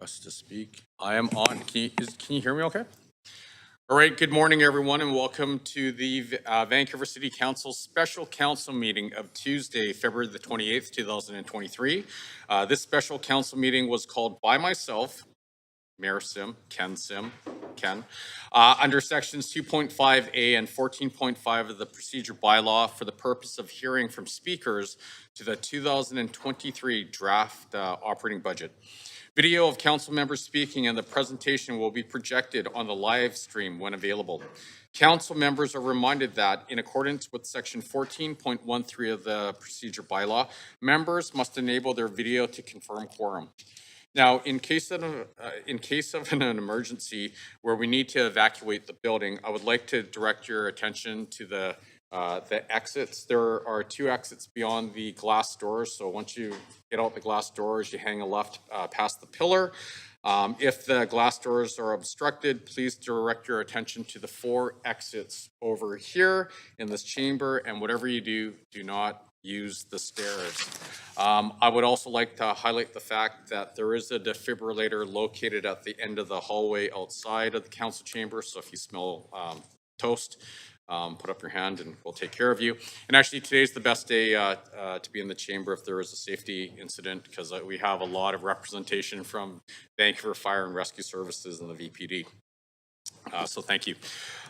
Us to speak. I am on. Can you hear me okay? All right, good morning, everyone, and welcome to the Vancouver City Council Special Council Meeting of Tuesday, February the 28th, 2023. This special council meeting was called by myself, Mayor Sim, Ken, under sections 2.5A and 14.5 of the procedure bylaw for the purpose of hearing from speakers to the 2023 draft operating budget. Video of council members speaking and the presentation will be projected on the live stream when available. Council members are reminded that, in accordance with section 14.13 of the procedure bylaw, members must enable their video to confirm quorum. Now, in case of an emergency where we need to evacuate the building, I would like to direct your attention to the exits. There are two exits beyond the glass doors. So once you get out the glass doors, you hang a left past the pillar. If the glass doors are obstructed, please direct your attention to the 4 exits over here in this chamber, and whatever you do, do not use the stairs. I would also like to highlight the fact that there is a defibrillator located at the end of the hallway outside of the council chamber, so if you smell toast, put up your hand and we'll take care of you. And actually today's the best day to be in the chamber if there is a safety incident, because we have a lot of representation from Vancouver Fire and Rescue Services and the VPD. So thank you.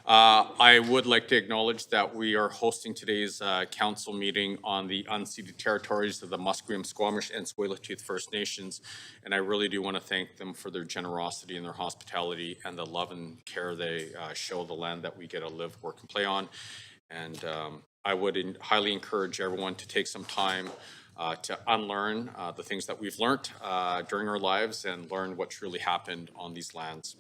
I would like to acknowledge that we are hosting today's council meeting on the unceded territories of the Musqueam, Squamish, and Tsleil-Waututh First Nations, and I really do want to thank them for their generosity and their hospitality and the love and care they show the land that we get to live, work, and play on. And I would highly encourage everyone to take some time to unlearn the things that we've learned during our lives and learn what truly happened on these lands.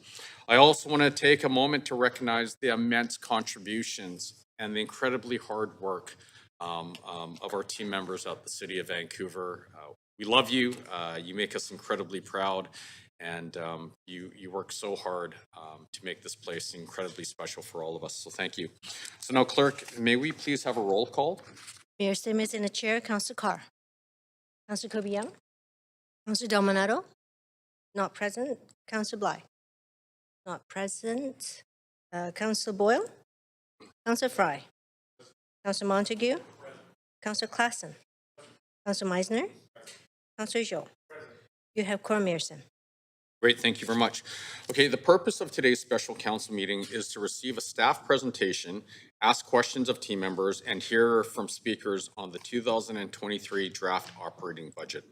I also want to take a moment to recognize the immense contributions and the incredibly hard work of our team members at the City of Vancouver. We love you. You make us incredibly proud, and you work so hard to make this place incredibly special for all of us. So thank you. So now, Clerk, may we please have a roll call? Mayor Sim is in the chair. Councillor Carr. Councillor Kirby-Young. Councillor Delminato. Not present. Councillor Bly. Not present. Councillor Boyle. Councillor Fry. Councillor Montague. Councillor Klassen. Councillor Meisner. Councillor Zhou. You have quorum, Mayor Sim. Great, thank you very much. Okay, the purpose of today's special council meeting is to receive a staff presentation, ask questions of team members, and hear from speakers on the 2023 draft operating budget.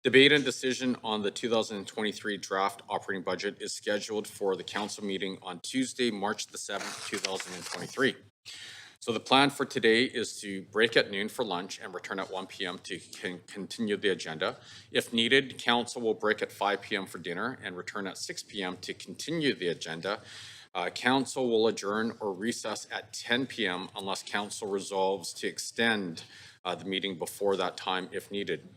Debate and decision on the 2023 draft operating budget is scheduled for the council meeting on Tuesday, March the 7th, 2023. So the plan for today is to break at noon for lunch and return at 1 p.m. to continue the agenda. If needed, council will break at 5 p.m. for dinner and return at 6 p.m. to continue the agenda. Council will adjourn or recess at 10 p.m. unless council resolves to extend the meeting before that time if needed.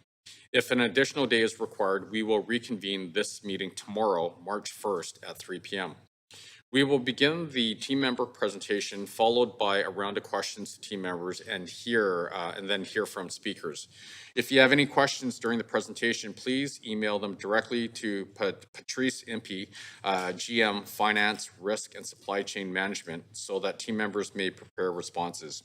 If an additional day is required, we will reconvene this meeting tomorrow, March 1st at 3 p.m. We will begin the team member presentation, followed by a round of questions to team members and then hear from speakers. If you have any questions during the presentation, please email them directly to Patrice Impey, GM Finance, Risk and Supply Chain Management, so that team members may prepare responses.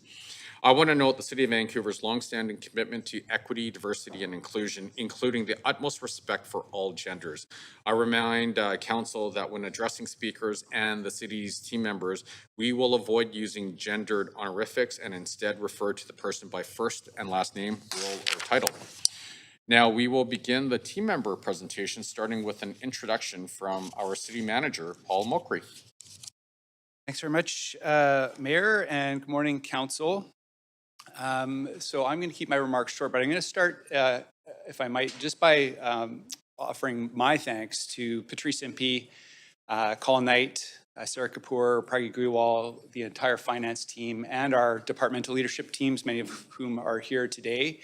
I want to note the City of Vancouver's longstanding commitment to equity, diversity, and inclusion, including the utmost respect for all genders. I remind Council that when addressing speakers and the City's team members, we will avoid using gendered honorifics and instead refer to the person by first and last name, role, or title. Now, we will begin the team member presentation, starting with an introduction from our City Manager, Paul Mokry. Thanks very much, Mayor, and good morning, Council. So I'm going to keep my remarks short, but I'm going to start, if I might, just by offering my thanks to Patrice Impey, Colin Knight, Sarah Kapoor, Pragya Guiwal, the entire finance team, and our departmental leadership teams, many of whom are here today,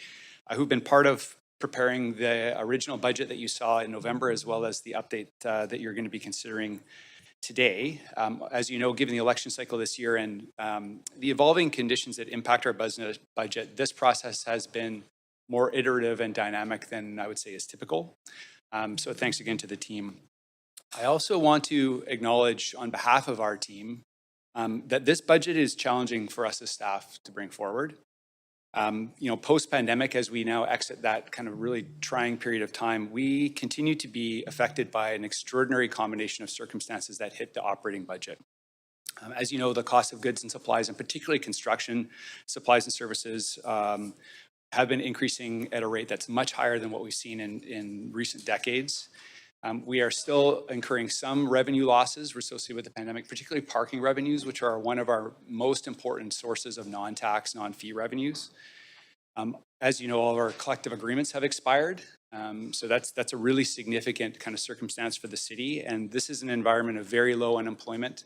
who've been part of preparing the original budget that you saw in November, as well as the update that you're going to be considering today. As you know, given the election cycle this year and the evolving conditions that impact our budget, this process has been more iterative and dynamic than I would say is typical. So thanks again to the team. I also want to acknowledge on behalf of our team that this budget is challenging for us as staff to bring forward. Post-pandemic, as we now exit that kind of really trying period of time, we continue to be affected by an extraordinary combination of circumstances that hit the operating budget. As you know, the cost of goods and supplies, and particularly construction supplies and services, have been increasing at a rate that's much higher than what we've seen in recent decades. We are still incurring some revenue losses associated with the pandemic, particularly parking revenues, which are one of our most important sources of non-tax, non-fee revenues. As you know, all of our collective agreements have expired. So that's a really significant kind of circumstance for the city. And this is an environment of very low unemployment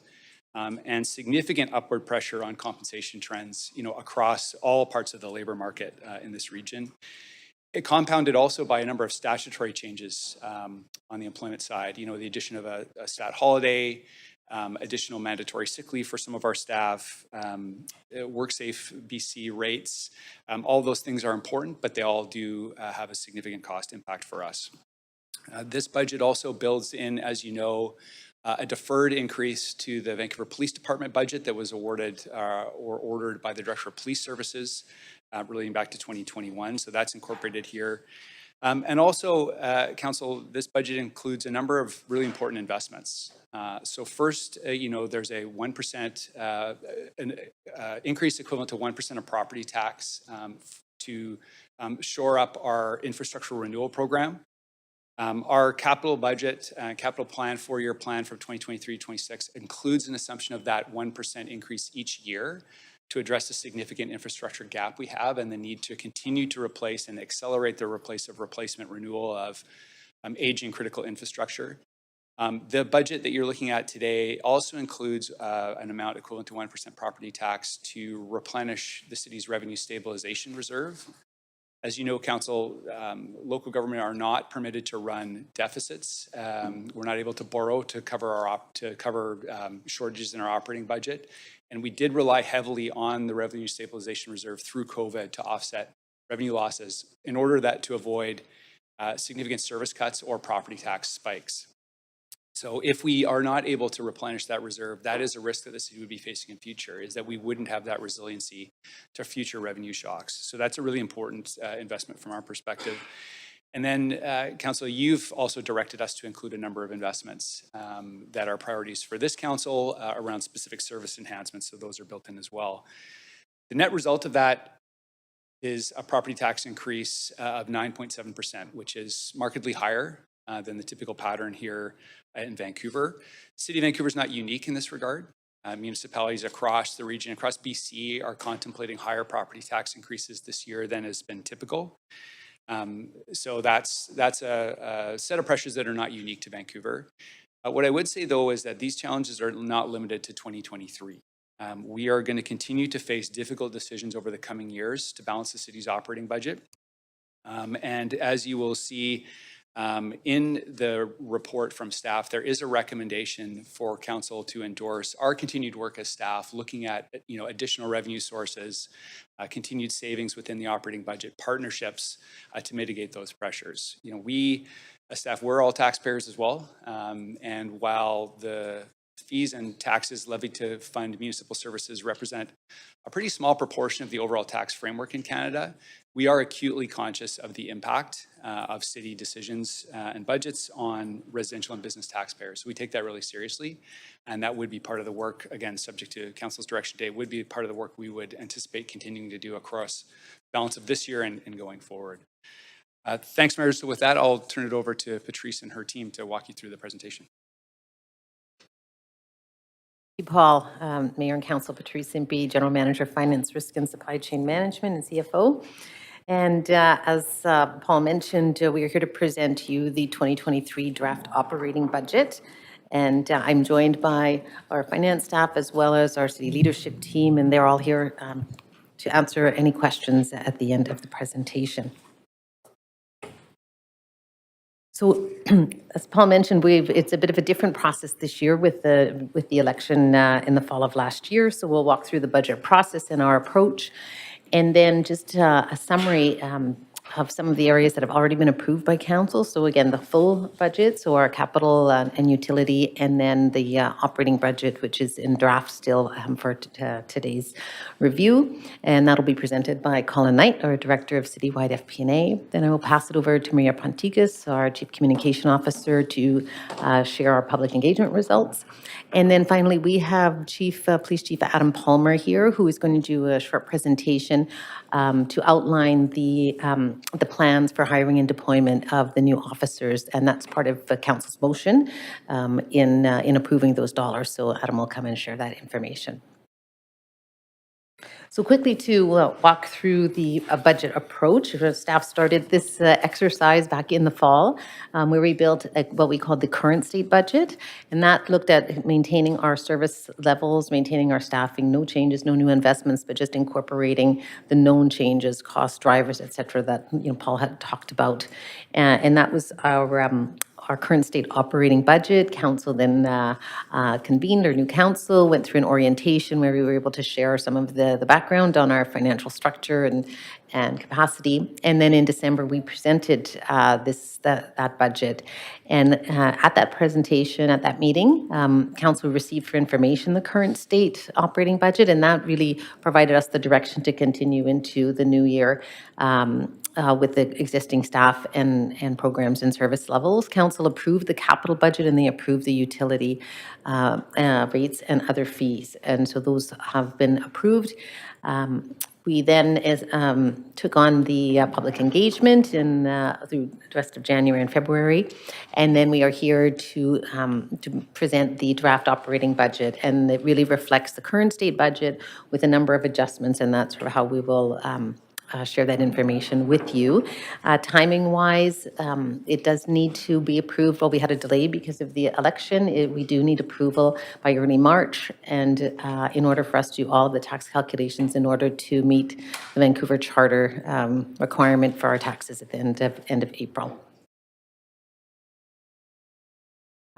and significant upward pressure on compensation trends, across all parts of the labor market in this region. It compounded also by a number of statutory changes on the employment side. The addition of a stat holiday, additional mandatory sick leave for some of our staff, WorkSafe BC rates. All those things are important, but they all do have a significant cost impact for us. This budget also builds in, as you know, a deferred increase to the Vancouver Police Department budget that was awarded or ordered by the Director of Police Services relating back to 2021. So that's incorporated here. And also, Council, this budget includes a number of really important investments. So first, there's a 1% increase equivalent to 1% of property tax to shore up our infrastructure renewal program. Our capital budget, capital plan, 4-year plan from 2023-26 includes an assumption of that 1% increase each year to address the significant infrastructure gap we have and the need to continue to replace and accelerate the replacement renewal of aging critical infrastructure. The budget that you're looking at today also includes an amount equivalent to 1% property tax to replenish the city's revenue stabilization reserve. As you know, Council, local government are not permitted to run deficits. We're not able to borrow to cover shortages in our operating budget. And we did rely heavily on the revenue stabilization reserve through COVID to offset revenue losses in order to avoid significant service cuts or property tax spikes. So if we are not able to replenish that reserve, that is a risk that the city would be facing in future, is that we wouldn't have that resiliency to future revenue shocks. So that's a really important investment from our perspective. And then, Council, you've also directed us to include a number of investments that are priorities for this council around specific service enhancements, so those are built in as well. The net result of that is a property tax increase of 9.7%, which is markedly higher than the typical pattern here in Vancouver. The City of Vancouver is not unique in this regard. Municipalities across the region, across BC, are contemplating higher property tax increases this year than has been typical. So that's a set of pressures that are not unique to Vancouver. What I would say, though, is that these challenges are not limited to 2023. We are going to continue to face difficult decisions over the coming years to balance the city's operating budget. And as you will see in the report from staff, there is a recommendation for council to endorse our continued work as staff, looking at additional revenue sources, continued savings within the operating budget, partnerships to mitigate those pressures. We as staff, we're all taxpayers as well, and while the fees and taxes levied to fund municipal services represent a pretty small proportion of the overall tax framework in Canada, we are acutely conscious of the impact of city decisions and budgets on residential and business taxpayers. So we take that really seriously, and that would be part of the work, again, subject to Council's direction today, would be part of the work we would anticipate continuing to do across balance of this year and going forward. Thanks, Mayor. So with that, I'll turn it over to Patrice and her team to walk you through the presentation. Thank you, Paul. Mayor and Council, Patrice Impey, General Manager, Finance, Risk and Supply Chain Management and CFO. And as Paul mentioned, we are here to present to you the 2023 draft operating budget. And I'm joined by our finance staff as well as our city leadership team, and they're all here to answer any questions at the end of the presentation. So, as Paul mentioned, it's a bit of a different process this year with the election in the fall of last year. So we'll walk through the budget process and our approach, and then just a summary of some of the areas that have already been approved by council. So again, the full budget, so our capital and utility, and then the operating budget, which is in draft still for today's review. And that'll be presented by Colin Knight, our Director of Citywide FP&A. Then I will pass it over to Maria Ponticus, our Chief Communication Officer, to share our public engagement results. And then finally, we have Police Chief Adam Palmer here, who is going to do a short presentation to outline the plans for hiring and deployment of the new officers, and that's part of the council's motion in approving those dollars. So Adam will come and share that information. So quickly to walk through the budget approach. Staff started this exercise back in the fall where we built what we called the current state budget, and that looked at maintaining our service levels, maintaining our staffing, no changes, no new investments, but just incorporating the known changes, cost drivers, et cetera, that Paul had talked about. And that was our current state operating budget. Council then convened our new council, went through an orientation where we were able to share some of the background on our financial structure and capacity. And then in December, we presented that budget. And at that presentation, at that meeting, council received for information the current state operating budget, and that really provided us the direction to continue into the new year with the existing staff and programs and service levels. Council approved the capital budget and they approved the utility rates and other fees. And so those have been approved. We then took on the public engagement through the rest of January and February. And then we are here to present the draft operating budget. And it really reflects the current state budget with a number of adjustments, and that's sort of how we will share that information with you. Timing-wise, it does need to be approved. Well, we had a delay because of the election. We do need approval by early March, and in order for us to do all the tax calculations in order to meet the Vancouver Charter requirement for our taxes at the end of April.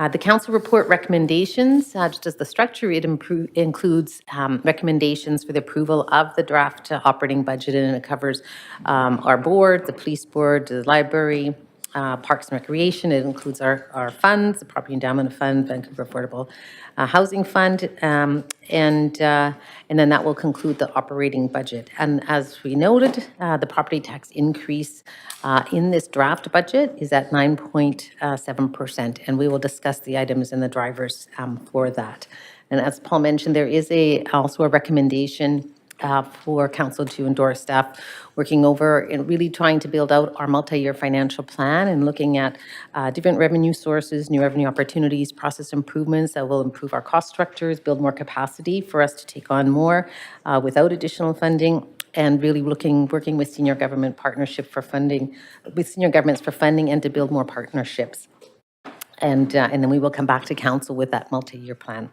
The council report recommendations, just as the structure, it includes recommendations for the approval of the draft operating budget, and it covers our board, the police board, the library, Parks and Recreation. It includes our funds, the Property Endowment Fund, Vancouver Affordable Housing Fund, and then that will conclude the operating budget. And as we noted, the property tax increase in this draft budget is at 9.7%, and we will discuss the items and the drivers for that. And as Paul mentioned, there is also a recommendation for council to endorse, staff working over and really trying to build out our multi-year financial plan and looking at different revenue sources, new revenue opportunities, process improvements that will improve our cost structures, build more capacity for us to take on more without additional funding, and really working with senior government partnership for funding, with senior governments for funding and to build more partnerships. And then we will come back to council with that multi-year plan.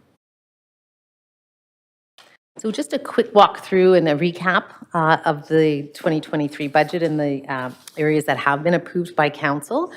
So just a quick walkthrough and a recap of the 2023 budget and the areas that have been approved by council.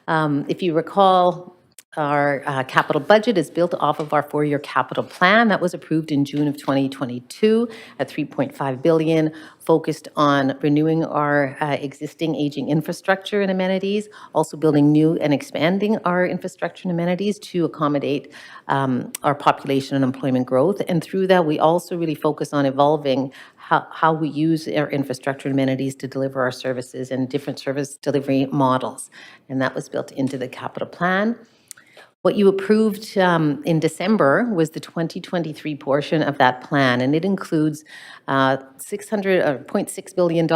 If you recall, our capital budget is built off of our 4-year capital plan that was approved in June of 2022 at $3.5 billion, focused on renewing our existing aging infrastructure and amenities, also building new and expanding our infrastructure and amenities to accommodate our population and employment growth. And through that, we also really focus on evolving how we use our infrastructure and amenities to deliver our services and different service delivery models. And that was built into the capital plan. What you approved in December was the 2023 portion of that plan, and it includes $0.6 billion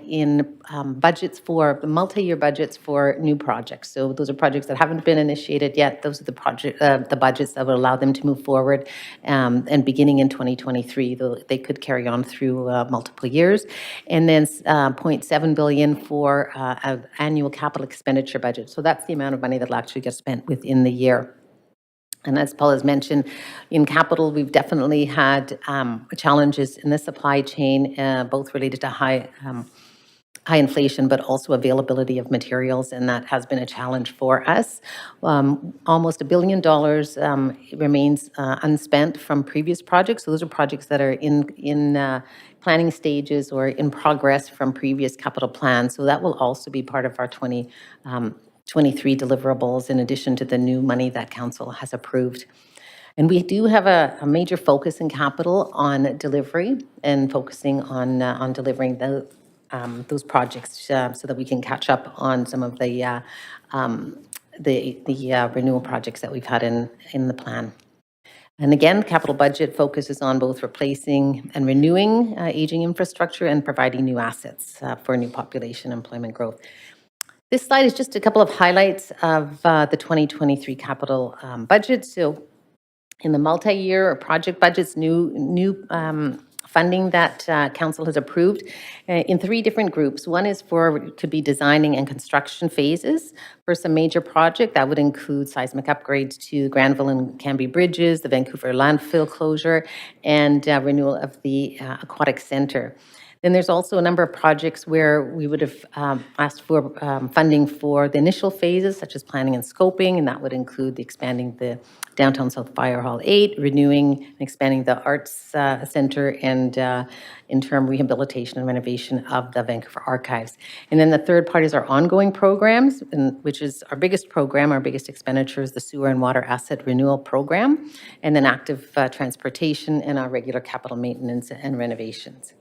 in budgets for multi-year budgets for new projects. So those are projects that haven't been initiated yet. Those are the budgets that will allow them to move forward. And beginning in 2023, they could carry on through multiple years. And then $0.7 billion for an annual capital expenditure budget. So that's the amount of money that will actually get spent within the year. And as Paul has mentioned, in capital, we've definitely had challenges in the supply chain, both related to high high inflation, but also availability of materials, and that has been a challenge for us. Almost $1 billion remains unspent from previous projects. So those are projects that are in planning stages or in progress from previous capital plans. So that will also be part of our 2023 deliverables, in addition to the new money that council has approved. And we do have a major focus in capital on delivery and focusing on delivering those projects so that we can catch up on some of the renewal projects that we've had in the plan. And again, capital budget focuses on both replacing and renewing aging infrastructure and providing new assets for new population employment growth. This slide is just a couple of highlights of the 2023 capital budget. So in the multi-year or project budgets, new funding that council has approved in 3 different groups. One is could be designing and construction phases for some major project. That would include seismic upgrades to Granville and Cambie bridges, the Vancouver landfill closure, and renewal of the aquatic center. Then there's also a number of projects where we would have asked for funding for the initial phases, such as planning and scoping, and that would include expanding the Downtown South Fire Hall 8, renewing and expanding the Arts Center, and interim rehabilitation and renovation of the Vancouver Archives. And then the third part is our ongoing programs, which is our biggest program, our biggest expenditure is the Sewer and Water Asset Renewal Program, and then active transportation and our regular capital maintenance and renovations.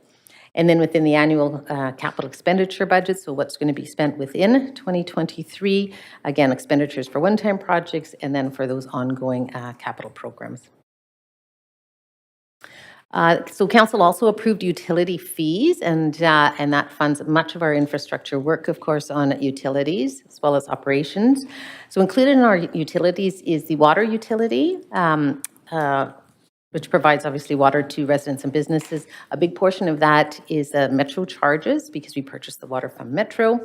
And then within the annual capital expenditure budget, so what's going to be spent within 2023, again, expenditures for one-time projects and then for those ongoing capital programs. So council also approved utility fees, and that funds much of our infrastructure work, of course, on utilities as well as operations. So included in our utilities is the water utility, which provides obviously water to residents and businesses. A big portion of that is Metro charges, because we purchase the water from Metro,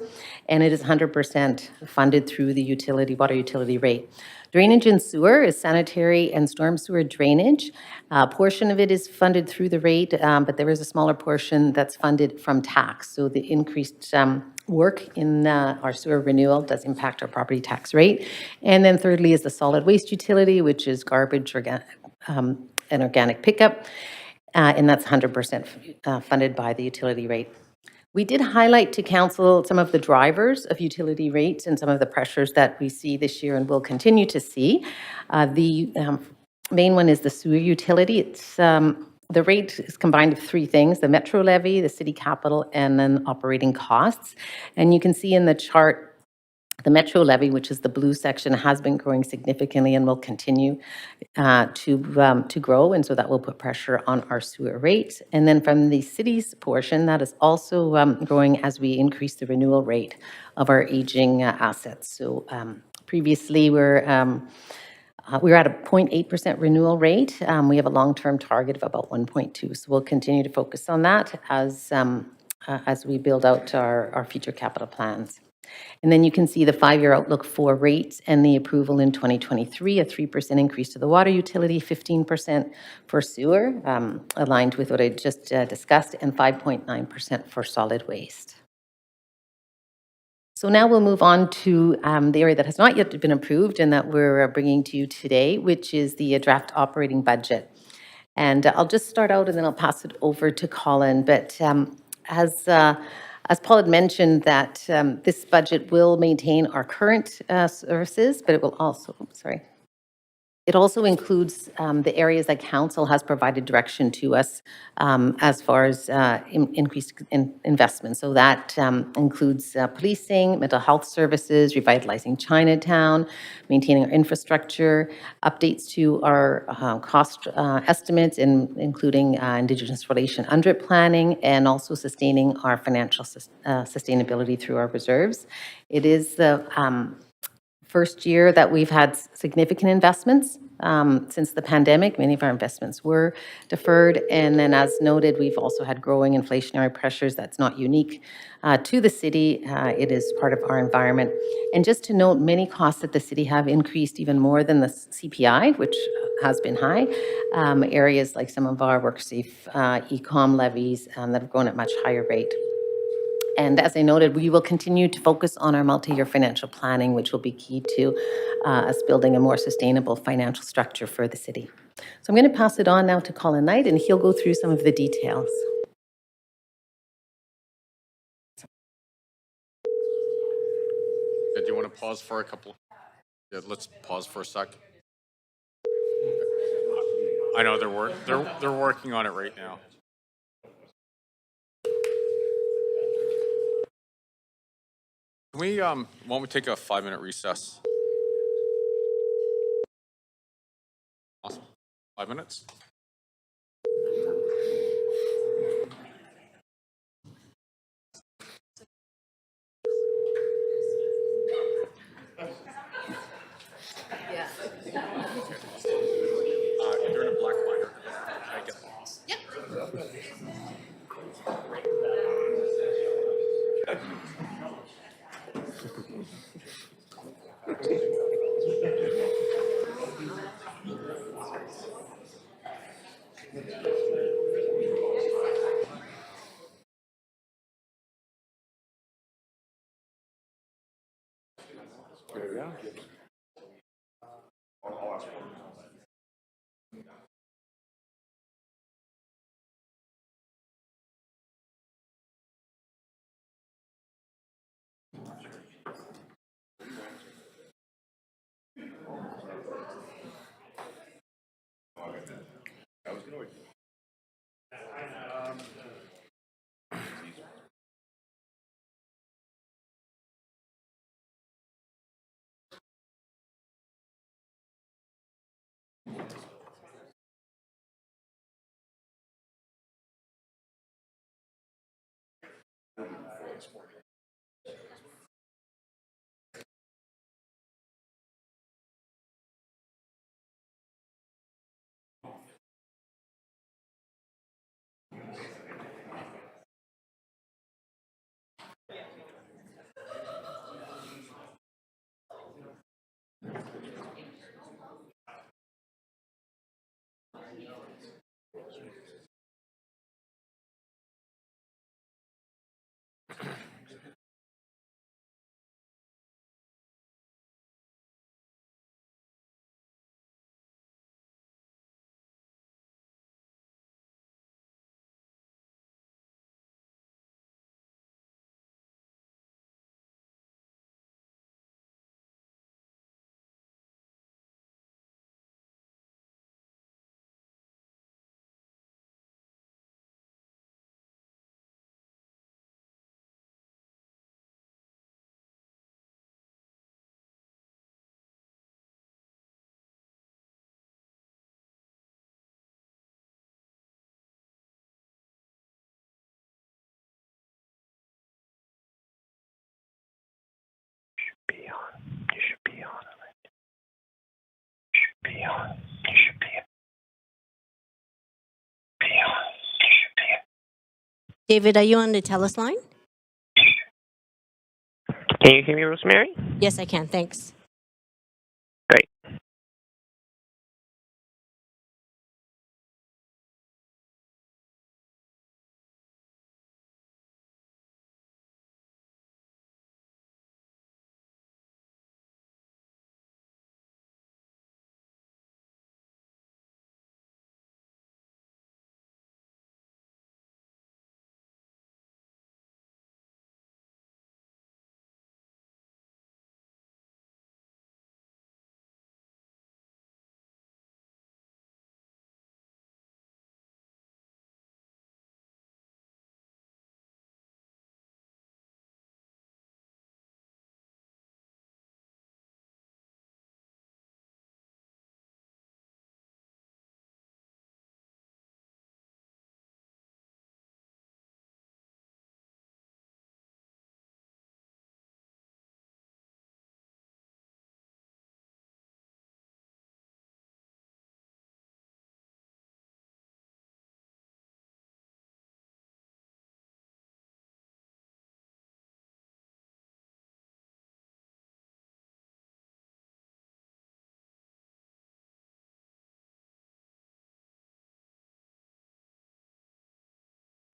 and it is 100% funded through the water utility rate. Drainage and sewer is sanitary and storm sewer drainage. A portion of it is funded through the rate, but there is a smaller portion that's funded from tax. So the increased work in our sewer renewal does impact our property tax rate. And then thirdly is the solid waste utility, which is garbage, and organic pickup, and that's 100% funded by the utility rate. We did highlight to council some of the drivers of utility rates and some of the pressures that we see this year and will continue to see. The main one is the sewer utility. It's the rate is combined of 3 things: the Metro levy, the city capital, and then operating costs. And you can see in the chart, the Metro levy, which is the blue section, has been growing significantly and will continue to grow, and so that will put pressure on our sewer rates. And then from the city's portion, that is also growing as we increase the renewal rate of our aging assets. So previously we were at a 0.8% renewal rate. We have a long-term target of about 1.2, so we'll continue to focus on that as we build out our future capital plans. And then you can see the 5-year outlook for rates and the approval in 2023, a 3% increase to the water utility, 15% for sewer, aligned with what I just discussed, and 5.9% for solid waste. So now we'll move on to the area that has not yet been approved and that we're bringing to you today, which is the draft operating budget. And I'll just start out and then I'll pass it over to Colin. But as Paul had mentioned, that this budget will maintain our current services, but it will also, it also includes the areas that council has provided direction to us as far as increased investment. So that includes policing, mental health services, revitalizing Chinatown, maintaining our infrastructure, updates to our cost estimates, including Indigenous relation UNDRIP planning, and also sustaining our financial sustainability through our reserves. It is the first year that we've had significant investments since the pandemic. Many of our investments were deferred. And then as noted, we've also had growing inflationary pressures. That's not unique to the city. It is part of our environment. And just to note, many costs that the city have increased even more than the CPI, which has been high. Areas like some of our WorkSafe e-com levies that have grown at much higher rate. And as I noted, we will continue to focus on our multi-year financial planning, which will be key to us building a more sustainable financial structure for the city. So I'm going to pass it on now to Colin Knight, and he'll go through some of the details. Do you want to pause for a couple? Yeah, let's pause for a sec. I know they're working on it right now. Can we why don't we take a 5-minute recess? Awesome. 5 minutes. They're in a black binder. I get lost. Be on. You should be on. You should be on. You should be on. Be on. You should be on. David, are you on the TELUS line? Can you hear me, Rosemary? Yes, I can. Thanks. Great.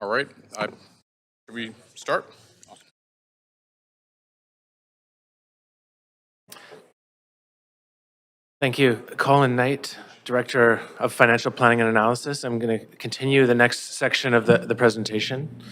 All right. Can we start? Thank you. Colin Knight, Director of Financial Planning and Analysis. I'm going to continue the next section of the presentation.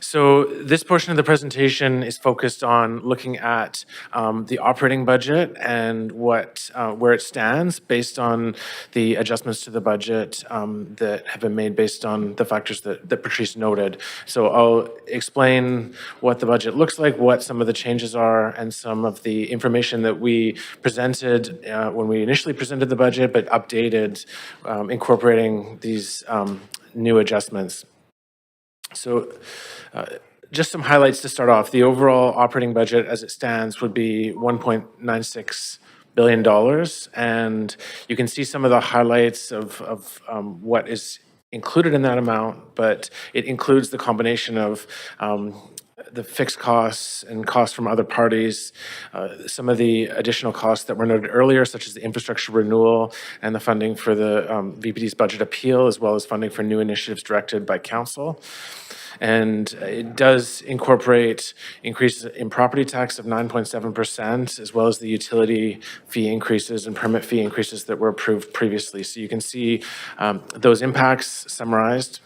So this portion of the presentation is focused on looking at the operating budget and where it stands based on the adjustments to the budget that have been made based on the factors that Patrice noted. So I'll explain what the budget looks like, what some of the changes are, and some of the information that we presented when we initially presented the budget, but updated, incorporating these new adjustments. So just some highlights to start off. The overall operating budget as it stands would be $1.96 billion. And you can see some of the highlights of what is included in that amount, but it includes the combination of the fixed costs and costs from other parties, some of the additional costs that were noted earlier, such as the infrastructure renewal and the funding for the VPD's budget appeal, as well as funding for new initiatives directed by council. And it does incorporate increases in property tax of 9.7%, as well as the utility fee increases and permit fee increases that were approved previously. So you can see those impacts summarized.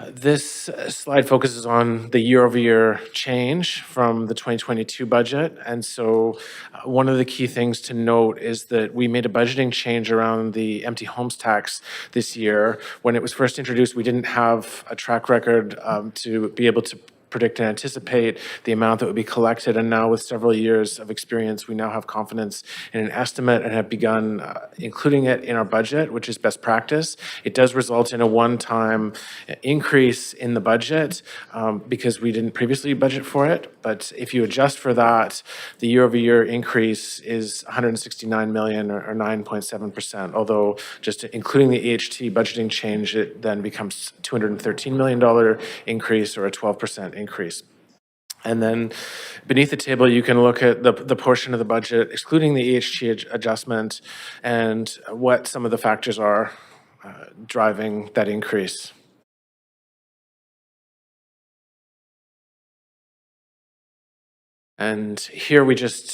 This slide focuses on the year-over-year change from the 2022 budget. And so one of the key things to note is that we made a budgeting change around the empty homes tax this year. When it was first introduced, we didn't have a track record to be able to predict and anticipate the amount that would be collected. And now with several years of experience, we now have confidence in an estimate and have begun including it in our budget, which is best practice. It does result in a one-time increase in the budget because we didn't previously budget for it. But if you adjust for that, the year-over-year increase is $169 million or 9.7%. Although just including the EHT budgeting change, it then becomes $213 million increase or a 12% increase. And then beneath the table, you can look at the portion of the budget excluding the EHT adjustment and what some of the factors are driving that increase. And here we just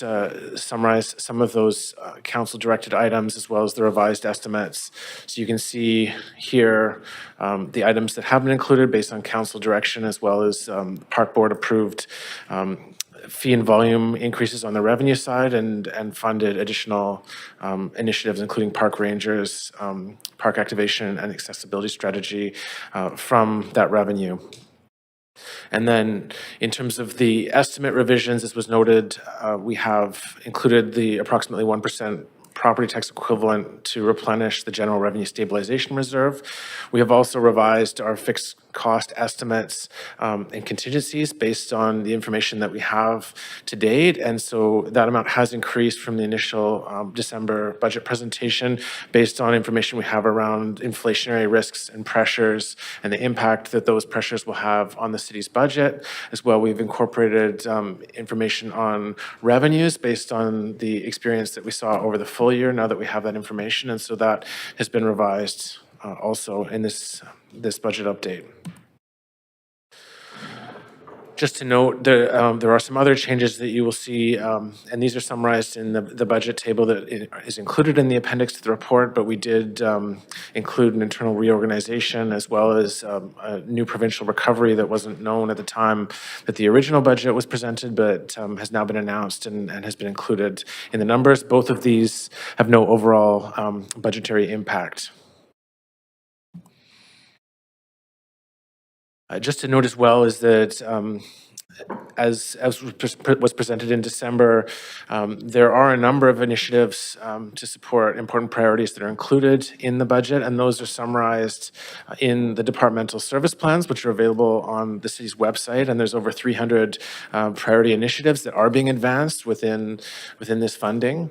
summarize some of those council-directed items as well as the revised estimates. So you can see here the items that have been included based on council direction as well as park board approved fee and volume increases on the revenue side and funded additional initiatives, including park rangers, park activation and accessibility strategy from that revenue. And then in terms of the estimate revisions, as was noted, we have included the approximately 1% property tax equivalent to replenish the general revenue stabilization reserve. We have also revised our fixed cost estimates and contingencies based on the information that we have to date. And so that amount has increased from the initial December budget presentation based on information we have around inflationary risks and pressures and the impact that those pressures will have on the city's budget. As well, we've incorporated information on revenues based on the experience that we saw over the full year now that we have that information. And so that has been revised also in this budget update. Just to note, there are some other changes that you will see, and these are summarized in the budget table that is included in the appendix to the report, but we did include an internal reorganization as well as a new provincial recovery that wasn't known at the time that the original budget was presented, but has now been announced and has been included in the numbers. Both of these have no overall budgetary impact. Just to note as well is that as was presented in December, there are a number of initiatives to support important priorities that are included in the budget, and those are summarized in the departmental service plans, which are available on the city's website. And there's over 300 priority initiatives that are being advanced within this funding.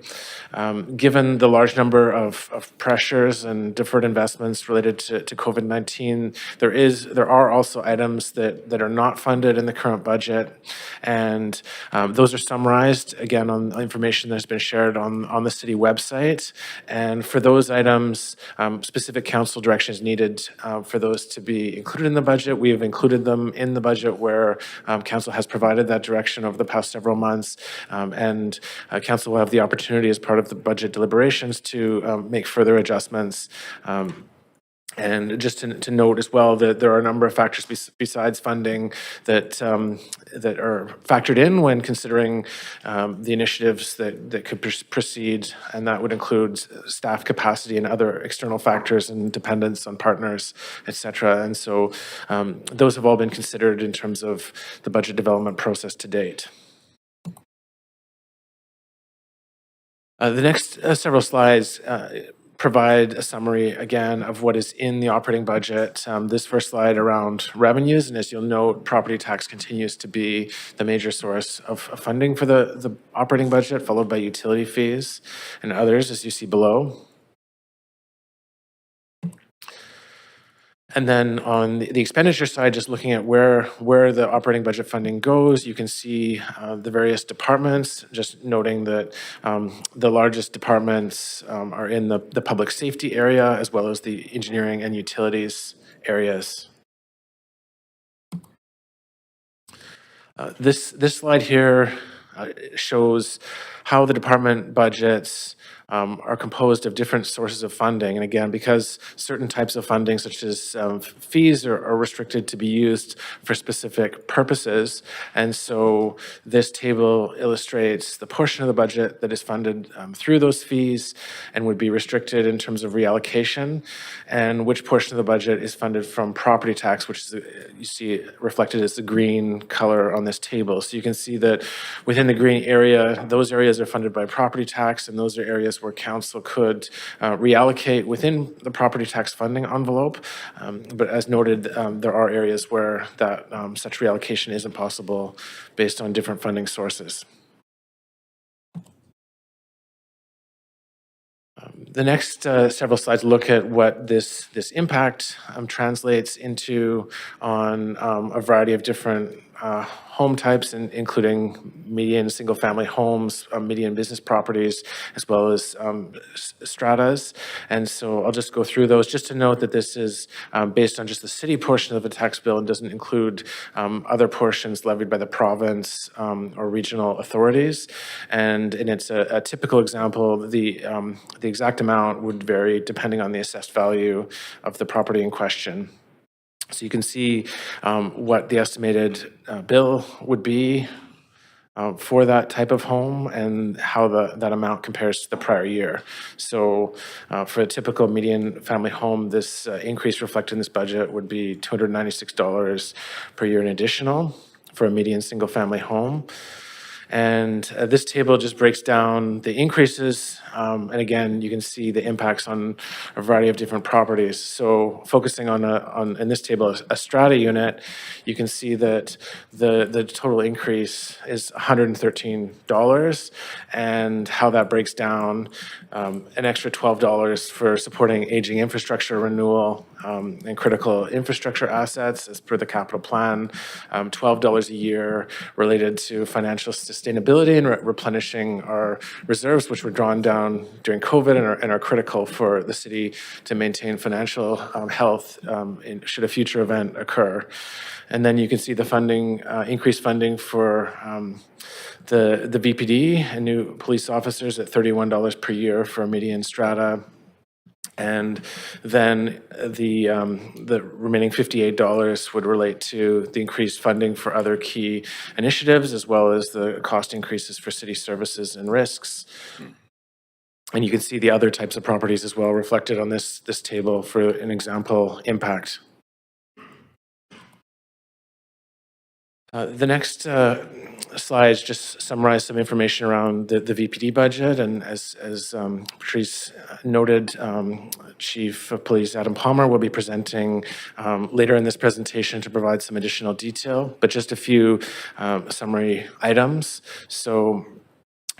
Given the large number of pressures and deferred investments related to COVID-19, there are also items that are not funded in the current budget budget. And those are summarized, again, on information that's been shared on the city website. And for those items, specific council direction is needed for those to be included in the budget. We have included them in the budget where council has provided that direction over the past several months. And council will have the opportunity as part of the budget deliberations to make further adjustments. And just to note as well that there are a number of factors besides funding that that are factored in when considering the initiatives that could proceed, and that would include staff capacity and other external factors and dependence on partners, et cetera. And so those have all been considered in terms of the budget development process to date. The next several slides provide a summary, again, of what is in the operating budget. This first slide around revenues, and as you'll note, property tax continues to be the major source of funding for the operating budget, followed by utility fees and others, as you see below. And then on the expenditure side, just looking at where the operating budget funding goes, you can see the various departments, just noting that the largest departments are in the public safety area, as well as the engineering and utilities areas. This slide here shows how the department budgets are composed of different sources of funding. And again, because certain types of funding, such as fees, are restricted to be used for specific purposes. And so this table illustrates the portion of the budget that is funded through those fees and would be restricted in terms of reallocation, and which portion of the budget is funded from property tax, which is, you see reflected as the green color on this table. So you can see that within the green area, those areas are funded by property tax, and those are areas where council could reallocate within the property tax funding envelope. But as noted, there are areas where that such reallocation isn't possible based on different funding sources. The next several slides look at what this impact translates into on a variety of different home types, including median single-family homes, median business properties, as well as stratas. And so I'll just go through those just to note that this is based on just the city portion of the tax bill and doesn't include other portions levied by the province or regional authorities. And it's a typical example. The exact amount would vary depending on the assessed value of the property in question. So you can see what the estimated bill would be for that type of home and how that amount compares to the prior year. So for a typical median family home, this increase reflected in this budget would be $296 per year in additional for a median single family home. And this table just breaks down the increases. And again, you can see the impacts on a variety of different properties. So focusing on in this table, a strata unit, you can see that the total increase is $113, and how that breaks down, an extra $12 for supporting aging infrastructure renewal and critical infrastructure assets as per the capital plan, $12 a year related to financial sustainability and replenishing our reserves, which were drawn down during COVID and are critical for the city to maintain financial health should a future event occur. And then you can see the funding, increased funding for the VPD and new police officers at $31 per year for a median strata. And then the remaining $58 would relate to the increased funding for other key initiatives, as well as the cost increases for city services and risks. And you can see the other types of properties as well reflected on this table for an example impact. The next slides just summarize some information around the VPD budget. And as Patrice noted, Chief of Police Adam Palmer will be presenting later in this presentation to provide some additional detail, but just a few summary items. So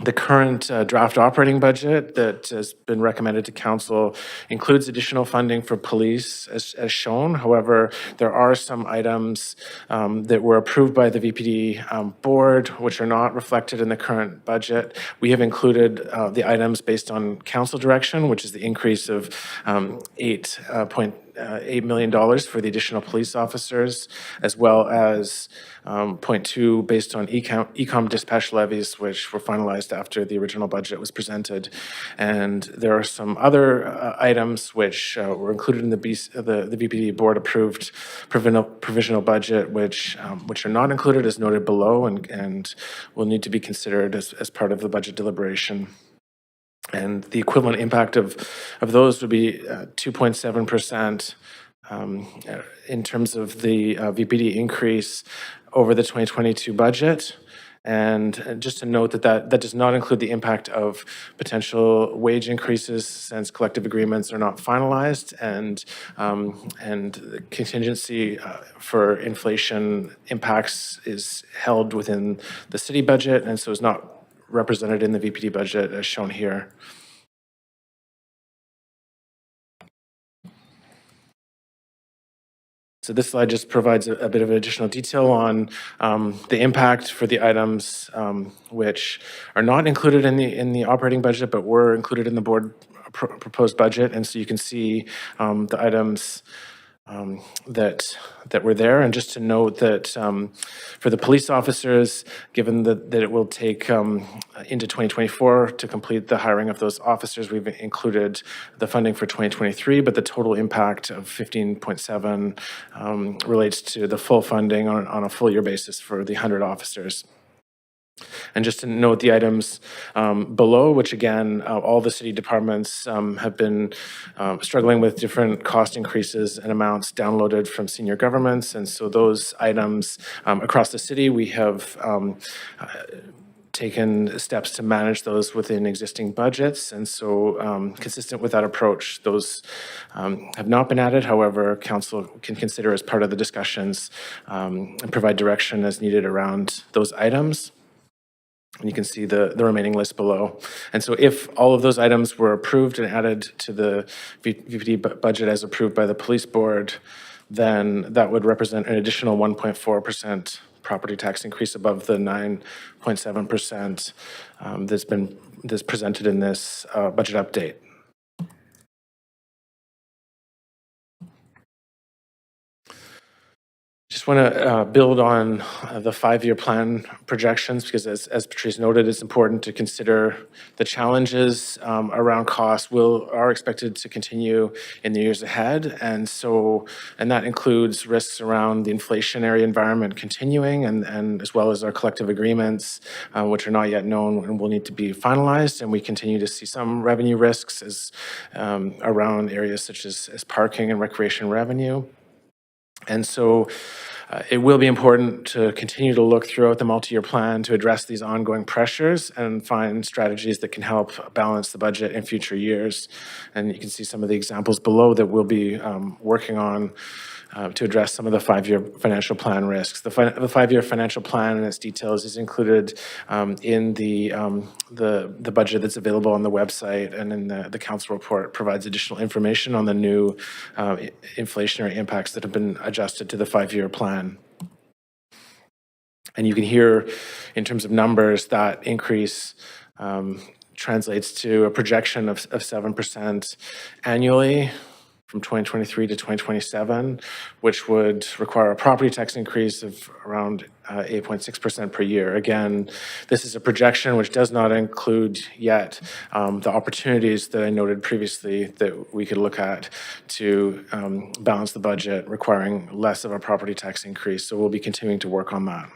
The current draft operating budget that has been recommended to council includes additional funding for police as shown. However, there are some items that were approved by the VPD board which are not reflected in the current budget. We have included the items based on council direction, which is the increase of $8 million for the additional police officers, as well as 0.2 based on ecom dispatch levies, which were finalized after the original budget was presented. And there are some other items which were included in the VPD board approved provisional budget, which are not included as noted below and will need to be considered as part of the budget deliberation. And the equivalent impact of those would be 2.7% in terms of the VPD increase over the 2022 budget. And just to note that does not include the impact of potential wage increases since collective agreements are not finalized, and the contingency for inflation impacts is held within the city budget, and so is not represented in the VPD budget as shown here. So this slide just provides a bit of additional detail on the impact for the items which are not included in the operating budget, but were included in the board proposed budget. And so you can see the items that were there. And just to note that for the police officers, given that it will take into 2024 to complete the hiring of those officers, we've included the funding for 2023, but the total impact of 15.7 relates to the full funding on a full year basis for the 100 officers. And just to note the items below, which again, all the city departments have been struggling with different cost increases and amounts downloaded from senior governments. And so those items across the city, we have taken steps to manage those within existing budgets. And so consistent with that approach, those have not been added. However, council can consider as part of the discussions and provide direction as needed around those items. And you can see the remaining list below. And so if all of those items were approved and added to the VPD budget as approved by the police board, then that would represent an additional 1.4% property tax increase above the 9.7% that's presented in this budget update. Just want to build on the 5-year plan projections, because as Patrice noted, it's important to consider the challenges around costs are expected to continue in the years ahead. And that includes risks around the inflationary environment continuing, and as well as our collective agreements, which are not yet known and will need to be finalized. And we continue to see some revenue risks around areas such as parking and recreation revenue. And so it will be important to continue to look throughout the multi-year plan to address these ongoing pressures and find strategies that can help balance the budget in future years. And you can see some of the examples below that we'll be working on to address some of the 5-year financial plan risks. The 5-year financial plan and its details is included in the budget that's available on the website, and in the council report provides additional information on the new inflationary impacts that have been adjusted to the 5-year plan. And you can hear in terms of numbers that increase translates to a projection of 7% annually from 2023 to 2027, which would require a property tax increase of around 8.6% per year. Again, this is a projection which does not include yet the opportunities that I noted previously that we could look at to balance the budget, requiring less of a property tax increase. So we'll be continuing to work on that.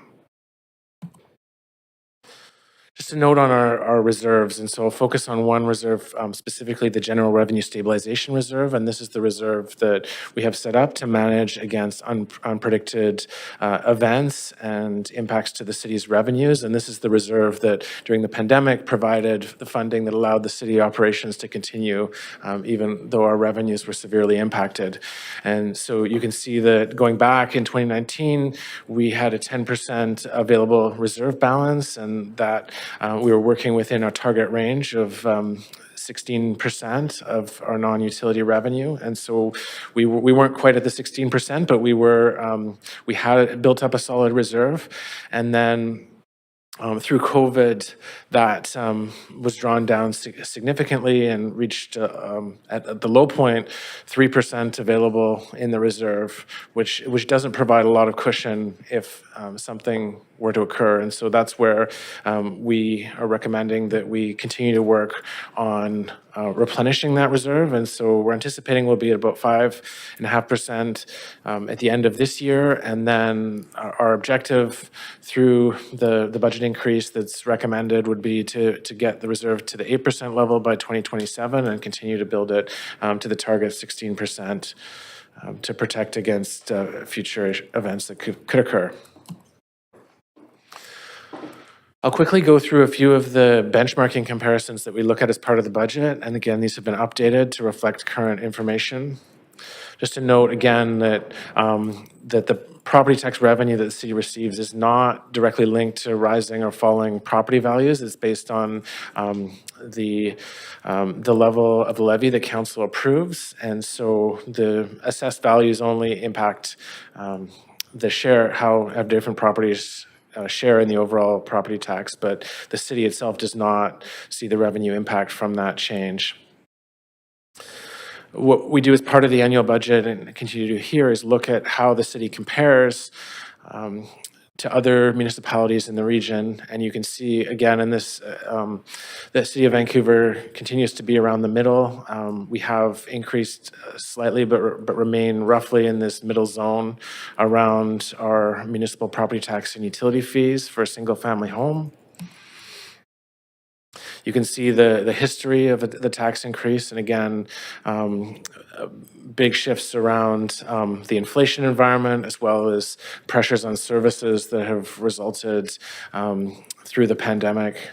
Just a note on our reserves, and so I'll focus on one reserve, specifically the General Revenue Stabilization Reserve, and this is the reserve that we have set up to manage against unpredicted events and impacts to the city's revenues. And this is the reserve that during the pandemic provided the funding that allowed the city operations to continue even though our revenues were severely impacted. And so you can see that going back in 2019, we had a 10% available reserve balance, and that we were working within our target range of 16% of our non-utility revenue. And so we weren't quite at the 16%, but we had built up a solid reserve. And then through COVID, that was drawn down significantly and reached, at the low point, 3% available in the reserve, which doesn't provide a lot of cushion if something were to occur. And so that's where we are recommending that we continue to work on replenishing that reserve. And so we're anticipating we'll be at about 5.5% at the end of this year. And then our objective through the budget increase that's recommended would be to get the reserve to the 8% level by 2027 and continue to build it to the target 16% to protect against future events that could occur. I'll quickly go through a few of the benchmarking comparisons that we look at as part of the budget. And again, these have been updated to reflect current information. Just to note again that the property tax revenue that the city receives is not directly linked to rising or falling property values. It's based on the level of the levy that council approves. And so the assessed values only impact the share, how different properties share in the overall property tax, but the city itself does not see the revenue impact from that change. What we do as part of the annual budget and continue to do here is look at how the city compares to other municipalities in the region. And you can see, again, in this, the city of Vancouver continues to be around the middle. We have increased slightly, but remain roughly in this middle zone around our municipal property tax and utility fees for a single-family home. You can see the history of the tax increase, and again, big shifts around the inflation environment, as well as pressures on services that have resulted through the pandemic.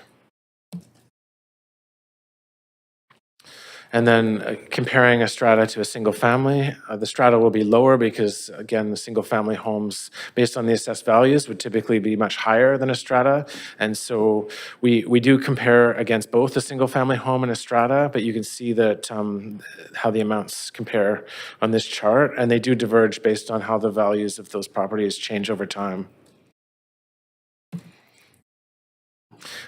And then comparing a strata to a single family, the strata will be lower because, again, the single family homes, based on the assessed values, would typically be much higher than a strata. And so we do compare against both a single family home and a strata, but you can see that how the amounts compare on this chart, and they do diverge based on how the values of those properties change over time.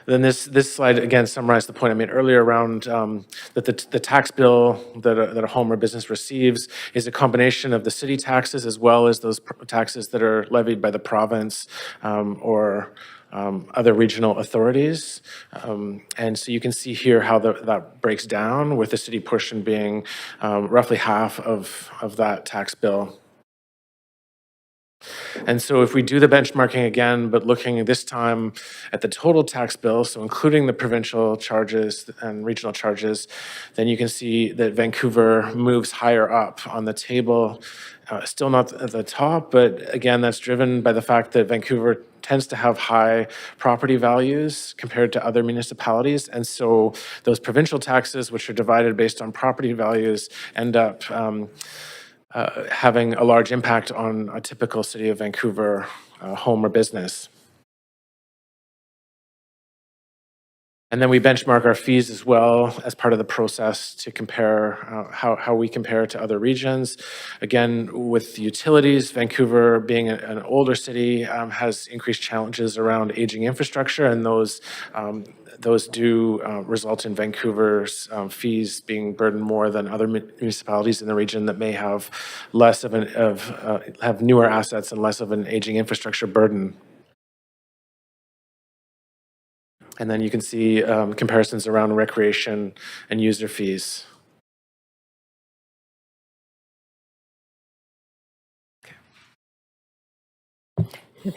Then this slide, again, summarized the point I made earlier around that the tax bill that a home or business receives is a combination of the city taxes as well as those taxes that are levied by the province or other regional authorities. And so you can see here how that breaks down, with the city portion being roughly half of that tax bill. And so if we do the benchmarking again, but looking this time at the total tax bill, so including the provincial charges and regional charges, then you can see that Vancouver moves higher up on the table. Still not at the top, but again, that's driven by the fact that Vancouver tends to have high property values compared to other municipalities. And so those provincial taxes, which are divided based on property values, end up having a large impact on a typical city of Vancouver home or business. And then we benchmark our fees as well as part of the process to compare how we compare to other regions. Again, with utilities, Vancouver being an older city has increased challenges around aging infrastructure, and those do result in Vancouver's fees being burdened more than other municipalities in the region that may have less have newer assets and less of an aging infrastructure burden. And then you can see comparisons around recreation and user fees.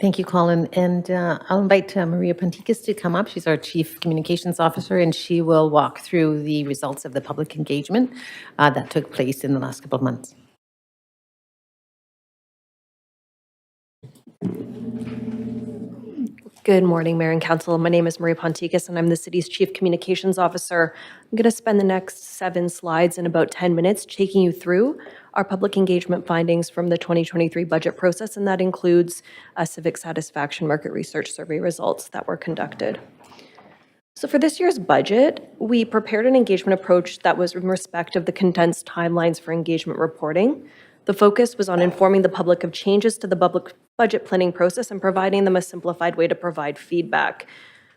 Thank you, Colin. And I'll invite Maria Ponticus to come up. She's our Chief Communications Officer, and she will walk through the results of the public engagement that took place in the last couple of months. Good morning, Mayor and Council. My name is Maria Ponticus, and I'm the city's Chief Communications Officer. I'm going to spend the next 7 slides in about 10 minutes taking you through our public engagement findings from the 2023 budget process, and that includes civic satisfaction market research survey results that were conducted. So for this year's budget, we prepared an engagement approach that was in respect of the condensed timelines for engagement reporting. The focus was on informing the public of changes to the public budget planning process and providing them a simplified way to provide feedback.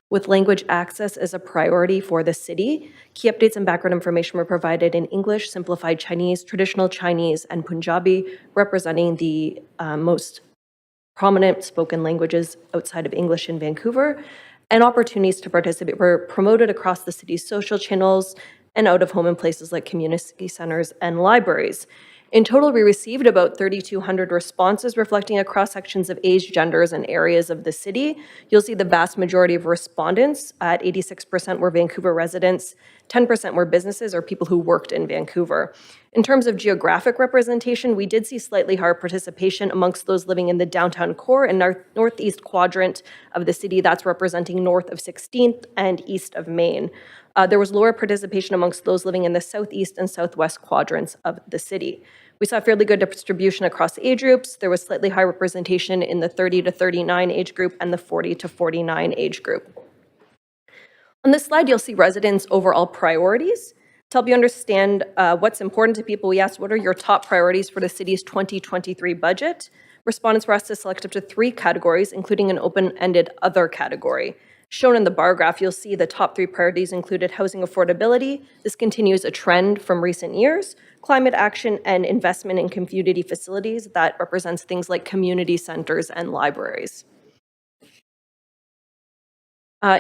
With language access as a priority for the city, key updates and background information were provided in English, simplified Chinese, traditional Chinese, and Punjabi, representing the most prominent spoken languages outside of English in Vancouver, and opportunities to participate were promoted across the city's social channels and out of home in places like community centers and libraries. In total, we received about 3,200 responses reflecting across sections of age, genders, and areas of the city. You'll see the vast majority of respondents at 86% were Vancouver residents, 10% were businesses or people who worked in Vancouver. In terms of geographic representation, we did see slightly higher participation amongst those living in the downtown core and northeast quadrant of the city. That's representing north of 16th and east of Main. There was lower participation amongst those living in the southeast and southwest quadrants of the city. We saw fairly good distribution across age groups. There was slightly high representation in the 30 to 39 age group and the 40 to 49 age group. On this slide, you'll see residents' overall priorities. To help you understand what's important to people, we asked, what are your top priorities for the city's 2023 budget? Respondents were asked to select up to 3 categories, including an open-ended other category. Shown in the bar graph, you'll see the top 3 priorities included housing affordability. This continues a trend from recent years. Climate action and investment in community facilities. That represents things like community centers and libraries.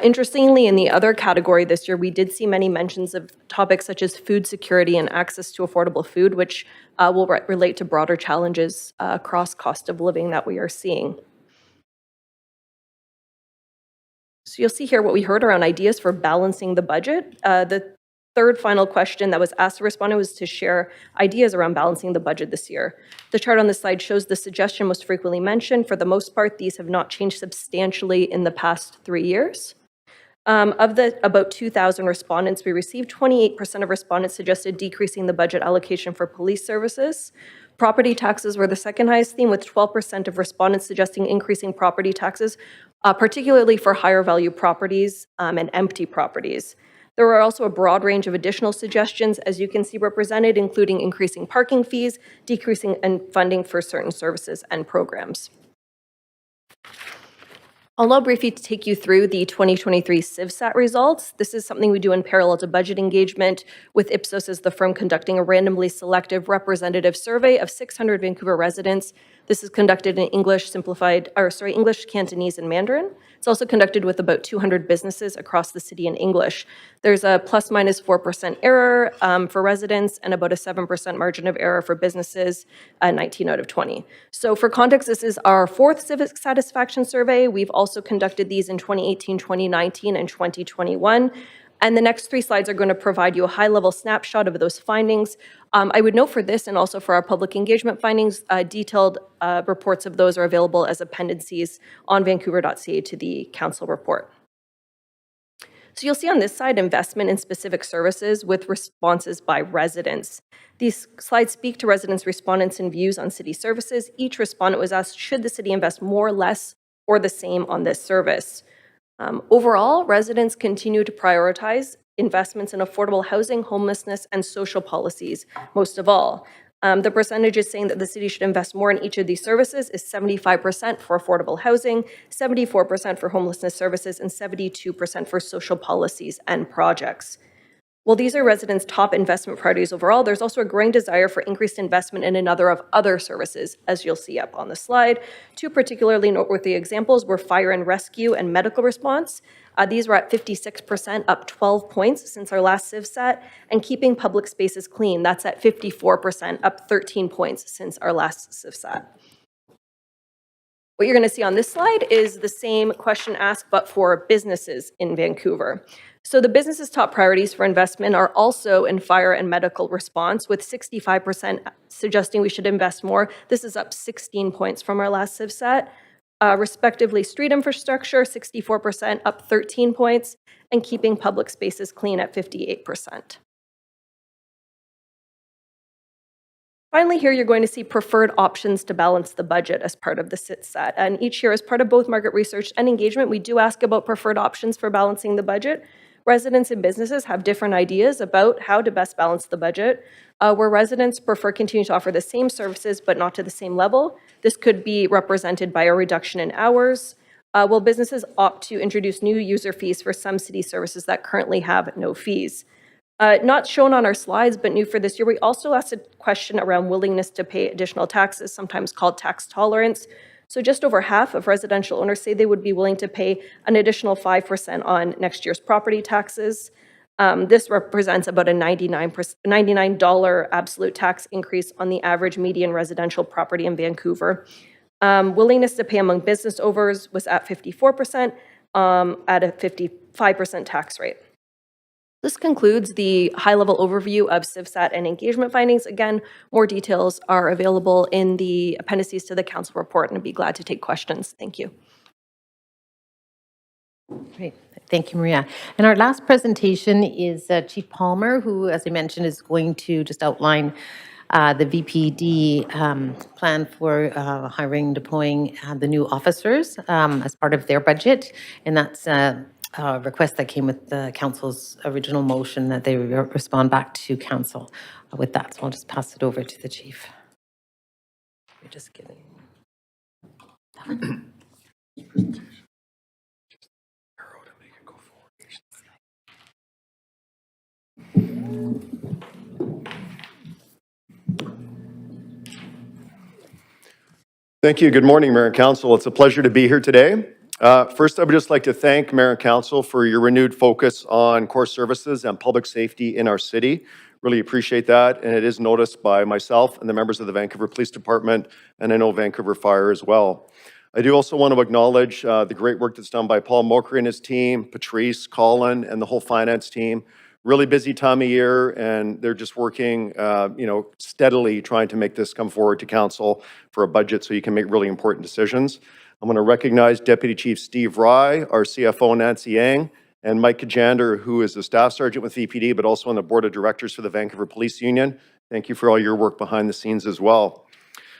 Interestingly, in the other category this year, we did see many mentions of topics such as food security and access to affordable food, which will relate to broader challenges across cost of living that we are seeing. So you'll see here what we heard around ideas for balancing the budget. The third final question that was asked to respondent was to share ideas around balancing the budget this year. The chart on this slide shows the suggestion most frequently mentioned. For the most part, these have not changed substantially in the past 3 years. Of the about 2,000 respondents we received, 28% of respondents suggested decreasing the budget allocation for police services. Property taxes were the second highest theme, with 12% of respondents suggesting increasing property taxes, particularly for higher value properties and empty properties. There were also a broad range of additional suggestions, as you can see represented, including increasing parking fees, decreasing funding for certain services and programs. I'll now briefly take you through the 2023 CivSat results. This is something we do in parallel to budget engagement, with Ipsos as the firm conducting a randomly selective representative survey of 600 Vancouver residents. This is conducted in English, Cantonese, and Mandarin. It's also conducted with about 200 businesses across the city in English. There's a plus minus 4% error for residents and about a 7% margin of error for businesses, 19 out of 20. So for context, this is our 4th civic satisfaction survey. We've also conducted these in 2018, 2019, and 2021. And the next 3 slides are going to provide you a high-level snapshot of those findings. I would note for this and also for our public engagement findings, detailed reports of those are available as appendices on vancouver.ca to the council report. So you'll see on this side investment in specific services with responses by residents. These slides speak to residents' respondents and views on city services. Each respondent was asked, should the city invest more, less, or the same on this service? Overall, residents continue to prioritize investments in affordable housing, homelessness, and social policies, most of all. The percentage is saying that the city should invest more in each of these services is 75% for affordable housing, 74% for homelessness services, and 72% for social policies and projects. While these are residents' top investment priorities overall, there's also a growing desire for increased investment in another of other services, as you'll see up on the slide. 2 particularly noteworthy examples were fire and rescue and medical response. These were at 56%, up 12 points since our last CivSat, and keeping public spaces clean. That's at 54%, up 13 points since our last CivSat. What you're going to see on this slide is the same question asked, but for businesses in Vancouver. So the business's top priorities for investment are also in fire and medical response, with 65% suggesting we should invest more. This is up 16 points from our last CivSat. Respectively, street infrastructure, 64%, up 13 points, and keeping public spaces clean at 58%. Finally, here you're going to see preferred options to balance the budget as part of the CivSat. And each year, as part of both market research and engagement, we do ask about preferred options for balancing the budget. residents and businesses have different ideas about how to best balance the budget. Where residents prefer continuing to offer the same services but not to the same level, this could be represented by a reduction in hours, while businesses opt to introduce new user fees for some city services that currently have no fees. Not shown on our slides, but new for this year, we also asked a question around willingness to pay additional taxes, sometimes called tax tolerance. So just over half of residential owners say they would be willing to pay an additional 5% on next year's property taxes. This represents about a $99 absolute tax increase on the average median residential property in Vancouver. Willingness to pay among business owners was at 54%, at a 55% tax rate. This concludes the high-level overview of CivStat and engagement findings. Again, more details are available in the appendices to the council report, and I'd be glad to take questions. Thank you. Great. Thank you, Maria. And our last presentation is Chief Palmer, who, as I mentioned, is going to just outline the VPD plan for hiring, deploying the new officers as part of their budget. And that's a request that came with the council's original motion that they respond back to council with that. So I'll just pass it over to the chief. You're just kidding. Thank you. Good morning, Mayor and Council. It's a pleasure to be here today. First, I would just like to thank Mayor and Council for your renewed focus on core services and public safety in our city. Really appreciate that, and it is noticed by myself and the members of the Vancouver Police Department, and I know Vancouver Fire as well. I do also want to acknowledge the great work that's done by Paul Mokry and his team, Patrice, Colin, and the whole finance team. Really busy time of year, and they're just working, steadily trying to make this come forward to council for a budget so you can make really important decisions. I'm going to recognize Deputy Chief Steve Rye, our CFO Nancy Yang, and Mike Kajander, who is a staff sergeant with VPD, but also on the board of directors for the Vancouver Police Union. Thank you for all your work behind the scenes as well.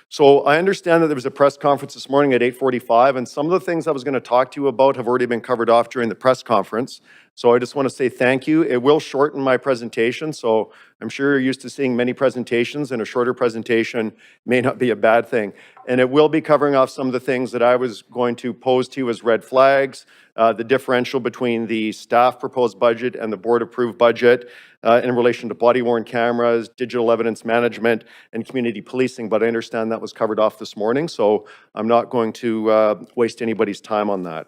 So I understand that there was a press conference this morning at 8:45, and some of the things I was going to talk to you about have already been covered off during the press conference. So I just want to say thank you. It will shorten my presentation, so I'm sure you're used to seeing many presentations, and a shorter presentation may not be a bad thing. And it will be covering off some of the things that I was going to pose to you as red flags, the differential between the staff proposed budget and the board approved budget in relation to body-worn cameras, digital evidence management, and community policing. But I understand that was covered off this morning, so I'm not going to waste anybody's time on that.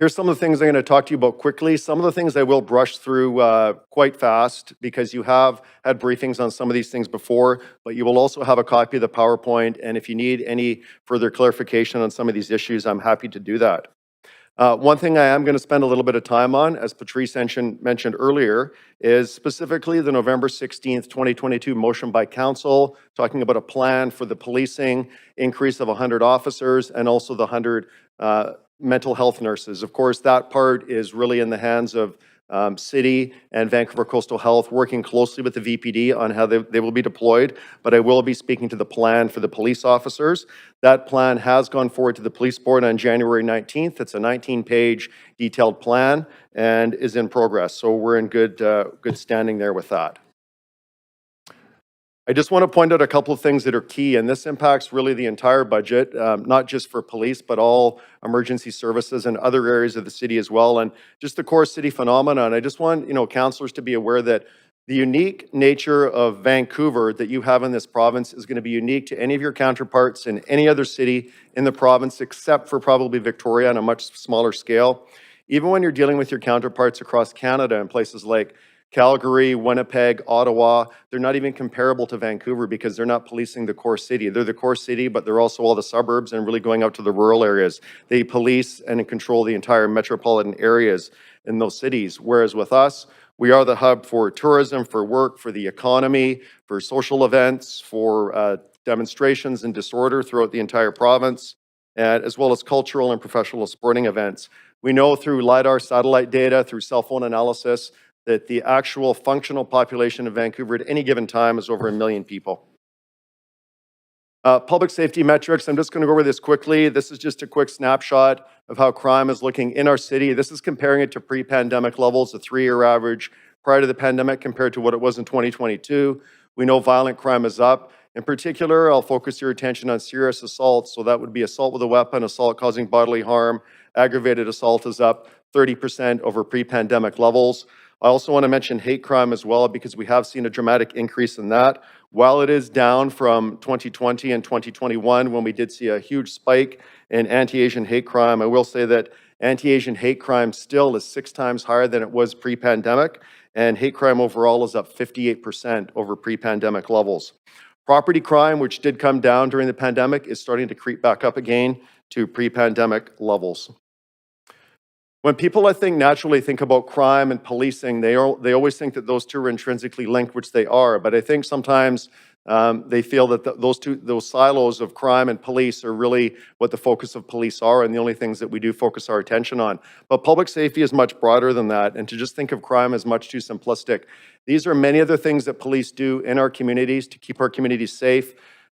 Here's some of the things I'm going to talk to you about quickly. Some of the things I will brush through quite fast because you have had briefings on some of these things before, but you will also have a copy of the PowerPoint, and if you need any further clarification on some of these issues, I'm happy to do that. One thing I am going to spend a little bit of time on, as Patrice mentioned earlier, is specifically the November 16th, 2022 motion by council talking about a plan for the policing increase of 100 officers and also the 100 mental health nurses. Of course, that part is really in the hands of City and Vancouver Coastal Health, working closely with the VPD on how they will be deployed, but I will be speaking to the plan for the police officers. That plan has gone forward to the police board on January 19th. It's a 19-page detailed plan and is in progress, so we're in good standing there with that. I just want to point out a couple of things that are key, and this impacts really the entire budget, not just for police, but all emergency services and other areas of the city as well, and just the core city phenomenon. I just want councillors to be aware that the unique nature of Vancouver that you have in this province is going to be unique to any of your counterparts in any other city in the province, except for probably Victoria on a much smaller scale. Even when you're dealing with your counterparts across Canada in places like Calgary, Winnipeg, Ottawa, they're not even comparable to Vancouver because they're not policing the core city. They're the core city, but they're also all the suburbs and really going out to the rural areas. They police and control the entire metropolitan areas in those cities. Whereas with us, we are the hub for tourism, for work, for the economy, for social events, for demonstrations and disorder throughout the entire province, as well as cultural and professional sporting events. We know through LiDAR satellite data, through cell phone analysis, that the actual functional population of Vancouver at any given time is over 1 million people. Public safety metrics, I'm just going to go over this quickly. This is just a quick snapshot of how crime is looking in our city. This is comparing it to pre-pandemic levels, the 3-year average prior to the pandemic compared to what it was in 2022. We know violent crime is up. In particular, I'll focus your attention on serious assault. So that would be assault with a weapon, assault causing bodily harm, aggravated assault is up 30% over pre-pandemic levels. I also want to mention hate crime as well, because we have seen a dramatic increase in that. While it is down from 2020 and 2021, when we did see a huge spike in anti-Asian hate crime, I will say that anti-Asian hate crime still is 6 times higher than it was pre-pandemic, and hate crime overall is up 58% over pre-pandemic levels. Property crime, which did come down during the pandemic, is starting to creep back up again to pre-pandemic levels. When people, I think, naturally think about crime and policing, they always think that those two are intrinsically linked, which they are. But I think sometimes they feel that those silos of crime and police are really what the focus of police are, and the only things that we do focus our attention on. But public safety is much broader than that, and to just think of crime as much too simplistic. These are many other things that police do in our communities to keep our communities safe.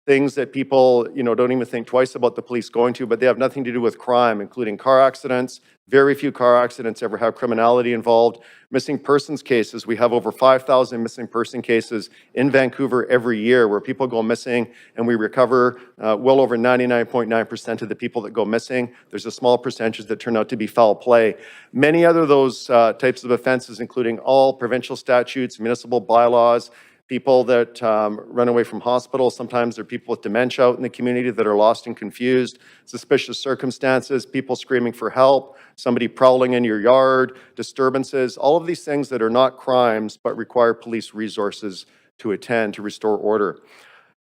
Things that people, don't even think twice about the police going to, but they have nothing to do with crime, including car accidents. Very few car accidents ever have criminality involved. Missing persons cases, we have over 5,000 missing person cases in Vancouver every year where people go missing, and we recover well over 99.9% of the people that go missing. There's a small percentage that turn out to be foul play. Many other those types of offenses, including all provincial statutes, municipal bylaws, people that run away from hospitals. Sometimes they're people with dementia out in the community that are lost and confused, suspicious circumstances, people screaming for help, somebody prowling in your yard, disturbances, all of these things that are not crimes but require police resources to attend to restore order.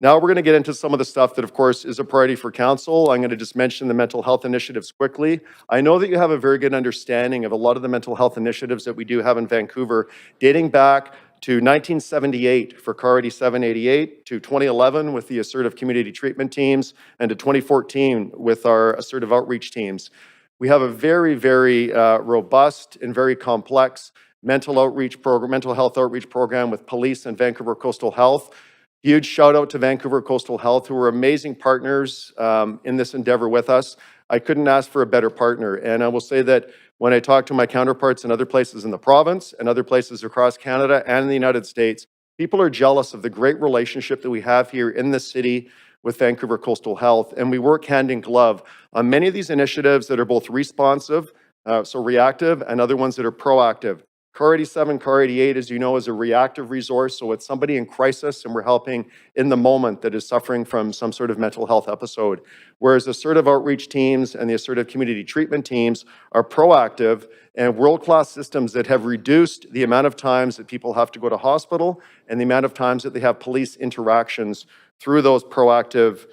Now we're going to get into some of the stuff that, of course, is a priority for council. I'm going to just mention the mental health initiatives quickly. I know that you have a very good understanding of a lot of the mental health initiatives that we do have in Vancouver, dating back to 1978 for CAR 8788, to 2011 with the assertive community treatment teams, and to 2014 with our assertive outreach teams. We have a very, very robust and very complex mental health outreach program with police and Vancouver Coastal Health. Huge shout out to Vancouver Coastal Health, who are amazing partners in this endeavor with us. I couldn't ask for a better partner. And I will say that when I talk to my counterparts in other places in the province and other places across Canada and in the United States, people are jealous of the great relationship that we have here in this city with Vancouver Coastal Health. And we work hand in glove on many of these initiatives that are both responsive, so reactive, and other ones that are proactive. CAR 87, CAR 88, as you know, is a reactive resource, so it's somebody in crisis and we're helping in the moment that is suffering from some sort of mental health episode. Whereas assertive outreach teams and the assertive community treatment teams are proactive and world-class systems that have reduced the amount of times that people have to go to hospital and the amount of times that they have police interactions through those proactive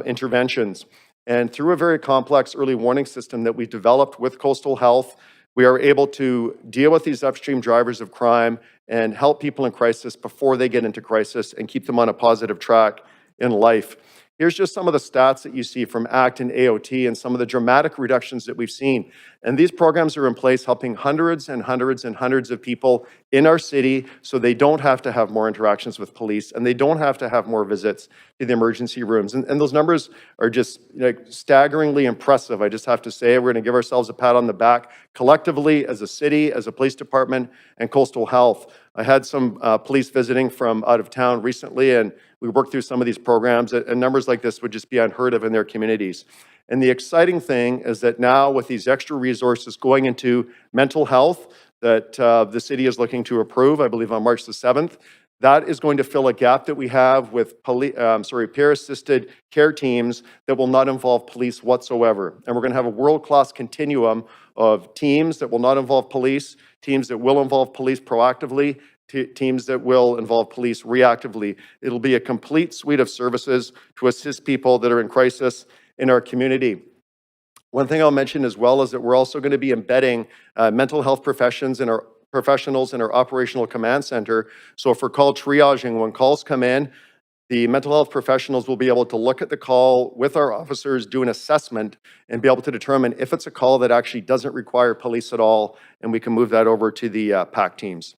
interventions. And through a very complex early warning system that we developed with Coastal Health, we are able to deal with these upstream drivers of crime and help people in crisis before they get into crisis and keep them on a positive track in life. Here's just some of the stats that you see from ACT and AOT and some of the dramatic reductions that we've seen. And these programs are in place helping hundreds and hundreds and hundreds of people in our city so they don't have to have more interactions with police and they don't have to have more visits to the emergency rooms. And those numbers are just staggeringly impressive. I just have to say, we're going to give ourselves a pat on the back collectively as a city, as a police department, and Coastal Health. I had some police visiting from out of town recently, and we worked through some of these programs, and numbers like this would just be unheard of in their communities. And the exciting thing is that now with these extra resources going into mental health that the city is looking to approve, I believe on March the 7th, that is going to fill a gap that we have with peer-assisted care teams that will not involve police whatsoever. And we're going to have a world-class continuum of teams that will not involve police, teams that will involve police proactively, teams that will involve police reactively. It'll be a complete suite of services to assist people that are in crisis in our community. One thing I'll mention as well is that we're also going to be embedding mental health professionals in our operational command center. So for call triaging, when calls come in, the mental health professionals will be able to look at the call with our officers, do an assessment, and be able to determine if it's a call that actually doesn't require police at all, and we can move that over to the PAC teams.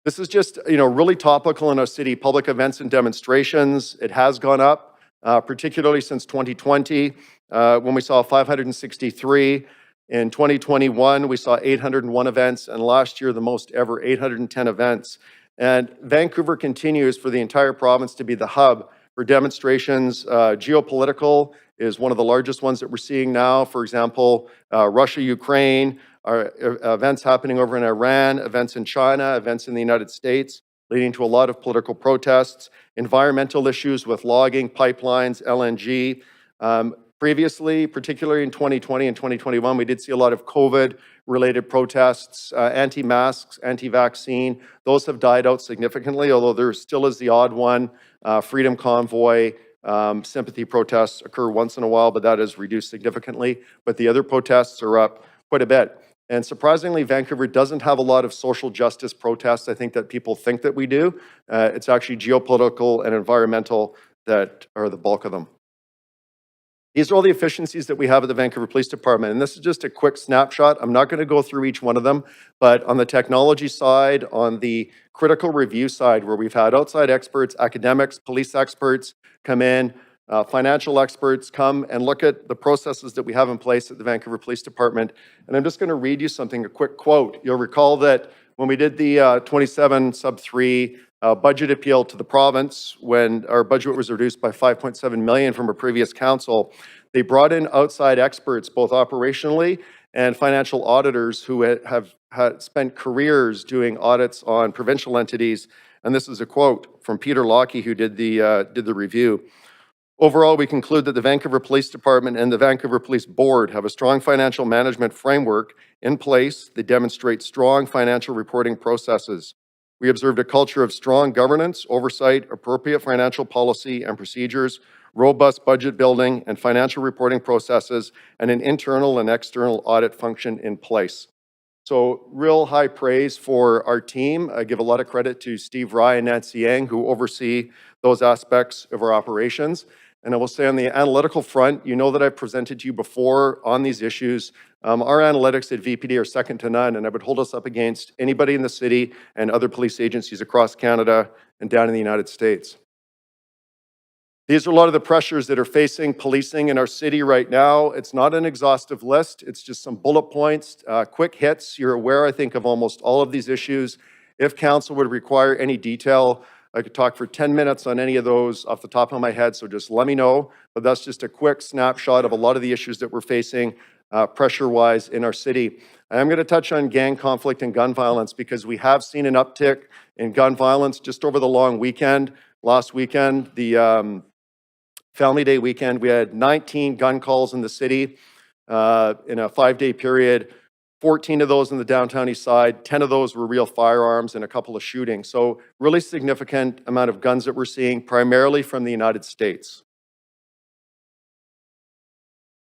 This is just, really topical in our city, public events and demonstrations. It has gone up. particularly since 2020, when we saw 563. In 2021, we saw 801 events, and last year, the most ever, 810 events. And Vancouver continues for the entire province to be the hub for demonstrations. Geopolitical is one of the largest ones that we're seeing now. For example, Russia, Ukraine, events happening over in Iran, events in China, events in the United States, leading to a lot of political protests, environmental issues with logging, pipelines, LNG. Previously, particularly in 2020 and 2021, we did see a lot of COVID-related protests, anti-masks, anti-vaccine. Those have died out significantly, although there still is the odd one. Freedom Convoy, sympathy protests occur once in a while, but that has reduced significantly. But the other protests are up quite a bit. And surprisingly, Vancouver doesn't have a lot of social justice protests. I think that people think that we do. It's actually geopolitical and environmental that are the bulk of them. These are all the efficiencies that we have at the Vancouver Police Department, and this is just a quick snapshot. I'm not going to go through each one of them, but on the technology side, on the critical review side, where we've had outside experts, academics, police experts come in, financial experts come and look at the processes that we have in place at the Vancouver Police Department. And I'm just going to read you something, a quick quote. You'll recall that when we did the 27 sub 3 budget appeal to the province, when our budget was reduced by 5.7 million from a previous council, they brought in outside experts, both operationally and financial auditors who have spent careers doing audits on provincial entities. And this is a quote from Peter Lockie, who did the review. Overall, we conclude that the Vancouver Police Department and the Vancouver Police Board have a strong financial management framework in place that demonstrates strong financial reporting processes. We observed a culture of strong governance, oversight, appropriate financial policy and procedures, robust budget building and financial reporting processes, and an internal and external audit function in place. So real high praise for our team. I give a lot of credit to Steve Rye and Nancy Yang, who oversee those aspects of our operations. And I will say on the analytical front, you know that I've presented to you before on these issues. Our analytics at VPD are second to none, and I would hold us up against anybody in the city and other police agencies across Canada and down in the United States. These are a lot of the pressures that are facing policing in our city right now. It's not an exhaustive list. It's just some bullet points, quick hits. You're aware, I think, of almost all of these issues. If council would require any detail, I could talk for 10 minutes on any of those off the top of my head, so just let me know. But that's just a quick snapshot of a lot of the issues that we're facing pressure-wise in our city. I'm going to touch on gang conflict and gun violence because we have seen an uptick in gun violence just over the long weekend. Last weekend, the Family Day weekend, we had 19 gun calls in the city in a 5-day period. 14 of those in the downtown east side, 10 of those were real firearms and a couple of shootings. So really significant amount of guns that we're seeing, primarily from the United States.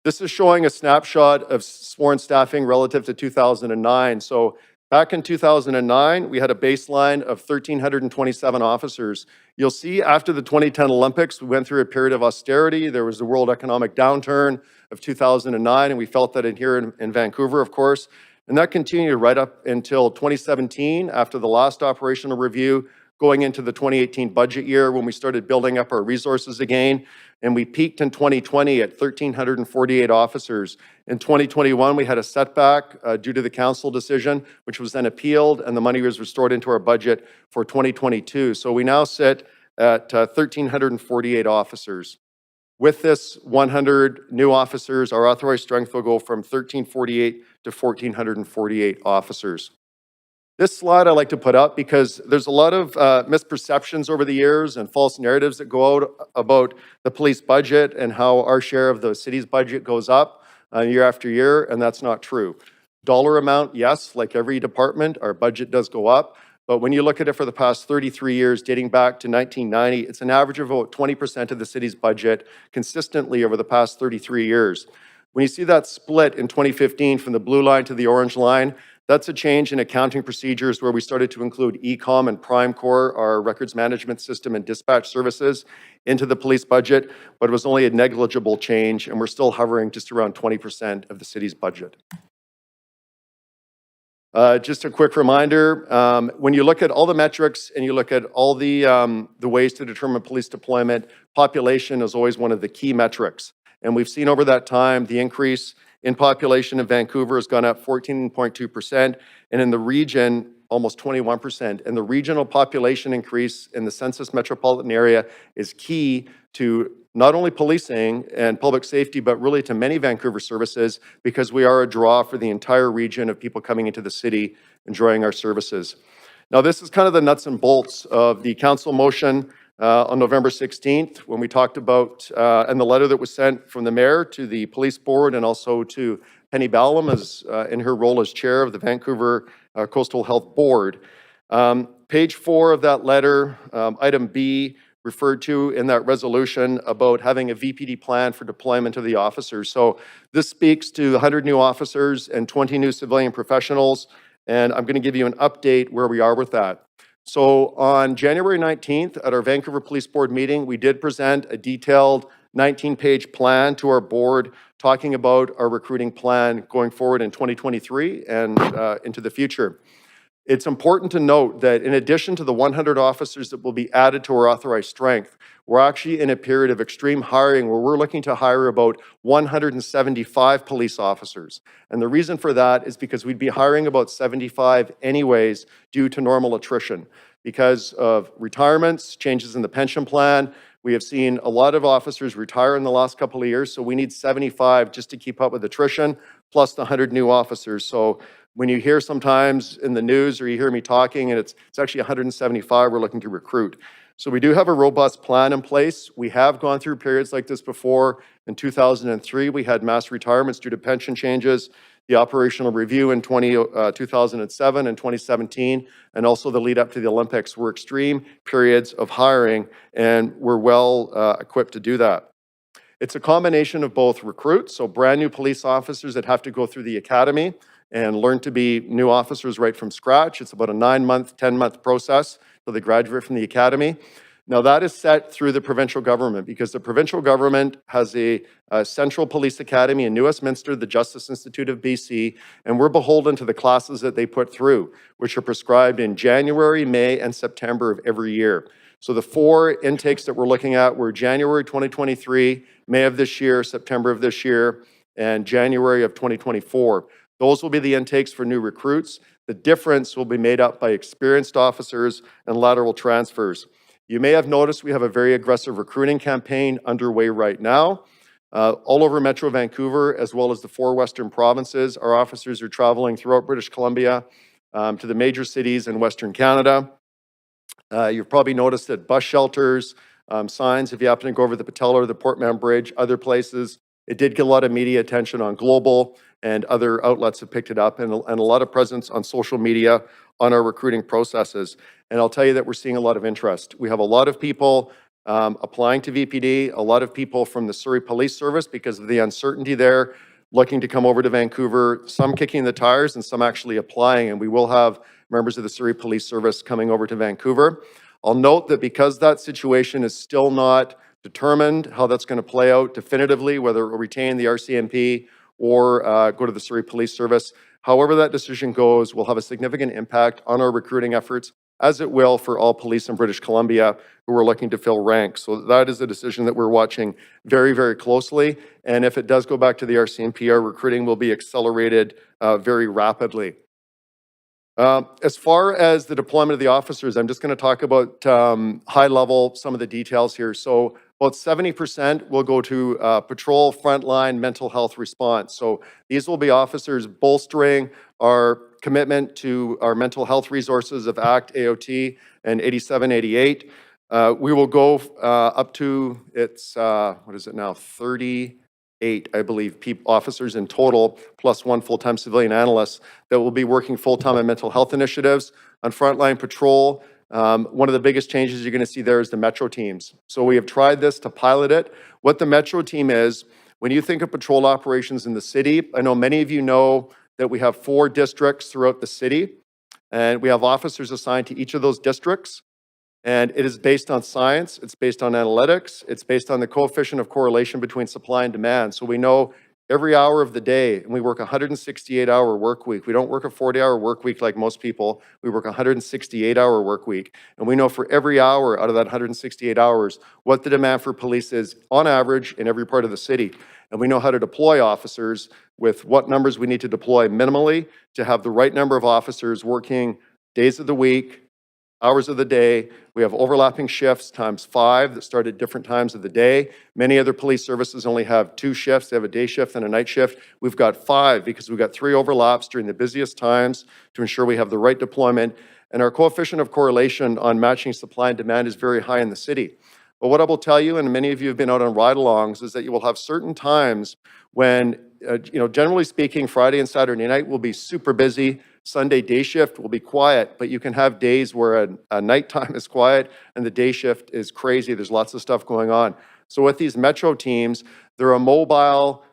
This is showing a snapshot of sworn staffing relative to 2009. So back in 2009, we had a baseline of 1,327 officers. You'll see after the 2010 Olympics, we went through a period of austerity. There was the world economic downturn of 2009, and we felt that here in Vancouver, of course. And that continued right up until 2017, after the last operational review, going into the 2018 budget year when we started building up our resources again. And we peaked in 2020 at 1,348 officers. In 2021, we had a setback due to the council decision, which was then appealed, and the money was restored into our budget for 2022. So we now sit at 1,348 officers. With this 100 new officers, our authorized strength will go from 1,348 to 1,448 officers. This slide I like to put up because there's a lot of misperceptions over the years and false narratives that go out about the police budget and how our share of the city's budget goes up year after year, and that's not true. Dollar amount, yes, like every department, our budget does go up, but when you look at it for the past 33 years, dating back to 1990, it's an average of about 20% of the city's budget consistently over the past 33 years. When you see that split in 2015 from the blue line to the orange line, that's a change in accounting procedures where we started to include ECOM and PrimeCore, our records management system and dispatch services, into the police budget, but it was only a negligible change, and we're still hovering just around 20% of the city's budget. Just a quick reminder, when you look at all the metrics and you look at all the ways to determine police deployment, population is always one of the key metrics. And we've seen over that time, the increase in population in Vancouver has gone up 14.2%, and in the region, almost 21%. And the regional population increase in the census metropolitan area is key to not only policing and public safety, but really to many Vancouver services, because we are a draw for the entire region of people coming into the city, enjoying our services. Now, this is kind of the nuts and bolts of the council motion on November 16th, when we talked about, and the letter that was sent from the mayor to the police board and also to Penny Ballum as in her role as chair of the Vancouver Coastal Health Board. Page 4 of that letter, item B, referred to in that resolution about having a VPD plan for deployment of the officers. So this speaks to 100 new officers and 20 new civilian professionals, and I'm going to give you an update where we are with that. So on January 19th at our Vancouver Police Board meeting, we did present a detailed 19-page plan to our board talking about our recruiting plan going forward in 2023 and into the future. It's important to note that in addition to the 100 officers that will be added to our authorized strength, we're actually in a period of extreme hiring where we're looking to hire about 175 police officers. And the reason for that is because we'd be hiring about 75 anyways due to normal attrition. Because of retirements, changes in the pension plan, we have seen a lot of officers retire in the last couple of years, so we need 75 just to keep up with attrition, plus the 100 new officers. So when you hear sometimes in the news or you hear me talking and it's actually 175 we're looking to recruit. So we do have a robust plan in place. We have gone through periods like this before. In 2003, we had mass retirements due to pension changes, the operational review in 2007 and 2017, and also the lead up to the Olympics were extreme periods of hiring, and we're well equipped to do that. It's a combination of both recruits, so brand new police officers that have to go through the academy and learn to be new officers right from scratch. It's about a 9-month, 10-month process till they graduate from the academy. Now that is set through the provincial government because the provincial government has a central police academy in New Westminster, the Justice Institute of BC, and we're beholden to the classes that they put through, which are prescribed in January, May, and September of every year. So the 4 intakes that we're looking at were January 2023, May of this year, September of this year, and January of 2024. Those will be the intakes for new recruits. The difference will be made up by experienced officers and lateral transfers. You may have noticed we have a very aggressive recruiting campaign underway right now. All over Metro Vancouver, as well as the 4 Western provinces, our officers are traveling throughout British Columbia to the major cities in Western Canada. You've probably noticed that bus shelters, signs if you happen to go over the Pattullo or the Port Mann Bridge, other places. It did get a lot of media attention on Global, and other outlets have picked it up, and a lot of presence on social media on our recruiting processes. And I'll tell you that we're seeing a lot of interest. We have a lot of people applying to VPD, a lot of people from the Surrey Police Service because of the uncertainty there, looking to come over to Vancouver, some kicking the tires and some actually applying, and we will have members of the Surrey Police Service coming over to Vancouver. I'll note that because that situation is still not determined how that's going to play out definitively, whether it will retain the RCMP or go to the Surrey Police Service. However that decision goes will have a significant impact on our recruiting efforts, as it will for all police in British Columbia who are looking to fill ranks. So that is a decision that we're watching very, very closely. And if it does go back to the RCMP, our recruiting will be accelerated very rapidly. As far as the deployment of the officers, I'm just going to talk about high level, some of the details here. So about 70% will go to patrol, frontline, mental health response. So these will be officers bolstering our commitment to our mental health resources of ACT, AOT, and 8788. We will go up to, what is it now, 38, I believe, officers in total, plus 1 full-time civilian analyst that will be working full-time on mental health initiatives. On frontline patrol, one of the biggest changes you're going to see there is the Metro teams. So we have tried this to pilot it. What the Metro team is, when you think of patrol operations in the city, I know many of you know that we have 4 districts throughout the city, and we have officers assigned to each of those districts. And it is based on science, it's based on analytics, it's based on the coefficient of correlation between supply and demand. So we know every hour of the day, and we work a 168-hour work week. We don't work a 40-hour work week like most people. We work a 168-hour work week. And we know for every hour out of that 168 hours what the demand for police is on average in every part of the city. And we know how to deploy officers with what numbers we need to deploy minimally to have the right number of officers working days of the week, hours of the day. We have overlapping shifts times 5 that start at different times of the day. Many other police services only have 2 shifts. They have a day shift and a night shift. We've got 5 because we've got 3 overlaps during the busiest times to ensure we have the right deployment. And our coefficient of correlation on matching supply and demand is very high in the city. But what I will tell you, and many of you have been out on ride-alongs, is that you will have certain times when, generally speaking, Friday and Saturday night will be super busy. Sunday day shift will be quiet, but you can have days where a nighttime is quiet and the day shift is crazy. There's lots of stuff going on. So with these metro teams, they're a mobile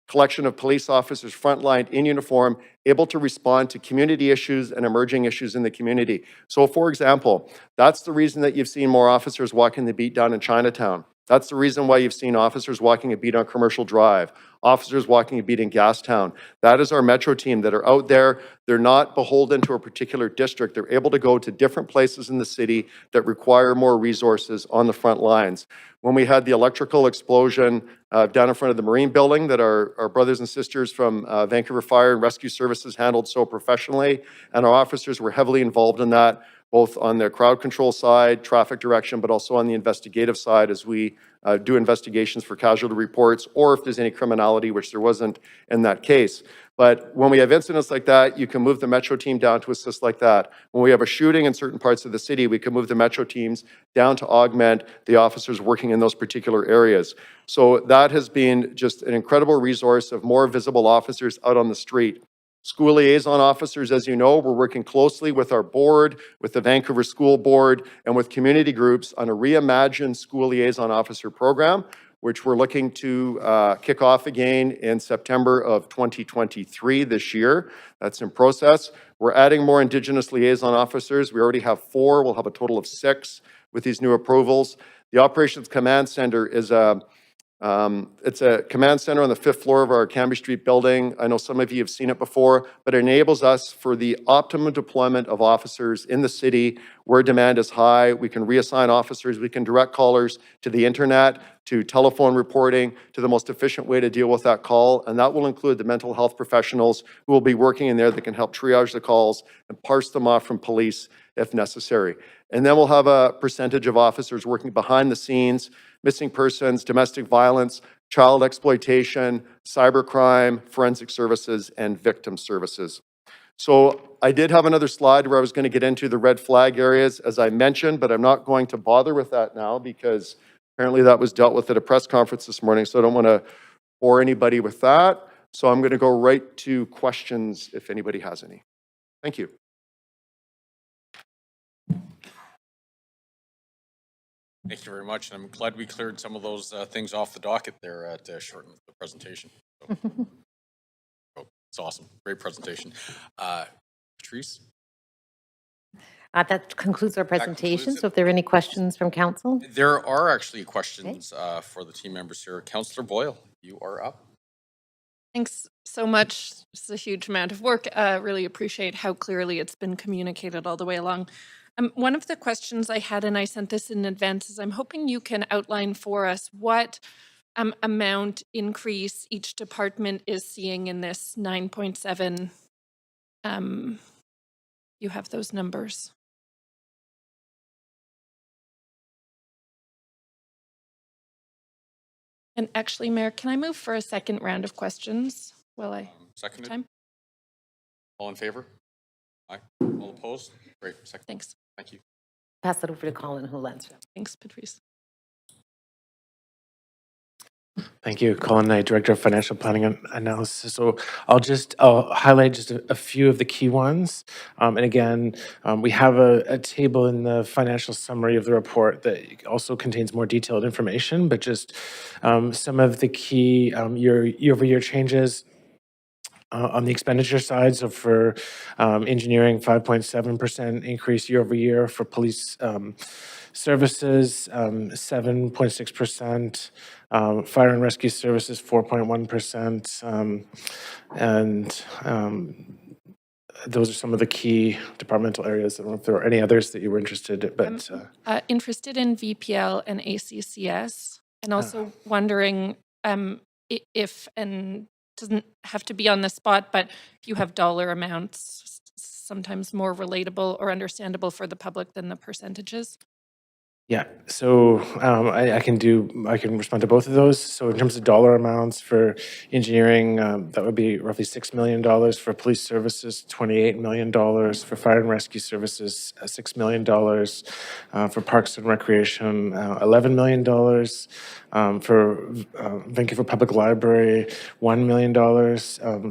collection of police officers, frontline, in uniform, able to respond to community issues and emerging issues in the community. So for example, that's the reason that you've seen more officers walking the beat down in Chinatown. That's the reason why you've seen officers walking a beat on Commercial Drive, officers walking a beat in Gastown. That is our metro team that are out there. They're not beholden to a particular district. They're able to go to different places in the city that require more resources on the front lines. When we had the electrical explosion down in front of the Marine Building that our brothers and sisters from Vancouver Fire and Rescue Services handled so professionally, and our officers were heavily involved in that, both on the crowd control side, traffic direction, but also on the investigative side as we do investigations for casualty reports, or if there's any criminality, which there wasn't in that case. But when we have incidents like that, you can move the metro team down to assist like that. When we have a shooting in certain parts of the city, we can move the metro teams down to augment the officers working in those particular areas. So that has been just an incredible resource of more visible officers out on the street. School liaison officers, as you know, we're working closely with our board, with the Vancouver School Board, and with community groups on a reimagined school liaison officer program, which we're looking to kick off again in September of 2023 this year. That's in process. We're adding more Indigenous liaison officers. We already have 4. We'll have a total of 6 with these new approvals. The Operations Command Center is it's a command center on the 5th floor of our Cambie Street building. I know some of you have seen it before, but it enables us for the optimum deployment of officers in the city where demand is high. We can reassign officers. We can direct callers to the internet, to telephone reporting, to the most efficient way to deal with that call. And that will include the mental health professionals who will be working in there that can help triage the calls and parse them off from police if necessary. And then we'll have a percentage of officers working behind the scenes, missing persons, domestic violence, child exploitation, cybercrime, forensic services, and victim services. So I did have another slide where I was going to get into the red flag areas, as I mentioned, but I'm not going to bother with that now because apparently that was dealt with at a press conference this morning, so I don't want to bore anybody with that. So I'm going to go right to questions if anybody has any. Thank you. Thank you very much. I'm glad we cleared some of those things off the docket there at shorten the presentation. So, it's awesome. Great presentation. Patrice? That concludes our presentation. So if there are any questions from council? There are actually questions for the team members here. Councillor Boyle, you are up. Thanks so much. It's a huge amount of work. Really appreciate how clearly it's been communicated all the way along. One of the questions I had, and I sent this in advance, is I'm hoping you can outline for us what amount increase each department is seeing in this 9.7. You have those numbers. And actually, Mayor, can I move for a second round of questions while I Seconded. time? All in favor? Aye. All opposed? Great. Second. Thanks. Thank you. Pass that over to Colin, who'll answer. Thanks, Patrice. Thank you, Colin Knight, Director of Financial Planning and Analysis. So I'll highlight just a few of the key ones. And again, we have a table in the financial summary of the report that also contains more detailed information, but just some of the key year-over-year changes. On the expenditure side, so for engineering, 5.7% increase year over year. For police services, 7.6%. Fire and rescue services, 4.1%. Those are some of the key departmental areas. I don't know if there are any others that you were interested in, but Interested in VPL and ACCS, and also wondering if, and doesn't have to be on the spot, but if you have dollar amounts, sometimes more relatable or understandable for the public than the percentages. yeah, so I can respond to both of those. So in terms of dollar amounts for engineering, that would be roughly $6 million. For police services, $28 million. For fire and rescue services, $6 million. For parks and recreation, $11 million. For Vancouver Public Library, $1 million.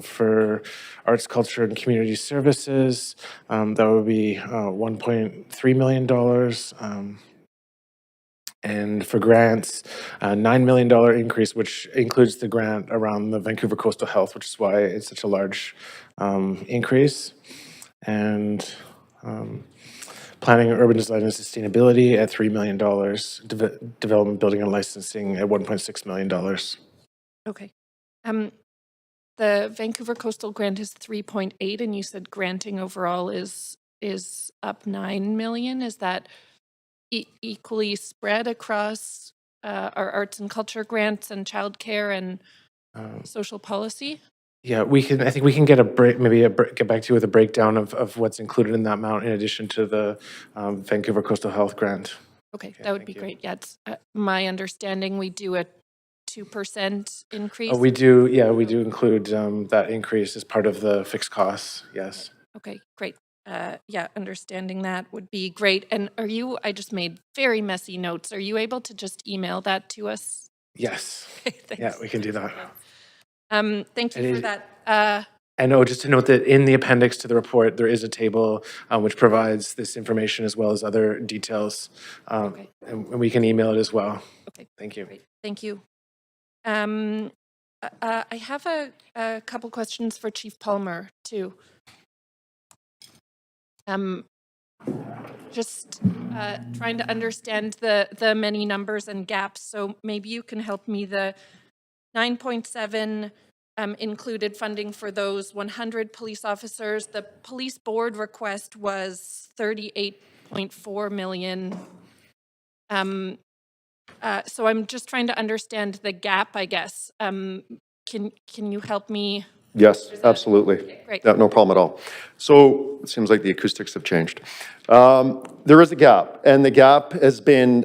For arts, culture, and community services, that would be $1.3 million. And for grants, a $9 million increase, which includes the grant around the Vancouver Coastal Health, which is why it's such a large increase. And planning, urban design, and sustainability at $3 million. Development, building, and licensing at $1.6 million. Okay. The Vancouver Coastal Grant is 3.8, and you said granting overall is up 9 million. Is that equally spread across our arts and culture grants and childcare and social policy? Yeah, I think we can get get back to you with a breakdown of what's included in that amount in addition to the Vancouver Coastal Health Grant. Okay, that would be great. Yeah, it's my understanding we do a 2% increase. We do include that increase as part of the fixed costs, yes. Okay, great. Yeah, understanding that would be great. And I just made very messy notes. Are you able to just email that to us? Yes. Okay, thanks. Yeah, we can do that. Thank you for that. And just to note that in the appendix to the report, there is a table which provides this information as well as other details. Okay. And we can email it as well. Okay. Thank you. Great. Thank you. I have a couple questions for Chief Palmer, too. Just trying to understand the many numbers and gaps. So maybe you can help me. The 9.7 included funding for those 100 police officers. The police board request was 38.4 million. So I'm just trying to understand the gap, I guess. Can you help me? Yes, absolutely. Okay, great. Yeah, no problem at all. So it seems like the acoustics have changed. There is a gap, and the gap has been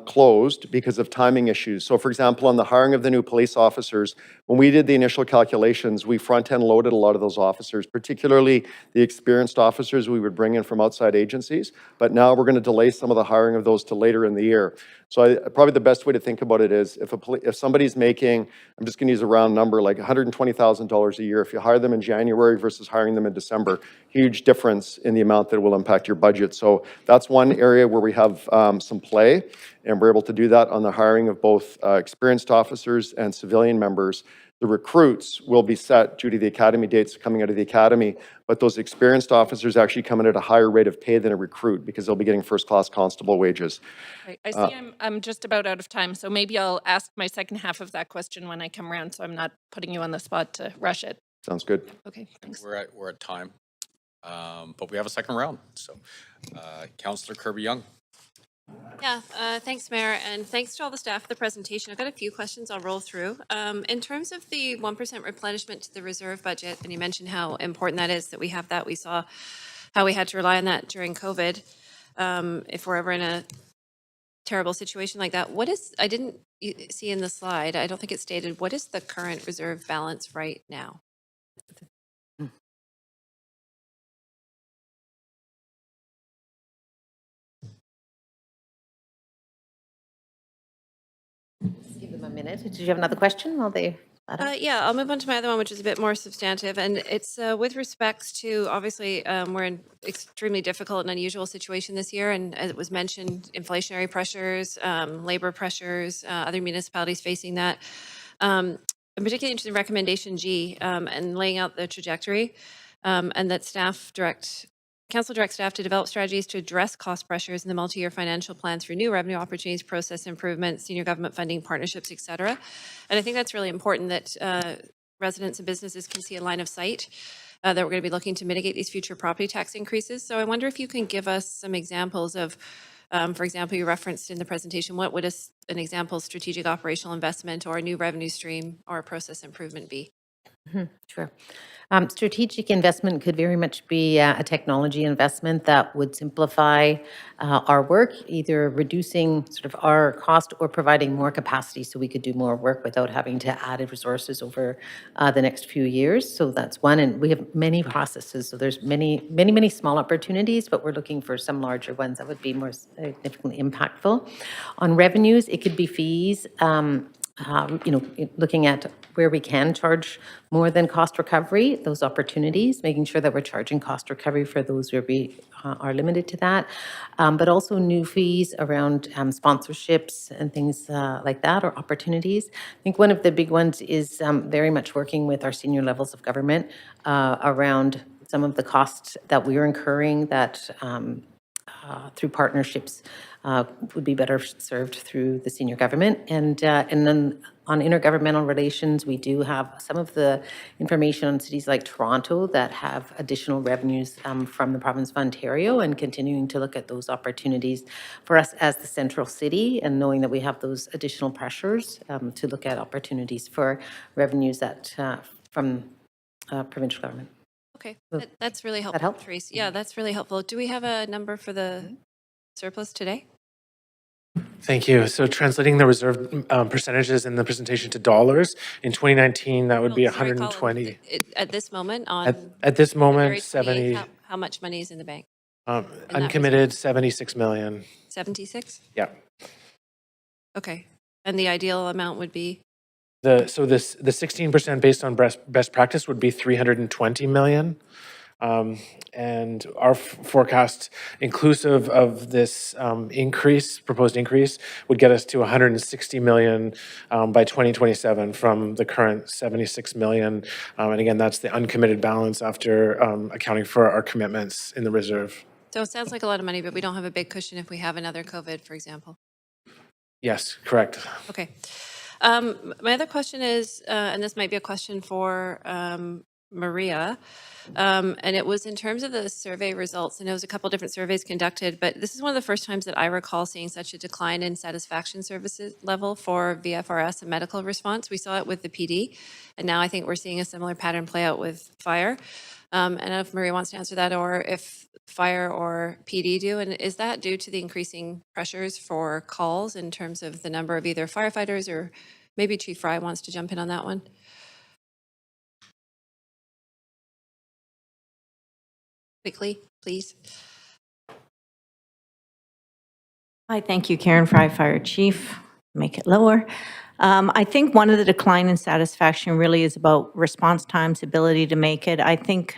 closed because of timing issues. So for example, on the hiring of the new police officers, when we did the initial calculations, we front-end loaded a lot of those officers, particularly the experienced officers we would bring in from outside agencies. But now we're going to delay some of the hiring of those to later in the year. So probably the best way to think about it is if somebody's making, I'm just going to use a round number, like $120,000 a year, if you hire them in January versus hiring them in December, huge difference in the amount that will impact your budget. So that's one area where we have some play, and we're able to do that on the hiring of both experienced officers and civilian members. The recruits will be set due to the academy dates coming out of the academy, but those experienced officers actually come in at a higher rate of pay than a recruit because they'll be getting first-class constable wages. Right. I see I'm just about out of time, so maybe I'll ask my second half of that question when I come around, so I'm not putting you on the spot to rush it. Sounds good. Okay, thanks. We're at time, but we have a second round. So, Councillor Kirby-Young. Yeah, thanks, Mayor, and thanks to all the staff for the presentation. I've got a few questions I'll roll through. In terms of the 1% replenishment to the reserve budget, and you mentioned how important that is that we have that. We saw how we had to rely on that during COVID. If we're ever in a terrible situation like that, I didn't see in the slide, I don't think it stated, what is the current reserve balance right now? Give them a minute. Did you have another question while they? Yeah, I'll move on to my other one, which is a bit more substantive, and it's with respects to, obviously, we're in extremely difficult and unusual situation this year, and as it was mentioned, inflationary pressures, labor pressures, other municipalities facing that. I'm particularly interested in recommendation G and laying out the trajectory, and that council direct staff to develop strategies to address cost pressures in the multi-year financial plan through new revenue opportunities, process improvements, senior government funding, partnerships, et cetera. And I think that's really important that residents and businesses can see a line of sight that we're going to be looking to mitigate these future property tax increases. So I wonder if you can give us some examples of, for example, you referenced in the presentation, what would an example strategic operational investment or a new revenue stream or a process improvement be? Sure. Strategic investment could very much be a technology investment that would simplify our work, either reducing sort of our cost or providing more capacity so we could do more work without having to add resources over the next few years. So that's one. And we have many processes. So there's many small opportunities, but we're looking for some larger ones that would be more significantly impactful. On revenues, it could be fees. Looking at where we can charge more than cost recovery, those opportunities, making sure that we're charging cost recovery for those where we are limited to that, but also new fees around sponsorships and things like that, or opportunities. I think one of the big ones is very much working with our senior levels of government around some of the costs that we're incurring that through partnerships would be better served through the senior government. And then on intergovernmental relations, we do have some of the information on cities like Toronto that have additional revenues from the province of Ontario, and continuing to look at those opportunities for us as the central city, and knowing that we have those additional pressures to look at opportunities for revenues that from provincial government. Okay, So, that's really helpful, help? Patrice. Yeah, that's really helpful. Do we have a number for the surplus today? Thank you. So translating the reserve percentages in the presentation to dollars, in 2019, that would be Sorry, Colin, 120. at this moment At, on at this February moment, 28th, 70, how much money is in the bank? that uncommitted, 76 million. 76? Yeah. Okay. And the ideal amount would be? The 16% based on best practice would be 320 million. And our forecast, inclusive of this proposed increase, would get us to 160 million by 2027 from the current 76 million. And again, that's the uncommitted balance after accounting for our commitments in the reserve. So it sounds like a lot of money, but we don't have a big cushion if we have another COVID, for example. Yes, correct. Okay. My other question is, and this might be a question for Maria, and it was in terms of the survey results, and it was a couple different surveys conducted, but this is one of the first times that I recall seeing such a decline in satisfaction services level for VFRS and medical response. We saw it with the PD, and now I think we're seeing a similar pattern play out with fire. And I don't know if Maria wants to answer that, or if fire or PD do. And is that due to the increasing pressures for calls in terms of the number of either firefighters, or maybe Chief Fry wants to jump in on that one? Quickly, please. Hi, thank you, Karen Fry, Fire Chief. Make it lower. I think one of the decline in satisfaction really is about response times, ability to make it. I think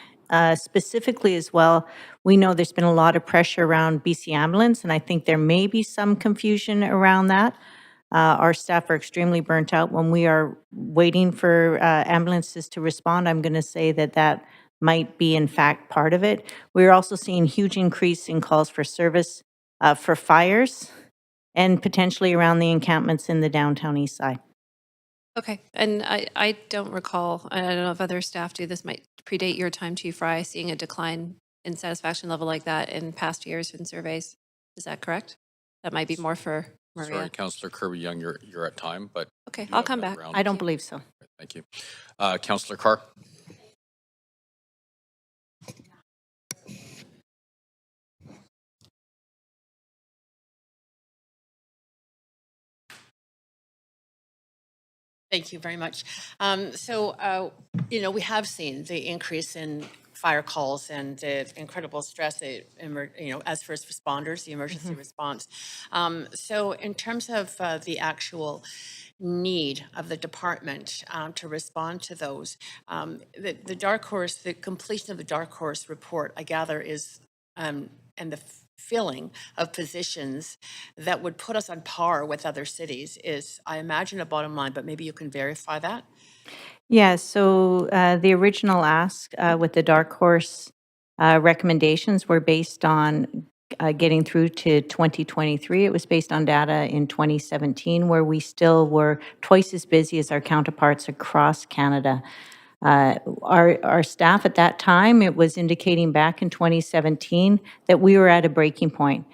specifically as well, we know there's been a lot of pressure around BC Ambulance, and I think there may be some confusion around that. Our staff are extremely burnt out when we are waiting for ambulances to respond. I'm going to say that might be in fact part of it. We're also seeing huge increase in calls for service for fires, and potentially around the encampments in the downtown east side. Okay, and I don't recall, I don't know if other staff do, this might predate your time, Chief Fry, seeing a decline in satisfaction level like that in past years in surveys. Is that correct? That might be more for Maria. Sorry, Councillor Kirby-Young, you're at time, but. Okay, you I'll have come another back. round. I don't believe so. Thank you. Councillor Carr. Thank you very much. We have seen the increase in fire calls and the incredible stress, as first responders, the emergency response. So in terms of the actual need of the department to respond to those, the completion of the Dark Horse report, I gather, is, and the filling of positions that would put us on par with other cities is, I imagine, a bottom line, but maybe you can verify that? Yeah, so the original ask with the Dark Horse recommendations were based on getting through to 2023. It was based on data in 2017, where we still were twice as busy as our counterparts across Canada. Our staff at that time, it was indicating back in 2017 that we were at a breaking point,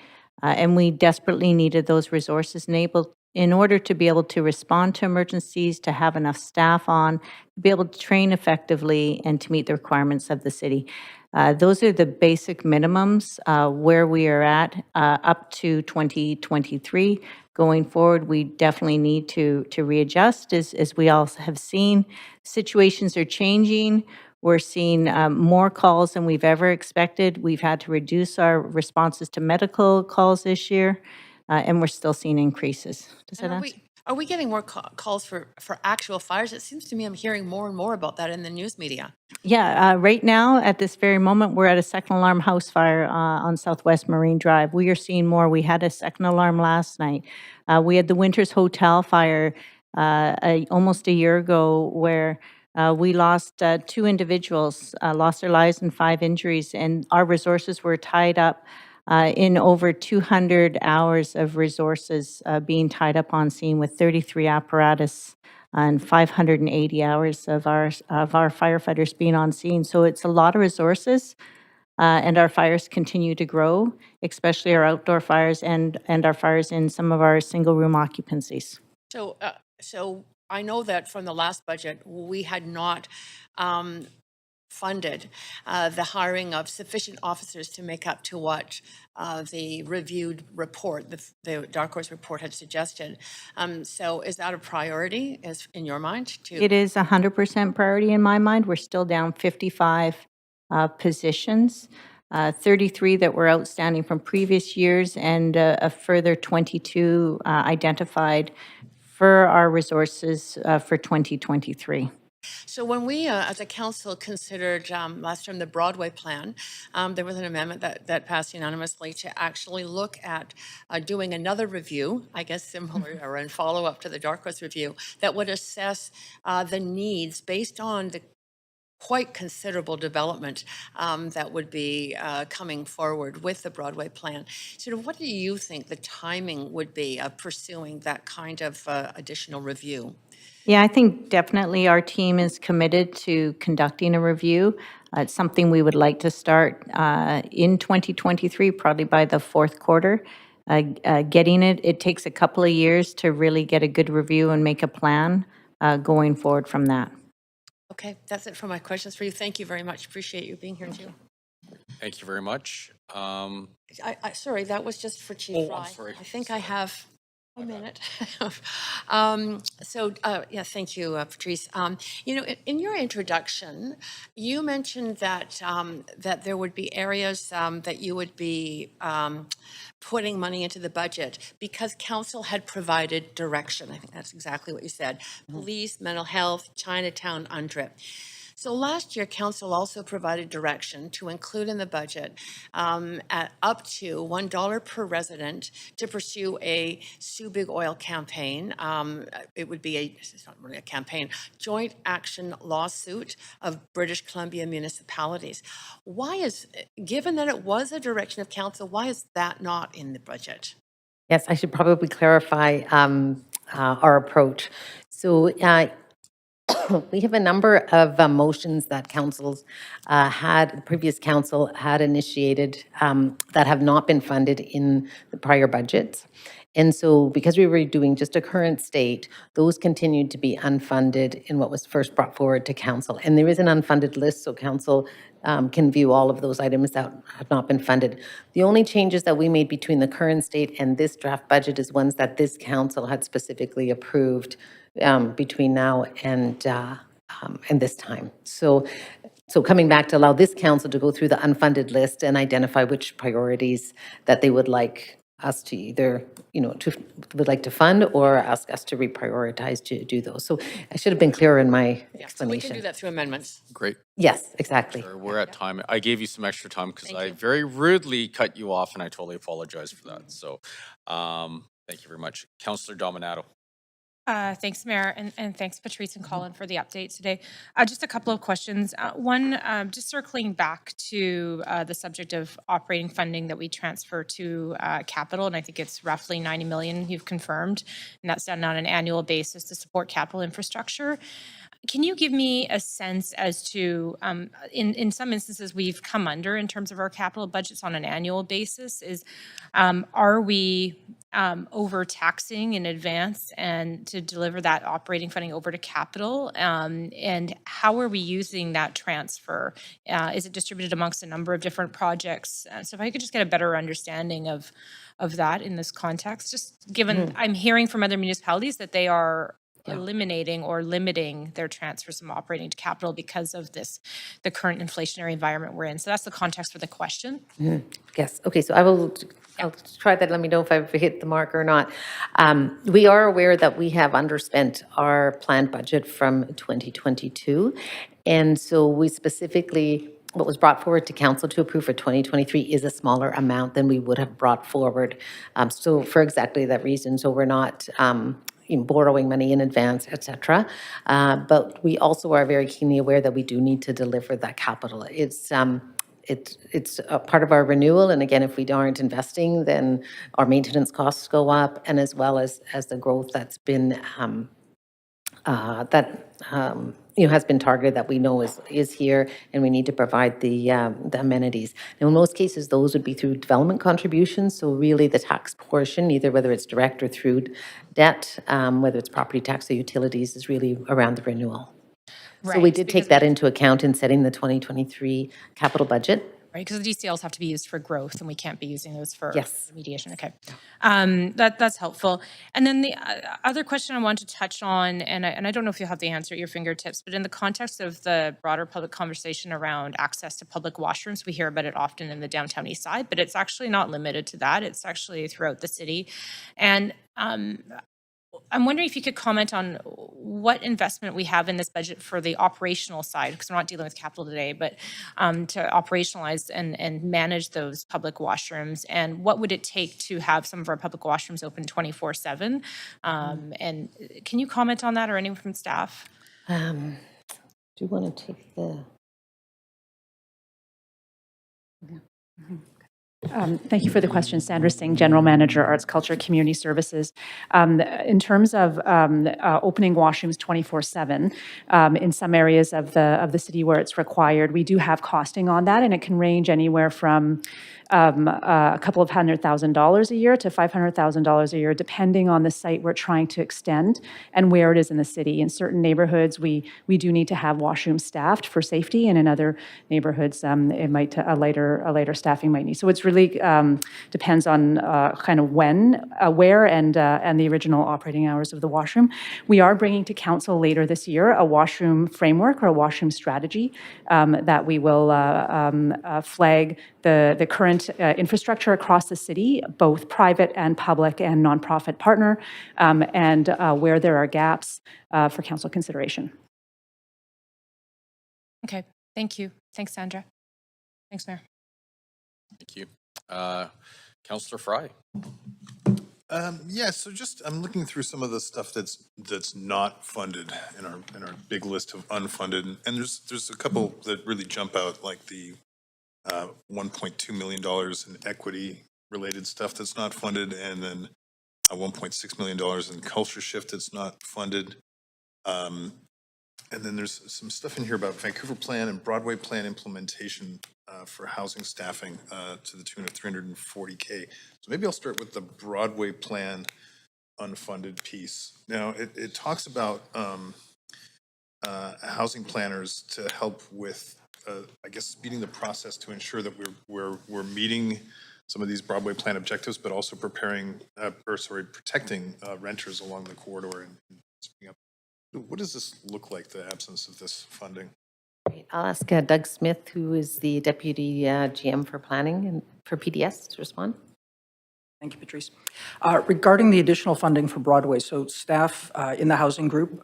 and we desperately needed those resources in order to be able to respond to emergencies, to have enough staff on, to be able to train effectively, and to meet the requirements of the city. Those are the basic minimums where we are at up to 2023. Going forward, we definitely need to readjust. As we all have seen, situations are changing. We're seeing more calls than we've ever expected. We've had to reduce our responses to medical calls this year, and we're still seeing increases. Does that And answer? are we getting more calls for actual fires? It seems to me I'm hearing more and more about that in the news media. Yeah, right now, at this very moment, we're at a second alarm house fire on Southwest Marine Drive. We are seeing more. We had a second alarm last night. We had the Winters Hotel fire almost a year ago where we lost 2 individuals, lost their lives and 5 injuries, and our resources were tied up in over 200 hours of resources being tied up on scene with 33 apparatus and 580 hours of our firefighters being on scene. So it's a lot of resources, and our fires continue to grow, especially our outdoor fires and our fires in some of our single-room occupancies. So I know that from the last budget, we had not funded the hiring of sufficient officers to make up to what the reviewed report, the Dark Horse report had suggested. So is that a priority in your mind? It is 100% priority in my mind. We're still down 55 positions, 33 that were outstanding from previous years, and a further 22 identified for our resources for 2023. So when we, as a council, considered last term the Broadway plan, there was an amendment that passed unanimously to actually look at doing another review, I guess similar or in follow-up to the Dark Horse review, that would assess the needs based on the quite considerable development that would be coming forward with the Broadway plan. So what do you think the timing would be of pursuing that kind of additional review? Yeah, I think definitely our team is committed to conducting a review. It's something we would like to start in 2023, probably by the fourth quarter. Getting it takes a couple of years to really get a good review and make a plan going forward from that. Okay, that's it for my questions for you. Thank you very much. Appreciate you being here too. Thank you very much. Sorry, that was just for Chief Oh, Fry. I'm sorry. I think I have a minute. Yeah, thank you, Patrice. In your introduction, you mentioned that that there would be areas that you would be putting money into the budget because council had provided direction. I think that's exactly what you said. Police, mental health, Chinatown, UNDRIP. So last year, council also provided direction to include in the budget at up to $1 per resident to pursue a Sue Big Oil campaign. It would be it's not really a campaign, joint action lawsuit of British Columbia municipalities. Given that it was a direction of council, why is that not in the budget? Yes, I should probably clarify our approach. So we have a number of motions that the previous council had initiated that have not been funded in the prior budgets. And so because we were doing just a current state, those continued to be unfunded in what was first brought forward to council. And there is an unfunded list, so council can view all of those items that have not been funded. The only changes that we made between the current state and this draft budget is ones that this council had specifically approved between now and this time. So coming back to allow this council to go through the unfunded list and identify which priorities that they would like us to either, would like to fund or ask us to reprioritize to do those. So I should have been clearer in my Yeah, so we can explanation. do that through amendments. Great. Yes, exactly. Sure, we're at time. I gave you some extra time because Thank I you. very rudely cut you off, and I totally apologize for that. So, thank you very much. Councillor Dominato. Thanks, Mayor, and thanks, Patrice and Colin, for the update today. Just a couple of questions. One, just circling back to the subject of operating funding that we transfer to capital, and I think it's roughly 90 million you've confirmed, and that's done on an annual basis to support capital infrastructure. Can you give me a sense as to, in some instances, we've come under in terms of our capital budgets on an annual basis, are we overtaxing in advance and to deliver that operating funding over to capital? And how are we using that transfer? Is it distributed amongst a number of different projects? So if I could just get a better understanding of that in this context, just given I'm hearing from other municipalities that they are eliminating or limiting their transfers from operating to capital because of the current inflationary environment we're in. So that's the context for the question. Yes. Okay. So I'll try that. Let me know if I've hit the mark or not. We are aware that we have underspent our planned budget from 2022. And so we specifically, what was brought forward to council to approve for 2023 is a smaller amount than we would have brought forward. So for exactly that reason. So we're not, borrowing money in advance, et cetera. But we also are very keenly aware that we do need to deliver that capital. It's a part of our renewal, and again, if we aren't investing, then our maintenance costs go up, and as well as the growth that's been has been targeted that we know is here, and we need to provide the amenities. Now, in most cases, those would be through development contributions. So really, the tax portion, either whether it's direct or through debt, whether it's property tax or utilities, is really around the renewal. So we Right, did because take that into account in setting the 2023 capital budget. Right, because the DCLs have to be used for growth, and we can't be using those for Yes. remediation. Okay, that's helpful. And then the other question I want to touch on, and I don't know if you'll have the answer at your fingertips, but in the context of the broader public conversation around access to public washrooms, we hear about it often in the downtown east side, but it's actually not limited to that. It's actually throughout the city, and I'm wondering if you could comment on what investment we have in this budget for the operational side, because we're not dealing with capital today, but to operationalize and manage those public washrooms, and what would it take to have some of our public washrooms open 24/7? And can you comment on that, or anyone from staff? Do you want to take the... Thank you for the question. Sandra Singh, General Manager, Arts, Culture, Community Services. In terms of opening washrooms 24/7, in some areas of the city where it's required, we do have costing on that, and it can range anywhere from a couple of $100,000 a year to $500,000 a year, depending on the site we're trying to extend and where it is in the city. In certain neighborhoods, we do need to have washrooms staffed for safety, and in other neighborhoods, it might a later staffing might need. So it's really depends on kind of when, where, and the original operating hours of the washroom. We are bringing to council later this year a washroom framework or a washroom strategy that we will flag the current infrastructure across the city, both private and public and nonprofit partner, and where there are gaps for council consideration. Okay, thank you. Thanks, Sandra. Thanks, Mayor. Thank you. Councillor Fry. Yeah, so just I'm looking through some of the stuff that's not funded in our big list of unfunded, and there's a couple that really jump out, like the $1.2 million in equity related stuff that's not funded, and then $1.6 million in culture shift that's not funded. And then there's some stuff in here about Vancouver Plan and Broadway Plan implementation for housing staffing to the tune of $340K. So maybe I'll start with the Broadway Plan unfunded piece. Now, it talks about housing planners to help with, I guess, speeding the process to ensure that we're meeting some of these Broadway Plan objectives, but also protecting renters along the corridor and speeding up. What does this look like, the absence of this funding? Great. I'll ask Doug Smith, who is the Deputy GM for Planning and for PDS, to respond. Thank you, Patrice. Regarding the additional funding for Broadway, so staff in the housing group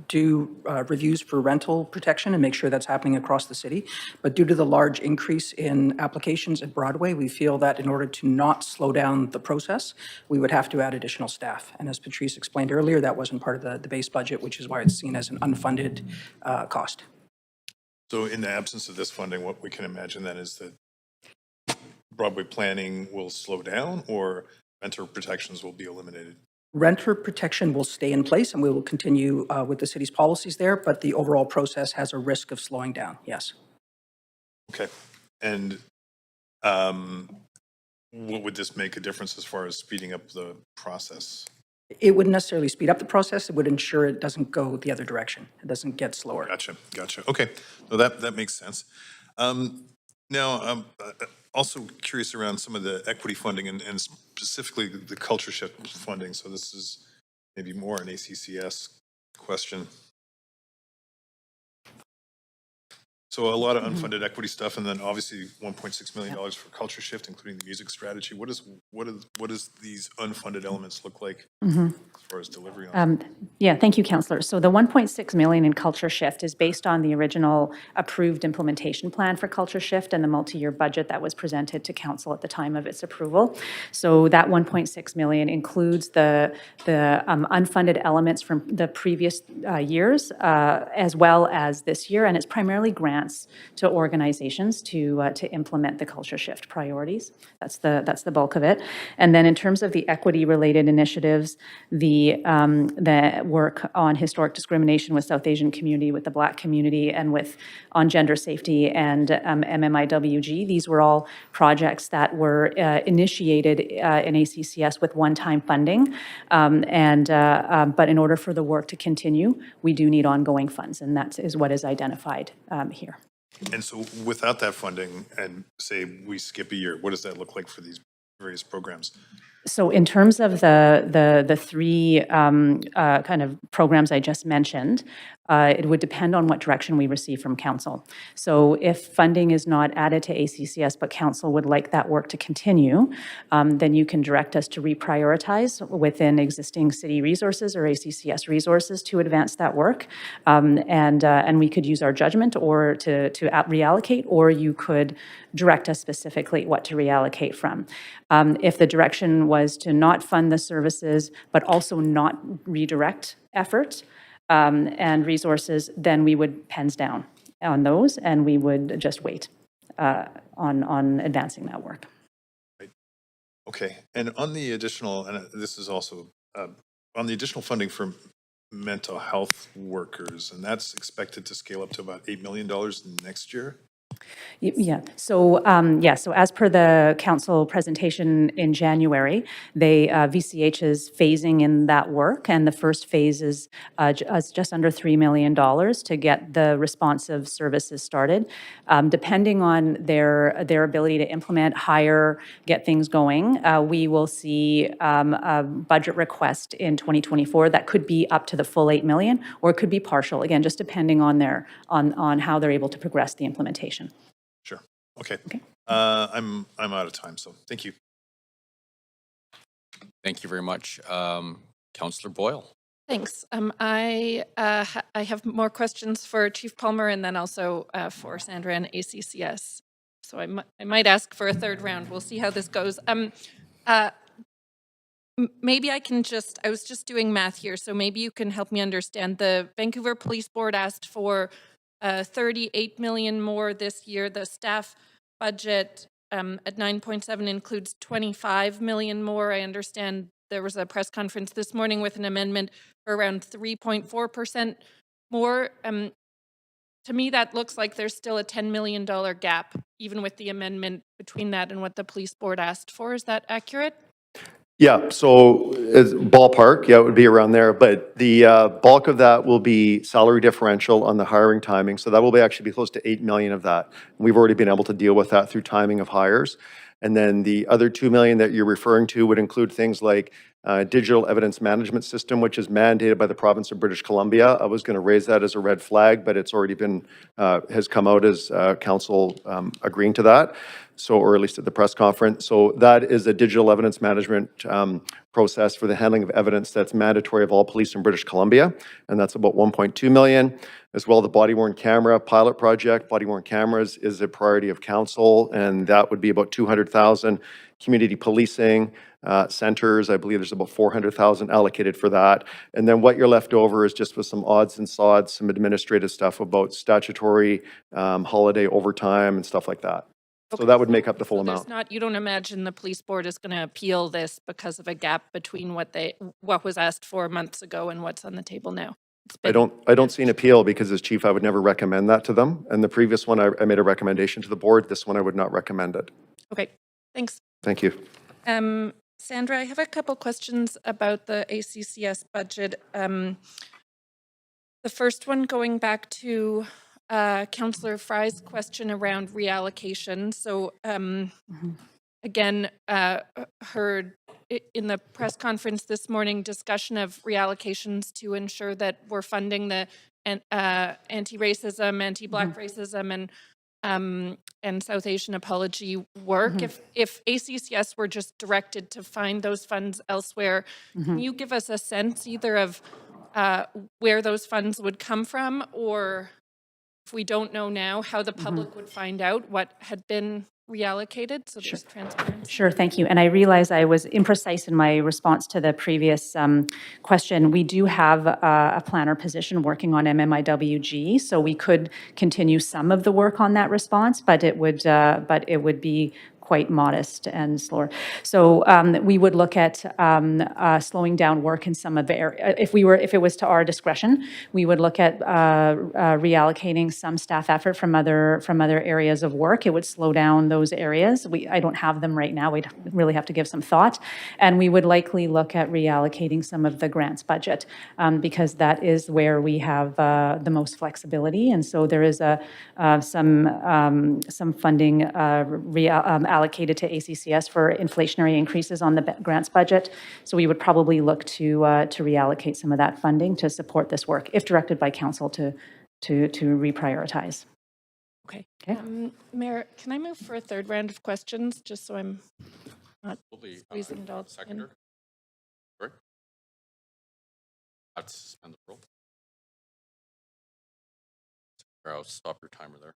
do reviews for rental protection and make sure that's happening across the city. But due to the large increase in applications at Broadway, we feel that in order to not slow down the process, we would have to add additional staff. And as Patrice explained earlier, that wasn't part of the base budget, which is why it's seen as an unfunded cost. So in the absence of this funding, what we can imagine then is that Broadway planning will slow down or renter protections will be eliminated? Renter protection will stay in place and we will continue with the city's policies there, but the overall process has a risk of slowing down, yes. Okay. And what would this make a difference as far as speeding up the process? It wouldn't necessarily speed up the process. It would ensure it doesn't go the other direction. It doesn't get slower. Gotcha. Okay. No, that makes sense. Now, I'm also curious around some of the equity funding and specifically the culture shift funding. So this is maybe more an ACCS question. So a lot of unfunded equity stuff, and then obviously $1.6 million for culture shift, including the music strategy. What does these unfunded elements look like as far as delivery on? Yeah, thank you, Councillor. So the 1.6 million in Culture Shift is based on the original approved implementation plan for Culture Shift and the multi-year budget that was presented to Council at the time of its approval. So that 1.6 million includes the unfunded elements from the previous years as well as this year, and it's primarily grants to organizations to implement the Culture Shift priorities. That's the bulk of it. And then in terms of the equity-related initiatives, the work on historic discrimination with South Asian community, with the Black community, and on gender safety and MMIWG, these were all projects that were initiated in ACCS with one-time funding. But in order for the work to continue, we do need ongoing funds, and that is what is identified here. And so without that funding, and say we skip a year, what does that look like for these various programs? So in terms of the three kind of programs I just mentioned, it would depend on what direction we receive from Council. So if funding is not added to ACCS, but Council would like that work to continue, then you can direct us to reprioritize within existing city resources or ACCS resources to advance that work. And we could use our judgment or to reallocate, or you could direct us specifically what to reallocate from. If the direction was to not fund the services, but also not redirect effort and resources, then we would pens down on those and we would just wait on advancing that work. Right. Okay. And on the additional, and this is also on the additional funding for mental health workers, and that's expected to scale up to about $8 million next year. Yeah. So so as per the Council presentation in January, VCH is phasing in that work, and the first phase is just under $3 million to get the responsive services started. Depending on their ability to implement, hire, get things going, we will see a budget request in 2024 that could be up to the full $8 million, or it could be partial. Again, just depending on on how they're able to progress the implementation. Sure. Okay. I'm out of time, so thank you. Thank you very much. Councillor Boyle. Thanks. I have more questions for Chief Palmer and then also for Sandra and ACCS. So I might ask for a third round. We'll see how this goes. Maybe I was just doing math here, so maybe you can help me understand. The Vancouver Police Board asked for 38 million more this year. The staff budget at 9.7 includes 25 million more. I understand there was a press conference this morning with an amendment for around 3.4% more. To me, that looks like there's still a $10 million gap, even with the amendment between that and what the police board asked for. Is that accurate? Yeah, so ballpark, yeah, it would be around there, but the bulk of that will be salary differential on the hiring timing. So that will actually be close to 8 million of that. We've already been able to deal with that through timing of hires. And then the other 2 million that you're referring to would include things like digital evidence management system, which is mandated by the province of British Columbia. I was going to raise that as a red flag, but it's already been, has come out as council agreeing to that. So, or at least at the press conference. So that is a digital evidence management process for the handling of evidence that's mandatory of all police in British Columbia, and that's about 1.2 million. As well, the body-worn camera pilot project, body-worn cameras is a priority of council, and that would be about 200,000. Community policing centers, I believe there's about 400,000 allocated for that. And then what you're left over is just with some odds and sods, some administrative stuff about statutory holiday overtime and stuff like that. So that would make up the full amount. There's not, you don't imagine the police board is going to appeal this because of a gap between what was asked for months ago and what's on the table now? I don't see an appeal because as chief, I would never recommend that to them. And the previous one, I made a recommendation to the board. This one, I would not recommend it. Okay, thanks. Thank you. Sandra, I have a couple questions about the ACCS budget. The first one going back to Councillor Fry's question around reallocation. So again, heard in the press conference this morning discussion of reallocations to ensure that we're funding the anti-racism, anti-Black racism, and South Asian apology work. If ACCS were just directed to find those funds elsewhere, can you give us a sense either of where those funds would come from, or if we don't know now, how the public would find out what had been reallocated, so there's transparency? Sure, thank you. And I realize I was imprecise in my response to the previous question. We do have a planner position working on MMIWG, so we could continue some of the work on that response, but it would be quite modest and slower. So we would look at slowing down work in some of the areas. If it was to our discretion, we would look at reallocating some staff effort from other areas of work. It would slow down those areas. I don't have them right now. We'd really have to give some thought. And we would likely look at reallocating some of the grants budget because that is where we have the most flexibility. And so there is some funding allocated to ACCS for inflationary increases on the grants budget. So we would probably look to reallocate some of that funding to support this work, if directed by council to reprioritize. Okay. Mayor, can I move for a third round of questions, just so I'm not squeezing it all in? Seconder. Sorry. I'll suspend the rule. I'll stop your timer there.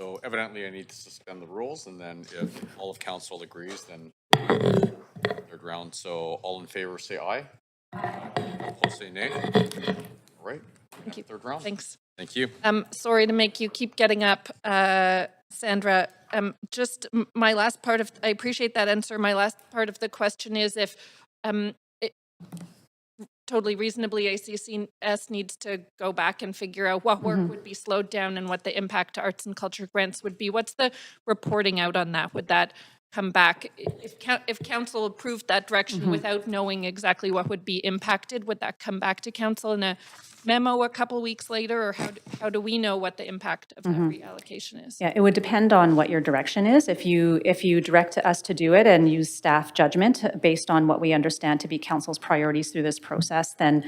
So evidently I need to suspend the rules, and then if all of council agrees, then third round. So all in favor say aye. Opposed say nay. All right. Thank you. Third round. Thanks. Thank you. Sorry to make you keep getting up, Sandra. Just my last part of, I appreciate that answer. My last part of the question is if totally reasonably, ACCS needs to go back and figure out what work would be slowed down and what the impact to arts and culture grants would be. What's the reporting out on that? Would that come back? If council approved that direction without knowing exactly what would be impacted, would that come back to council in a memo a couple weeks later, or how do we know what the impact of that reallocation is? Yeah, it would depend on what your direction is. If you direct us to do it and use staff judgment based on what we understand to be council's priorities through this process, then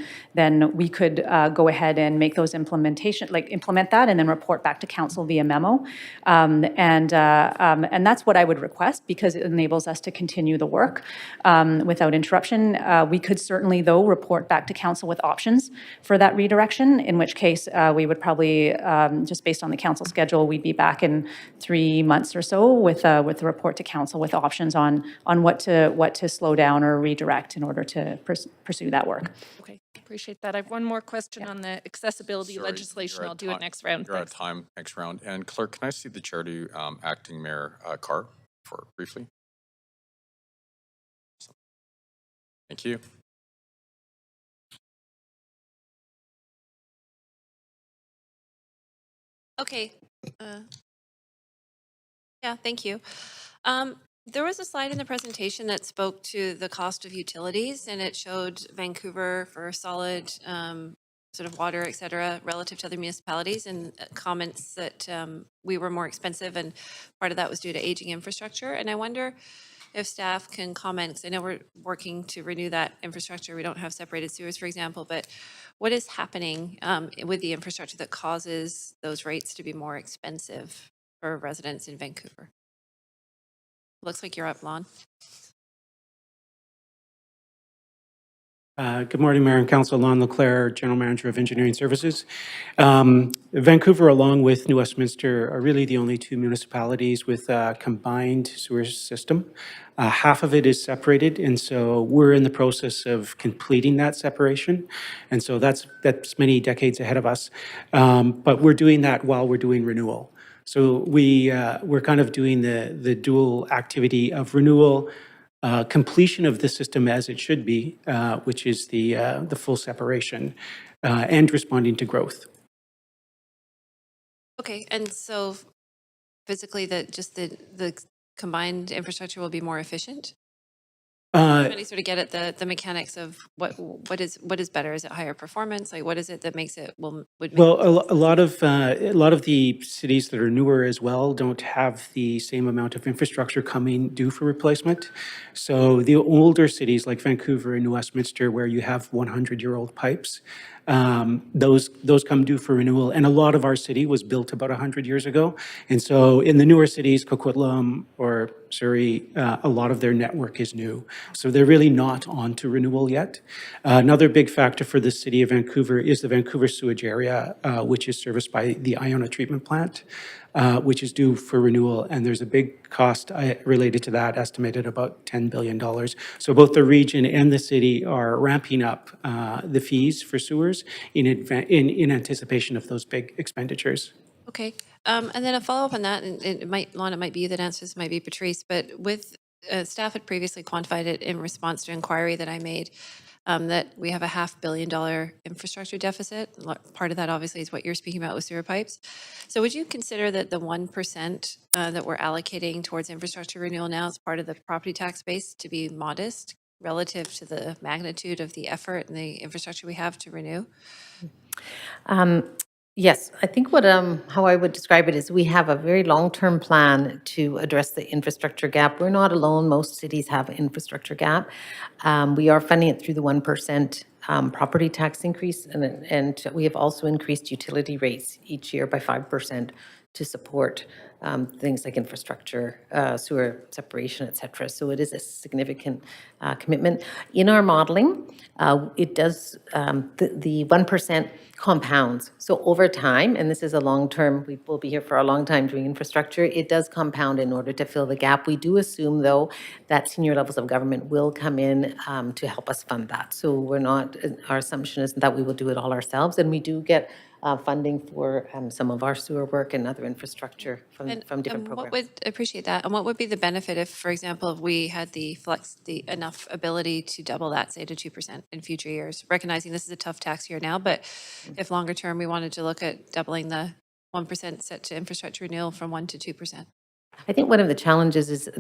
we could go ahead and make those implement that and then report back to council via memo. And that's what I would request, because it enables us to continue the work without interruption. We could certainly, though, report back to council with options for that redirection, in which case we would probably, just based on the council schedule, we'd be back in 3 months or so with a report to council with options on what to slow down or redirect in order to pursue that work. Okay, appreciate that. I have one more question on the accessibility legislation. I'll do it next round. You're out of time next round. And clerk, can I see the chair to acting Mayor Carr for briefly? Thank you. Okay. Yeah, thank you. There was a slide in the presentation that spoke to the cost of utilities, and it showed Vancouver for solid sort of water, et cetera, relative to other municipalities, and comments that we were more expensive, and part of that was due to aging infrastructure. And I wonder if staff can comment, because I know we're working to renew that infrastructure. We don't have separated sewers, for example, but what is happening with the infrastructure that causes those rates to be more expensive for residents in Vancouver? Looks like you're up, Lon. Good morning, Mayor and Council. Lon Leclerc, General Manager of Engineering Services. Vancouver, along with New Westminster, are really the only two municipalities with a combined sewer system. Half of it is separated, and so we're in the process of completing that separation. And so that's many decades ahead of us. But we're doing that while we're doing renewal. So we're kind of doing the dual activity of renewal, completion of the system as it should be, which is the full separation, and responding to growth. Okay, and so physically, the combined infrastructure will be more efficient? Trying to sort of get at the mechanics of what is better? Is it higher performance? Like, what is it that makes it would make Well, a lot of the cities that are newer as well don't have the same amount of infrastructure coming due for replacement. So the older cities like Vancouver and New Westminster, where you have 100-year-old pipes, those come due for renewal. And a lot of our city was built about 100 years ago. And so in the newer cities, Coquitlam or Surrey, a lot of their network is new. So they're really not on to renewal yet. Another big factor for the city of Vancouver is the Vancouver sewage area, which is serviced by the Iona treatment plant, which is due for renewal. And there's a big cost related to that, estimated about $10 billion. So both the region and the city are ramping up the fees for sewers in anticipation of those big expenditures. Okay, and then a follow-up on that, and it might, Lon, it might be you that answers, it might be Patrice, but with, staff had previously quantified it in response to inquiry that I made, that we have a $500 million infrastructure deficit. Part of that obviously is what you're speaking about with sewer pipes. So would you consider that the 1% that we're allocating towards infrastructure renewal now as part of the property tax base to be modest relative to the magnitude of the effort and the infrastructure we have to renew? Yes, I think how I would describe it is we have a very long-term plan to address the infrastructure gap. We're not alone. Most cities have an infrastructure gap. We are funding it through the 1% property tax increase, and we have also increased utility rates each year by 5% to support things like infrastructure, sewer separation, et cetera. So it is a significant commitment. In our modeling, it does, the 1% compounds. So over time, and this is a long-term, we will be here for a long time doing infrastructure, it does compound in order to fill the gap. We do assume, though, that senior levels of government will come in to help us fund that. So we're not, our assumption is that we will do it all ourselves, and we do get funding for some of our sewer work and other infrastructure from different programs. Appreciate that. And what would be the benefit if, for example, if we had the enough ability to double that, say, to 2% in future years, recognizing this is a tough tax year now, but if longer term we wanted to look at doubling the 1% set to infrastructure renewal from 1% to 2%? I think one of the challenges is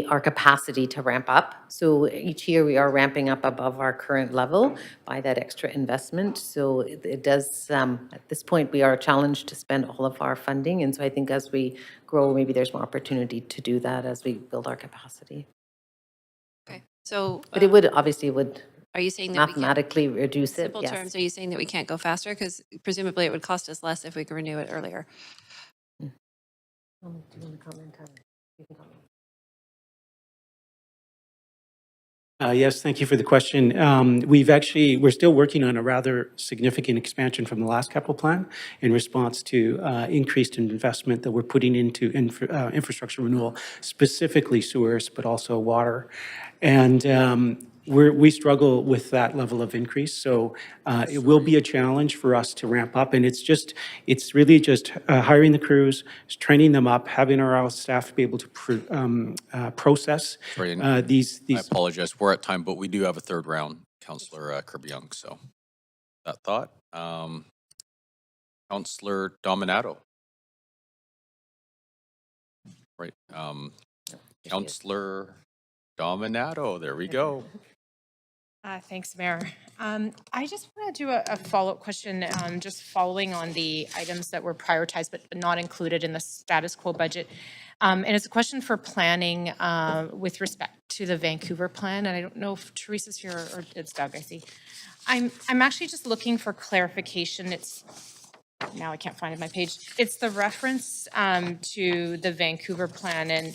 our capacity to ramp up. So each year we are ramping up above our current level by that extra investment. So it does, at this point, we are challenged to spend all of our funding. And so I think as we grow, maybe there's more opportunity to do that as we build our capacity. Okay, so. But it would, obviously, are you saying that mathematically reduce it? Simple terms, are you saying that we can't go faster? Because presumably it would cost us less if we could renew it earlier. Do you want to comment on it? You can comment. Yes, thank you for the question. We're still working on a rather significant expansion from the last capital plan in response to increased investment that we're putting into infrastructure renewal, specifically sewers, but also water. And we struggle with that level of increase. So it will be a challenge for us to ramp up. And it's really just hiring the crews, training them up, having our staff be able to process these. I apologize, we're at time, but we do have a third round, Councillor Kirby-Young. So that thought, Councillor Dominato. Right, Councillor Dominato, there we go. Thanks, Mayor. I just want to do a follow-up question, just following on the items that were prioritized but not included in the status quo budget. And it's a question for planning with respect to the Vancouver plan. And I don't know if Teresa's here or it's Doug, I see. I'm actually just looking for clarification. It's, now I can't find it on my page. It's the reference to the Vancouver plan and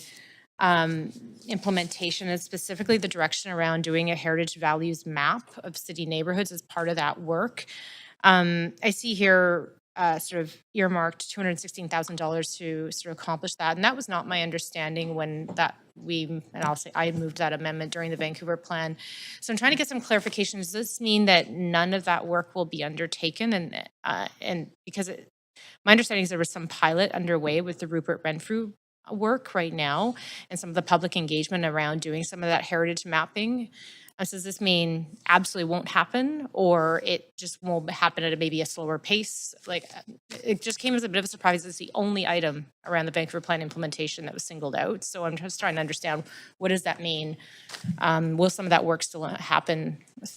implementation, and specifically the direction around doing a heritage values map of city neighborhoods as part of that work. I see here sort of earmarked $216,000 to sort of accomplish that. And that was not my understanding when and I'll say I moved that amendment during the Vancouver plan. So I'm trying to get some clarification. Does this mean that none of that work will be undertaken? And because my understanding is there was some pilot underway with the Rupert Renfrew work right now and some of the public engagement around doing some of that heritage mapping. So does this mean absolutely won't happen, or it just won't happen at maybe a slower pace? Like, it just came as a bit of a surprise. It's the only item around the Vancouver plan implementation that was singled out. So I'm just trying to understand, what does that mean? Will some of that work still happen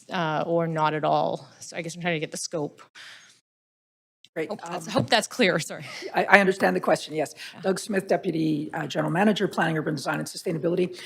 or not at all? So I guess I'm trying to get the scope. Great. I hope that's clear, sorry. I understand the question, yes. Doug Smith, Deputy General Manager, Planning, Urban Design and Sustainability.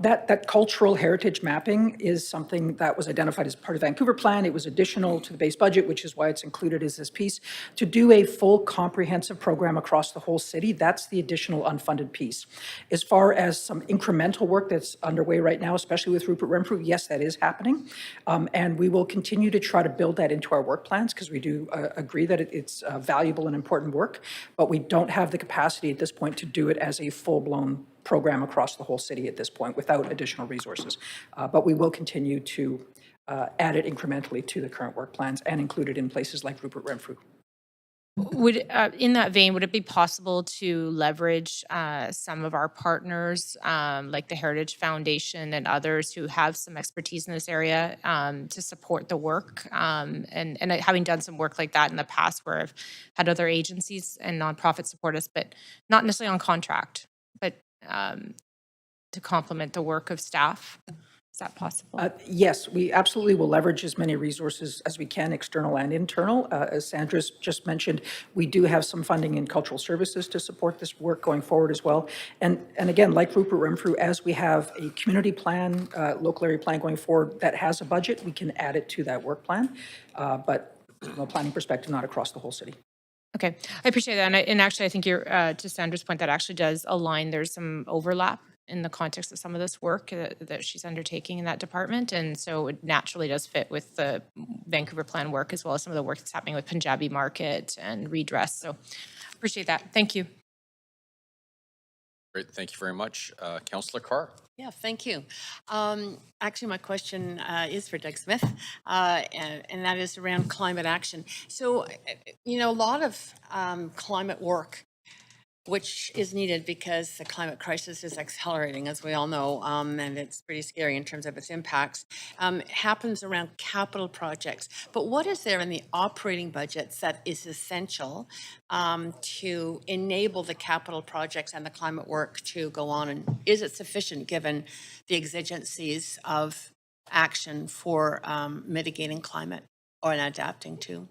That cultural heritage mapping is something that was identified as part of Vancouver Plan. It was additional to the base budget, which is why it's included as this piece. To do a full comprehensive program across the whole city, that's the additional unfunded piece. As far as some incremental work that's underway right now, especially with Rupert Renfrew, yes, that is happening. And we will continue to try to build that into our work plans, because we do agree that it's valuable and important work, but we don't have the capacity at this point to do it as a full-blown program across the whole city at this point without additional resources. But we will continue to add it incrementally to the current work plans and include it in places like Rupert Renfrew. Would, in that vein, would it be possible to leverage some of our partners, like the Heritage Foundation and others who have some expertise in this area, to support the work? And having done some work like that in the past, where I've had other agencies and nonprofits support us, but not necessarily on contract, but to complement the work of staff. Is that possible? Yes, we absolutely will leverage as many resources as we can, external and internal. As Sandra just mentioned, we do have some funding in cultural services to support this work going forward as well. And again, like Rupert Renfrew, as we have a community plan, local area plan going forward that has a budget, we can add it to that work plan. But from a planning perspective, not across the whole city. Okay, I appreciate that. And actually, I think you're, to Sandra's point, that actually does align. There's some overlap in the context of some of this work that she's undertaking in that department. And so it naturally does fit with the Vancouver plan work, as well as some of the work that's happening with Punjabi Market and redress. So appreciate that. Thank you. Great, thank you very much. Councillor Carr. Yeah, thank you. Actually, my question is for Doug Smith, and that is around climate action. So, you know, a lot of climate work, which is needed because the climate crisis is accelerating, as we all know, and it's pretty scary in terms of its impacts, happens around capital projects. But what is there in the operating budgets that is essential to enable the capital projects and the climate work to go on? And is it sufficient given the exigencies of action for mitigating climate or adapting to?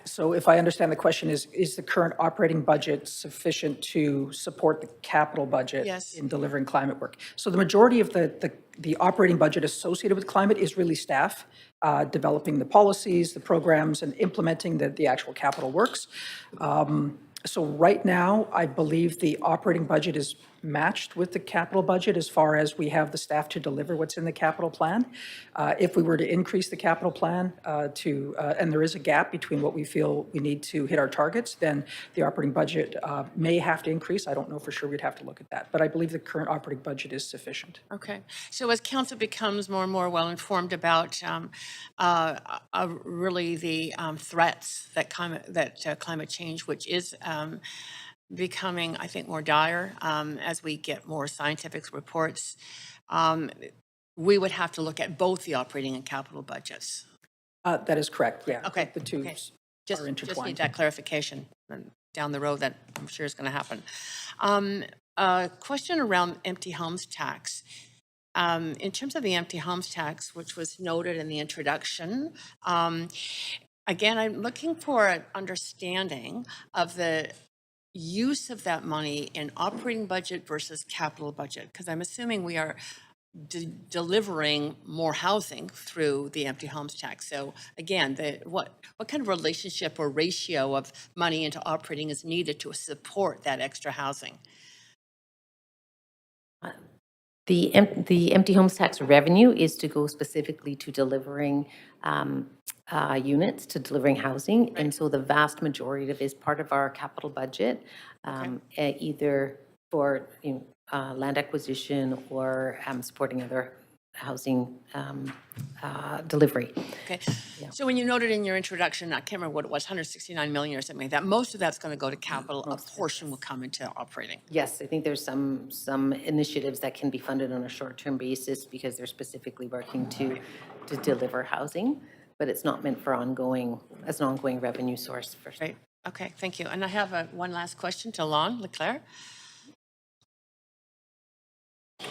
So if I understand the question is the current operating budget sufficient to support the capital budget in delivering climate work? So the majority of the operating budget associated with climate is really staff developing the policies, the programs, and implementing the actual capital works. So right now, I believe the operating budget is matched with the capital budget as far as we have the staff to deliver what's in the capital plan. If we were to increase the capital plan and there is a gap between what we feel we need to hit our targets, then the operating budget may have to increase. I don't know for sure. We'd have to look at that. But I believe the current operating budget is sufficient. Okay. So as council becomes more and more well-informed about really the threats that climate change, which is becoming, I think, more dire as we get more scientific reports, we would have to look at both the operating and capital budgets. That is correct, yeah. Okay. The two are intertwined. Just need that clarification down the road that I'm sure is going to happen. A question around empty homes tax. In terms of the empty homes tax, which was noted in the introduction, again, I'm looking for an understanding of the use of that money in operating budget versus capital budget, because I'm assuming we are delivering more housing through the empty homes tax. So again, what kind of relationship or ratio of money into operating is needed to support that extra housing? The empty homes tax revenue is to go specifically to delivering units, to delivering housing. And so the vast majority of it is part of our capital budget, either for land acquisition or supporting other housing delivery. Okay. So when you noted in your introduction, I can't remember what it was, 169 million or something like that, most of that's going to go to capital, a portion will come into operating. Yes, I think there's some initiatives that can be funded on a short-term basis because they're specifically working to deliver housing, but it's not meant for as an ongoing revenue source. Right. Okay, thank you. And I have one last question to Lon Leclerc.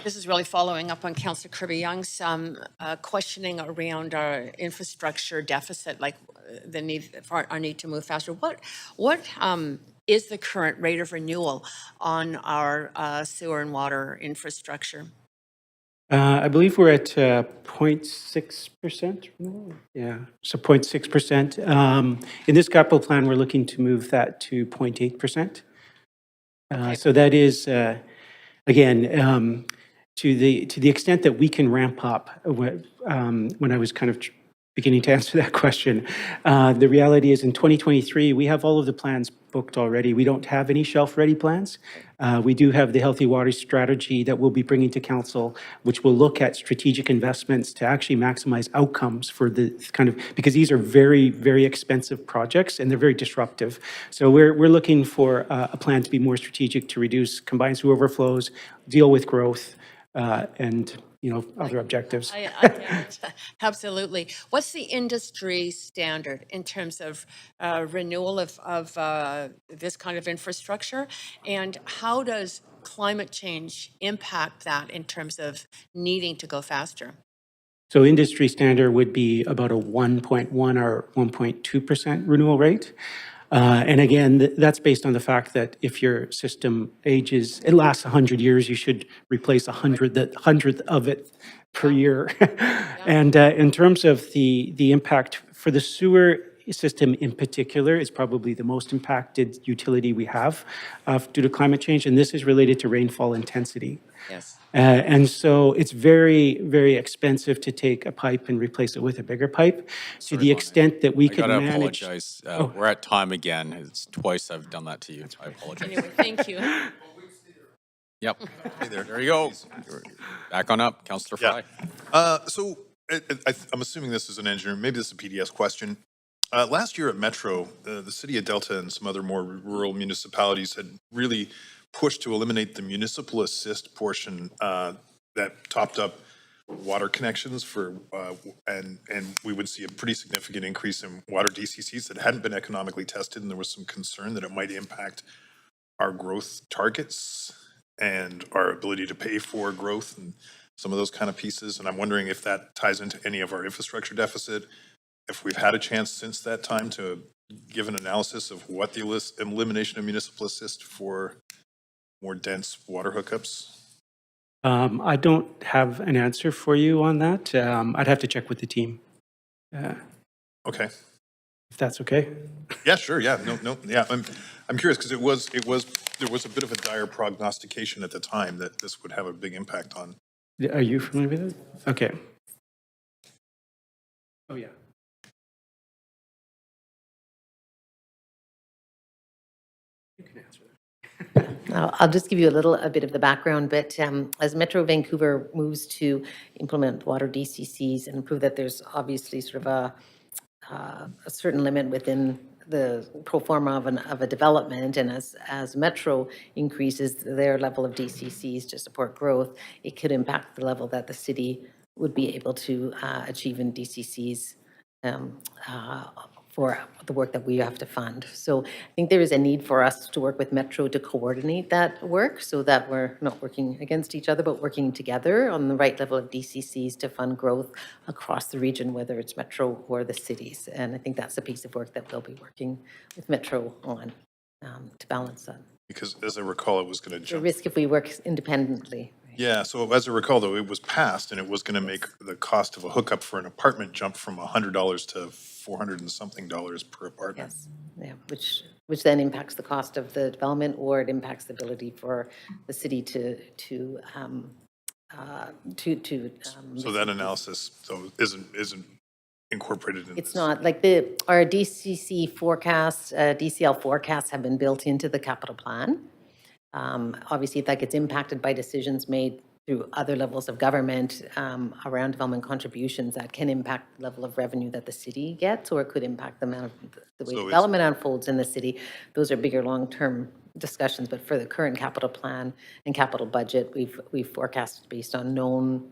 This is really following up on Councillor Kirby-Young's questioning around our infrastructure deficit, like the need for our need to move faster. What is the current rate of renewal on our sewer and water infrastructure? I believe we're at 0.6%. Yeah, so 0.6%. In this capital plan, we're looking to move that to 0.8%. So that is, again, to the extent that we can ramp up, when I was kind of beginning to answer that question, the reality is in 2023, we have all of the plans booked already. We don't have any shelf-ready plans. We do have the Healthy Water Strategy that we'll be bringing to council, which will look at strategic investments to actually maximize outcomes for the kind of, because these are very, very expensive projects and they're very disruptive. So we're looking for a plan to be more strategic to reduce combined sewer overflows, deal with growth, and other objectives. I get it. Absolutely. What's the industry standard in terms of renewal of this kind of infrastructure? And how does climate change impact that in terms of needing to go faster? So industry standard would be about a 1.1 or 1.2% renewal rate. And again, that's based on the fact that if your system ages, it lasts 100 years, you should replace 100th of it per year. And in terms of the impact for the sewer system in particular, is probably the most impacted utility we have due to climate change. And this is related to rainfall intensity. Yes. And so it's very, very expensive to take a pipe and replace it with a bigger pipe. To the extent that we could manage. I gotta apologize. We're at time again. It's twice I've done that to you. I apologize. Anyway, thank you. Yep. Hey there you go. Back on up, Councillor Fry. So I'm assuming this is an engineer, maybe this is a PDS question. Last year at Metro, the city of Delta and some other more rural municipalities had really pushed to eliminate the municipal assist portion that topped up water connections for, and we would see a pretty significant increase in water DCCs that hadn't been economically tested, and there was some concern that it might impact our growth targets and our ability to pay for growth and some of those kind of pieces. And I'm wondering if that ties into any of our infrastructure deficit, if we've had a chance since that time to give an analysis of what the elimination of municipal assist for more dense water hookups. I don't have an answer for you on that. I'd have to check with the team. Okay. If that's okay. Yeah, sure. Yeah, no. Yeah, I'm curious because there was a bit of a dire prognostication at the time that this would have a big impact on. Are you familiar with it? Okay. Oh yeah. You can answer that. I'll just give you a bit of the background, but as Metro Vancouver moves to implement water DCCs and improve that, there's obviously sort of a certain limit within the pro forma of a development, and as Metro increases their level of DCCs to support growth, it could impact the level that the city would be able to achieve in DCCs for the work that we have to fund. So I think there is a need for us to work with Metro to coordinate that work so that we're not working against each other, but working together on the right level of DCCs to fund growth across the region, whether it's Metro or the cities. And I think that's a piece of work that we'll be working with Metro on to balance that. Because as I recall, it was going to The jump. risk if we work independently. Yeah, so as I recall, though, it was passed, and it was going to make the cost of a hookup for an apartment jump from $100 to $400 and something per apartment. Yes, yeah, which then impacts the cost of the development, or it impacts the ability for the city to So that analysis, though, isn't incorporated in it's this. not, like our DCC forecasts, DCL forecasts have been built into the capital plan. Obviously, that gets impacted by decisions made through other levels of government around development contributions that can impact the level of revenue that the city gets, or it could impact the amount of the way So development unfolds in the city. Those are bigger long-term discussions, but for the current capital plan and capital budget, we've forecasted based on known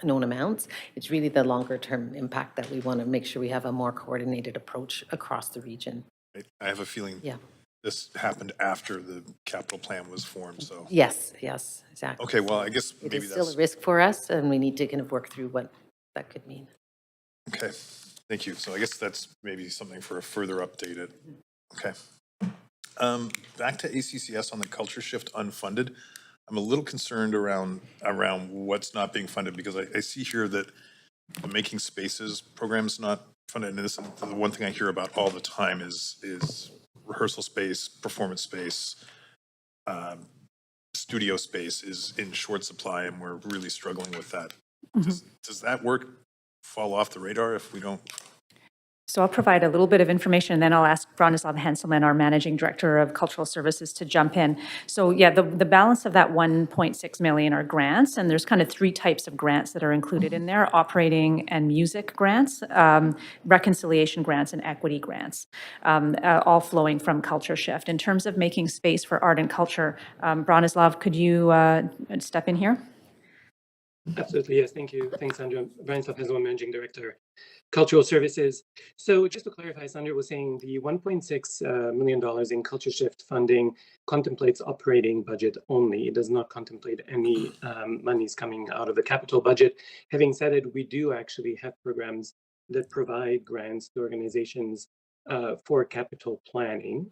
amounts. It's really the longer-term impact that we want to make sure we have a more coordinated approach across the region. I have a feeling Yeah. this happened after the capital plan was formed, so. Yes, exactly. Okay, well, I guess It maybe is still that's, a risk for us, and we need to kind of work through what that could mean. okay, thank you. So I guess that's maybe something for a further updated, okay. Back to ACCS on the culture shift unfunded. I'm a little concerned around what's not being funded, because I see here that the Making Spaces program's not funded, and this, the one thing I hear about all the time is rehearsal space, performance space, studio space is in short supply, and we're really struggling with that. Does that work fall off the radar if we don't? So I'll provide a little bit of information, and then I'll ask Bronislav Henselman, our Managing Director of Cultural Services, to jump in. So yeah, the balance of that 1.6 million are grants, and there's kind of three types of grants that are included in there: operating and music grants, reconciliation grants, and equity grants, all flowing from Culture Shift. In terms of making space for art and culture, Bronislav, could you step in here? Absolutely, yes, thank you. Thanks, Sandra. Bronislav Henselman, Managing Director, Cultural Services. So just to clarify, Sandra was saying the $1.6 million in Culture Shift funding contemplates operating budget only. It does not contemplate any monies coming out of the capital budget. Having said it, we do actually have programs that provide grants to organizations for capital planning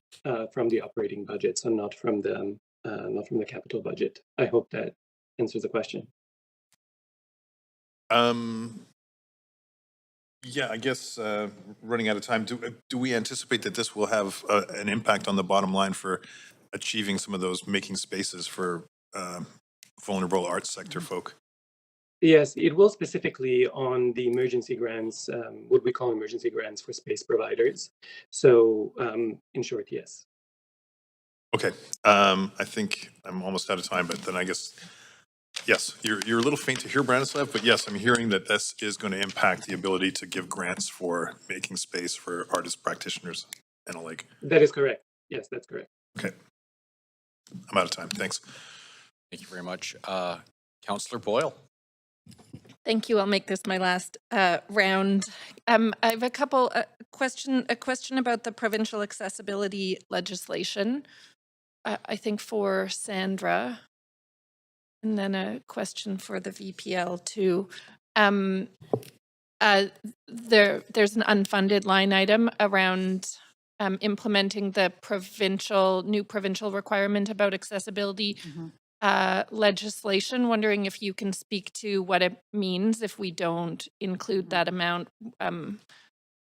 from the operating budget, so not from the capital budget. I hope that answers the question. Yeah, I guess running out of time, do we anticipate that this will have an impact on the bottom line for achieving some of those making spaces for vulnerable arts sector folk? Yes, it will specifically on the emergency grants, what we call emergency grants for space providers. So in short, yes. Okay, I think I'm almost out of time, but then I guess, yes, you're a little faint to hear, Branislav, but yes, I'm hearing that this is going to impact the ability to give grants for making space for artist practitioners and the like. That is correct. Yes, that's correct. Okay. I'm out of time. Thanks. Thank you very much. Councillor Boyle. Thank you. I'll make this my last round. I have a question about the provincial accessibility legislation. I think for Sandra, and then a question for the VPL too. There's an unfunded line item around implementing the new provincial requirement about accessibility legislation. Wondering if you can speak to what it means if we don't include that amount.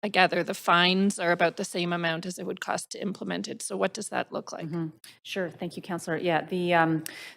I gather the fines are about the same amount as it would cost to implement it. So what does that look like? Sure, thank you, Councillor. Yeah,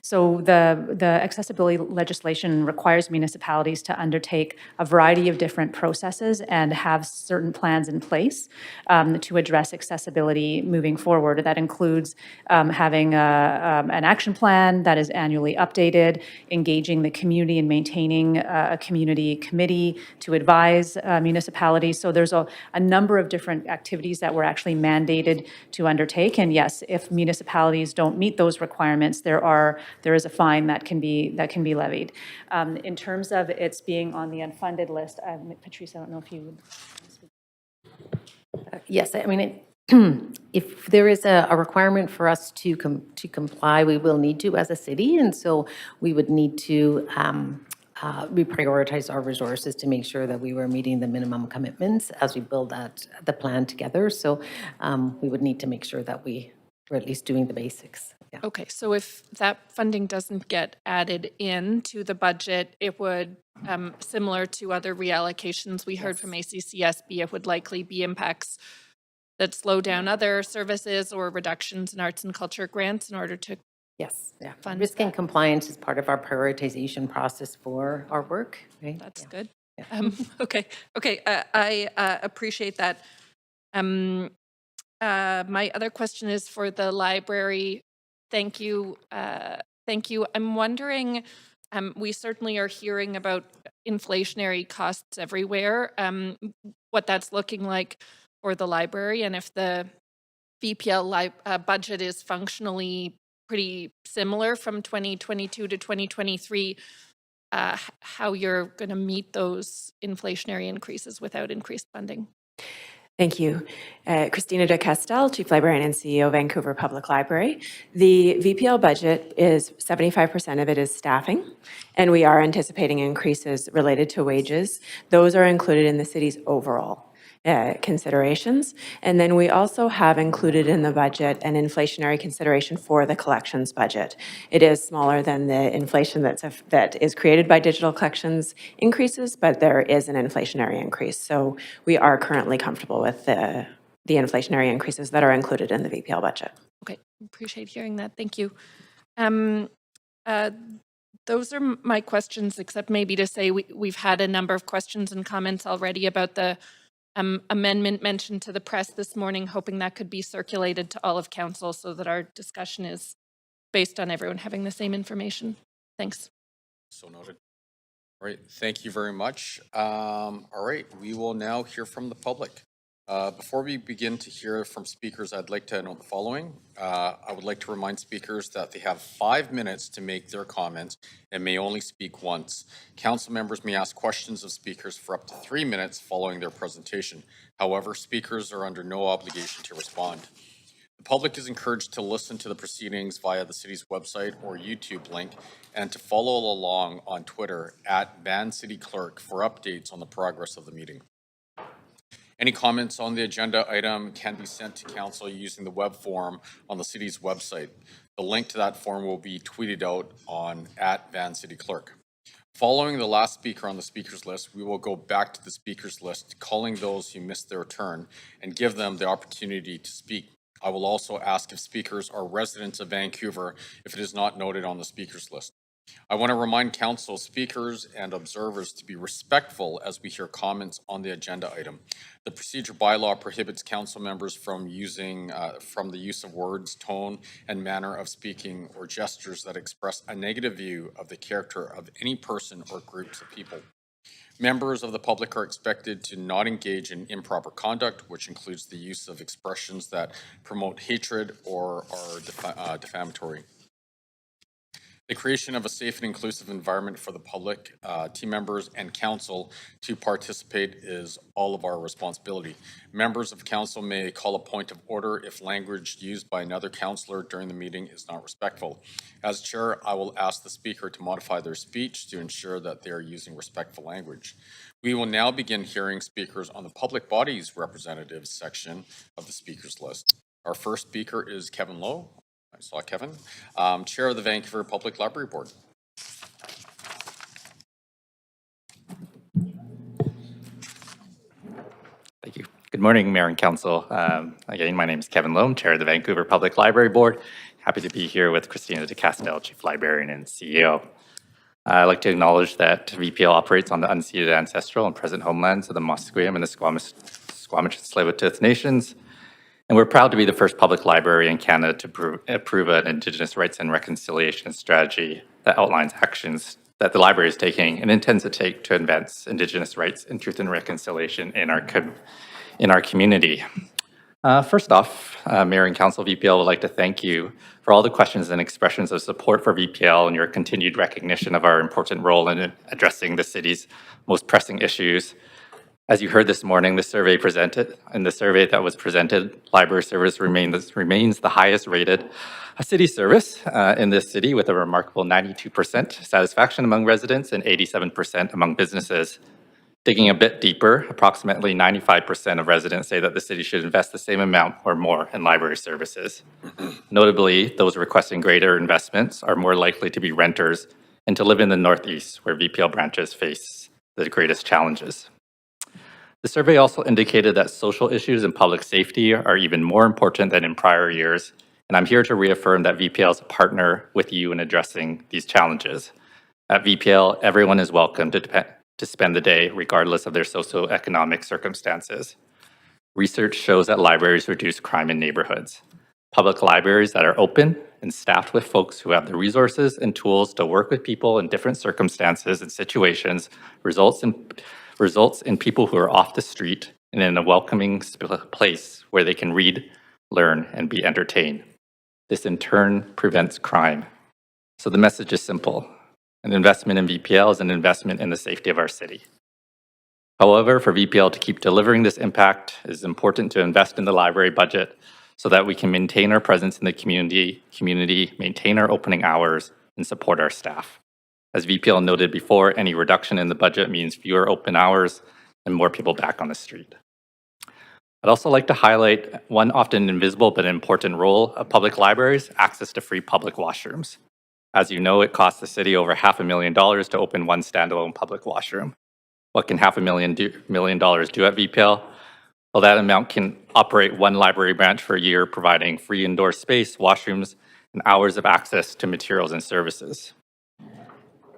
so the accessibility legislation requires municipalities to undertake a variety of different processes and have certain plans in place to address accessibility moving forward. That includes having an action plan that is annually updated, engaging the community and maintaining a community committee to advise municipalities. So there's a number of different activities that we're actually mandated to undertake. And yes, if municipalities don't meet those requirements, there is a fine that can be levied. In terms of its being on the unfunded list, Patrice, I don't know if you would. Yes, I mean, if there is a requirement for us to comply, we will need to as a city, and so we would need to reprioritize our resources to make sure that we were meeting the minimum commitments as we build the plan together. So we would need to make sure that we were at least doing the basics. Yeah. Okay, so if that funding doesn't get added into the budget, it would, similar to other reallocations we heard from ACCSB, it would likely be impacts that slow down other services or reductions in arts and culture grants in order to Yes, yeah. fund Risk and compliance is part of our prioritization process for our work, right? That's Yeah. good. Yeah. Okay, I appreciate that. My other question is for the library. Thank you. Thank you. I'm wondering, we certainly are hearing about inflationary costs everywhere, what that's looking like for the library, and if the VPL budget is functionally pretty similar from 2022 to 2023, how you're going to meet those inflationary increases without increased funding. Thank you. Christina de Castel, Chief Librarian and CEO, Vancouver Public Library. The VPL budget is 75% of it is staffing, and we are anticipating increases related to wages. Those are included in the city's overall considerations. And then we also have included in the budget an inflationary consideration for the collections budget. It is smaller than the inflation that is created by digital collections increases, but there is an inflationary increase. So we are currently comfortable with the inflationary increases that are included in the VPL budget. Okay, appreciate hearing that. Thank you. Those are my questions, except maybe to say we've had a number of questions and comments already about the amendment mentioned to the press this morning, hoping that could be circulated to all of council so that our discussion is based on everyone having the same information. Thanks. So noted. All right, thank you very much. All right, we will now hear from the public. Before we begin to hear from speakers, I'd like to note the following. I would like to remind speakers that they have 5 minutes to make their comments and may only speak once. Council members may ask questions of speakers for up to 3 minutes following their presentation. However, speakers are under no obligation to respond. The public is encouraged to listen to the proceedings via the city's website or YouTube link and to follow along on Twitter @VanCityClerk for updates on the progress of the meeting. Any comments on the agenda item can be sent to council using the web form on the city's website. The link to that form will be tweeted out on @VanCityClerk. Following the last speaker on the speakers list, we will go back to the speakers list, calling those who missed their turn and give them the opportunity to speak. I will also ask if speakers are residents of Vancouver if it is not noted on the speakers list. I want to remind council, speakers, and observers to be respectful as we hear comments on the agenda item. The procedure bylaw prohibits council members from the use of words, tone, and manner of speaking or gestures that express a negative view of the character of any person or groups of people. Members of the public are expected to not engage in improper conduct, which includes the use of expressions that promote hatred or are defamatory. The creation of a safe and inclusive environment for the public, team members, and council to participate is all of our responsibility. Members of council may call a point of order if language used by another councillor during the meeting is not respectful. As chair, I will ask the speaker to modify their speech to ensure that they are using respectful language. We will now begin hearing speakers on the public bodies representatives section of the speakers list. Our first speaker is Kevin Lowe. I saw Kevin, Chair of the Vancouver Public Library Board. Thank you. Good morning, Mayor and Council. Again, my name is Kevin Lowe, Chair of the Vancouver Public Library Board. Happy to be here with Christina de Castel, Chief Librarian and CEO. I'd like to acknowledge that VPL operates on the unceded ancestral and present homelands of the Musqueam and the Squamish and Tsleil-Waututh Nations. And we're proud to be the first public library in Canada to approve an Indigenous rights and reconciliation strategy that outlines actions that the library is taking and intends to take to advance Indigenous rights and truth and reconciliation in our community. First off, Mayor and Council, VPL would like to thank you for all the questions and expressions of support for VPL and your continued recognition of our important role in addressing the city's most pressing issues. As you heard this morning, the survey that was presented, library service remains the highest rated city service in this city, with a remarkable 92% satisfaction among residents and 87% among businesses. Digging a bit deeper, approximately 95% of residents say that the city should invest the same amount or more in library services. Notably, those requesting greater investments are more likely to be renters and to live in the Northeast, where VPL branches face the greatest challenges. The survey also indicated that social issues and public safety are even more important than in prior years, and I'm here to reaffirm that VPL is a partner with you in addressing these challenges. At VPL, everyone is welcome to spend the day, regardless of their socioeconomic circumstances. Research shows that libraries reduce crime in neighborhoods. Public libraries that are open and staffed with folks who have the resources and tools to work with people in different circumstances and situations results in people who are off the street and in a welcoming place where they can read, learn, and be entertained. This in turn prevents crime. So the message is simple. An investment in VPL is an investment in the safety of our city. However, for VPL to keep delivering this impact, it is important to invest in the library budget so that we can maintain our presence in the community, maintain our opening hours, and support our staff. As VPL noted before, any reduction in the budget means fewer open hours and more people back on the street. I'd also like to highlight one often invisible but important role of public libraries: access to free public washrooms. As you know, it costs the city over $500,000 to open one standalone public washroom. What can $500,000 do at VPL? Well, that amount can operate one library branch for a year, providing free indoor space, washrooms, and hours of access to materials and services.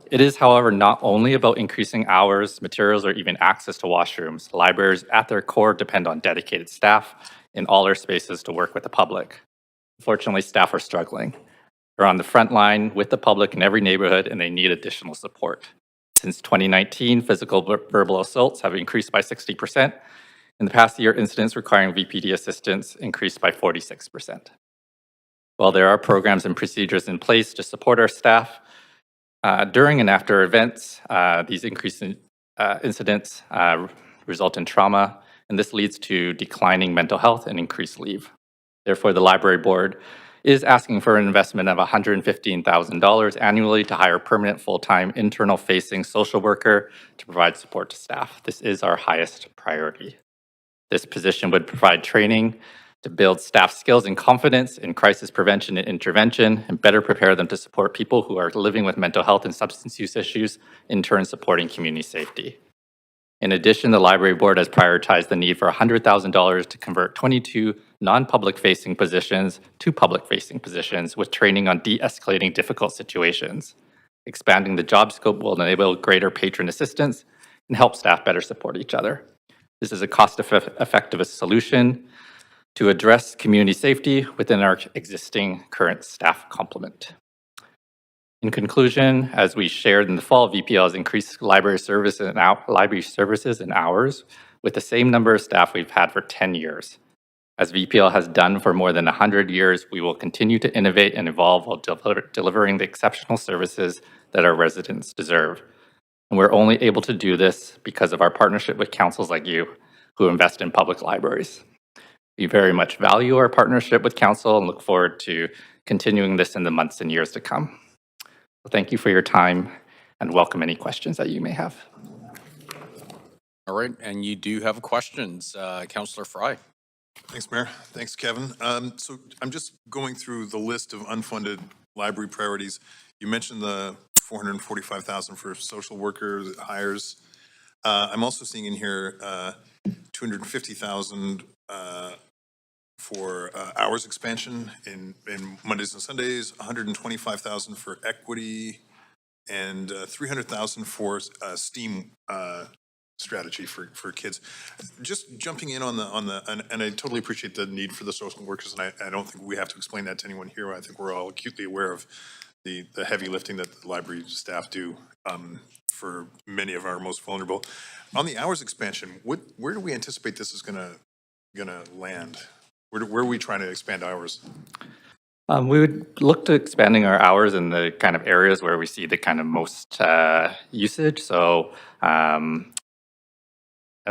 It is, however, not only about increasing hours, materials, or even access to washrooms. Libraries at their core depend on dedicated staff in all our spaces to work with the public. Unfortunately, staff are struggling. They're on the front line with the public in every neighborhood, and they need additional support. Since 2019, physical verbal assaults have increased by 60%. In the past year, incidents requiring VPD assistance increased by 46%. While there are programs and procedures in place to support our staff, during and after events, these increased incidents result in trauma, and this leads to declining mental health and increased leave. Therefore, the library board is asking for an investment of $115,000 annually to hire a permanent full-time internal-facing social worker to provide support to staff. This is our highest priority. This position would provide training to build staff skills and confidence in crisis prevention and intervention, and better prepare them to support people who are living with mental health and substance use issues, in turn supporting community safety. In addition, the library board has prioritized the need for $100,000 to convert 22 non-public facing positions to public facing positions with training on de-escalating difficult situations. Expanding the job scope will enable greater patron assistance and help staff better support each other. This is a cost-effective solution to address community safety within our existing current staff complement. In conclusion, as we shared in the fall, VPL has increased library services and hours with the same number of staff we've had for 10 years. As VPL has done for more than 100 years, we will continue to innovate and evolve while delivering the exceptional services that our residents deserve. And we're only able to do this because of our partnership with councils like you who invest in public libraries. We very much value our partnership with council and look forward to continuing this in the months and years to come. Well, thank you for your time and welcome any questions that you may have. All right, and you do have questions. Councillor Fry. Thanks, Mayor. Thanks, Kevin. So I'm just going through the list of unfunded library priorities. You mentioned the $445,000 for social worker hires. I'm also seeing in here $250,000 for hours expansion in Mondays and Sundays, $125,000 for equity, and $300,000 for STEAM strategy for kids. Just jumping in on and I totally appreciate the need for the social workers, and I don't think we have to explain that to anyone here. I think we're all acutely aware of the heavy lifting that the library staff do for many of our most vulnerable. On the hours expansion, where do we anticipate this is gonna land? Where are we trying to expand hours? We would look to expanding our hours in the kind of areas where we see the kind of most usage. So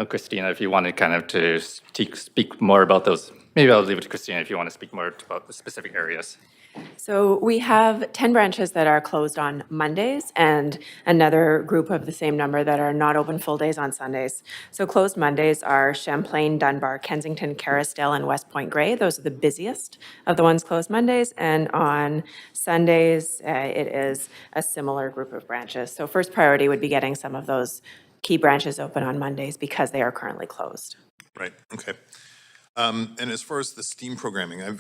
Christina, if you wanted kind of to speak more about those, maybe I'll leave it to Christina if you want to speak more about the specific areas. So we have 10 branches that are closed on Mondays and another group of the same number that are not open full days on Sundays. So closed Mondays are Champlain, Dunbar, Kensington, Carrisdale, and West Point Grey. Those are the busiest of the ones closed Mondays. And on Sundays, it is a similar group of branches. So first priority would be getting some of those key branches open on Mondays because they are currently closed. Right, okay. And as far as the STEAM programming, I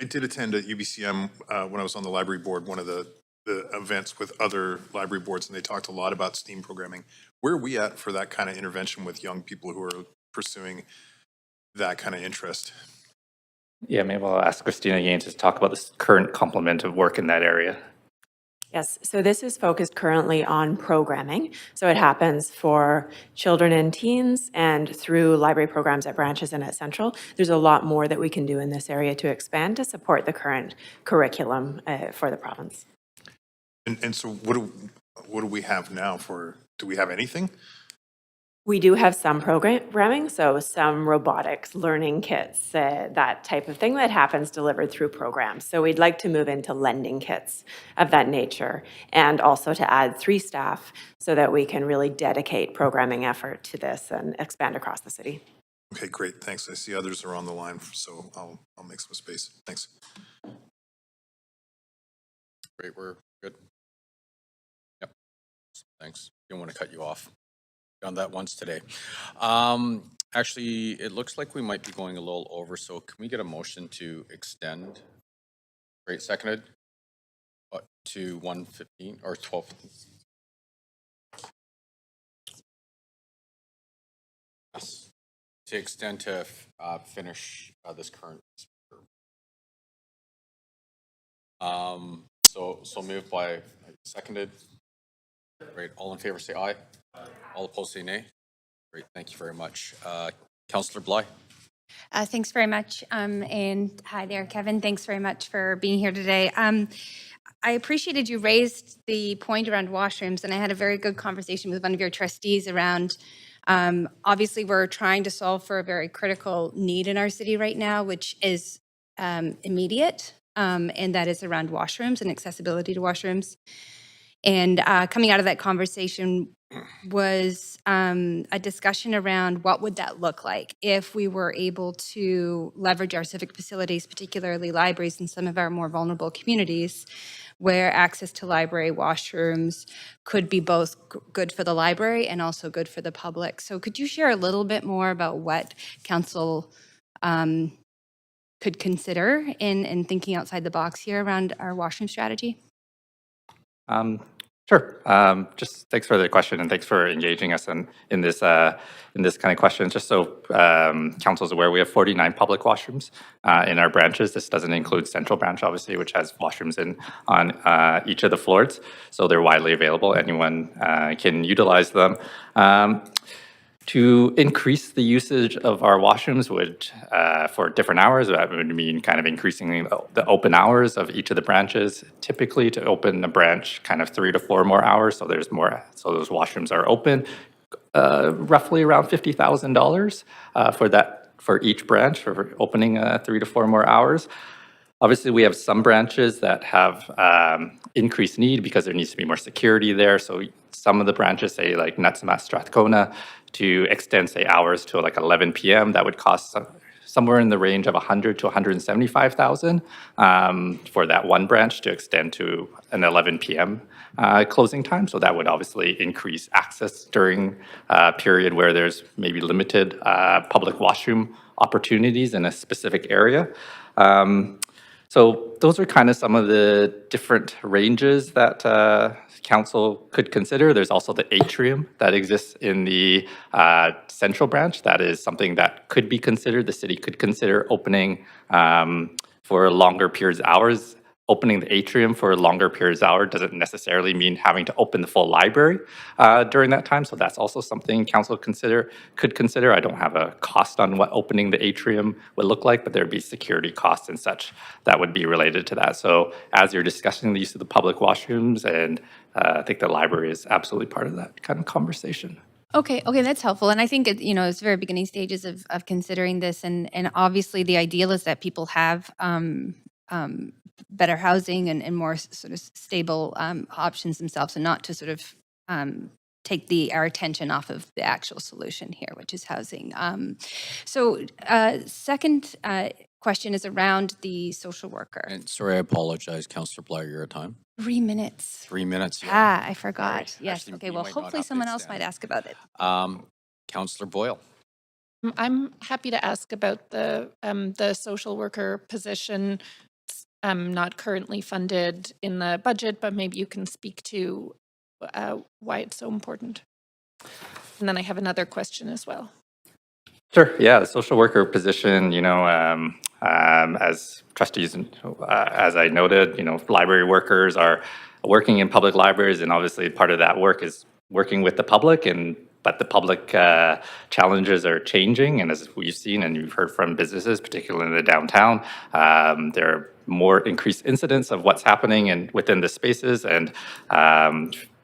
did attend at UBCM when I was on the library board, one of the events with other library boards, and they talked a lot about STEAM programming. Where are we at for that kind of intervention with young people who are pursuing that kind of interest? Yeah, maybe I'll ask Christina again to talk about this current complement of work in that area. Yes, so this is focused currently on programming. So it happens for children and teens and through library programs at branches and at Central. There's a lot more that we can do in this area to expand to support the current curriculum for the province. And so what do we have now for, do we have anything? We do have some programming, so some robotics, learning kits, that type of thing that happens delivered through programs. So we'd like to move into lending kits of that nature and also to add 3 staff so that we can really dedicate programming effort to this and expand across the city. Okay, great, thanks. I see others are on the line, so I'll make some space. Thanks. Great, we're good. Yep, thanks. Don't want to cut you off. Done that once today. Actually, it looks like we might be going a little over, so can we get a motion to extend? Great, seconded. To 1:15 or 12? Yes. To extend to finish this current speaker. So moved by seconded. Great. All in favor say aye. All opposed say nay. Great. Thank you very much. Councillor Bly. Thanks very much. And hi there, Kevin. Thanks very much for being here today. I appreciated you raised the point around washrooms, and I had a very good conversation with one of your trustees around, obviously we're trying to solve for a very critical need in our city right now, which is immediate, and that is around washrooms and accessibility to washrooms. And coming out of that conversation was a discussion around what would that look like if we were able to leverage our civic facilities, particularly libraries in some of our more vulnerable communities, where access to library washrooms could be both good for the library and also good for the public. So could you share a little bit more about what council could consider in thinking outside the box here around our washroom strategy? Sure. Just thanks for the question and thanks for engaging us in this kind of question. Just so council is aware, we have 49 public washrooms in our branches. This doesn't include Central Branch, obviously, which has washrooms on each of the floors. So they're widely available. Anyone can utilize them. To increase the usage of our washrooms would, for different hours, that would mean kind of increasing the open hours of each of the branches. Typically, to open a branch, kind of 3 to 4 more hours, so there's more, so those washrooms are open. Roughly around $50,000 for each branch for opening 3 to 4 more hours. Obviously, we have some branches that have increased need because there needs to be more security there. So some of the branches, say like Nutsama, Strathcona, to extend, say, hours to like 11 p.m., that would cost somewhere in the range of $100,000 to $175,000 for that one branch to extend to an 11 p.m. Closing time. So that would obviously increase access during a period where there's maybe limited public washroom opportunities in a specific area. So those are kind of some of the different ranges that council could consider. There's also the atrium that exists in the Central Branch. That is something that could be considered. The city could consider opening for longer periods of hours. Opening the atrium for longer periods of hours doesn't necessarily mean having to open the full library during that time. So that's also something council could consider. I don't have a cost on what opening the atrium would look like, but there'd be security costs and such that would be related to that. So as you're discussing the use of the public washrooms, and I think the library is absolutely part of that kind of conversation. Okay, that's helpful. And I think it's very beginning stages of considering this. And obviously the ideal is that people have better housing and more sort of stable options themselves, and not to sort of take our attention off of the actual solution here, which is housing. Second question is around the social worker. And sorry, I apologize, Councillor Bly, your time. 3 minutes. 3 minutes, yeah. I forgot. Sorry. Yes. Actually, Okay. you Well, might not hopefully have to someone else extend. might ask about it. Councillor Boyle. I'm happy to ask about the social worker position. It's not currently funded in the budget, but maybe you can speak to why it's so important. And then I have another question as well. Sure. Yeah, the social worker position, as trustees, as I noted, library workers are working in public libraries, and obviously part of that work is working with the public, but the public challenges are changing, and as we've seen and you've heard from businesses, particularly in the downtown, there are more increased incidents of what's happening within the spaces, and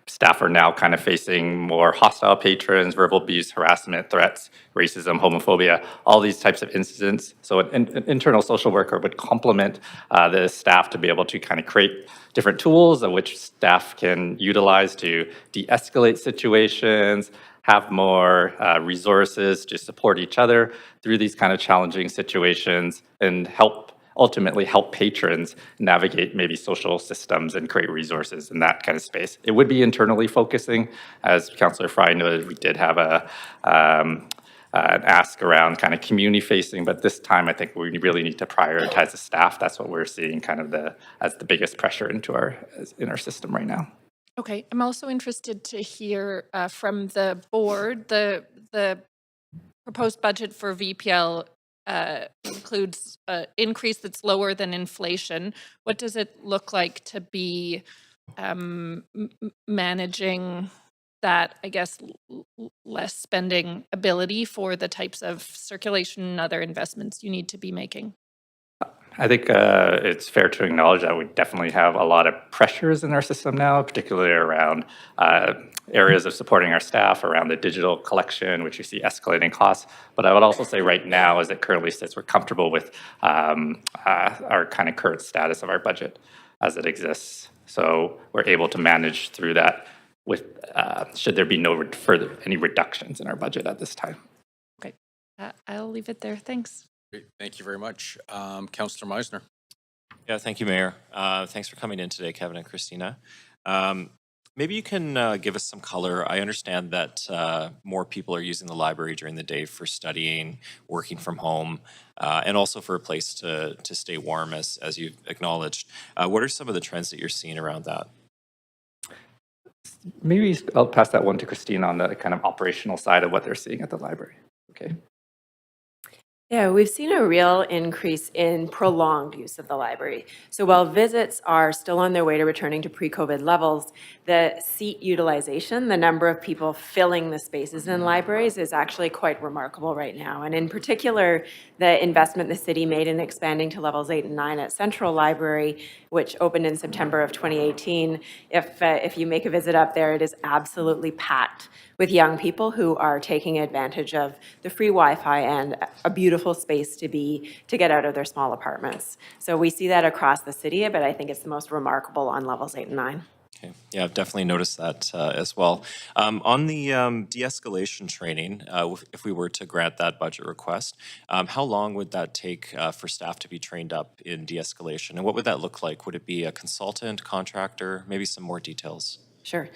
staff are now kind of facing more hostile patrons, verbal abuse, harassment, threats, racism, homophobia, all these types of incidents. So an internal social worker would complement the staff to be able to kind of create different tools of which staff can utilize to de-escalate situations, have more resources to support each other through these kind of challenging situations, and ultimately help patrons navigate maybe social systems and create resources in that kind of space. It would be internally focusing. As Councillor Fry noted, we did have an ask around kind of community facing, but this time I think we really need to prioritize the staff. That's what we're seeing kind of as the biggest pressure in our system right now. Okay, I'm also interested to hear from the board. The proposed budget for VPL includes an increase that's lower than inflation. What does it look like to be managing that, I guess, less spending ability for the types of circulation and other investments you need to be making? I think it's fair to acknowledge that we definitely have a lot of pressures in our system now, particularly around areas of supporting our staff, around the digital collection, which you see escalating costs. But I would also say right now, as it currently sits, we're comfortable with our kind of current status of our budget as it exists. So we're able to manage through that with should there be any reductions in our budget at this time. Okay, I'll leave it there. Thanks. Great. Thank you very much. Councillor Meisner. Yeah, thank you, Mayor. Thanks for coming in today, Kevin and Christina. Maybe you can give us some color. I understand that more people are using the library during the day for studying, working from home, and also for a place to stay warm, as you've acknowledged. What are some of the trends that you're seeing around that? Maybe I'll pass that one to Christina on the kind of operational side of what they're seeing at the library. Okay. Yeah, we've seen a real increase in prolonged use of the library. So while visits are still on their way to returning to pre-COVID levels, the seat utilization, the number of people filling the spaces in libraries, is actually quite remarkable right now. And in particular, the investment the city made in expanding to levels 8 and 9 at Central Library, which opened in September of 2018. If you make a visit up there, it is absolutely packed with young people who are taking advantage of the free Wi-Fi and a beautiful space to get out of their small apartments. So we see that across the city, but I think it's the most remarkable on levels 8 and 9. Okay. Yeah, I've definitely noticed that as well. On the de-escalation training, if we were to grant that budget request, how long would that take for staff to be trained up in de-escalation? And what would that look like? Would it be a consultant, contractor, maybe some more details? Sure.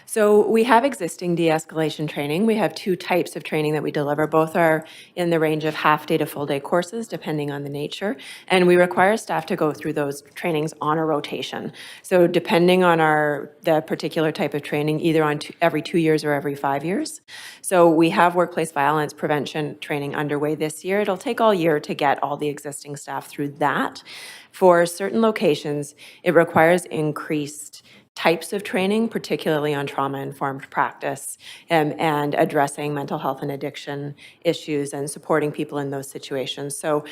So we have existing de-escalation training. We have 2 types of training that we deliver. Both are in the range of half-day to full-day courses, depending on the nature. And we require staff to go through those trainings on a rotation. So depending on the particular type of training, either on every 2 years or every 5 years. So we have workplace violence prevention training underway this year. It'll take all year to get all the existing staff through that. For certain locations, it requires increased types of training, particularly on trauma-informed practice and addressing mental health and addiction issues and supporting people in those situations. So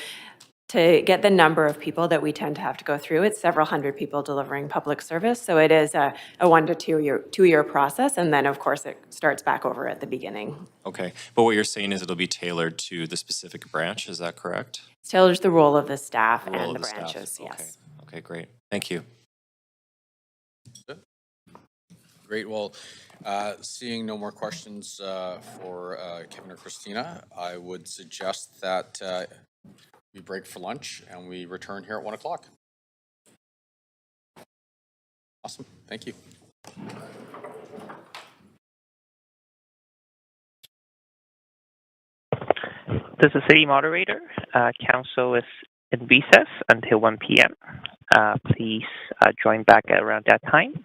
to get the number of people that we tend to have to go through, it's several hundred people delivering public service. So it is a 1 to 2 year process. And then, of course, it starts back over at the beginning. Okay, but what you're saying is it'll be tailored to the specific branch, is that correct? It tailors the role of the staff The role and of the the staff. branches, Okay. yes. Okay, great. Thank you. Great. Well, seeing no more questions for Kevin or Christina, I would suggest that we break for lunch and we return here at 1 o'clock. Awesome. Thank you. This is City Moderator. Council is in recess until 1 p.m. Please join back at around that time.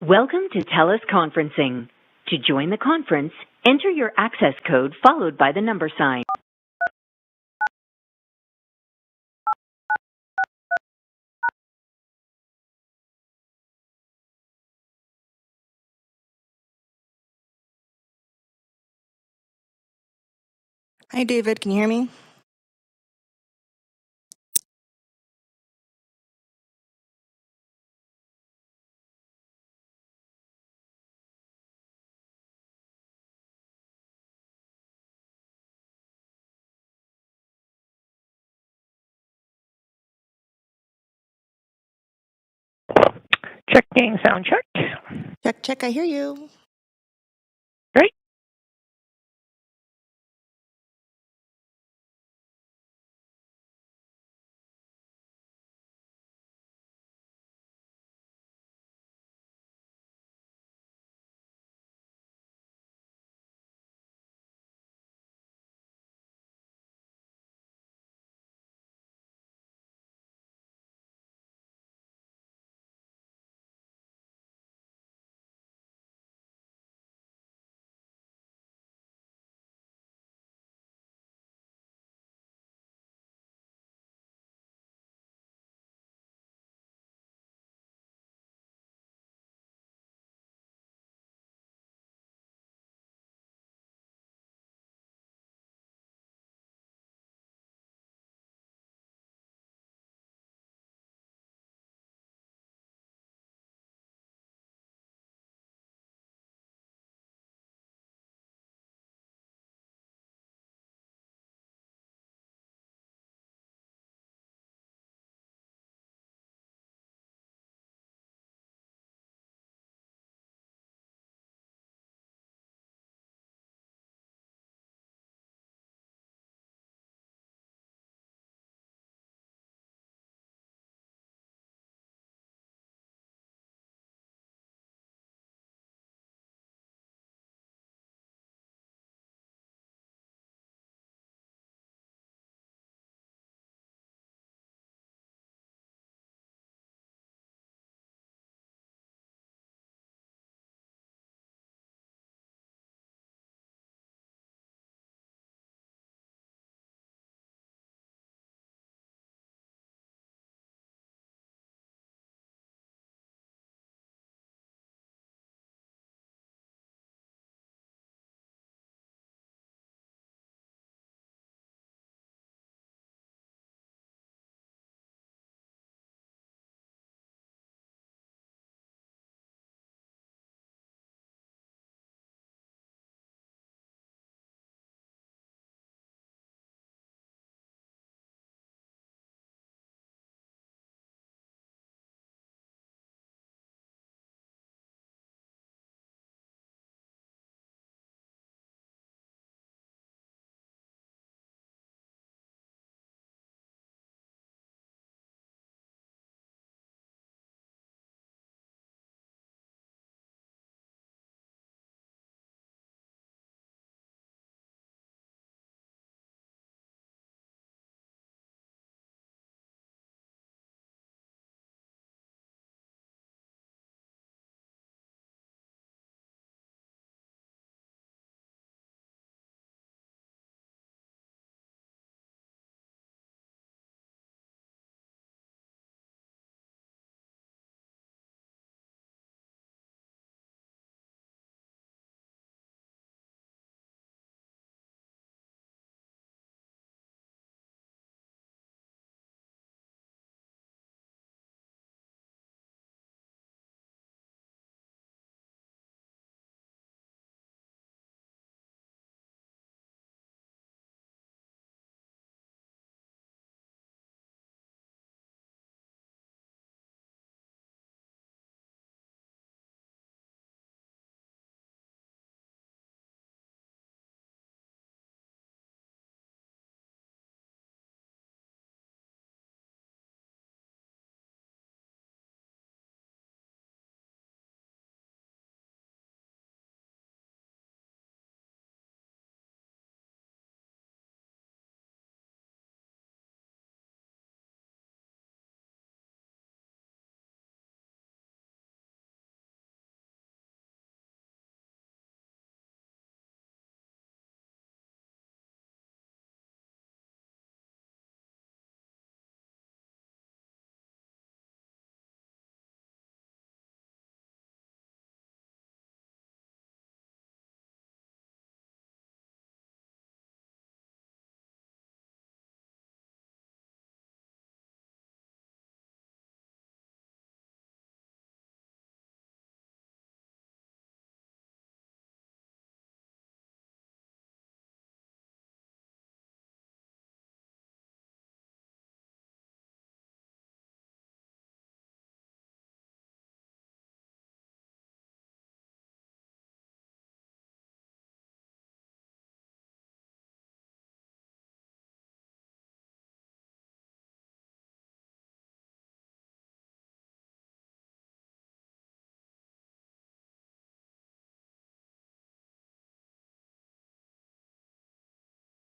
Welcome to TELUS Conferencing. To join the conference, enter your access code followed by the number sign. Hi, David. Can you hear me? Checking sound check. Check, check. I hear you. Great.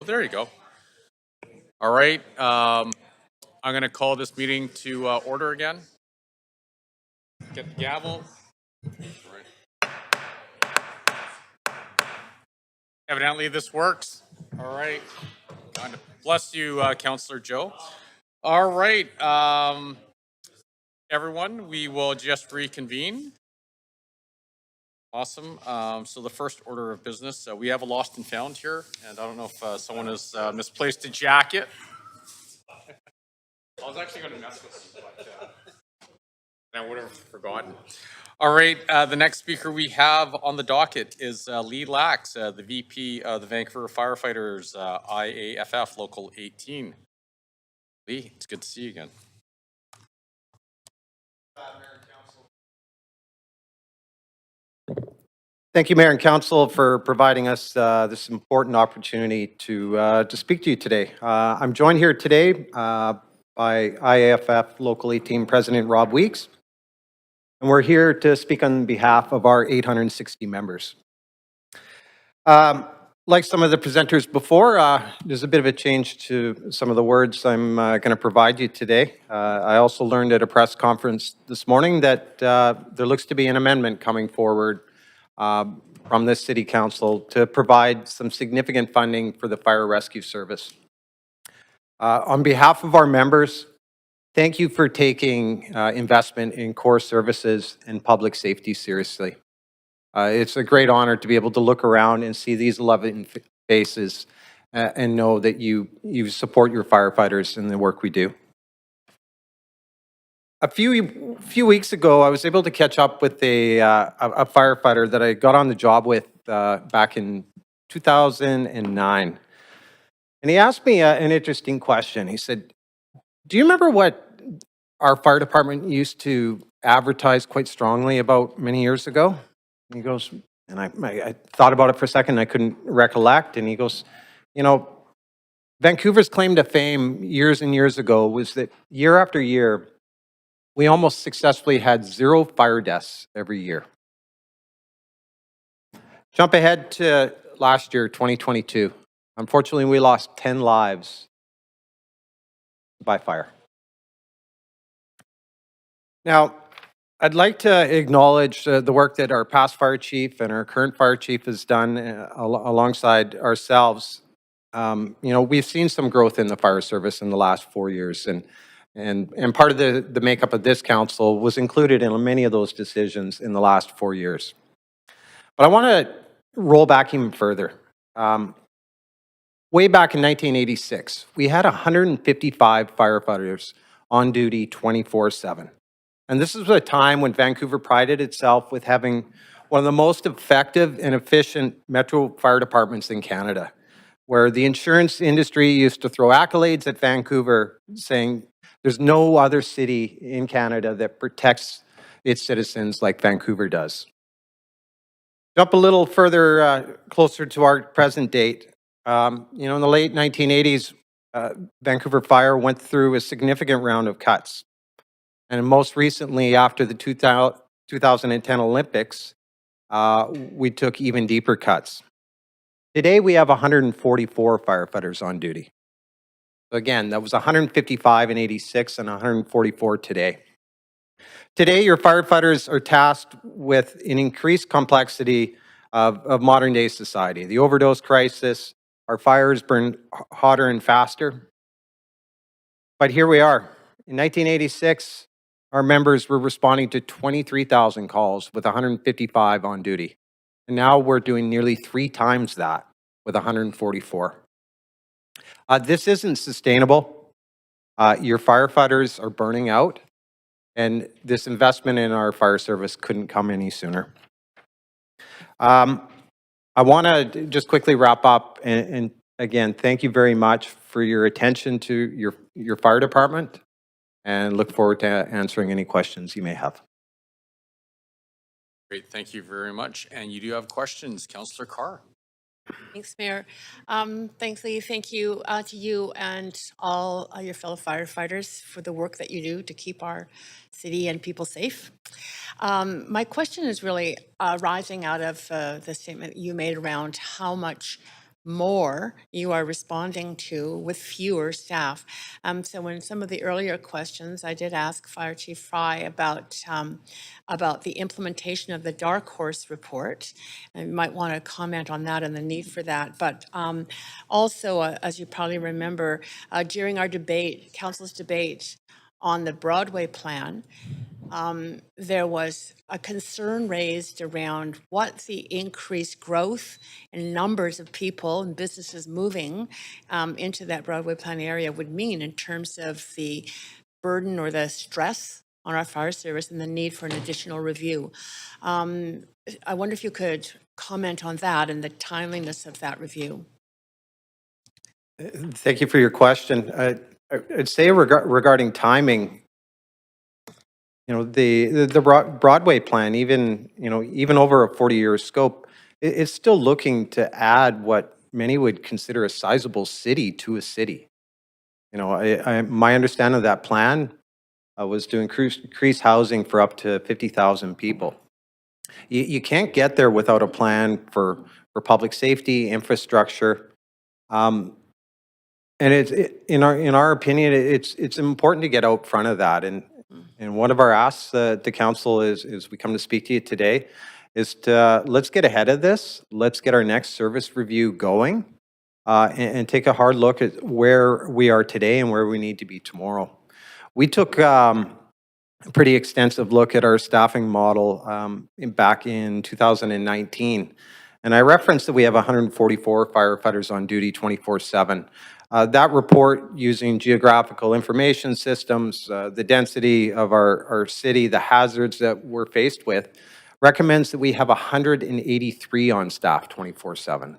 There you go. All right. I'm going to call this meeting to order again. Get the gavel. Evidently, this works. All right. God bless you, Councillor Joe. All right. Everyone, we will just reconvene. Awesome. So the first order of business, we have a lost and found here, and I don't know if someone has misplaced a jacket. I was actually going to mess with you, but I would have forgotten. All right, the next speaker we have on the docket is Lee Lax, the VP of the Vancouver Firefighters, IAFF Local 18. Lee, it's good to see you again. Thank you, Mayor and Council, for providing us this important opportunity to speak to you today. I'm joined here today by IAFF Local 18 President Rob Weeks, and we're here to speak on behalf of our 860 members. Like some of the presenters before, there's a bit of a change to some of the words I'm going to provide you today. I also learned at a press conference this morning that there looks to be an amendment coming forward from this City Council to provide some significant funding for the fire rescue service. On behalf of our members, thank you for taking investment in core services and public safety seriously. It's a great honor to be able to look around and see these 11 faces and know that you support your firefighters in the work we do. A few weeks ago, I was able to catch up with a firefighter that I got on the job with back in 2009. And he asked me an interesting question. He said, "Do you remember what our fire department used to advertise quite strongly about many years ago?" And he goes, and I thought about it for a second, I couldn't recollect. And he goes, "You know, Vancouver's claim to fame years and years ago was that year after year, we almost successfully had 0 fire deaths every year." Jump ahead to last year, 2022. Unfortunately, we lost 10 lives by fire. Now, I'd like to acknowledge the work that our past fire chief and our current fire chief has done alongside ourselves. You know, we've seen some growth in the fire service in the last 4 years, and part of the makeup of this council was included in many of those decisions in the last 4 years. But I want to roll back even further. Way back in 1986, we had 155 firefighters on duty 24/7. And this is a time when Vancouver prided itself with having one of the most effective and efficient metro fire departments in Canada, where the insurance industry used to throw accolades at Vancouver saying there's no other city in Canada that protects its citizens like Vancouver does. Jump a little further closer to our present date. You know, in the late 1980s, Vancouver Fire went through a significant round of cuts. And most recently, after the 2010 Olympics, we took even deeper cuts. Today, we have 144 firefighters on duty. So again, that was 155 in 86 and 144 today. Today, your firefighters are tasked with an increased complexity of modern day society. The overdose crisis, our fires burn hotter and faster. But here we are. In 1986, our members were responding to 23,000 calls with 155 on duty. And now we're doing nearly 3 times that with 144. This isn't sustainable. Your firefighters are burning out, and this investment in our fire service couldn't come any sooner. I want to just quickly wrap up and again, thank you very much for your attention to your fire department, and look forward to answering any questions you may have. Great, thank you very much. And you do have questions, Councillor Carr. Thanks, Mayor. Thanks, Lee. Thank you to you and all your fellow firefighters for the work that you do to keep our city and people safe. My question is really rising out of the statement you made around how much more you are responding to with fewer staff. So in some of the earlier questions, I did ask Fire Chief Fry about the implementation of the Dark Horse report. And you might want to comment on that and the need for that. But also, as you probably remember, during our debate, council's debate on the Broadway plan, there was a concern raised around what the increased growth in numbers of people and businesses moving into that Broadway plan area would mean in terms of the burden or the stress on our fire service and the need for an additional review. I wonder if you could comment on that and the timeliness of that review. Thank you for your question. I'd say regarding timing, the Broadway plan, even over a 40-year scope, it's still looking to add what many would consider a sizable city to a city. My understanding of that plan was to increase housing for up to 50,000 people. You can't get there without a plan for public safety, infrastructure. And in our opinion, it's important to get out front of that. And one of our asks to council is we come to speak to you today, is to let's get ahead of this. Let's get our next service review going and take a hard look at where we are today and where we need to be tomorrow. We took a pretty extensive look at our staffing model back in 2019. And I referenced that we have 144 firefighters on duty 24/7. That report, using geographical information systems, the density of our city, the hazards that we're faced with, recommends that we have 183 on staff 24/7.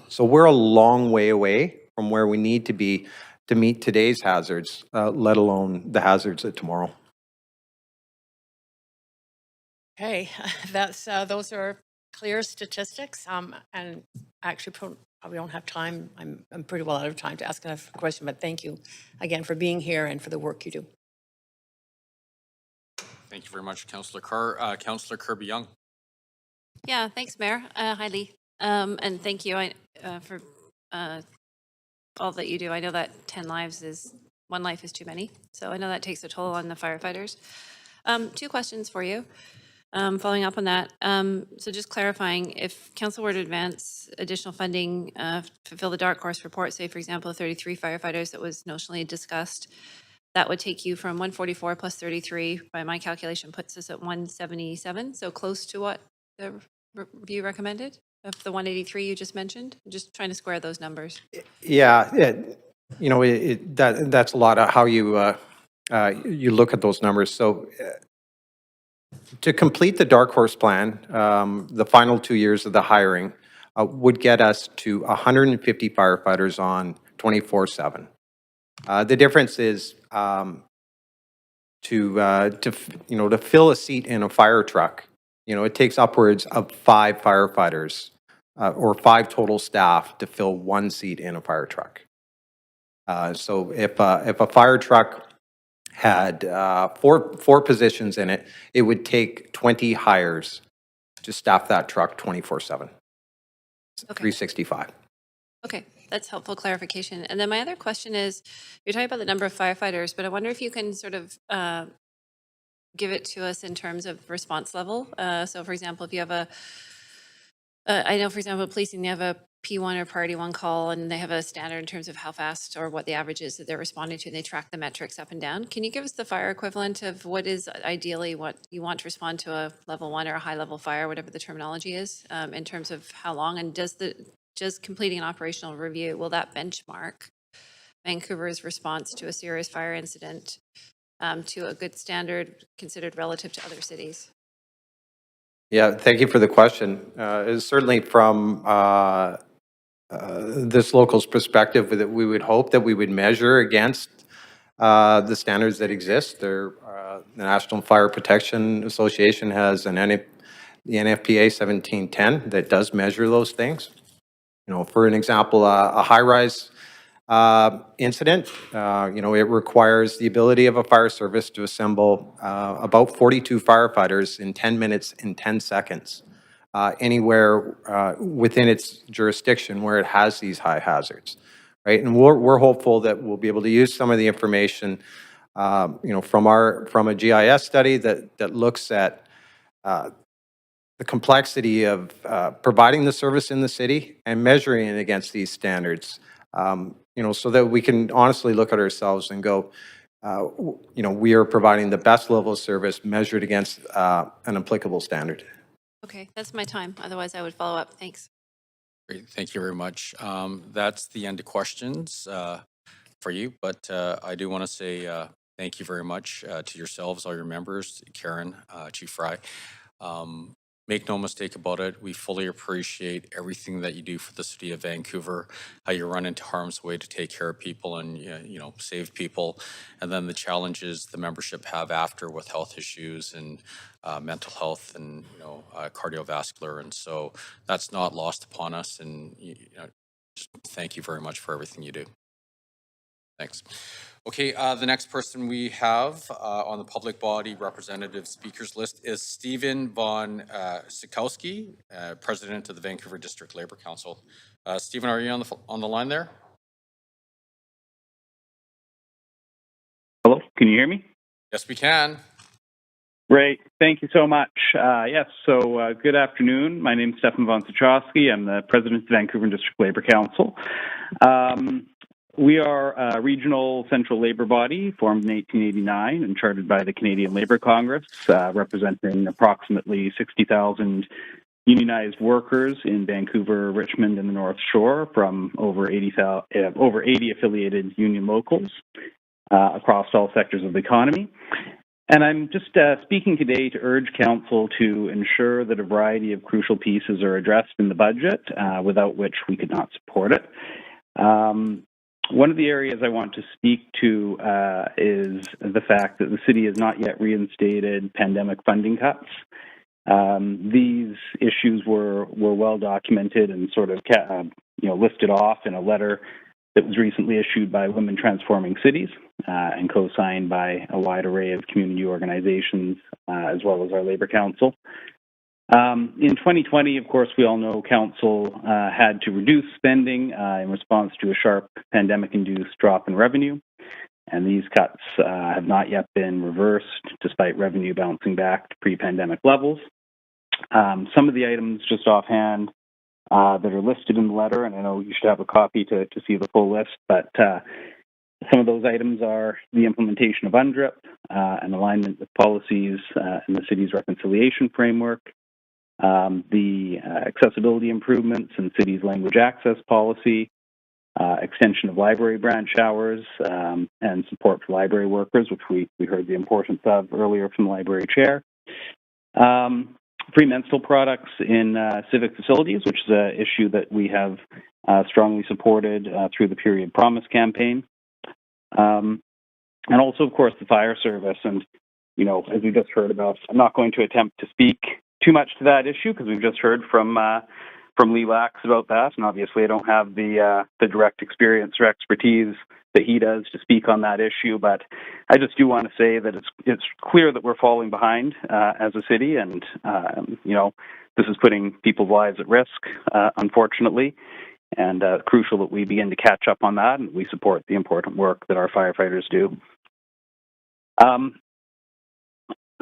So we're a long way away from where we need to be to meet today's hazards, let alone the hazards of tomorrow. Okay, those are clear statistics, and actually probably don't have time. I'm pretty well out of time to ask enough question, but thank you again for being here and for the work you do. Thank you very much, Councillor Carr. Councillor Kirby-Young. Yeah, thanks, Mayor. Hi, Lee. And thank you for all that you do. I know that 1 life is too many. So I know that takes a toll on the firefighters. 2 questions for you. Following up on that, so just clarifying, if council were to advance additional funding, fulfill the Dark Horse report, say for example, 33 firefighters that was notionally discussed, that would take you from 144 plus 33, by my calculation, puts us at 177. So close to what the review recommended of the 183 you just mentioned. I'm just trying to square those numbers. Yeah, that's a lot of how you you look at those numbers. So to complete the Dark Horse plan, the final 2 years of the hiring would get us to 150 firefighters on 24/7. The difference is to fill a seat in a fire truck, it takes upwards of 5 firefighters or 5 total staff to fill 1 seat in a fire truck. So if a fire truck had four positions in it, it would take 20 hires to staff that truck 24/7, 365. Okay, that's helpful clarification. And then my other question is, you're talking about the number of firefighters, but I wonder if you can sort of give it to us in terms of response level. So for example, if you have I know for example, policing, they have a P1 or priority 1 call, and they have a standard in terms of how fast or what the average is that they're responding to, and they track the metrics up and down. Can you give us the fire equivalent of what is ideally what you want to respond to a level 1 or a high level fire, whatever the terminology is, in terms of how long? And does completing an operational review, will that benchmark Vancouver's response to a serious fire incident to a good standard considered relative to other cities? Yeah, thank you for the question. It's certainly from this local's perspective that we would hope that we would measure against the standards that exist. The National Fire Protection Association has the NFPA 1710 that does measure those things. For an example, a high-rise incident, it requires the ability of a fire service to assemble about 42 firefighters in 10 minutes and 10 seconds. anywhere within its jurisdiction where it has these high hazards, right? And we're hopeful that we'll be able to use some of the information, from a GIS study that looks at the complexity of providing the service in the city and measuring it against these standards, so that we can honestly look at ourselves and go, we are providing the best level of service measured against an applicable standard. Okay, that's my time. Otherwise, I would follow up. Thanks. Great, thank you very much. That's the end of questions for you, but I do want to say thank you very much to yourselves, all your members, Karen, Chief Fry. Make no mistake about it, we fully appreciate everything that you do for the city of Vancouver, how you run into harm's way to take care of people and save people, and then the challenges the membership have after with health issues and mental health and cardiovascular, and so that's not lost upon us. And just thank you very much for everything you do. Thanks. Okay, the next person we have on the public body representative speakers list is Stephen von Sikowski, President of the Vancouver District Labour Council. Stephen, are you on the line there? Hello, can you hear me? Yes, we can. Great, thank you so much. Yes, so good afternoon. My name is Stefan von Sikowski. I'm the President of the Vancouver District Labour Council. We are a regional central labour body formed in 1889 and chartered by the Canadian Labour Congress, representing approximately 60,000 unionized workers in Vancouver, Richmond, and the North Shore from over 80 affiliated union locals across all sectors of the economy. And I'm just speaking today to urge Council to ensure that a variety of crucial pieces are addressed in the budget, without which we could not support it. One of the areas I want to speak to is the fact that the city has not yet reinstated pandemic funding cuts. These issues were well documented and sort of listed off in a letter that was recently issued by Women Transforming Cities and co-signed by a wide array of community organizations as well as our Labour Council. In 2020, of course, we all know Council had to reduce spending in response to a sharp pandemic-induced drop in revenue, and these cuts have not yet been reversed despite revenue bouncing back to pre-pandemic levels. Some of the items just offhand that are listed in the letter, and I know you should have a copy to see the full list, but some of those items are the implementation of UNDRIP and alignment with policies in the city's reconciliation framework, the accessibility improvements in city's language access policy, extension of library branch hours, and support for library workers, which we heard the importance of earlier from the library chair. Premenstrual products in civic facilities, which is an issue that we have strongly supported through the Period Promise campaign. And also, of course, the fire service. And, as we just heard about, I'm not going to attempt to speak too much to that issue because we've just heard from Lee Lax about that. And obviously, I don't have the direct experience or expertise that he does to speak on that issue. But I just do want to say that it's clear that we're falling behind as a city. And, this is putting people's lives at risk, unfortunately. And crucial that we begin to catch up on that, and we support the important work that our firefighters do.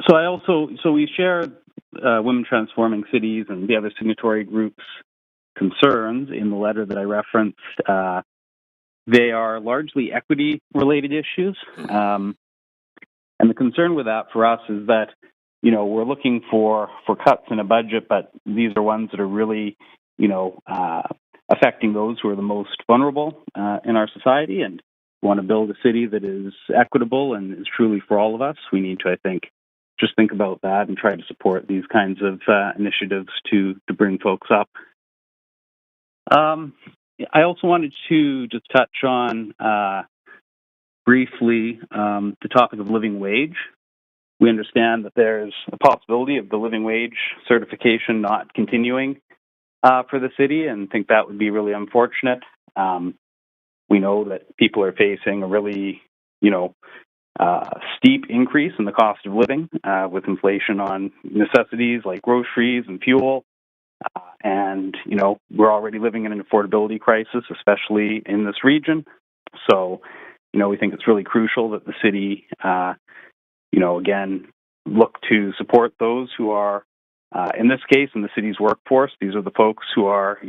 So we share Women Transforming Cities and the other signatory groups' concerns in the letter that I referenced. They are largely equity-related issues, and the concern with that for us is that we're looking for cuts in a budget, but these are ones that are really affecting those who are the most vulnerable in our society, and want to build a city that is equitable and is truly for all of us. We need to, I think, just think about that and try to support these kinds of initiatives to bring folks up. I also wanted to just touch on briefly the topic of living wage. We understand that there's a possibility of the living wage certification not continuing for the city, and think that would be really unfortunate. We know that people are facing a really, steep increase in the cost of living with inflation on necessities like groceries and fuel. and, we're already living in an affordability crisis, especially in this region. So, we think it's really crucial that the city, again, look to support those who are, in this case, in the city's workforce. These are the folks who are,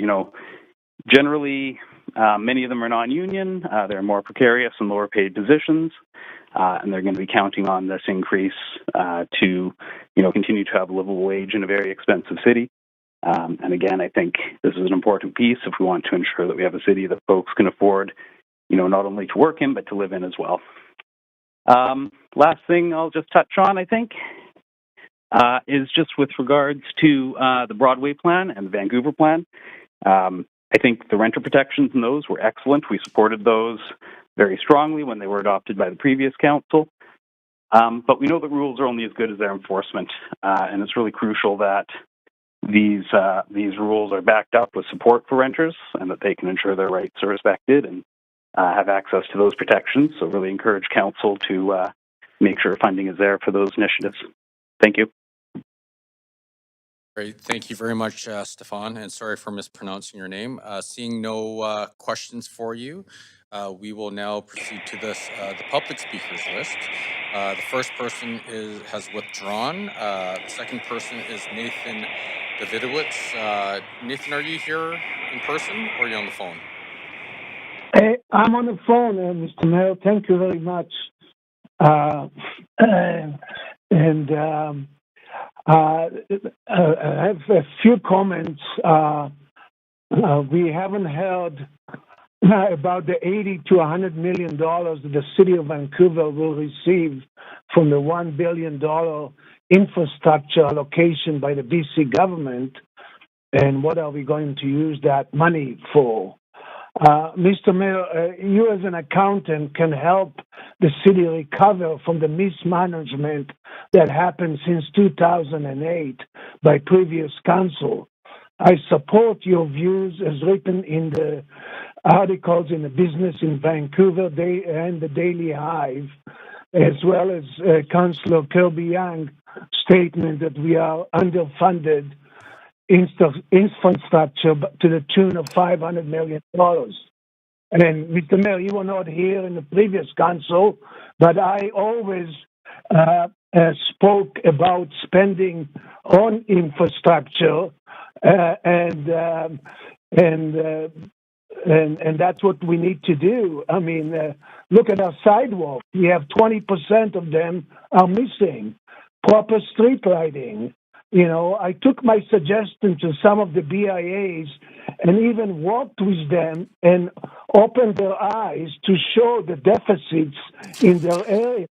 generally, many of them are non-union. They're more precarious and lower paid positions, and they're going to be counting on this increase to, continue to have a livable wage in a very expensive city. And again, I think this is an important piece if we want to ensure that we have a city that folks can afford, not only to work in, but to live in as well. Last thing I'll just touch on, I think, is just with regards to the Broadway plan and the Vancouver plan. I think the renter protections in those were excellent. We supported those very strongly when they were adopted by the previous council. But we know that rules are only as good as their enforcement, and it's really crucial that these rules are backed up with support for renters and that they can ensure their rights are respected and have access to those protections. So really encourage council to make sure funding is there for those initiatives. Thank you. Great. Thank you very much, Stefan, and sorry for mispronouncing your name. Seeing no questions for you, we will now proceed to the public speakers list. The first person has withdrawn. The second person is Nathan Davidowitz. Nathan, are you here in person or are you on the phone? Hey, I'm on the phone, Mr. Mayor. Thank you very much. I have a few comments. We haven't heard about the $80 to $100 million that the city of Vancouver will receive from the $1 billion infrastructure allocation by the BC government, and what are we going to use that money for? Mr. Mayor, you as an accountant can help the city recover from the mismanagement that happened since 2008 by previous council. I support your views as written in the articles in the Business in Vancouver and the Daily Hive, as well as Councillor Kirby Young's statement that we are underfunded infrastructure to the tune of $500 million. And Mr. Mayor, you were not here in the previous council, but I always spoke about spending on infrastructure, and that's what we need to do. I mean, look at our sidewalks. We have 20% of them are missing. Proper street lighting. I took my suggestion to some of the BIAs and even worked with them and opened their eyes to show the deficits in their areas.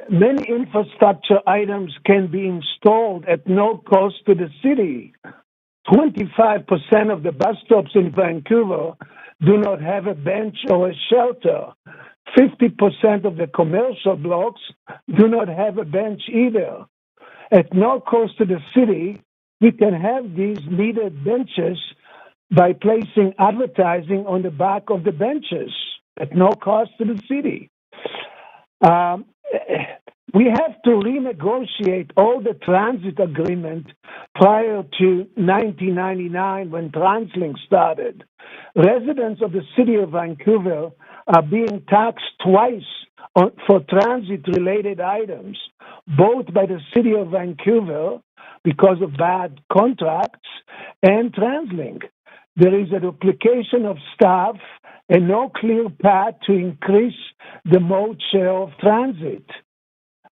Many infrastructure items can be installed at no cost to the city. 25% of the bus stops in Vancouver do not have a bench or a shelter. 50% of the commercial blocks do not have a bench either. At no cost to the city, we can have these needed benches by placing advertising on the back of the benches at no cost to the city. We have to renegotiate all the transit agreement prior to 1999 when TransLink started. Residents of the city of Vancouver are being taxed twice for transit-related items, both by the city of Vancouver because of bad contracts and TransLink. There is a duplication of staff and no clear path to increase the mode share of transit.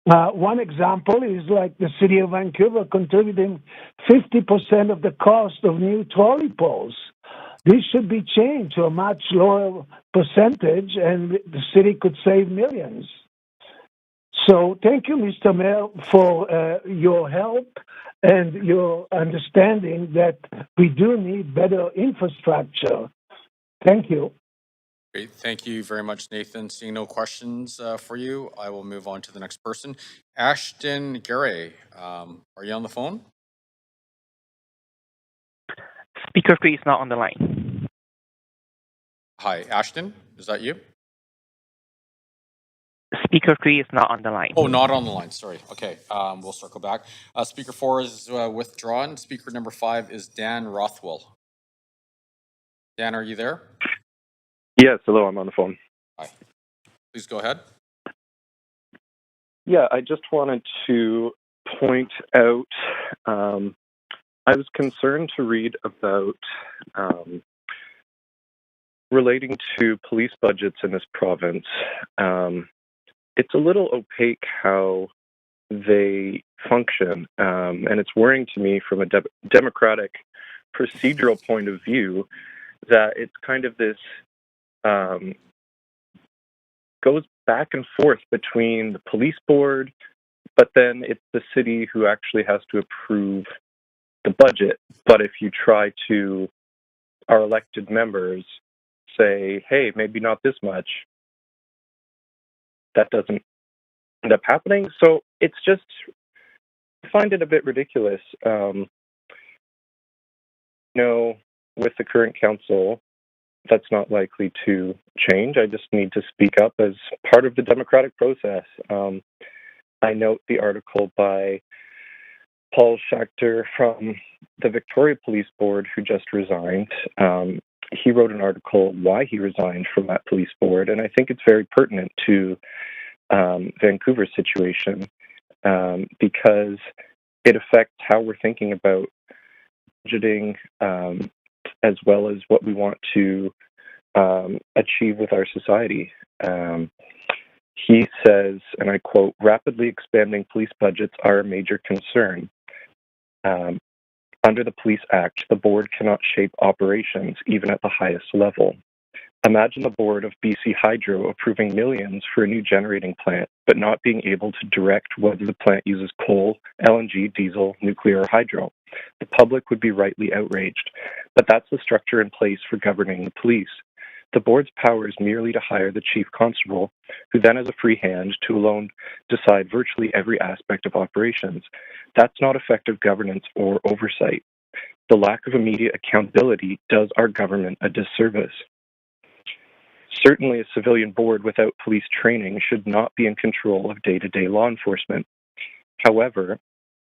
One example is like the city of Vancouver contributing 50% of the cost of new trolley poles. This should be changed to a much lower percentage, and the city could save millions. So thank you, Mr. Mayor, for your help and your understanding that we do need better infrastructure. Thank you. Great. Thank you very much, Nathan. Seeing no questions for you, I will move on to the next person. Ashton Garay, are you on the phone? Speaker 3 is not on the line. Hi, Ashton, is that you? Speaker 3 is not on the line. Oh, not on the line, sorry. Okay, we'll circle back. Speaker 4 is withdrawn. Speaker number 5 is Dan Rothwell. Dan, are you there? Yes, hello, I'm on the phone. Hi. Please go ahead. Yeah, I just wanted to point out, I was concerned to read about relating to police budgets in this province. It's a little opaque how they function, and it's worrying to me from a democratic procedural point of view that it's kind of this goes back and forth between the police board, but then it's the city who actually has to approve the budget. But if you try to, our elected members say, hey, maybe not this much, that doesn't end up happening. So it's just, I find it a bit ridiculous. With the current council, that's not likely to change. I just need to speak up as part of the democratic process. I note the article by Paul Schechter from the Victoria Police Board, who just resigned. He wrote an article why he resigned from that police board, and I think it's very pertinent to Vancouver's situation because it affects how we're thinking about budgeting as well as what we want to achieve with our society. He says, and I quote, rapidly expanding police budgets are a major concern. Under the Police Act, the board cannot shape operations even at the highest level. Imagine the board of BC Hydro approving millions for a new generating plant, but not being able to direct whether the plant uses coal, LNG, diesel, nuclear, or hydro. The public would be rightly outraged, but that's the structure in place for governing the police. The board's power is merely to hire the chief constable, who then has a free hand to alone decide virtually every aspect of operations. That's not effective governance or oversight. The lack of immediate accountability does our government a disservice. Certainly, a civilian board without police training should not be in control of day-to-day law enforcement. However,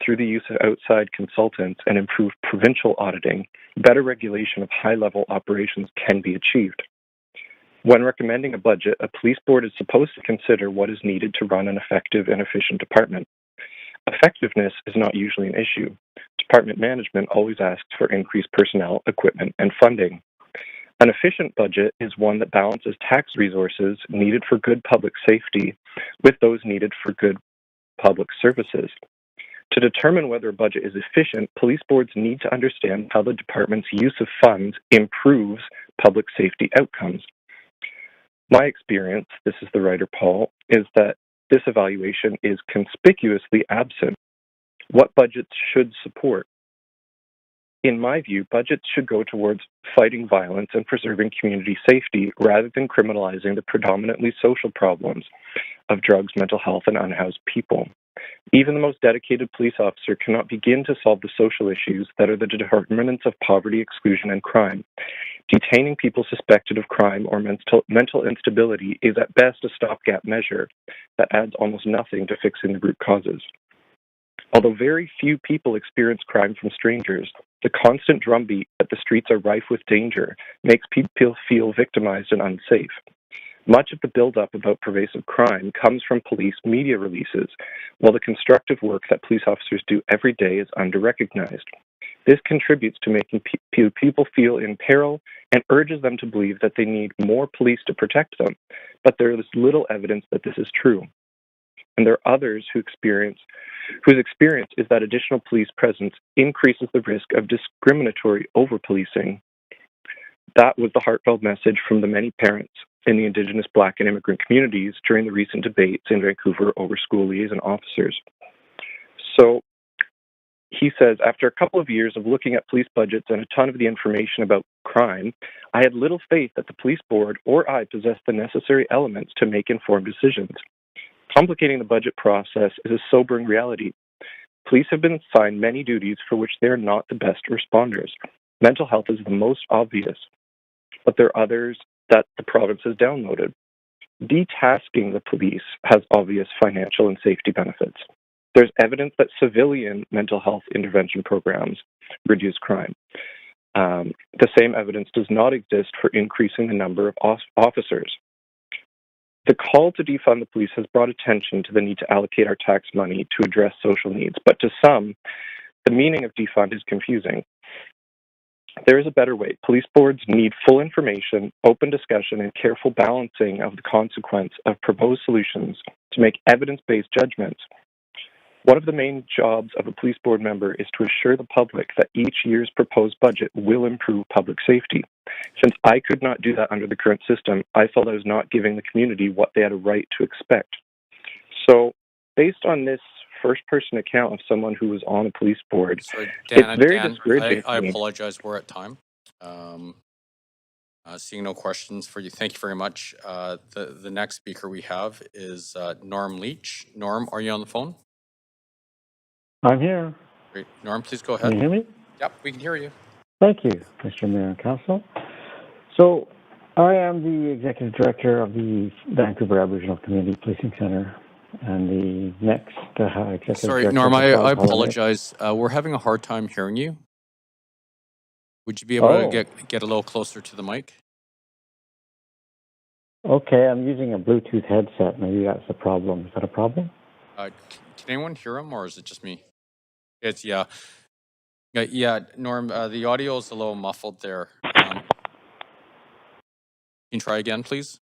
through the use of outside consultants and improved provincial auditing, better regulation of high-level operations can be achieved. When recommending a budget, a police board is supposed to consider what is needed to run an effective and efficient department. Effectiveness is not usually an issue. Department management always asks for increased personnel, equipment, and funding. An efficient budget is one that balances tax resources needed for good public safety with those needed for good public services. To determine whether a budget is efficient, police boards need to understand how the department's use of funds improves public safety outcomes. My experience, this is the writer Paul, is that this evaluation is conspicuously absent. What budgets should support? In my view, budgets should go towards fighting violence and preserving community safety rather than criminalizing the predominantly social problems of drugs, mental health, and unhoused people. Even the most dedicated police officer cannot begin to solve the social issues that are the determinants of poverty, exclusion, and crime. Detaining people suspected of crime or mental instability is at best a stopgap measure that adds almost nothing to fixing the root causes. Although very few people experience crime from strangers, the constant drumbeat that the streets are rife with danger makes people feel victimized and unsafe. Much of the buildup about pervasive crime comes from police media releases, while the constructive work that police officers do every day is under-recognized. This contributes to making people feel in peril and urges them to believe that they need more police to protect them, but there is little evidence that this is true. And there are others whose experience is that additional police presence increases the risk of discriminatory over-policing. That was the heartfelt message from the many parents in the Indigenous, Black, and immigrant communities during the recent debates in Vancouver over school liaison officers. So he says, after a couple of years of looking at police budgets and a ton of the information about crime, I had little faith that the police board or I possessed the necessary elements to make informed decisions. Complicating the budget process is a sobering reality. Police have been assigned many duties for which they are not the best responders. Mental health is the most obvious, but there are others that the province has downloaded. detasking the police has obvious financial and safety benefits. There's evidence that civilian mental health intervention programs reduce crime. The same evidence does not exist for increasing the number of officers. The call to defund the police has brought attention to the need to allocate our tax money to address social needs, but to some, the meaning of defund is confusing. There is a better way. Police boards need full information, open discussion, and careful balancing of the consequence of proposed solutions to make evidence-based judgments. One of the main jobs of a police board member is to assure the public that each year's proposed budget will improve public safety. Since I could not do that under the current system, I felt I was not giving the community what they had a right to expect. So, based on this first-person account of someone who was on a police board, Sorry, it's very Dan, discouraging I to me. apologize. We're at time. Seeing no questions for you. Thank you very much. The next speaker we have is Norm Leach. Norm, are you on the phone? I'm here. Great. Norm, please go Can ahead. you hear me? Yep, we can hear you. Thank you, Mr. Mayor and Council. So, I am the Executive Director of the Vancouver Aboriginal Community Policing Center and the next Executive Sorry, Director Norm, of the I Province Holiday. apologize. We're having a hard time hearing you. Would you be able to get a little closer to the mic? Okay, I'm using a Bluetooth headset. Maybe that's the problem. Is that a problem? Can anyone hear him, or is it just me? It's, yeah, Norm, the audio is a little muffled there. Can you try again, please?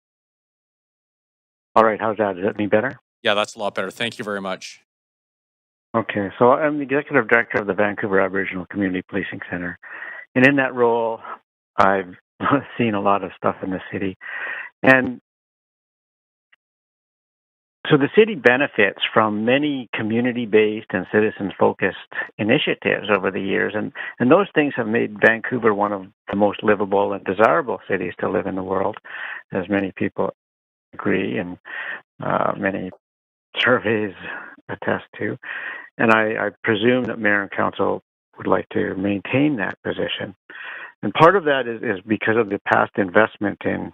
All right, how's that? Is that any better? Yeah, that's a lot better. Thank you very much. Okay, so I'm the Executive Director of the Vancouver Aboriginal Community Policing Center. And in that role, I've seen a lot of stuff in the city. And so the city benefits from many community-based and citizen-focused initiatives over the years, and those things have made Vancouver one of the most livable and desirable cities to live in the world, as many people agree and many surveys attest to. And I presume that Mayor and Council would like to maintain that position. And part of that is because of the past investment in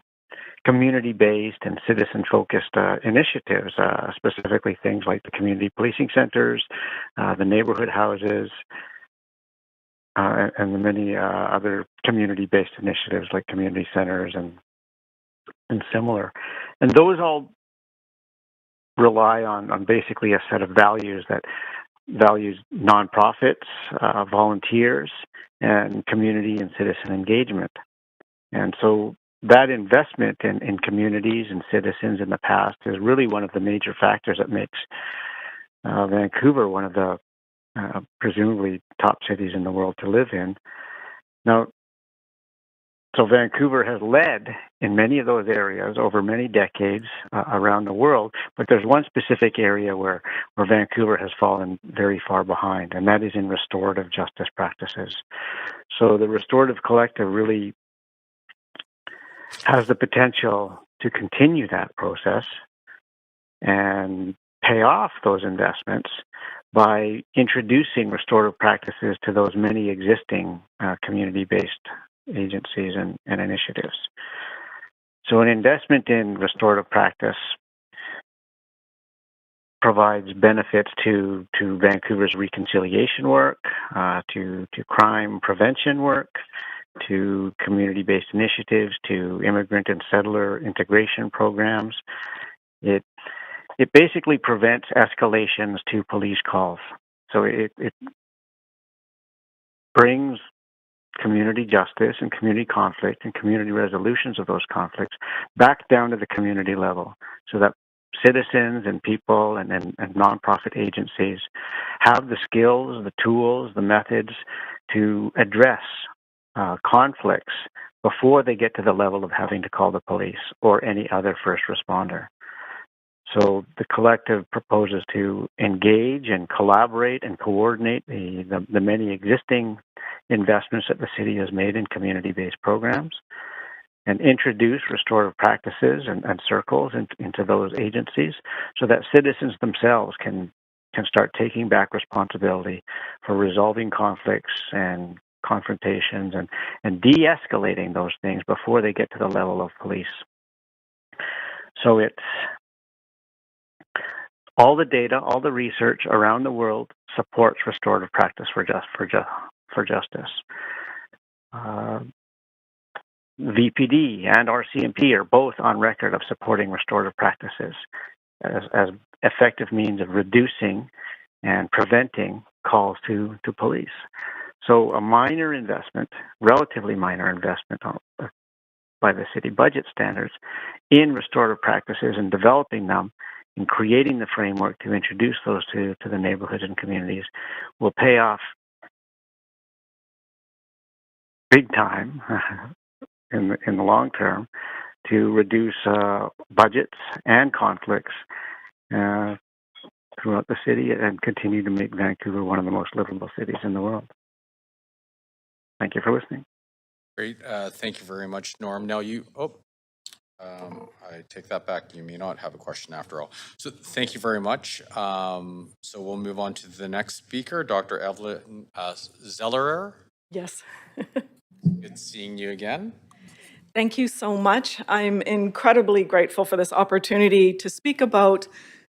community-based and citizen-focused initiatives, specifically things like the community policing centers, the neighborhood houses, and the many other community-based initiatives like community centers and similar. And those all rely on basically a set of values that values nonprofits, volunteers, and community and citizen engagement. And so that investment in communities and citizens in the past is really one of the major factors that makes Vancouver one of the presumably top cities in the world to live in. Now, so Vancouver has led in many of those areas over many decades around the world, but there's one specific area where Vancouver has fallen very far behind, and that is in restorative justice practices. So the Restorative Collective really has the potential to continue that process and pay off those investments by introducing restorative practices to those many existing community-based agencies and initiatives. So an investment in restorative practice provides benefits to Vancouver's reconciliation work, to crime prevention work, to community-based initiatives, to immigrant and settler integration programs. It basically prevents escalations to police calls. So it brings community justice and community conflict and community resolutions of those conflicts back down to the community level so that citizens and people and nonprofit agencies have the skills, the tools, the methods to address conflicts before they get to the level of having to call the police or any other first responder. So the collective proposes to engage and collaborate and coordinate the many existing investments that the city has made in community-based programs and introduce restorative practices and circles into those agencies so that citizens themselves can start taking back responsibility for resolving conflicts and confrontations and de-escalating those things before they get to the level of police. So it's all the data, all the research around the world supports restorative practice for justice. VPD and RCMP are both on record of supporting restorative practices as effective means of reducing and preventing calls to police. So a minor investment, relatively minor investment by the city budget standards in restorative practices and developing them and creating the framework to introduce those to the neighborhoods and communities will pay off big time in the long term to reduce budgets and conflicts throughout the city and continue to make Vancouver one of the most livable cities in the world. Thank you for listening. Great. Thank you very much, Norm. Now I take that back. You may not have a question after all. So thank you very much. So we'll move on to the next speaker, Dr. Evelyn Zellerer. Yes. Good seeing you again. Thank you so much. I'm incredibly grateful for this opportunity to speak about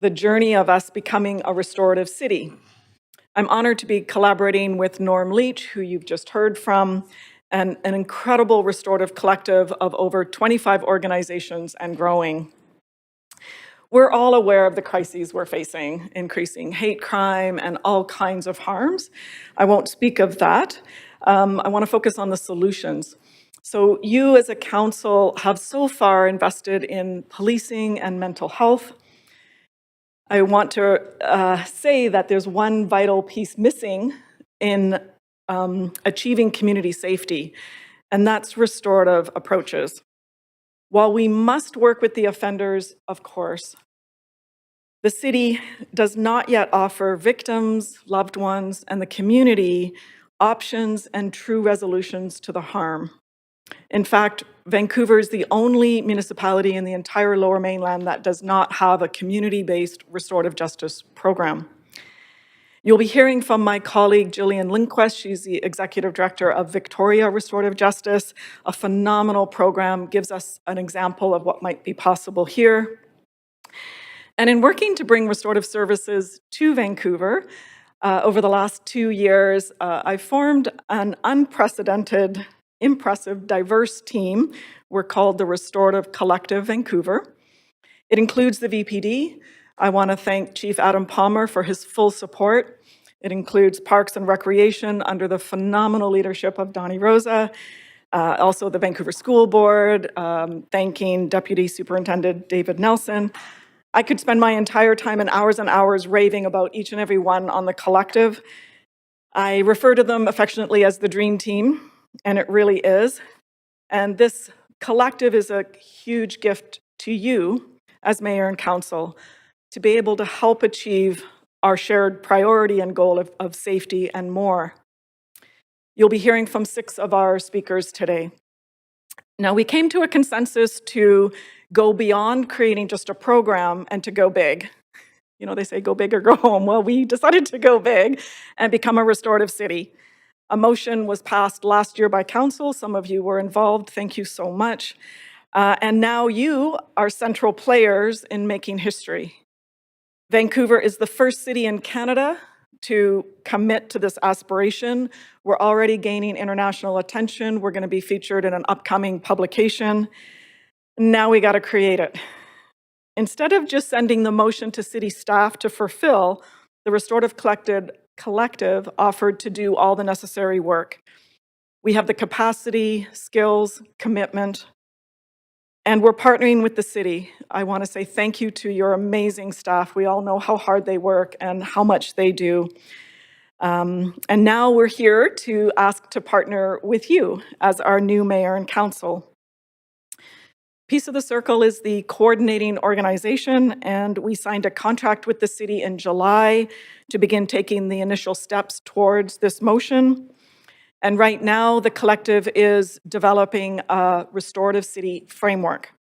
the journey of us becoming a restorative city. I'm honored to be collaborating with Norm Leach, who you've just heard from, and an incredible restorative collective of over 25 organizations and growing. We're all aware of the crises we're facing, increasing hate crime and all kinds of harms. I won't speak of that. I want to focus on the solutions. So you as a council have so far invested in policing and mental health. I want to say that there's one vital piece missing in achieving community safety, and that's restorative approaches. While we must work with the offenders, of course, the city does not yet offer victims, loved ones, and the community options and true resolutions to the harm. In fact, Vancouver is the only municipality in the entire Lower Mainland that does not have a community-based restorative justice program. You'll be hearing from my colleague, Gillian Lindquist. She's the Executive Director of Victoria Restorative Justice. A phenomenal program, gives us an example of what might be possible here. And in working to bring restorative services to Vancouver, over the last 2 years, I formed an unprecedented, impressive, diverse team. We're called the Restorative Collective Vancouver. It includes the VPD. I want to thank Chief Adam Palmer for his full support. It includes Parks and Recreation under the phenomenal leadership of Donnie Rosa. Also the Vancouver School Board, thanking Deputy Superintendent David Nelson. I could spend my entire time and hours raving about each and every one on the collective. I refer to them affectionately as the dream team, and it really is. And this collective is a huge gift to you as mayor and council to be able to help achieve our shared priority and goal of safety and more. You'll be hearing from 6 of our speakers today. Now, we came to a consensus to go beyond creating just a program and to go big. You know, they say go big or go home. Well, we decided to go big and become a restorative city. A motion was passed last year by council. Some of you were involved. Thank you so much. And now you are central players in making history. Vancouver is the first city in Canada to commit to this aspiration. We're already gaining international attention. We're going to be featured in an upcoming publication. Now we got to create it. Instead of just sending the motion to city staff to fulfill, the Restorative Collective offered to do all the necessary work. We have the capacity, skills, commitment, and we're partnering with the city. I want to say thank you to your amazing staff. We all know how hard they work and how much they do. And now we're here to ask to partner with you as our new mayor and council. Piece of the Circle is the coordinating organization, and we signed a contract with the city in July to begin taking the initial steps towards this motion. And right now, the collective is developing a restorative city framework.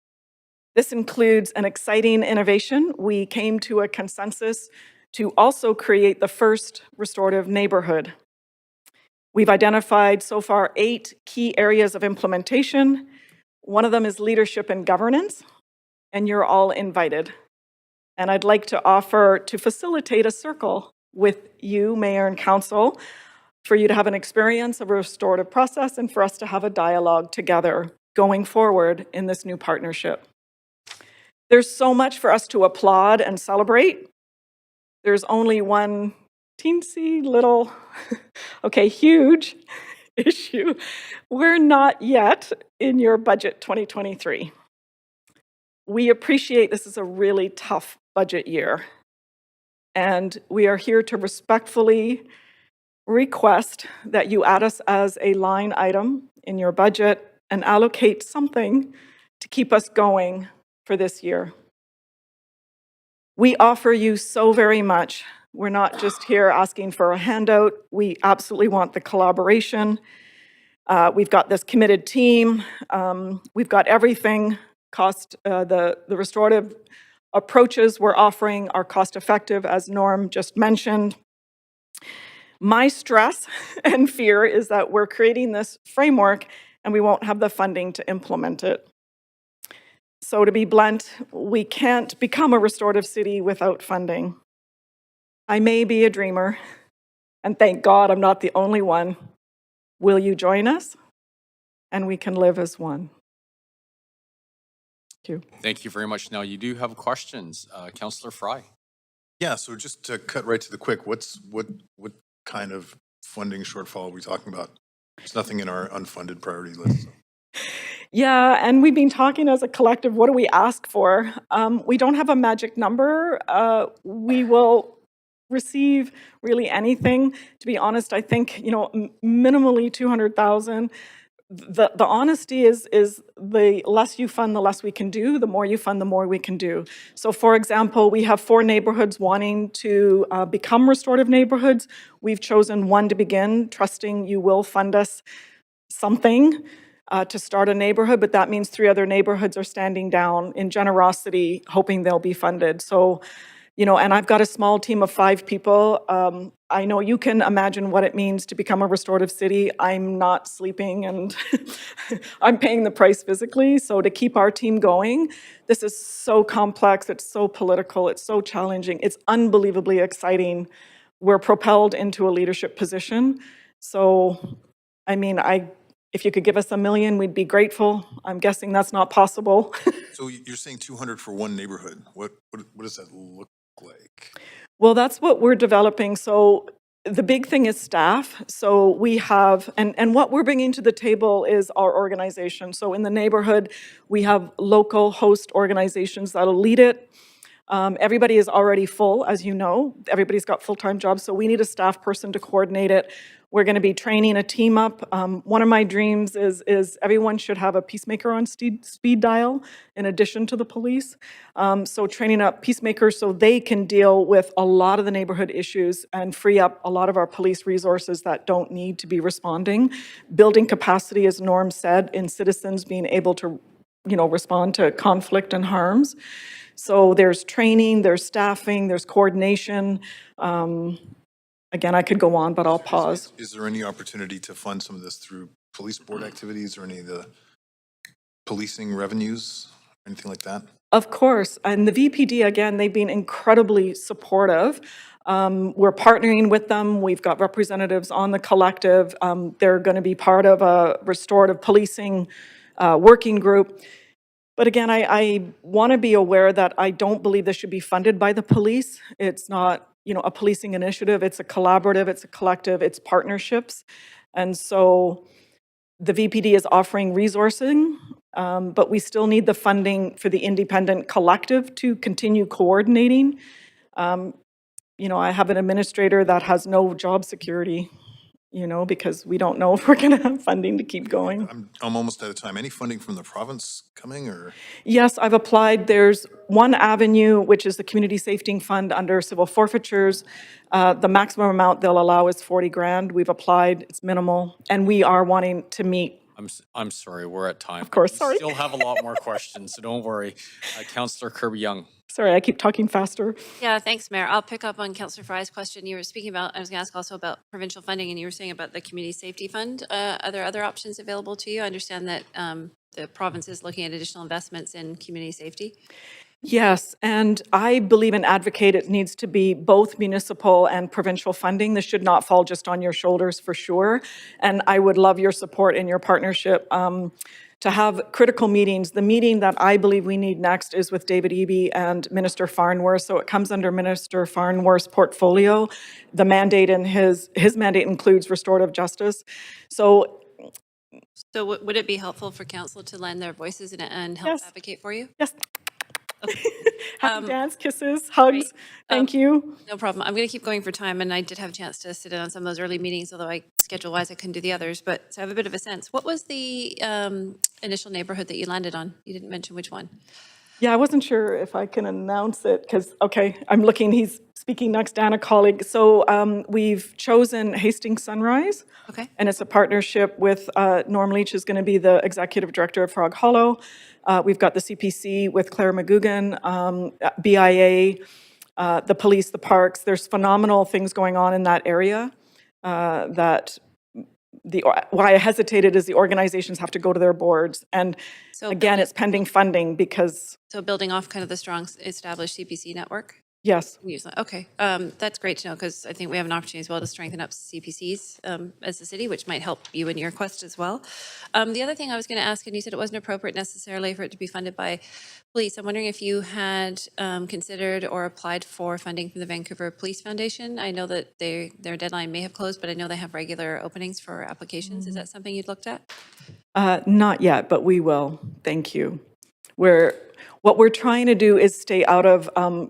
This includes an exciting innovation. We came to a consensus to also create the first restorative neighborhood. We've identified so far 8 key areas of implementation. One of them is leadership and governance. and you're all invited. And I'd like to offer to facilitate a circle with you, Mayor and Council, for you to have an experience of a restorative process and for us to have a dialogue together going forward in this new partnership. There's so much for us to applaud and celebrate. There's only one teensy little, okay, huge issue. We're not yet in your budget 2023. We appreciate this is a really tough budget year, and we are here to respectfully request that you add us as a line item in your budget and allocate something to keep us going for this year. We offer you so very much. We're not just here asking for a handout. We absolutely want the collaboration. We've got this committed team. We've got everything. The restorative approaches we're offering are cost effective, as Norm just mentioned. My stress and fear is that we're creating this framework and we won't have the funding to implement it. So to be blunt, we can't become a restorative city without funding. I may be a dreamer, and thank God I'm not the only one. Will you join us? And we can live as one. Thank you. Thank you very much. Now, you do have questions. Councillor Fry. Yeah, so just to cut right to the quick, what kind of funding shortfall are we talking about? There's nothing in our unfunded priority list. Yeah, and we've been talking as a collective, what do we ask for? We don't have a magic number. We will receive really anything. To be honest, I think, minimally 200,000. The honesty is the less you fund, the less we can do. The more you fund, the more we can do. So for example, we have 4 neighborhoods wanting to become restorative neighborhoods. We've chosen 1 to begin, trusting you will fund us something to start a neighborhood, but that means 3 other neighborhoods are standing down in generosity, hoping they'll be funded. So, and I've got a small team of 5 people. I know you can imagine what it means to become a restorative city. I'm not sleeping and I'm paying the price physically. So to keep our team going, this is so complex, it's so political, it's so challenging, it's unbelievably exciting. We're propelled into a leadership position. So, if you could give us $1 million, we'd be grateful. I'm guessing that's not possible. So you're saying 200 for 1 neighborhood. What does that look like? Well, that's what we're developing. So the big thing is staff. So we have, and what we're bringing to the table is our organization. So in the neighborhood, we have local host organizations that'll lead it. Everybody is already full, as you know. Everybody's got full-time jobs, so we need a staff person to coordinate it. We're going to be training a team up. One of my dreams is everyone should have a peacemaker on speed dial in addition to the police. So training up peacemakers so they can deal with a lot of the neighborhood issues and free up a lot of our police resources that don't need to be responding. Building capacity, as Norm said, in citizens being able to, respond to conflict and harms. So there's training, there's staffing, there's coordination. Again, I could go on, but I'll pause. Is there any opportunity to fund some of this through police board activities or any of the policing revenues, anything like that? Of course, and the VPD, again, they've been incredibly supportive. We're partnering with them. We've got representatives on the collective. They're going to be part of a restorative policing working group. But again, I want to be aware that I don't believe this should be funded by the police. It's not, a policing initiative. It's a collaborative, it's a collective, it's partnerships. And so the VPD is offering resourcing, but we still need the funding for the independent collective to continue coordinating. I have an administrator that has no job security, because we don't know if we're going to have funding to keep going. I'm almost out of time. Any funding from the province coming or? Yes, I've applied. There's one avenue, which is the Community Safety Fund under civil forfeitures. The maximum amount they'll allow is 40 grand. We've applied, it's minimal, and we are wanting to meet. I'm sorry, we're at time. Of course, we sorry. Still have a lot more questions, so don't worry. Councillor Kirby-Young. Sorry, I keep talking faster. Yeah, thanks, Mayor. I'll pick up on Councillor Fry's question. You were speaking about, I was going to ask also about provincial funding, and you were saying about the Community Safety Fund. Are there other options available to you? I understand that the province is looking at additional investments in community safety? Yes, and I believe and advocate it needs to be both municipal and provincial funding. This should not fall just on your shoulders for sure. And I would love your support in your partnership to have critical meetings. The meeting that I believe we need next is with David Eby and Minister Farnworth. So it comes under Minister Farnworth's portfolio. The mandate in his mandate includes restorative justice. So Would it be helpful for council to lend their voices and help advocate for you? Yes. Happy dance, kisses, hugs. Thank you. No problem. I'm going to keep going for time, and I did have a chance to sit in on some of those early meetings, although schedule-wise I couldn't do the others. But so I have a bit of a sense. What was the initial neighborhood that you landed on? You didn't mention which one. Yeah, I wasn't sure if I can announce it because, okay, I'm looking, he's speaking next, Dan, a colleague. So we've chosen Hastings Sunrise. Okay. And it's a partnership with Norm Leach, who's going to be the executive director of Frog Hollow. We've got the CPC with Claire McGugan, BIA, the police, the parks. There's phenomenal things going on in that area why I hesitated is the organizations have to go to their boards. And again, it's pending funding because... So building off kind of the strong established CPC network? Yes. Okay, that's great to know because I think we have an opportunity as well to strengthen up CPCs as a city, which might help you in your quest as well. The other thing I was going to ask, and you said it wasn't appropriate necessarily for it to be funded by police. I'm wondering if you had considered or applied for funding from the Vancouver Police Foundation. I know that their deadline may have closed, but I know they have regular openings for applications. Is that something you'd looked at? Not yet, but we will. Thank you. What we're trying to do is stay out of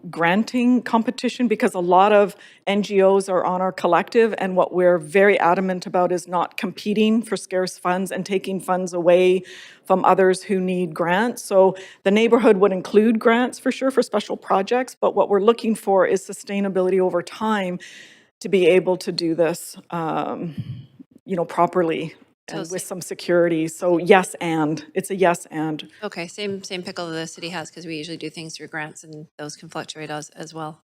granting competition because a lot of NGOs are on our collective, and what we're very adamant about is not competing for scarce funds and taking funds away from others who need grants. So the neighborhood would include grants for sure for special projects, but what we're looking for is sustainability over time to be able to do this, properly. And with some security. So yes, and it's a yes and. Okay, same pickle the city has because we usually do things through grants and those can fluctuate as well.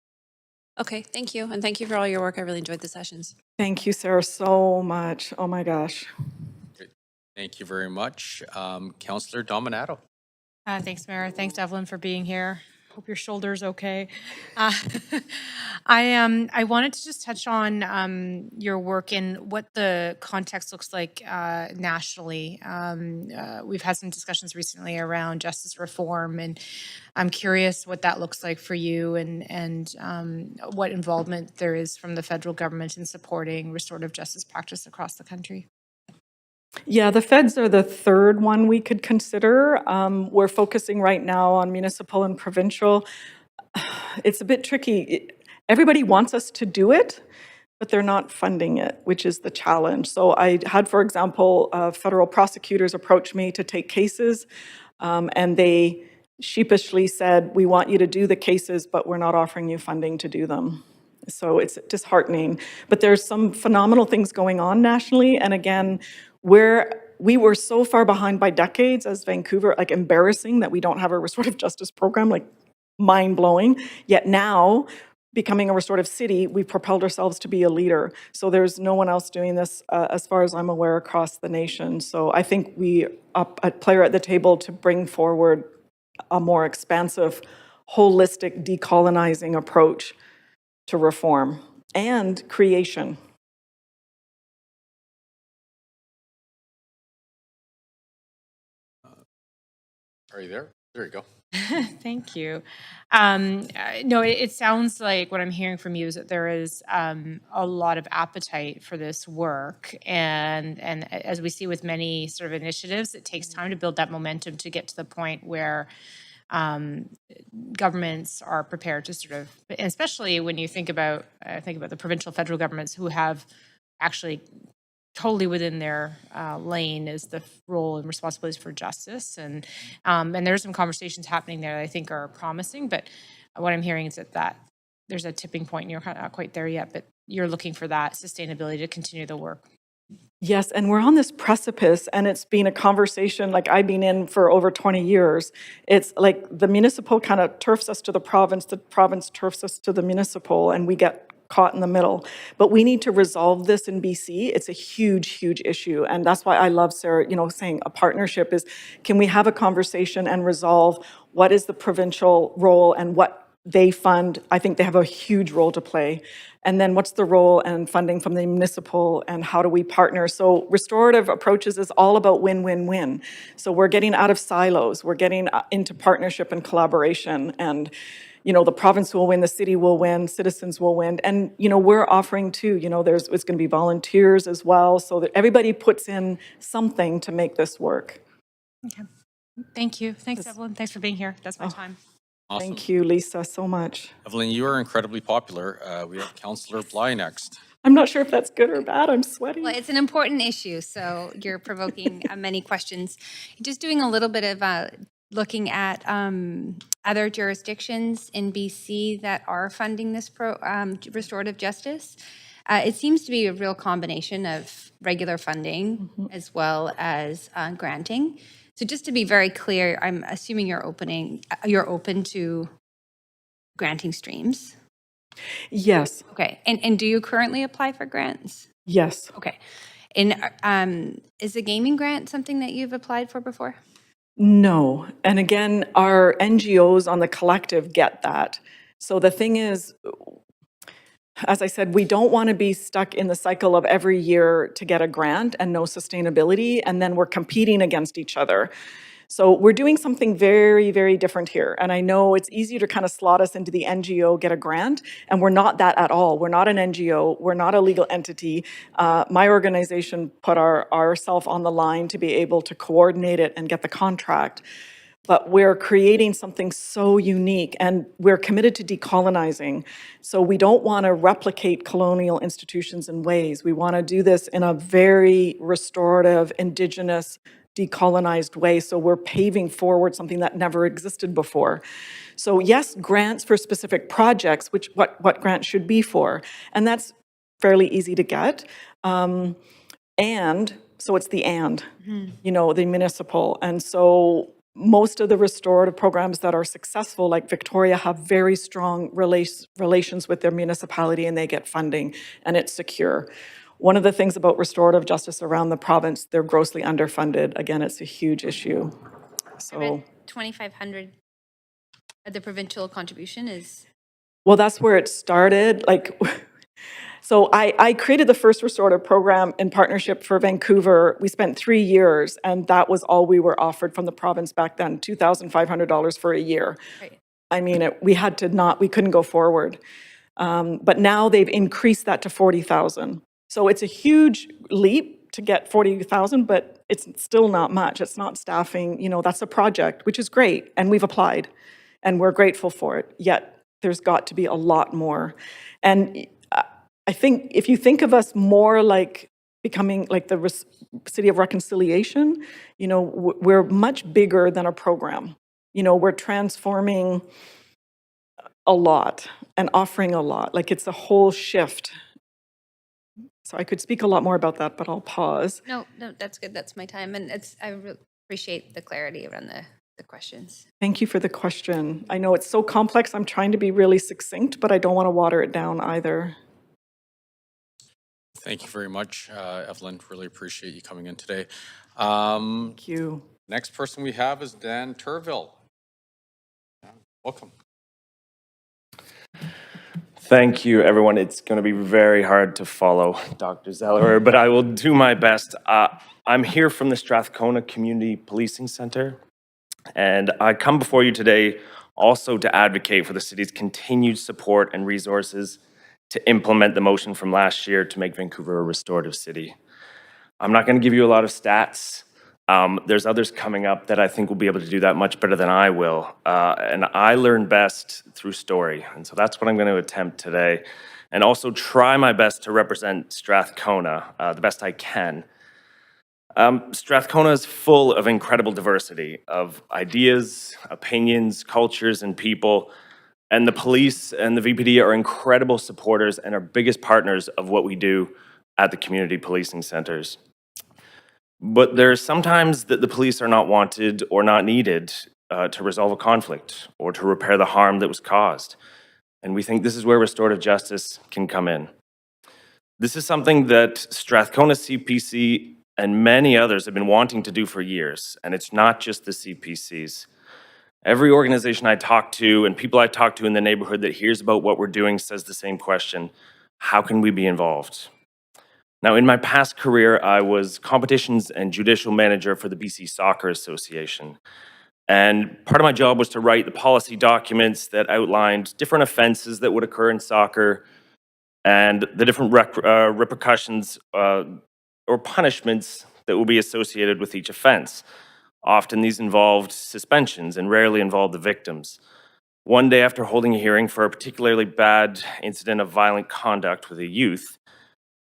Okay, thank you. And thank you for all your work. I really enjoyed the sessions. Thank you, Sarah, so much. Oh my gosh. Great. Thank you very much. Councillor Dominato. Thanks, Mayor. Thanks, Evelyn, for being here. Hope your shoulder's okay. I wanted to just touch on your work and what the context looks like nationally. We've had some discussions recently around justice reform, and I'm curious what that looks like for you and what involvement there is from the federal government in supporting restorative justice practice across the country. Yeah, the feds are the third one we could consider. We're focusing right now on municipal and provincial. It's a bit tricky. Everybody wants us to do it, but they're not funding it, which is the challenge. So I had, for example, federal prosecutors approach me to take cases, and they sheepishly said, we want you to do the cases, but we're not offering you funding to do them. So it's disheartening. But there's some phenomenal things going on nationally. And again, we were so far behind by decades as Vancouver, like embarrassing that we don't have a restorative justice program, like mind-blowing. Yet now, becoming a restorative city, we've propelled ourselves to be a leader. So there's no one else doing this, as far as I'm aware, across the nation. So I think we play at the table to bring forward a more expansive, holistic, decolonizing approach to reform and creation. Are you there? There you go. Thank you. No, it sounds like what I'm hearing from you is that there is a lot of appetite for this work. And as we see with many sort of initiatives, it takes time to build that momentum to get to the point where governments are prepared to sort of, especially when you think about the provincial federal governments who have actually totally within their lane is the role and responsibilities for justice. And there's some conversations happening there that I think are promising, but what I'm hearing is that there's a tipping point and you're not quite there yet, but you're looking for that sustainability to continue the work. Yes, and we're on this precipice, and it's been a conversation like I've been in for over 20 years. It's like the municipal kind of turfs us to the province turfs us to the municipal, and we get caught in the middle. But we need to resolve this in BC. It's a huge, huge issue. And that's why I love Sarah, saying a partnership is, can we have a conversation and resolve what is the provincial role and what they fund? I think they have a huge role to play. And then what's the role and funding from the municipal, and how do we partner? So restorative approaches is all about win-win-win. So we're getting out of silos. We're getting into partnership and collaboration. And the province will win, the city will win, citizens will win. And, we're offering too, it's going to be volunteers as well, so that everybody puts in something to make this work. Okay. Thank you. Thanks, Evelyn. Thanks for being here. That's my time. Awesome. Thank you, Lisa, so much. Evelyn, you are incredibly popular. We have Councillor Bly next. I'm not sure if that's good or bad. I'm sweating. Well, it's an important issue, so you're provoking many questions. Just doing a little bit of looking at other jurisdictions in BC that are funding this restorative justice. It seems to be a real combination of regular funding as well as granting. So just to be very clear, I'm assuming you're open to granting streams. Yes. Okay. And do you currently apply for grants? Yes. Okay. And is the gaming grant something that you've applied for before? No. And again, our NGOs on the collective get that. So the thing is, as I said, we don't want to be stuck in the cycle of every year to get a grant and no sustainability, and then we're competing against each other. So we're doing something very, very different here. And I know it's easy to kind of slot us into the NGO, get a grant, and we're not that at all. We're not an NGO. We're not a legal entity. My organization put ourselves on the line to be able to coordinate it and get the contract. But we're creating something so unique, and we're committed to decolonizing. So we don't want to replicate colonial institutions and ways. We want to do this in a very restorative, Indigenous, decolonized way. So we're paving forward something that never existed before. So yes, grants for specific projects, which what grants should be for. And that's fairly easy to get. And so it's the the municipal. And so most of the restorative programs that are successful, like Victoria, have very strong relations with their municipality, and they get funding, and it's secure. One of the things about restorative justice around the province, they're grossly underfunded. Again, it's a huge issue. So 2,500 the provincial contribution is? Well, that's where it started. So I created the first restorative program in partnership for Vancouver. We spent 3 years, and that was all we were offered from the province back then, $2,500 for a year. Right. I mean, we couldn't go forward. But now they've increased that to 40,000. So it's a huge leap to get 40,000, but it's still not much. It's not staffing, that's a project, which is great. And we've applied, and we're grateful for it. Yet there's got to be a lot more. And I think if you think of us more like becoming like the City of Reconciliation, we're much bigger than a program. We're transforming a lot and offering a lot. Like, it's a whole shift. So I could speak a lot more about that, but I'll pause. No, that's good. That's my time. And I really appreciate the clarity around the questions. Thank you for the question. I know it's so complex. I'm trying to be really succinct, but I don't want to water it down either. Thank you very much, Evelyn. Really appreciate you coming in today. Thank you. Next person we have is Dan Turville. Welcome. Thank you, everyone. It's going to be very hard to follow Dr. Zeller, but I will do my best. I'm here from the Strathcona Community Policing Center, and I come before you today also to advocate for the city's continued support and resources to implement the motion from last year to make Vancouver a restorative city. I'm not going to give you a lot of stats. There's others coming up that I think will be able to do that much better than I will. And I learn best through story. And so that's what I'm going to attempt today. And also try my best to represent Strathcona the best I can. Strathcona is full of incredible diversity of ideas, opinions, cultures, and people. And the police and the VPD are incredible supporters and are biggest partners of what we do at the community policing centers. But there's sometimes that the police are not wanted or not needed to resolve a conflict or to repair the harm that was caused. And we think this is where restorative justice can come in. This is something that Strathcona CPC and many others have been wanting to do for years, and it's not just the CPCs. Every organization I talk to and people I talk to in the neighborhood that hears about what we're doing says the same question: how can we be involved? Now, in my past career, I was competitions and judicial manager for the BC Soccer Association. And part of my job was to write the policy documents that outlined different offenses that would occur in soccer and the different repercussions or punishments that will be associated with each offense. Often these involved suspensions and rarely involved the victims. One day after holding a hearing for a particularly bad incident of violent conduct with a youth,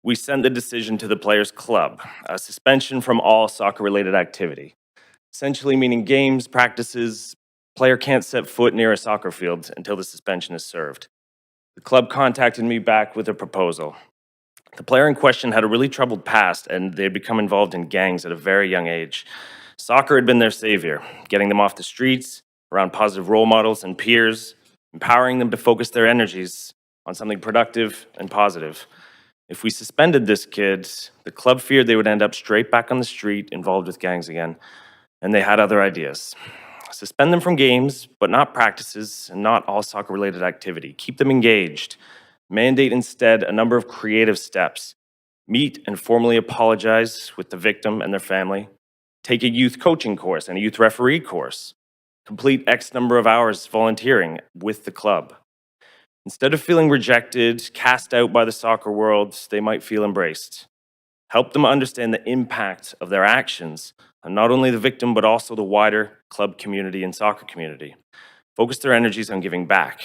we sent the decision to the players' club, a suspension from all soccer-related activity. Essentially meaning games, practices, player can't set foot near a soccer field until the suspension is served. The club contacted me back with a proposal. The player in question had a really troubled past and they had become involved in gangs at a very young age. Soccer had been their savior, getting them off the streets, around positive role models and peers, empowering them to focus their energies on something productive and positive. If we suspended this kid, the club feared they would end up straight back on the street, involved with gangs again, and they had other ideas. Suspend them from games, but not practices and not all soccer-related activity. Keep them engaged. Mandate instead a number of creative steps. Meet and formally apologize with the victim and their family. Take a youth coaching course and a youth referee course. Complete X number of hours volunteering with the club. Instead of feeling rejected, cast out by the soccer world, they might feel embraced. Help them understand the impact of their actions on not only the victim, but also the wider club community and soccer community. Focus their energies on giving back.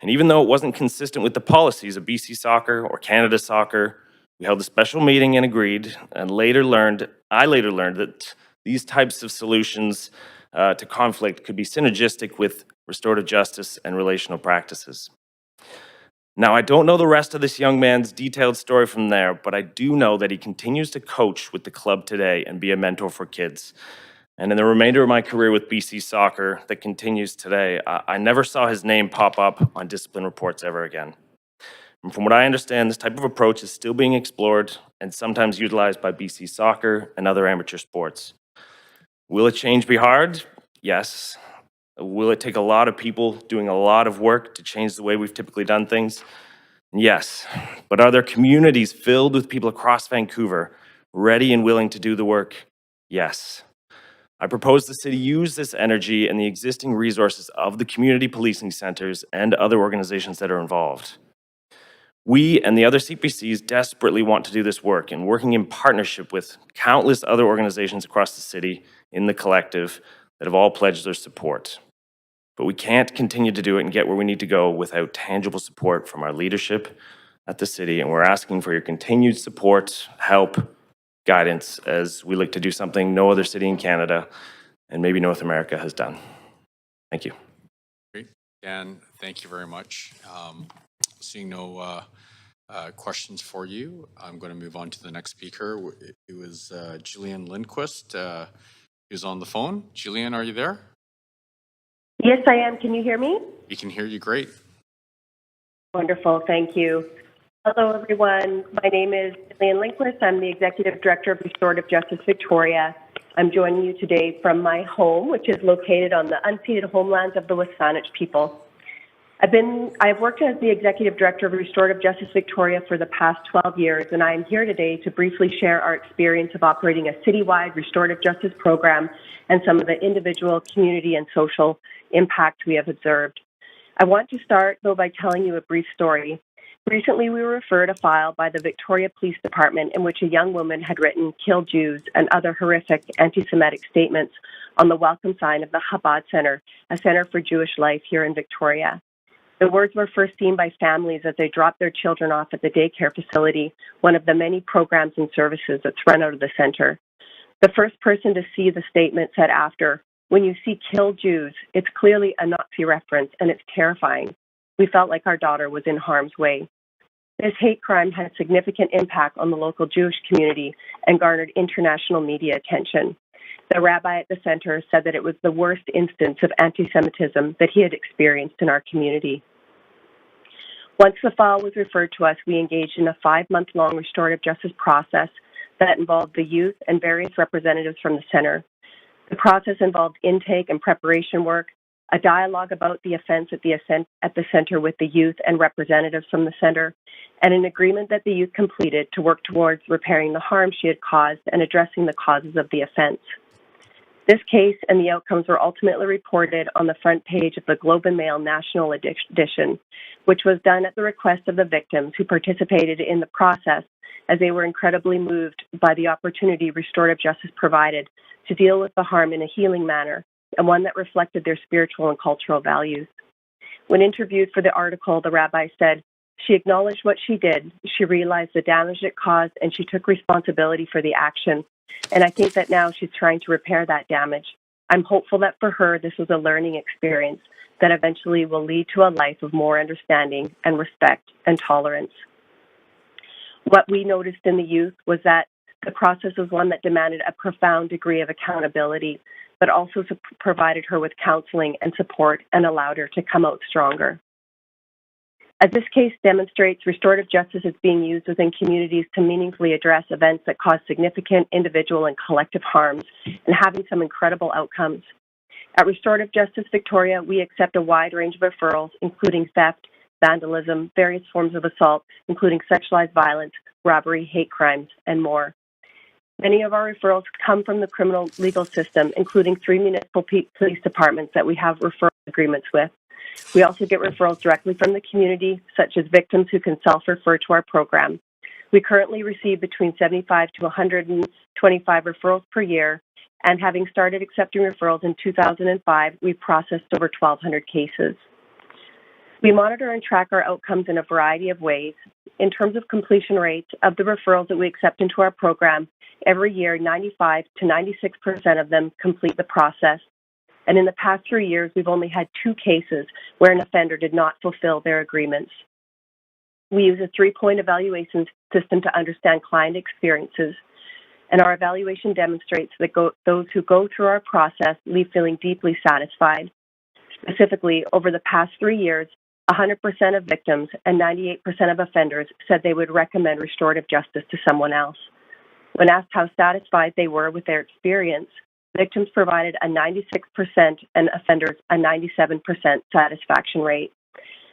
And even though it wasn't consistent with the policies of BC Soccer or Canada Soccer, we held a special meeting and agreed, and I later learned that these types of solutions to conflict could be synergistic with restorative justice and relational practices. Now, I don't know the rest of this young man's detailed story from there, but I do know that he continues to coach with the club today and be a mentor for kids. And in the remainder of my career with BC Soccer that continues today, I never saw his name pop up on discipline reports ever again. And from what I understand, this type of approach is still being explored and sometimes utilized by BC Soccer and other amateur sports. Will a change be hard? Yes. Will it take a lot of people doing a lot of work to change the way we've typically done things? Yes. But are there communities filled with people across Vancouver ready and willing to do the work? Yes. I propose the city use this energy and the existing resources of the community policing centers and other organizations that are involved. We and the other CPCs desperately want to do this work and working in partnership with countless other organizations across the city in the collective that have all pledged their support. But we can't continue to do it and get where we need to go without tangible support from our leadership at the city, and we're asking for your continued support, help, guidance as we look to do something no other city in Canada and maybe North America has done. Thank you. Great. Dan, thank you very much. Seeing no questions for you, I'm going to move on to the next speaker. It was Jillian Lindquist who's on the phone. Jillian, are you there? Yes, I am. Can you hear me? We can hear you great. Wonderful. Thank you. Hello, everyone. My name is Jillian Lindquist. I'm the Executive Director of Restorative Justice Victoria. I'm joining you today from my home, which is located on the unceded homelands of the Wasanich people. I've worked as the Executive Director of Restorative Justice Victoria for the past 12 years, and I am here today to briefly share our experience of operating a citywide restorative justice program and some of the individual, community, and social impact we have observed. I want to start, though, by telling you a brief story. Recently, we were referred a file by the Victoria Police Department in which a young woman had written "Kill Jews" and other horrific anti-Semitic statements on the welcome sign of the Chabad Center, a center for Jewish life here in Victoria. The words were first seen by families as they dropped their children off at the daycare facility, one of the many programs and services that's run out of the center. The first person to see the statement said after, "When you see 'Kill Jews,' it's clearly a Nazi reference and it's terrifying. We felt like our daughter was in harm's way." This hate crime had significant impact on the local Jewish community and garnered international media attention. The rabbi at the center said that it was the worst instance of anti-Semitism that he had experienced in our community. Once the file was referred to us, we engaged in a 5-month-long restorative justice process that involved the youth and various representatives from the center. The process involved intake and preparation work, a dialogue about the offense at the center with the youth and representatives from the center, and an agreement that the youth completed to work towards repairing the harm she had caused and addressing the causes of the offense. This case and the outcomes were ultimately reported on the front page of the Globe and Mail National Edition, which was done at the request of the victims who participated in the process, as they were incredibly moved by the opportunity restorative justice provided to deal with the harm in a healing manner, and one that reflected their spiritual and cultural values. When interviewed for the article, the rabbi said, "She acknowledged what she did, she realized the damage it caused, and she took responsibility for the action. And I think that now she's trying to repair that damage. I'm hopeful that for her, this was a learning experience that eventually will lead to a life of more understanding and respect and tolerance." What we noticed in the youth was that the process was one that demanded a profound degree of accountability, but also provided her with counseling and support and allowed her to come out stronger. As this case demonstrates, restorative justice is being used within communities to meaningfully address events that cause significant individual and collective harms, and having some incredible outcomes. At Restorative Justice Victoria, we accept a wide range of referrals, including theft, vandalism, various forms of assault, including sexualized violence, robbery, hate crimes, and more. Many of our referrals come from the criminal legal system, including 3 municipal police departments that we have referral agreements with. We also get referrals directly from the community, such as victims who can self-refer to our program. We currently receive between 75 to 125 referrals per year, and having started accepting referrals in 2005, we've processed over 1,200 cases. We monitor and track our outcomes in a variety of ways. In terms of completion rates of the referrals that we accept into our program, every year 95 to 96% of them complete the process. And in the past 3 years, we've only had 2 cases where an offender did not fulfill their agreements. We use a 3-point evaluation system to understand client experiences, and our evaluation demonstrates that those who go through our process leave feeling deeply satisfied. Specifically, over the past 3 years, 100% of victims and 98% of offenders said they would recommend restorative justice to someone else. When asked how satisfied they were with their experience, victims provided a 96% and offenders a 97% satisfaction rate.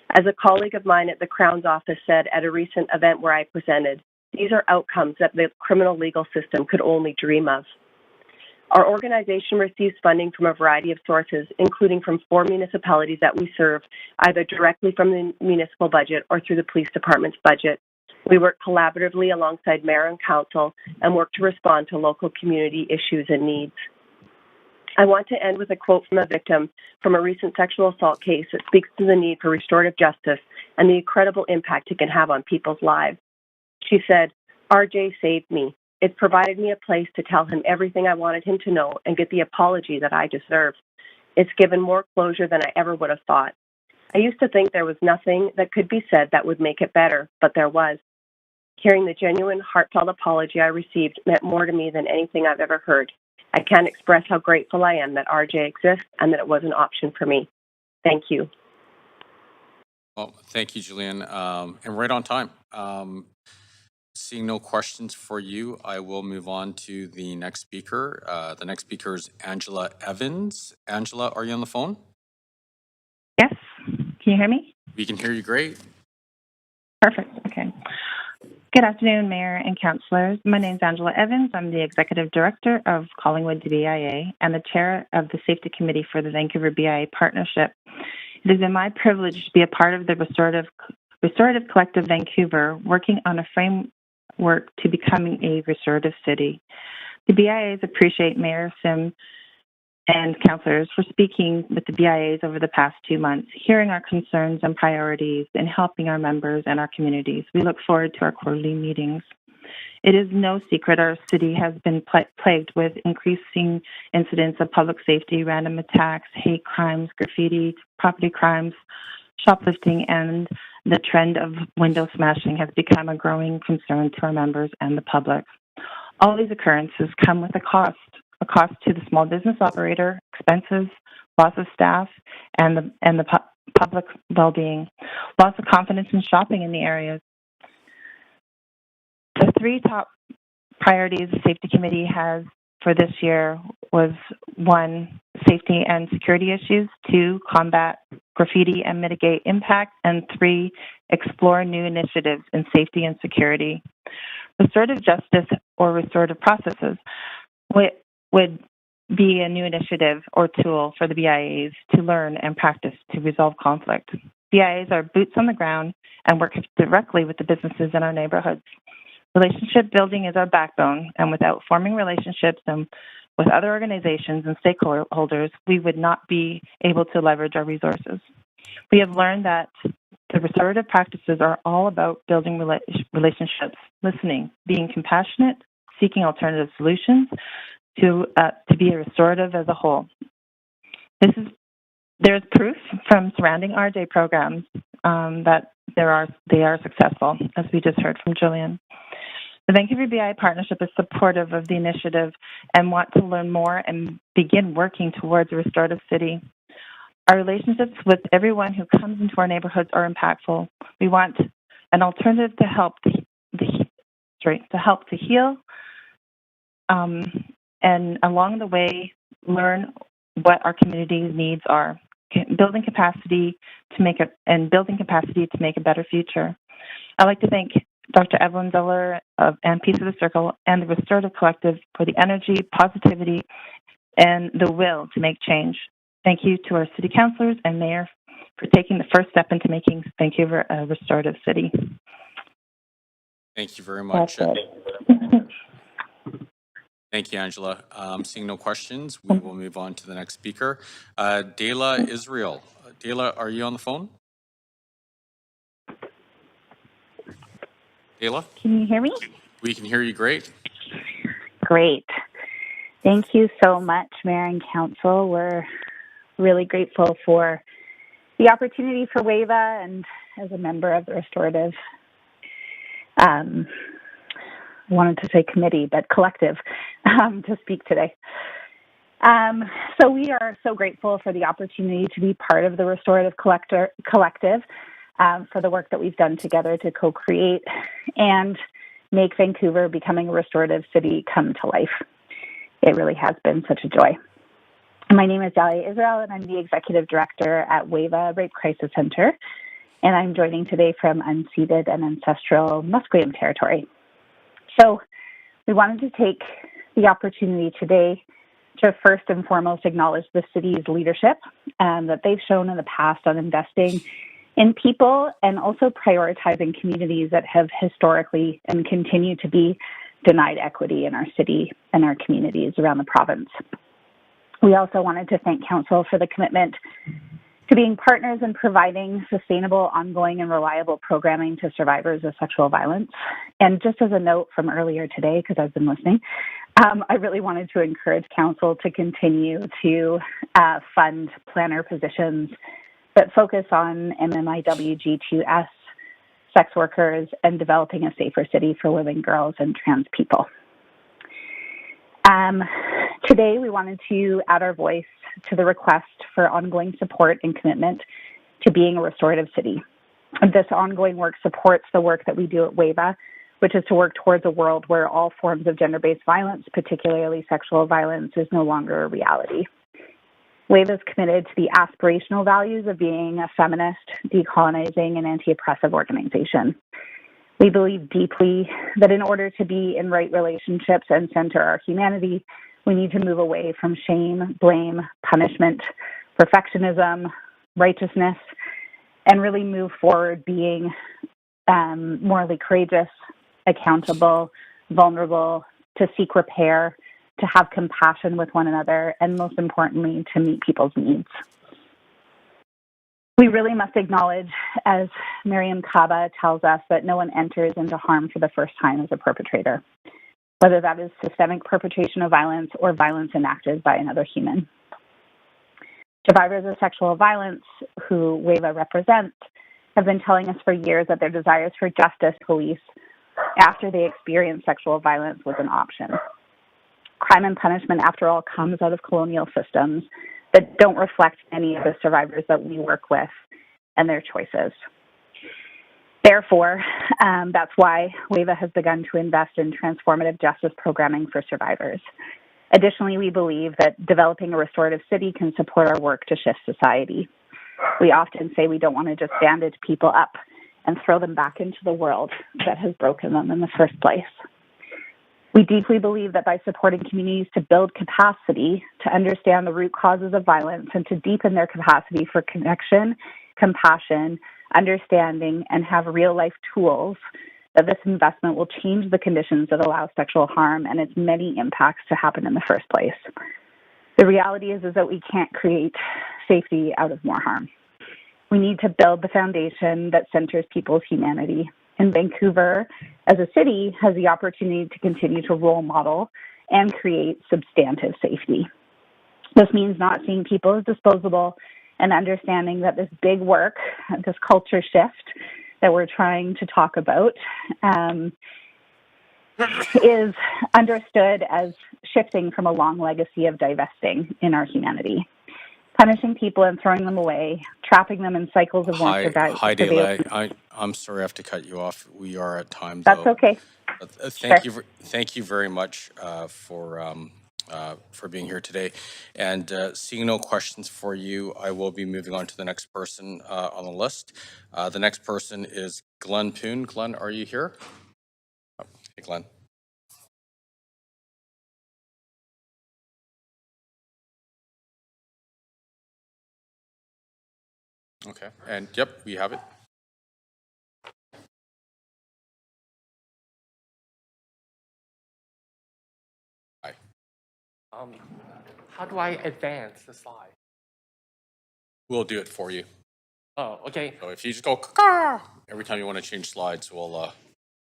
As a colleague of mine at the Crown's office said at a recent event where I presented, these are outcomes that the criminal legal system could only dream of. Our organization receives funding from a variety of sources, including from 4 municipalities that we serve, either directly from the municipal budget or through the police department's budget. We work collaboratively alongside mayor and council and work to respond to local community issues and needs. I want to end with a quote from a victim from a recent sexual assault case that speaks to the need for restorative justice and the incredible impact it can have on people's lives. She said, "RJ saved me. It provided me a place to tell him everything I wanted him to know and get the apology that I deserve. It's given more closure than I ever would have thought. I used to think there was nothing that could be said that would make it better, but there was. Hearing the genuine, heartfelt apology I received meant more to me than anything I've ever heard. I can't express how grateful I am that RJ exists and that it was an option for me. Thank you." Well, thank you, Julian, and right on time. Seeing no questions for you, I will move on to the next speaker. The next speaker is Angela Evans. Angela, are you on the phone? Yes. Can you hear me? We can hear you great. Perfect. Okay. Good afternoon, Mayor and Councillors. My name is Angela Evans. I'm the Executive Director of Collingwood BIA and the Chair of the Safety Committee for the Vancouver BIA Partnership. It has been my privilege to be a part of the Restorative Collective Vancouver, working on a framework to becoming a restorative city. The BIAs appreciate Mayor Sim and councillors for speaking with the BIAs over the past 2 months, hearing our concerns and priorities, and helping our members and our communities. We look forward to our quarterly meetings. It is no secret our city has been plagued with increasing incidents of public safety, random attacks, hate crimes, graffiti, property crimes, shoplifting, and the trend of window smashing has become a growing concern to our members and the public. All these occurrences come with a cost to the small business operator, expenses, loss of staff, and the public well-being, loss of confidence in shopping in the areas. The three top priorities the Safety Committee has for this year was 1, safety and security issues, 2, combat graffiti and mitigate impact, and 3, explore new initiatives in safety and security. Restorative justice or restorative processes would be a new initiative or tool for the BIAs to learn and practice to resolve conflict. BIAs are boots on the ground and work directly with the businesses in our neighborhoods. Relationship building is our backbone, and without forming relationships and with other organizations and stakeholders, we would not be able to leverage our resources. We have learned that the restorative practices are all about building relationships, listening, being compassionate, seeking alternative solutions to be a restorative as a whole. There's proof from surrounding RJ programs that they are successful, as we just heard from Julian. The Vancouver BI Partnership is supportive of the initiative and want to learn more and begin working towards a restorative city. Our relationships with everyone who comes into our neighborhoods are impactful. We want an alternative to help to heal, and along the way, learn what our community's needs are. Building capacity to make a better future. I'd like to thank Dr. Evelyn Zeller and Peace of the Circle and the Restorative Collective for the energy, positivity, and the will to make change. Thank you to our city councillors and mayor for taking the first step into making Vancouver a restorative city. Thank you very much. Thank you, Angela. Seeing no questions, we will move on to the next speaker. Dayla Israel. Dayla, are you on the phone? Dayla? Can you hear me? We can hear you great. Great. Thank you so much, Mayor and Council. We're really grateful for the opportunity for WAVA and as a member of the restorative, I wanted to say committee, but collective, to speak today. So we are so grateful for the opportunity to be part of the restorative collective for the work that we've done together to co-create and make Vancouver becoming a restorative city come to life. It really has been such a joy. My name is Dahlia Israel, and I'm the Executive Director at WAVA Rape Crisis Center, and I'm joining today from unceded and ancestral Musqueam territory. So we wanted to take the opportunity today to first and foremost acknowledge the city's leadership that they've shown in the past on investing in people and also prioritizing communities that have historically and continue to be denied equity in our city and our communities around the province. We also wanted to thank Council for the commitment to being partners in providing sustainable, ongoing, and reliable programming to survivors of sexual violence. And just as a note from earlier today, because I've been listening, I really wanted to encourage Council to continue to fund planner positions that focus on MMIWG2S, sex workers, and developing a safer city for women, girls, and trans people. Today, we wanted to add our voice to the request for ongoing support and commitment to being a restorative city. This ongoing work supports the work that we do at WAVA, which is to work towards a world where all forms of gender-based violence, particularly sexual violence, is no longer a reality. WAVA is committed to the aspirational values of being a feminist, decolonizing, and anti-oppressive organization. We believe deeply that in order to be in right relationships and center our humanity, we need to move away from shame, blame, punishment, perfectionism, righteousness, and really move forward being morally courageous, accountable, vulnerable, to seek repair, to have compassion with one another, and most importantly, to meet people's needs. We really must acknowledge, as Miriam Kaba tells us, that no one enters into harm for the first time as a perpetrator, whether that is systemic perpetration of violence or violence enacted by another human. Survivors of sexual violence, who WAVA represents, have been telling us for years that their desires for justice police after they experience sexual violence was an option. Crime and punishment, after all, comes out of colonial systems that don't reflect any of the survivors that we work with and their choices. Therefore, that's why WAVA has begun to invest in transformative justice programming for survivors. Additionally, we believe that developing a restorative city can support our work to shift society. We often say we don't want to just bandage people up and throw them back into the world that has broken them in the first place. We deeply believe that by supporting communities to build capacity to understand the root causes of violence and to deepen their capacity for connection, compassion, understanding, and have real-life tools, that this investment will change the conditions that allow sexual harm and its many impacts to happen in the first place. The reality is that we can't create safety out of more harm. We need to build the foundation that centers people's humanity. And Vancouver, as a city, has the opportunity to continue to role model and create substantive safety. This means not seeing people as disposable and understanding that this big work, this culture shift that we're trying to talk about, is understood as shifting from a long legacy of divesting in our humanity. Punishing people and throwing them away, trapping them in cycles of Hi, surveillance. Dayla. I'm sorry I have to cut you off. We are at time, That's though. okay. Thank you very much for being here today. And seeing no questions for you, I will be moving on to the next person on the list. The next person is Glenn Poon. Glenn, are you here? Oh, hey, Glenn. Okay, and yep, we have it. Hi. How do I advance the slide? We'll do it for you. Oh, okay. So if you just go caw every time you want to change slides, we'll.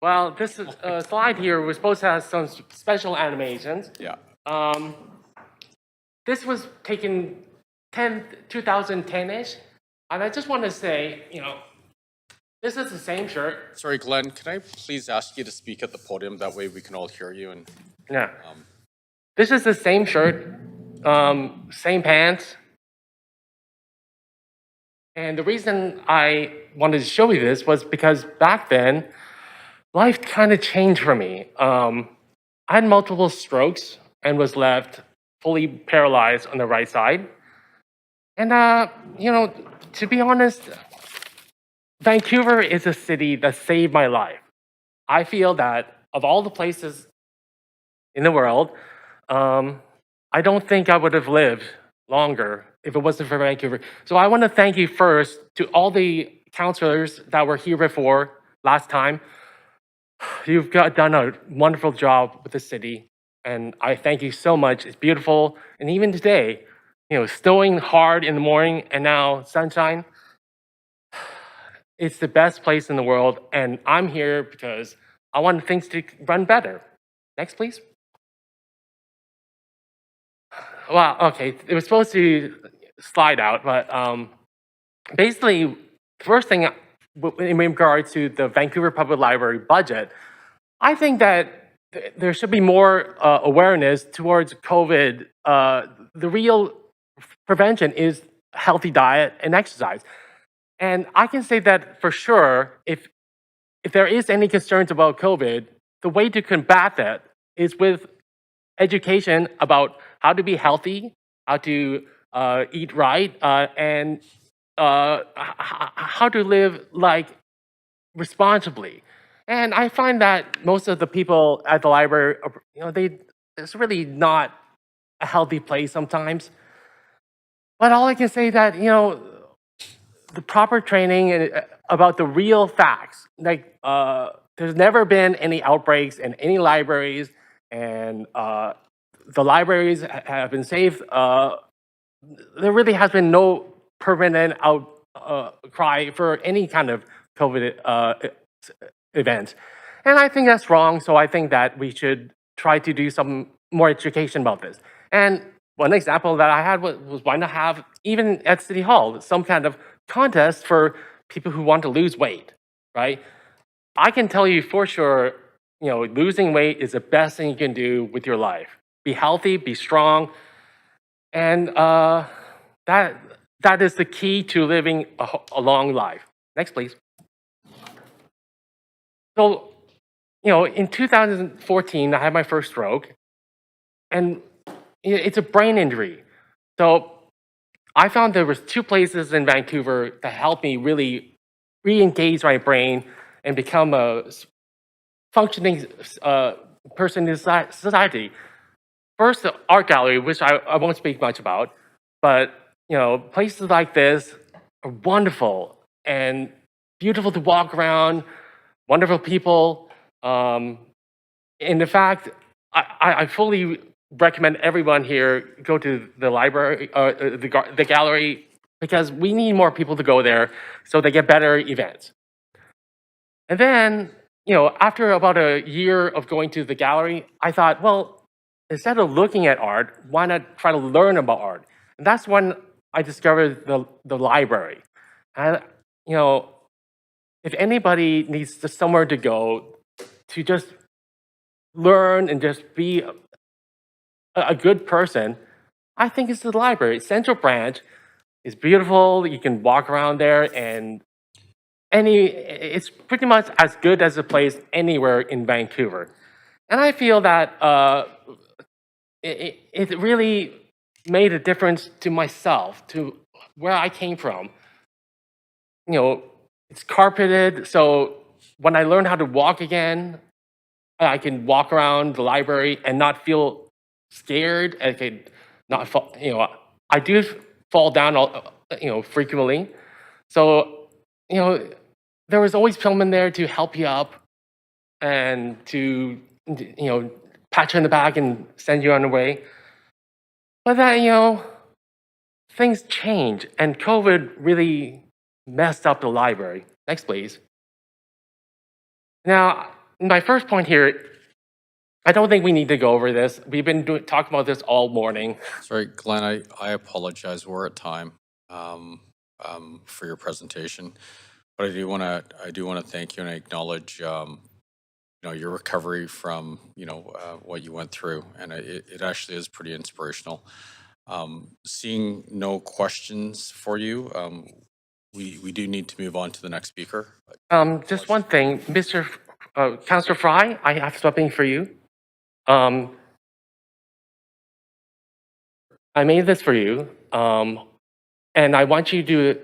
Well, this is, slide here was supposed to have some special animations. Yeah. This was taken 2010-ish, and I just want to say, this is the same shirt. Sorry, Glenn, can I please ask you to speak at the podium? That way we can all hear you. And yeah. This is the same shirt, same pants. And the reason I wanted to show you this was because back then, life kind of changed for me. I had multiple strokes and was left fully paralyzed on the right side. And, to be honest, Vancouver is a city that saved my life. I feel that of all the places in the world, I don't think I would have lived longer if it wasn't for Vancouver. So I want to thank you first to all the counselors that were here before last time. You've done a wonderful job with the city, and I thank you so much. It's beautiful, and even today, snowing hard in the morning and now sunshine. It's the best place in the world, and I'm here because I want things to run better. Next, please. Well, okay, it was supposed to slide out, but basically, first thing in regard to the Vancouver Public Library budget, I think that there should be more awareness towards COVID. The real prevention is healthy diet and exercise. And I can say that for sure, if there is any concerns about COVID, the way to combat that is with education about how to be healthy, how to eat right, and how to live responsibly. And I find that most of the people at the library, it's really not a healthy place sometimes. But all I can say is that, the proper training about the real facts, there's never been any outbreaks in any libraries, and the libraries have been safe. There really has been no permanent outcry for any kind of COVID event. And I think that's wrong, so I think that we should try to do some more education about this. And one example that I had was why not have, even at City Hall, some kind of contest for people who want to lose weight, right? I can tell you for sure, losing weight is the best thing you can do with your life. Be healthy, be strong, and that that is the key to living a long life. Next, please. So, in 2014, I had my first stroke, and it's a brain injury. So I found there was 2 places in Vancouver that helped me really re-engage my brain and become a functioning person in society. First, the art gallery, which I won't speak much about, but places like this are wonderful and beautiful to walk around, wonderful people. And in fact, I fully recommend everyone here go to the library, the gallery, because we need more people to go there so they get better events. And then, after about a year of going to the gallery, I thought, well, instead of looking at art, why not try to learn about art? And that's when I discovered the library. And, if anybody needs just somewhere to go to just learn and just be a good person, I think it's the library. Central Branch is beautiful. You can walk around there, and it's pretty much as good as a place anywhere in Vancouver. And I feel that it really made a difference to myself, to where I came from. It's carpeted, so when I learned how to walk again, I can walk around the library and not feel scared. I could not fall. I do fall down, frequently. So, there was always someone there to help you up and to, pat you on the back and send you on the way. But then, things change, and COVID really messed up the library. Next, please. Now, my first point here, I don't think we need to go over this. We've been talking about this all morning. Sorry, Glenn, I apologize. We're at time for your presentation, but I do want to thank you and acknowledge your recovery from what you went through, and it actually is pretty inspirational. Seeing no questions for you, we do need to move on to the next speaker. Just one thing, Mr. Councillor Fry, I have something for you. I made this for you, and I want you to,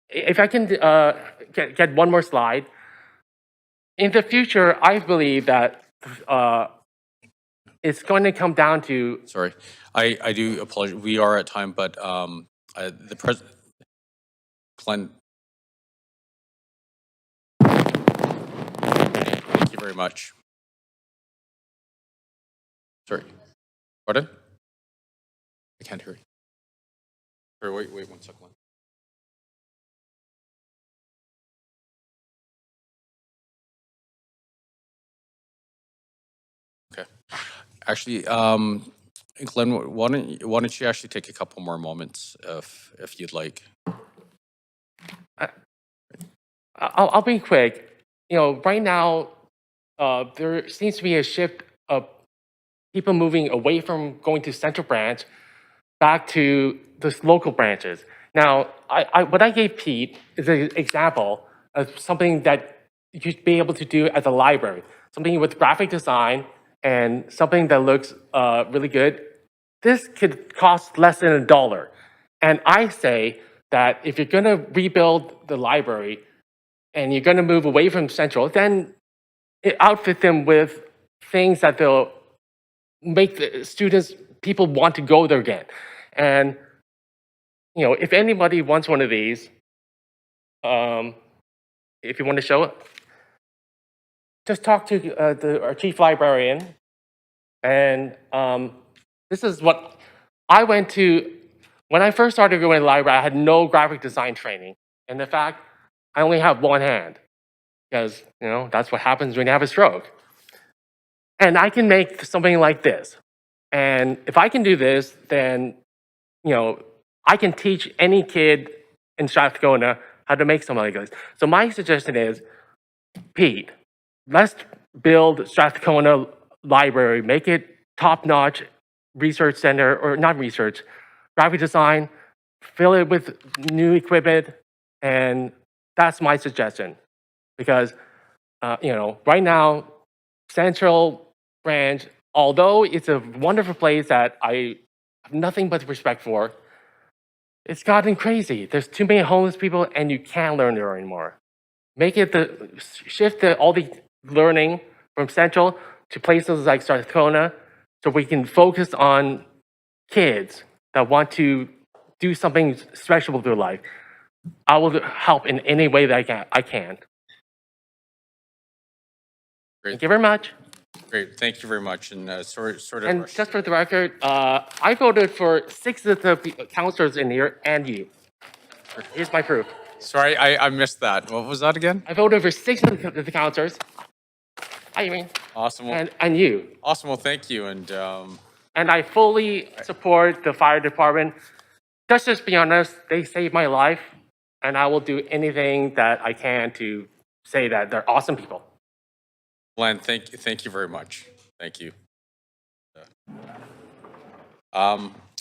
if I can get one more slide. In the future, I believe that it's going to come down to. Sorry, I do apologize. We are at time, but the president, Glenn. Thank you very much. Sorry, pardon? I can't hear you. Sorry, wait 1 second. Okay. Actually, Glenn, why don't you actually take a couple more moments if you'd like? I'll be quick. Right now, there seems to be a shift of people moving away from going to Central Branch back to the local branches. Now, what I gave Pete is an example of something that you'd be able to do at the library, something with graphic design and something that looks really good. This could cost less than $1. And I say that if you're going to rebuild the library and you're going to move away from Central, then outfit them with things that they'll make the students, people want to go there again. And, if anybody wants one of these, if you want to show it, just talk to our chief librarian. And this is what I went to. When I first started going to the library, I had no graphic design training. And in fact, I only have one hand because, that's what happens when you have a stroke. And I can make something like this. And if I can do this, then, I can teach any kid in Strathcona how to make something like this. So my suggestion is, Pete, let's build Strathcona Library, make it top-notch research center, or not research, graphic design, fill it with new equipment, and that's my suggestion. Because, right now, Central Branch, although it's a wonderful place that I have nothing but respect for, it's gotten crazy. There's too many homeless people, and you can't learn there anymore. Make it shift all the learning from Central to places like Strathcona, so we can focus on kids that want to do something special with their life. I will help in any way that I can. Great. Thank you very much. Great, thank you very much. And sort of And rush. just for the record, I voted for 6 of the councillors in here and you. Here's my proof. Sorry, I missed that. What was that again? I voted for 6 of the councillors. Hi, you mean? Awesome. Well, and you. Awesome. Well, thank you. And I fully support the fire department. Just be honest, they saved my life, and I will do anything that I can to say that they're awesome people. Glenn, thank you very much. Thank you.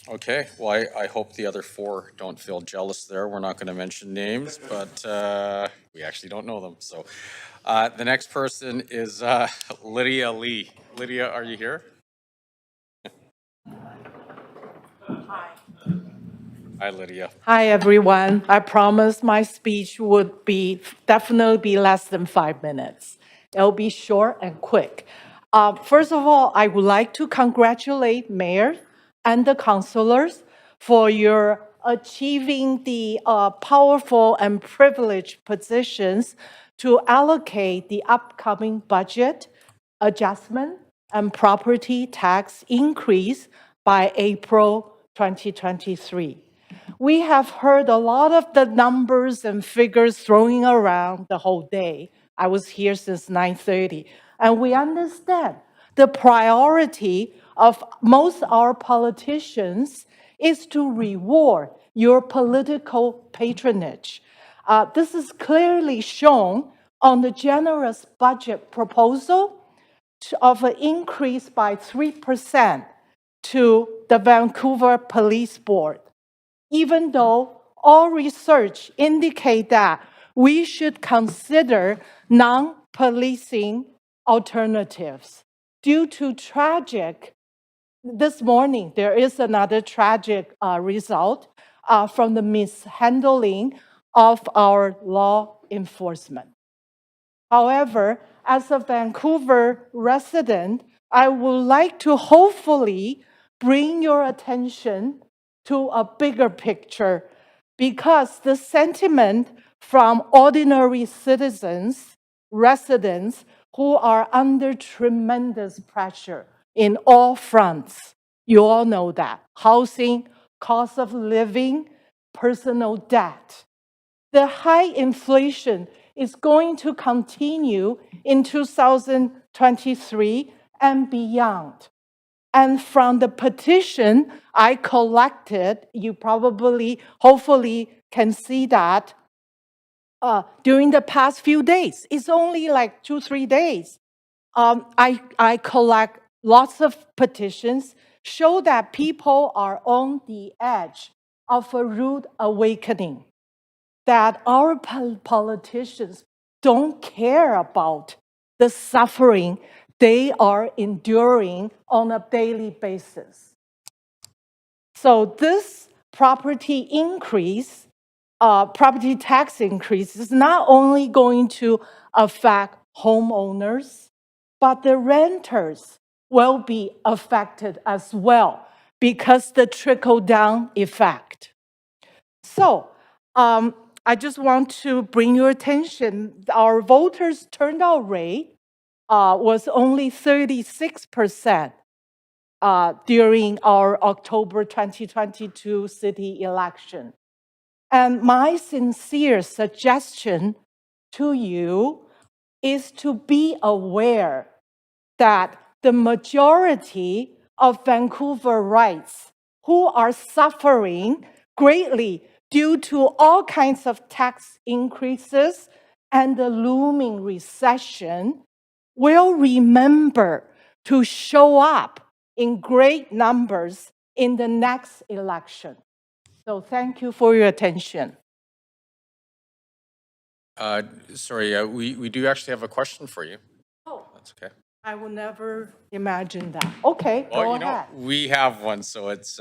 Okay, well, I hope the other 4 don't feel jealous there. We're not going to mention names, but we actually don't know them. So the next person is Lydia Lee. Lydia, are you here? Hi, Lydia. Hi, everyone. I promise my speech would definitely be less than 5 minutes. It'll be short and quick. First of all, I would like to congratulate Mayor and the councilors for your achieving the powerful and privileged positions to allocate the upcoming budget adjustment and property tax increase by April 2023. We have heard a lot of the numbers and figures throwing around the whole day. I was here since 9:30, and we understand the priority of most our politicians is to reward your political patronage. This is clearly shown on the generous budget proposal of an increase by 3% to the Vancouver Police Board, even though all research indicate that we should consider non-policing alternatives. Due to this morning, there is another tragic result from the mishandling of our law enforcement. However, as a Vancouver resident, I would like to hopefully bring your attention to a bigger picture, because the sentiment from ordinary citizens, residents who are under tremendous pressure in all fronts. You all know that. Housing, cost of living, personal debt. The high inflation is going to continue in 2023 and beyond. And from the petition I collected, you hopefully can see that during the past few days. It's only like 2-3 days. I collect lots of petitions, show that people are on the edge of a rude awakening, that our politicians don't care about the suffering they are enduring on a daily basis. So this property tax increase is not only going to affect homeowners, but the renters will be affected as well because the trickle-down effect. So I just want to bring your attention, our voters' turnout rate was only 36% during our October 2022 city election. And my sincere suggestion to you is to be aware that the majority of Vancouverites who are suffering greatly due to all kinds of tax increases and the looming recession will remember to show up in great numbers in the next election. So thank you for your attention. Sorry, we do actually have a question for you. Oh, That's okay. I will never imagine that. Okay, Well, go you know, ahead. we have one, so it's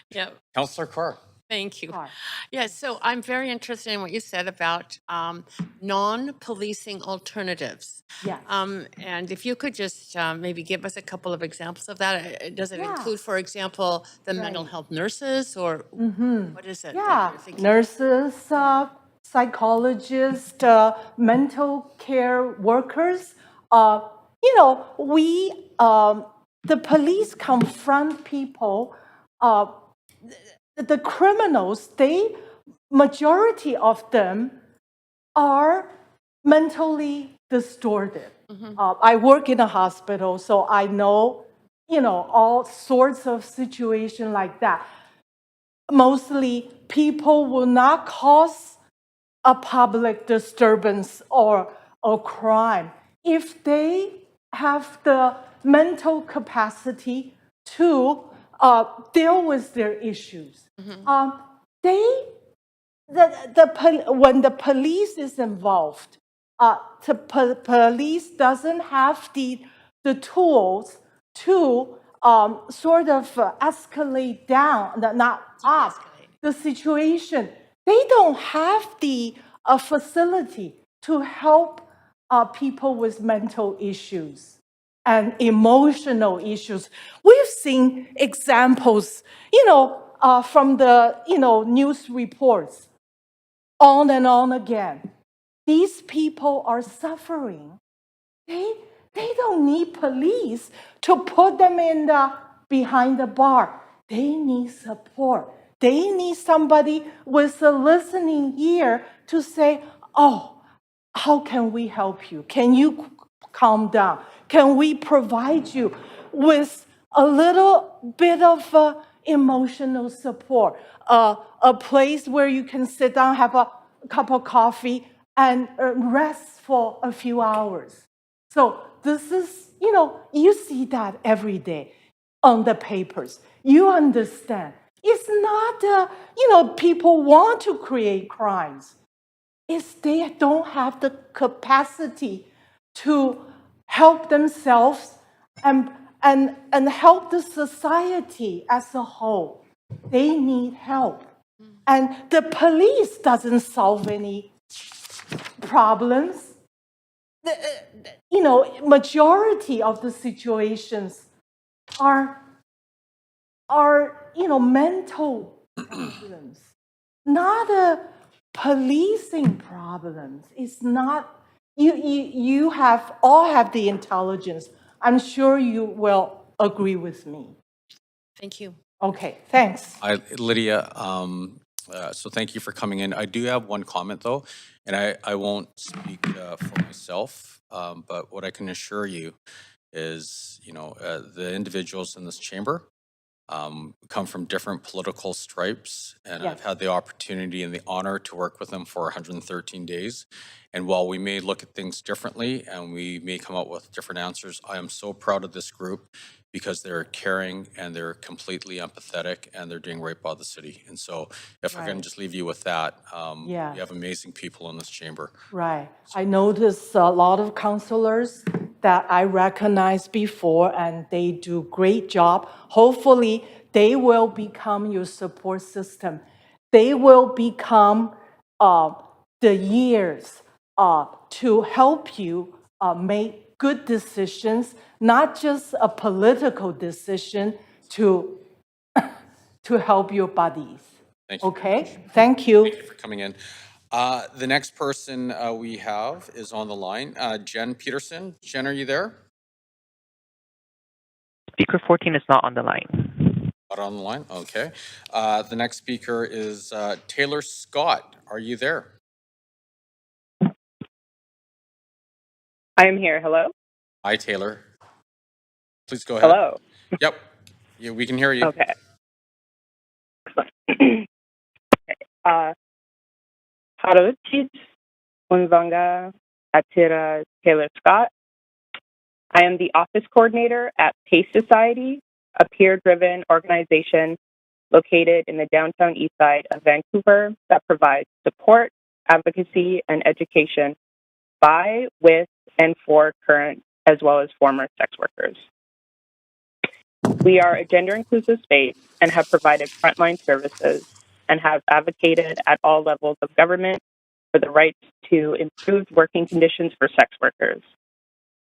Yeah. Councillor Carr. Thank you. Hi. Yes, so I'm very interested in what you said about non-policing alternatives. Yes. And if you could just maybe give us a couple of examples of that. Does it Yeah. include, for example, the mental Right. health nurses, or what is it that Yeah, you're thinking? nurses, psychologists, mental care workers. The police confront people. The criminals, majority of them are mentally distorted. I work in a hospital, so I know, all sorts of situations like that. Mostly people will not cause a public disturbance or crime if they have the mental capacity to deal with their issues. They when the police is involved, police doesn't have the tools to sort of escalate down, not up, the situation. They don't have the facility to help people with mental issues and emotional issues. We've seen examples, from the, news reports on and on again. These people are suffering. They don't need police to put them behind the bar. They need support. They need somebody with a listening ear to say, oh, how can we help you? Can you calm down? Can we provide you with a little bit of emotional support? A place where you can sit down, have a cup of coffee, and rest for a few hours. So this is, you see that every day on the papers. You understand. It's not, people want to create crimes. It's they don't have the capacity to help themselves and help the society as a whole. They need help. And the police doesn't solve any problems. Majority of the situations are mental problems, not a policing problems. It's not, you all have the intelligence. I'm sure you will agree with me. Thank you. Okay, thanks. Lydia, so thank you for coming in. I do have one comment though, and I won't speak for myself, but what I can assure you is, the individuals in this chamber come from different political stripes, and I've Yes. had the opportunity and the honor to work with them for 113 days. And while we may look at things differently and we may come up with different answers, I am so proud of this group because they're caring and they're completely empathetic and they're doing right by the city. And so if I can Right. just leave you with that, Yeah. we have amazing people in this chamber. Right. I notice a lot of counselors that I recognized before, and they do great job. Hopefully, they will become your support system. They will become the ears to help you make good decisions, not just a political decision to help your buddies. Thank you. Okay? Thank you. Thank you for coming in. The next person we have is on the line, Jen Peterson. Jen, are you there? Speaker 14 is not on the line. Not on the line, okay. The next speaker is Taylor Scott. Are you there? I am here. Hello? Hi, Taylor. Please go ahead. Hello. Yep, yeah, we can hear you. Okay. Harochit Unvanga Atira Taylor Scott. I am the office coordinator at PACE Society, a peer-driven organization located in the downtown east side of Vancouver that provides support, advocacy, and education by, with, and for current as well as former sex workers. We are a gender-inclusive space and have provided frontline services and have advocated at all levels of government for the rights to improved working conditions for sex workers,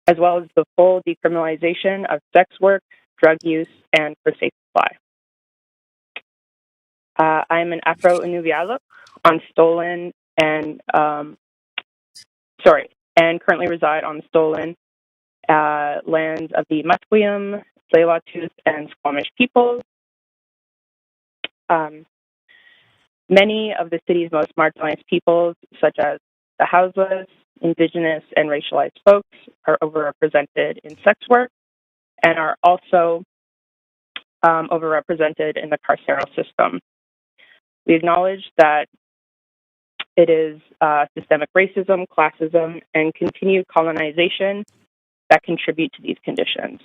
as well as the full decriminalization of sex work, drug use, and for safe supply. I'm an Afro-Inuvialuk on stolen and currently reside on stolen lands of the Musqueam, Tsleil-Waututh, and Squamish peoples. Many of the city's most marginalized peoples, such as the houseless, Indigenous, and racialized folks, are overrepresented in sex work and are also overrepresented in the carceral system. We acknowledge that it is systemic racism, classism, and continued colonization that contribute to these conditions.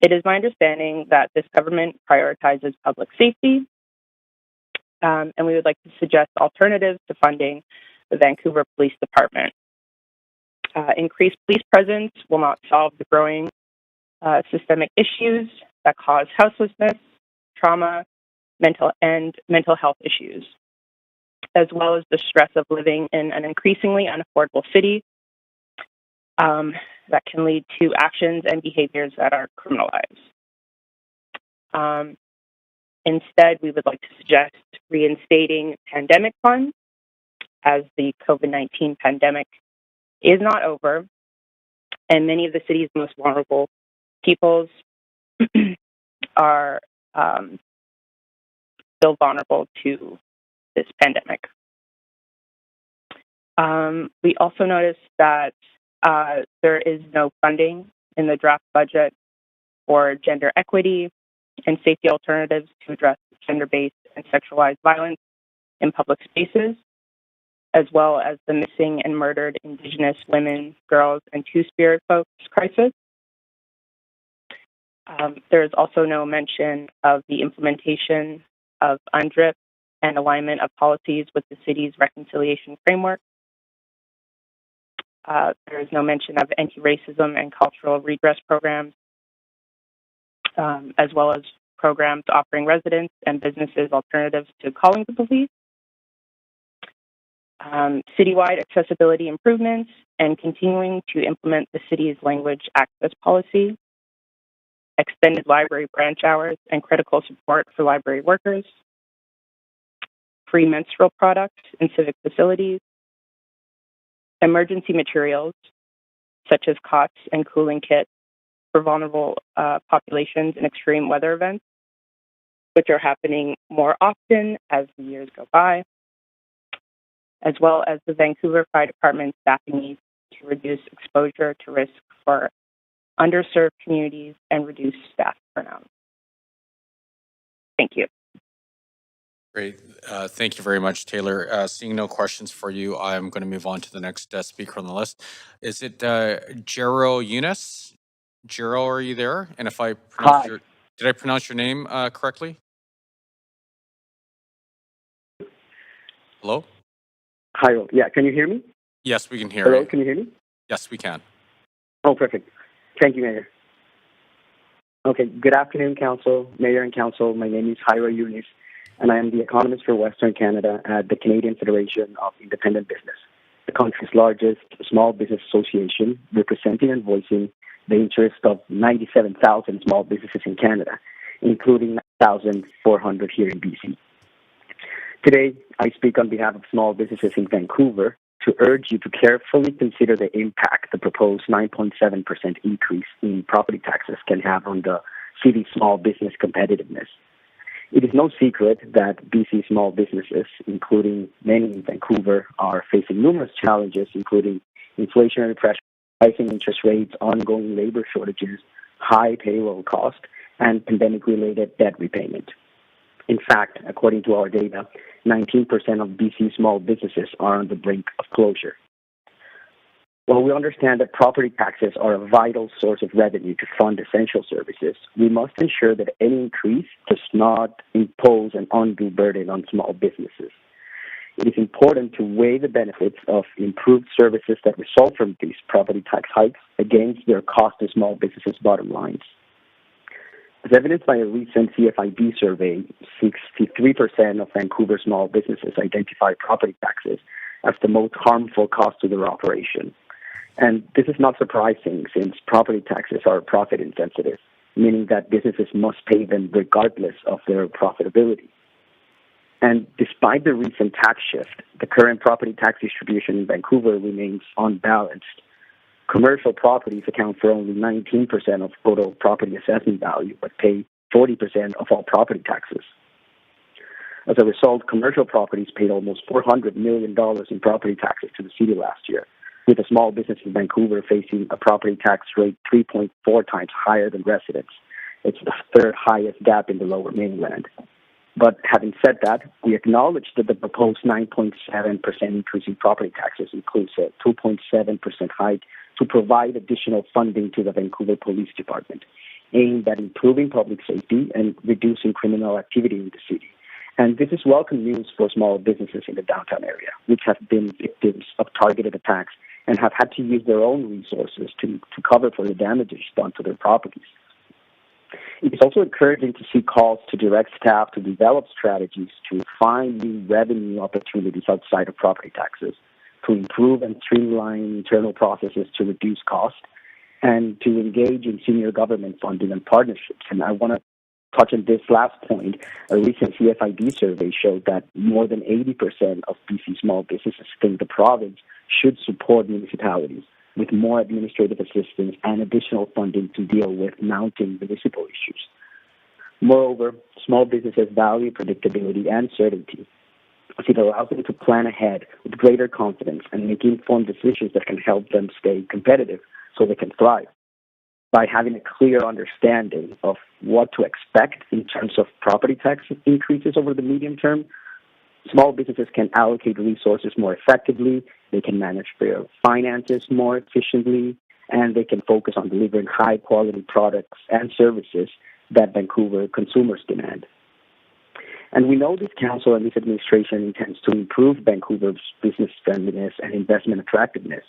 It is my understanding that this government prioritizes public safety, and we would like to suggest alternatives to funding the Vancouver Police Department. Increased police presence will not solve the growing systemic issues that cause houselessness, trauma, mental health issues, as well as the stress of living in an increasingly unaffordable city that can lead to actions and behaviors that are criminalized. Instead, we would like to suggest reinstating pandemic funds, as the COVID-19 pandemic is not over, and many of the city's most vulnerable peoples are still vulnerable to this pandemic. We also noticed that there is no funding in the draft budget for gender equity and safety alternatives to address gender-based and sexualized violence in public spaces, as well as the missing and murdered Indigenous women, girls, and Two-Spirit folks crisis. There is also no mention of the implementation of UNDRIP and alignment of policies with the city's reconciliation framework. There is no mention of anti-racism and cultural redress programs, as well as programs offering residents and businesses alternatives to calling the police, citywide accessibility improvements, and continuing to implement the city's language access policy, extended library branch hours and critical support for library workers, free menstrual products in civic facilities, emergency materials such as cots and cooling kits for vulnerable populations in extreme weather events, which are happening more often as the years go by, as well as the Vancouver Fire Department staffing needs to reduce exposure to risk for underserved communities and reduce staff burnout. Thank you. Great. Thank you very much, Taylor. Seeing no questions for you, I'm going to move on to the next speaker on the list. Is it Jero Yunus? Jero, are you there? And if I pronounced did I pronounce your name correctly? Hello? Hi, yeah, can you hear me? Yes, we can hear Hello, you. can you hear me? Yes, we can. Oh, perfect. Thank you, Mayor. Okay, good afternoon, Council, Mayor and Council. My name is Jairo Yunis, and I am the economist for Western Canada at the Canadian Federation of Independent Business, the country's largest small business association, representing and voicing the interests of 97,000 small businesses in Canada, including 9,400 here in BC. Today, I speak on behalf of small businesses in Vancouver to urge you to carefully consider the impact the proposed 9.7% increase in property taxes can have on the city's small business competitiveness. It is no secret that BC small businesses, including many in Vancouver, are facing numerous challenges, including inflationary pressure, rising interest rates, ongoing labor shortages, high payroll cost, and pandemic-related debt repayment. In fact, according to our data, 19% of BC small businesses are on the brink of closure. While we understand that property taxes are a vital source of revenue to fund essential services, we must ensure that any increase does not impose an undue burden on small businesses. It is important to weigh the benefits of improved services that result from these property tax hikes against their cost to small businesses' bottom lines. As evidenced by a recent CFIB survey, 63% of Vancouver small businesses identify property taxes as the most harmful cost to their operation. And this is not surprising since property taxes are profit insensitive, meaning that businesses must pay them regardless of their profitability. And despite the recent tax shift, the current property tax distribution in Vancouver remains unbalanced. Commercial properties account for only 19% of total property assessment value, but pay 40% of all property taxes. As a result, commercial properties paid almost $400 million in property taxes to the city last year, with a small business in Vancouver facing a property tax rate 3.4 times higher than residents. It's the third highest gap in the Lower Mainland. But having said that, we acknowledge that the proposed 9.7% increase in property taxes includes a 2.7% hike to provide additional funding to the Vancouver Police Department, aimed at improving public safety and reducing criminal activity in the city. And this is welcome news for small businesses in the downtown area, which have been victims of targeted attacks and have had to use their own resources to cover for the damages done to their properties. It is also encouraging to see calls to direct staff to develop strategies to find new revenue opportunities outside of property taxes, to improve and streamline internal processes to reduce costs, and to engage in senior government funding and partnerships. And I want to touch on this last point. A recent CFIB survey showed that more than 80% of BC small businesses think the province should support municipalities with more administrative assistance and additional funding to deal with mounting municipal issues. Moreover, small businesses value predictability and certainty, as it allows them to plan ahead with greater confidence and make informed decisions that can help them stay competitive so they can thrive. By having a clear understanding of what to expect in terms of property tax increases over the medium term, small businesses can allocate resources more effectively, they can manage their finances more efficiently, and they can focus on delivering high-quality products and services that Vancouver consumers demand. And we know this council and this administration intends to improve Vancouver's business friendliness and investment attractiveness.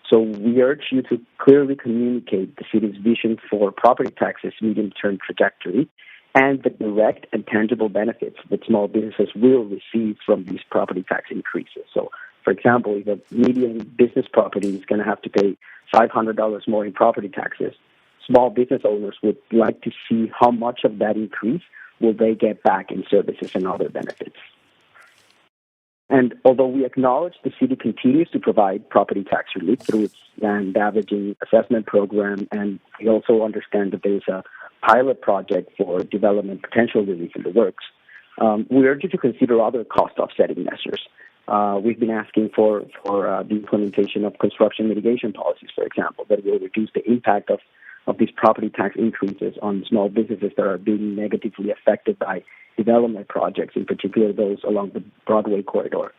So we urge you to clearly communicate the city's vision for property taxes' medium-term trajectory and the direct and tangible benefits that small businesses will receive from these property tax increases. So, for example, if a median business property is going to have to pay $500 more in property taxes, small business owners would like to see how much of that increase will they get back in services and other benefits. And although we acknowledge the city continues to provide property tax relief through its land damaging assessment program, and we also understand that there is a pilot project for development potential relief in the works, we urge you to consider other cost offsetting measures. We've been asking for the implementation of construction mitigation policies, for example, that will reduce the impact of these property tax increases on small businesses that are being negatively affected by development projects, in particular those along the Broadway corridor.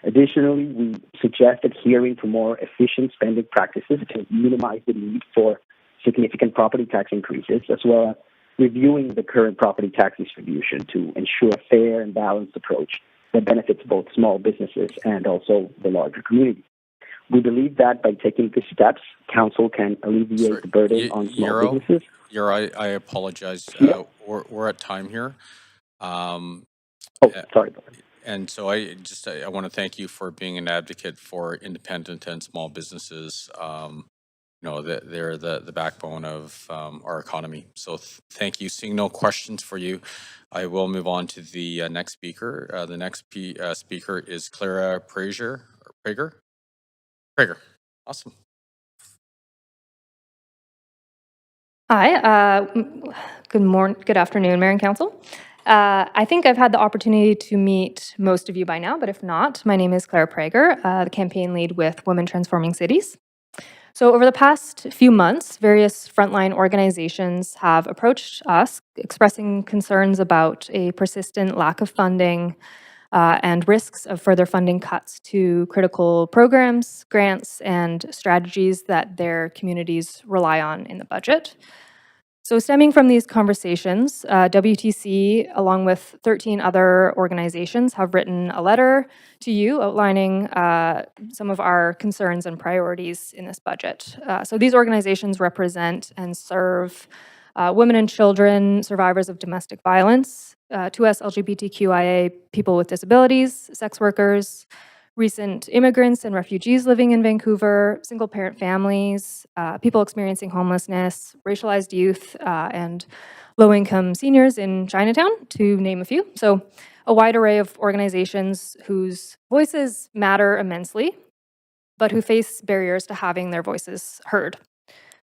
Additionally, we suggest adhering to more efficient spending practices to minimize the need for significant property tax increases, as well as reviewing the current property tax distribution to ensure a fair and balanced approach that benefits both small businesses and also the larger community. We believe that by taking these steps, council can alleviate the burden on small businesses. I apologize. Yeah. We're at time here. Sorry. And so I want to thank you for being an advocate for independent and small businesses. They're the backbone of our economy. So thank you. Seeing no questions for you, I will move on to the next speaker. The next speaker is Clara Prager. Prager. Awesome. Hi. Good afternoon, Mayor and Council. I think I've had the opportunity to meet most of you by now, but if not, my name is Clara Prager, the campaign lead with Women Transforming Cities. So over the past few months, various frontline organizations have approached us expressing concerns about a persistent lack of funding, and risks of further funding cuts to critical programs, grants, and strategies that their communities rely on in the budget. So stemming from these conversations, WTC, along with 13 other organizations, have written a letter to you outlining some of our concerns and priorities in this budget. So these organizations represent and serve women and children, survivors of domestic violence, 2S LGBTQIA people with disabilities, sex workers, recent immigrants and refugees living in Vancouver, single-parent families, people experiencing homelessness, racialized youth, and low-income seniors in Chinatown, to name a few. So a wide array of organizations whose voices matter immensely, but who face barriers to having their voices heard.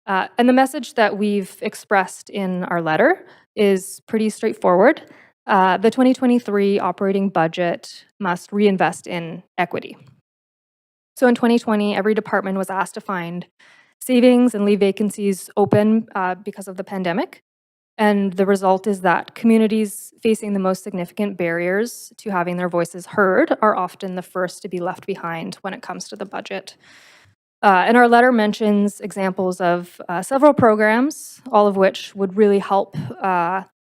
And the message that we've expressed in our letter is pretty straightforward. The 2023 operating budget must reinvest in equity. So in 2020, every department was asked to find savings and leave vacancies open because of the pandemic. And the result is that communities facing the most significant barriers to having their voices heard are often the first to be left behind when it comes to the budget. And our letter mentions examples of several programs, all of which would really help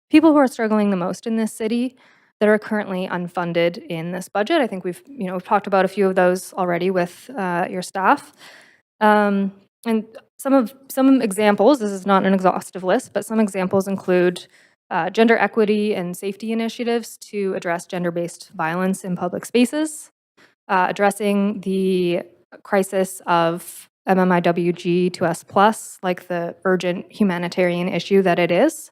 people who are struggling the most in this city that are currently unfunded in this budget. I think we've talked about a few of those already with your staff. And some examples, this is not an exhaustive list, but some examples include gender equity and safety initiatives to address gender-based violence in public spaces, addressing the crisis of MMIWG 2S+, like the urgent humanitarian issue that it is,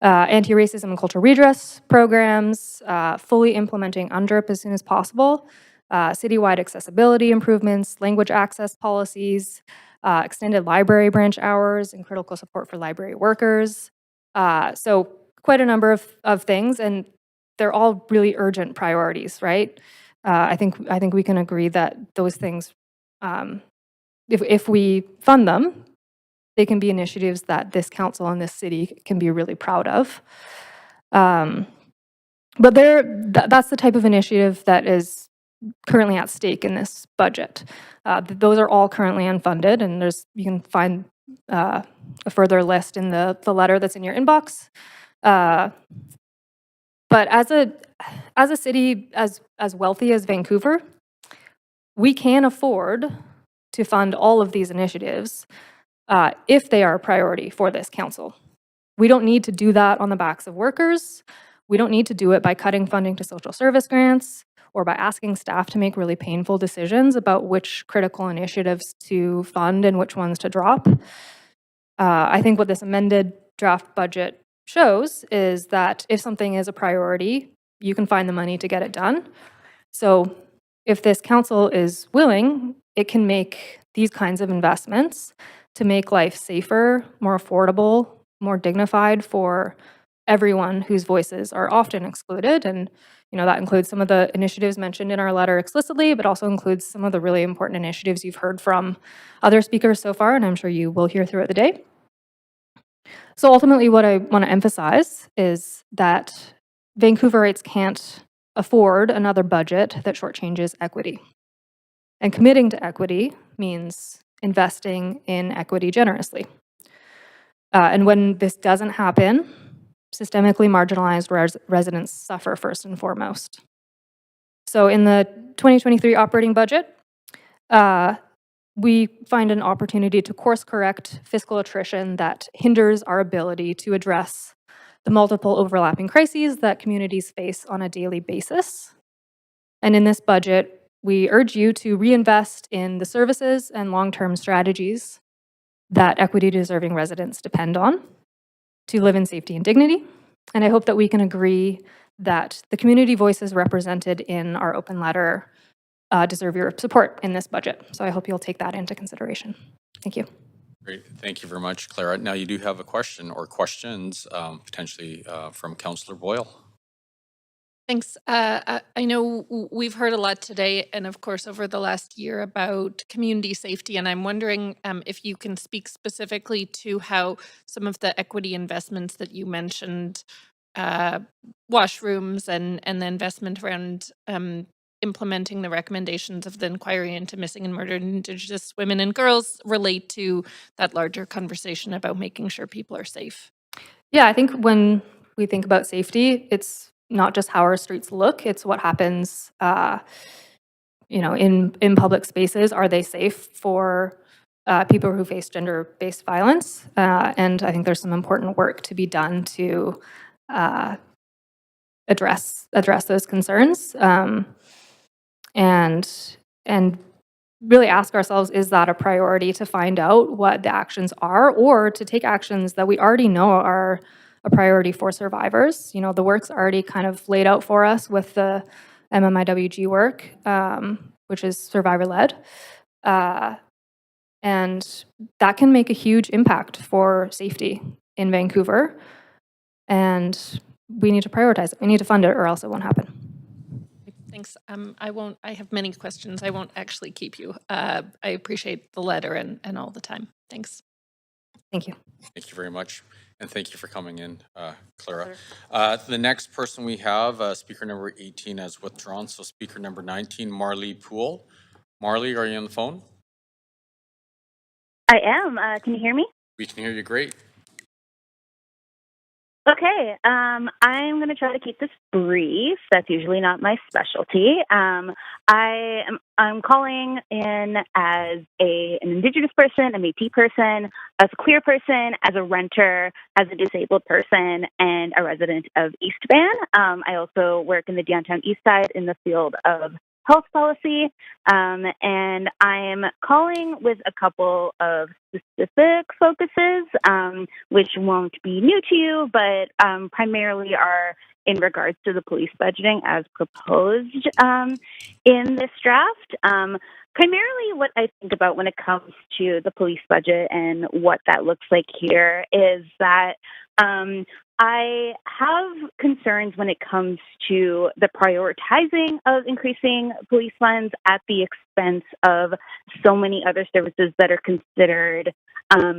anti-racism and cultural redress programs, fully implementing UNDRIP as soon as possible, citywide accessibility improvements, language access policies, extended library branch hours, and critical support for library workers. So quite a number of things, and they're all really urgent priorities, right? I think we can agree that those things, if we fund them, they can be initiatives that this council and this city can be really proud of. But that's the type of initiative that is currently at stake in this budget. Those are all currently unfunded, and you can find a further list in the letter that's in your inbox. But as a city as wealthy as Vancouver, we can afford to fund all of these initiatives if they are a priority for this council. We don't need to do that on the backs of workers. We don't need to do it by cutting funding to social service grants or by asking staff to make really painful decisions about which critical initiatives to fund and which ones to drop. I think what this amended draft budget shows is that if something is a priority, you can find the money to get it done. So if this council is willing, it can make these kinds of investments to make life safer, more affordable, more dignified for everyone whose voices are often excluded. And that includes some of the initiatives mentioned in our letter explicitly, but also includes some of the really important initiatives you've heard from other speakers so far, and I'm sure you will hear throughout the day. So ultimately, what I want to emphasize is that Vancouverites can't afford another budget that shortchanges equity. And committing to equity means investing in equity generously. And when this doesn't happen, systemically marginalized residents suffer first and foremost. So in the 2023 operating budget, we find an opportunity to course correct fiscal attrition that hinders our ability to address the multiple overlapping crises that communities face on a daily basis. And in this budget, we urge you to reinvest in the services and long-term strategies that equity-deserving residents depend on to live in safety and dignity. And I hope that we can agree that the community voices represented in our open letter deserve your support in this budget. So I hope you'll take that into consideration. Thank you. Great. Thank you very much, Clara. Now you do have a question or questions potentially from Councillor Boyle. Thanks. I know we've heard a lot today and of course over the last year about community safety, and I'm wondering if you can speak specifically to how some of the equity investments that you mentioned washrooms and the investment around implementing the recommendations of the inquiry into missing and murdered Indigenous women and girls relate to that larger conversation about making sure people are safe? Yeah, I think when we think about safety, it's not just how our streets look, it's what happens, in public spaces. Are they safe for people who face gender-based violence? And I think there's some important work to be done to address those concerns, and really ask ourselves, is that a priority, to find out what the actions are, or to take actions that we already know are a priority for survivors. The work's already kind of laid out for us with the MMIWG work, which is survivor-led. And that can make a huge impact for safety in Vancouver. And we need to prioritize it. We need to fund it, or else it won't happen. Thanks. I have many questions. I won't actually keep you. I appreciate the letter and all the time. Thanks. Thank you. Thank you very much. And thank you for coming in, Clara. The next person we have, speaker number 18 has withdrawn. So speaker number 19, Marley Poole. Marley, are you on the phone? I am. Can you hear me? We can hear you great. Okay. I'm going to try to keep this brief. That's usually not my specialty. I'm calling in as an Indigenous person, a Métis person, as a queer person, as a renter, as a disabled person, and a resident of East Van. I also work in the downtown East Side in the field of health policy, and I'm calling with a couple of specific focuses, which won't be new to you, but primarily are in regards to the police budgeting as proposed in this draft. Primarily what I think about when it comes to the police budget and what that looks like here is that I have concerns when it comes to the prioritizing of increasing police funds at the expense of so many other services that are considered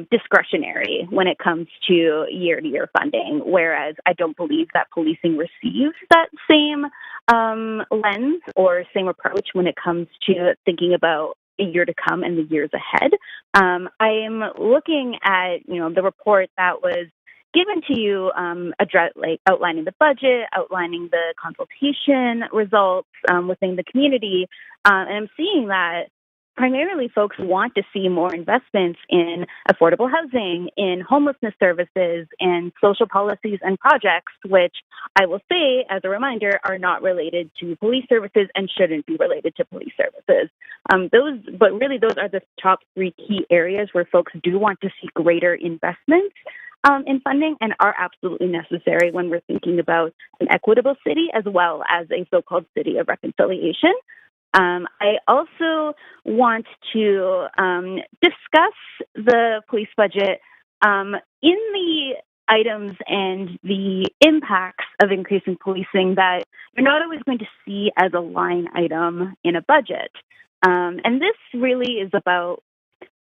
discretionary when it comes to year-to-year funding, whereas I don't believe that policing receives that same lens or same approach when it comes to thinking about a year to come and the years ahead. I am looking at, the report that was given to you, outlining the budget, outlining the consultation results within the community, and I'm seeing that primarily folks want to see more investments in affordable housing, in homelessness services, and social policies and projects, which I will say, as a reminder, are not related to police services and shouldn't be related to police services. Those are the top three key areas where folks do want to see greater investments in funding and are absolutely necessary when we're thinking about an equitable city as well as a so-called city of reconciliation. I also want to discuss the police budget in the items and the impacts of increasing policing that you're not always going to see as a line item in a budget. And this really is about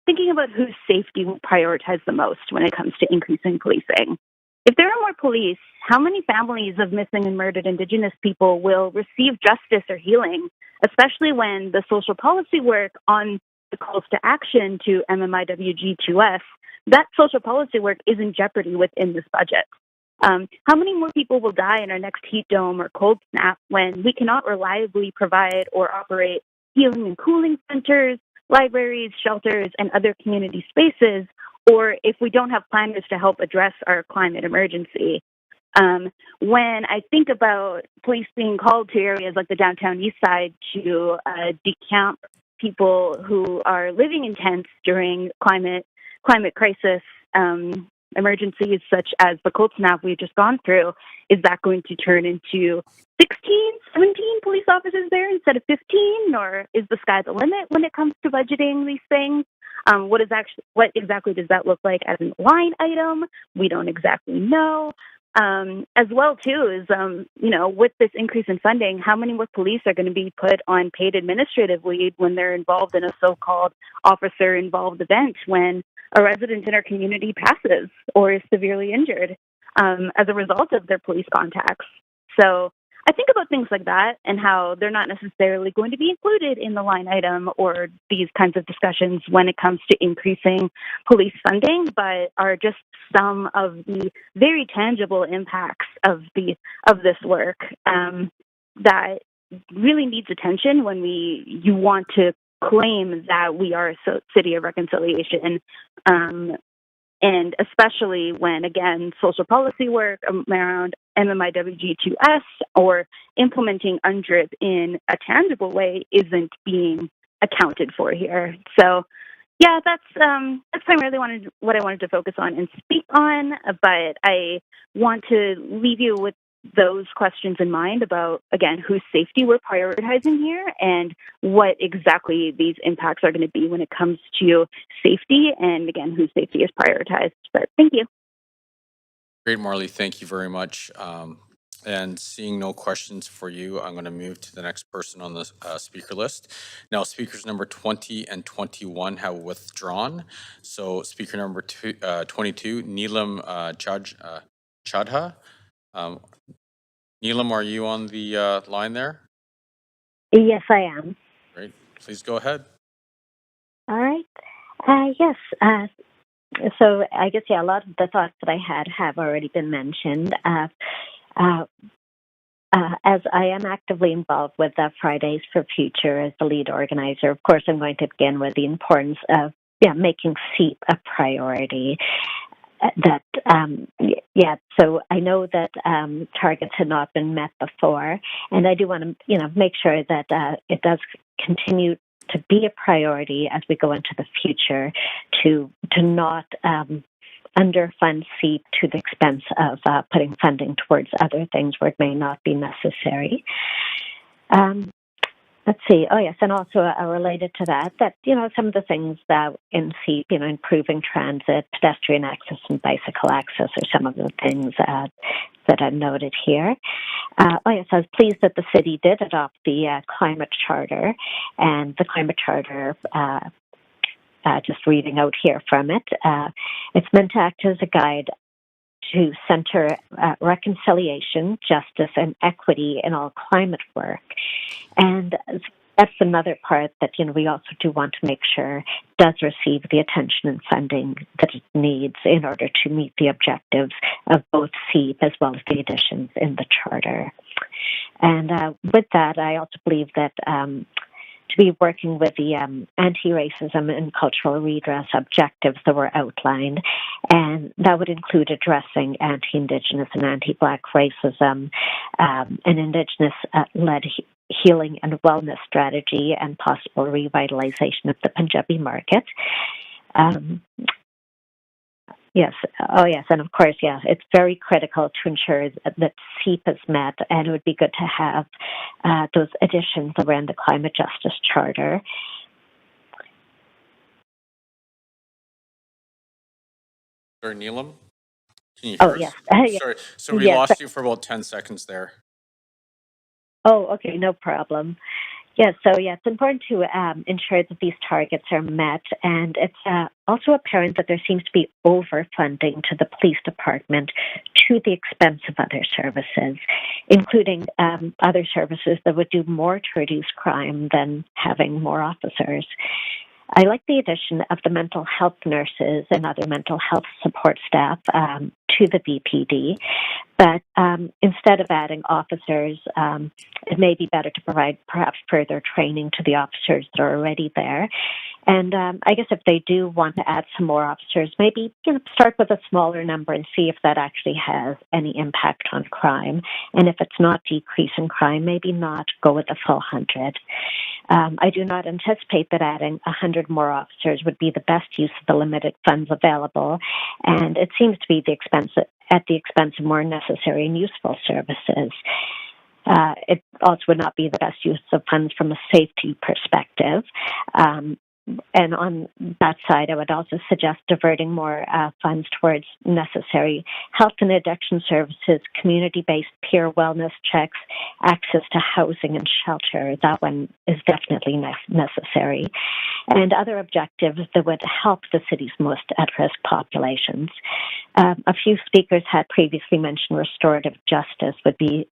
thinking about whose safety will prioritize the most when it comes to increasing policing. If there are more police, how many families of missing and murdered Indigenous people will receive justice or healing, especially when the social policy work on the calls to action to MMIWG2S, that social policy work is in jeopardy within this budget. How many more people will die in our next heat dome or cold snap when we cannot reliably provide or operate healing and cooling centers, libraries, shelters, and other community spaces, or if we don't have planners to help address our climate emergency? When I think about police being called to areas like the downtown East Side to decamp people who are living in tents during climate crisis emergencies such as the cold snap we've just gone through, is that going to turn into 16, 17 police officers there instead of 15, or is the sky the limit when it comes to budgeting these things? What exactly does that look like as a line item? We don't exactly know. As well, too, is, with this increase in funding, how many more police are going to be put on paid administrative leave when they're involved in a so-called officer-involved event when a resident in our community passes or is severely injured? as a result of their police contacts. So I think about things like that and how they're not necessarily going to be included in the line item or these kinds of discussions when it comes to increasing police funding, but are just some of the very tangible impacts of this work that really needs attention when you want to claim that we are a city of reconciliation. And especially when, again, social policy work around MMIWG2S or implementing UNDRIP in a tangible way isn't being accounted for here. So, yeah, that's primarily what I wanted to focus on and speak on. But I want to leave you with those questions in mind about, again, whose safety we're prioritizing here and what exactly these impacts are going to be when it comes to safety and, again, whose safety is prioritized. But thank you. Great, Marley. Thank you very much. And seeing no questions for you, I'm going to move to the next person on the speaker list. Now, speakers number 20 and 21 have withdrawn. So speaker number 22, Neelam Chadha. Neelam, are you on the line there? Yes, I am. Great. Please go ahead. All right. Yes. So I guess, yeah, a lot of the thoughts that I had have already been mentioned. As I am actively involved with Fridays for Future as the lead organizer, of course, I'm going to begin with the importance of making SEEP a priority. So I know that targets had not been met before, and I do want to, make sure that it does continue to be a priority as we go into the future to not underfund SEEP to the expense of putting funding towards other things where it may not be necessary. Let's see. Oh, yes. And also related to that, some of the things that in SEEP, improving transit, pedestrian access, and bicycle access are some of the things that are noted here. Yes, I was pleased that the city did adopt the climate charter, and the climate charter, just reading out here from it, it's meant to act as a guide to center reconciliation, justice, and equity in all climate work. And that's another part that, we also do want to make sure does receive the attention and funding that it needs in order to meet the objectives of both SEEP as well as the additions in the charter. And with that, I also believe that to be working with the anti-racism and cultural redress objectives that were outlined, and that would include addressing anti-Indigenous and anti-Black racism, an Indigenous-led healing and wellness strategy, and possible revitalization of the Punjabi market. Yes. Oh, yes. And of course, it's very critical to ensure that SEEP is met, and it would be good to have those additions around the Climate Justice Charter. Sorry, Neelam? Can you hear us? Yes. Sorry. So we lost you for about 10 seconds there. Oh, okay. No problem. Yes, so it's important to ensure that these targets are met, and it's also apparent that there seems to be overfunding to the police department to the expense of other services, including other services that would do more to reduce crime than having more officers. I like the addition of the mental health nurses and other mental health support staff to the BPD, but instead of adding officers, it may be better to provide perhaps further training to the officers that are already there. And I guess if they do want to add some more officers, maybe start with a smaller number and see if that actually has any impact on crime. And if it's not decreasing crime, maybe not go with the full 100. I do not anticipate that adding 100 more officers would be the best use of the limited funds available, and it seems to be at the expense of more necessary and useful services. It also would not be the best use of funds from a safety perspective. and on that side, I would also suggest diverting more funds towards necessary health and addiction services, community-based peer wellness checks, access to housing and shelter. That one is definitely necessary. And other objectives that would help the city's most at-risk populations. A few speakers had previously mentioned restorative justice,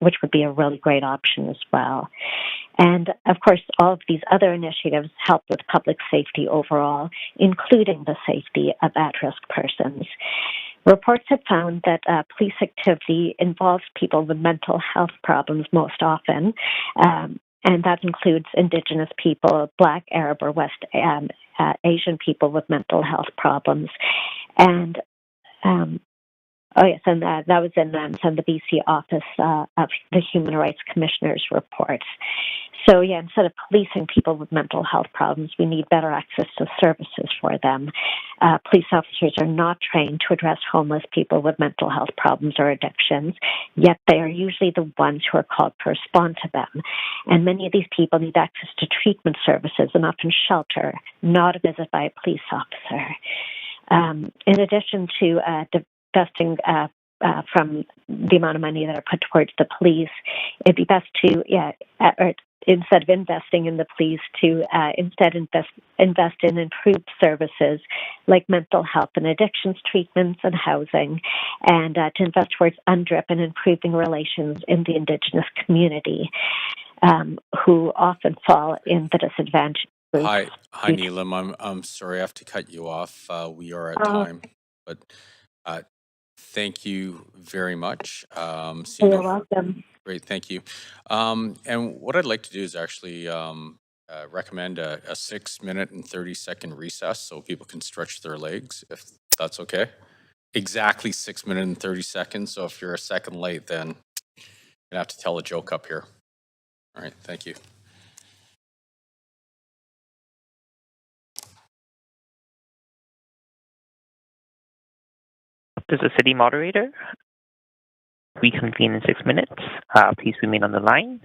which would be a really great option as well. And of course, all of these other initiatives help with public safety overall, including the safety of at-risk persons. Reports have found that police activity involves people with mental health problems most often, and that includes Indigenous people, Black, Arab, or West Asian people with mental health problems. And oh yes, and that was in from the BC Office of the Human Rights Commissioner's reports. So yeah, instead of policing people with mental health problems, we need better access to services for them. Police officers are not trained to address homeless people with mental health problems or addictions, yet they are usually the ones who are called to respond to them. And many of these people need access to treatment services and often shelter, not a visit by a police officer. In addition to divesting from the amount of money that are put towards the police, it'd be best to, instead of investing in the police, to instead invest in improved services like mental health and addictions treatments and housing, and to invest towards UNDRIP and improving relations in the Indigenous community, who often fall in the disadvantaged group. Hi, Neelam. I'm sorry I have to cut you off. We are at time, but thank you very much. You're welcome. Great, thank you. And what I'd like to do is actually recommend a 6-minute and 30-second recess so people can stretch their legs, if that's okay. Exactly 6 minutes and 30 seconds. So if you're a second late, then you're gonna have to tell a joke up here. All right, thank you. This is the city moderator. We convene in 6 minutes. Please remain on the line.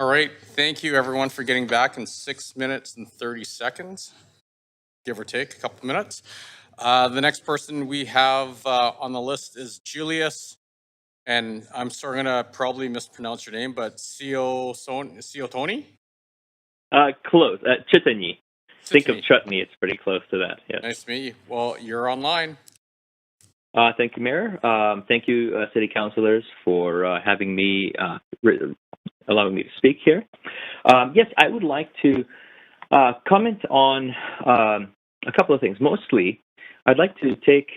All right, thank you everyone for getting back in 6 minutes and 30 seconds, give or take a couple minutes. The next person we have on the list is Julius, and I'm sorry, I'm gonna probably mispronounce your name, but Tony? Close. Chitani. Think of chutney. It's pretty close to that. Yeah. Nice to meet you. Well, you're online. Thank you, Mayor. Thank you, City Councilors, for having me, allowing me to speak here. Yes, I would like to comment on a couple of things. Mostly, I'd like to take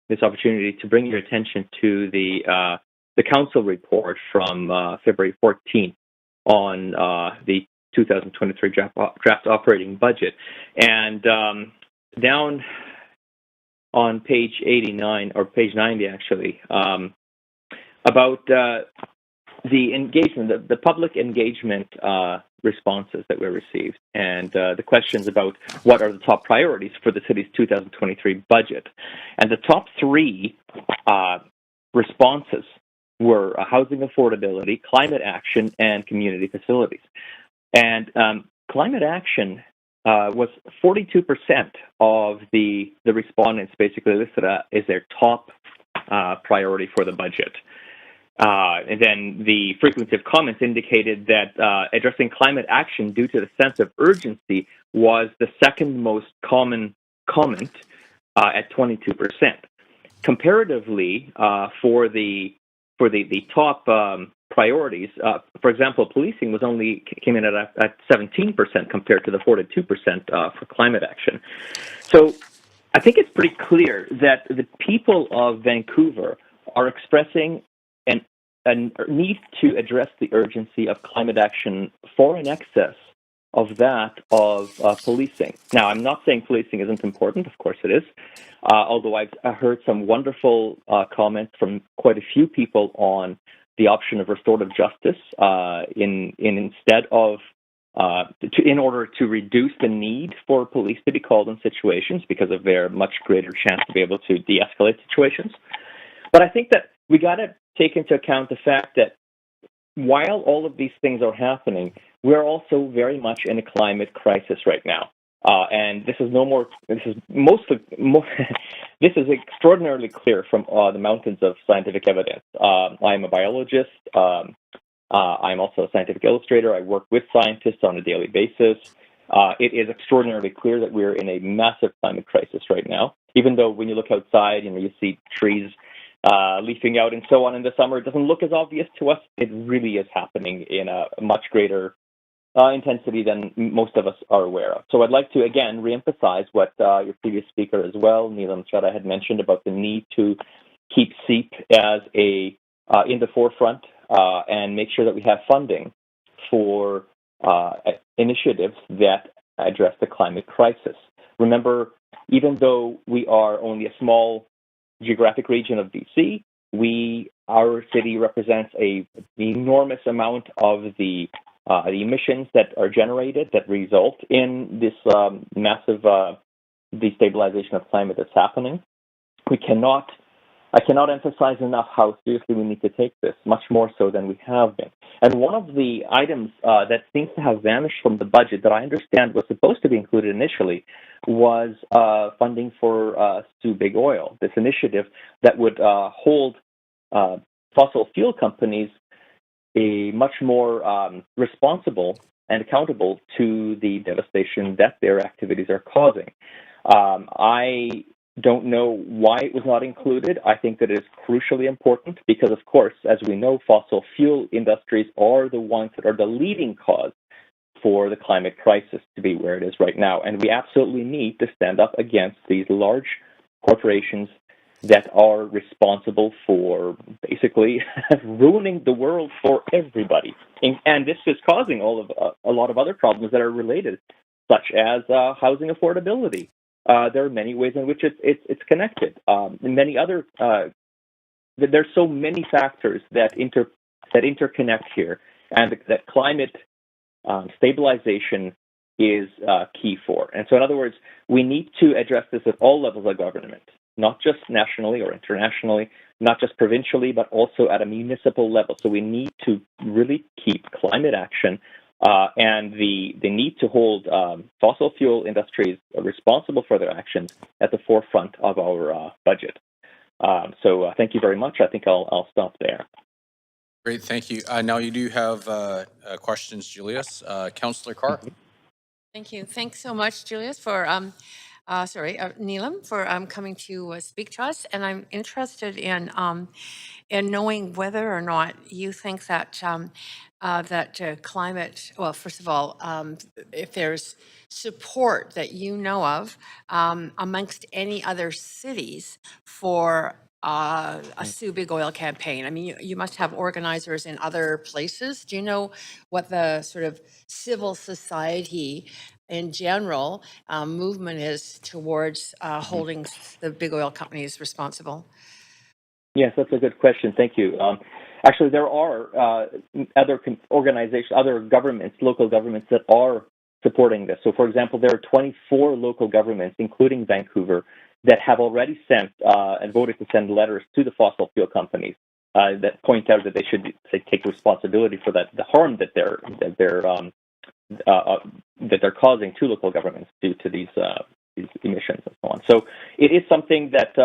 this opportunity to bring your attention to the council report from February 14th on the 2023 draft operating budget. And down on page 89, or page 90 actually, about the engagement, the public engagement responses that were received, and the questions about what are the top priorities for the city's 2023 budget. And the top three responses were housing affordability, climate action, and community facilities. And climate action was 42% of the respondents basically listed as their top priority for the budget. And then the frequency of comments indicated that addressing climate action due to the sense of urgency was the second most common comment at 22%. Comparatively, for the top priorities, for example, policing came in at 17% compared to the 42% for climate action. So I think it's pretty clear that the people of Vancouver are expressing a need to address the urgency of climate action far in excess of that of policing. Now, I'm not saying policing isn't important. Of course it is. Although I've heard some wonderful comments from quite a few people on the option of restorative justice instead of in order to reduce the need for police to be called in situations because of their much greater chance to be able to de-escalate situations. But I think that we got to take into account the fact that while all of these things are happening, we're also very much in a climate crisis right now. And this is this is extraordinarily clear from the mountains of scientific evidence. I'm a biologist. I'm also a scientific illustrator. I work with scientists on a daily basis. It is extraordinarily clear that we're in a massive climate crisis right now. Even though when you look outside, you see trees leafing out and so on in the summer, it doesn't look as obvious to us. It really is happening in a much greater intensity than most of us are aware of. So I'd like to, again, reemphasize what your previous speaker as well, Neelam Chadha, had mentioned about the need to keep SEEP as in the forefront and make sure that we have funding for initiatives that address the climate crisis. Remember, even though we are only a small geographic region of BC, our city represents an enormous amount of the emissions that are generated that result in this massive destabilization of climate that's happening. I cannot emphasize enough how seriously we need to take this, much more so than we have been. And one of the items that seems to have vanished from the budget that I understand was supposed to be included initially was funding for Sue Big Oil, this initiative that would hold fossil fuel companies much more responsible and accountable to the devastation that their activities are causing. I don't know why it was not included. I think that it is crucially important because, of course, as we know, fossil fuel industries are the ones that are the leading cause for the climate crisis to be where it is right now. And we absolutely need to stand up against these large corporations that are responsible for basically ruining the world for everybody. And this is causing a lot of other problems that are related, such as housing affordability. There are many ways in which it's connected. Many other there's so many factors that interconnect here, and that climate stabilization is key for. And so, in other words, we need to address this at all levels of government. not just nationally or internationally, not just provincially, but also at a municipal level. So we need to really keep climate action and the need to hold fossil fuel industries responsible for their actions at the forefront of our budget. So thank you very much. I think I'll stop there. Great, thank you. Now you do have questions, Julius. Councillor Carr. Thank you. Thanks so much, Julius, for Neelam, for coming to speak to us. And I'm interested in knowing whether or not you think that climate. Well, first of all, if there's support that you know of amongst any other cities for a Sue Big Oil campaign. I mean, you must have organizers in other places. Do you know what the sort of civil society in general movement is towards holding the big oil companies responsible? Yes, that's a good question. Thank you. Actually, there are other organizations, other governments, local governments that are supporting this. So, for example, there are 24 local governments, including Vancouver, that have already sent and voted to send letters to the fossil fuel companies that point out that they should take responsibility for the harm that they're causing to local governments due to these emissions and so on. So it is something that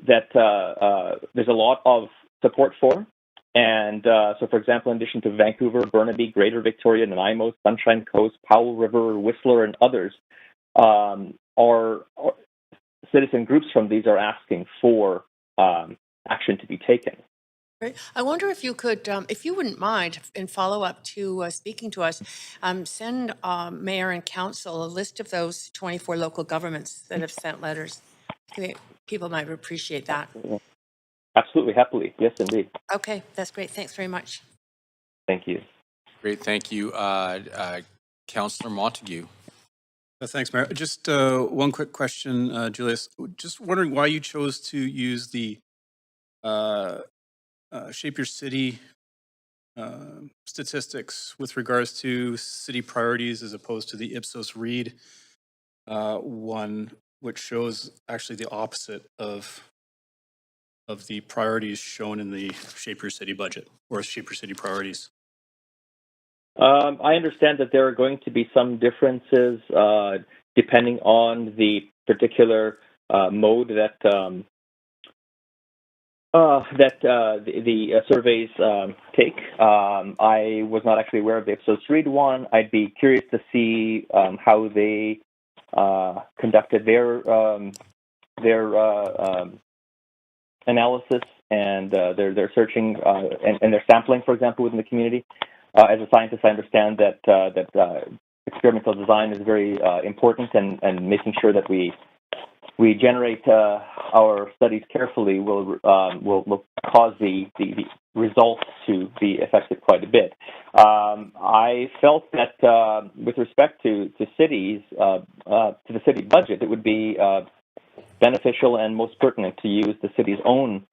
there's a lot of support for. And so, for example, in addition to Vancouver, Burnaby, Greater Victoria, Nanaimo, Sunshine Coast, Powell River, Whistler, and others, are citizen groups from these are asking for action to be taken. Right. I wonder if you could, if you wouldn't mind, in follow up to speaking to us, send mayor and council a list of those 24 local governments that have sent letters. People might appreciate that. Absolutely, happily. Yes, indeed. Okay, that's great. Thanks very much. Thank you. Great, thank you. Councillor Montague. Thanks, Mayor. Just one quick question, Julius. Just wondering why you chose to use the Shape Your City statistics with regards to city priorities as opposed to the Ipsos Reid one, which shows actually the opposite of the priorities shown in the Shape Your City budget or Shape Your City priorities. I understand that there are going to be some differences depending on the particular mode that the surveys take. I was not actually aware of the Ipsos Reid one. I'd be curious to see how they conducted their analysis and their searching and their sampling, for example, within the community. As a scientist, I understand that experimental design is very important, and making sure that we generate our studies carefully will cause the results to be affected quite a bit. I felt that with respect to cities, to the city budget, it would be beneficial and most pertinent to use the city's own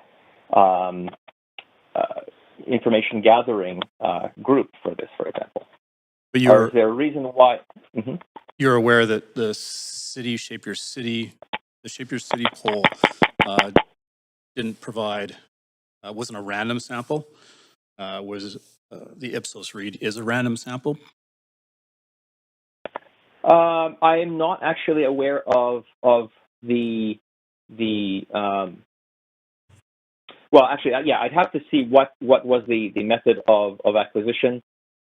information gathering group for this, for example. But is there a reason why? Mm-hmm. You're aware that the Shape Your City poll didn't provide, wasn't a random sample. The Ipsos Reid is a random sample? I am not actually aware of the well, actually, yeah, I'd have to see what was the method of acquisition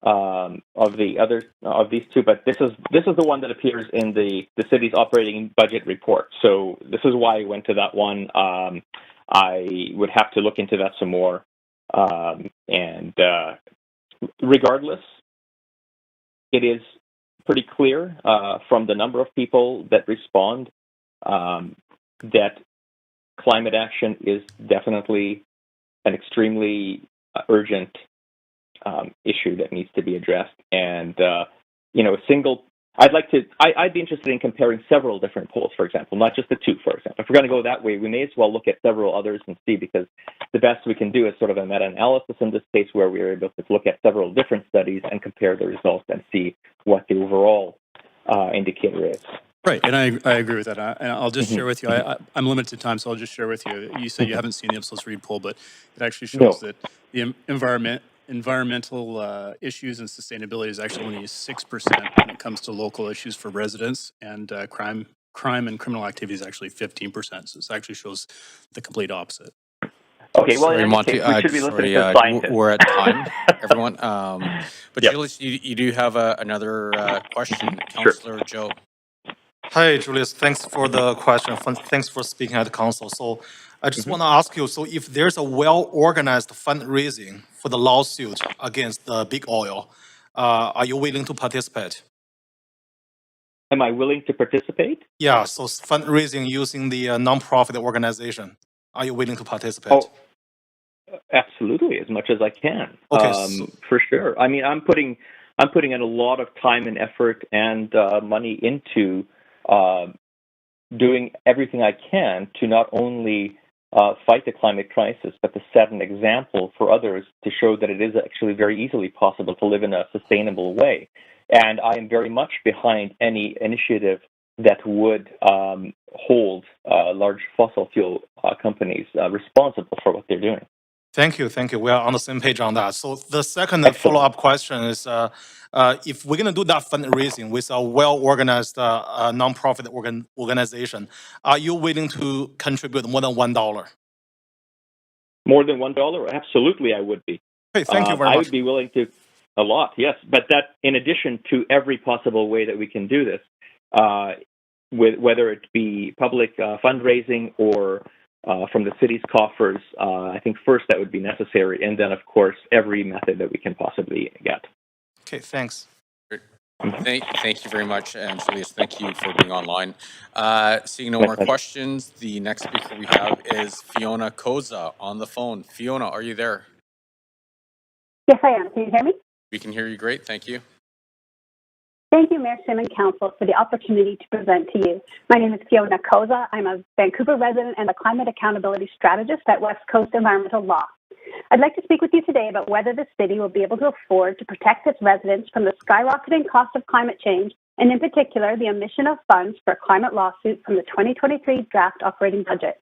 of these two, but this is the one that appears in the city's operating budget report. So this is why I went to that one. I would have to look into that some more. And regardless, it is pretty clear from the number of people that respond that climate action is definitely an extremely urgent issue that needs to be addressed. And I'd be interested in comparing several different polls, for example, not just the two, for example. If we're going to go that way, we may as well look at several others and see, because the best we can do is sort of a meta-analysis in this case, where we are able to look at several different studies and compare the results and see what the overall indicator is. Right, and I agree with that. And I'll just share with you, I'm limited to time, so I'll just share with you. You say you haven't seen the Ipsos Reid poll, but it actually shows that the environmental issues and sustainability is actually only 6% when it comes to local issues for residents, and crime and criminal activity is actually 15%. So it actually shows the complete opposite. Okay, well, Sorry, in any Monty. case, we should be listening Sorry, to scientists. we're at time, everyone. But Yep. Julius, you do have another question, Sure. Councillor Joe. Hi, Julius. Thanks for the question. Thanks for speaking at the council. So I just want to ask you, so if there's a well-organized fundraising for the lawsuit against the big oil, are you willing to participate? Am I willing to participate? Yeah, so fundraising using the nonprofit organization. Are you willing to participate? Oh, absolutely, as much as I can. Okay, for sure. I mean, I'm putting in a lot of time and effort and money into doing everything I can to not only fight the climate crisis, but to set an example for others to show that it is actually very easily possible to live in a sustainable way. And I am very much behind any initiative that would hold large fossil fuel companies responsible for what they're doing. Thank you. We are on the same page on that. So the second follow-up question is, if we're going to do that fundraising with a well-organized nonprofit organization, are you willing to contribute more than $1? More than $1? Absolutely, I would be. Hey, thank you very much. I would be willing to a lot, yes. But that, in addition to every possible way that we can do this, whether it be public fundraising or from the city's coffers, I think first that would be necessary, and then, of course, every method that we can possibly get. Okay, thanks. Thank you very much, and Julius, thank you for being online. Seeing no more questions, the next speaker we have is Fiona Koza on the phone. Fiona, are you there? Yes, I am. Can you hear me? We can hear you great. Thank you. Thank you, Mayor Sim and Council, for the opportunity to present to you. My name is Fiona Koza. I'm a Vancouver resident and a climate accountability strategist at West Coast Environmental Law. I'd like to speak with you today about whether the city will be able to afford to protect its residents from the skyrocketing cost of climate change, and in particular, the omission of funds for a climate lawsuit from the 2023 draft operating budget.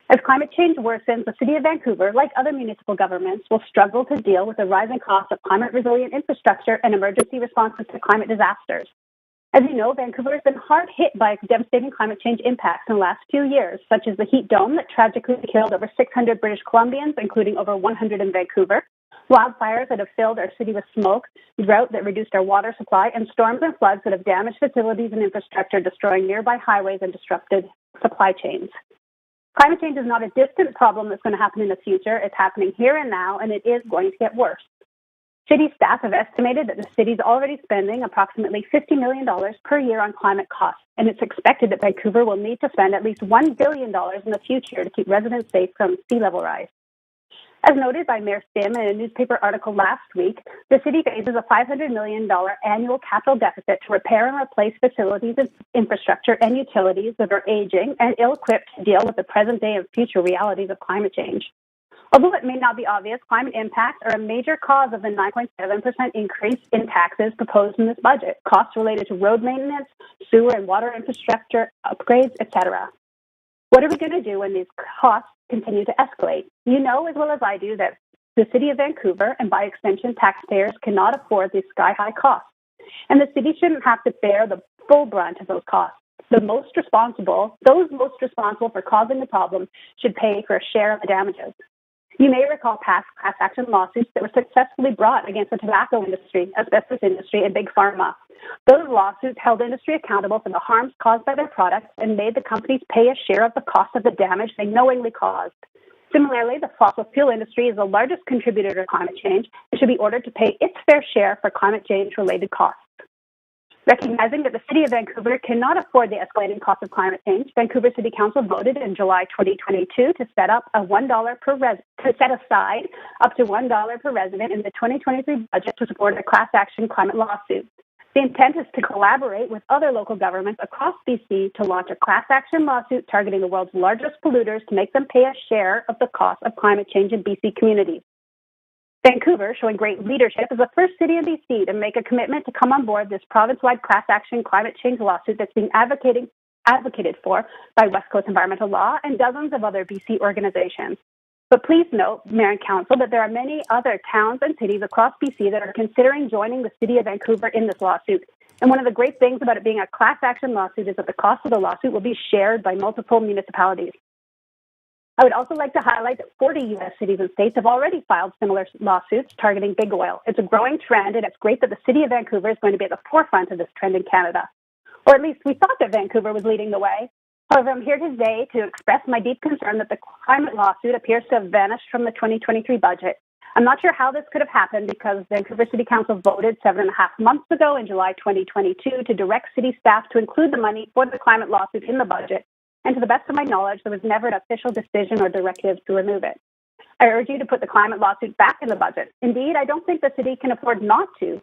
As climate change worsens, the City of Vancouver, like other municipal governments, will struggle to deal with the rising cost of climate-resilient infrastructure and emergency responses to climate disasters. As you know, Vancouver has been hard hit by devastating climate change impacts in the last few years, such as the heat dome that tragically killed over 600 British Columbians, including over 100 in Vancouver, wildfires that have filled our city with smoke, drought that reduced our water supply, and storms and floods that have damaged facilities and infrastructure, destroying nearby highways and disrupted supply chains. Climate change is not a distant problem that's going to happen in the future. It's happening here and now, and it is going to get worse. City staff have estimated that the city is already spending approximately $50 million per year on climate costs, and it's expected that Vancouver will need to spend at least $1 billion in the future to keep residents safe from sea level rise. As noted by Mayor Sim in a newspaper article last week, the city faces a $500 million annual capital deficit to repair and replace facilities and infrastructure and utilities that are aging and ill-equipped to deal with the present day and future realities of climate change. Although it may not be obvious, climate impacts are a major cause of the 9.7% increase in taxes proposed in this budget, costs related to road maintenance, sewer and water infrastructure upgrades, etc. What are we going to do when these costs continue to escalate? You know as well as I do that the City of Vancouver, and by extension taxpayers, cannot afford these sky-high costs. And the city shouldn't have to bear the full brunt of those costs. Those most responsible for causing the problem should pay for a share of the damages. You may recall past class action lawsuits that were successfully brought against the tobacco industry, asbestos industry, and big pharma. Those lawsuits held industry accountable for the harms caused by their products and made the companies pay a share of the cost of the damage they knowingly caused. Similarly, the fossil fuel industry is the largest contributor to climate change and should be ordered to pay its fair share for climate change-related costs. Recognizing that the City of Vancouver cannot afford the escalating cost of climate change, Vancouver City Council voted in July 2022 to set aside up to $1 per resident in the 2023 budget to support a class action climate lawsuit. The intent is to collaborate with other local governments across BC to launch a class action lawsuit targeting the world's largest polluters to make them pay a share of the cost of climate change in BC communities. Vancouver, showing great leadership, is the first city in BC to make a commitment to come on board this province-wide class action climate change lawsuit that's being advocated for by West Coast Environmental Law and dozens of other BC organizations. But please note, Mayor and Council, that there are many other towns and cities across BC that are considering joining the City of Vancouver in this lawsuit. And one of the great things about it being a class action lawsuit is that the cost of the lawsuit will be shared by multiple municipalities. I would also like to highlight that 40 U.S. cities and states have already filed similar lawsuits targeting big oil. It's a growing trend, and it's great that the City of Vancouver is going to be at the forefront of this trend in Canada. Or at least we thought that Vancouver was leading the way. However, I'm here today to express my deep concern that the climate lawsuit appears to have vanished from the 2023 budget. I'm not sure how this could have happened because Vancouver City Council voted 7.5 months ago in July 2022 to direct city staff to include the money for the climate lawsuit in the budget. And to the best of my knowledge, there was never an official decision or directive to remove it. I urge you to put the climate lawsuit back in the budget. Indeed, I don't think the city can afford not to.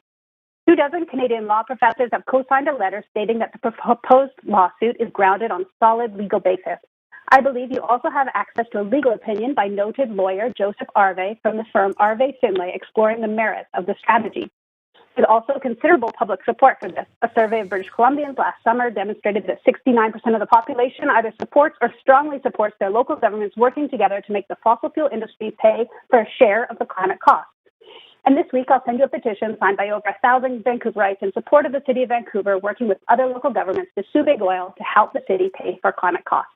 24 Canadian law professors have co-signed a letter stating that the proposed lawsuit is grounded on solid legal basis. I believe you also have access to a legal opinion by noted lawyer Joseph Arve from the firm Arve Finlay exploring the merits of the strategy. There's also considerable public support for this. A survey of British Columbians last summer demonstrated that 69% of the population either supports or strongly supports their local governments working together to make the fossil fuel industry pay for a share of the climate costs. And this week, I'll send you a petition signed by over 1,000 Vancouverites in support of the City of Vancouver working with other local governments to sue big oil to help the city pay for climate costs.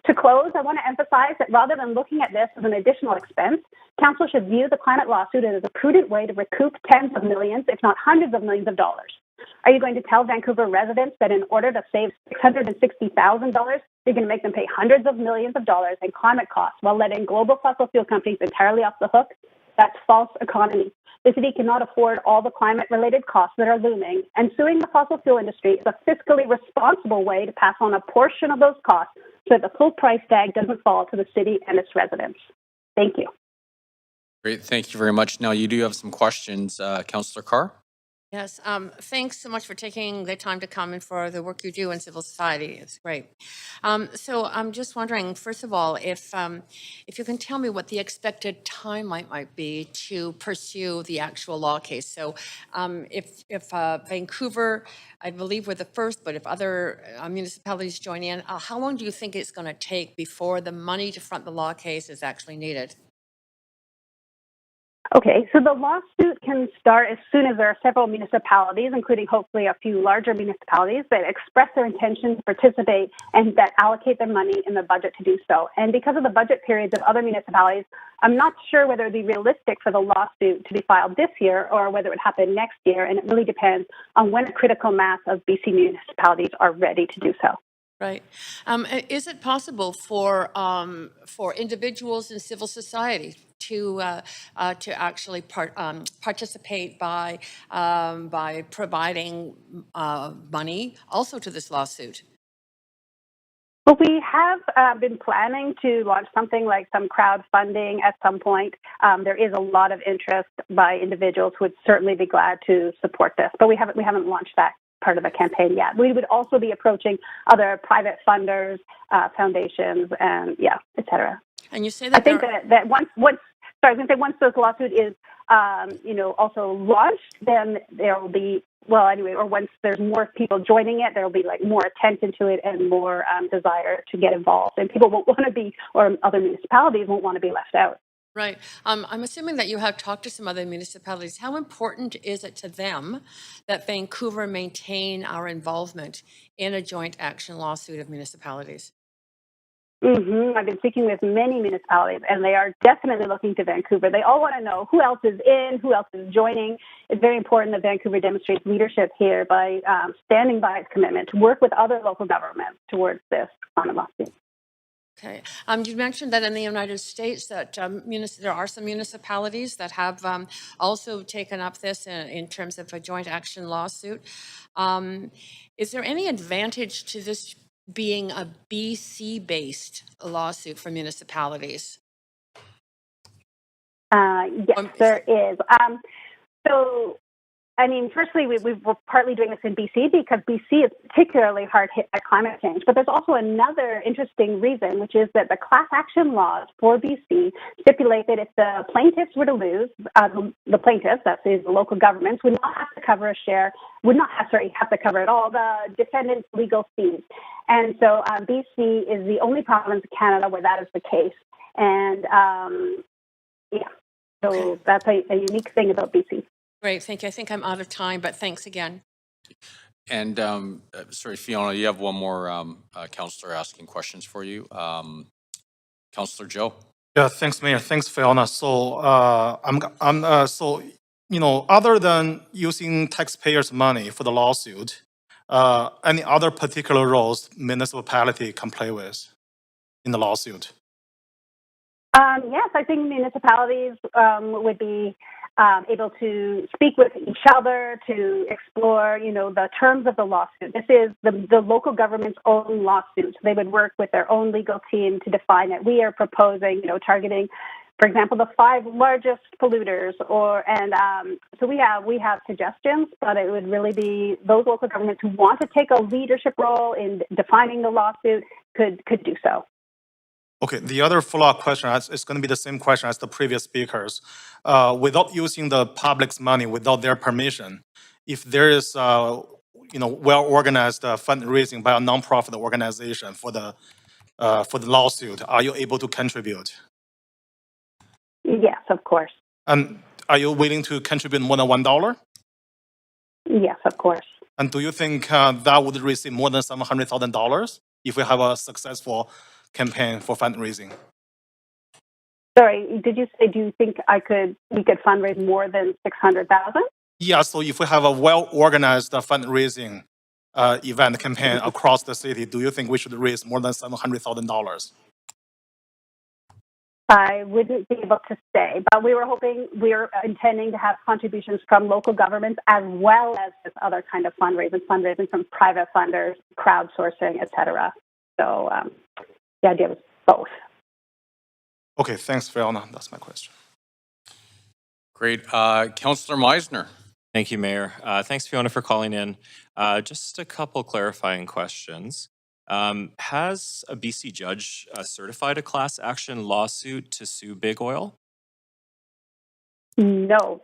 To close, I want to emphasize that rather than looking at this as an additional expense, Council should view the climate lawsuit as a prudent way to recoup tens of millions, if not hundreds of millions of dollars. Are you going to tell Vancouver residents that in order to save $660,000, you're going to make them pay hundreds of millions of dollars in climate costs while letting global fossil fuel companies entirely off the hook? That's false economy. The city cannot afford all the climate-related costs that are looming, and suing the fossil fuel industry is a fiscally responsible way to pass on a portion of those costs so that the full price tag doesn't fall to the city and its residents. Thank you. Great, thank you very much. Now you do have some questions, Councillor Carr. Yes, thanks so much for taking the time to come and for the work you do in civil society. It's great. So I'm just wondering, first of all, if you can tell me what the expected timeline might be to pursue the actual law case. So if Vancouver, I believe we're the first, but if other municipalities join in, how long do you think it's going to take before the money to front the law case is actually needed? Okay, so the lawsuit can start as soon as there are several municipalities, including hopefully a few larger municipalities, that express their intention to participate and that allocate their money in the budget to do so. And because of the budget periods of other municipalities, I'm not sure whether it would be realistic for the lawsuit to be filed this year or whether it would happen next year. And it really depends on when a critical mass of BC municipalities are ready to do so. Right. Is it possible for individuals in civil society to actually participate by providing money also to this lawsuit? Well, we have been planning to launch something like some crowdfunding at some point. There is a lot of interest by individuals who would certainly be glad to support this, but we haven't launched that part of the campaign yet. We would also be approaching other private funders, foundations, and et cetera. And you say that I think that once this lawsuit is also launched, then there will be or once there's more people joining it, there will be more attention to it and more desire to get involved, and people won't want to be, or other municipalities won't want to be left out. Right. I'm assuming that you have talked to some other municipalities. How important is it to them that Vancouver maintain our involvement in a joint action lawsuit of municipalities? I've been speaking with many municipalities, and they are definitely looking to Vancouver. They all want to know who else is in, who else is joining. It's very important that Vancouver demonstrates leadership here by standing by its commitment to work with other local governments towards this climate lawsuit. Okay. You mentioned that in the United States that there are some municipalities that have also taken up this in terms of a joint action lawsuit. Is there any advantage to this being a BC-based lawsuit for municipalities? Yes, there is. So I mean, firstly, we're partly doing this in BC because BC is particularly hard hit by climate change. But there's also another interesting reason, which is that the class action laws for BC stipulate that if the plaintiffs were to lose, the plaintiffs, that is the local governments, would not have to cover a share, would not have to cover at all the defendant's legal fees. And so BC is the only province in Canada where that is the case. And so that's a unique thing about BC. Great, thank you. I think I'm out of time, but thanks again. And sorry, Fiona, you have one more counselor asking questions for you. Counselor Joe. Yeah, thanks, Mayor. Thanks, Fiona. So, other than using taxpayers' money for the lawsuit, any other particular roles municipality can play with in the lawsuit? Yes, I think municipalities would be able to speak with each other to explore, the terms of the lawsuit. This is the local government's own lawsuit. They would work with their own legal team to define it. We are proposing, targeting, for example, the 5 largest polluters, so we have suggestions, but it would really be those local governments who want to take a leadership role in defining the lawsuit could do so. Okay, the other follow-up question is going to be the same question as the previous speakers. Without using the public's money, without their permission, if there is, well-organized fundraising by a nonprofit organization for the lawsuit, are you able to contribute? Yes, of course. And are you willing to contribute more than $1? Yes, of course. And do you think that would receive more than $700,000 if we have a successful campaign for fundraising? Sorry, did you say, do you think we could fundraise more than 600,000? Yeah, so if we have a well-organized fundraising event campaign across the city, do you think we should raise more than $700,000? I wouldn't be able to say, but we're intending to have contributions from local governments as well as this other kind of fundraising from private funders, crowdsourcing, et cetera. So the idea was both. Okay, thanks, Fiona. That's my question. Great. Councillor Meisner. Thank you, Mayor. Thanks, Fiona, for calling in. Just a couple clarifying questions. Has a BC judge certified a class action lawsuit to sue Big Oil? No,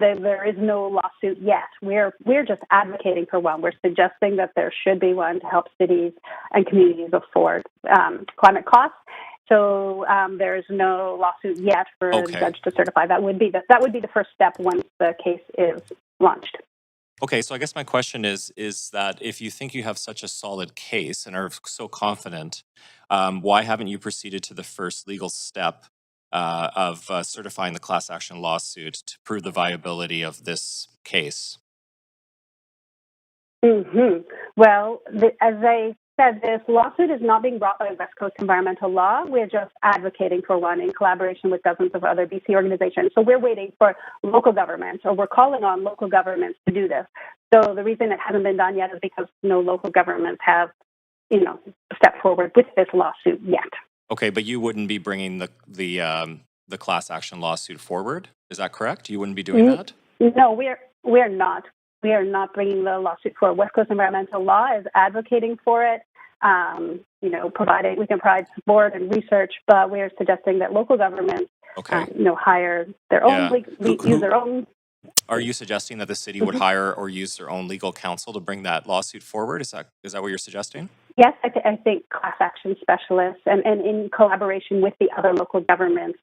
there is no lawsuit yet. We're just advocating for one. We're suggesting that there should be one to help cities and communities afford climate costs. So there is no lawsuit yet for the judge to certify. That would be the first step once the case is launched. Okay, so I guess my question is that if you think you have such a solid case and are so confident, why haven't you proceeded to the first legal step of certifying the class action lawsuit to prove the viability of this case? Well, as I said, this lawsuit is not being brought by West Coast Environmental Law. We're just advocating for one in collaboration with dozens of other BC organizations. So we're waiting for local governments, or we're calling on local governments to do this. So the reason it hasn't been done yet is because no local governments have, stepped forward with this lawsuit yet. Okay, but you wouldn't be bringing the class action lawsuit forward. Is that correct? You wouldn't be doing that? No, we're not. We are not bringing the lawsuit forward. West Coast Environmental Law is advocating for it. We can provide support and research, but we're suggesting that local governments, hire their own, use their own. Are you suggesting that the city would hire or use their own legal counsel to bring that lawsuit forward? Is that what you're suggesting? Yes, I think class action specialists and in collaboration with the other local governments,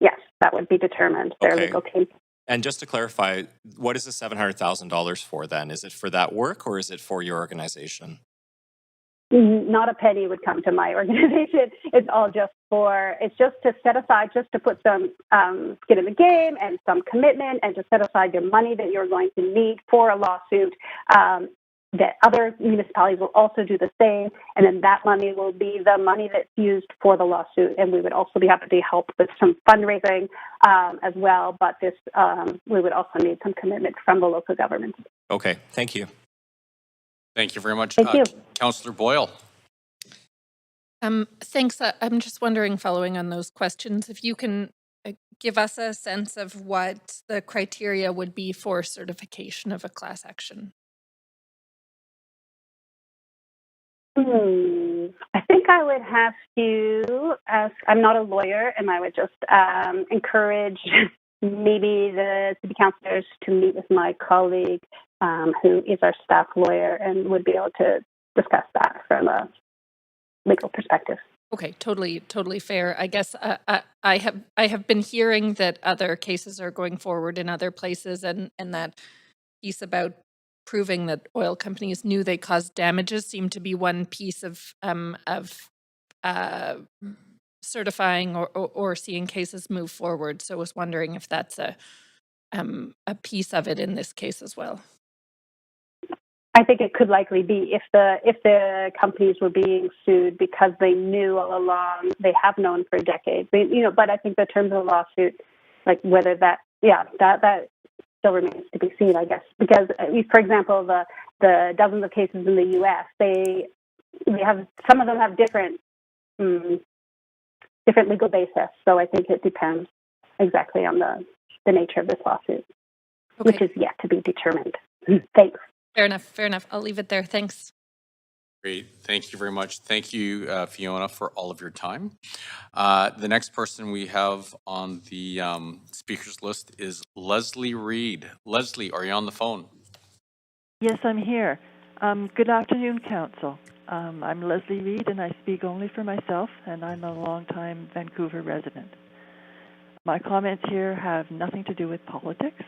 yes, that would be determined, their legal team. And just to clarify, what is the $700,000 for then? Is it for that work or is it for your organization? Not a penny would come to my organization. It's just to set aside, just to put some skin in the game and some commitment and to set aside your money that you're going to need for a lawsuit. That other municipalities will also do the same, and then that money will be the money that's used for the lawsuit. And we would also be happy to help with some fundraising as well, but we would also need some commitment from the local government. Okay, thank you. Thank you very much. Thank you. Councillor Boyle. Thanks. I'm just wondering, following on those questions, if you can give us a sense of what the criteria would be for certification of a class action? I think I would have to ask. I'm not a lawyer, and I would just encourage maybe the city councilors to meet with my colleague, who is our staff lawyer, and would be able to discuss that from a legal perspective. Okay, totally fair. I guess I have been hearing that other cases are going forward in other places, and that piece about proving that oil companies knew they caused damages seemed to be one piece of certifying or seeing cases move forward. So I was wondering if that's a piece of it in this case as well. I think it could likely be if the companies were being sued because they knew all along. They have known for decades. But I think the terms of the lawsuit, like whether that still remains to be seen, I guess. Because, for example, the dozens of cases in the U.S., they have, some of them have different legal basis. So I think it depends exactly on the nature of this lawsuit, which is yet to be determined. Thanks. Fair enough. I'll leave it there. Thanks. Great. Thank you very much. Thank you, Fiona, for all of your time. The next person we have on the speakers list is Leslie Reed. Leslie, are you on the phone? Yes, I'm here. Good afternoon, Council. I'm Leslie Reed, and I speak only for myself, and I'm a longtime Vancouver resident. My comments here have nothing to do with politics.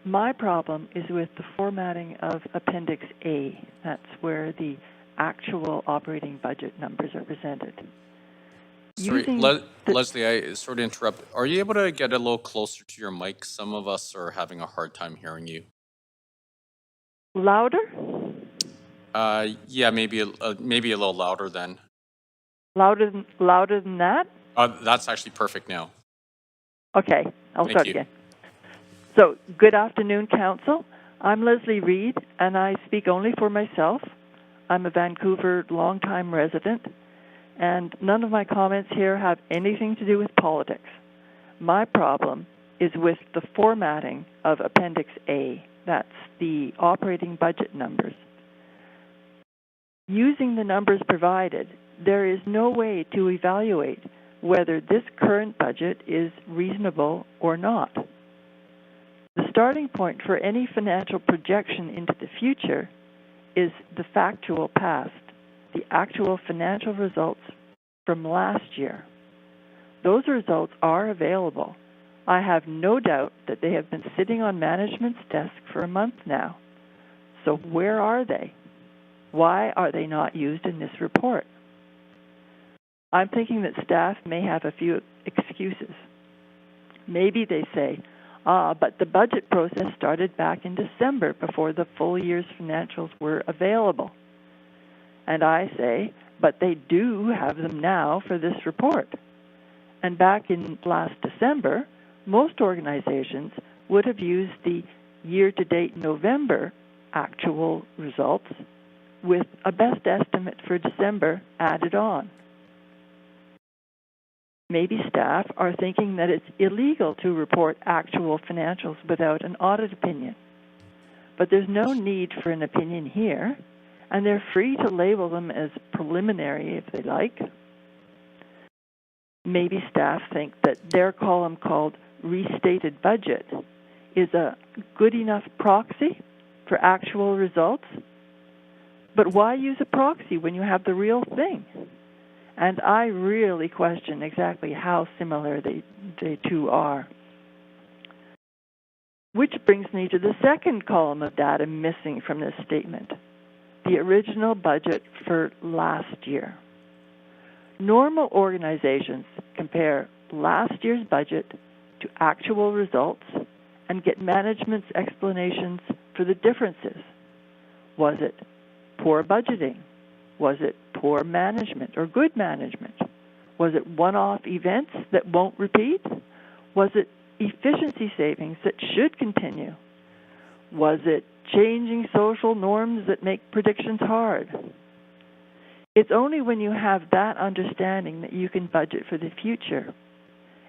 My problem is with the formatting of Appendix A. That's where the actual operating budget numbers are presented. Sorry, Leslie, I sort of interrupt. Are you able to get a little closer to your mic? Some of us are having a hard time hearing you. Louder? Yeah, maybe a little louder then. Louder than that? That's actually perfect now. Okay, I'll start again. So, good afternoon, Council. I'm Leslie Reed, and I speak only for myself. I'm a Vancouver longtime resident, and none of my comments here have anything to do with politics. My problem is with the formatting of Appendix A. That's the operating budget numbers. Using the numbers provided, there is no way to evaluate whether this current budget is reasonable or not. The starting point for any financial projection into the future is the factual past, the actual financial results from last year. Those results are available. I have no doubt that they have been sitting on management's desk for a month now. So where are they? Why are they not used in this report? I'm thinking that staff may have a few excuses. Maybe they say, but the budget process started back in December before the full year's financials were available. And I say, but they do have them now for this report. And back in last December, most organizations would have used the year-to-date November actual results with a best estimate for December added on. Maybe staff are thinking that it's illegal to report actual financials without an audit opinion. But there's no need for an opinion here, and they're free to label them as preliminary if they like. Maybe staff think that their column called restated budget is a good enough proxy for actual results. But why use a proxy when you have the real thing? And I really question exactly how similar they two are. Which brings me to the second column of data missing from this statement, the original budget for last year. Normal organizations compare last year's budget to actual results and get management's explanations for the differences. Was it poor budgeting? Was it poor management or good management? Was it one-off events that won't repeat? Was it efficiency savings that should continue? Was it changing social norms that make predictions hard? It's only when you have that understanding that you can budget for the future.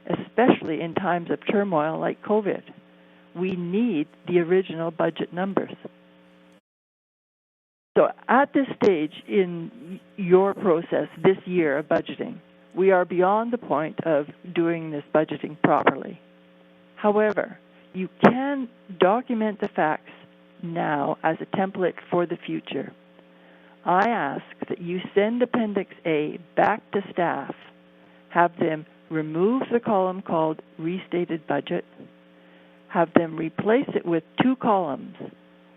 especially in times of turmoil like COVID. We need the original budget numbers. So at this stage in your process this year of budgeting, we are beyond the point of doing this budgeting properly. However, you can document the facts now as a template for the future. I ask that you send Appendix A back to staff, have them remove the column called Restated Budget, have them replace it with two columns,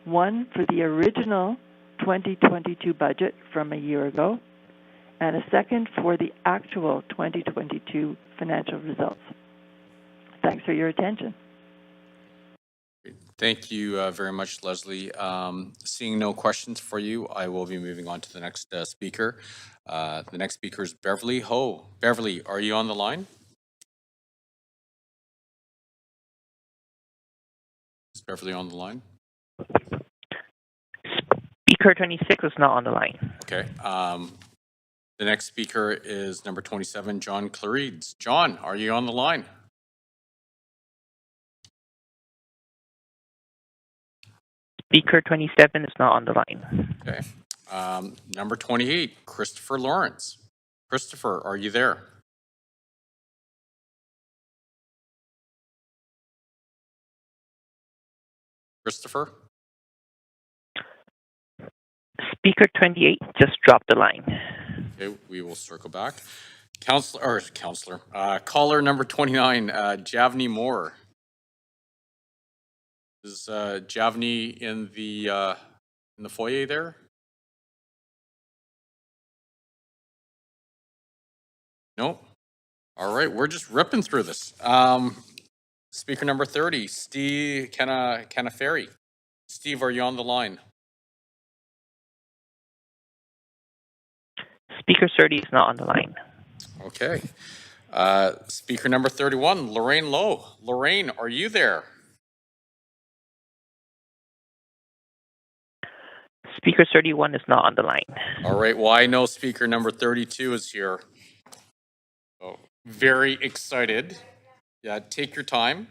one for the original 2022 budget from a year ago, and a second for the actual 2022 financial results. Thanks for your attention. Thank you very much, Leslie. Seeing no questions for you, I will be moving on to the next speaker. The next speaker is Beverly Ho. Beverly, are you on the line? Is Beverly on the line? Speaker 26 is not on the line. Okay. The next speaker is number 27, John Clarides. John, are you on the line? Speaker 27 is not on the line. Okay. Number 28, Christopher Lawrence. Christopher, are you there? Christopher? Speaker 28 just dropped the line. Okay, we will circle back. Caller number 29, Javni Moore. Is Javni in the foyer there? Nope. All right, we're just ripping through this. Speaker number 30, Steve Canaferri. Steve, are you on the line? Speaker 30 is not on the line. Okay. Speaker number 31, Lorraine Lowe. Lorraine, are you there? Speaker 31 is not on the line. All right, well, I know speaker number 32 is here. Oh, very excited. Yeah, take your time.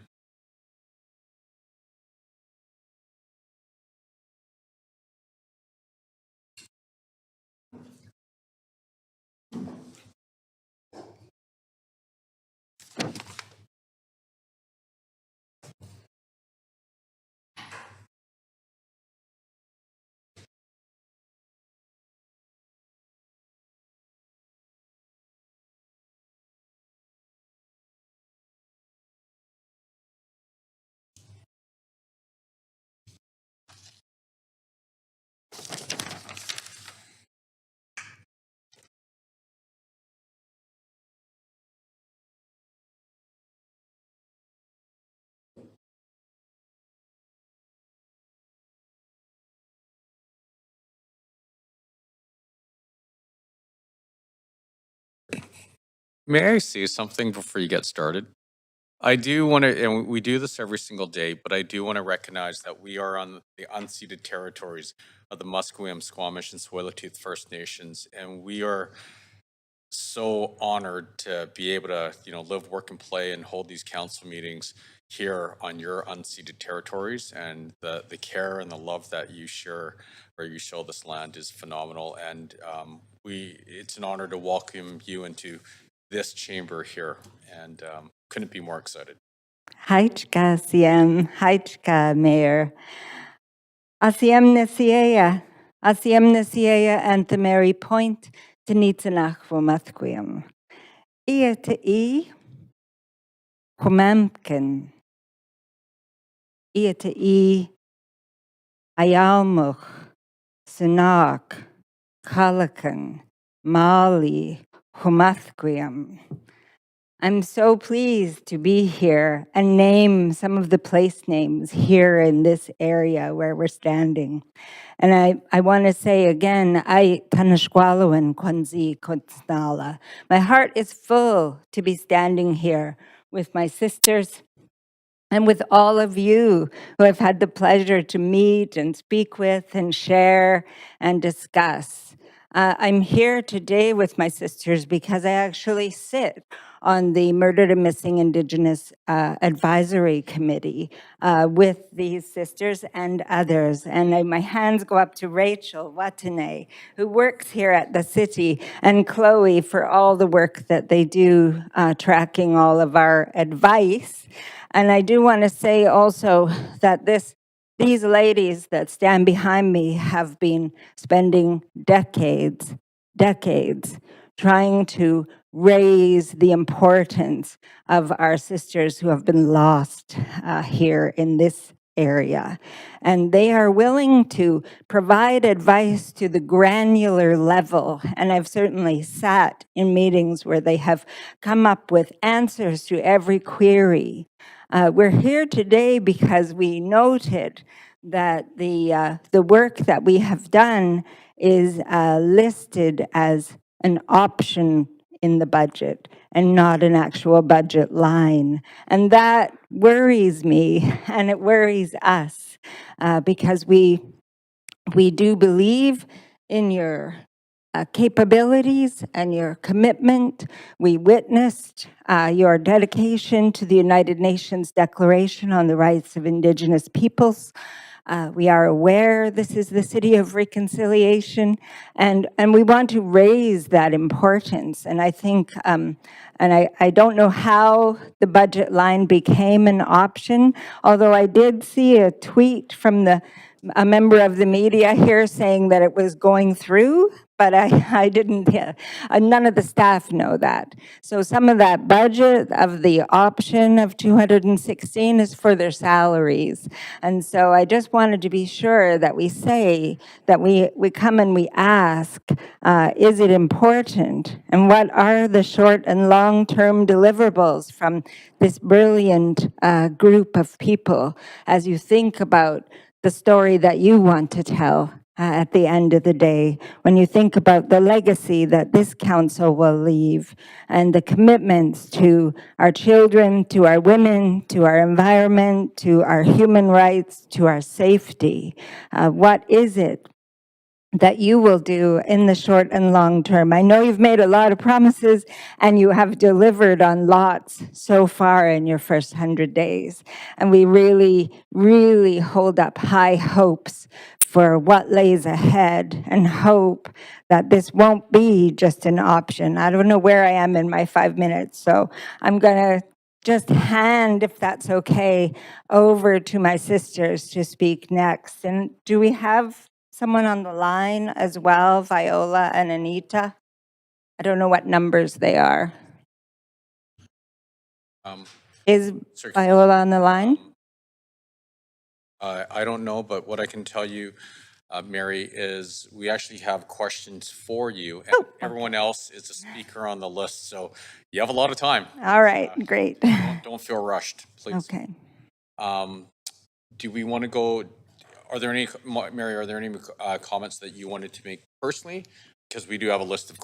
May I say something before you get started? I do want to, and we do this every single day, but I do want to recognize that we are on the unceded territories of the Musqueam, Squamish, and Tsleil-Waututh First Nations, and we are so honored to be able to, live, work, and play and hold these council meetings here on your unceded territories. And the care and the love that you share or you show this land is phenomenal. And it's an honor to welcome you into this chamber here, and couldn't be more excited. Haichka Siem, Haichka Mayor. Asiem Nesiea and the Mary Point, Tenitanach Vomathquium. Ia te I, Humamkin. Ia te I, Ayalmuch, Sunak, Kalakan, Mali, Humathquium. I'm so pleased to be here and name some of the place names here in this area where we're standing. And I want to say again, I Tanashqualawan Kwanzi Kotsnala. My heart is full to be standing here with my sisters and with all of you who I've had the pleasure to meet and speak with and share and discuss. I'm here today with my sisters because I actually sit on the Murdered and Missing Indigenous Advisory Committee with these sisters and others. And my hands go up to Rachel Watene, who works here at the city, and Chloe for all the work that they do tracking all of our advice. And I do want to say also that these ladies that stand behind me have been spending decades trying to raise the importance of our sisters who have been lost here in this area. And they are willing to provide advice to the granular level. And I've certainly sat in meetings where they have come up with answers to every query. We're here today because we noted that the work that we have done is listed as an option in the budget and not an actual budget line. And that worries me and it worries us because we do believe in your capabilities and your commitment. We witnessed your dedication to the United Nations Declaration on the Rights of Indigenous Peoples. We are aware this is the city of reconciliation, and we want to raise that importance. And I think, and I don't know how the budget line became an option, although I did see a tweet from a member of the media here saying that it was going through, but I didn't, none of the staff know that. So some of that budget of the option of 216 is for their salaries. And so I just wanted to be sure that we say that we come and we ask, is it important? And what are the short and long-term deliverables from this brilliant group of people as you think about the story that you want to tell at the end of the day, when you think about the legacy that this council will leave and the commitments to our children, to our women, to our environment, to our human rights, to our safety. What is it that you will do in the short and long term? I know you've made a lot of promises and you have delivered on lots so far in your first 100 days. And we really, really hold up high hopes for what lays ahead and hope that this won't be just an option. I don't know where I am in my 5 minutes, so I'm going to just hand, if that's okay, over to my sisters to speak next. And do we have someone on the line as well, Viola and Anita? I don't know what numbers they are. Is Viola on the line? I don't know, but what I can tell you, Mary, is we actually have questions for you, and everyone else is a speaker on the list, so you have a lot of time. All right, great. Don't feel rushed, please. Okay. Do we want to go, are there any, Mary, are there any comments that you wanted to make personally? Because we do have a list of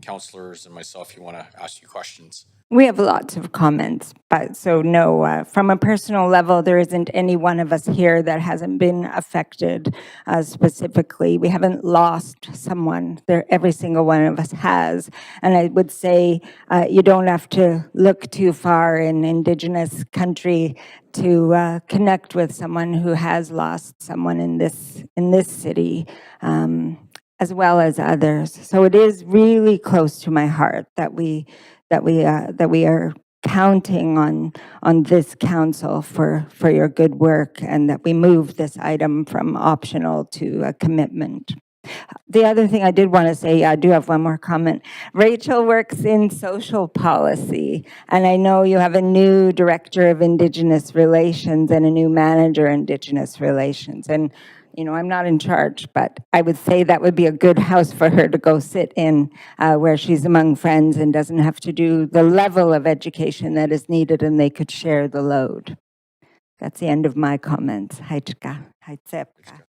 counselors and myself who want to ask you questions. We have lots of comments, but so no, from a personal level, there isn't any one of us here that hasn't been affected specifically. We haven't lost someone. Every single one of us has. And I would say you don't have to look too far in Indigenous country to connect with someone who has lost someone in this city. As well as others. So it is really close to my heart that we are counting on this council for your good work, and that we move this item from optional to a commitment. The other thing I did want to say, I do have one more comment. Rachel works in social policy, and I know you have a new director of Indigenous Relations and a new manager of Indigenous Relations. And you know, I'm not in charge, but I would say that would be a good house for her to go sit in, where she's among friends and doesn't have to do the level of education that is needed, and they could share the load. That's the end of my comments. Haichka, haitsepka.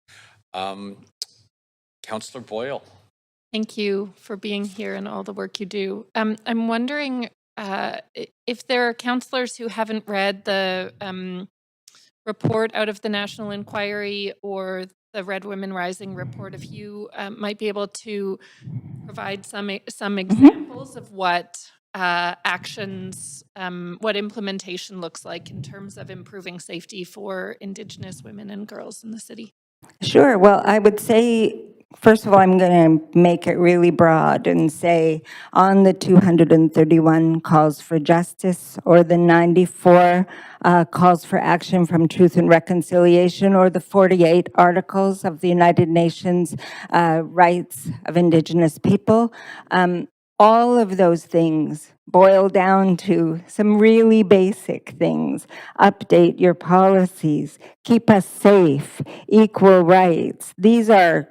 Councillor Boyle. Thank you for being here and all the work you do. I'm wondering if there are councillors who haven't read the report out of the National Inquiry or the Red Women Rising report, if you might be able to provide some examples of what actions, what implementation looks like in terms of improving safety for Indigenous women and girls in the city? Sure. Well, I would say, first of all, I'm going to make it really broad and say on the 231 calls for justice, or the 94 calls for action from Truth and Reconciliation, or the 48 articles of the United Nations Rights of Indigenous People, all of those things boil down to some really basic things. Update your policies, keep us safe, equal rights. These are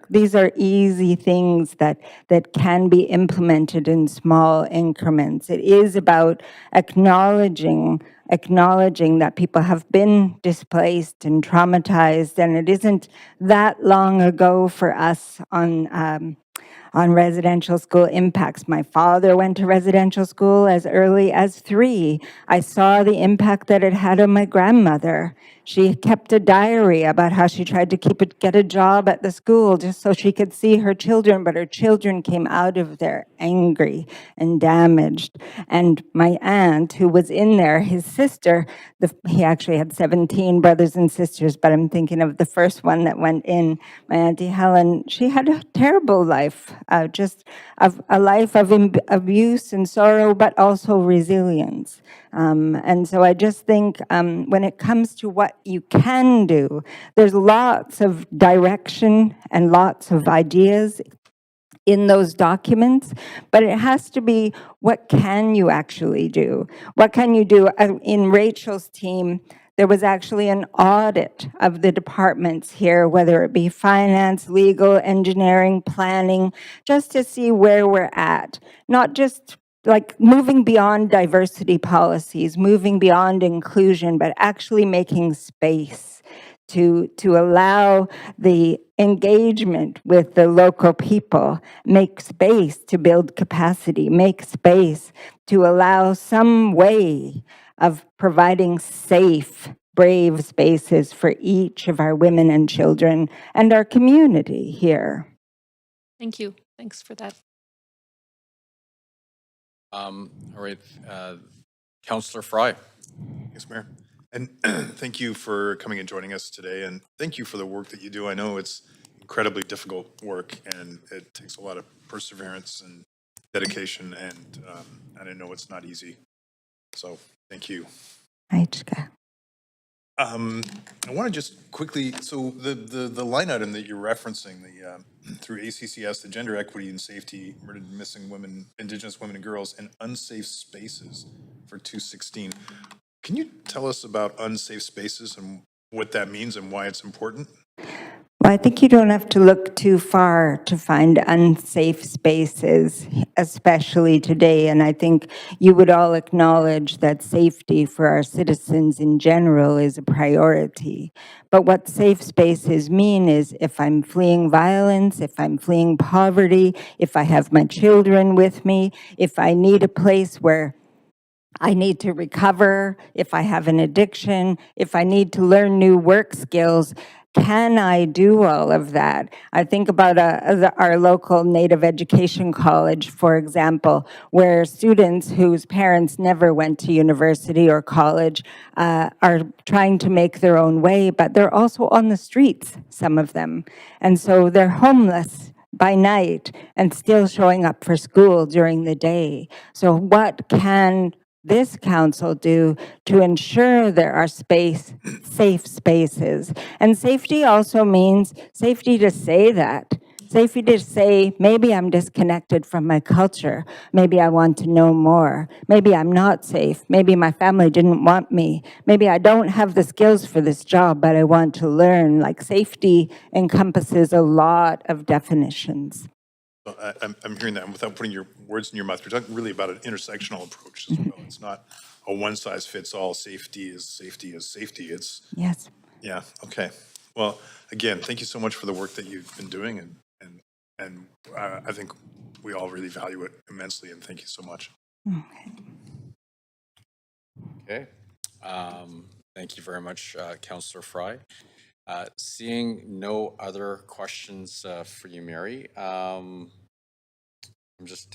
easy things that can be implemented in small increments. It is about acknowledging that people have been displaced and traumatized, and it isn't that long ago for us on residential school impacts. My father went to residential school as early as 3. I saw the impact that it had on my grandmother. She kept a diary about how she tried to get a job at the school just so she could see her children, but her children came out of there angry and damaged. And my aunt, who was in there, his sister, he actually had 17 brothers and sisters, but I'm thinking of the first one that went in, my Auntie Helen. She had a terrible life, just a life of abuse and sorrow, but also resilience. And so I just think when it comes to what you can do, there's lots of direction and lots of ideas in those documents, but it has to be, what can you actually do? What can you do? In Rachel's team, there was actually an audit of the departments here, whether it be finance, legal, engineering, planning, just to see where we're at, not just like moving beyond diversity policies, moving beyond inclusion, but actually making space to allow the engagement with the local people, make space to build capacity, make space to allow some way of providing safe, brave spaces for each of our women and children and our community here. Thank you. Thanks for that. All right, Councillor Fry. Thanks, Mayor. And thank you for coming and joining us today. And thank you for the work that you do. I know it's incredibly difficult work and it takes a lot of perseverance and dedication. And I know it's not easy. So thank you. I want to just quickly, so the line item that you're referencing, the through ACCS, the gender equity and safety, murdered and missing women, Indigenous women and girls in unsafe spaces for 216. Can you tell us about unsafe spaces and what that means and why it's important? Well, I think you don't have to look too far to find unsafe spaces, especially today. And I think you would all acknowledge that safety for our citizens in general is a priority. But what safe spaces mean is if I'm fleeing violence, if I'm fleeing poverty, if I have my children with me, if I need a place where I need to recover, if I have an addiction, if I need to learn new work skills, can I do all of that? I think about our local Native Education College, for example, where students whose parents never went to university or college are trying to make their own way, but they're also on the streets, some of them. And so they're homeless by night and still showing up for school during the day. So what can this council do to ensure there are safe spaces? And safety also means safety to say that. Safety to say, maybe I'm disconnected from my culture. Maybe I want to know more. Maybe I'm not safe. Maybe my family didn't want me. Maybe I don't have the skills for this job, but I want to learn. Like, safety encompasses a lot of definitions. I'm hearing that, and without putting your words in your mouth, you're talking really about an intersectional approach as well. It's not a one-size-fits-all. Safety is safety is safety. It's yes. Yeah. Okay. Well, again, thank you so much for the work that you've been doing, and I think we all really value it immensely. And thank you so much. Okay. Thank you very much, Councillor Fry. Seeing no other questions for you, Mary, I'm just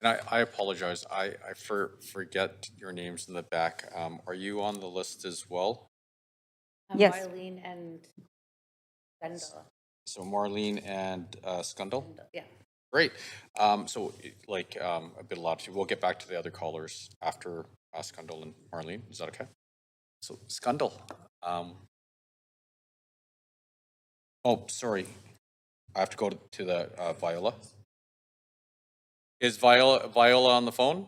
And I apologize. I forget your names in the back. Are you on the list as well? Yes. Marlene and Brenda. So Marlene and Scundle? Yeah. Great. So like a bit of latitude. We'll get back to the other callers after Scundle and Marlene. Is that okay? So Scundle. Oh, sorry. I have to go to the Viola. Is Viola on the phone?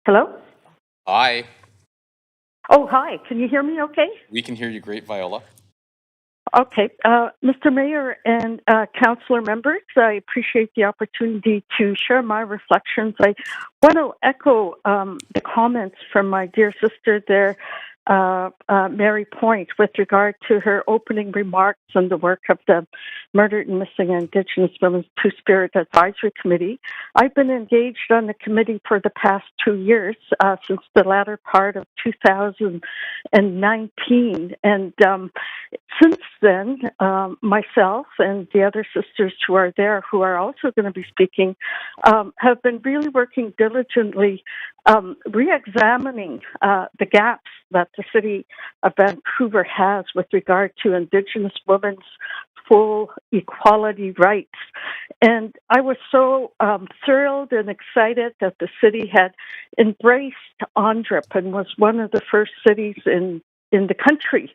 Hello? Hi. Oh, hi. Can you hear me okay? We can hear you great, Viola. Okay. Mr. Mayor and councillor members, I appreciate the opportunity to share my reflections. I want to echo the comments from my dear sister there, Mary Point, with regard to her opening remarks on the work of the Murdered and Missing Indigenous Women's Two-Spirit Advisory Committee. I've been engaged on the committee for the past 2 years, since the latter part of 2019. And since then, myself and the other sisters who are there, who are also going to be speaking, have been really working diligently, re-examining the gaps that the City of Vancouver has with regard to Indigenous women's full equality rights. And I was so thrilled and excited that the city had embraced UNDRIP and was one of the first cities in the country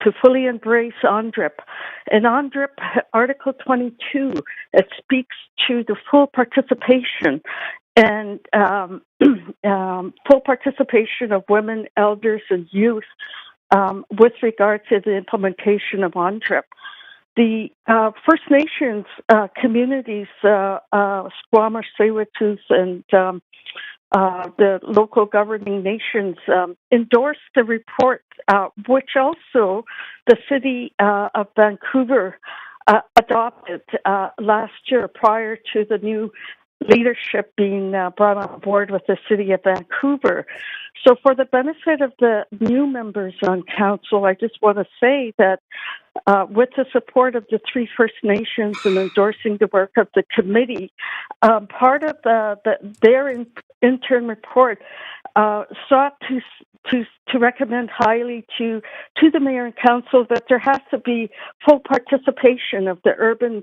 to fully embrace UNDRIP. And UNDRIP, Article 22, it speaks to the full participation and full participation of women, elders, and youth with regard to the implementation of UNDRIP. The First Nations communities, Squamish, Tsleil-Waututh, and the local governing nations endorsed the report, which also the City of Vancouver adopted last year prior to the new leadership being brought on board with the City of Vancouver. So for the benefit of the new members on council, I just want to say that with the support of the 3 First Nations and endorsing the work of the committee, part of their intern report sought to recommend highly to the mayor and council that there has to be full participation of the urban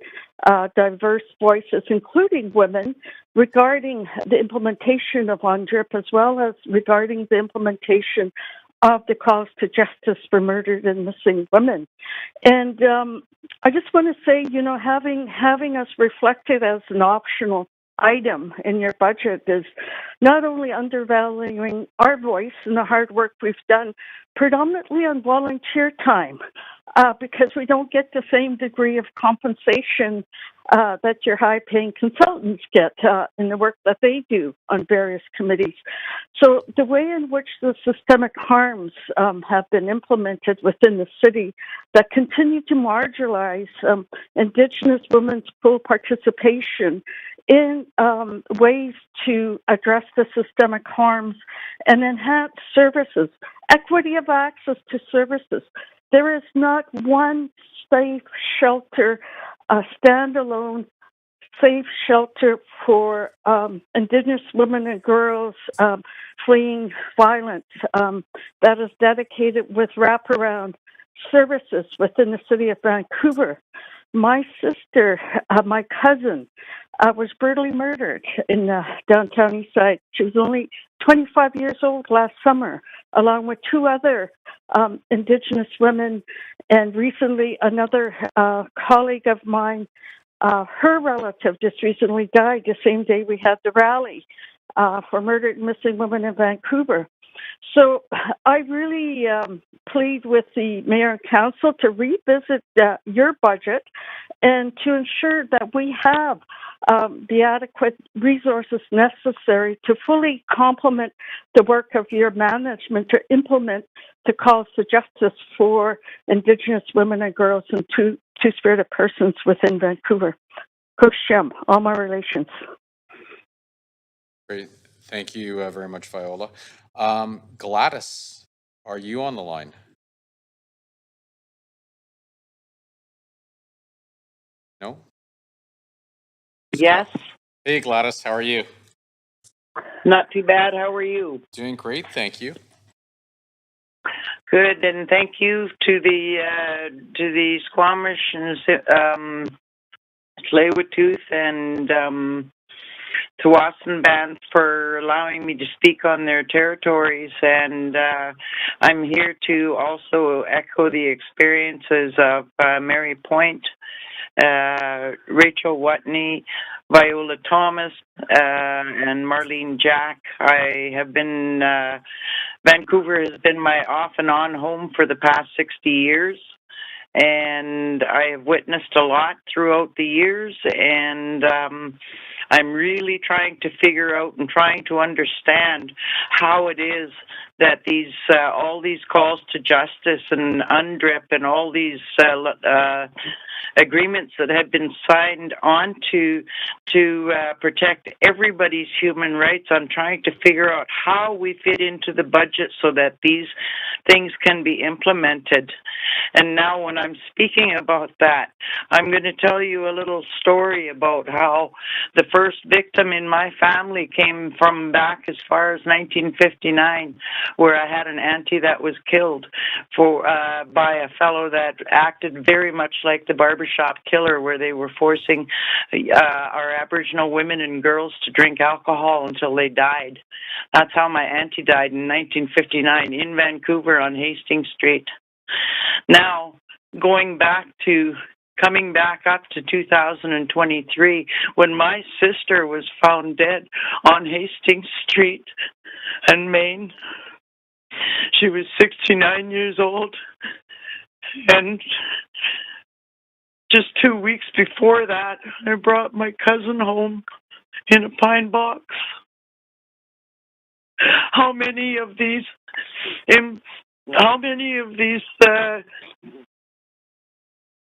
diverse voices, including women, regarding the implementation of UNDRIP, as well as regarding the implementation of the calls to justice for murdered and missing women. And I just want to say, you know, having us reflected as an optional item in your budget is not only undervaluing our voice and the hard work we've done, predominantly on volunteer time, because we don't get the same degree of compensation that your high-paying consultants get in the work that they do on various committees. So the way in which the systemic harms have been implemented within the city that continue to marginalize Indigenous women's full participation in ways to address the systemic harms and enhance services, equity of access to services. There is not one safe shelter, standalone safe shelter for Indigenous women and girls fleeing violence that is dedicated with wraparound services within the City of Vancouver. My sister, my cousin, was brutally murdered in downtown Eastside. She was only 25 years old last summer, along with 2 other Indigenous women, and recently another colleague of mine. Her relative just recently died the same day we had the rally for murdered and missing women in Vancouver. So I really plead with the mayor and council to revisit your budget and to ensure that we have the adequate resources necessary to fully complement the work of your management to implement the calls to justice for Indigenous women and girls and two-spirited persons within Vancouver. Kushem, all my relations. Great. Thank you very much, Viola. Gladys, are you on the line? No? Yes. Hey, Gladys, how are you? Not too bad. How are you? Doing great, thank you. Good, and thank you to the Squamish and Tsleil-Waututh and Tsawwassen Band for allowing me to speak on their territories. And I'm here to also echo the experiences of Mary Point, Rachel Watney, Viola Thomas, and Marlene Jack. I have been, Vancouver has been my off and on home for the past 60 years. And I have witnessed a lot throughout the years, and I'm really trying to figure out and trying to understand how it is that these all these calls to justice and UNDRIP and all these agreements that have been signed on to protect everybody's human rights. I'm trying to figure out how we fit into the budget so that these things can be implemented. And now when I'm speaking about that, I'm going to tell you a little story about how the first victim in my family came from back as far as 1959, where I had an auntie that was killed by a fellow that acted very much like the barbershop killer, where they were forcing our Aboriginal women and girls to drink alcohol until they died. That's how my auntie died in 1959 in Vancouver on Hastings Street. Now, coming back up to 2023, when my sister was found dead on Hastings Street in Maine, she was 69 years old, and just 2 weeks before that, I brought my cousin home in a pine box. How many of these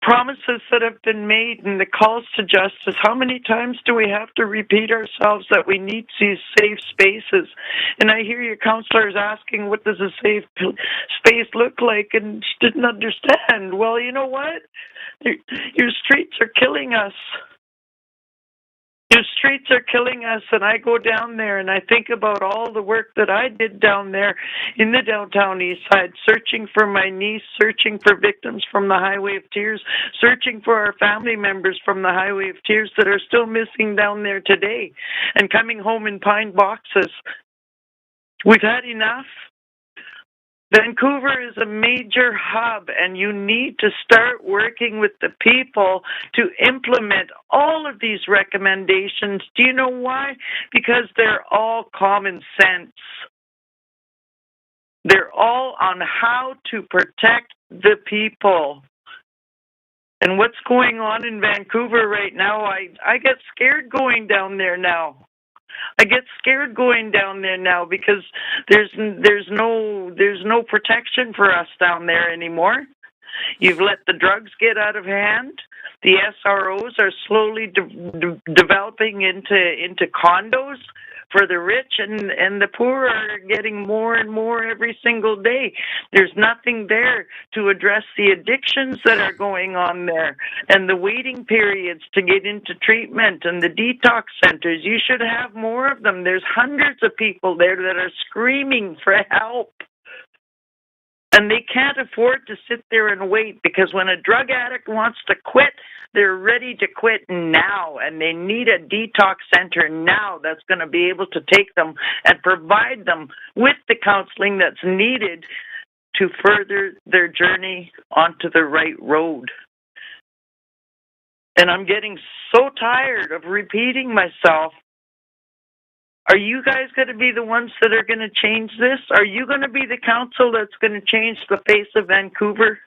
promises that have been made and the calls to justice, how many times do we have to repeat ourselves that we need these safe spaces? And I hear your counselors asking, what does a safe space look like? And she didn't understand. Well, you know what? Your streets are killing us. Your streets are killing us, and I go down there and I think about all the work that I did down there in the downtown east side, searching for my niece, searching for victims from the Highway of Tears, searching for our family members from the Highway of Tears that are still missing down there today and coming home in pine boxes. We've had enough. Vancouver is a major hub, and you need to start working with the people to implement all of these recommendations. Do you know why? Because they're all common sense. They're all on how to protect the people. And what's going on in Vancouver right now, I get scared going down there now. I get scared going down there now because there's no protection for us down there anymore. You've let the drugs get out of hand. The SROs are slowly developing into condos for the rich, and the poor are getting more and more every single day. There's nothing there to address the addictions that are going on there and the waiting periods to get into treatment and the detox centers. You should have more of them. There's hundreds of people there that are screaming for help. And they can't afford to sit there and wait, because when a drug addict wants to quit, they're ready to quit now, and they need a detox center now that's going to be able to take them and provide them with the counseling that's needed to further their journey onto the right road. And I'm getting so tired of repeating myself. Are you guys going to be the ones that are going to change this? Are you going to be the council that's going to change the face of Vancouver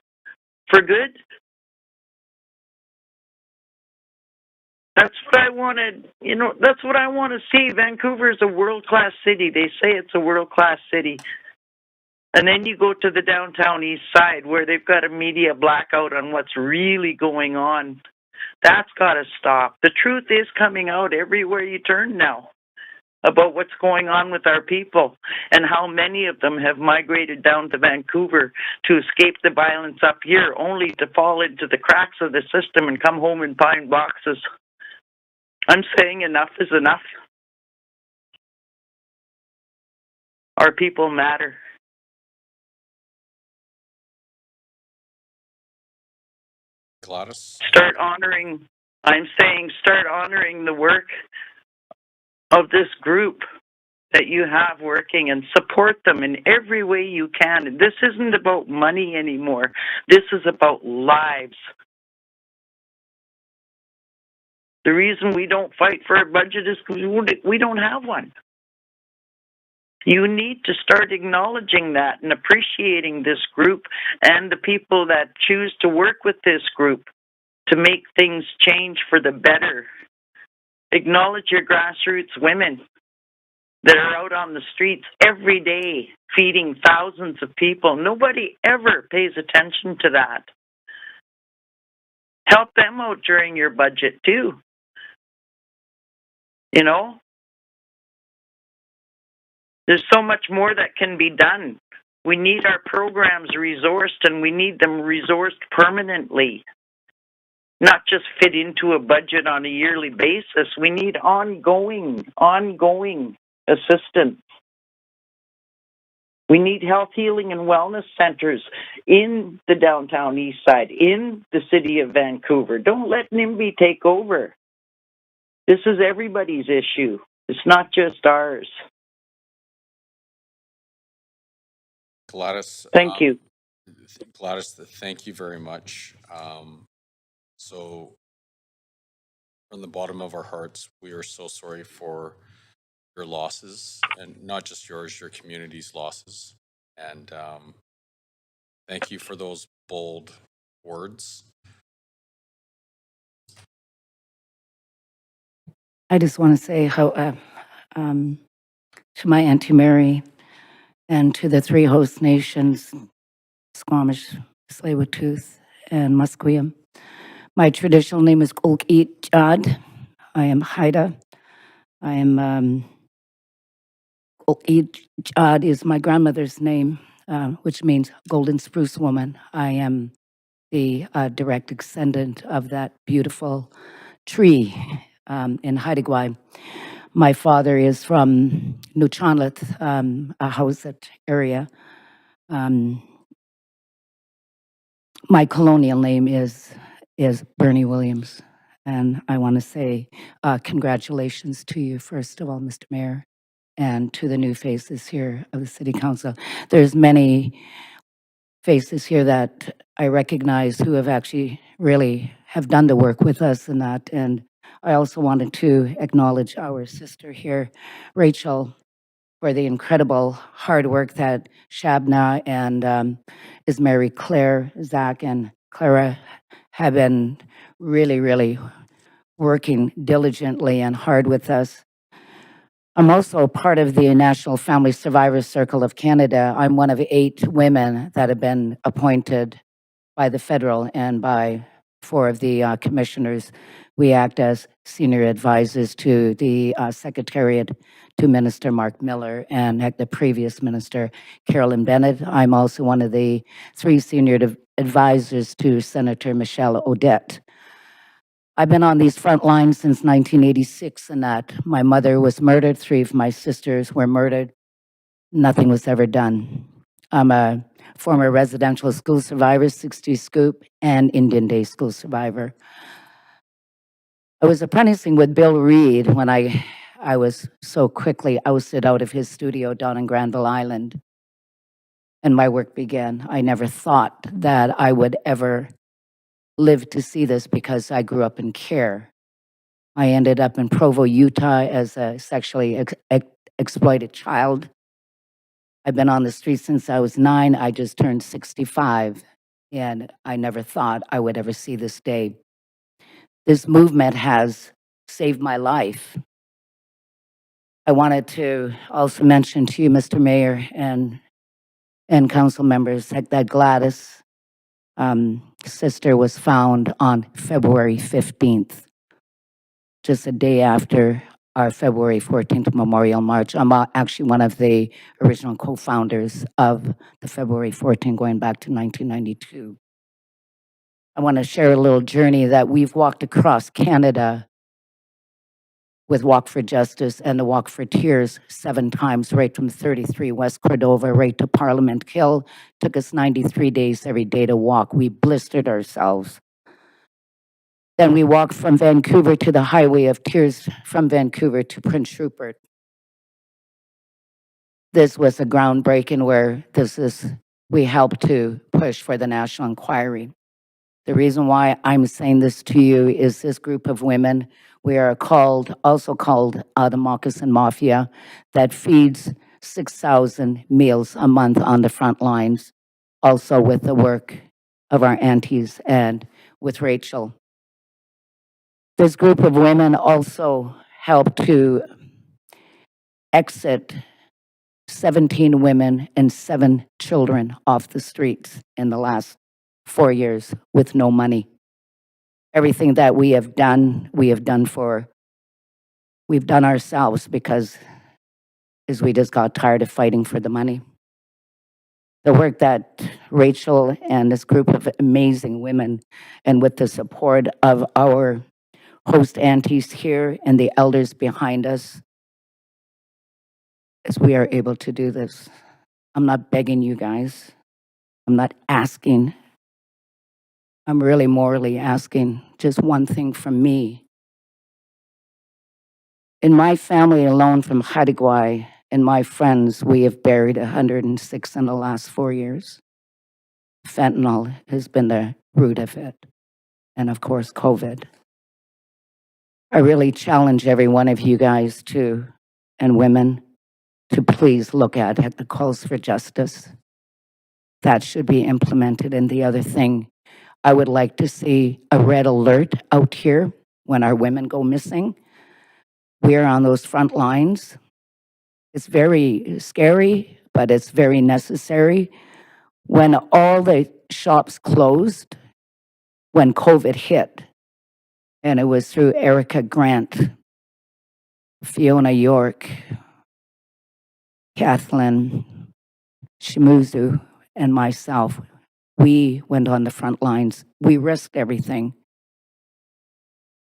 for good? That's what I wanted. That's what I want to see. Vancouver is a world-class city. They say it's a world-class city. And then you go to the downtown east side where they've got a media blackout on what's really going on. That's got to stop. The truth is coming out everywhere you turn now. about what's going on with our people and how many of them have migrated down to Vancouver to escape the violence up here, only to fall into the cracks of the system and come home in pine boxes. I'm saying enough is enough. Our people matter. Gladys? I'm saying start honoring the work of this group that you have working and support them in every way you can. This isn't about money anymore. This is about lives. The reason we don't fight for a budget is because we don't have one. You need to start acknowledging that and appreciating this group and the people that choose to work with this group to make things change for the better. Acknowledge your grassroots women that are out on the streets every day feeding thousands of people. Nobody ever pays attention to that. Help them out during your budget too. You know? There's so much more that can be done. We need our programs resourced, and we need them resourced permanently. Not just fit into a budget on a yearly basis. We need ongoing assistance. We need health, healing, and wellness centers in the downtown east side, in the city of Vancouver. Don't let NIMBY take over. This is everybody's issue. It's not just ours. Gladys? Thank you. Gladys, thank you very much. So from the bottom of our hearts, we are so sorry for your losses, and not just yours, your community's losses. And thank you for those bold words. I just want to say how to my Auntie Mary and to the three host nations, Squamish, Tsleil-Waututh, and Musqueam. My traditional name is Gulkit Jad. I am Haida. I am Gulkit Jad is my grandmother's name, which means golden spruce woman. I am the direct descendant of that beautiful tree in Haida. My father is from Nuchanlit, a Hausa area. My colonial name is Bernie Williams. And I want to say congratulations to you, first of all, Mr. Mayor, and to the new faces here of the City Council. There's many faces here that I recognize who have actually really have done the work with us in that. And I also wanted to acknowledge our sister here, Rachel, for the incredible hard work that Shabna and is Mary Claire, Zach, and Clara have been really working diligently and hard with us. I'm also part of the National Family Survivors Circle of Canada. I'm one of 8 women that have been appointed by the federal and by 4 of the commissioners. We act as senior advisors to the Secretariat to Minister Mark Miller and the previous minister, Carolyn Bennett. I'm also one of the 3 senior advisors to Senator Michelle Odette. I've been on these front lines since 1986 in that my mother was murdered, 3 of my sisters were murdered. Nothing was ever done. I'm a former residential school survivor, 60 Scoop, and Indian Day school survivor. I was apprenticing with Bill Reed when I was so quickly ousted out of his studio down in Granville Island, and my work began. I never thought that I would ever live to see this because I grew up in care. I ended up in Provo, Utah as a sexually exploited child. I've been on the street since I was 9. I just turned 65, and I never thought I would ever see this day. This movement has saved my life. I wanted to also mention to you, Mr. Mayor and council members, that Gladys' sister was found on February 15th, just a day after our February 14th Memorial March. I'm actually one of the original co-founders of the February 14th, going back to 1992. I want to share a little journey that we've walked across Canada with Walk for Justice and the Walk for Tears 7 times, right from 33 West Cordova, right to Parliament Hill. Took us 93 days every day to walk. We blistered ourselves. Then we walked from Vancouver to the Highway of Tears, from Vancouver to Prince Rupert. This was a groundbreaking where we helped to push for the national inquiry. The reason why I'm saying this to you is this group of women, we are also called the Moccasin Mafia, that feeds 6,000 meals a month on the front lines, also with the work of our aunties and with Rachel. This group of women also helped to exit 17 women and 7 children off the streets in the last 4 years with no money. Everything that we have done ourselves because we just got tired of fighting for the money. The work that Rachel and this group of amazing women, and with the support of our host aunties here and the elders behind us, is we are able to do this. I'm not begging you guys. I'm not asking. I'm really morally asking just one thing from me. In my family alone from Hadigwai and my friends, we have buried 106 in the last 4 years. Fentanyl has been the root of it. And of course, COVID. I really challenge every one of you guys and women to please look at the calls for justice. That should be implemented. And the other thing, I would like to see a red alert out here when our women go missing. We're on those front lines. It's very scary, but it's very necessary. When all the shops closed, when COVID hit, and it was through Erica Grant, Fiona York, Kathleen Shimuzu, and myself, we went on the front lines. We risked everything.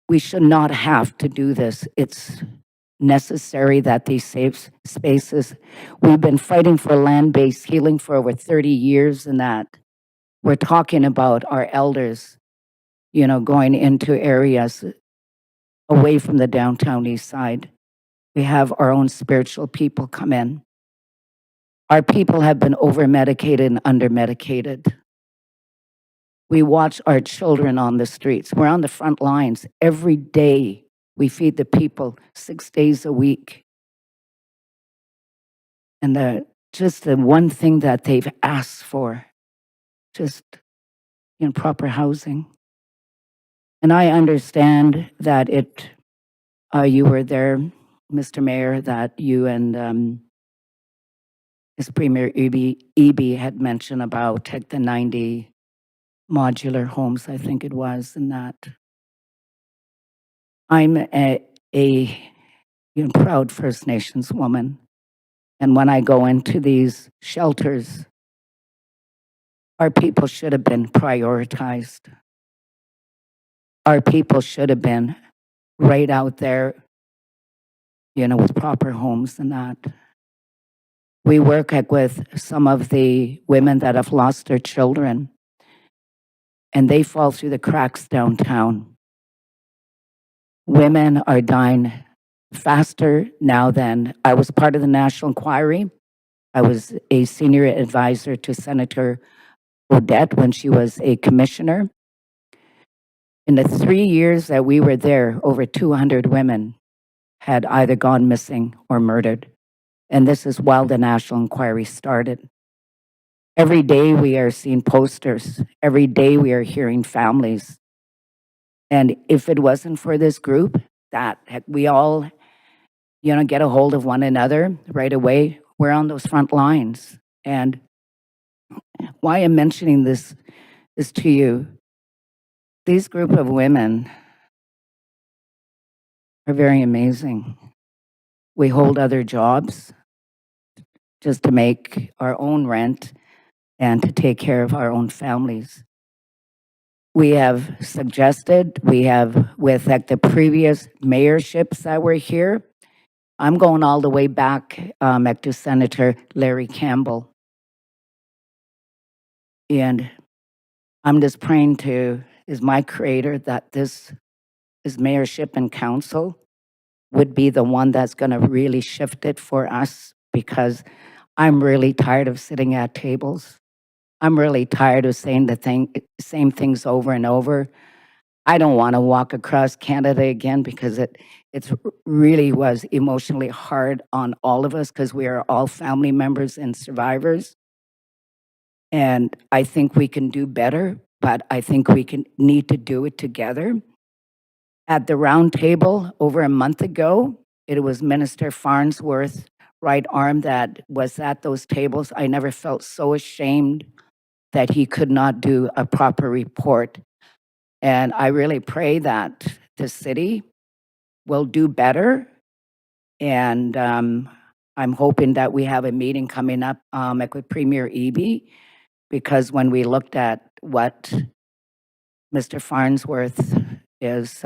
We should not have to do this. It's necessary that these safe spaces, we've been fighting for land-based healing for over 30 years, and that we're talking about our elders, going into areas away from the downtown east side. We have our own spiritual people come in. Our people have been over-medicated and under-medicated. We watch our children on the streets. We're on the front lines every day. We feed the people 6 days a week. And just the one thing that they've asked for, just proper housing. And I understand that you were there, Mr. Mayor, that you and as Premier Eby had mentioned about the 90 modular homes, I think it was, and that I'm a proud First Nations woman. And when I go into these shelters, our people should have been prioritized. Our people should have been right out there, with proper homes and that. We work with some of the women that have lost their children, and they fall through the cracks downtown. Women are dying faster now than I was part of the national inquiry. I was a senior advisor to Senator Odette when she was a commissioner. In the 3 years that we were there, over 200 women had either gone missing or murdered. And this is while the national inquiry started. Every day we are seeing posters. Every day we are hearing families. And if it wasn't for this group, that we all, get a hold of one another right away, we're on those front lines. And why I'm mentioning this is to you, these group of women are very amazing. We hold other jobs just to make our own rent and to take care of our own families. We have suggested, with like the previous mayorships that were here, I'm going all the way back to Senator Larry Campbell. And I'm just praying to my creator that this mayorship and council would be the one that's going to really shift it for us, because I'm really tired of sitting at tables. I'm really tired of saying the same things over and over. I don't want to walk across Canada again, because it's really was emotionally hard on all of us, because we are all family members and survivors. And I think we can do better, but I think we need to do it together. At the round table over a month ago, it was Minister Farnsworth's right arm that was at those tables. I never felt so ashamed that he could not do a proper report. And I really pray that the city will do better. And I'm hoping that we have a meeting coming up with Premier Eby, because when we looked at what Mr. Farnsworth is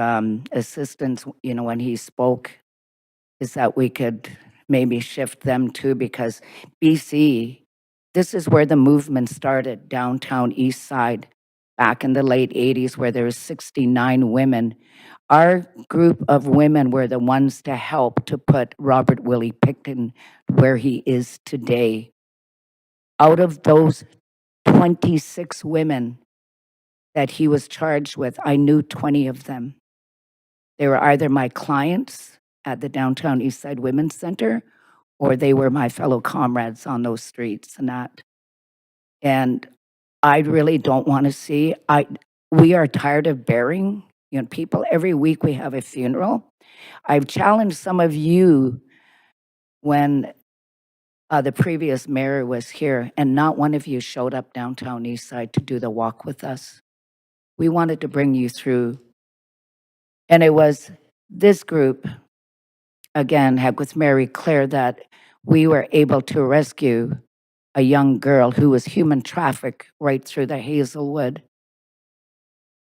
assistance, when he spoke, is that we could maybe shift them too, because BC, this is where the movement started, downtown East Side, back in the late 80s, where there was 69 women. Our group of women were the ones to help to put Robert Willie Pickton where he is today. Out of those 26 women that he was charged with, I knew 20 of them. They were either my clients at the Downtown East Side Women's Center, or they were my fellow comrades on those streets and that. And I really don't want to see, we are tired of burying, people. Every week we have a funeral. I've challenged some of you when the previous mayor was here, and not one of you showed up downtown East Side to do the walk with us. We wanted to bring you through. And it was this group, again, with Mary Claire, that we were able to rescue a young girl who was human trafficked right through the Hazelwood.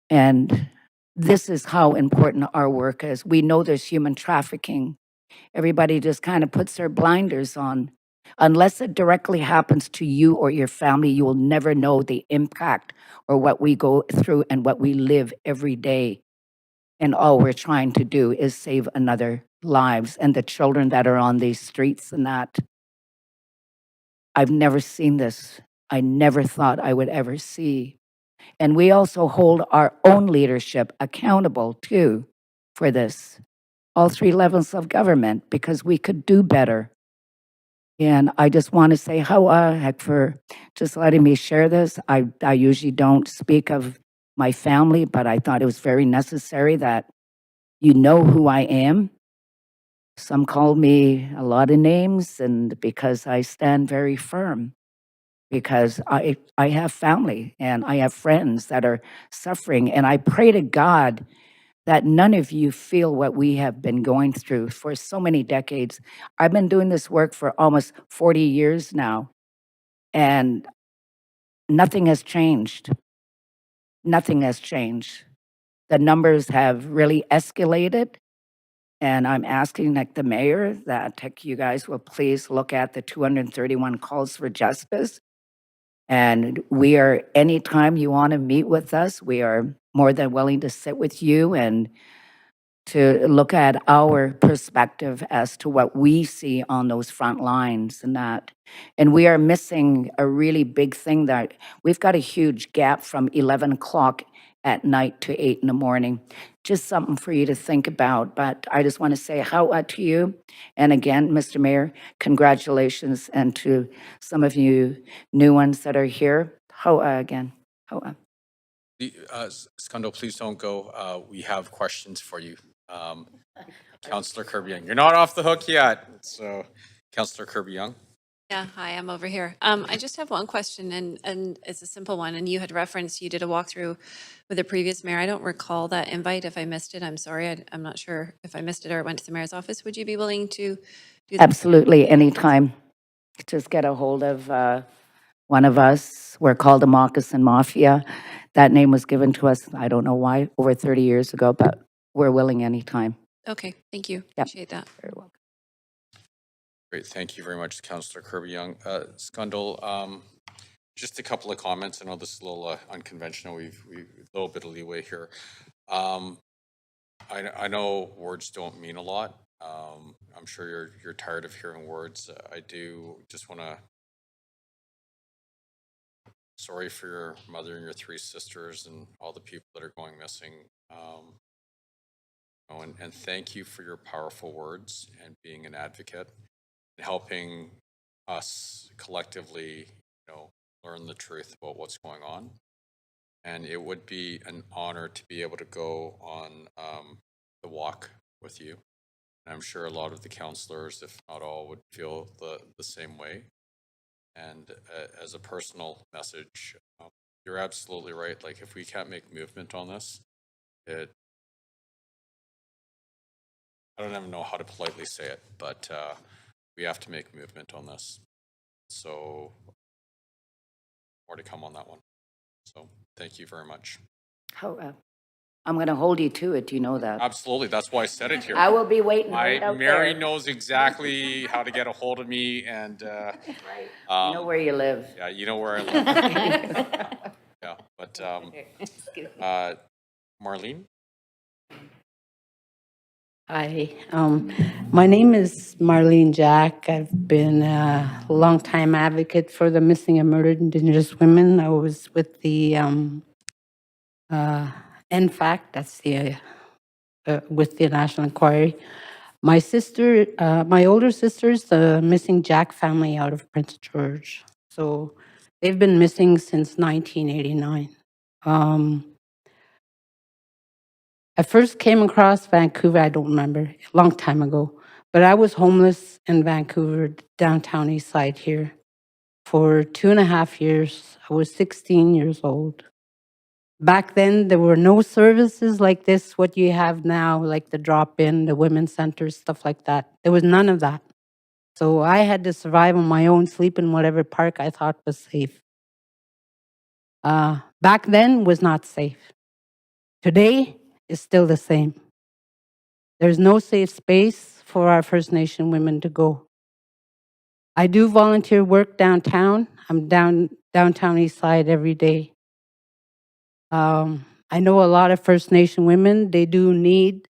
And this is how important our work is. We know there's human trafficking. Everybody just kind of puts their blinders on. Unless it directly happens to you or your family, you will never know the impact or what we go through and what we live every day. And all we're trying to do is save another lives and the children that are on these streets and that. I've never seen this. I never thought I would ever see. And we also hold our own leadership accountable too for this, all three levels of government, because we could do better. And I just want to say how for just letting me share this. I usually don't speak of my family, but I thought it was very necessary that you know who I am. Some call me a lot of names, and because I stand very firm, because I have family and I have friends that are suffering, and I pray to God that none of you feel what we have been going through for so many decades. I've been doing this work for almost 40 years now, and nothing has changed. Nothing has changed. The numbers have really escalated. And I'm asking the mayor that you guys will please look at the 231 calls for justice. And we are, anytime you want to meet with us, we are more than willing to sit with you and to look at our perspective as to what we see on those front lines and that. And we are missing a really big thing, that we've got a huge gap from 11 o'clock at night to 8 in the morning. Just something for you to think about. But I just want to say how to you. And again, Mr. Mayor, congratulations. And to some of you new ones that are here, how again. How Skundo, please don't go. We have questions for you. Councillor Kirby Young. You're not off the hook yet. So, Councillor Kirby Young. Yeah, hi, I'm over here. I just have one question, and it's a simple one. And you had referenced, you did a walkthrough with the previous mayor. I don't recall that invite. If I missed it, I'm sorry. I'm not sure if I missed it or it went to the mayor's office. Would you be willing to do that? Absolutely, anytime. Just get a hold of one of us. We're called the Moccasin Mafia. That name was given to us, I don't know why, over 30 years ago, but we're willing anytime. Okay, thank you. Yep. Appreciate that. Very welcome. Great, thank you very much, Councillor Kirby-Young. Skundal, just a couple of comments. I know this is a little unconventional. We've a little bit of leeway here. I know words don't mean a lot. I'm sure you're tired of hearing words. I do just want to. Sorry for your mother and your 3 sisters and all the people that are going missing. And thank you for your powerful words and being an advocate and helping us collectively, learn the truth about what's going on. And it would be an honor to be able to go on the walk with you. And I'm sure a lot of the councillors, if not all, would feel the same way. And as a personal message, you're absolutely right. Like, if we can't make movement on this, I don't even know how to politely say it, but we have to make movement on this. So more to come on that one. So thank you very much. I'm going to hold you to it. You know that. Absolutely. That's why I said it here. I will be waiting right out Mary there. knows exactly how to get a hold of me, and you know where you live. Yeah, you know where I live. Yeah, but Marlene? Hi, my name is Marlene Jack. I've been a longtime advocate for the missing and murdered Indigenous women. I was with the NFAC, that's the with the National Inquiry. My sister, my older sister's the missing Jack family out of Prince George. So they've been missing since 1989. I first came across Vancouver, I don't remember, a long time ago, but I was homeless in Vancouver, downtown east side here, for 2.5 years. I was 16 years old. Back then, there were no services like this, what you have now, like the drop-in, the women's centers, stuff like that. There was none of that. So I had to survive on my own, sleep in whatever park I thought was safe. Back then was not safe. Today is still the same. There's no safe space for our First Nation women to go. I do volunteer work downtown. I'm downtown east side every day. I know a lot of First Nation women, they do need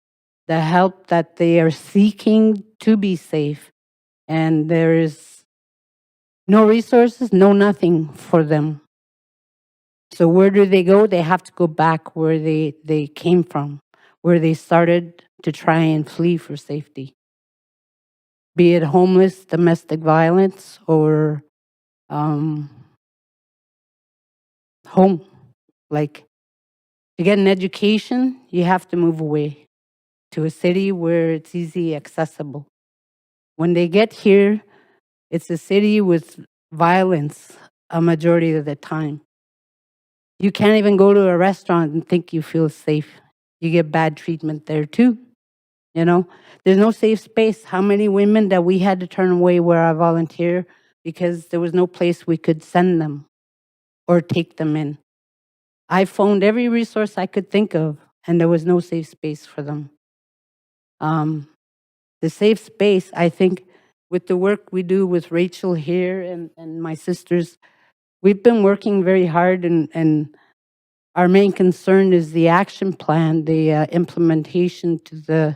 the help that they are seeking to be safe. And there is no resources, no nothing for them. So where do they go? They have to go back where they came from, where they started to try and flee for safety. Be it homeless, domestic violence, or home. Like, to get an education, you have to move away to a city where it's easy accessible. When they get here, it's a city with violence a majority of the time. You can't even go to a restaurant and think you feel safe. You get bad treatment there too. There's no safe space. How many women that we had to turn away where I volunteer because there was no place we could send them or take them in. I phoned every resource I could think of, and there was no safe space for them. The safe space, I think, with the work we do with Rachel here and my sisters, we've been working very hard, and our main concern is the action plan, the implementation to the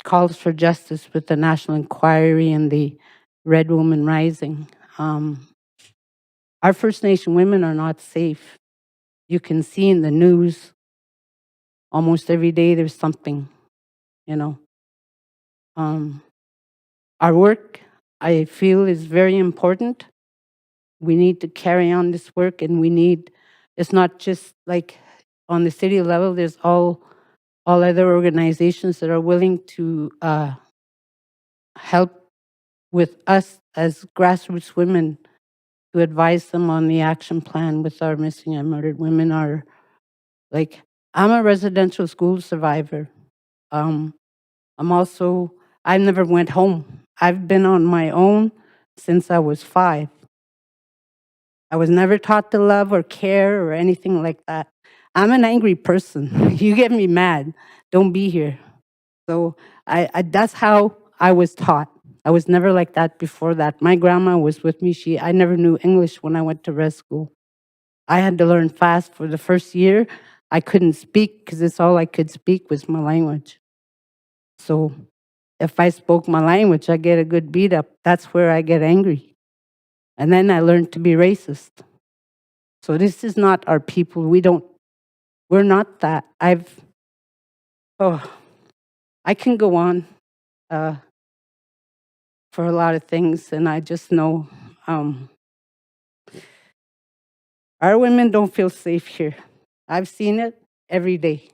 calls for justice with the National Inquiry and the Red Woman Rising. Our First Nation women are not safe. You can see in the news almost every day there's something, Our work, I feel, is very important. We need to carry on this work, and it's not just like on the city level, there's all other organizations that are willing to help with us as grassroots women to advise them on the action plan with our missing and murdered women are like, I'm a residential school survivor. I'm also, I never went home. I've been on my own since I was 5. I was never taught to love or care or anything like that. I'm an angry person. You get me mad, don't be here. So I that's how I was taught. I was never like that before that. My grandma was with me. I never knew English when I went to res school. I had to learn fast for the first year. I couldn't speak because it's all I could speak was my language. So if I spoke my language, I get a good beat up. That's where I get angry. And then I learned to be racist. So this is not our people. We're not that. I can go on for a lot of things, and I just know our women don't feel safe here. I've seen it every day.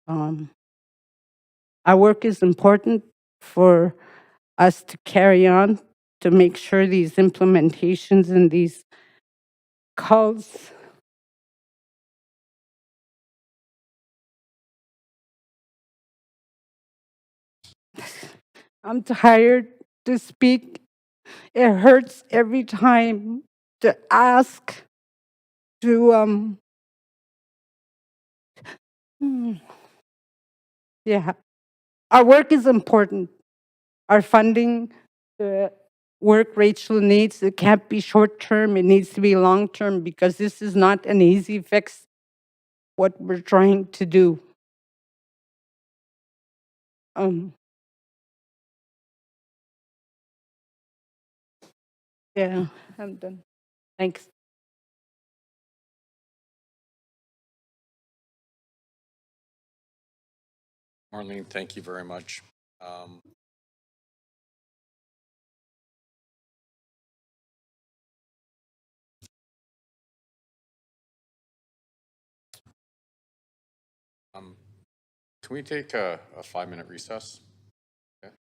Our work is important for us to carry on to make sure these implementations and these calls I'm tired to speak. It hurts every time to ask to yeah. Our work is important. Our funding, the work Rachel needs, it can't be short term, it needs to be long term because this is not an easy fix, what we're trying to do. Yeah, I'm done. Thanks. Marlene, thank you very much. Um, um, can we take a 5-minute recess? Okay.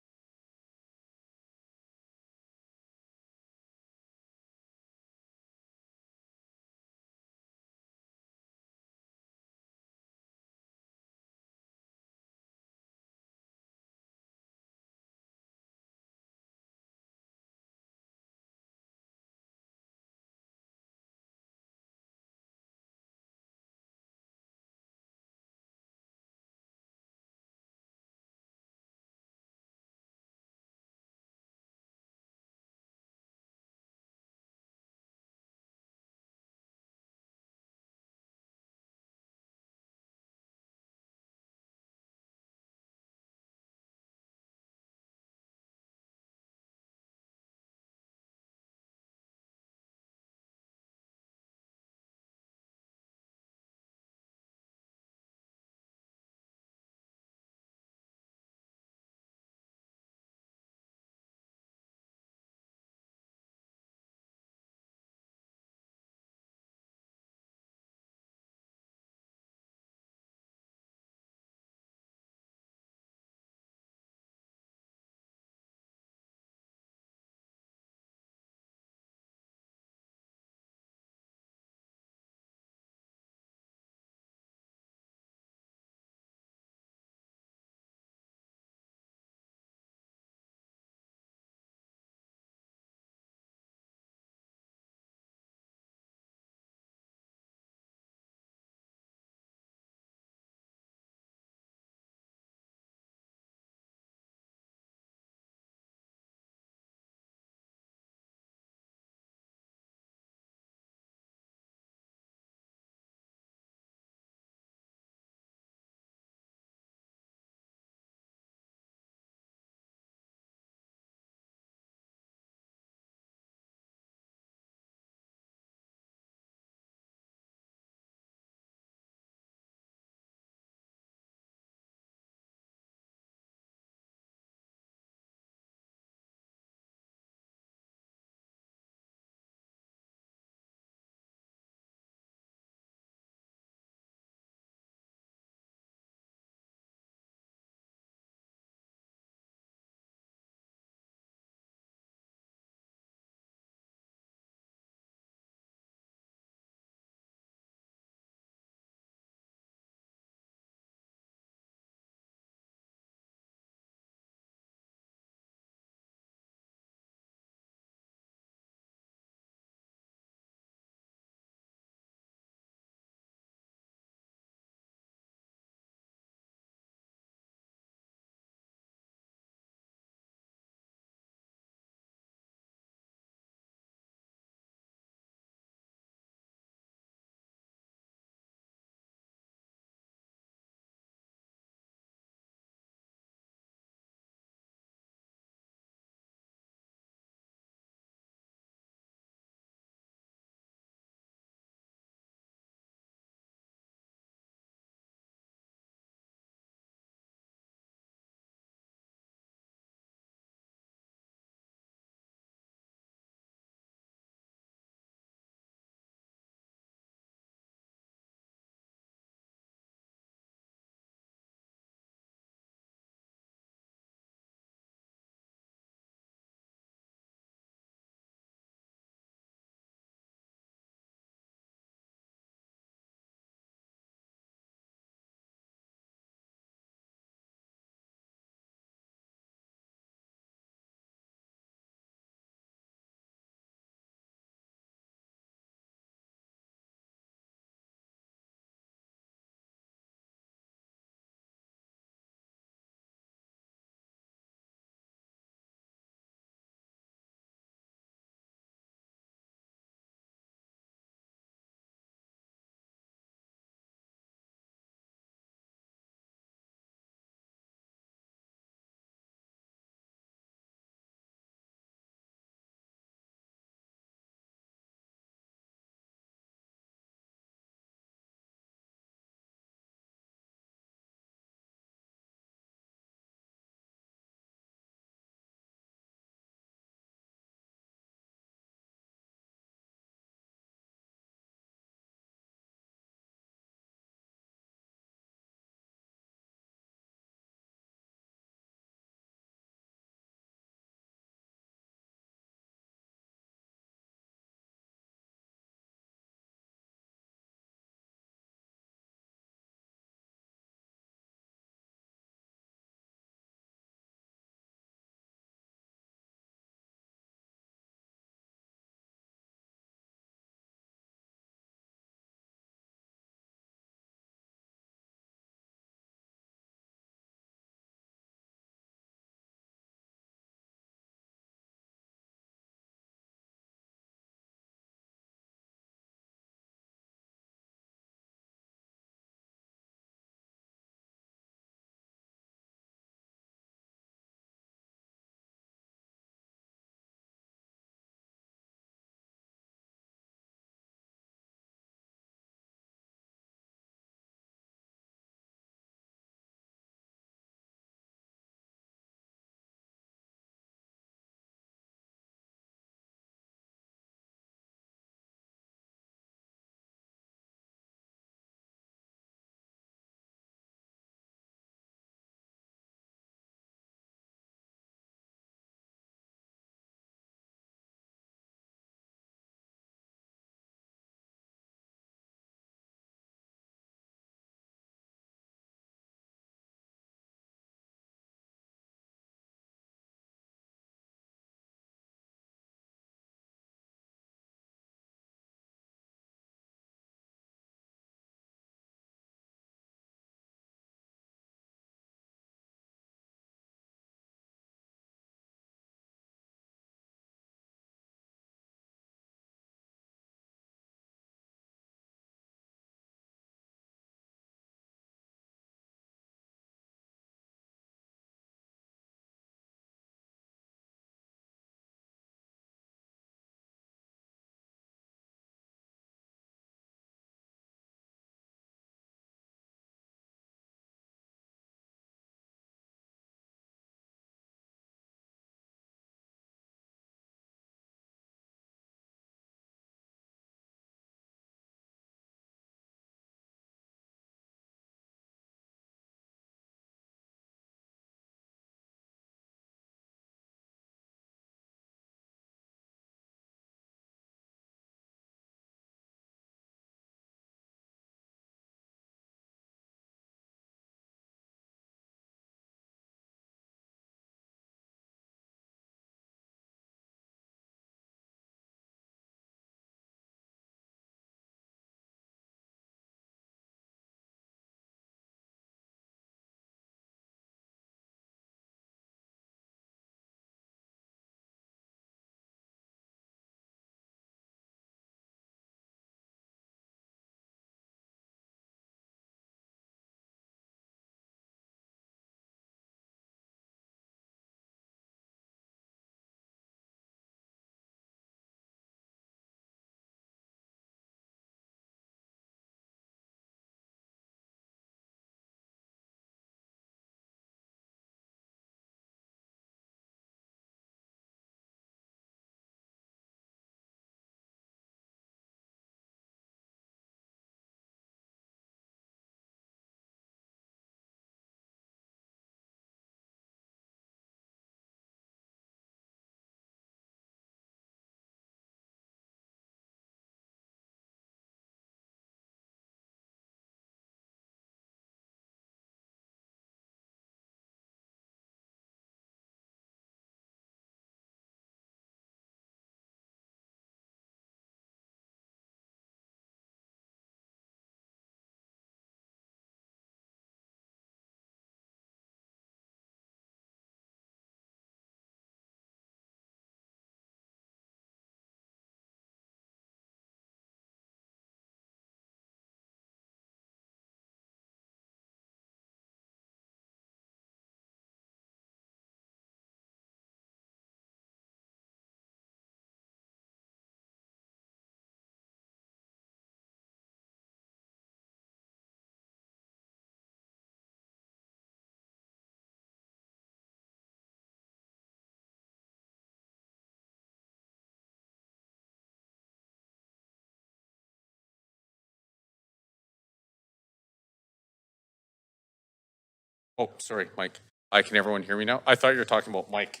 Oh, sorry, Mike. Can everyone hear me now? I thought you were talking about Mike.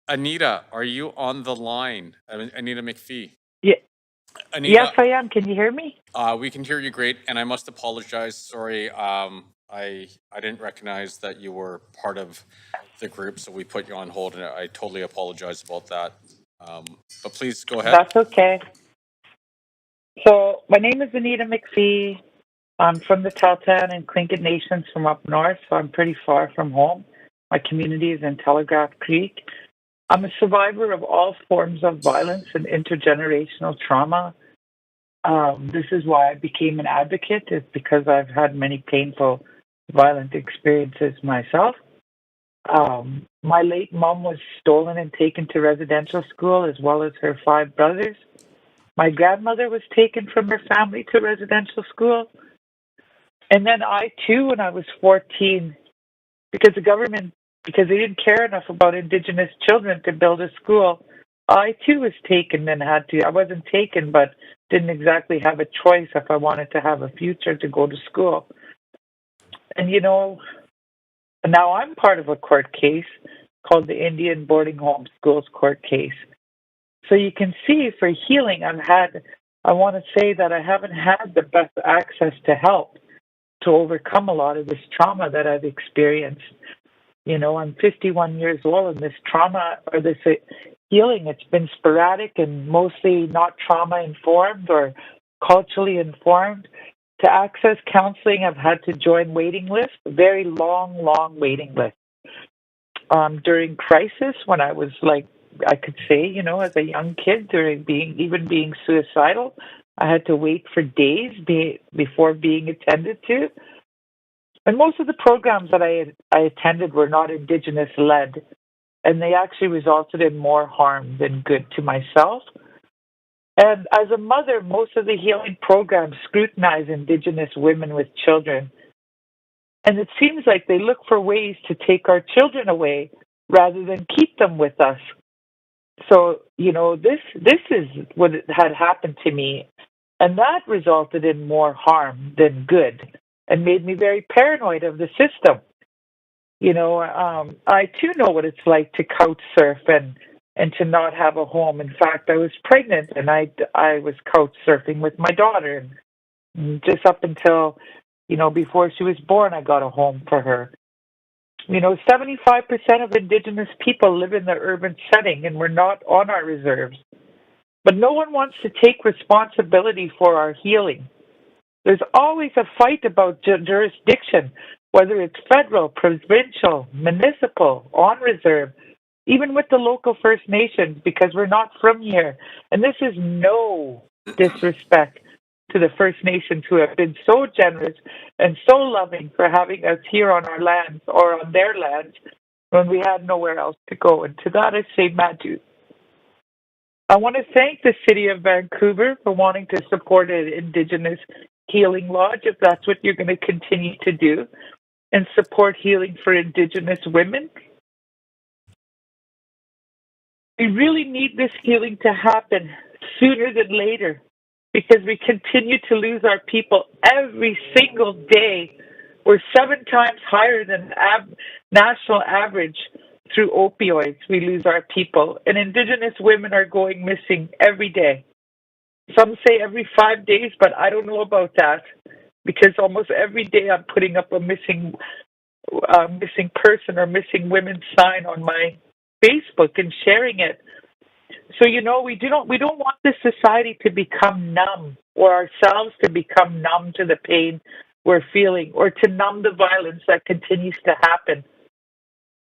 Anita, are you on the line? Anita McPhee. Yeah. Anita, Yes, I am. Can you hear me? we can hear you great, and I must apologize. Sorry, I didn't recognize that you were part of the group, so we put you on hold, and I totally apologize about that. But please go ahead. That's okay. So my name is Anita McPhee. I'm from the Tahltan and Tlingit Nations from up north, so I'm pretty far from home. My community is in Telegraph Creek. I'm a survivor of all forms of violence and intergenerational trauma. This is why I became an advocate, is because I've had many painful, violent experiences myself. My late mom was stolen and taken to residential school, as well as her 5 brothers. My grandmother was taken from her family to residential school. And then I, too, when I was 14, because because they didn't care enough about Indigenous children to build a school, I, too, was taken and I wasn't taken, but didn't exactly have a choice if I wanted to have a future to go to school. And, now I'm part of a court case called the Indian Boarding Home Schools Court Case. So you can see for healing, I want to say that I haven't had the best access to help to overcome a lot of this trauma that I've experienced. I'm 51 years old, and this trauma or this healing, it's been sporadic and mostly not trauma informed or culturally informed. To access counseling, I've had to join waiting lists, a very long waiting list. During crisis, when I was I could say, as a young kid, during being suicidal, I had to wait for days before being attended to. And most of the programs that I attended were not Indigenous led, and they actually resulted in more harm than good to myself. And as a mother, most of the healing programs scrutinize Indigenous women with children. And it seems like they look for ways to take our children away rather than keep them with us. So, this is what had happened to me. And that resulted in more harm than good and made me very paranoid of the system. I too know what it's like to couch surf and to not have a home. In fact, I was pregnant and I was couch surfing with my daughter. And just up until, before she was born, I got a home for her. 75% of Indigenous people live in the urban setting and we're not on our reserves. But no one wants to take responsibility for our healing. There's always a fight about jurisdiction, whether it's federal, provincial, municipal, on reserve, even with the local First Nations, because we're not from here. And this is no disrespect to the First Nations, who have been so generous and so loving for having us here on our lands or on their lands when we had nowhere else to go. And to that I say Madu. I want to thank the City of Vancouver for wanting to support an Indigenous Healing Lodge, if that's what you're going to continue to do, and support healing for Indigenous women. We really need this healing to happen sooner than later, because we continue to lose our people every single day. We're 7 times higher than national average through opioids. We lose our people, and Indigenous women are going missing every day. Some say every 5 days, but I don't know about that, because almost every day I'm putting up a missing person or missing women sign on my Facebook and sharing it. So we don't want this society to become numb, or ourselves to become numb to the pain we're feeling, or to numb the violence that continues to happen,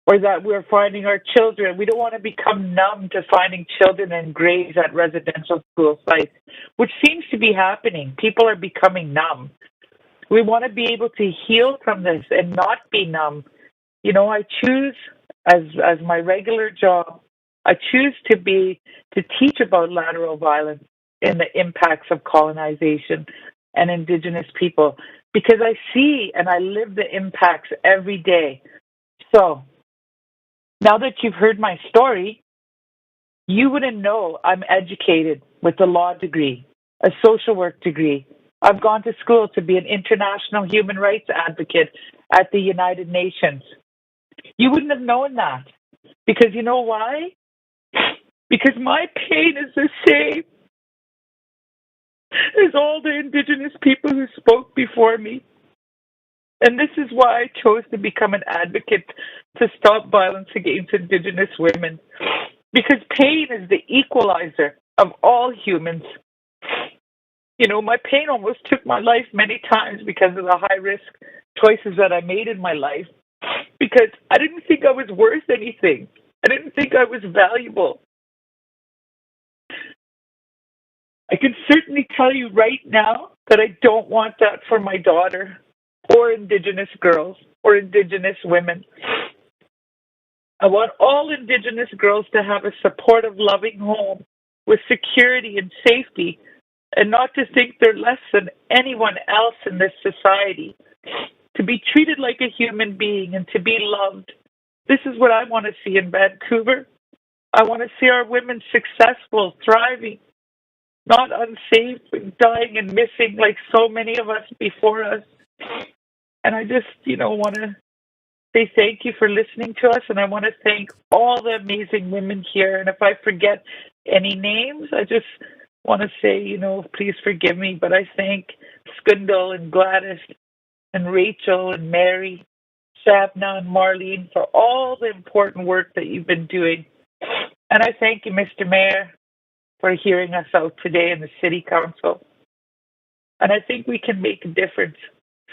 or that we're finding our children. We don't want to become numb to finding children in graves at residential school sites, which seems to be happening. People are becoming numb. We want to be able to heal from this and not be numb. I choose, as my regular job, I choose to teach about lateral violence and the impacts of colonization and Indigenous people, because I see and I live the impacts every day. So, now that you've heard my story, you wouldn't know I'm educated with a law degree, a social work degree, I've gone to school to be an international human rights advocate at the United Nations. You wouldn't have known that. Because you know why? Because my pain is the same as all the Indigenous people who spoke before me. And this is why I chose to become an advocate to stop violence against Indigenous women. Because pain is the equalizer of all humans. You know, my pain almost took my life many times because of the high risk choices that I made in my life. Because I didn't think I was worth anything. I didn't think I was valuable. I can certainly tell you right now that I don't want that for my daughter or Indigenous girls or Indigenous women. I want all Indigenous girls to have a supportive, loving home with security and safety and not to think they're less than anyone else in this society. To be treated like a human being and to be loved. This is what I want to see in Vancouver. I want to see our women successful, thriving, not unsafe, dying and missing like so many of us before us. And I just, want to say thank you for listening to us. And I want to thank all the amazing women here. And if I forget any names, I just want to say, please forgive me. But I thank Skundal and Gladys and Rachel and Mary, Shabna and Marlene for all the important work that you've been doing. And I thank you, Mr. Mayor, for hearing us out today in the City Council. And I think we can make a difference.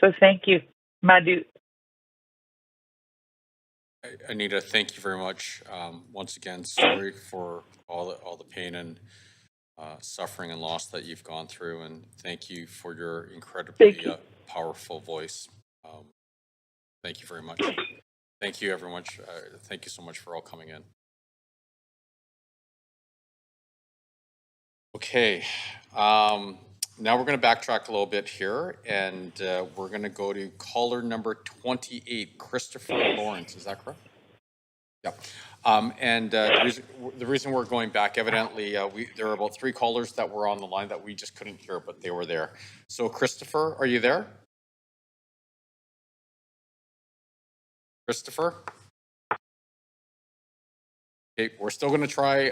So thank you, Madhu. Anita, thank you very much. Once again, sorry for all the pain and suffering and loss that you've gone through, and thank you for your incredibly powerful voice. Thank you very much. Thank you, everyone. Thank you so much for all coming in. Okay, now we're going to backtrack a little bit here, and we're going to go to caller number 28, Christopher Lawrence. Is that correct? Yeah. And the reason we're going back, evidently, there were about 3 callers that were on the line that we just couldn't hear, but they were there. So, Christopher, are you there? Christopher? Okay, we're still going to try.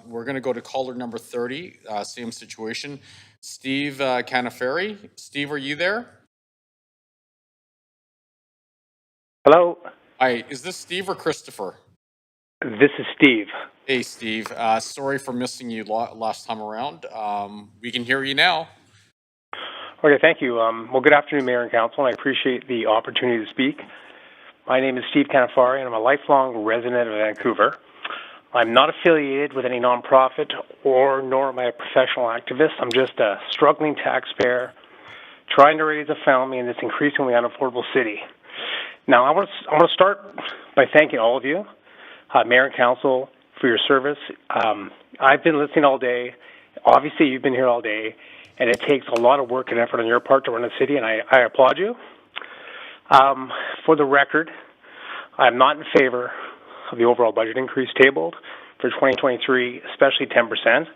We're going to go to caller number 30, same situation. Steve Canaferi. Steve, are you there? Hello. Hi, is this Steve or Christopher? This is Steve. Hey, Steve. Sorry for missing you last time around. We can hear you now. Okay, thank you. Well, good afternoon, Mayor and Council, and I appreciate the opportunity to speak. My name is Steve Canafari, and I'm a lifelong resident of Vancouver. I'm not affiliated with any nonprofit nor am I a professional activist. I'm just a struggling taxpayer trying to raise a family in this increasingly unaffordable city. Now, I want to start by thanking all of you, Mayor and Council, for your service. I've been listening all day. Obviously, you've been here all day, and it takes a lot of work and effort on your part to run a city, and I applaud you. For the record, I'm not in favor of the overall budget increase tabled for 2023, especially 10%.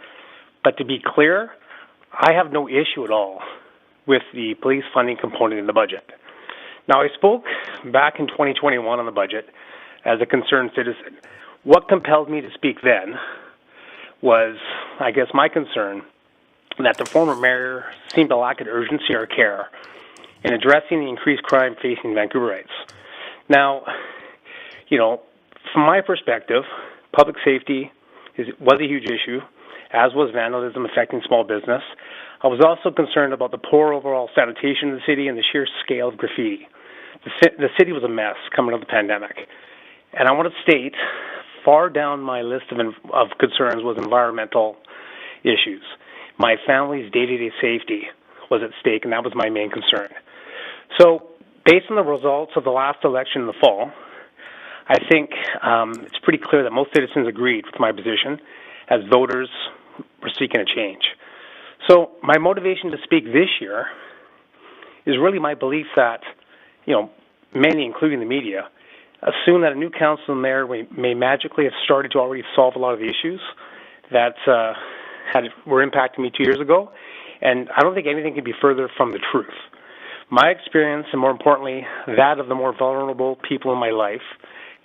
But to be clear, I have no issue at all with the police funding component in the budget. Now, I spoke back in 2021 on the budget as a concerned citizen. What compelled me to speak then was, I guess, my concern that the former mayor seemed to lack an urgency or care in addressing the increased crime facing Vancouverites. Now, from my perspective, public safety was a huge issue, as was vandalism affecting small business. I was also concerned about the poor overall sanitation of the city and the sheer scale of graffiti. The city was a mess coming out of the pandemic. And I want to state, far down my list of concerns was environmental issues. My family's day-to-day safety was at stake, and that was my main concern. So, based on the results of the last election in the fall, I think it's pretty clear that most citizens agreed with my position as voters were seeking a change. So my motivation to speak this year is really my belief that, many, including the media, assume that a new council and mayor may magically have started to already solve a lot of the issues that were impacting me 2 years ago. And I don't think anything could be further from the truth. My experience, and more importantly, that of the more vulnerable people in my life,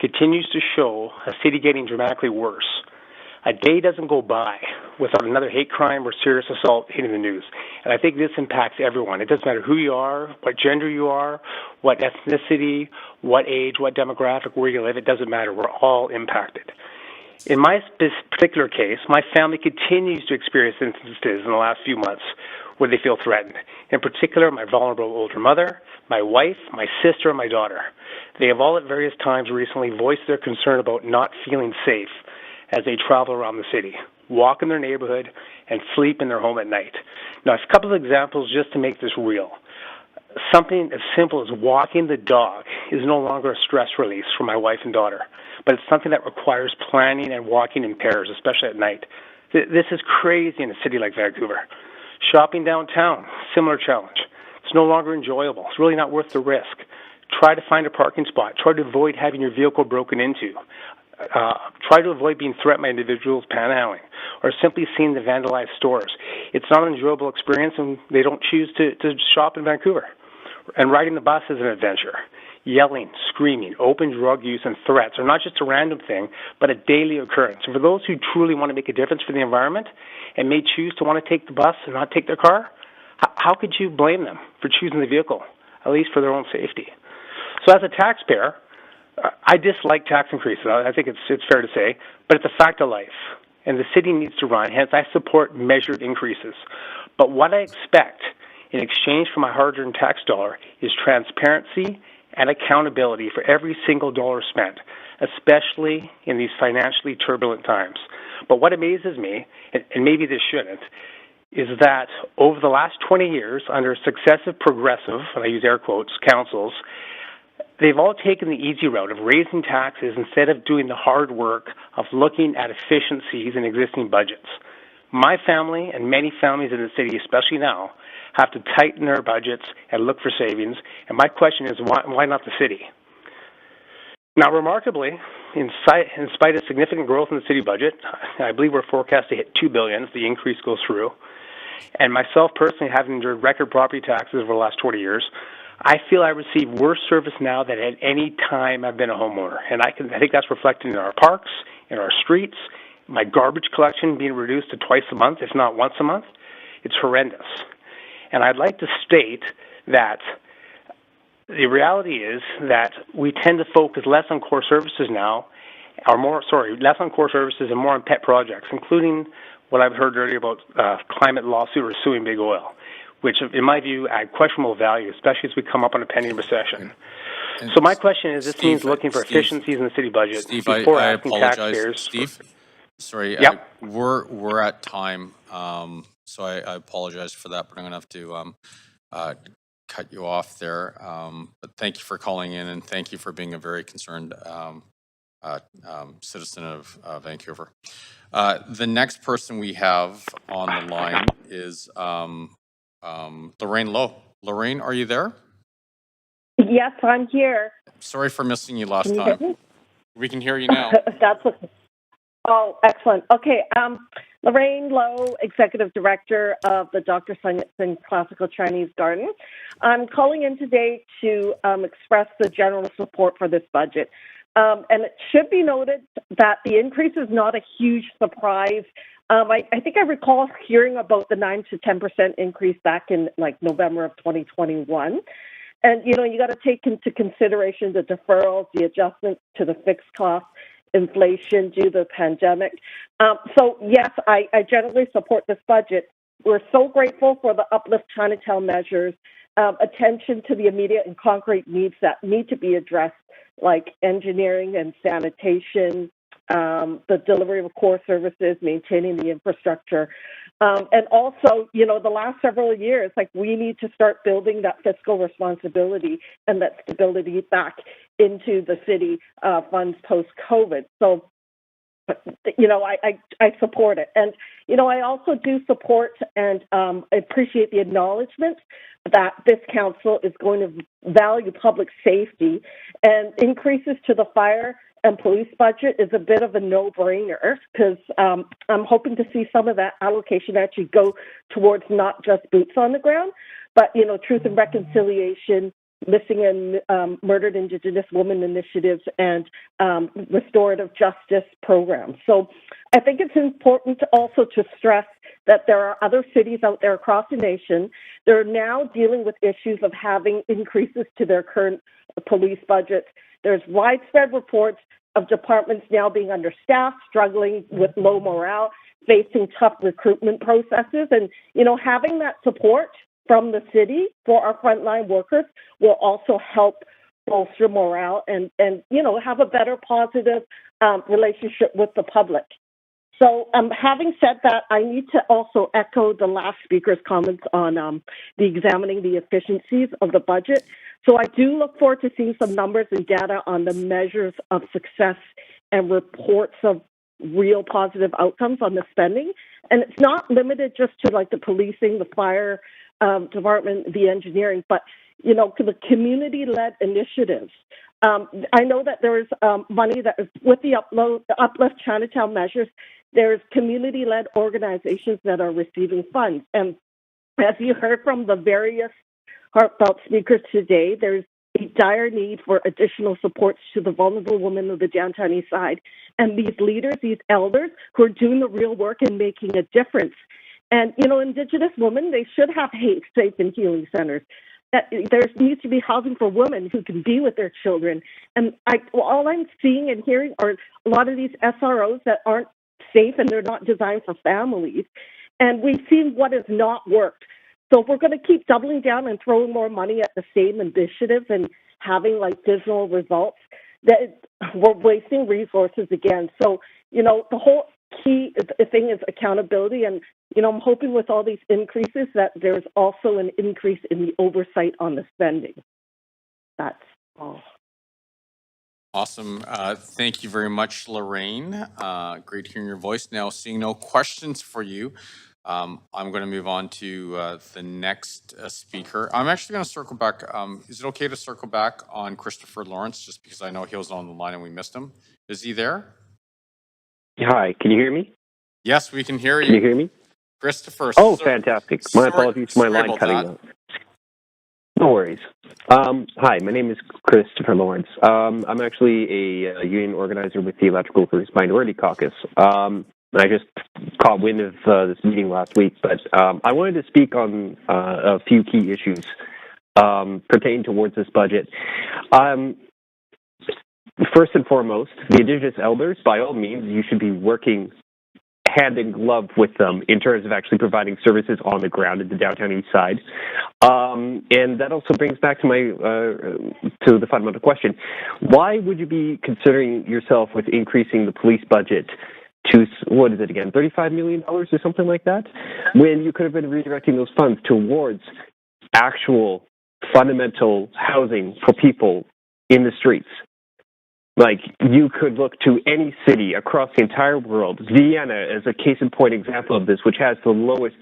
continues to show a city getting dramatically worse. A day doesn't go by without another hate crime or serious assault hitting the news. And I think this impacts everyone. It doesn't matter who you are, what gender you are, what ethnicity, what age, what demographic, where you live. It doesn't matter. We're all impacted. In my particular case, my family continues to experience instances in the last few months where they feel threatened. In particular, my vulnerable older mother, my wife, my sister, and my daughter. They have all at various times recently voiced their concern about not feeling safe as they travel around the city, walk in their neighborhood, and sleep in their home at night. Now, a couple of examples just to make this real. Something as simple as walking the dog is no longer a stress release for my wife and daughter, but it's something that requires planning and walking in pairs, especially at night. This is crazy in a city like Vancouver. Shopping downtown, similar challenge. It's no longer enjoyable. It's really not worth the risk. Try to find a parking spot. Try to avoid having your vehicle broken into. Try to avoid being threatened by individuals panhandling or simply seeing the vandalized stores. It's not an enjoyable experience, and they don't choose to shop in Vancouver. And riding the bus is an adventure. Yelling, screaming, open drug use, and threats are not just a random thing, but a daily occurrence. And for those who truly want to make a difference for the environment and may choose to want to take the bus and not take their car, how could you blame them for choosing the vehicle, at least for their own safety? So as a taxpayer, I dislike tax increases. I think it's fair to say, but it's a fact of life, and the city needs to run. Hence, I support measured increases. But what I expect in exchange for my hard-earned tax dollar is transparency and accountability for every single dollar spent, especially in these financially turbulent times. But what amazes me, and maybe this shouldn't, is that over the last 20 years, under successive progressive, and I use air quotes, councils, they've all taken the easy route of raising taxes instead of doing the hard work of looking at efficiencies in existing budgets. My family and many families in the city, especially now, have to tighten their budgets and look for savings. And my question is, why not the city? Now, remarkably, in spite of significant growth in the city budget, I believe we're forecast to hit $2 billion if the increase goes through. And myself personally, having endured record property taxes over the last 20 years, I feel I receive worse service now than at any time I've been a homeowner. And I think that's reflected in our parks, in our streets, my garbage collection being reduced to twice a month, if not once a month. It's horrendous. And I'd like to state that the reality is that we tend to focus less on core services now, less on core services and more on pet projects, including what I've heard earlier about climate lawsuit or suing big oil, which, in my view, add questionable value, especially as we come up on a pending recession. So my question is, this means looking for efficiencies in the city budget before asking taxpayers. Steve, sorry, Yep. we're at time, so I apologize for that, but I'm going to have to cut you off there. But thank you for calling in, and thank you for being a very concerned citizen of Vancouver. The next person we have on the line is Lorraine Lowe. Lorraine, are you there? Yes, I'm here. Sorry for missing you last Can you time. hear me? We can hear you now. That's okay. Oh, excellent. Okay, Lorraine Lowe, Executive Director of the Dr. Sun Yat-sen Classical Chinese Garden. I'm calling in today to express the general support for this budget. And it should be noted that the increase is not a huge surprise. I think I recall hearing about the 9 to 10% increase back in like November of 2021. And, you got to take into consideration the deferrals, the adjustments to the fixed cost, inflation due to the pandemic. So, yes, I generally support this budget. We're so grateful for the Uplift Chinatown measures, attention to the immediate and concrete needs that need to be addressed, like engineering and sanitation, the delivery of core services, maintaining the infrastructure. And also, the last several years, we need to start building that fiscal responsibility and that stability back into the city funds post-COVID. So, I support it. And, I also do support and appreciate the acknowledgement that this council is going to value public safety, and increases to the fire and police budget is a bit of a no-brainer because I'm hoping to see some of that allocation actually go towards not just boots on the ground, but, truth and reconciliation, missing and murdered Indigenous women initiatives, and restorative justice programs. So I think it's important also to stress that there are other cities out there across the nation that are now dealing with issues of having increases to their current police budgets. There's widespread reports of departments now being understaffed, struggling with low morale, facing tough recruitment processes. And, having that support from the city for our frontline workers will also help bolster morale and have a better positive relationship with the public. So having said that, I need to also echo the last speaker's comments on examining the efficiencies of the budget. So I do look forward to seeing some numbers and data on the measures of success and reports of real positive outcomes on the spending. And it's not limited just to like the policing, the fire department, the engineering, but, the community-led initiatives. I know that there is money that is with the Uplift Chinatown measures. There's community-led organizations that are receiving funds. And as you heard from the various heartfelt speakers today, there's a dire need for additional supports to the vulnerable women of the downtown east side. And these leaders, these elders who are doing the real work and making a difference. And, Indigenous women, they should have safe and healing centers. There needs to be housing for women who can be with their children. And all I'm seeing and hearing are a lot of these SROs that aren't safe and they're not designed for families. And we've seen what has not worked. So if we're going to keep doubling down and throwing more money at the same initiatives and having dismal results, that we're wasting resources again. So, the whole key thing is accountability. And, I'm hoping with all these increases that there's also an increase in the oversight on the spending. That's all. Awesome. Thank you very much, Lorraine. Great hearing your voice. Now, seeing no questions for you, I'm going to move on to the next speaker. I'm actually going to circle back. Is it okay to circle back on Christopher Lawrence, just because I know he was on the line and we missed him? Is he there? Hi, can you hear me? Yes, we can hear you. Can you hear me? Christopher. Oh, fantastic. My apologies for my sorry line about cutting that. out. No worries. Hi, my name is Christopher Lawrence. I'm actually a union organizer with the Electrical Workers Minority Caucus. I just caught wind of this meeting last week, but I wanted to speak on a few key issues pertaining towards this budget. First and foremost, the Indigenous elders, by all means, you should be working hand in glove with them in terms of actually providing services on the ground in the downtown east side. And that also brings back to my to the fundamental question. Why would you be considering yourself with increasing the police budget to, what is it again, $35 million or something like that, when you could have been redirecting those funds towards actual fundamental housing for people in the streets? Like, you could look to any city across the entire world. Vienna is a case in point example of this, which has the lowest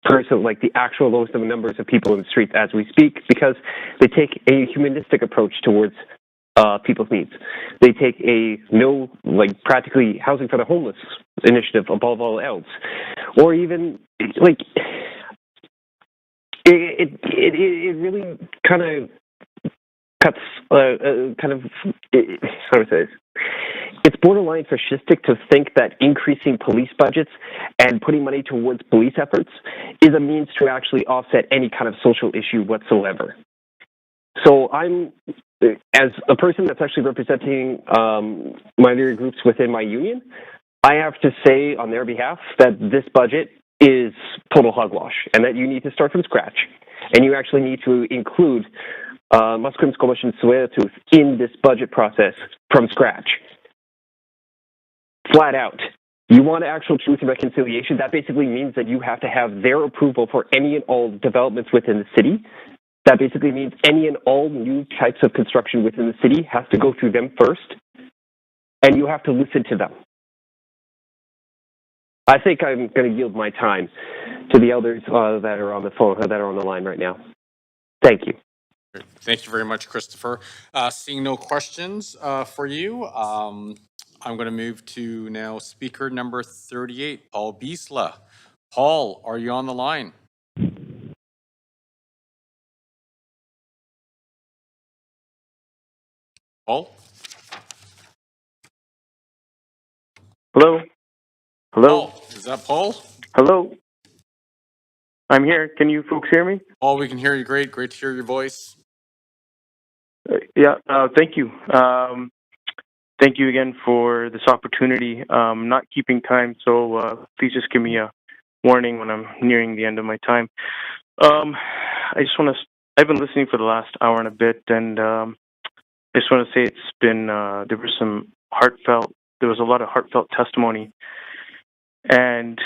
the actual lowest of numbers of people in the streets as we speak, because they take a humanistic approach towards people's needs. They take a practically housing for the homeless initiative above all else. Or even, it really kind of cuts, how do I say this? It's borderline fascistic to think that increasing police budgets and putting money towards police efforts is a means to actually offset any kind of social issue whatsoever. So I'm, as a person that's actually representing minority groups within my union, I have to say on their behalf that this budget is total hogwash and that you need to start from scratch. And you actually need to include Musqueam's Coalition Tsleil-Waututh in this budget process from scratch. Flat out. You want actual truth and reconciliation, that basically means that you have to have their approval for any and all developments within the city. That basically means any and all new types of construction within the city has to go through them first, and you have to listen to them. I think I'm going to yield my time to the elders that are on the phone, that are on the line right now. Thank you. Great. Thank you very much, Christopher. Seeing no questions for you, I'm going to move to now speaker number 38, Paul Biesla. Paul, are you on the line? Paul? Hello? Hello? Paul, is that Paul? Hello? I'm here. Can you folks hear me? Paul, we can hear you great. Great to hear your voice. Yeah, thank you. Thank you again for this opportunity. Not keeping time, so please just give me a warning when I'm nearing the end of my time. I just want to, I've been listening for the last hour and a bit, and I just want to say it's been, there was a lot of heartfelt testimony. And,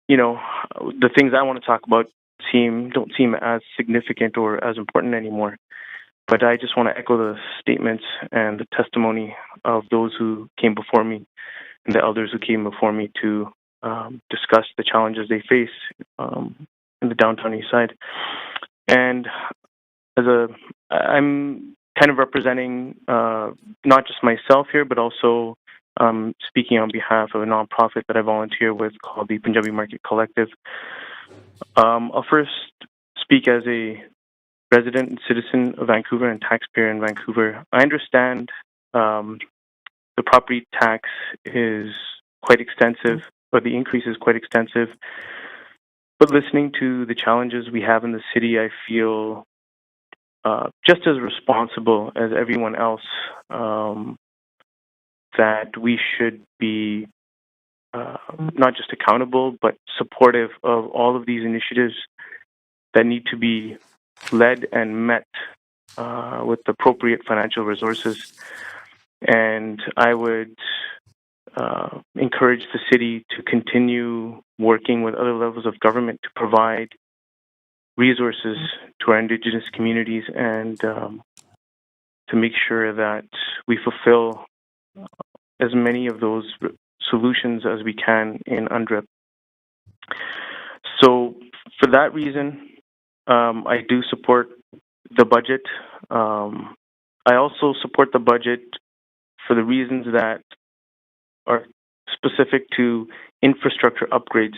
you know, the things I want to talk about don't seem as significant or as important anymore. But I just want to echo the statements and the testimony of those who came before me and the elders who came before me to discuss the challenges they face in the downtown east side. And I'm kind of representing not just myself here, but also speaking on behalf of a nonprofit that I volunteer with called the Punjabi Market Collective. I'll first speak as a resident and citizen of Vancouver and taxpayer in Vancouver. I understand the property tax is quite extensive, or the increase is quite extensive. But listening to the challenges we have in the city, I feel just as responsible as everyone else that we should be not just accountable, but supportive of all of these initiatives that need to be led and met with appropriate financial resources. And I would encourage the city to continue working with other levels of government to provide resources to our Indigenous communities and to make sure that we fulfill as many of those solutions as we can in UNDRIP. So for that reason, I do support the budget. I also support the budget for the reasons that are specific to infrastructure upgrades.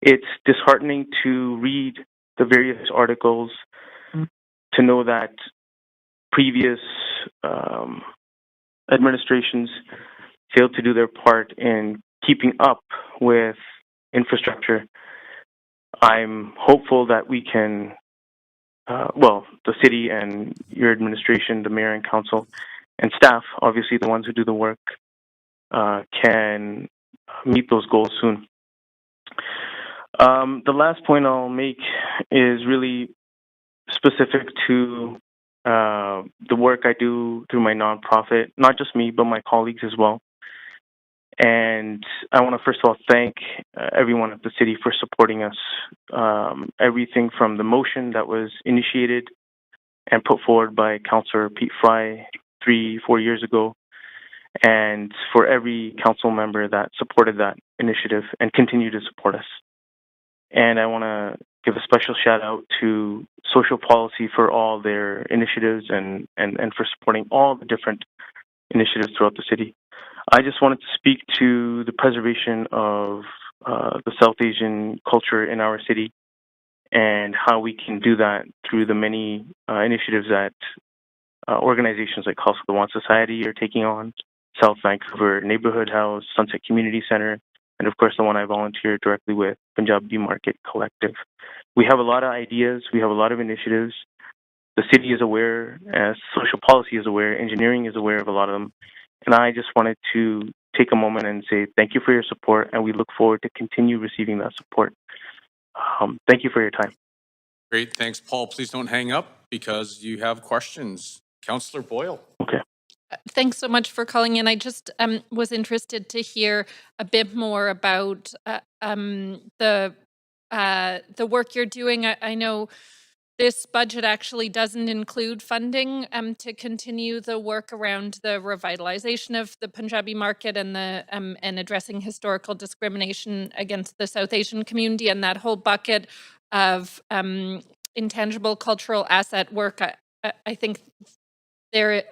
It's disheartening to read the various articles to know that previous administrations failed to do their part in keeping up with infrastructure. I'm hopeful that we can, the city and your administration, the mayor and council, and staff, obviously the ones who do the work, can meet those goals soon. The last point I'll make is really specific to the work I do through my nonprofit, not just me, but my colleagues as well. And I want to first of all thank everyone at the city for supporting us. Everything from the motion that was initiated and put forward by Councillor Pete Fry 3-4 years ago, and for every council member that supported that initiative and continue to support us. And I want to give a special shout out to Social Policy for all their initiatives and for supporting all the different initiatives throughout the city. I just wanted to speak to the preservation of the South Asian culture in our city and how we can do that through the many initiatives that organizations like House of the One Society are taking on, South Vancouver Neighborhood House, Sunset Community Center, and of course the one I volunteer directly with, Punjabi Market Collective. We have a lot of ideas, we have a lot of initiatives. The city is aware, as Social Policy is aware, engineering is aware of a lot of them. And I just wanted to take a moment and say thank you for your support, and we look forward to continue receiving that support. Thank you for your time. Great. Thanks, Paul. Please don't hang up because you have questions. Councillor Boyle. Okay. Thanks so much for calling in. I just was interested to hear a bit more about the work you're doing. I know this budget actually doesn't include funding to continue the work around the revitalization of the Punjabi market and the and addressing historical discrimination against the South Asian community, and that whole bucket of intangible cultural asset work, I think there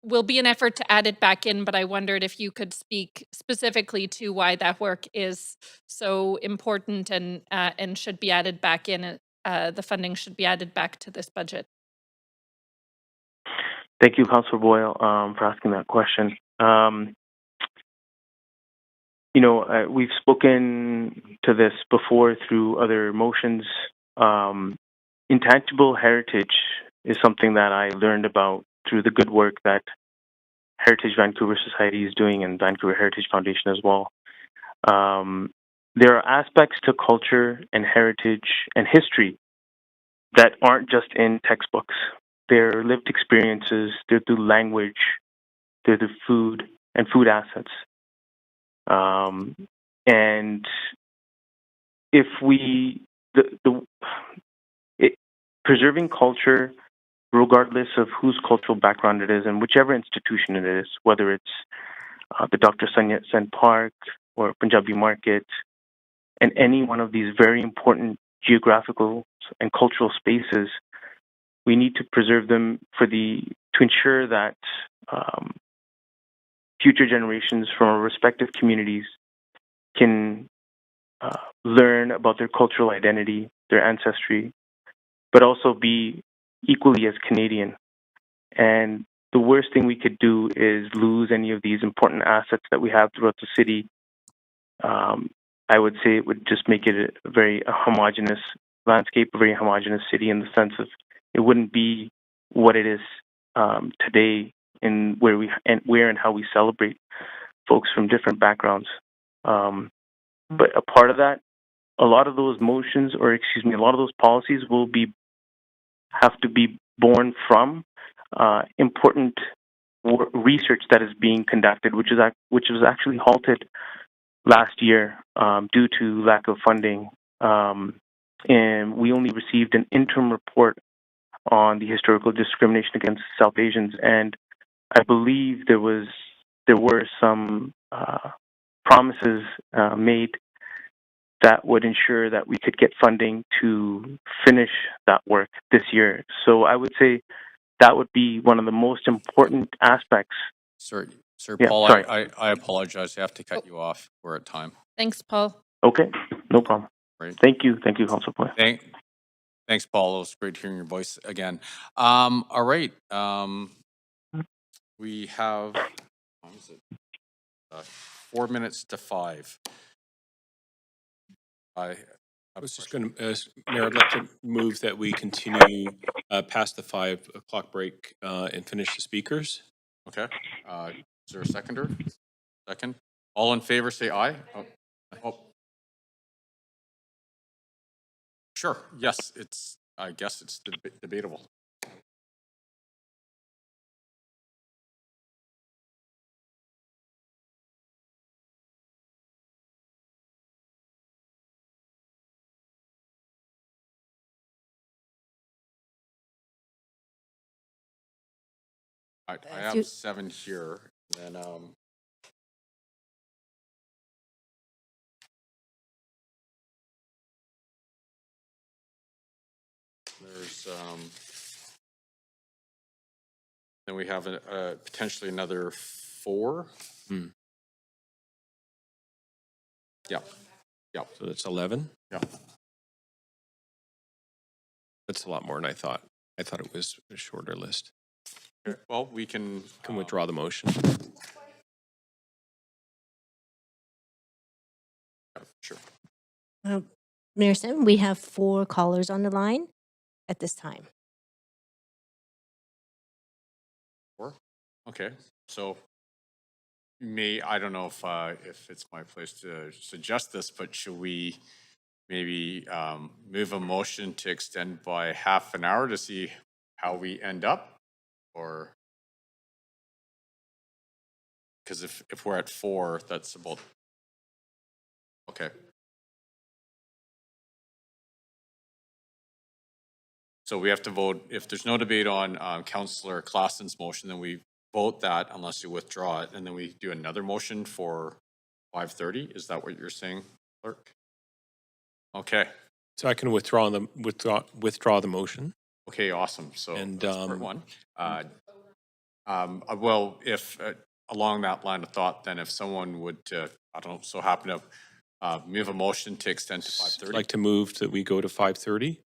will be an effort to add it back in, but I wondered if you could speak specifically to why that work is so important and should be added back in. The funding should be added back to this budget. Thank you, Councillor Boyle, for asking that question. We've spoken to this before through other motions. Intangible heritage is something that I learned about through the good work that Heritage Vancouver Society is doing and Vancouver Heritage Foundation as well. There are aspects to culture and heritage and history that aren't just in textbooks. They're lived experiences, they're through language, they're through food and food assets. And if preserving culture, regardless of whose cultural background it is and whichever institution it is, whether it's the Dr. Sun Yat-sen Park or Punjabi Market, and any one of these very important geographical and cultural spaces, we need to preserve them to ensure that future generations from our respective communities can learn about their cultural identity, their ancestry, but also be equally as Canadian. And the worst thing we could do is lose any of these important assets that we have throughout the city. I would say it would just make it a very homogenous landscape, a very homogenous city in the sense of it wouldn't be what it is today in where and how we celebrate folks from different backgrounds. But a part of that, a lot of those motions, a lot of those policies will have to be born from important research that is being conducted, which was actually halted last year due to lack of funding. And we only received an interim report on the historical discrimination against South Asians, and I believe there were some promises made that would ensure that we could get funding to finish that work this year. So I would say that would be one of the most important aspects. Sir, Yeah, Paul, sorry. I apologize. I have to cut you off. We're at time. Thanks, Paul. Okay, no problem. Right. Thank you, Councillor Boyle. Thanks, Paul. It was great hearing your voice again. All right. We have 4 minutes to 5. I was just going to, Mayor, I'd like to move that we continue past the 5 o'clock break and finish the speakers. Okay. Is there a seconder? Second. All in favor, say aye. Sure. Yes, I guess it's debatable. I have 7 here. Then there's then we have potentially another 4. Yeah. Yeah. So that's 11. Yeah. That's a lot more than I thought. I thought it was a shorter list. Okay. Well, we can withdraw the motion. Sure. Mayor Sim, we have 4 callers on the line at this time. 4? Okay. So I don't know if it's my place to suggest this, but should we maybe move a motion to extend by half an hour to see how we end up? Or because if we're at 4, that's about okay. So we have to vote. If there's no debate on Councillor Klassen's motion, then we vote that unless you withdraw it, and then we do another motion for 5:30. Is that what you're saying, Clerk? Okay. So I can withdraw the motion. Okay, awesome. So And, that's part one. Well, if along that line of thought, then if someone would, I don't know, so happen to move a motion to extend to 5:30. I'd like to move that we go to 5:30.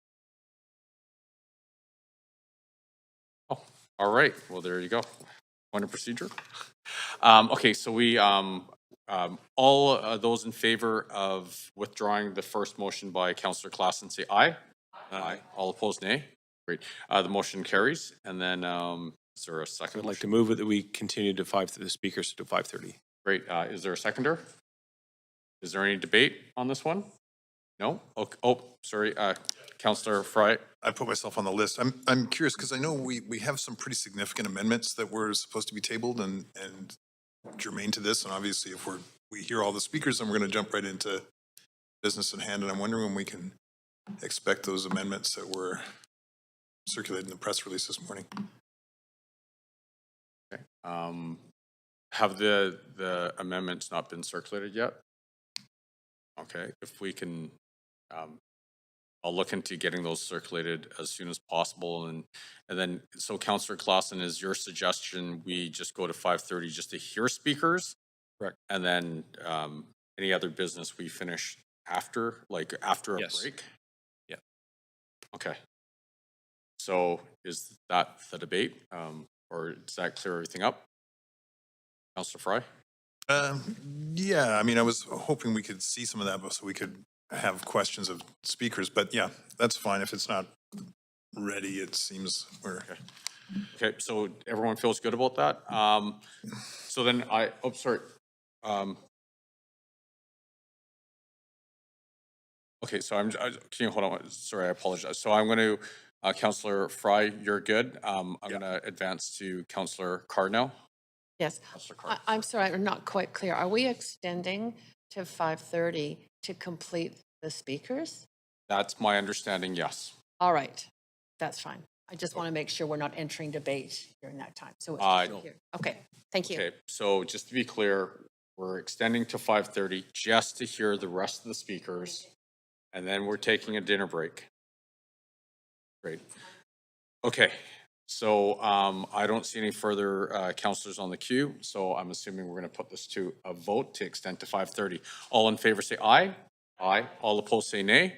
Oh, all right. Well, there you go. Point of procedure. Okay, so we all those in favor of withdrawing the first motion by Councillor Klassen say aye. Aye. All opposed, nay. Great. The motion carries. And then is there a second? I'd like to move it that we continue to the speakers to 5:30. Great. Is there a seconder? Is there any debate on this one? No? Okay. Oh, sorry. Councillor Fry. I put myself on the list. I'm curious because I know we have some pretty significant amendments that were supposed to be tabled and germane to this. And obviously, if we hear all the speakers, then we're going to jump right into business in hand. And I'm wondering when we can expect those amendments that were circulated in the press release this morning. Okay. Have the amendments not been circulated yet? Okay. If we can, I'll look into getting those circulated as soon as possible. And then, so Councillor Klassen, is your suggestion we just go to 5:30 just to hear speakers? Correct. And then any other business we finish after, like after a break? Yeah. Okay. So is that the debate? Or does that clear everything up? Councillor Fry? Yeah, I mean, I was hoping we could see some of that so we could have questions of speakers, but yeah, that's fine. If it's not ready, it seems we're... Okay, so everyone feels good about that? So then sorry. Okay, so can you hold on? Sorry, I apologize. So I'm going to, Councillor Fry, you're good. I'm going to advance to Councillor Cardinal. Yes. I'm sorry, I'm not quite clear. Are we extending to 5:30 to complete the speakers? That's my understanding, yes. All right. That's fine. I just want to make sure we're not entering debate during that time. So it's just here. Okay. Thank you. Okay, so just to be clear, we're extending to 5:30 just to hear the rest of the speakers, and then we're taking a dinner break. Great. Okay, so I don't see any further councillors on the queue, so I'm assuming we're going to put this to a vote to extend to 5:30. All in favor say aye. Aye. All opposed say nay.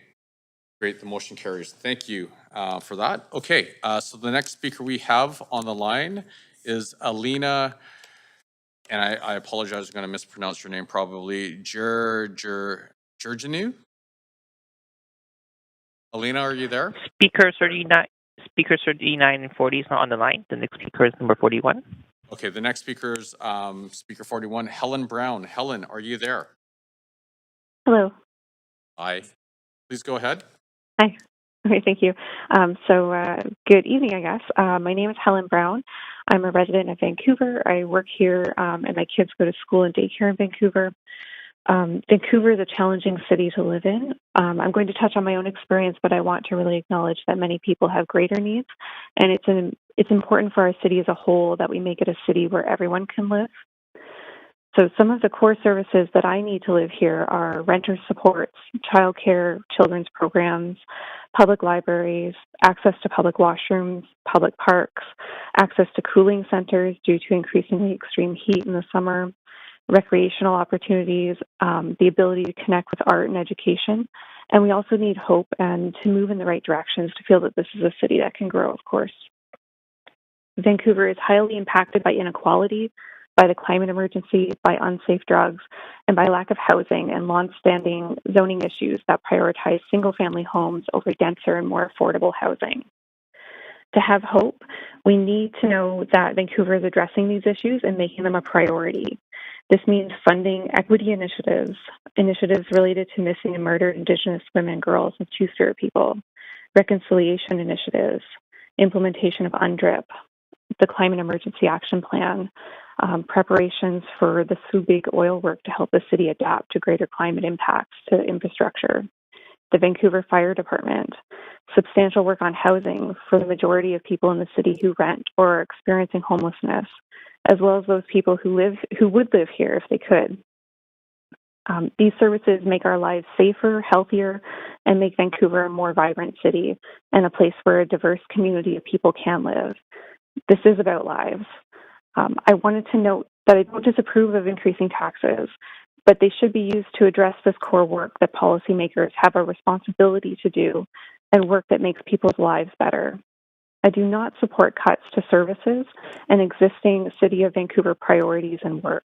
Great, the motion carries. Thank you for that. Okay, so the next speaker we have on the line is Alina, and I apologize, I'm going to mispronounce your name probably, Georginou? Alina, are you there? Speaker 39 and 40 is not on the line. The next speaker is number 41. Okay, the next speaker is speaker 41, Helen Brown. Helen, are you there? Hello. Hi. Please go ahead. Hi. Okay, thank you. Good evening, I guess. My name is Helen Brown. I'm a resident of Vancouver. I work here, and my kids go to school and daycare in Vancouver. Vancouver is a challenging city to live in. I'm going to touch on my own experience, but I want to really acknowledge that many people have greater needs, and it's important for our city as a whole that we make it a city where everyone can live. So some of the core services that I need to live here are renter supports, childcare, children's programs, public libraries, access to public washrooms, public parks, access to cooling centers due to increasingly extreme heat in the summer, recreational opportunities, the ability to connect with art and education. And we also need hope and to move in the right directions to feel that this is a city that can grow, of course. Vancouver is highly impacted by inequality, by the climate emergency, by unsafe drugs, and by lack of housing and long-standing zoning issues that prioritize single-family homes over denser and more affordable housing. To have hope, we need to know that Vancouver is addressing these issues and making them a priority. This means funding equity initiatives related to missing and murdered Indigenous women, girls, and Two-Spirit people, reconciliation initiatives, implementation of UNDRIP, the Climate Emergency Action Plan, preparations for the Subig oil work to help the city adapt to greater climate impacts to infrastructure, the Vancouver Fire Department, substantial work on housing for the majority of people in the city who rent or are experiencing homelessness, as well as those people who would live here if they could. These services make our lives safer, healthier, and make Vancouver a more vibrant city and a place where a diverse community of people can live. This is about lives. I wanted to note that I don't disapprove of increasing taxes, but they should be used to address this core work that policymakers have a responsibility to do and work that makes people's lives better. I do not support cuts to services and existing City of Vancouver priorities and work.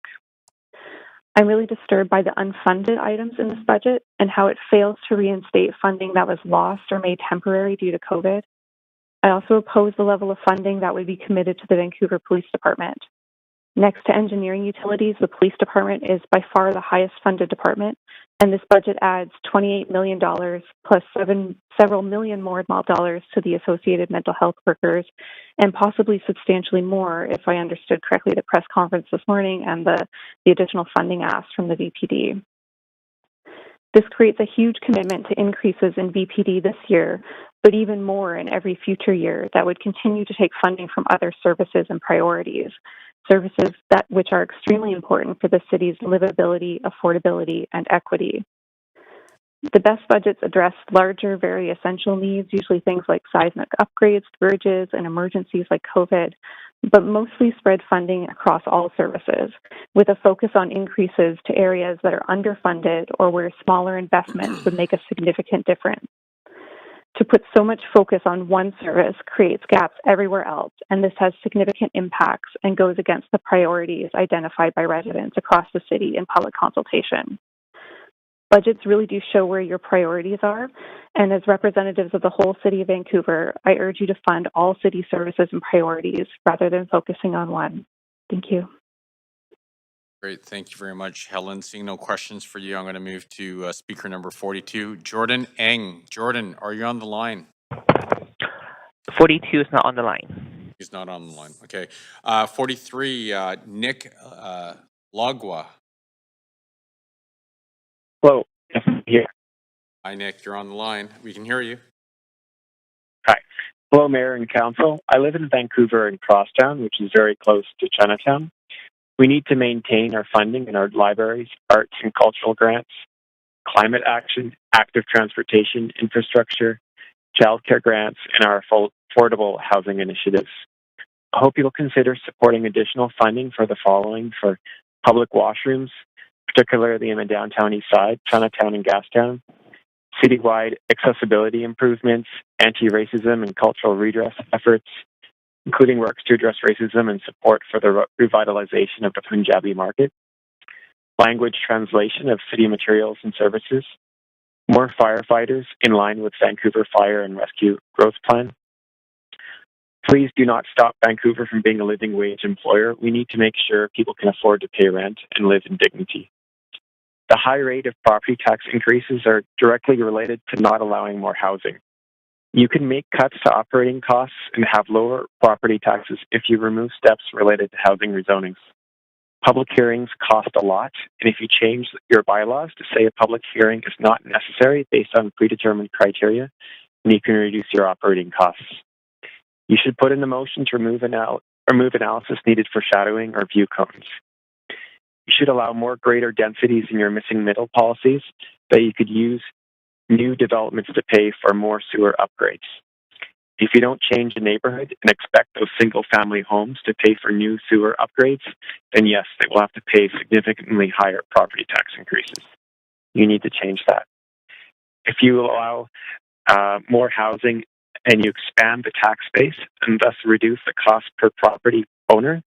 I'm really disturbed by the unfunded items in this budget and how it fails to reinstate funding that was lost or made temporary due to COVID. I also oppose the level of funding that would be committed to the Vancouver Police Department. Next to engineering utilities, the police department is by far the highest funded department, and this budget adds $28 million plus several million more dollars to the associated mental health workers, and possibly substantially more, if I understood correctly the press conference this morning and the additional funding asked from the VPD. This creates a huge commitment to increases in VPD this year, but even more in every future year that would continue to take funding from other services and priorities, services which are extremely important for the city's livability, affordability, and equity. The best budgets address larger, very essential needs, usually things like seismic upgrades to bridges and emergencies like COVID, but mostly spread funding across all services, with a focus on increases to areas that are underfunded or where smaller investments would make a significant difference. To put so much focus on one service creates gaps everywhere else, and this has significant impacts and goes against the priorities identified by residents across the city in public consultation. Budgets really do show where your priorities are, and as representatives of the whole City of Vancouver, I urge you to fund all city services and priorities rather than focusing on one. Thank you. Great, thank you very much, Helen. Seeing no questions for you, I'm going to move to speaker number 42, Jordan Eng. Jordan, are you on the line? 42 is not on the line. He's not on the line. Okay. 43, Nick Lagua. Hello, yes, I'm here. Hi, Nick. You're on the line. We can hear you. Hi. Hello, Mayor and Council. I live in Vancouver in Crosstown, which is very close to Chinatown. We need to maintain our funding in our libraries, arts and cultural grants, climate action, active transportation infrastructure, childcare grants, and our affordable housing initiatives. I hope you'll consider supporting additional funding for the following: for public washrooms, particularly in the downtown east side, Chinatown and Gastown, citywide accessibility improvements, anti-racism and cultural redress efforts, including works to address racism and support for the revitalization of the Punjabi market, language translation of city materials and services, more firefighters in line with Vancouver Fire and Rescue Growth Plan. Please do not stop Vancouver from being a living wage employer. We need to make sure people can afford to pay rent and live in dignity. The high rate of property tax increases are directly related to not allowing more housing. You can make cuts to operating costs and have lower property taxes if you remove steps related to housing rezonings. Public hearings cost a lot, and if you change your bylaws to say a public hearing is not necessary based on predetermined criteria, then you can reduce your operating costs. You should put in the motion to remove analysis needed for shadowing or view cones. You should allow more greater densities in your missing middle policies that you could use new developments to pay for more sewer upgrades. If you don't change the neighborhood and expect those single-family homes to pay for new sewer upgrades, then yes, they will have to pay significantly higher property tax increases. You need to change that. If you allow more housing and you expand the tax base and thus reduce the cost per property owner,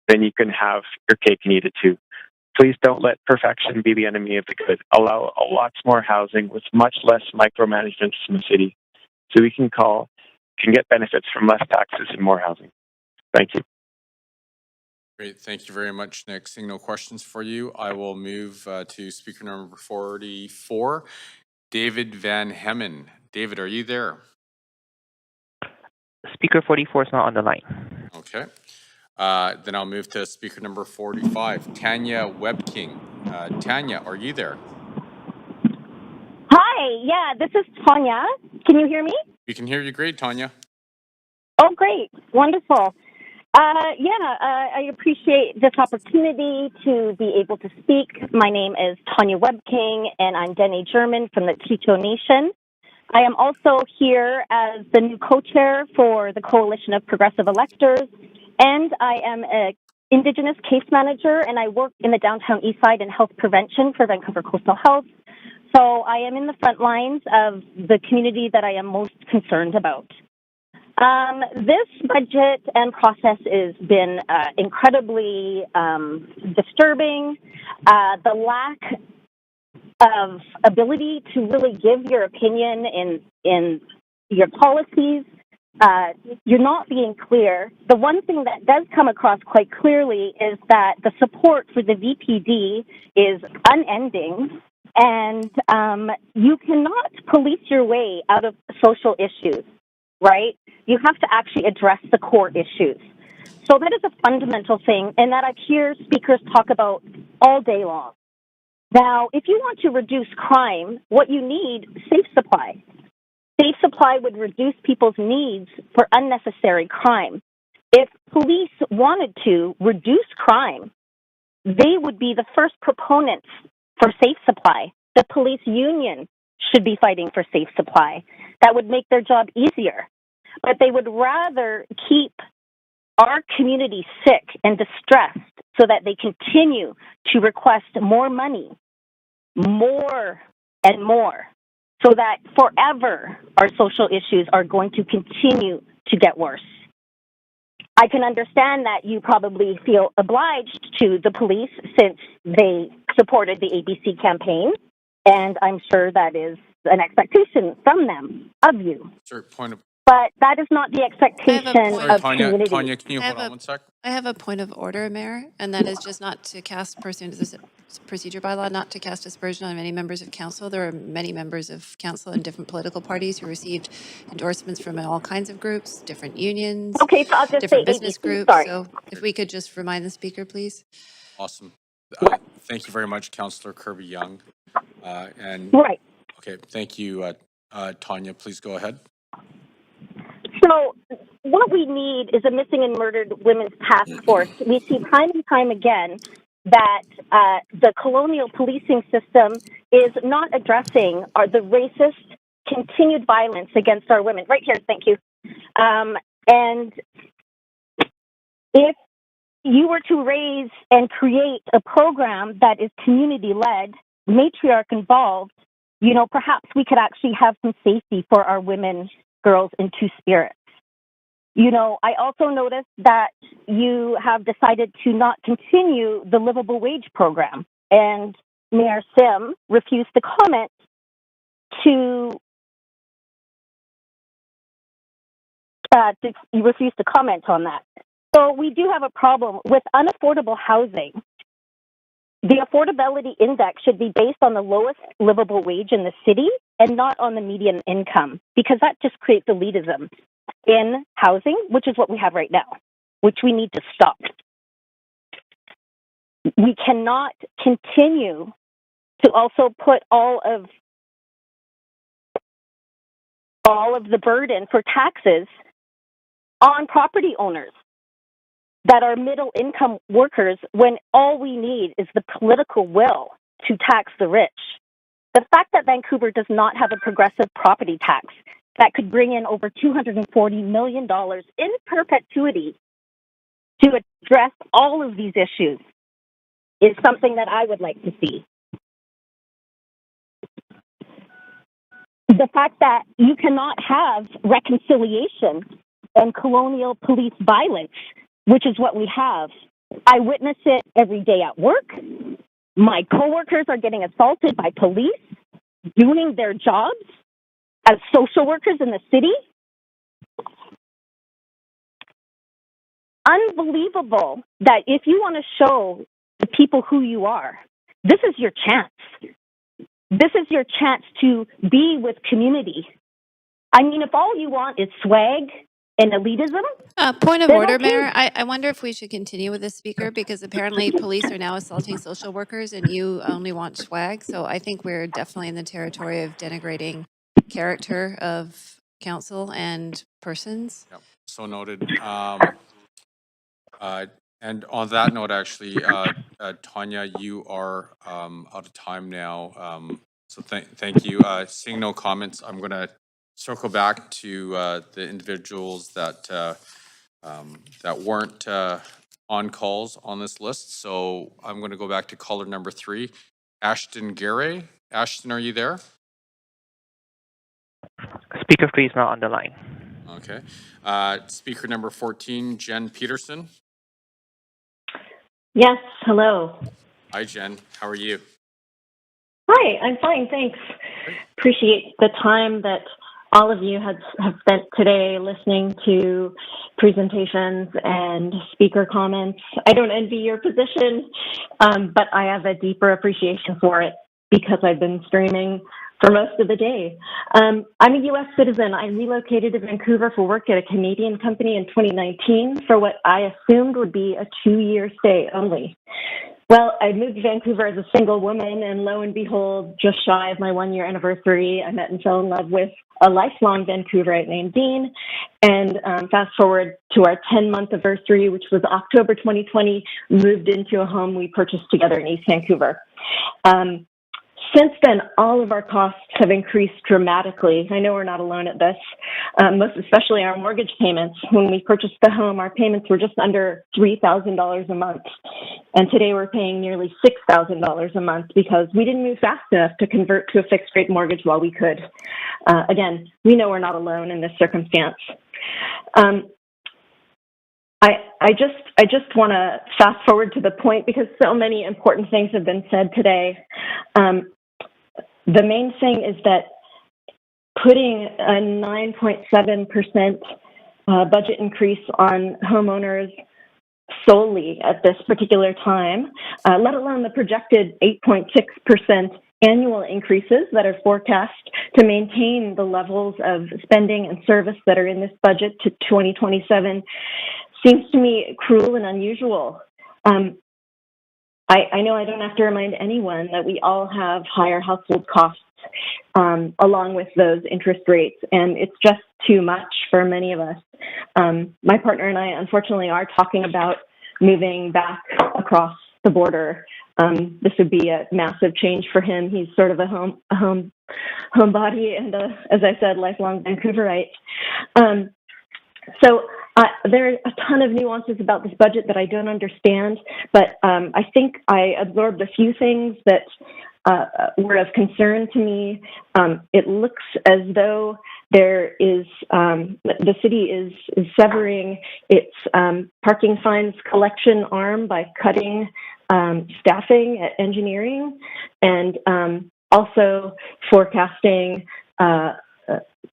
then you can have your cake and eat it too. Please don't let perfection be the enemy of the good. Allow lots more housing with much less micromanagement from the city so we can get benefits from less taxes and more housing. Thank you. Great. Thank you very much, Nick. Seeing no questions for you, I will move to speaker number 44, David Van Hemmen. David, are you there? Speaker 44 is not on the line. Okay. Then I'll move to speaker number 45, Tanya Webking. Tanya, are you there? Hi, yeah, this is Tanya. Can you hear me? We can hear you great, Tanya. Oh, great. Wonderful. I appreciate this opportunity to be able to speak. My name is Tanya Webking, and I'm Dene German from the Chicho Nation. I am also here as the new co-chair for the Coalition of Progressive Electors, and I am an Indigenous case manager, and I work in the downtown east side in health prevention for Vancouver Coastal Health. So I am in the front lines of the community that I am most concerned about. This budget and process has been incredibly disturbing. The lack of ability to really give your opinion in your policies, you're not being clear. The one thing that does come across quite clearly is that the support for the VPD is unending, and you cannot police your way out of social issues, right? You have to actually address the core issues. So that is a fundamental thing, and that I hear speakers talk about all day long. Now, if you want to reduce crime, what you need is safe supply. Safe supply would reduce people's needs for unnecessary crime. If police wanted to reduce crime, they would be the first proponents for safe supply. The police union should be fighting for safe supply. That would make their job easier. But they would rather keep our community sick and distressed so that they continue to request more money, more and more, so that forever our social issues are going to continue to get worse. I can understand that you probably feel obliged to the police since they supported the ABC campaign, and I'm sure that is an expectation from them, of you. Sir, point of. But that is not the expectation Sorry, of Tanya. community. Tanya, can you hold on one sec? I have a point of order, Mayor, and that is just not to cast pursuant to this procedure bylaw, not to cast aspersion on many members of council. There are many members of council in different political parties who received endorsements from all kinds of groups, different unions, Okay, so I'll just different say business ABC, groups. sorry. So if we could just remind the speaker, please. Awesome. Thank you very much, Councillor Kirby Young. And right. Okay, thank you, Tanya. Please go ahead. So what we need is a missing and murdered women's task force. We see time and time again that the colonial policing system is not addressing the racist continued violence against our women. Right here, thank you. And if you were to raise and create a program that is community-led, matriarch involved, perhaps we could actually have some safety for our women, girls, and Two-Spirit. I also noticed that you have decided to not continue the livable wage program, and Mayor Sim refused to comment on that. So we do have a problem with unaffordable housing. The affordability index should be based on the lowest livable wage in the city and not on the median income, because that just creates elitism in housing, which is what we have right now, which we need to stop. We cannot continue to also put all of the burden for taxes on property owners that are middle income workers when all we need is the political will to tax the rich. The fact that Vancouver does not have a progressive property tax that could bring in over $240 million in perpetuity to address all of these issues is something that I would like to see. The fact that you cannot have reconciliation and colonial police violence, which is what we have. I witness it every day at work. My coworkers are getting assaulted by police doing their jobs as social workers in the city. Unbelievable that if you want to show the people who you are, this is your chance. This is your chance to be with community. I mean, if all you want is swag and elitism. Point of then order, okay. Mayor. I wonder if we should continue with this speaker, because apparently police are now assaulting social workers and you only want swag. So I think we're definitely in the territory of denigrating character of council and persons. Yep. So noted. And on that note, actually, Tanya, you are out of time now. So thank you. Seeing no comments, I'm going to circle back to the individuals that that weren't on calls on this list. So I'm going to go back to caller number 3, Ashton Garay. Ashton, are you there? Speaker 3 is not on the line. Okay. Speaker number 14, Jen Peterson. Yes, hello. Hi, Jen. How are you? Hi, I'm fine, thanks. Appreciate the time that all of you have spent today listening to presentations and speaker comments. I don't envy your position, but I have a deeper appreciation for it because I've been streaming for most of the day. I'm a U.S. citizen. I relocated to Vancouver for work at a Canadian company in 2019 for what I assumed would be a 2-year stay only. Well, I moved to Vancouver as a single woman, and lo and behold, just shy of my 1-year anniversary, I met and fell in love with a lifelong Vancouverite named Dean. And fast forward to our 10-month anniversary, which was October 2020, moved into a home we purchased together in East Vancouver. Since then, all of our costs have increased dramatically. I know we're not alone at this, most especially our mortgage payments. When we purchased the home, our payments were just under $3,000 a month. And today we're paying nearly $6,000 a month because we didn't move fast enough to convert to a fixed rate mortgage while we could. Again, we know we're not alone in this circumstance. I just want to fast forward to the point because so many important things have been said today. The main thing is that putting a 9.7% budget increase on homeowners solely at this particular time, let alone the projected 8.6% annual increases that are forecast to maintain the levels of spending and service that are in this budget to 2027, seems to me cruel and unusual. I know I don't have to remind anyone that we all have higher household costs along with those interest rates, and it's just too much for many of us. My partner and I, unfortunately, are talking about moving back across the border. This would be a massive change for him. He's sort of a homebody and, as I said, lifelong Vancouverite. So there are a ton of nuances about this budget that I don't understand, but I think I absorbed a few things that were of concern to me. It looks as though there is the city is severing its parking fines collection arm by cutting staffing at engineering and also forecasting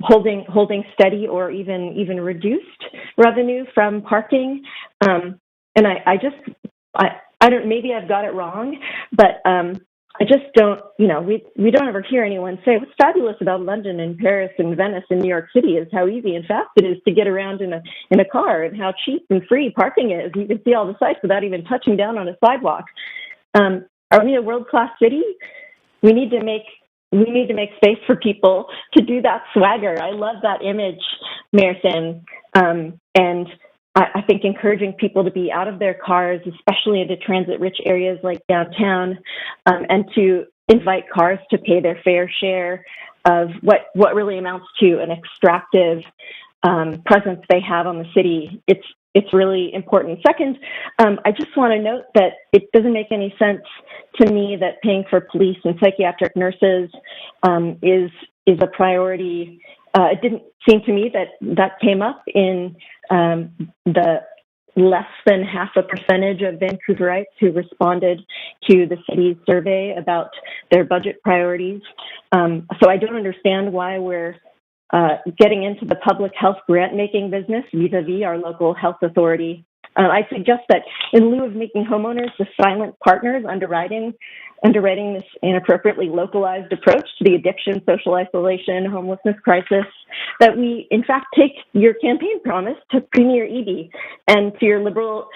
holding steady or even reduced revenue from parking. And I don't, maybe I've got it wrong, but I just don't, we don't ever hear anyone say what's fabulous about London and Paris and Venice and New York City is how easy and fast it is to get around in a car and how cheap and free parking is. You can see all the sites without even touching down on a sidewalk. Are we a world-class city? We need to make space for people to do that swagger. I love that image, Mayor Sim. And I think encouraging people to be out of their cars, especially into transit-rich areas like downtown, and to invite cars to pay their fair share of what really amounts to an extractive presence they have on the city. It's really important. Second, I just want to note that it doesn't make any sense to me that paying for police and psychiatric nurses is a priority. It didn't seem to me that came up in the less than 0.5% of Vancouverites who responded to the city's survey about their budget priorities. So I don't understand why we're getting into the public health grant-making business vis-a-vis our local health authority. I suggest that in lieu of making homeowners the silent partners underwriting this inappropriately localized approach to the addiction, social isolation, homelessness crisis, that we, in fact, take your campaign promise to Premier Eby and to your Liberal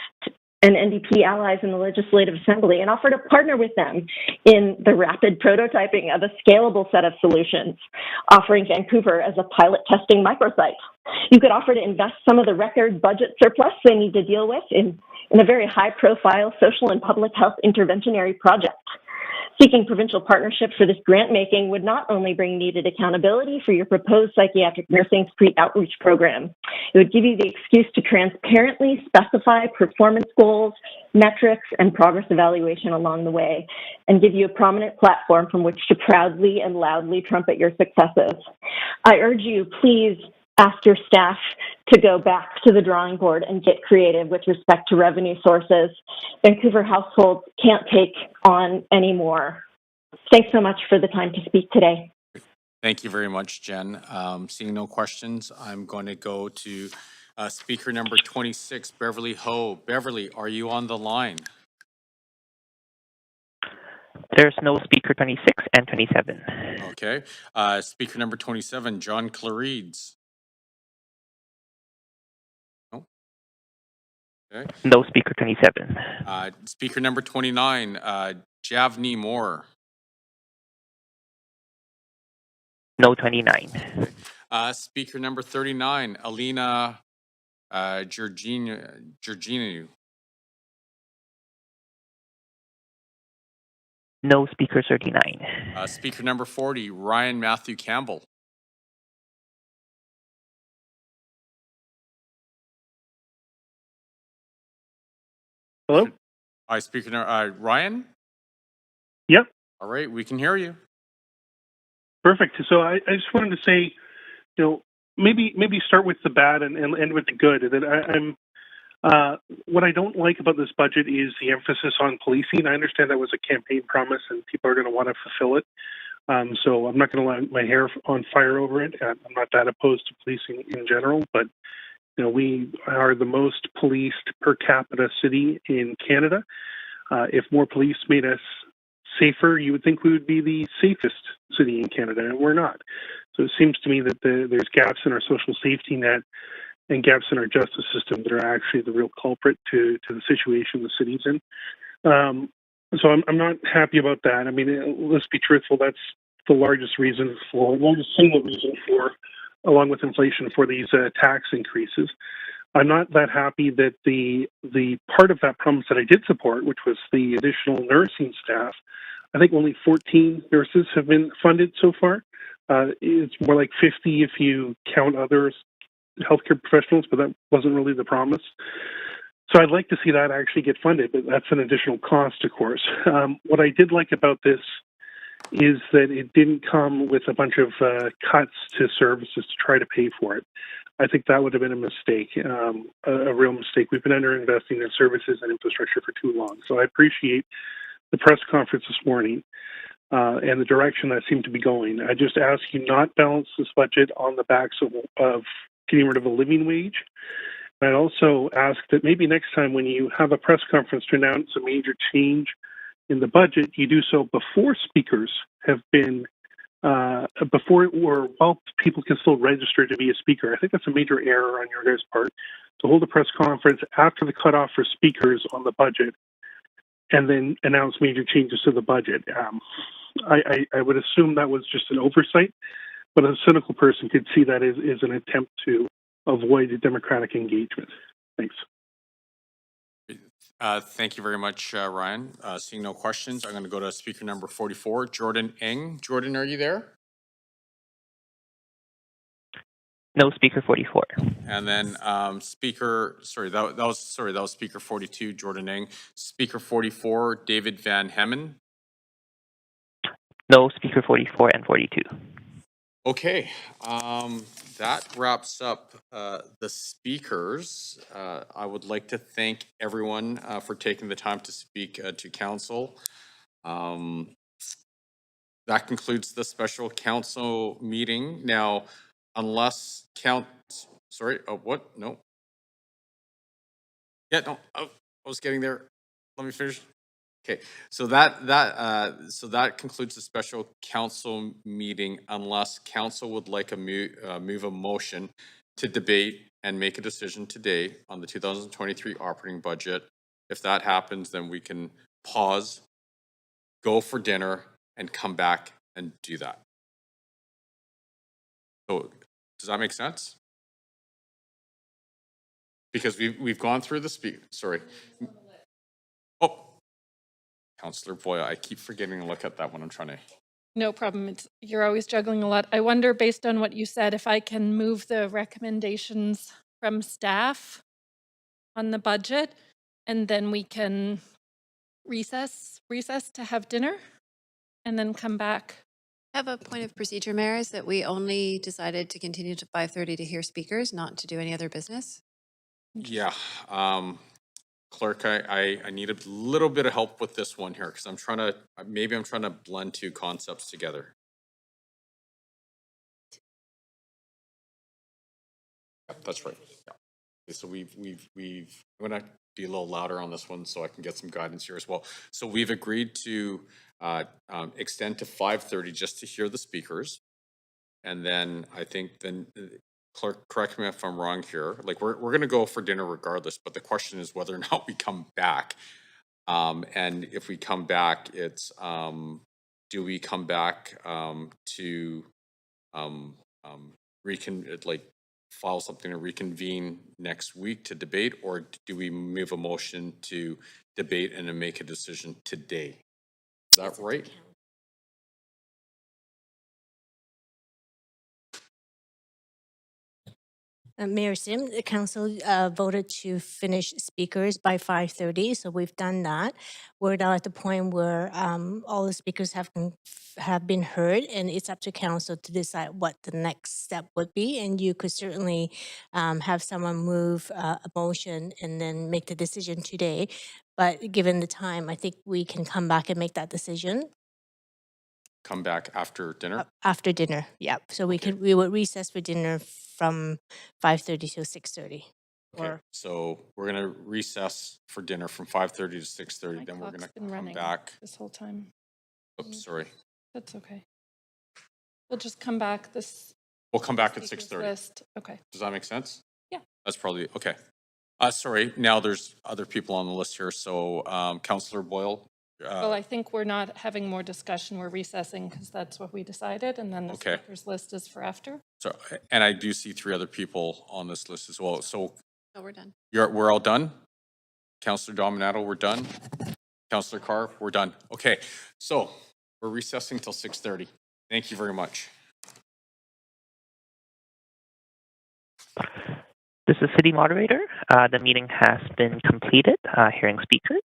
and NDP allies in the Legislative Assembly and offer to partner with them in the rapid prototyping of a scalable set of solutions, offering Vancouver as a pilot testing microsite. You could offer to invest some of the record budget surplus they need to deal with in in a very high-profile social and public health interventionary project. Seeking provincial partnership for this grant making would not only bring needed accountability for your proposed psychiatric nursing street outreach program, it would give you the excuse to transparently specify performance goals, metrics, and progress evaluation along the way, and give you a prominent platform from which to proudly and loudly trumpet your successes. I urge you, please ask your staff to go back to the drawing board and get creative with respect to revenue sources. Vancouver households can't take on anymore. Thanks so much for the time to speak today. Thank you very much, Jen. Seeing no questions, I'm going to go to speaker number 26, Beverly Ho. Beverly, are you on the line? There's no speaker 26 and 27. Okay. Speaker number 27, John Clarides. No. Okay. No speaker 27. Speaker number 29, Javni Moore. No 29. Okay. Speaker number 39, Alina Georginu. No speaker 39. Speaker number 40, Ryan Matthew Campbell. Hello? Hi, speaker number, Ryan? Yep. All right, we can hear you. Perfect. So I just wanted to say, you know, maybe start with the bad and end with the good. That what I don't like about this budget is the emphasis on policing. I understand that was a campaign promise and people are going to want to fulfill it. So I'm not going to light my hair on fire over it. I'm not that opposed to policing in general, but you know, we are the most policed per capita city in Canada. If more police made us safer, you would think we would be the safest city in Canada, and we're not. So it seems to me that there's gaps in our social safety net and gaps in our justice system that are actually the real culprit to the situation the city's in. So I'm not happy about that. I mean, let's be truthful. That's the largest single reason for, along with inflation, for these tax increases. I'm not that happy that the part of that promise that I did support, which was the additional nursing staff, I think only 14 nurses have been funded so far. It's more like 50 if you count others healthcare professionals, but that wasn't really the promise. So I'd like to see that actually get funded, but that's an additional cost, of course. What I did like about this is that it didn't come with a bunch of cuts to services to try to pay for it. I think that would have been a mistake, a real mistake. We've been underinvesting in services and infrastructure for too long. So I appreciate the press conference this morning and the direction that seemed to be going. I just ask you not balance this budget on the backs of getting rid of a living wage. I'd also ask that maybe next time when you have a press conference to announce a major change in the budget, you do so before speakers have been, while people can still register to be a speaker. I think that's a major error on your guys' part, to hold a press conference after the cutoff for speakers on the budget and then announce major changes to the budget. I would assume that was just an oversight, but a cynical person could see that as an attempt to avoid democratic engagement. Thanks. Thank you very much, Ryan. Seeing no questions, I'm going to go to speaker number 44, Jordan Eng. Jordan, are you there? No speaker 44. And then that was speaker 42, Jordan Eng. Speaker 44, David Van Hemmen. No speaker 44 and 42. Okay, that wraps up the speakers. I would like to thank everyone for taking the time to speak to council. That concludes the special council meeting. Now, unless what? No. Yeah, no. Oh, I was getting there. Let me finish. Okay, so that concludes the special council meeting unless council would like to move a motion to debate and make a decision today on the 2023 operating budget. If that happens, then we can pause, go for dinner, and come back and do that. So, does that make sense? because we've gone through the sorry. Oh, Councillor Boyle, I keep forgetting to look at that when I'm trying to. No problem. You're always juggling a lot. I wonder, based on what you said, if I can move the recommendations from staff on the budget, and then we can recess to have dinner, and then come back. I have a point of procedure, Mayor, is that we only decided to continue to 5:30 to hear speakers, not to do any other business. Yeah, Clerk, I need a little bit of help with this one here, because I'm trying to blend two concepts together. Yeah, that's right. Yeah. Okay, so I'm gonna be a little louder on this one so I can get some guidance here as well. So we've agreed to extend to 5:30 just to hear the speakers. And then I think Clerk, correct me if I'm wrong here, like we're gonna go for dinner regardless, but the question is whether or not we come back. And if we come back, it's do we come back to file something to reconvene next week to debate, or do we move a motion to debate and then make a decision today? Is that right? Mayor Sim, the council voted to finish speakers by 5:30, so we've done that. We're now at the point where all the speakers have been heard, and it's up to council to decide what the next step would be. And you could certainly have someone move a motion and then make the decision today. But given the time, I think we can come back and make that decision Come back after dinner? after dinner. Yeah. So we would recess for dinner from 5:30 to 6:30. Okay, so we're gonna recess for dinner from 5:30 to 6:30, then we're gonna come back. This whole time. Oops, sorry. That's okay. We'll just come back We'll come back at speakers 6:30. list. Okay. Does that make sense? Yeah. That's probably, okay. Sorry, now there's other people on the list here, so Councillor Boyle. Well, I think we're not having more discussion. We're recessing because that's what we decided, and then the Okay. speakers list is for after. So, and I do see 3 other people on this list as well. So No, we're done. we're all done? Councillor Dominato, we're done? Councillor Carr, we're done. Okay, so we're recessing till 6:30. Thank you very much. This is City Moderator. The meeting has been completed. Hearing speakers.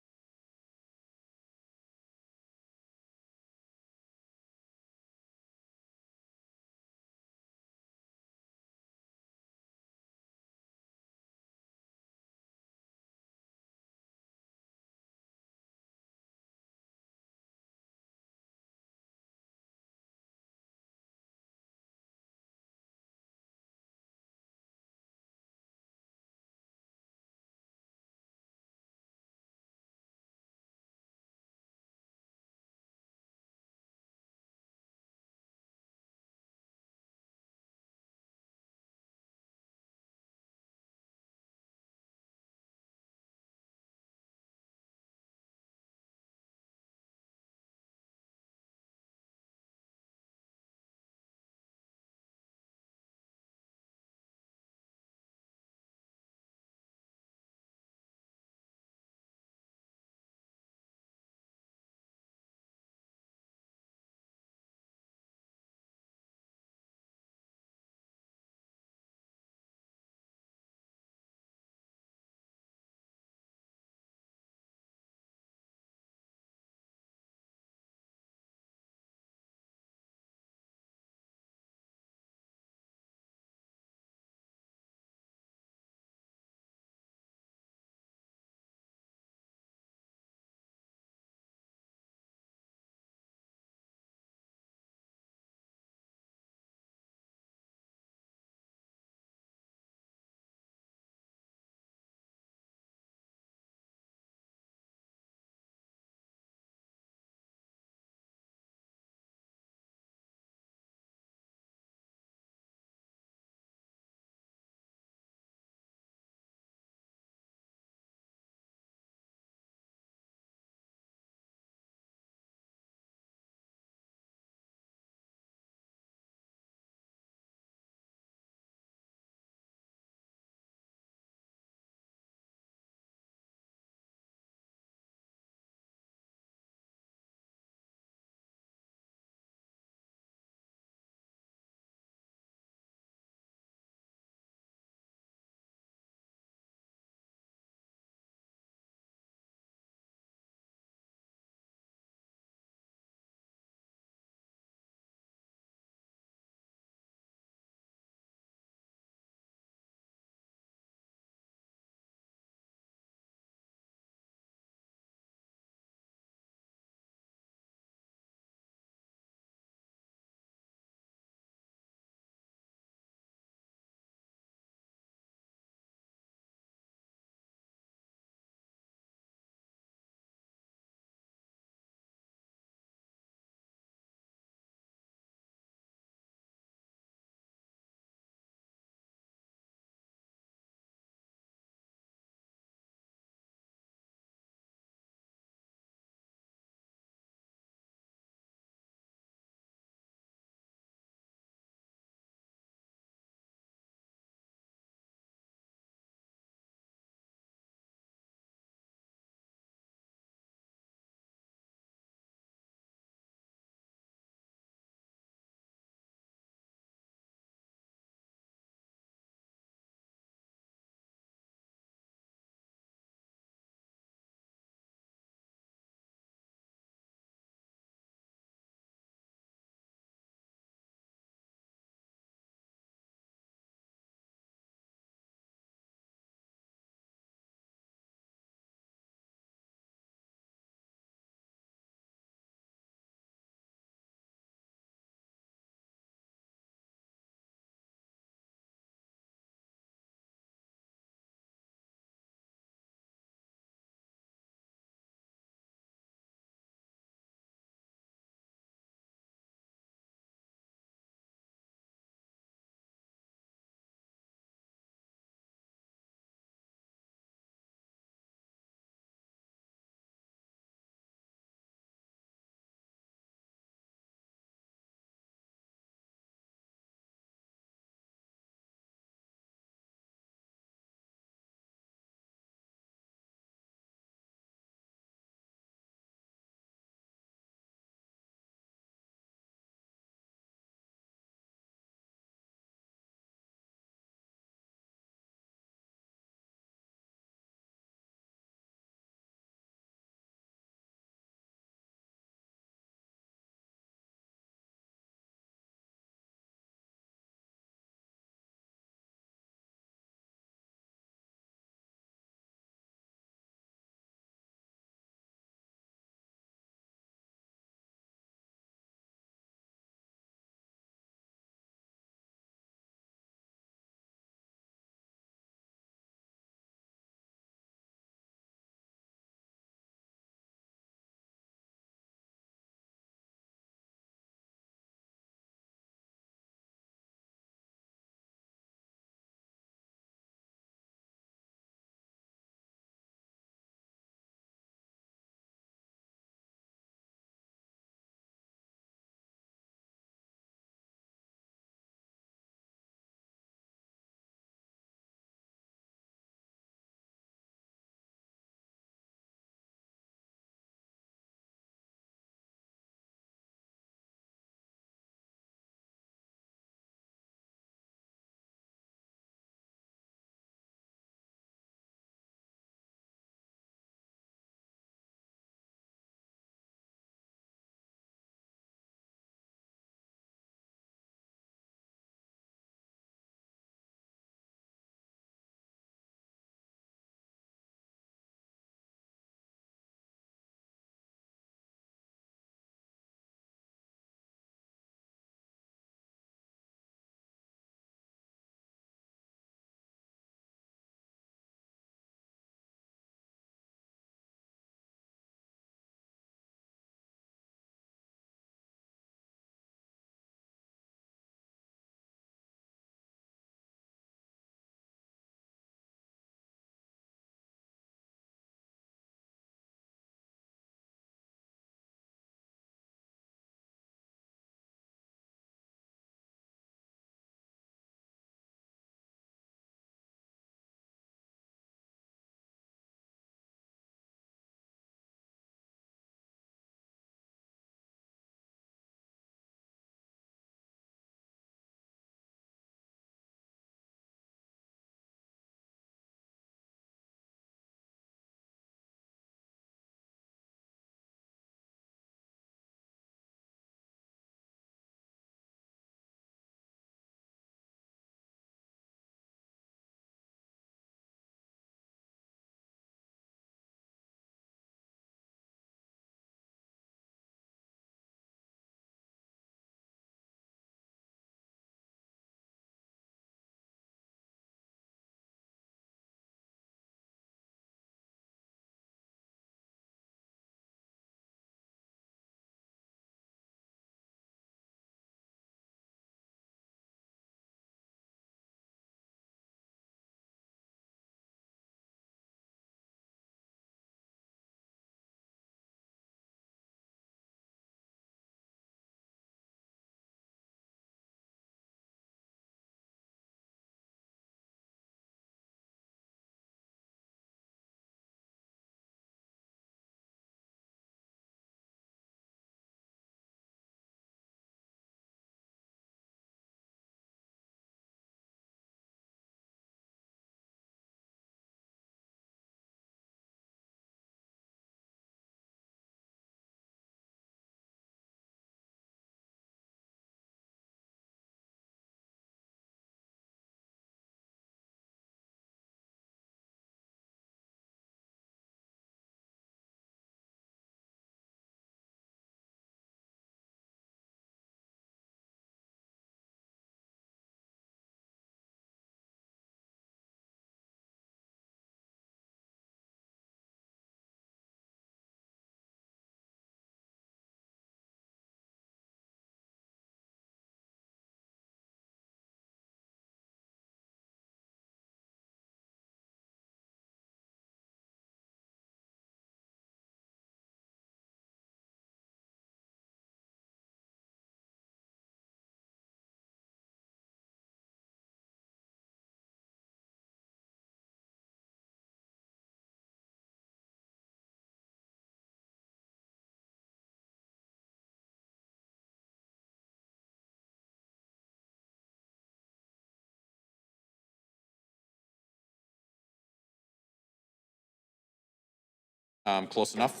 Close enough?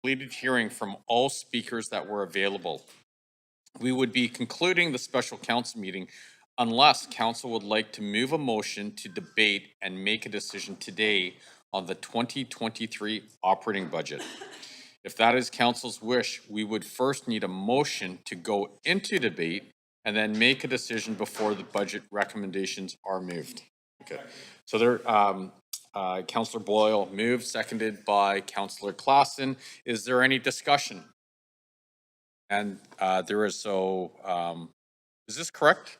Completed hearing from all speakers that were available. We would be concluding the special council meeting unless council would like to move a motion to debate and make a decision today on the 2023 operating budget. If that is council's wish, we would first need a motion to go into debate and then make a decision before the budget recommendations are moved. Okay, so there, Councillor Boyle moved, seconded by Councillor Claassen. Is there any discussion? And there is, so, is this correct?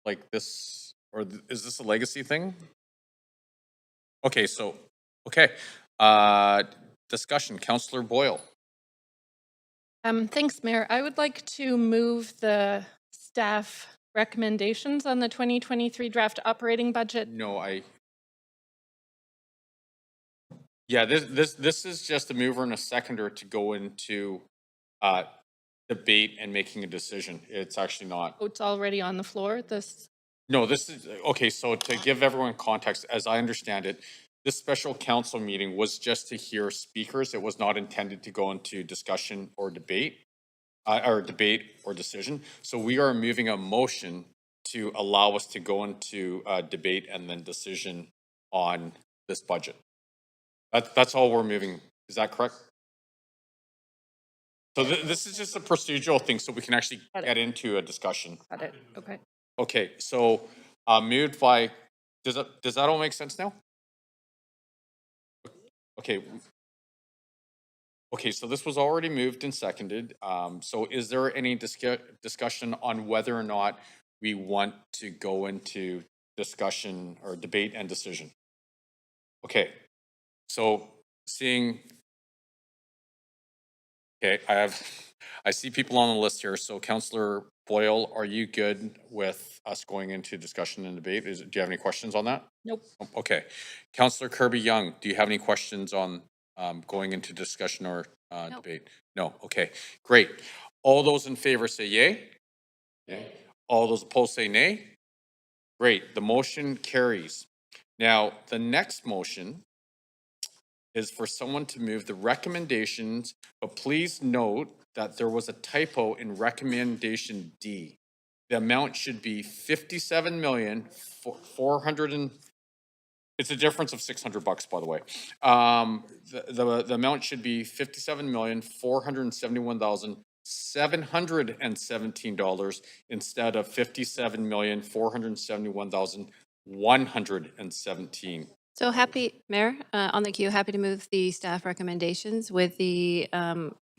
Like this, or is this a legacy thing? Okay, so, okay. Discussion, Councillor Boyle. Thanks, Mayor. I would like to move the staff recommendations on the 2023 draft operating budget. No, yeah, this is just a mover and a seconder to go into debate and making a decision. It's actually not. Oh, it's already on the floor, this? No, this is, okay, so to give everyone context, as I understand it, this special council meeting was just to hear speakers. It was not intended to go into discussion or debate, or decision. So we are moving a motion to allow us to go into debate and then decision on this budget. That's all we're moving. Is that correct? So this is just a procedural thing so we can actually get into a discussion. Got it, okay. Okay, so moved by, does that all make sense now? Okay. Okay, so this was already moved and seconded. So is there any discussion on whether or not we want to go into discussion or debate and decision? Okay, so seeing, okay, I see people on the list here. So Councillor Boyle, are you good with us going into discussion and debate? Do you have any questions on that? Nope. Okay. Councillor Kirby-Young, do you have any questions on going into discussion or debate? No. Okay, great. All those in favor say yay. Yay. All those opposed say nay. Great, the motion carries. Now, the next motion is for someone to move the recommendations, but please note that there was a typo in recommendation D. The amount should be 57,400,000. It's a difference of $600, by the way. The amount should be $57,471,717 instead of $57,471,117. So happy, Mayor, on the queue, happy to move the staff recommendations with the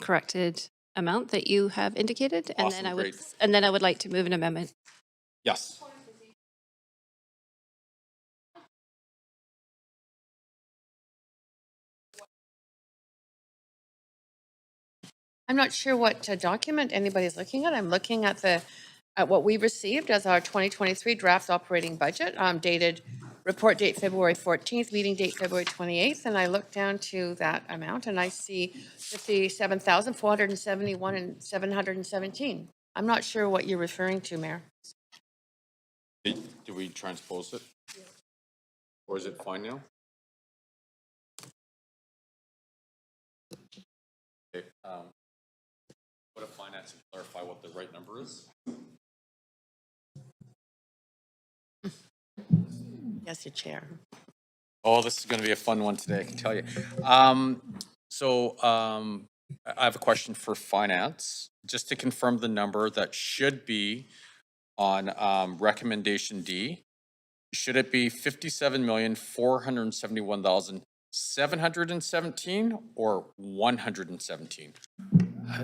corrected amount that you have indicated. And Awesome, then I would like to move an amendment. Yes. I'm not sure what document anybody's looking at. I'm looking at what we received as our 2023 draft operating budget, dated report date February 14th, meeting date February 28th, and I look down to that amount and I see 57,471 and 717. I'm not sure what you're referring to, Mayor. Did we transpose it? Or is it fine now? Okay. Go to finance and clarify what the right number is. Yes, your chair. Oh, this is going to be a fun one today, I can tell you. I have a question for finance, just to confirm the number that should be on recommendation D. Should it be 57,471,717 or 117?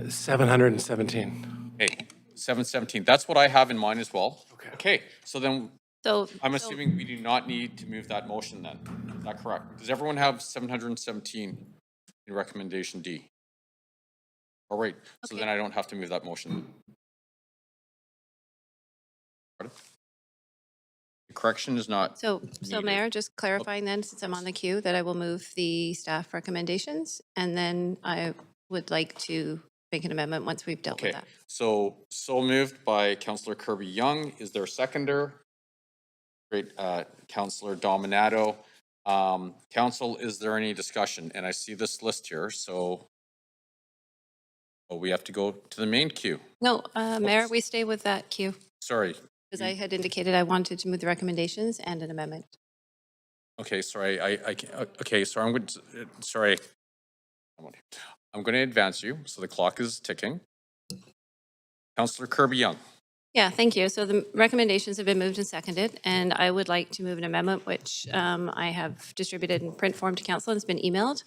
717. Hey, 717. That's what I have in mind as well. Okay. So then I'm assuming we do not need to move that motion then. Is that correct? Does everyone have 717 in recommendation D? All right. So then I don't have to move that motion. Pardon? The correction is not. So Mayor, just clarifying then, since I'm on the queue, that I will move the staff recommendations, and then I would like to make an amendment once we've dealt with that. So moved by Councillor Kirby-Young. Is there a seconder? Great, Councillor Dominato. Council, is there any discussion? And I see this list here, so we have to go to the main queue. No, Mayor, we stay with that queue Sorry. because I had indicated I wanted to move the recommendations and an amendment. Okay, sorry, okay, so I'm going to, sorry. I'm going to advance you, so the clock is ticking. Councillor Kirby-Young. Yeah, thank you. So the recommendations have been moved and seconded, and I would like to move an amendment, which I have distributed in print form to council and it's been emailed.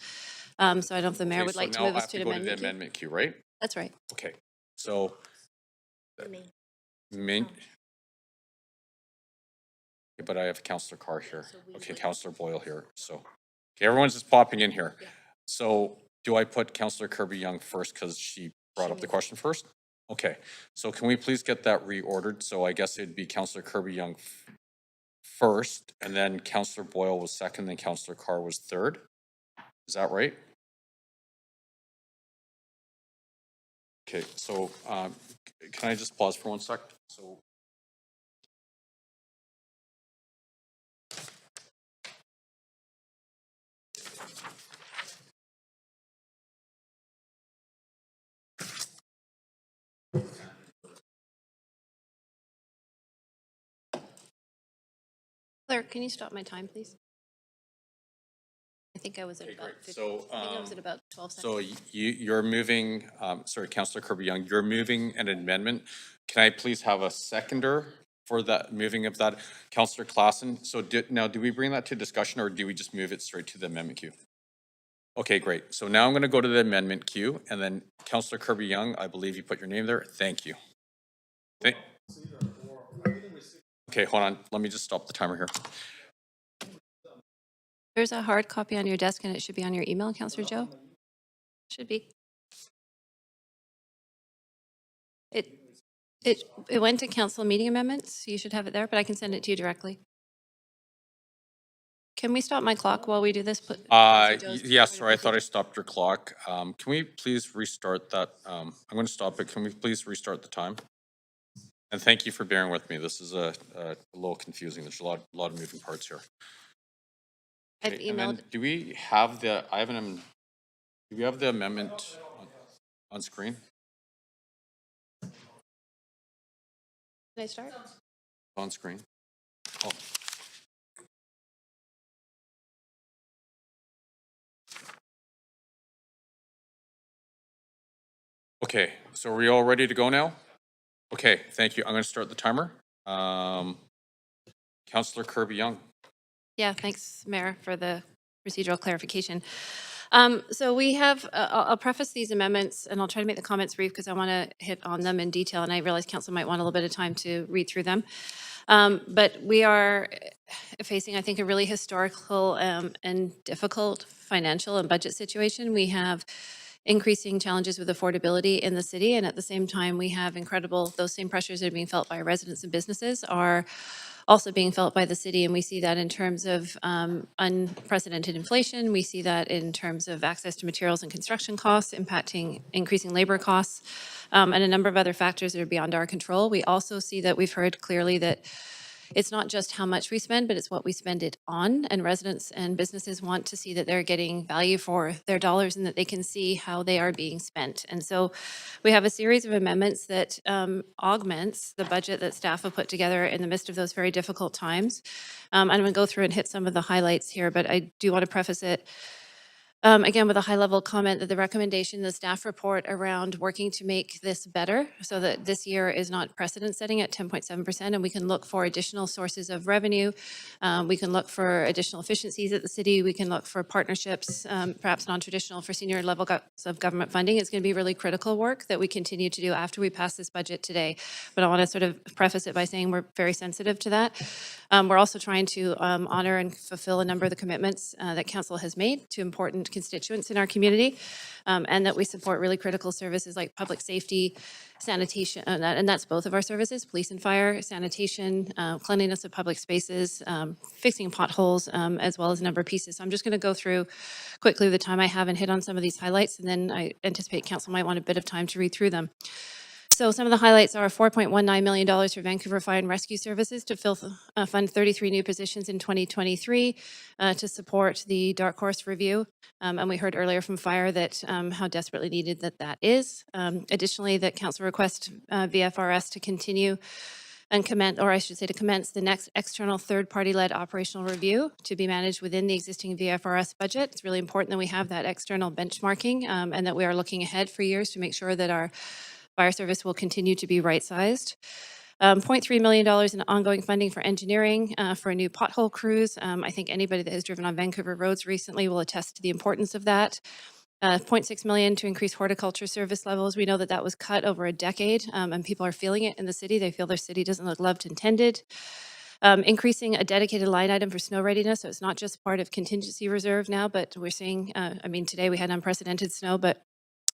So I don't know if the mayor Okay, would so like to now move I us have to to the go to the amendment queue. amendment queue, right? That's right. Okay, so. Main. Okay, but I have Councillor Carr here. Okay, Councillor Boyle here, so. Okay, everyone's just popping in here. So do I put Councillor Kirby-Young first because she brought up the question first? Okay, so can we please get that reordered? So I guess it'd be Councillor Kirby-Young first, and then Councillor Boyle was second, then Councillor Carr was third. Is that right? Okay, so can I just pause for 1 sec? So. Clerk, can you stop my time, please? I think I was at about 50, So, I think I was at about 12 seconds. so you're moving, sorry, Councillor Kirby-Young, you're moving an amendment. Can I please have a seconder for that moving of that? Councillor Klassen, so now do we bring that to discussion or do we just move it straight to the amendment queue? Okay, great. So now I'm going to go to the amendment queue and then Councillor Kirby-Young, I believe you put your name there. Thank you. Okay, hold on. Let me just stop the timer here. There's a hard copy on your desk and it should be on your email, Councillor Joe. Should be. It went to council meeting amendments. You should have it there, but I can send it to you directly. Can we stop my clock while we do this? Yeah, sorry, I thought I stopped your clock. Can we please restart that? I'm going to stop it. Can we please restart the time? And thank you for bearing with me. This is a little confusing. There's a lot of moving parts here. I've Okay, and emailed. then do we have the, do we have the amendment on screen? Can I start? On screen. Oh. Okay, so are we all ready to go now? Okay, thank you. I'm going to start the timer. Councillor Kirby-Young. Yeah, thanks, Mayor, for the procedural clarification. So we have, I'll preface these amendments and I'll try to make the comments brief because I want to hit on them in detail and I realize council might want a little bit of time to read through them. But we are facing, I think, a really historical and difficult financial and budget situation. We have increasing challenges with affordability in the city, and at the same time, we have those same pressures that are being felt by residents and businesses are also being felt by the city, and we see that in terms of unprecedented inflation. We see that in terms of access to materials and construction costs, impacting increasing labor costs, and a number of other factors that are beyond our control. We also see that we've heard clearly that it's not just how much we spend, but it's what we spend it on. And residents and businesses want to see that they're getting value for their dollars and that they can see how they are being spent. And so we have a series of amendments that augments the budget that staff have put together in the midst of those very difficult times. I'm going to go through and hit some of the highlights here, but I do want to preface it again, with a high-level comment that the recommendation, the staff report around working to make this better so that this year is not precedent-setting at 10.7%, and we can look for additional sources of revenue. We can look for additional efficiencies at the city. We can look for partnerships, perhaps non-traditional for senior level of government funding. It's going to be really critical work that we continue to do after we pass this budget today. But I want to sort of preface it by saying we're very sensitive to that. We're also trying to honor and fulfill a number of the commitments that council has made to important constituents in our community, and that we support really critical services like public safety, sanitation, and that's both of our services, police and fire, sanitation, cleanliness of public spaces, fixing potholes, as well as a number of pieces. So I'm just going to go through quickly the time I have and hit on some of these highlights, and then I anticipate council might want a bit of time to read through them. So some of the highlights are $4.19 million for Vancouver Fire and Rescue Services to fund 33 new positions in 2023 to support the Dark Horse review. And we heard earlier from Fire that how desperately needed that is. Additionally, that Council requests VFRS to continue and commence the next external third-party-led operational review to be managed within the existing VFRS budget. It's really important that we have that external benchmarking and that we are looking ahead for years to make sure that our fire service will continue to be right-sized. $0.3 million in ongoing funding for engineering for a new pothole cruise. I think anybody that has driven on Vancouver roads recently will attest to the importance of that. $0.6 million to increase horticulture service levels. We know that was cut over a decade, and people are feeling it in the city. They feel their city doesn't look loved intended. Increasing a dedicated line item for snow readiness, so it's not just part of contingency reserve now, but we're seeing, today we had unprecedented snow, but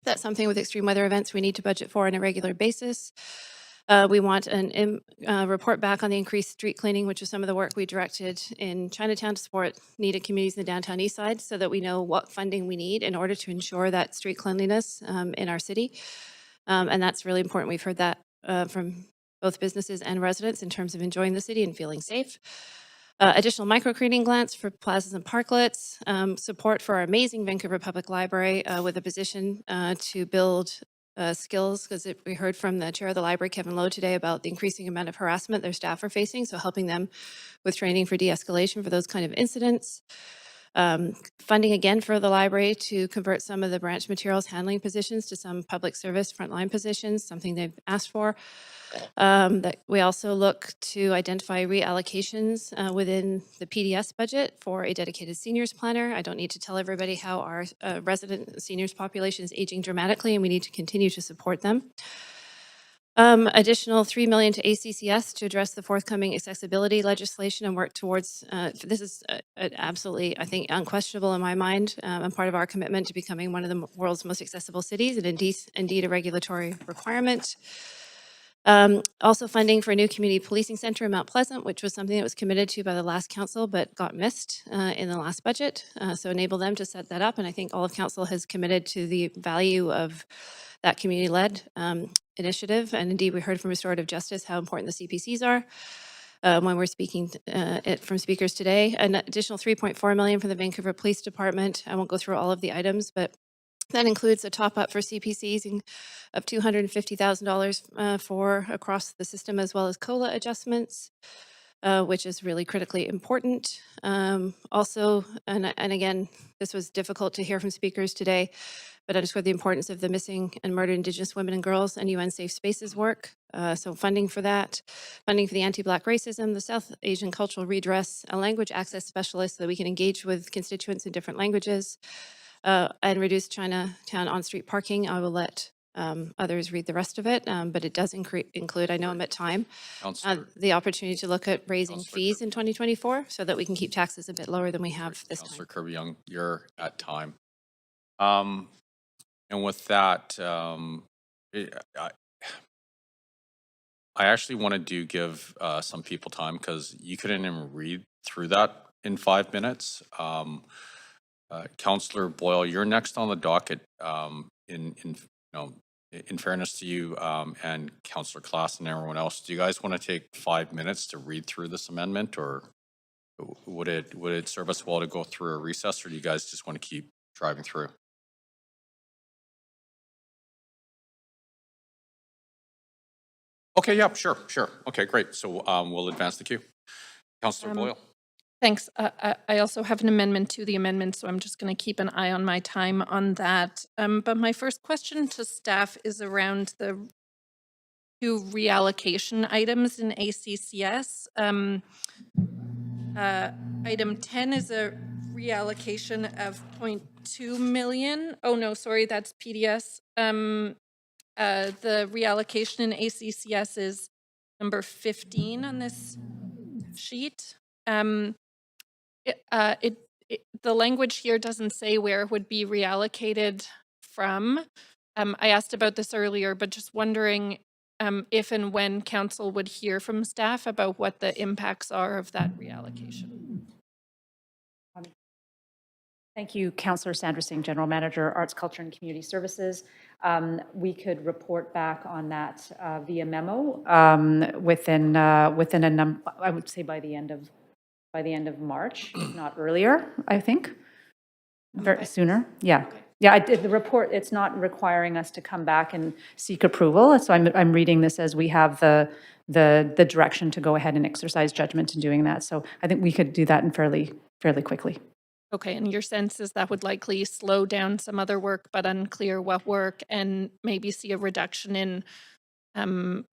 that's something with extreme weather events we need to budget for on a regular basis. We want a report back on the increased street cleaning, which is some of the work we directed in Chinatown to support needed communities in the downtown east side so that we know what funding we need in order to ensure that street cleanliness in our city. And that's really important. We've heard that from both businesses and residents in terms of enjoying the city and feeling safe. Additional microcreating grants for plazas and parklets, support for our amazing Vancouver Public Library with a position to build skills, because we heard from the chair of the library, Kevin Lowe, today about the increasing amount of harassment their staff are facing, so helping them with training for de-escalation for those kind of incidents. Funding again for the library to convert some of the branch materials handling positions to some public service frontline positions, something they've asked for. That we also look to identify reallocations within the PDS budget for a dedicated seniors planner. I don't need to tell everybody how our resident seniors population is aging dramatically, and we need to continue to support them. Additional $3 million to ACCS to address the forthcoming accessibility legislation and work towards, this is absolutely, I think, unquestionable in my mind, and part of our commitment to becoming one of the world's most accessible cities, and indeed a regulatory requirement. Also funding for a new community policing center in Mount Pleasant, which was something that was committed to by the last council but got missed in the last budget. So enable them to set that up. And I think all of council has committed to the value of that community-led initiative. And indeed, we heard from Restorative Justice how important the CPCs are when we're speaking from speakers today. An additional $3.4 million for the Vancouver Police Department. I won't go through all of the items, but that includes a top-up for CPCs of $250,000 for across the system, as well as COLA adjustments, which is really critically important. Also, and again, this was difficult to hear from speakers today, but underscore the importance of the missing and murdered Indigenous women and girls and UN Safe Spaces work. So funding for that, funding for the anti-Black racism, the South Asian cultural redress, a language access specialist so that we can engage with constituents in different languages, and reduce Chinatown on-street parking. I will let others read the rest of it, but it does include, I know I'm at time, the opportunity to look at raising fees in 2024 so that we can keep taxes a bit lower than we have this time. Councillor Kirby-Young, you're at time. And with that, I actually wanted to give some people time because you couldn't even read through that in 5 minutes. Councillor Boyle, you're next on the docket. In fairness to you and Councillor Klass and everyone else, do you guys want to take 5 minutes to read through this amendment, or would it serve us well to go through a recess, or do you guys just want to keep driving through? Okay, yeah, sure. Okay, great. So we'll advance the queue. Councillor Boyle. Thanks. I also have an amendment to the amendment, so I'm just going to keep an eye on my time on that. But my first question to staff is around the two reallocation items in ACCS. Item 10 is a reallocation of 0.2 million. Oh no, sorry, that's PDS. The reallocation in ACCS is number 15 on this sheet. The language here doesn't say where it would be reallocated from. I asked about this earlier, but just wondering if and when council would hear from staff about what the impacts are of that reallocation. Thank you, Councillor Sandra Singh, General Manager, Arts, Culture and Community Services. We could report back on that via memo within a number. I would say by the end of March, if not earlier. I think sooner. Yeah. Okay. Yeah, I did the report. It's not requiring us to come back and seek approval. So I'm reading this as we have the direction to go ahead and exercise judgment in doing that. So I think we could do that in fairly quickly. Okay, and your sense is that would likely slow down some other work, but unclear what work, and maybe see a reduction in an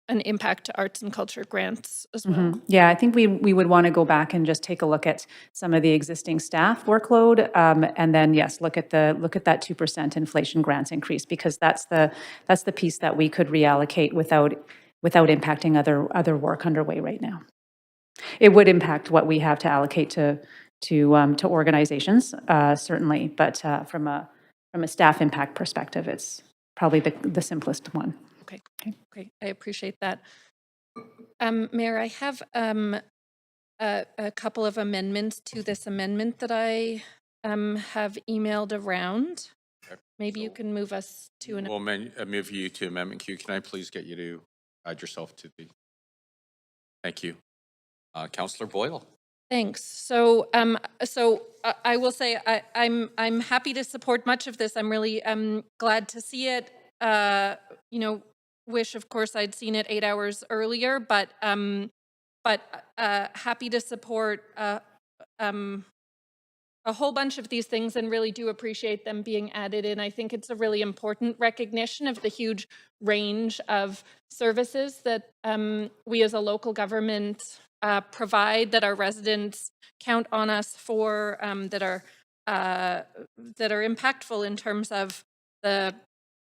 impact to arts and culture grants as well. Yeah, I think we would want to go back and just take a look at some of the existing staff workload, and then yes, look at that 2% inflation grants increase, because that's the piece that we could reallocate without impacting other work underway right now. It would impact what we have to allocate to organizations, certainly, but from a staff impact perspective, it's probably the simplest one. Okay, I appreciate that. Mayor, I have a couple of amendments to this amendment that I have emailed around. Maybe you can move us to an. We'll move you to amendment queue. Can I please get you to add yourself to the? Thank you, Councillor Boyle. Thanks. So, I will say I'm happy to support much of this. I'm really glad to see it. Wish, of course, I'd seen it 8 hours earlier, but happy to support a whole bunch of these things, and really do appreciate them being added in. I think it's a really important recognition of the huge range of services that we as a local government provide, that our residents count on us for, that are impactful in terms of the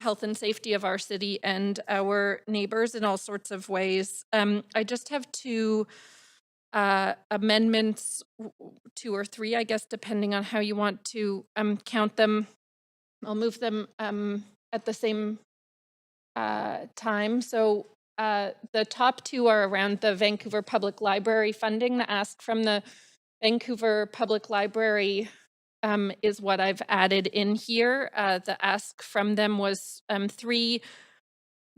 health and safety of our city and our neighbors in all sorts of ways. I just have two amendments, 2 or 3, I guess, depending on how you want to count them. I'll move them at the same time. So the top 2 are around the Vancouver Public Library funding. The ask from the Vancouver Public Library is what I've added in here. The ask from them was 3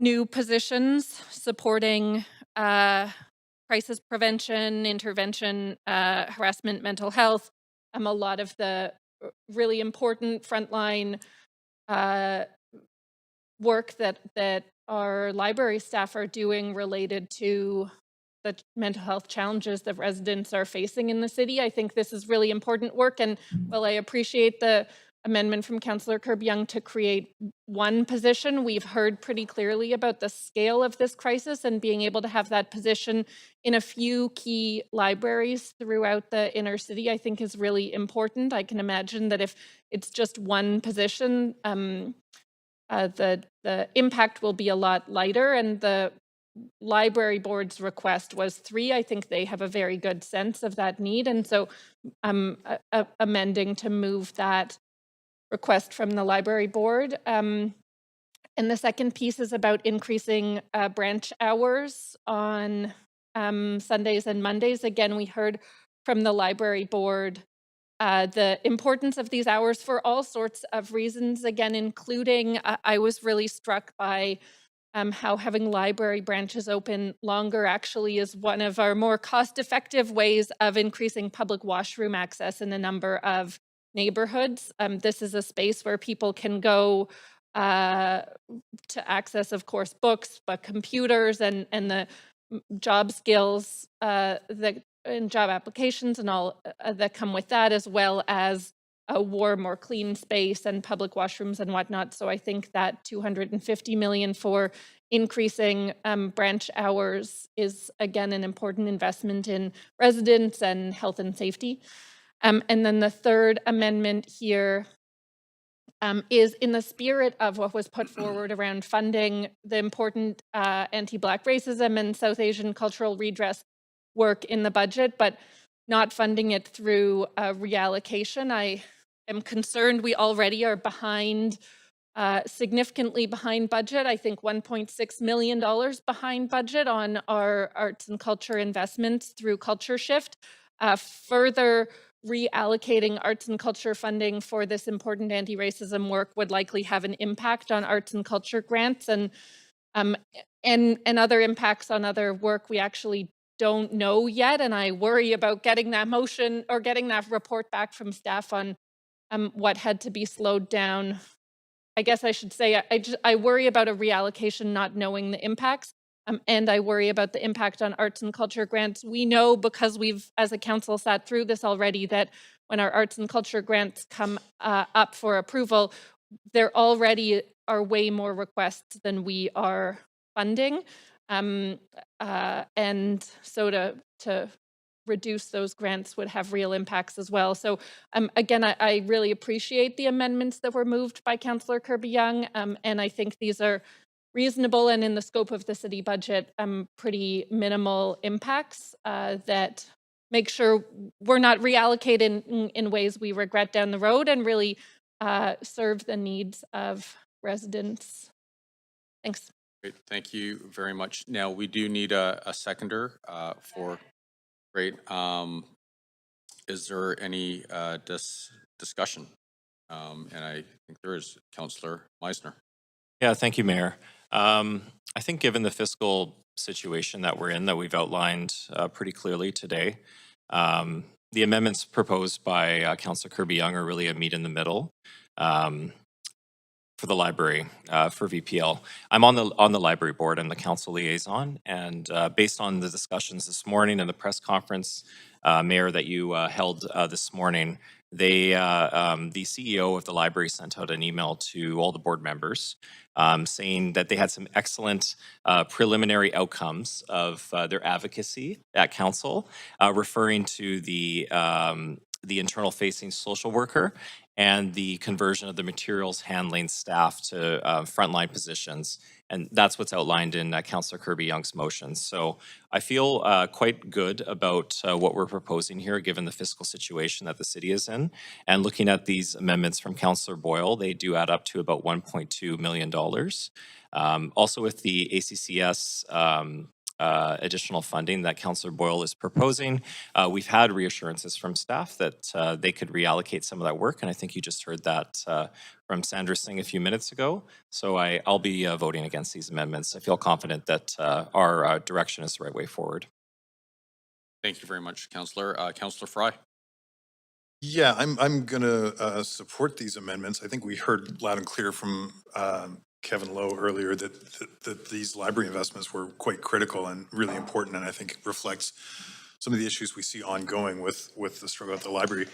new positions supporting crisis prevention, intervention, harassment, mental health. A lot of the really important frontline work that our library staff are doing related to the mental health challenges that residents are facing in the city. I think this is really important work, and while I appreciate the amendment from Councillor Kirby-Yung to create 1 position, we've heard pretty clearly about the scale of this crisis, and being able to have that position in a few key libraries throughout the inner city, I think is really important. I can imagine that if it's just 1 position, the impact will be a lot lighter, and the library board's request was 3. I think they have a very good sense of that need, and so I'm amending to move that request from the library board. And the second piece is about increasing branch hours on Sundays and Mondays. Again, we heard from the library board the importance of these hours for all sorts of reasons, again, including I was really struck by how having library branches open longer actually is one of our more cost-effective ways of increasing public washroom access in a number of neighborhoods. This is a space where people can go to access, of course, books, but computers and the job skills and job applications and all that come with that, as well as a warm or clean space and public washrooms and whatnot. So I think that $250 million for increasing branch hours is, again, an important investment in residents and health and safety. And then the third amendment here is in the spirit of what was put forward around funding the important anti-Black racism and South Asian cultural redress work in the budget, but not funding it through reallocation. I am concerned we already are behind, significantly behind budget. I think $1.6 million behind budget on our arts and culture investments through Culture Shift. Further reallocating arts and culture funding for this important anti-racism work would likely have an impact on arts and culture grants and other impacts on other work we actually don't know yet. And I worry about getting that motion or getting that report back from staff on what had to be slowed down. I guess I should say I worry about a reallocation not knowing the impacts. And I worry about the impact on arts and culture grants. We know, because we've, as a council, sat through this already, that when our arts and culture grants come up for approval, there already are way more requests than we are funding. And so to reduce those grants would have real impacts as well. So again, I really appreciate the amendments that were moved by Councillor Kirby-Young, and I think these are reasonable and in the scope of the city budget, pretty minimal impacts that make sure we're not reallocated in ways we regret down the road and really serve the needs of residents. Thanks. Great, thank you very much. Now, we do need a seconder for, great. Is there any discussion? And I think there is. Councillor Meisner. Yeah, thank you, Mayor. I think given the fiscal situation that we're in, that we've outlined pretty clearly today, the amendments proposed by Councillor Kirby-Young are really a meet in the middle for the library, for VPL. I'm on the library board and the council liaison, and based on the discussions this morning and the press conference, Mayor, that you held this morning, the CEO of the library sent out an email to all the board members saying that they had some excellent preliminary outcomes of their advocacy at council, referring to the internal-facing social worker and the conversion of the materials handling staff to frontline positions. And that's what's outlined in Councillor Kirby-Young's motion. So I feel quite good about what we're proposing here, given the fiscal situation that the city is in. And looking at these amendments from Councillor Boyle, they do add up to about $1.2 million. Also with the ACCS additional funding that Councillor Boyle is proposing, we've had reassurances from staff that they could reallocate some of that work, and I think you just heard that from Sandra Singh a few minutes ago. So I'll be voting against these amendments. I feel confident that our direction is the right way forward. Thank you very much, Councillor. Councillor Fry. Yeah, I'm gonna support these amendments. I think we heard loud and clear from Kevin Lowe earlier that these library investments were quite critical and really important, and I think it reflects some of the issues we see ongoing with the struggle at the library.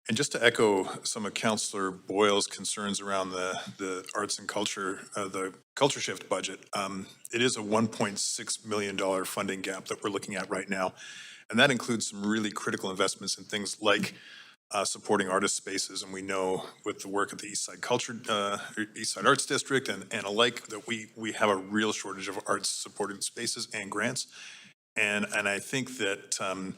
And just to echo some of Councillor Boyle's concerns around the arts and culture, the culture shift budget, it is a $1.6 million funding gap that we're looking at right now. And that includes some really critical investments in things like supporting artist spaces, and we know with the work at the East Side Arts District and alike that we have a real shortage of arts supported spaces and grants, and I think that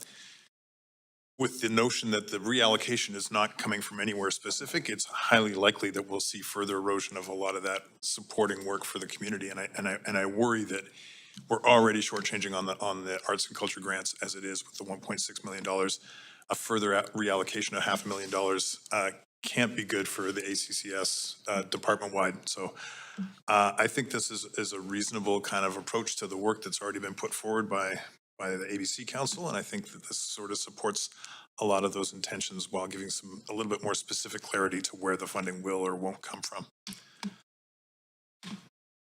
with the notion that the reallocation is not coming from anywhere specific, it's highly likely that we'll see further erosion of a lot of that supporting work for the community, and I worry that we're already shortchanging on the arts and culture grants as it is with the $1.6 million. A further reallocation of $500,000 can't be good for the ACCS department-wide. So I think this is a reasonable kind of approach to the work that's already been put forward by the ABC Council, and I think that this sort of supports a lot of those intentions while giving a little bit more specific clarity to where the funding will or won't come from.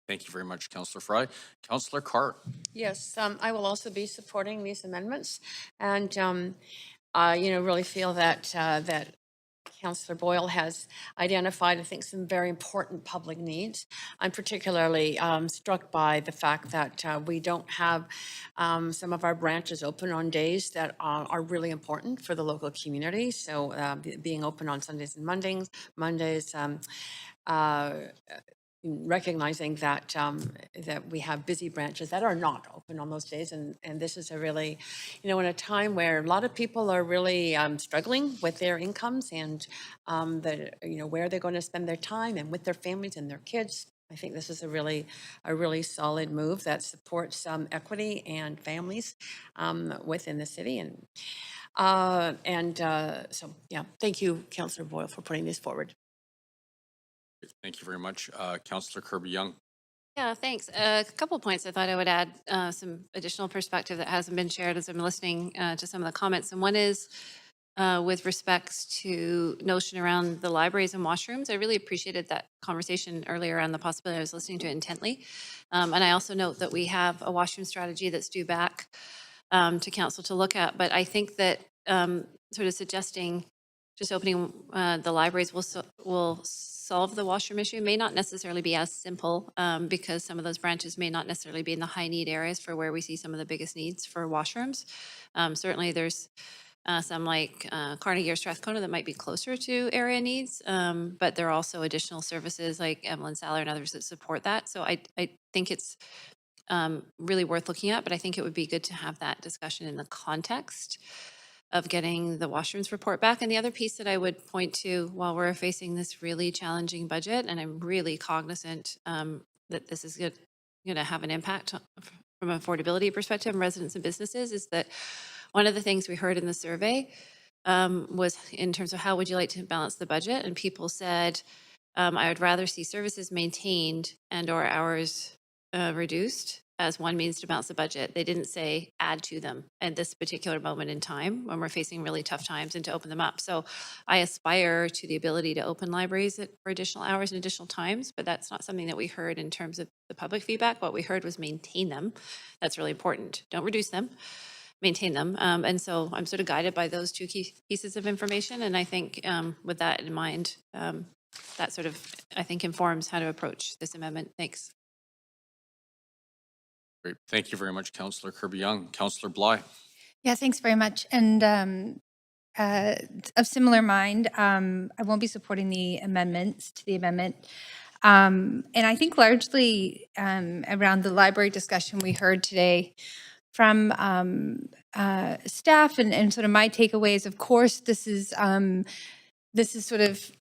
Thank you very much, Councillor Fry. Councillor Carr. Yes, I will also be supporting these amendments, and really feel that that Councillor Boyle has identified, I think, some very important public needs. I'm particularly struck by the fact that we don't have some of our branches open on days that are really important for the local community. So being open on Sundays and Mondays, recognizing that that we have busy branches that are not open on those days, and this is a really, in a time where a lot of people are really struggling with their incomes and where they're going to spend their time and with their families and their kids. I think this is a really solid move that supports equity and families within the city. And So, yeah, thank you, Councillor Boyle, for putting this forward. Thank you very much. Councillor Kirby-Young. Yeah, thanks. A couple of points I thought I would add some additional perspective that hasn't been shared as I'm listening to some of the comments. And one is with respects to notion around the libraries and washrooms. I really appreciated that conversation earlier on the possibility. I was listening to it intently. And I also note that we have a washroom strategy that's due back to council to look at. But I think that sort of suggesting just opening the libraries will solve the washroom issue may not necessarily be as simple because some of those branches may not necessarily be in the high need areas for where we see some of the biggest needs for washrooms. Certainly there's some like Carnegie or Strathcona that might be closer to area needs, but there are also additional services like Evelyn Saller and others that support that. So I think it's really worth looking at, but I think it would be good to have that discussion in the context of getting the washrooms report back. And the other piece that I would point to while we're facing this really challenging budget, and I'm really cognizant that this is going to have an impact from an affordability perspective on residents and businesses, is that one of the things we heard in the survey was in terms of how would you like to balance the budget? And people said, I would rather see services maintained and or hours reduced as one means to balance the budget. They didn't say add to them at this particular moment in time when we're facing really tough times and to open them up. So I aspire to the ability to open libraries for additional hours and additional times, but that's not something that we heard in terms of the public feedback. What we heard was maintain them. That's really important. Don't reduce them, maintain them. And so I'm sort of guided by those two key pieces of information. And I think with that in mind, that sort of, I think, informs how to approach this amendment. Thanks. Great. Thank you very much, Councillor Kirby-Young. Councillor Bly. Yeah, thanks very much. And of similar mind, I won't be supporting the amendments to the amendment. And I think largely around the library discussion we heard today from staff and sort of my takeaways, of course, this is sort of,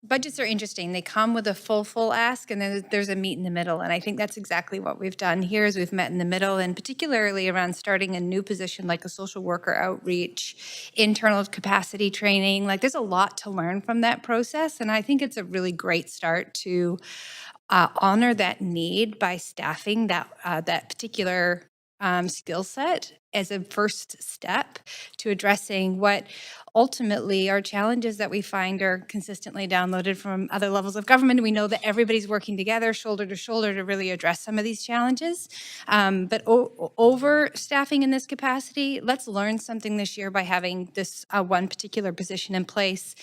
budgets are interesting. They come with a full ask, and then there's a meet in the middle. And I think that's exactly what we've done here is we've met in the middle, and particularly around starting a new position like a social worker outreach, internal capacity training. Like there's a lot to learn from that process. And I think it's a really great start to honor that need by staffing that particular skill set as a first step to addressing what ultimately are challenges that we find are consistently downloaded from other levels of government. We know that everybody's working together, shoulder to shoulder, to really address some of these challenges. But overstaffing in this capacity, let's learn something this year by having this one particular position in place.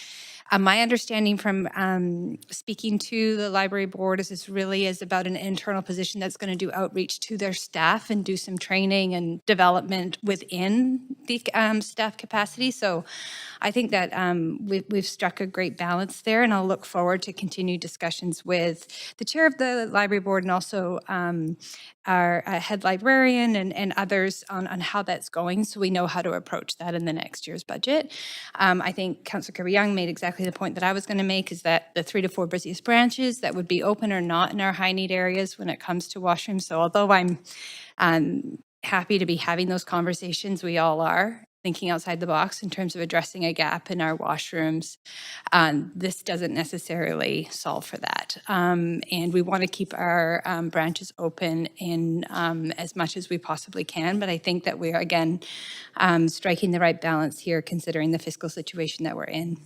My understanding from speaking to the library board is this really is about an internal position that's going to do outreach to their staff and do some training and development within the staff capacity. So I think that we've struck a great balance there, and I'll look forward to continued discussions with the chair of the library board and also our head librarian and others on how that's going, so we know how to approach that in the next year's budget. I think Councillor Kirby-Young made exactly the point that I was going to make, is that the 3 to 4 busiest branches that would be open are not in our high need areas when it comes to washrooms. So although I'm happy to be having those conversations, we all are thinking outside the box in terms of addressing a gap in our washrooms. This doesn't necessarily solve for that. And we want to keep our branches open in as much as we possibly can. But I think that we are, again, striking the right balance here, considering the fiscal situation that we're in.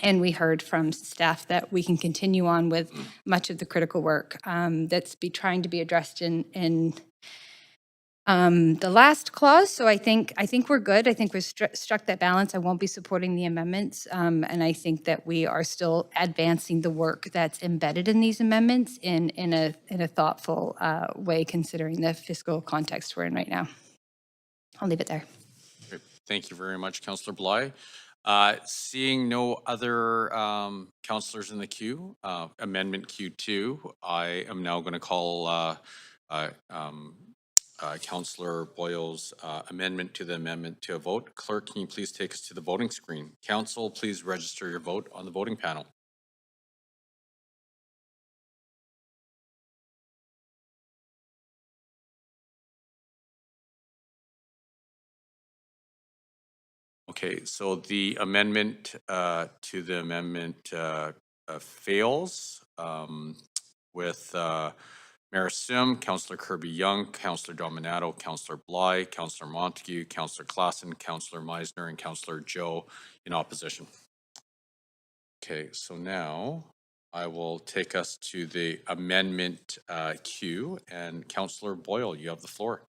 And we heard from staff that we can continue on with much of the critical work that's trying to be addressed in the last clause. So I think we're good. I think we've struck that balance. I won't be supporting the amendments. And I think that we are still advancing the work that's embedded in these amendments in a thoughtful way, considering the fiscal context we're in right now. I'll leave it there. Great. Thank you very much, Councillor Bly. Seeing no other councillors in the queue, Amendment Q2, I am now going to call Councillor Boyle's amendment to the amendment to a vote. Clerk, can you please take us to the voting screen? Council, please register your vote on the voting panel. Okay, so the amendment to the amendment fails with Mayor Sim, Councillor Kirby Young, Councillor Dominato, Councillor Bly, Councillor Montague, Councillor Klassen, Councillor Meisner, and Councillor Joe in opposition. Okay, so now I will take us to the amendment queue, and Councillor Boyle, you have the floor.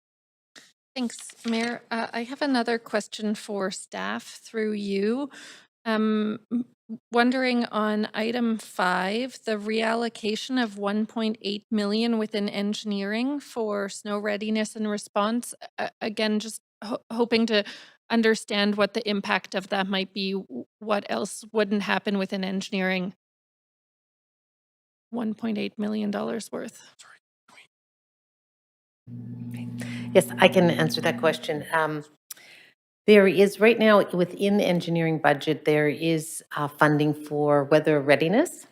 Thanks, Mayor. I have another question for staff through you. Wondering on item 5, the reallocation of 1.8 million within engineering for snow readiness and response. Again, just hoping to understand what the impact of that might be. What else wouldn't happen within engineering? $1.8 million worth. Yes, I can answer that question. There is right now within the engineering budget, there is funding for weather readiness.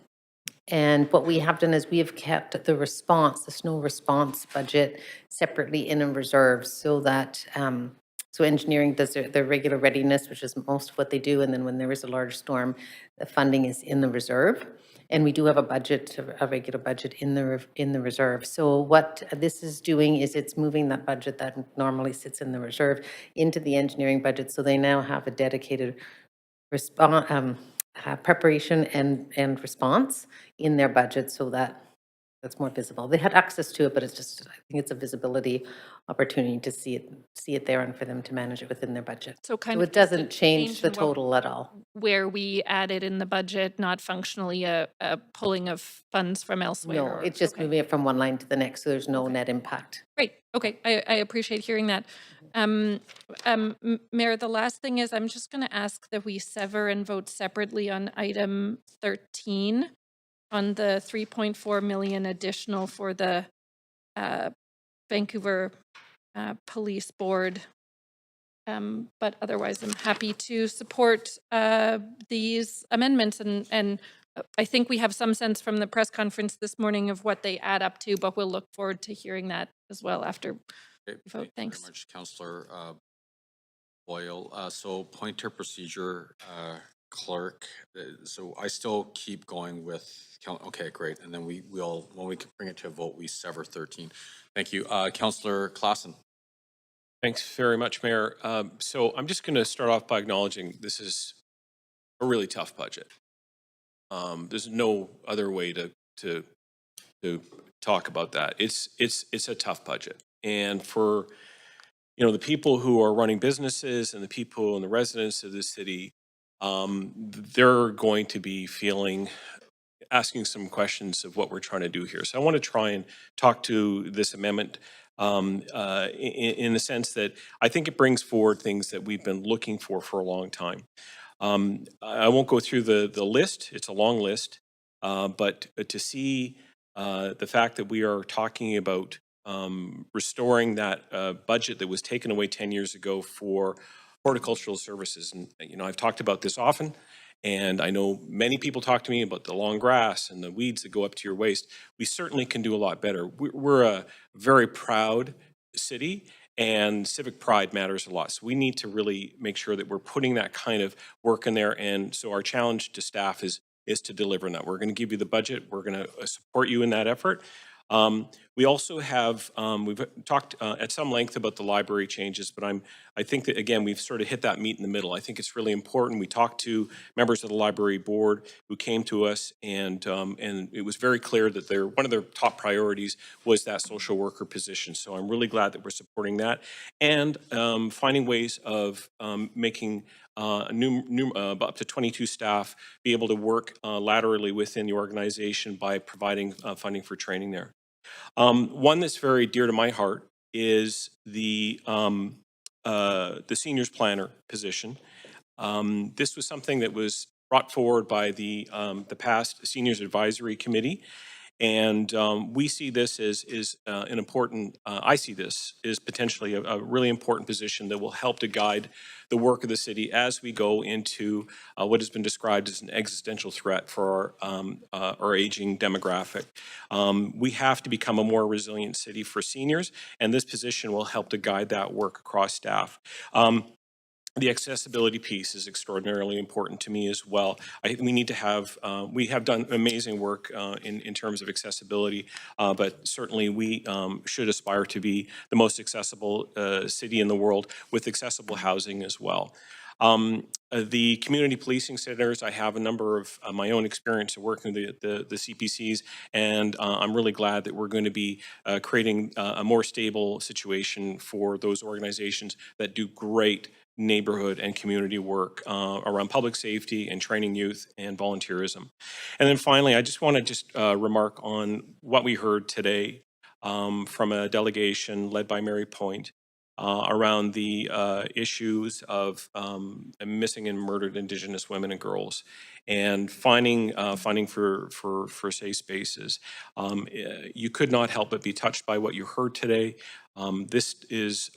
And what we have done is we have kept the response, the snow response budget separately in a reserve so that so engineering does their regular readiness, which is most of what they do. And then when there is a large storm, the funding is in the reserve. And we do have a budget, a regular budget in the reserve. So what this is doing is it's moving that budget that normally sits in the reserve into the engineering budget. So they now have a dedicated preparation and response in their budget so that that's more visible. They had access to it, but it's just, I think it's a visibility opportunity to see it there and for them to manage it within their budget. So kind So of it doesn't change the in what- total at all. Where we added in the budget, not functionally a pulling of funds from elsewhere. No, it's just moving it from one line to the next, so there's no net impact. Great. Okay. I appreciate hearing that. Mayor, the last thing is I'm just going to ask that we sever and vote separately on item 13 on the 3.4 million additional for the Vancouver Police Board. But otherwise, I'm happy to support these amendments. And I think we have some sense from the press conference this morning of what they add up to, but we'll look forward to hearing that as well after we vote. Thanks. Very much, Councillor Boyle. So pointer procedure, clerk. So I still keep going with, okay, great. And then we'll, when we can bring it to a vote, we sever 13. Thank you. Councillor Klassen. Thanks very much, Mayor. So I'm just going to start off by acknowledging this is a really tough budget. There's no other way to talk about that. It's a tough budget, and for the people who are running businesses and the people and the residents of the city, they're going to be asking some questions of what we're trying to do here. So I want to try and talk to this amendment in the sense that I think it brings forward things that we've been looking for a long time. I won't go through the list. It's a long list. But to see the fact that we are talking about restoring that budget that was taken away 10 years ago for horticultural services. And, I've talked about this often. And I know many people talk to me about the long grass and the weeds that go up to your waist. We certainly can do a lot better. We're a very proud city, and civic pride matters a lot. So we need to really make sure that we're putting that kind of work in there. And so our challenge to staff is to deliver on that. We're going to give you the budget. We're going to support you in that effort. We also have, we've talked at some length about the library changes, but I think that, again, we've sort of hit that meat in the middle. I think it's really important. We talked to members of the library board who came to us, and it was very clear that one of their top priorities was that social worker position. So I'm really glad that we're supporting that, and finding ways of making up to 22 staff be able to work laterally within the organization by providing funding for training there. One that's very dear to my heart is the seniors planner position. This was something that was brought forward by the past Seniors Advisory Committee. And we see this as an important, I see this as potentially a really important position that will help to guide the work of the city as we go into what has been described as an existential threat for our aging demographic. We have to become a more resilient city for seniors, and this position will help to guide that work across staff. the accessibility piece is extraordinarily important to me as well. We need to have, we have done amazing work in terms of accessibility, but certainly we should aspire to be the most accessible city in the world with accessible housing as well. The community policing centers, I have a number of my own experience of working with the CPCs, and I'm really glad that we're going to be creating a more stable situation for those organizations that do great neighborhood and community work around public safety and training youth and volunteerism. And then finally, I just want to just remark on what we heard today from a delegation led by Mary Point around the issues of missing and murdered Indigenous women and girls, and finding funding for safe spaces. You could not help but be touched by what you heard today. This is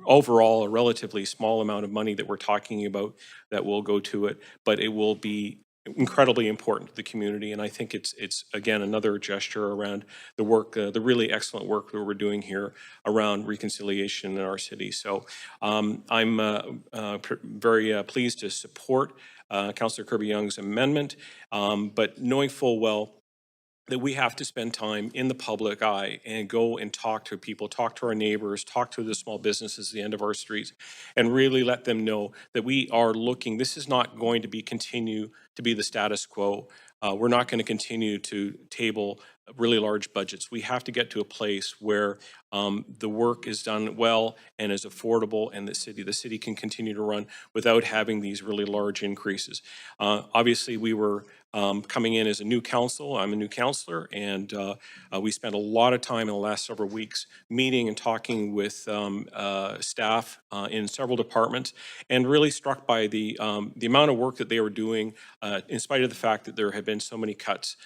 overall a relatively small amount of money that we're talking about that will go to it, but it will be incredibly important to the community. And I think it's again another gesture around the work, the really excellent work that we're doing here around reconciliation in our city. So I'm very pleased to support Councillor Kirby-Young's amendment, but knowing full well that we have to spend time in the public eye and go and talk to people, talk to our neighbors, talk to the small businesses at the end of our streets, and really let them know that we are looking. This is not going to continue to be the status quo. We're not going to continue to table really large budgets. We have to get to a place where the work is done well and is affordable, and the city can continue to run without having these really large increases. Obviously, we were coming in as a new council. I'm a new councillor, and we spent a lot of time in the last several weeks meeting and talking with staff in several departments, and really struck by the amount of work that they were doing, in spite of the fact that there have been so many cuts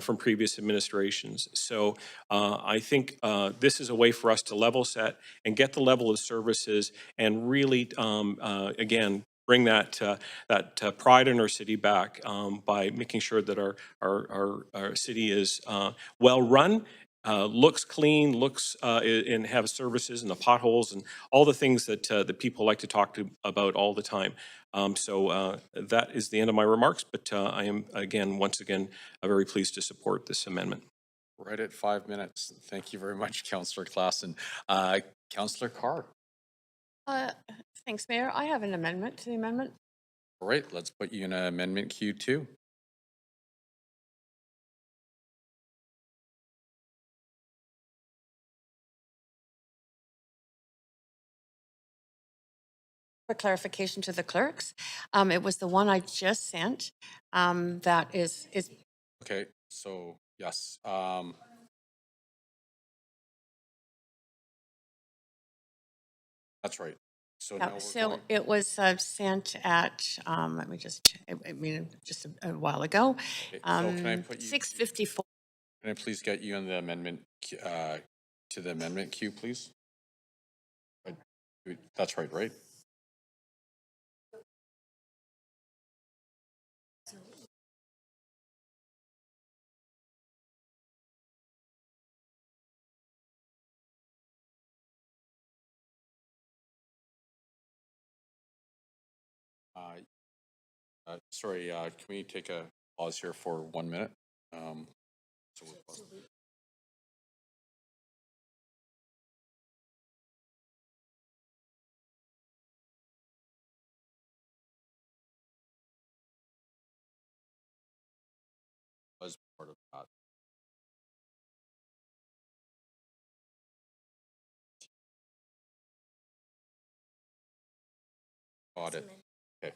from previous administrations. So I think this is a way for us to level set and get the level of services and really, again, bring that pride in our city back by making sure that our city is well run, looks clean, looks and have services and the potholes and all the things that that people like to talk about all the time. So that is the end of my remarks, but I am once again very pleased to support this amendment. Right at 5 minutes. Thank you very much, Councillor Klassen. Councillor Carr. Thanks, Mayor. I have an amendment to the amendment. All right, let's put you in amendment Q2. For clarification to the clerks, it was the one I just sent that is. Okay, so yes. That's right. So now So it was sent at, let me just, just a while ago. Okay, so can I put you 6:54. Can I please get you in the amendment to the amendment queue, please? That's right, right? Sorry, can we take a pause here for 1 minute? So we'll pause. Was part of that. Got it. Okay.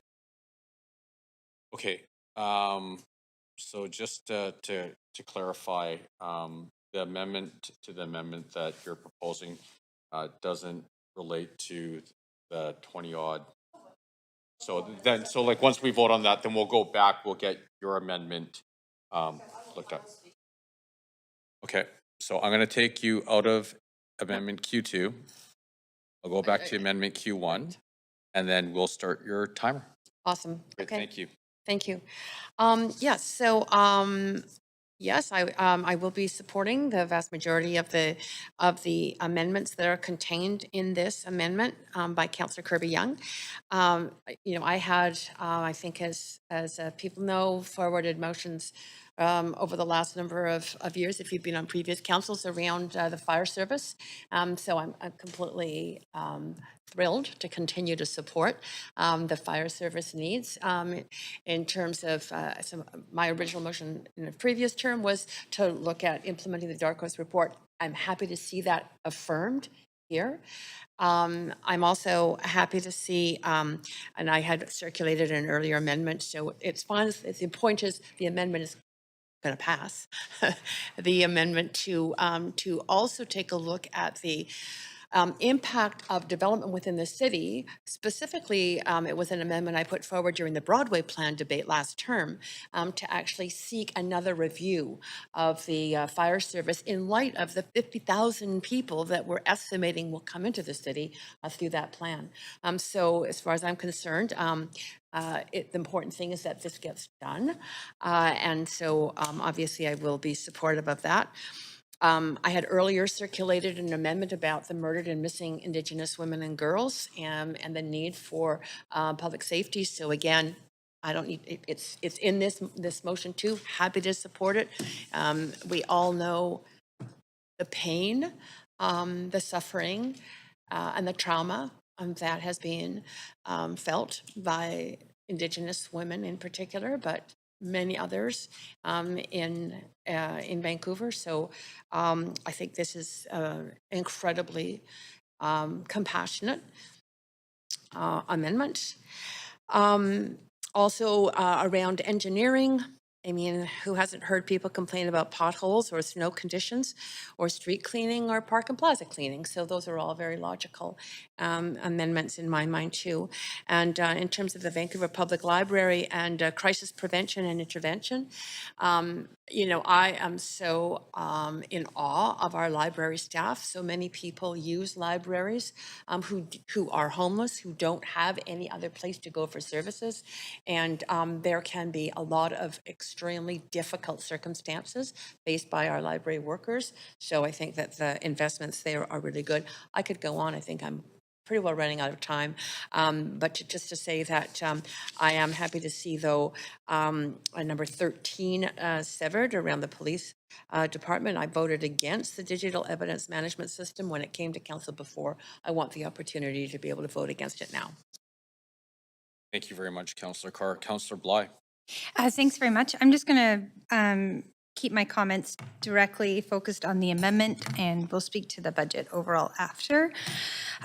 Okay. So just to clarify, the amendment to the amendment that you're proposing doesn't relate to the 20 odd. So then, so like once we vote on that, then we'll go back, we'll get your amendment looked up. Okay, so I'm going to take you out of amendment Q2. I'll go back to amendment Q1, and then we'll start your timer. Awesome. Great, Okay. thank you. Thank you. Yes, so Yes, I will be supporting the vast majority of the amendments that are contained in this amendment by Councillor Kirby Young. I had, I think, as people know, forwarded motions over the last number of years, if you've been on previous councils, around the fire service. So I'm completely thrilled to continue to support the fire service needs. In terms of my original motion in the previous term was to look at implementing the Dark Horse report. I'm happy to see that affirmed here. I'm also happy to see, and I had circulated an earlier amendment, so it's fine. The point is the amendment is going to pass. The amendment to also take a look at the impact of development within the city. Specifically, it was an amendment I put forward during the Broadway plan debate last term to actually seek another review of the fire service in light of the 50,000 people that we're estimating will come into the city through that plan. So as far as I'm concerned, the important thing is that this gets done. And so obviously I will be supportive of that. I had earlier circulated an amendment about the murdered and missing Indigenous women and girls and the need for public safety. So again, I don't need, it's in this motion too. Happy to support it. We all know the pain, the suffering, and the trauma that has been felt by Indigenous women in particular, but many others in Vancouver. So I think this is incredibly compassionate amendment. Also around engineering. I mean, who hasn't heard people complain about potholes or snow conditions or street cleaning or park and plaza cleaning? So those are all very logical amendments in my mind too. And in terms of the Vancouver Public Library and crisis prevention and intervention, I am so in awe of our library staff. So many people use libraries who are homeless, who don't have any other place to go for services. And there can be a lot of extremely difficult circumstances faced by our library workers. So I think that the investments there are really good. I could go on. I think I'm pretty well running out of time. But just to say that I am happy to see, though, number 13 severed around the police department. I voted against the digital evidence management system when it came to council before. I want the opportunity to be able to vote against it now. Thank you very much, Councillor Carr. Councillor Bly. Thanks very much. I'm just going to keep my comments directly focused on the amendment, and we'll speak to the budget overall after.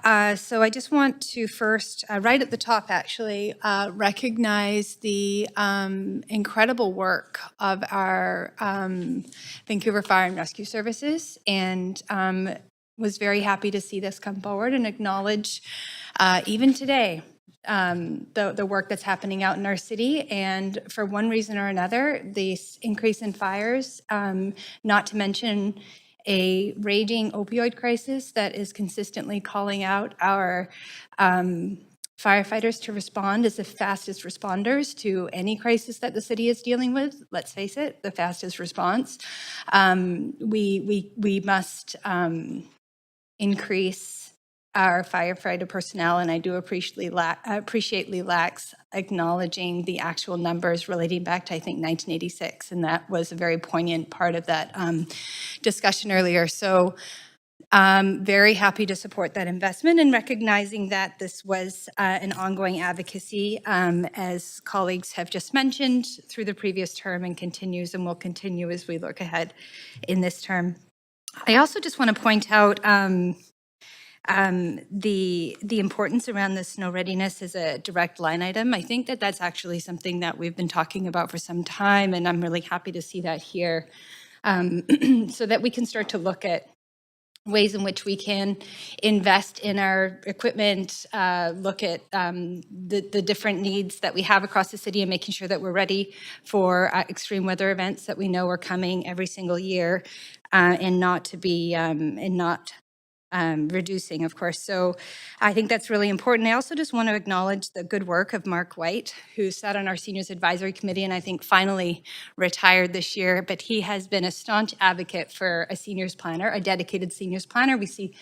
So I just want to first, right at the top actually, recognize the incredible work of our Vancouver Fire and Rescue Services, and was very happy to see this come forward and acknowledge even today the work that's happening out in our city. And for one reason or another, the increase in fires, not to mention a raging opioid crisis that is consistently calling out our firefighters to respond as the fastest responders to any crisis that the city is dealing with. Let's face it, the fastest response. We must increase our firefighter personnel, and I do appreciate LELAC's acknowledging the actual numbers relating back to, I think, 1986, and that was a very poignant part of that discussion earlier. So I'm very happy to support that investment and recognizing that this was an ongoing advocacy, as colleagues have just mentioned, through the previous term and continues and will continue as we look ahead in this term. I also just want to point out the importance around the snow readiness as a direct line item. I think that that's actually something that we've been talking about for some time, and I'm really happy to see that here, so that we can start to look at ways in which we can invest in our equipment, look at the different needs that we have across the city and making sure that we're ready for extreme weather events that we know are coming every single year, and not reducing, of course. So I think that's really important. I also just want to acknowledge the good work of Mark White, who sat on our Seniors Advisory Committee and I think finally retired this year, but he has been a staunch advocate for a seniors planner, a dedicated seniors planner. We see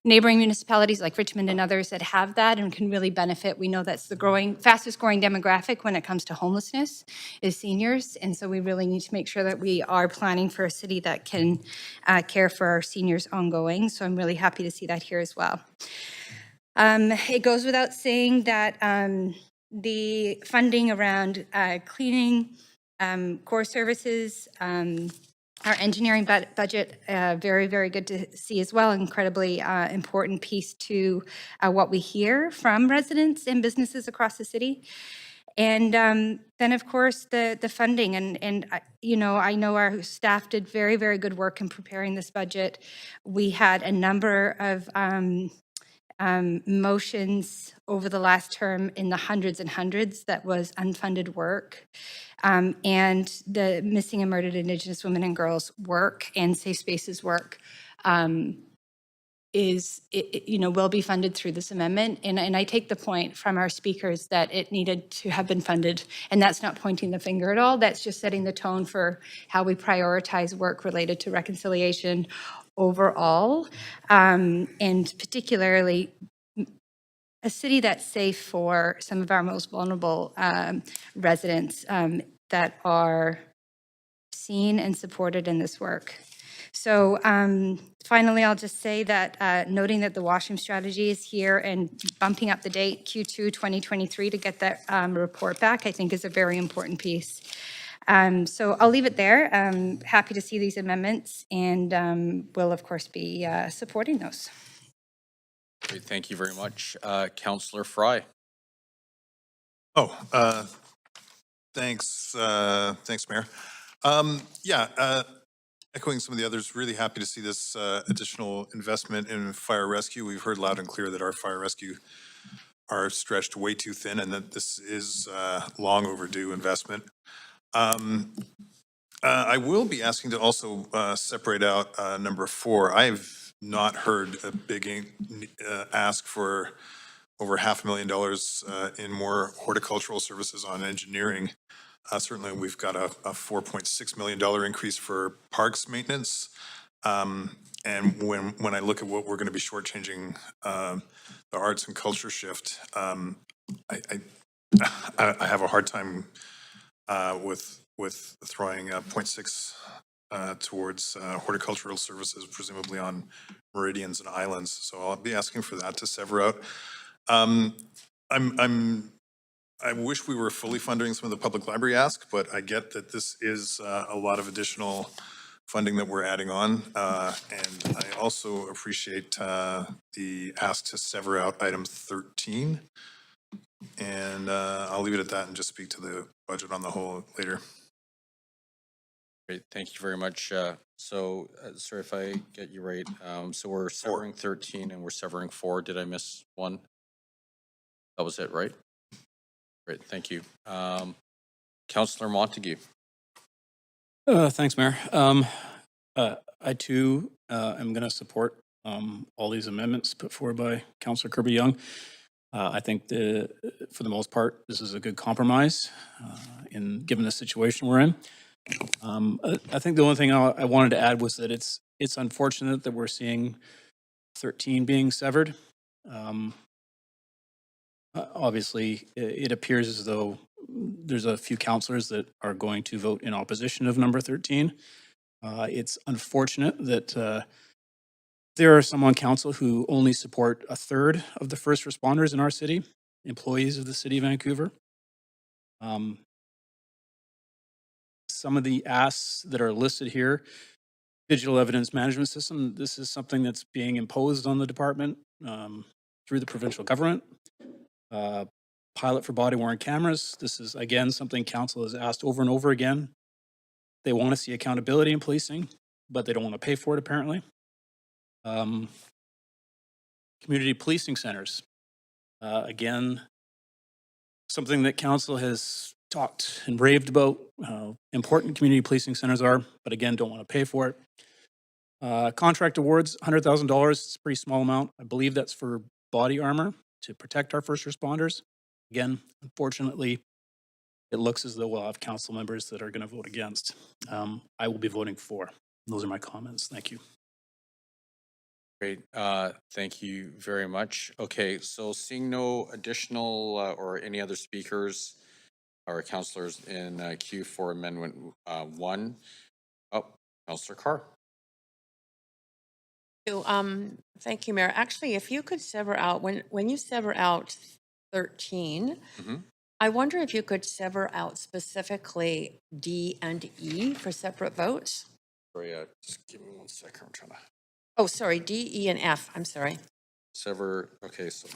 neighboring municipalities like Richmond and others that have that and can really benefit. We know that's the fastest growing demographic when it comes to homelessness is seniors. And so we really need to make sure that we are planning for a city that can care for our seniors ongoing. So I'm really happy to see that here as well. It goes without saying that the funding around cleaning, core services, our engineering budget, very, very good to see as well. Incredibly important piece to what we hear from residents and businesses across the city. And then, of course, the funding. And you know, I know our staff did very, very good work in preparing this budget. We had a number of motions over the last term in the hundreds and hundreds that was unfunded work. And the missing and murdered Indigenous women and girls work and safe spaces work will be funded through this amendment. And I take the point from our speakers that it needed to have been funded. And that's not pointing the finger at all. That's just setting the tone for how we prioritize work related to reconciliation overall, and particularly a city that's safe for some of our most vulnerable residents that are seen and supported in this work. So finally, I'll just say that noting that the washroom strategy is here and bumping up the date Q2 2023 to get that report back, I think is a very important piece. So I'll leave it there. Happy to see these amendments and will of course be supporting those. Great, thank you very much. Councillor Fry. Thanks, Mayor. Echoing some of the others, really happy to see this additional investment in fire rescue. We've heard loud and clear that our fire rescue are stretched way too thin and that this is long overdue investment. I will be asking to also separate out number 4. I've not heard a big ask for over $500,000 in more horticultural services on engineering. Certainly, we've got a $4.6 million increase for parks maintenance. And when I look at what we're going to be shortchanging the arts and culture shift, I have a hard time with throwing 0.6 towards horticultural services, presumably on meridians and islands. So I'll be asking for that to sever out. I wish we were fully funding some of the public library ask, but I get that this is a lot of additional funding that we're adding on. And I also appreciate the ask to sever out item 13. And I'll leave it at that and just speak to the budget on the whole later. Great, thank you very much. Sorry if I get you right. So we're severing 13 and we're severing 4. Did I miss one? That was it, right? Great, thank you. Councillor Montague. Thanks, Mayor. I too am going to support all these amendments put forward by Councillor Kirby-Yung. I think for the most part, this is a good compromise given the situation we're in. I think the only thing I wanted to add was that it's unfortunate that we're seeing 13 being severed. Obviously, it appears as though there's a few councillors that are going to vote in opposition of number 13. It's unfortunate that there are some on council who only support a third of the first responders in our city, employees of the city of Vancouver. Some of the asks that are listed here, digital evidence management system, this is something that's being imposed on the department through the provincial government. Pilot for body-worn cameras. This is, again, something council has asked over and over again. They want to see accountability in policing, but they don't want to pay for it, apparently. Community policing centers. Again, something that council has talked and raved about how important community policing centers are, but again, don't want to pay for it. Contract awards, $100,000. It's a pretty small amount. I believe that's for body armor to protect our first responders. Again, unfortunately, it looks as though we'll have council members that are going to vote against. I will be voting for. Those are my comments. Thank you. Great. Thank you very much. Okay, so seeing no additional or any other speakers or councillors in queue for Amendment 1. Oh, Councillor Carr. Thank you, Mayor. Actually, if you could sever out, when you sever out 13, I wonder if you could sever out specifically D and E for separate votes. Sorry, just give me 1 second. I'm trying to Oh, sorry, D, E, and F. I'm sorry. sever. Okay, so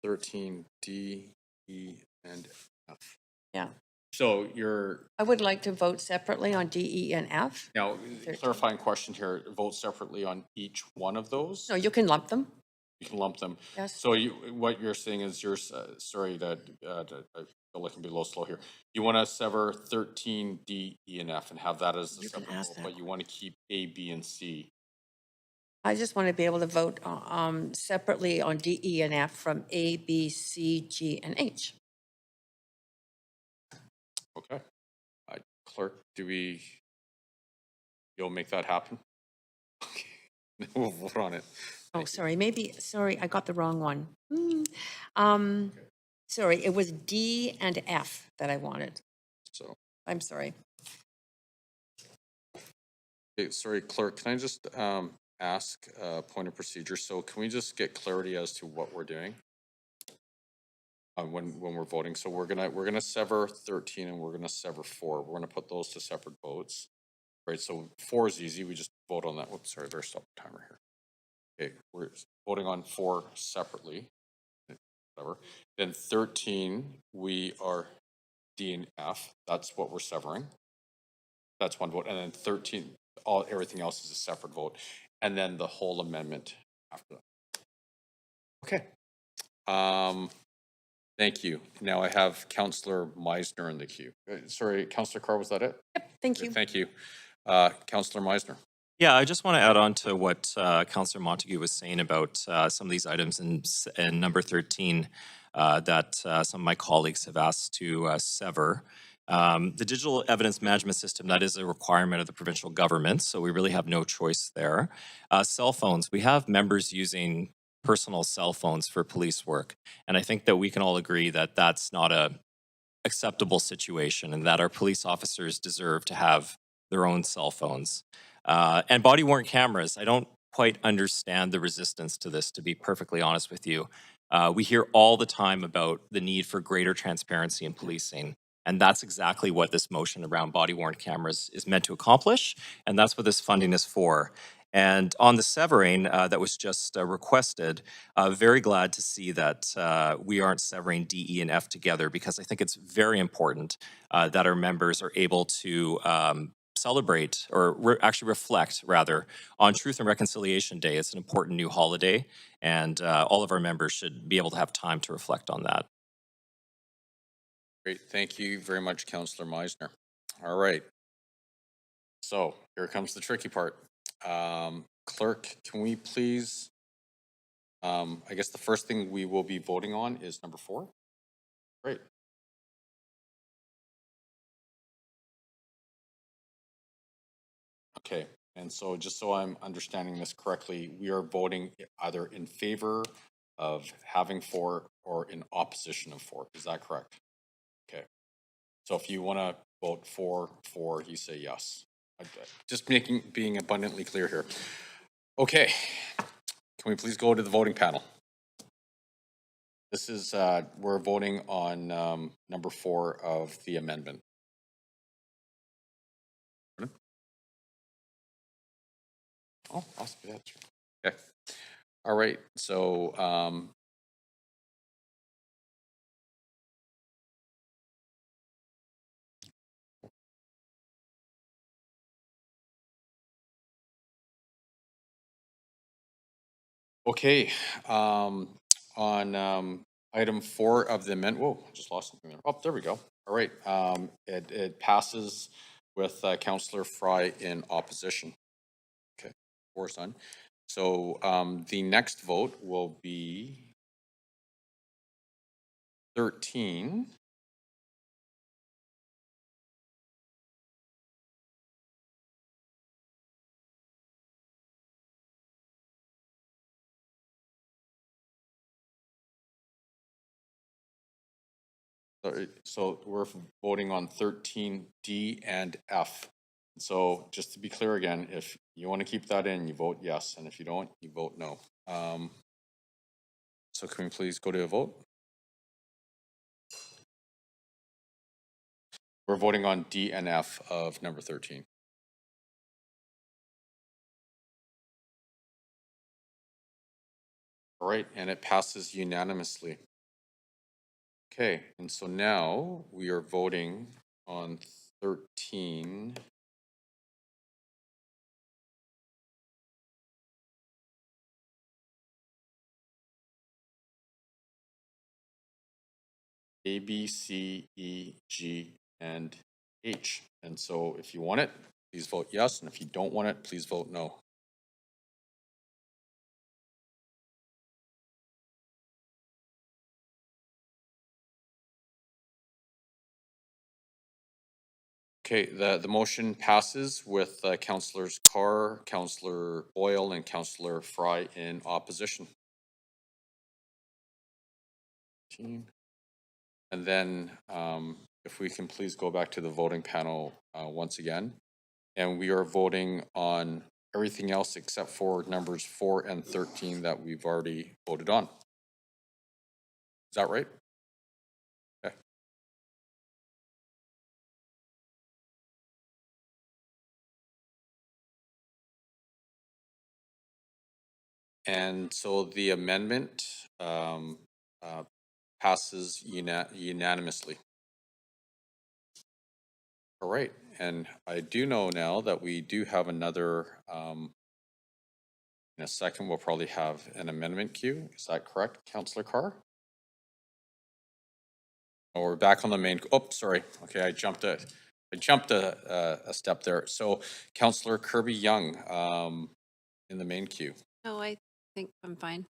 13, D, E, and F. Yeah. So you're I would like to vote separately on D, E, and F. now clarifying question here. Vote separately on each one of those. No, you can lump them. You can lump them. Yes. So what you're saying is you're sorry to I feel like I'm being a little slow here. You want to sever 13, D, E, and F and have that as a separate vote, but you want to keep A, B, and C. I just want to be able to vote separately on D, E, and F from A, B, C, G, and H. Okay. Clerk, you'll make that happen? Okay. We'll vote on it. Oh, sorry, I got the wrong one. Sorry, it was D and F that I wanted. So I'm sorry. Okay, sorry, Clerk, can I just ask a point of procedure? So can we just get clarity as to what we're doing when we're voting? So we're gonna sever 13 and we're gonna sever 4. We're gonna put those to separate votes, right? So 4 is easy. We just vote on that. Whoops, sorry, I better stop the timer here. Okay, we're voting on 4 separately. Whatever. Then 13, we are D and F. That's what we're severing. That's one vote. And then 13, everything else is a separate vote. And then the whole amendment after that. Okay. Thank you. Now I have Councillor Meisner in the queue. Sorry, Councillor Carr, was that it? Yep, thank you. Thank you. Councillor Meisner. Yeah, I just want to add on to what Councillor Montague was saying about some of these items in number 13 that some of my colleagues have asked to sever. The digital evidence management system, that is a requirement of the provincial government, so we really have no choice there. Cell phones, we have members using personal cell phones for police work, and I think that we can all agree that that's not a acceptable situation and that our police officers deserve to have their own cell phones. And body-worn cameras, I don't quite understand the resistance to this, to be perfectly honest with you. We hear all the time about the need for greater transparency in policing, and that's exactly what this motion around body-worn cameras is meant to accomplish, and that's what this funding is for. And on the severing that was just requested, very glad to see that we aren't severing D, E, and F together, because I think it's very important that our members are able to celebrate or actually reflect rather on Truth and Reconciliation Day. It's an important new holiday, and all of our members should be able to have time to reflect on that. Great. Thank you very much, Councillor Meisner. All right. So here comes the tricky part. Clerk, can we please, I guess the first thing we will be voting on is number 4. Great. Okay, and so just so I'm understanding this correctly, we are voting either in favor of having 4 or in opposition of 4. Is that correct? Okay. So if you want to vote for 4, you say yes. Just being abundantly clear here. Okay. Can we please go to the voting panel? This is, we're voting on number 4 of the amendment. Oh, awesome. That's right. Okay. All right. So, okay. On item 4 of the amendment, whoa, just lost something there. Oh, there we go. All right. It passes with Councillor Fry in opposition. 4 son. So the next vote will be 13. So we're voting on 13D and F. So just to be clear again, if you want to keep that in, you vote yes, and if you don't, you vote no. So can we please go to a vote? We're voting on D and F of number 13. All right, and it passes unanimously. Okay, and so now we are voting on 13. A, B, C, E, G, and H. And so if you want it, please vote yes, and if you don't want it, please vote no. Okay, the motion passes with Councillors Carr, Councillor Boyle, and Councillor Fry in opposition. And then if we can please go back to the voting panel once again. And we are voting on everything else except for numbers 4 and 13 that we've already voted on. Is that right? Okay. And so the amendment passes unanimously. All right, and I do know now that we do have another, in a second, we'll probably have an amendment queue. Is that correct, Councillor Carr? Oh, we're back on the main, oh, sorry. Okay, I jumped a step there. So Councillor Kirby Young in the main queue. No, I think I'm fine.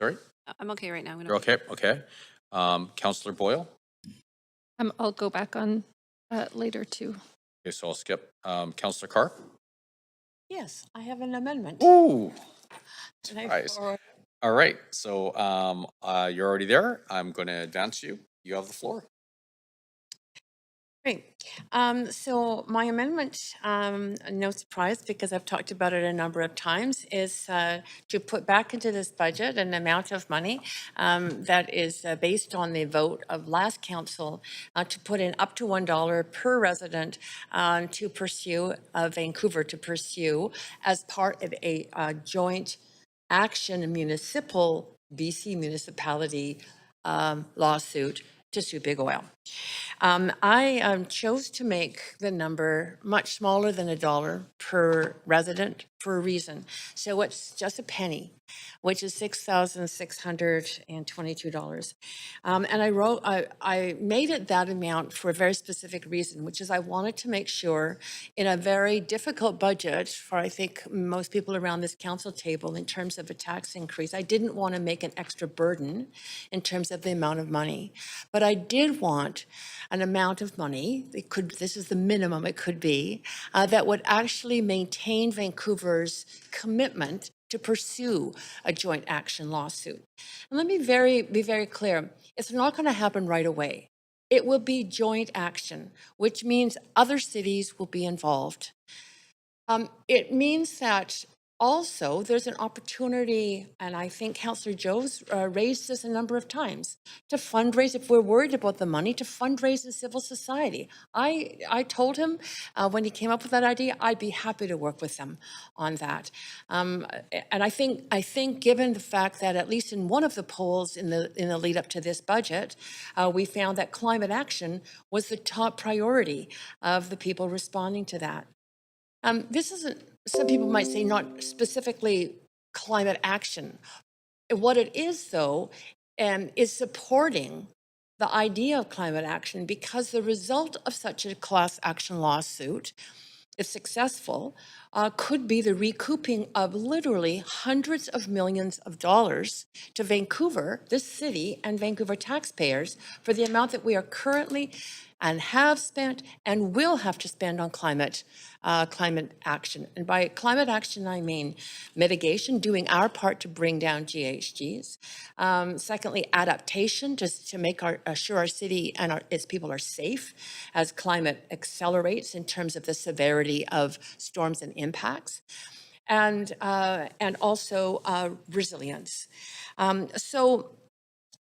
Sorry? I'm okay right now. You're okay, okay. Councillor Boyle? I'll go back on later too. Okay, so I'll skip. Councillor Carr? Yes, I have an amendment. Ooh, And I surprise. forward- All right, so you're already there. I'm going to advance you. You have the floor. Great. So my amendment, no surprise because I've talked about it a number of times, is to put back into this budget an amount of money that is based on the vote of last council to put in up to $1 per resident to pursue Vancouver to pursue as part of a joint action municipal BC municipality lawsuit to sue Big Oil. I chose to make the number much smaller than $1 per resident for a reason. So it's just a penny, which is $6,622. And I made it that amount for a very specific reason, which is I wanted to make sure in a very difficult budget for I think most people around this council table in terms of a tax increase, I didn't want to make an extra burden in terms of the amount of money. But I did want an amount of money, this is the minimum it could be, that would actually maintain Vancouver's commitment to pursue a joint action lawsuit. And let me be very clear, it's not going to happen right away. It will be joint action, which means other cities will be involved. It means that also there's an opportunity, and I think Councillor Joe's raised this a number of times, to fundraise, if we're worried about the money, to fundraise in civil society. I told him when he came up with that idea, I'd be happy to work with them on that. And I think given the fact that at least in one of the polls in the lead up to this budget, we found that climate action was the top priority of the people responding to that. This isn't, some people might say, not specifically climate action. What it is, though, is supporting the idea of climate action because the result of such a class action lawsuit if successful, could be the recouping of literally hundreds of millions of dollars to Vancouver, this city, and Vancouver taxpayers for the amount that we are currently and have spent and will have to spend on climate action. And by climate action, I mean mitigation, doing our part to bring down GHGs. Secondly, adaptation, just to make sure our city and its people are safe as climate accelerates in terms of the severity of storms and impacts. And also resilience. So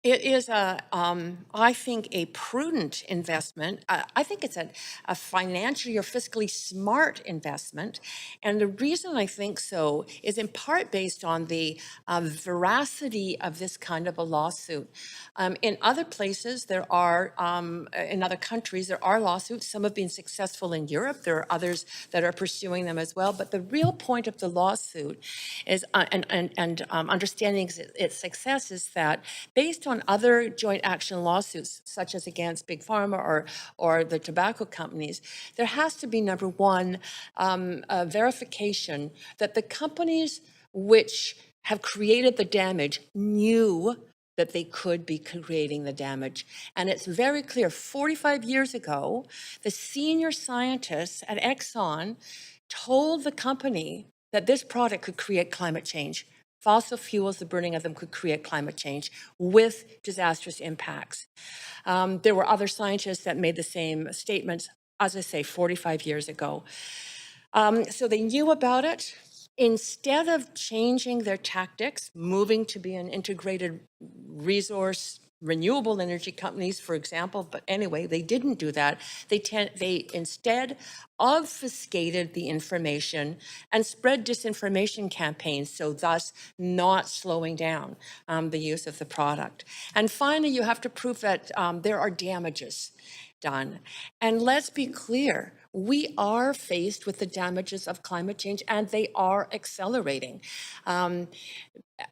it is I think, a prudent investment. I think it's a financially or fiscally smart investment. And the reason I think so is in part based on the veracity of this kind of a lawsuit. In other places, in other countries, there are lawsuits. Some have been successful in Europe. There are others that are pursuing them as well. But the real point of the lawsuit is, understanding its success, is that based on other joint action lawsuits, such as against Big Pharma or the tobacco companies, there has to be, number one, a verification that the companies which have created the damage knew that they could be creating the damage. And it's very clear, 45 years ago, the senior scientists at Exxon told the company that this product could create climate change. Fossil fuels, the burning of them, could create climate change with disastrous impacts. There were other scientists that made the same statements, as I say, 45 years ago. So they knew about it. Instead of changing their tactics, moving to be an integrated resource, renewable energy companies, for example, but anyway, they didn't do that. They instead obfuscated the information and spread disinformation campaigns, so thus not slowing down the use of the product. And finally, you have to prove that there are damages done. And let's be clear, we are faced with the damages of climate change, and they are accelerating.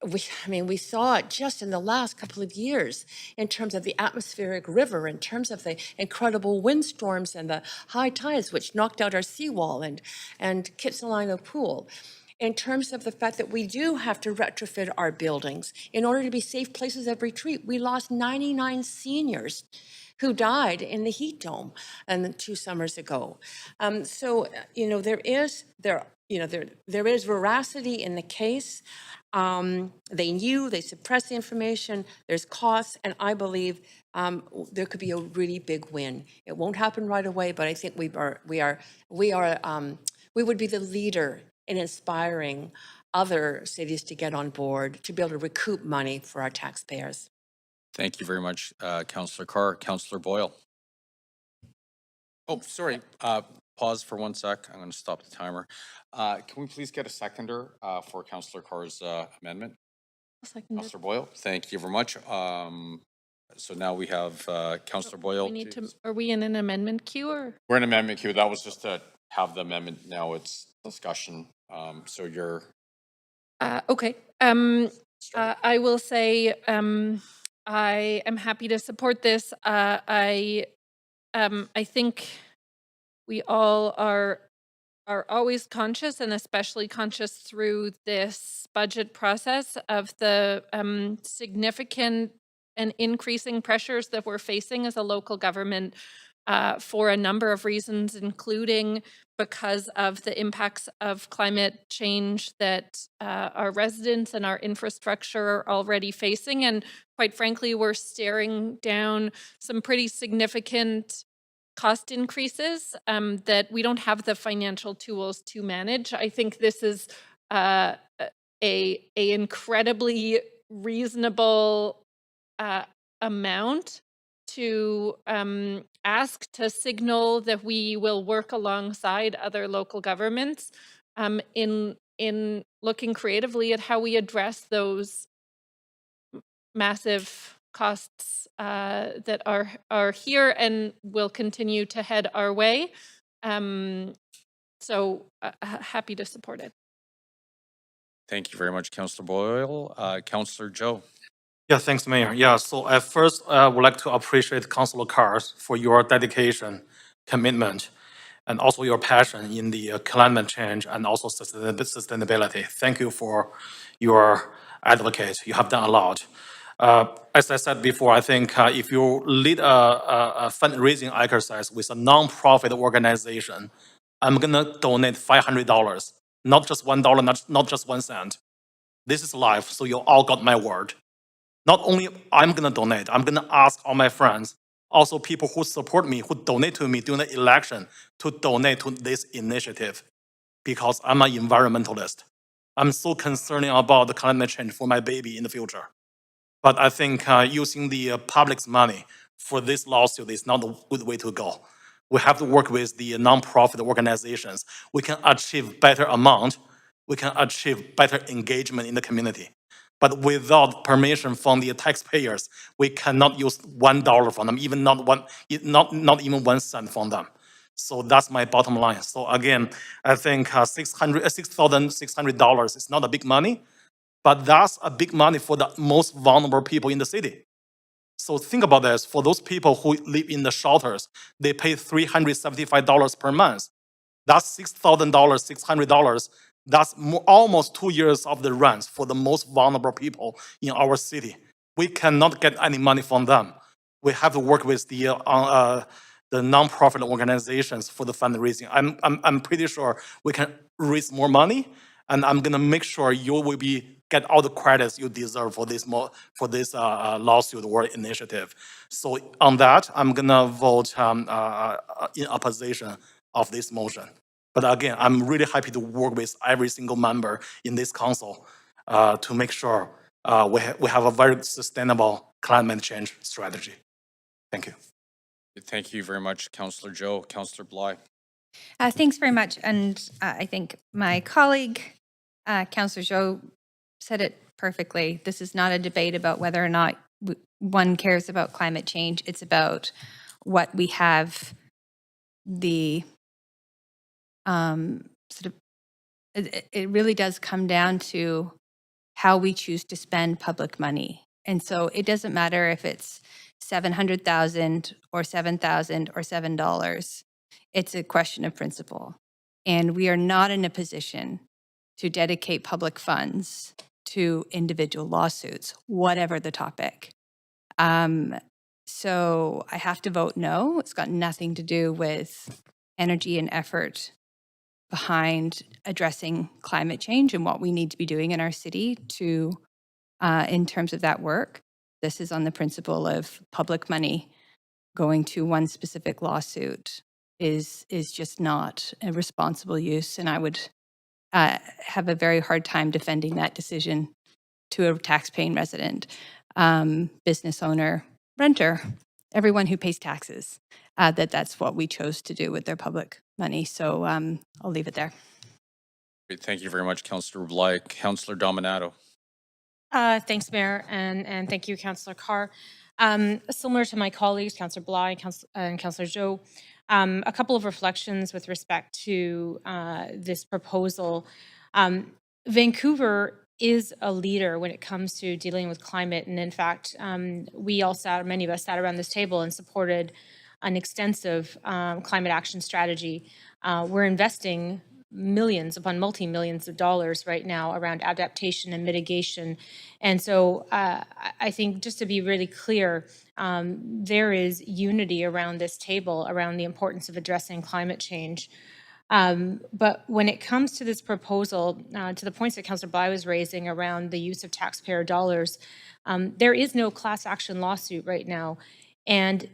We saw it just in the last couple of years in terms of the atmospheric river, in terms of the incredible windstorms and the high tides, which knocked out our seawall and Kitsilano Pool. In terms of the fact that we do have to retrofit our buildings in order to be safe places of retreat. We lost 99 seniors who died in the heat dome 2 summers ago. There is veracity in the case. They knew, they suppressed the information, there's costs, and I believe there could be a really big win. It won't happen right away, but I think we would be the leader in inspiring other cities to get on board, to be able to recoup money for our taxpayers. Thank you very much, Councillor Carr. Councillor Boyle. Oh, sorry. Pause for 1 sec. I'm going to stop the timer. Can we please get a seconder for Councillor Carr's amendment? Councillor Boyle. Thank you very much. So now we have Councillor Boyle. Are we in an amendment queue or? We're in amendment queue. That was just to have the amendment. Now it's discussion. So you're. Okay. I will say I am happy to support this. I think we all are always conscious, and especially conscious through this budget process, of the significant and increasing pressures that we're facing as a local government for a number of reasons, including because of the impacts of climate change that our residents and our infrastructure are already facing. And quite frankly, we're staring down some pretty significant cost increases that we don't have the financial tools to manage. I think this is a incredibly reasonable amount to ask, to signal that we will work alongside other local governments in looking creatively at how we address those massive costs that are here and will continue to head our way. So happy to support it. Thank you very much, Councillor Boyle. Councillor Joe. Yeah, thanks, Mayor. Yeah, so at first, I would like to appreciate Councillor Carr for your dedication, commitment, and also your passion in the climate change and also sustainability. Thank you for your advocate. You have done a lot. As I said before, I think if you lead a fundraising exercise with a nonprofit organization, I'm gonna donate $500, not just $1, not just 1 cent. This is life, so you all got my word. Not only I'm gonna donate, I'm gonna ask all my friends, also people who support me, who donate to me during the election, to donate to this initiative, because I'm an environmentalist. I'm so concerned about the climate change for my baby in the future. But I think using the public's money for this lawsuit is not a good way to go. We have to work with the nonprofit organizations. We can achieve better amount. We can achieve better engagement in the community. But without permission from the taxpayers, we cannot use $1 from them, even not even 1 cent from them. So that's my bottom line. So again, I think $6,600 is not a big money, but that's a big money for the most vulnerable people in the city. So think about this. For those people who live in the shelters, they pay $375 per month. That's $6,000, $600. That's almost 2 years of the rent for the most vulnerable people in our city. We cannot get any money from them. We have to work with the nonprofit organizations for the fundraising. I'm pretty sure we can raise more money, and I'm gonna make sure you will get all the credits you deserve for this lawsuit or initiative. So on that, I'm gonna vote in opposition of this motion. But again, I'm really happy to work with every single member in this council to make sure we have a very sustainable climate change strategy. Thank you. Thank you very much, Councillor Joe. Councillor Bly. Thanks very much. And I think my colleague, Councillor Zhou, said it perfectly. This is not a debate about whether or not one cares about climate change. It's about what we have the it really does come down to how we choose to spend public money. And so it doesn't matter if it's 700,000 or 7,000 or $7. It's a question of principle. And we are not in a position to dedicate public funds to individual lawsuits, whatever the topic. So I have to vote no. It's got nothing to do with energy and effort behind addressing climate change and what we need to be doing in our city to, in terms of that work. This is on the principle of public money going to one specific lawsuit is just not a responsible use, and I would have a very hard time defending that decision to a tax-paying resident, business owner, renter, everyone who pays taxes, that's what we chose to do with their public money. So I'll leave it there. Great. Thank you very much, Councillor Bly. Councillor Dominato. Thanks, Mayor, and thank you, Councillor Carr. Similar to my colleagues, Councillor Bly and Councillor Zhou, a couple of reflections with respect to this proposal. Vancouver is a leader when it comes to dealing with climate, and in fact, many of us sat around this table and supported an extensive climate action strategy. We're investing millions upon multi-millions of dollars right now around adaptation and mitigation. And so I think just to be really clear, there is unity around this table around the importance of addressing climate change. But when it comes to this proposal, to the points that Councillor Bly was raising around the use of taxpayer dollars, there is no class action lawsuit right now. And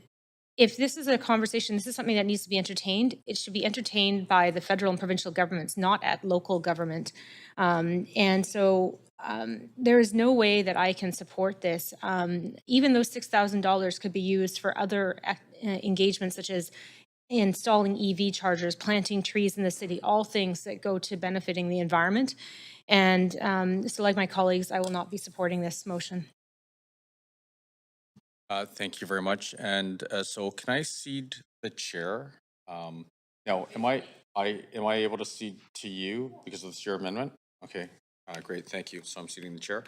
if this is a conversation, this is something that needs to be entertained, it should be entertained by the federal and provincial governments, not at local government. And so there is no way that I can support this. Even though $6,000 could be used for other engagements such as installing EV chargers, planting trees in the city, all things that go to benefiting the environment. And so like my colleagues, I will not be supporting this motion. Thank you very much. And so can I cede the chair? Now, am I able to cede to you because of your amendment? Okay, great, thank you. So I'm ceding the chair.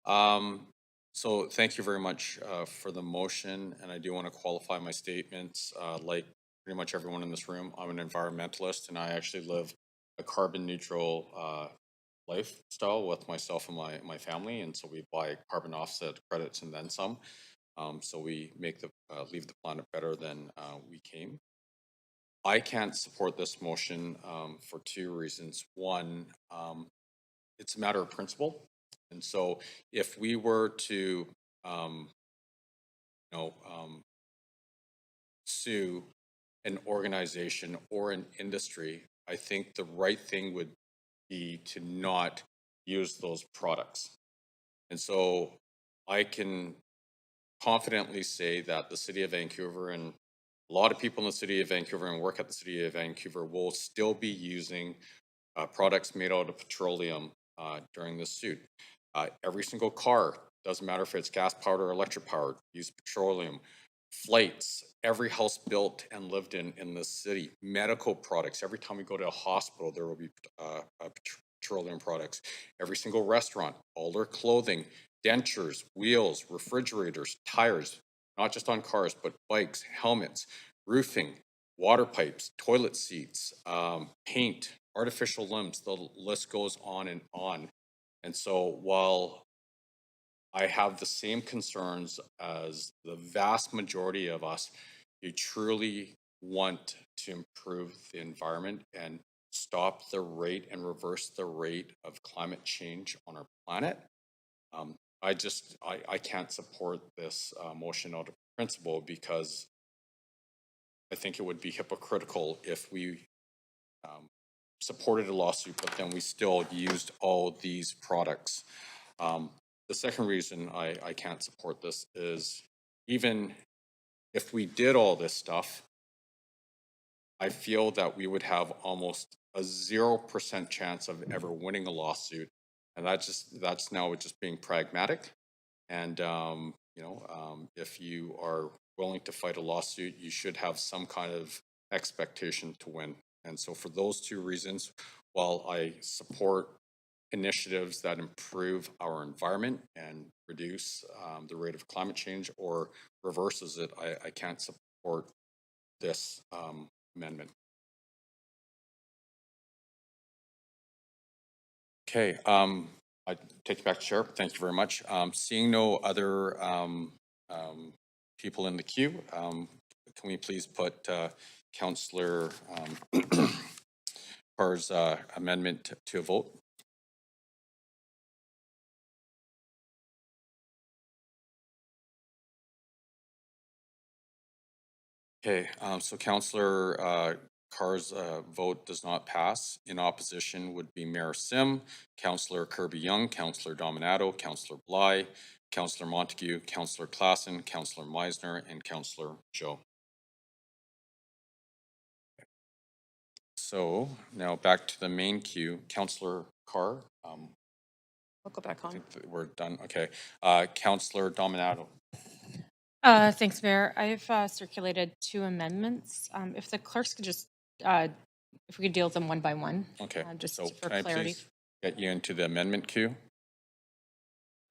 So thank you very much for the motion, and I do want to qualify my statements. Like pretty much everyone in this room, I'm an environmentalist, and I actually live a carbon neutral lifestyle with myself and my family, and so we buy carbon offset credits and then some. So we make the leave the planet better than we came. I can't support this motion for two reasons. One, it's a matter of principle, and so if we were to, sue an organization or an industry, I think the right thing would be to not use those products. And so I can confidently say that the City of Vancouver and a lot of people in the City of Vancouver and work at the City of Vancouver will still be using products made out of petroleum during this suit. Every single car, doesn't matter if it's gas powered or electric powered, use petroleum. Flights, every house built and lived in this city, medical products, every time we go to a hospital, there will be petroleum products. Every single restaurant, all their clothing, dentures, wheels, refrigerators, tires, not just on cars, but bikes, helmets, roofing, water pipes, toilet seats, paint, artificial limbs, the list goes on and on. And so while I have the same concerns as the vast majority of us who truly want to improve the environment and stop the rate and reverse the rate of climate change on our planet. I can't support this motion out of principle because I think it would be hypocritical if we supported a lawsuit, but then we still used all these products. The second reason I can't support this is even if we did all this stuff, I feel that we would have almost a 0% chance of ever winning a lawsuit. And that's now just being pragmatic. And, if you are willing to fight a lawsuit, you should have some kind of expectation to win. And so for those two reasons, while I support initiatives that improve our environment and reduce the rate of climate change or reverses it, I can't support this amendment. Okay, I take it back to Chair. Thank you very much. Seeing no other people in the queue, can we please put Councillor Carr's amendment to a vote? Okay, so Councillor Carr's vote does not pass. In opposition would be Mayor Sim, Councillor Kirby-Yung, Councillor Dominato, Councillor Bly, Councillor Montague, Councillor Klassen, Councillor Meisner, and Councillor Joe. So now back to the main queue. Councillor Carr. I'll go back on. I think we're done. Okay. Councillor Dominato. Thanks, Mayor. I've circulated two amendments. If the clerks could just, if we could deal with them one by one. Okay. Just so for can clarity. I please get you into the amendment queue?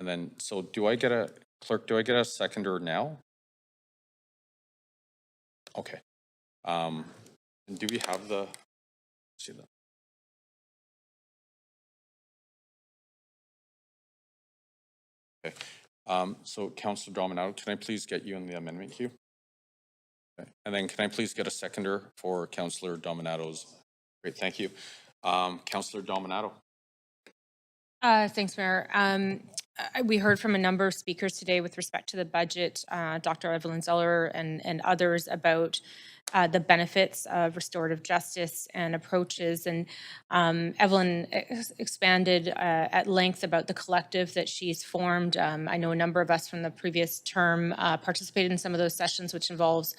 And then, so do I get a, clerk, do I get a seconder now? Okay. And do we have the, see that? Okay. So Councillor Dominato, can I please get you in the amendment queue? Okay. And then can I please get a seconder for Councillor Dominato's? Great, thank you. Councillor Dominato. Thanks, Mayor. We heard from a number of speakers today with respect to the budget, Dr. Evelyn Zeller and others about the benefits of restorative justice and approaches. And Evelyn expanded at length about the collective that she's formed. I know a number of us from the previous term participated in some of those sessions, which involves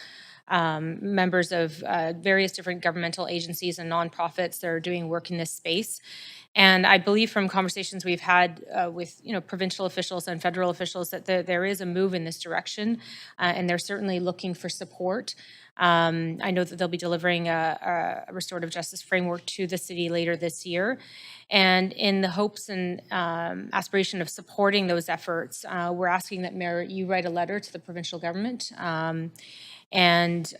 members of various different governmental agencies and nonprofits that are doing work in this space. And I believe from conversations we've had with provincial officials and federal officials that there is a move in this direction, and they're certainly looking for support. I know that they'll be delivering a restorative justice framework to the city later this year. And in the hopes and aspiration of supporting those efforts, we're asking that, Mayor, you write a letter to the provincial government and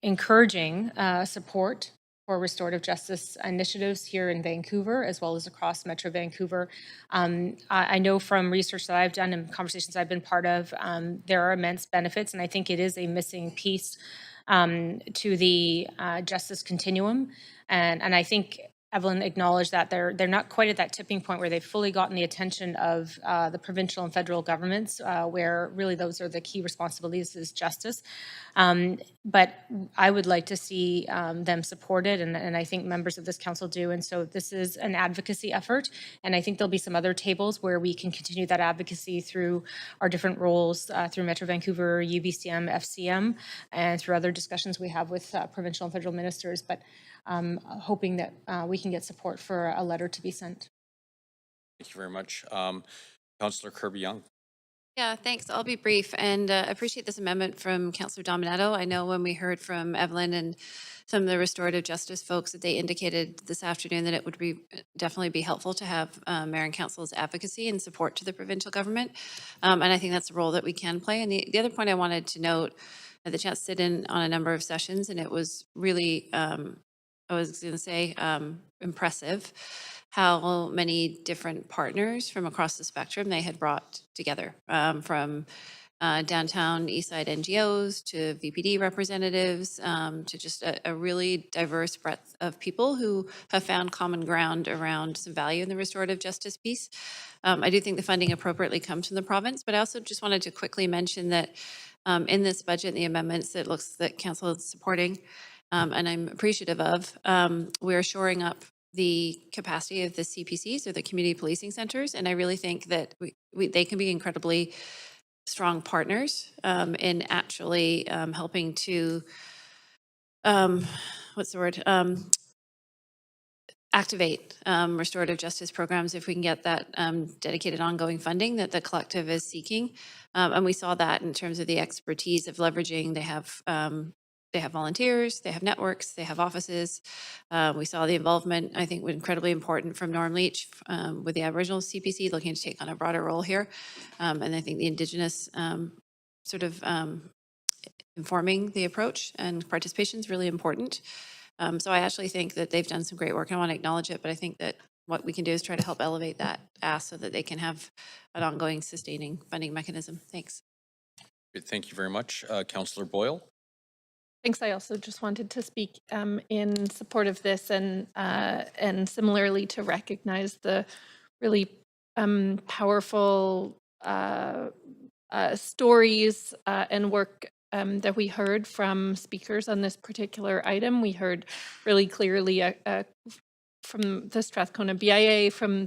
encouraging support for restorative justice initiatives here in Vancouver, as well as across Metro Vancouver. I know from research that I've done and conversations I've been part of, there are immense benefits, and I think it is a missing piece to the justice continuum. And I think Evelyn acknowledged that they're not quite at that tipping point where they've fully gotten the attention of the provincial and federal governments, where really those are the key responsibilities is justice. But I would like to see them supported, and I think members of this council do. And so this is an advocacy effort, and I think there'll be some other tables where we can continue that advocacy through our different roles, through Metro Vancouver, UBCM, FCM, and through other discussions we have with provincial and federal ministers. But hoping that we can get support for a letter to be sent. Thank you very much. Councillor Kirby-Young. Yeah, thanks. I'll be brief and appreciate this amendment from Councillor Dominato. I know when we heard from Evelyn and some of the restorative justice folks that they indicated this afternoon that it would be definitely be helpful to have Mayor and Council's advocacy and support to the provincial government. And I think that's a role that we can play. And the other point I wanted to note, I had the chance to sit in on a number of sessions, and it was really, I was going to say, impressive how many different partners from across the spectrum they had brought together, from downtown Eastside NGOs to VPD representatives, to just a really diverse breadth of people who have found common ground around some value in the restorative justice piece. I do think the funding appropriately comes from the province, but I also just wanted to quickly mention that in this budget, the amendments that looks that council is supporting, and I'm appreciative of, we're shoring up the capacity of the CPCs or the community policing centers. And I really think that they can be incredibly strong partners in actually helping to, what's the word? Activate restorative justice programs if we can get that dedicated ongoing funding that the collective is seeking. And we saw that in terms of the expertise of leveraging. They have volunteers, they have networks, they have offices. We saw the involvement, I think, was incredibly important from Norm Leach with the Aboriginal CPC looking to take on a broader role here. And I think the Indigenous sort of informing the approach and participation is really important. So I actually think that they've done some great work. I want to acknowledge it, but I think that what we can do is try to help elevate that ask so that they can have an ongoing sustaining funding mechanism. Thanks. Great, thank you very much. Councillor Boyle. Thanks. I also just wanted to speak in support of this and similarly to recognize the really powerful stories and work that we heard from speakers on this particular item. We heard really clearly from the Strathcona BIA, from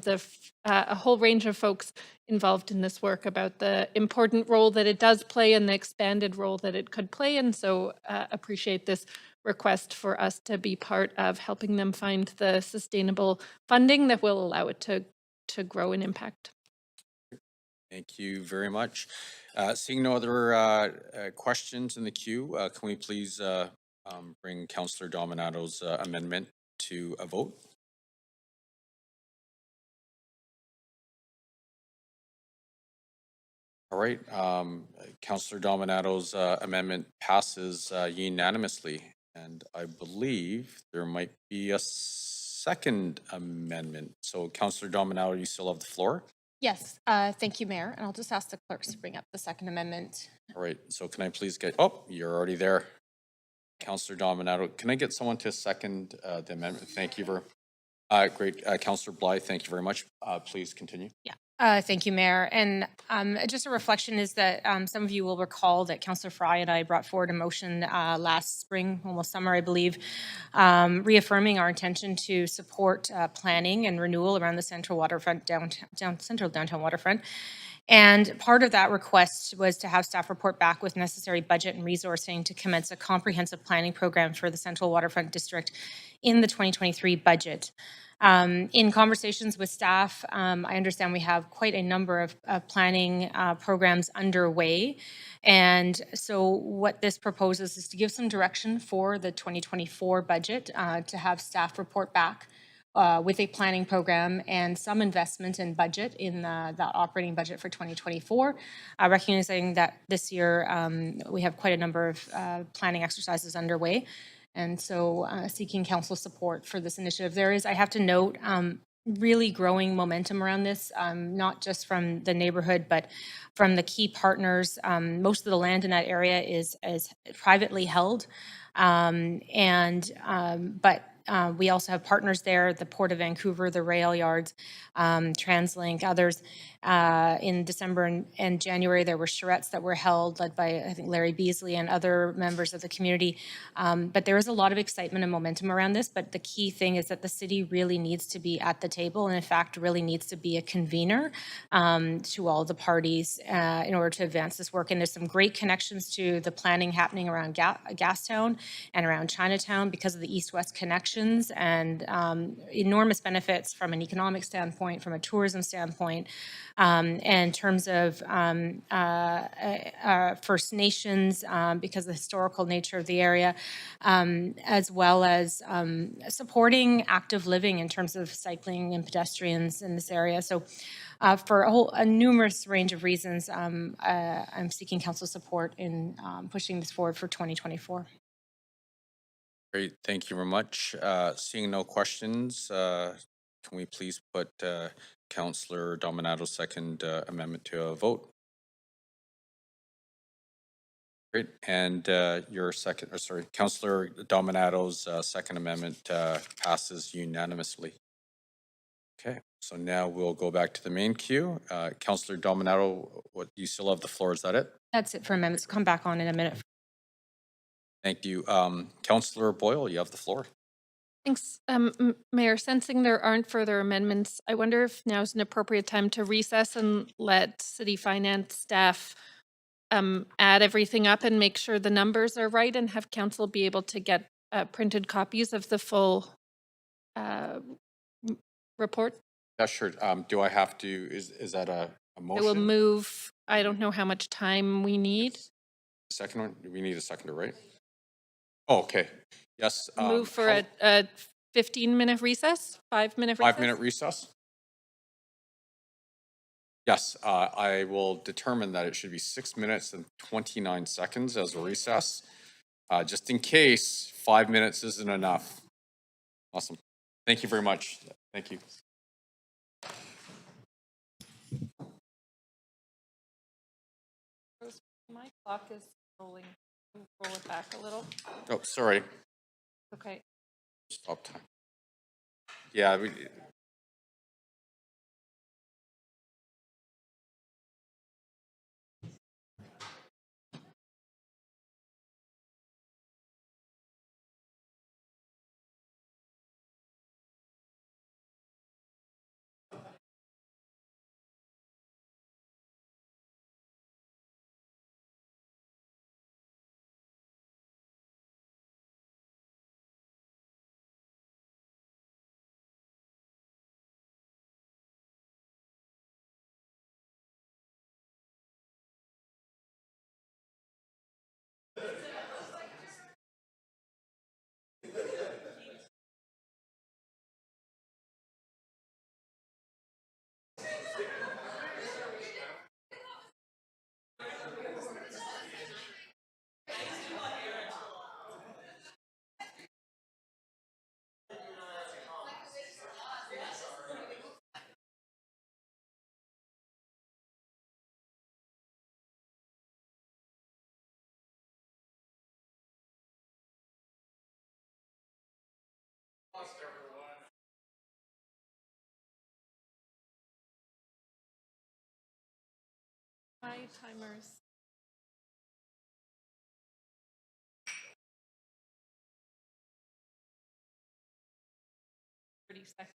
a whole range of folks involved in this work about the important role that it does play and the expanded role that it could play. And so appreciate this request for us to be part of helping them find the sustainable funding that will allow it to grow and impact. Thank you very much. Seeing no other questions in the queue, can we please bring Councillor Dominato's amendment to a vote? All right, Councillor Dominato's amendment passes unanimously, and I believe there might be a second amendment. So Councillor Dominato, you still have the floor. Yes, thank you, Mayor. And I'll just ask the clerks to bring up the second amendment. All right, so can I please get, oh, you're already there. Councillor Dominato, can I get someone to second the amendment? Thank you very great. Councillor Blythe, thank you very much. Please continue. Yeah. Thank you, Mayor. And just a reflection is that some of you will recall that Councillor Fry and I brought forward a motion last spring, almost summer, I believe, reaffirming our intention to support planning and renewal around the central waterfront, central downtown waterfront. And part of that request was to have staff report back with necessary budget and resourcing to commence a comprehensive planning program for the Central Waterfront District in the 2023 budget. In conversations with staff, I understand we have quite a number of planning programs underway. And so what this proposes is to give some direction for the 2024 budget, to have staff report back with a planning program and some investment in budget in that operating budget for 2024, recognizing that this year we have quite a number of planning exercises underway. And so seeking council support for this initiative. There is, I have to note, really growing momentum around this, not just from the neighborhood, but from the key partners. Most of the land in that area is privately held. But we also have partners there, the Port of Vancouver, the rail yards, TransLink, others. In December and January, there were charrettes that were held, led by, I think, Larry Beasley and other members of the community. But there is a lot of excitement and momentum around this. But the key thing is that the city really needs to be at the table, and in fact, really needs to be a convener to all the parties in order to advance this work. And there's some great connections to the planning happening around Gastown and around Chinatown because of the east-west connections, and enormous benefits from an economic standpoint, from a tourism standpoint, in terms of First Nations, because of the historical nature of the area, as well as supporting active living in terms of cycling and pedestrians in this area. So for a numerous range of reasons, I'm seeking council support in pushing this forward for 2024. Great, thank you very much. Seeing no questions, can we please put Councillor Dominato's second amendment to a vote? Great, and your second, or sorry, Councillor Dominato's second amendment passes unanimously. Okay, so now we'll go back to the main queue. Councillor Dominato, what, you still have the floor, is that it? That's it for amendments. Come back on in a minute. Thank you. Councillor Boyle, you have the floor. Thanks, Mayor. Sensing there aren't further amendments, I wonder if now's an appropriate time to recess and let City Finance staff add everything up and make sure the numbers are right, and have council be able to get printed copies of the full report. Yeah, sure. Do I have to, is that a motion? It will move, I don't know how much time we need. Second one, we need a seconder, right? Oh, okay. Yes. Move for a 15-minute recess, 5-minute recess? 5-minute recess? Yes, I will determine that it should be 6 minutes and 29 seconds as a recess. Just in case 5 minutes isn't enough. Awesome. Thank you very much. Thank you. My clock is rolling. Roll it back a little. Oh, sorry. Okay. Stop time. Yeah, My timer's 30 seconds.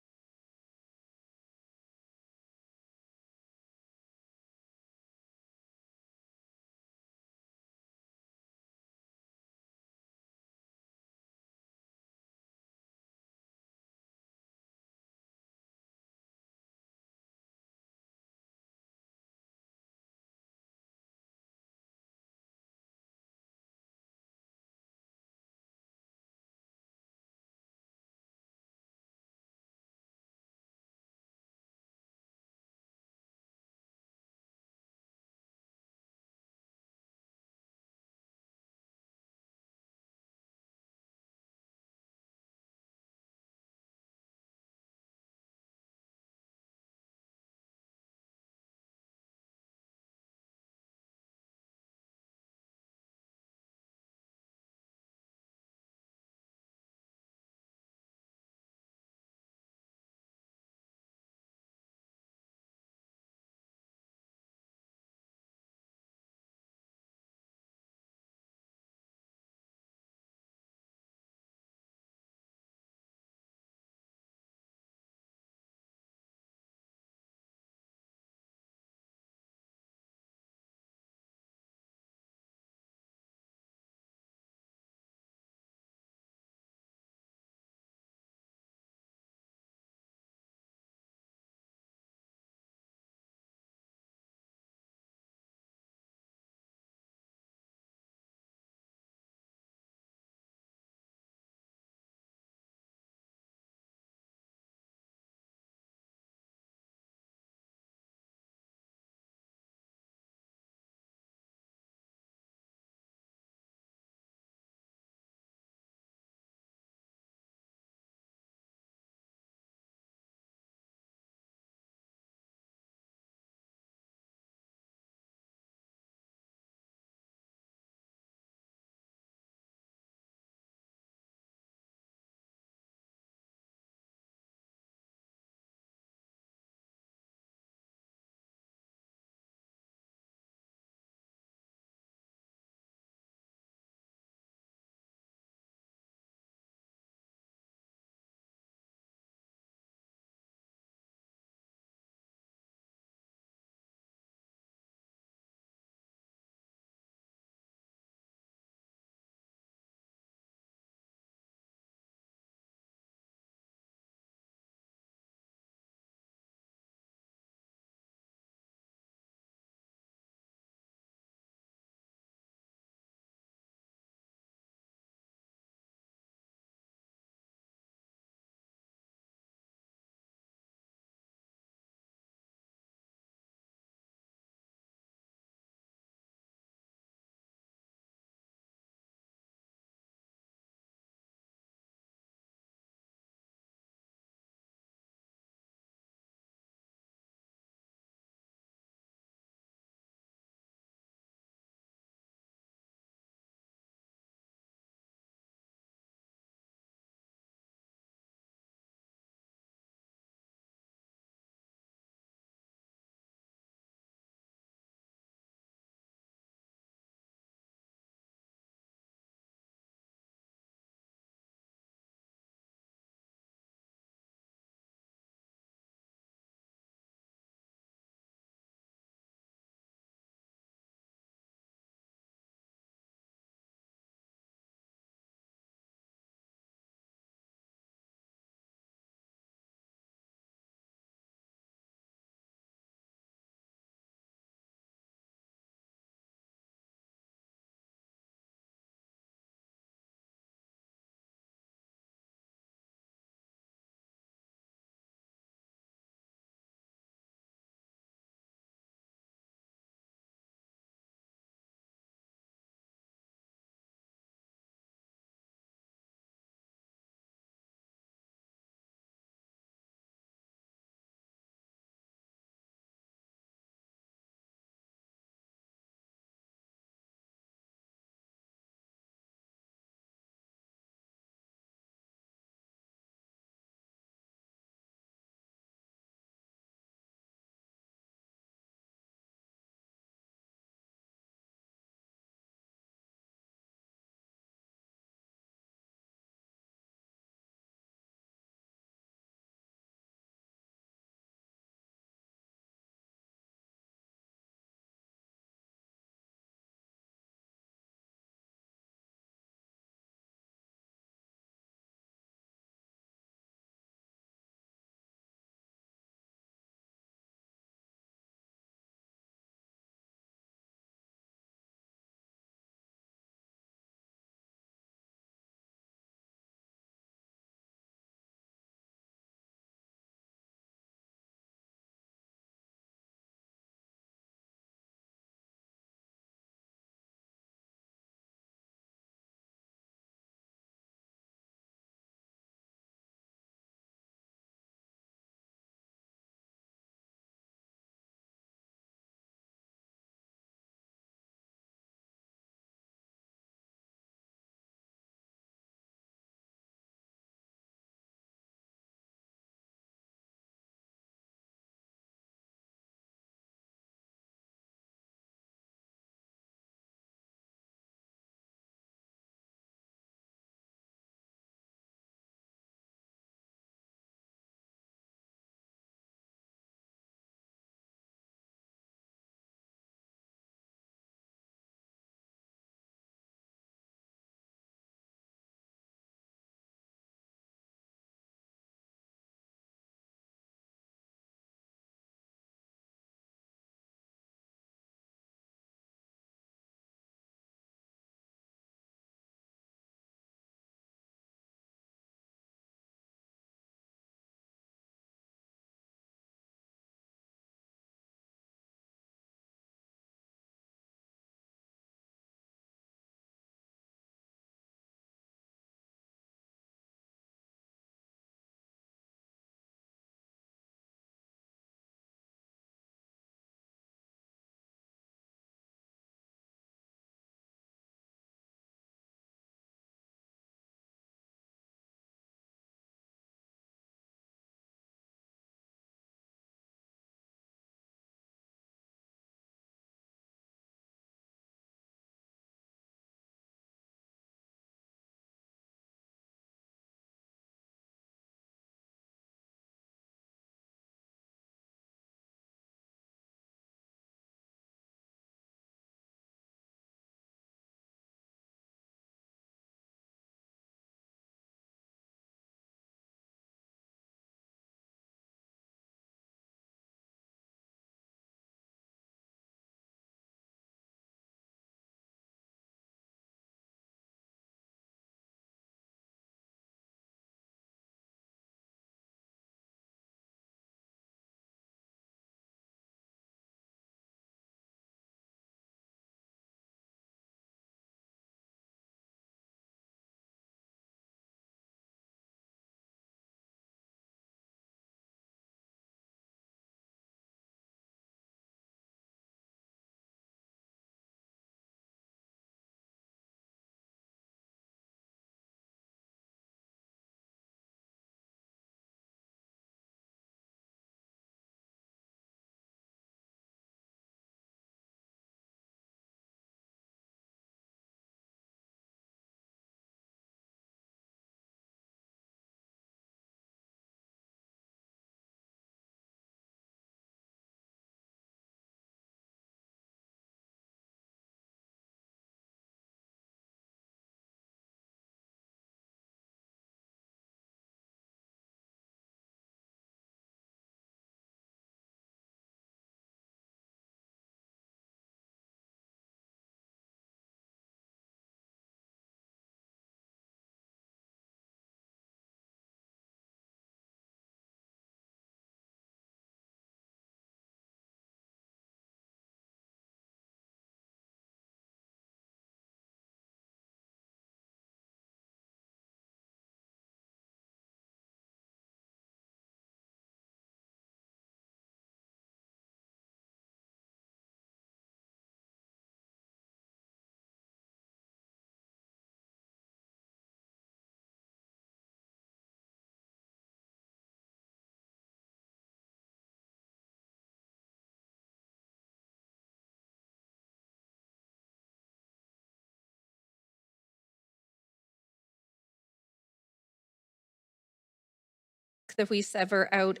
ask that we sever out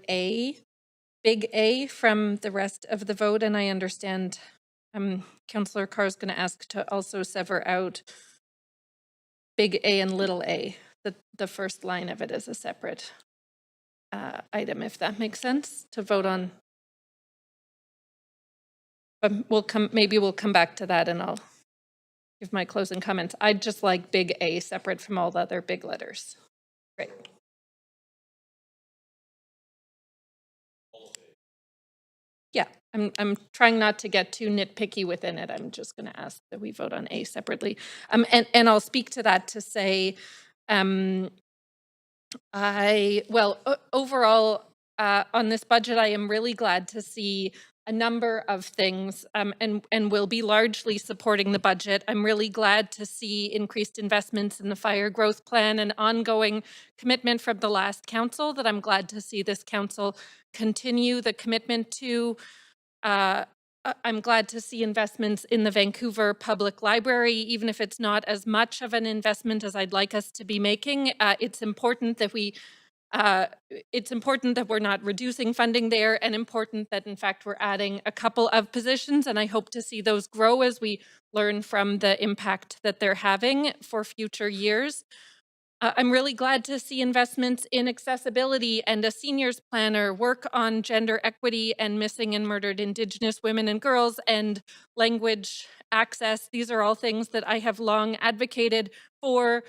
big A from the rest of the vote, and I understand Councillor Carr is going to ask to also sever out big A and little a. The first line of it is a separate item, if that makes sense, to vote on. But maybe we'll come back to that and I'll give my closing comments. I'd just like big A separate from all the other big letters. Great. Yeah, I'm trying not to get too nitpicky within it. I'm just going to ask that we vote on A separately. And I'll speak to that to say, overall, on this budget, I am really glad to see a number of things and will be largely supporting the budget. I'm really glad to see increased investments in the fire growth plan and ongoing commitment from the last council that I'm glad to see this council continue the commitment to. I'm glad to see investments in the Vancouver Public Library, even if it's not as much of an investment as I'd like us to be making. It's important that we're not reducing funding there, and important that in fact we're adding a couple of positions, and I hope to see those grow as we learn from the impact that they're having for future years. I'm really glad to see investments in accessibility and a seniors planner, work on gender equity and missing and murdered Indigenous women and girls, and language access. These are all things that I have long advocated for.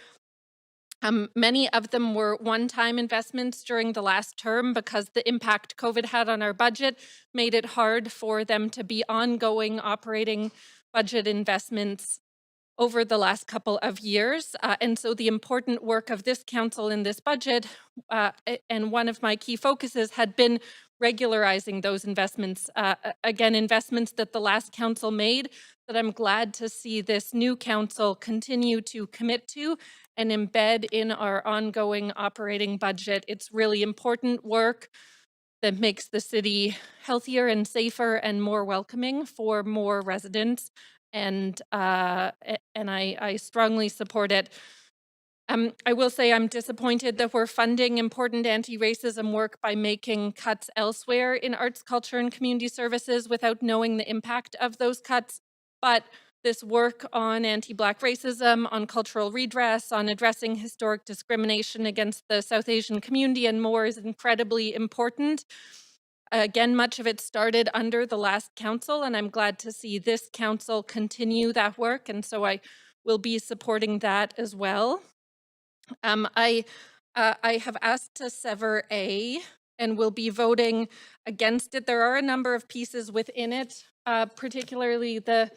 Many of them were one-time investments during the last term because the impact COVID had on our budget made it hard for them to be ongoing operating budget investments over the last couple of years. And so the important work of this council in this budget, and one of my key focuses had been regularizing those investments. Again, investments that the last council made that I'm glad to see this new council continue to commit to and embed in our ongoing operating budget. It's really important work that makes the city healthier and safer and more welcoming for more residents. And I strongly support it. I will say I'm disappointed that we're funding important anti-racism work by making cuts elsewhere in arts, culture, and community services without knowing the impact of those cuts. But this work on anti-Black racism, on cultural redress, on addressing historic discrimination against the South Asian community and more is incredibly important. Again, much of it started under the last council, and I'm glad to see this council continue that work, and so I will be supporting that as well. I have asked to sever A and will be voting against it. There are a number of pieces within it, particularly the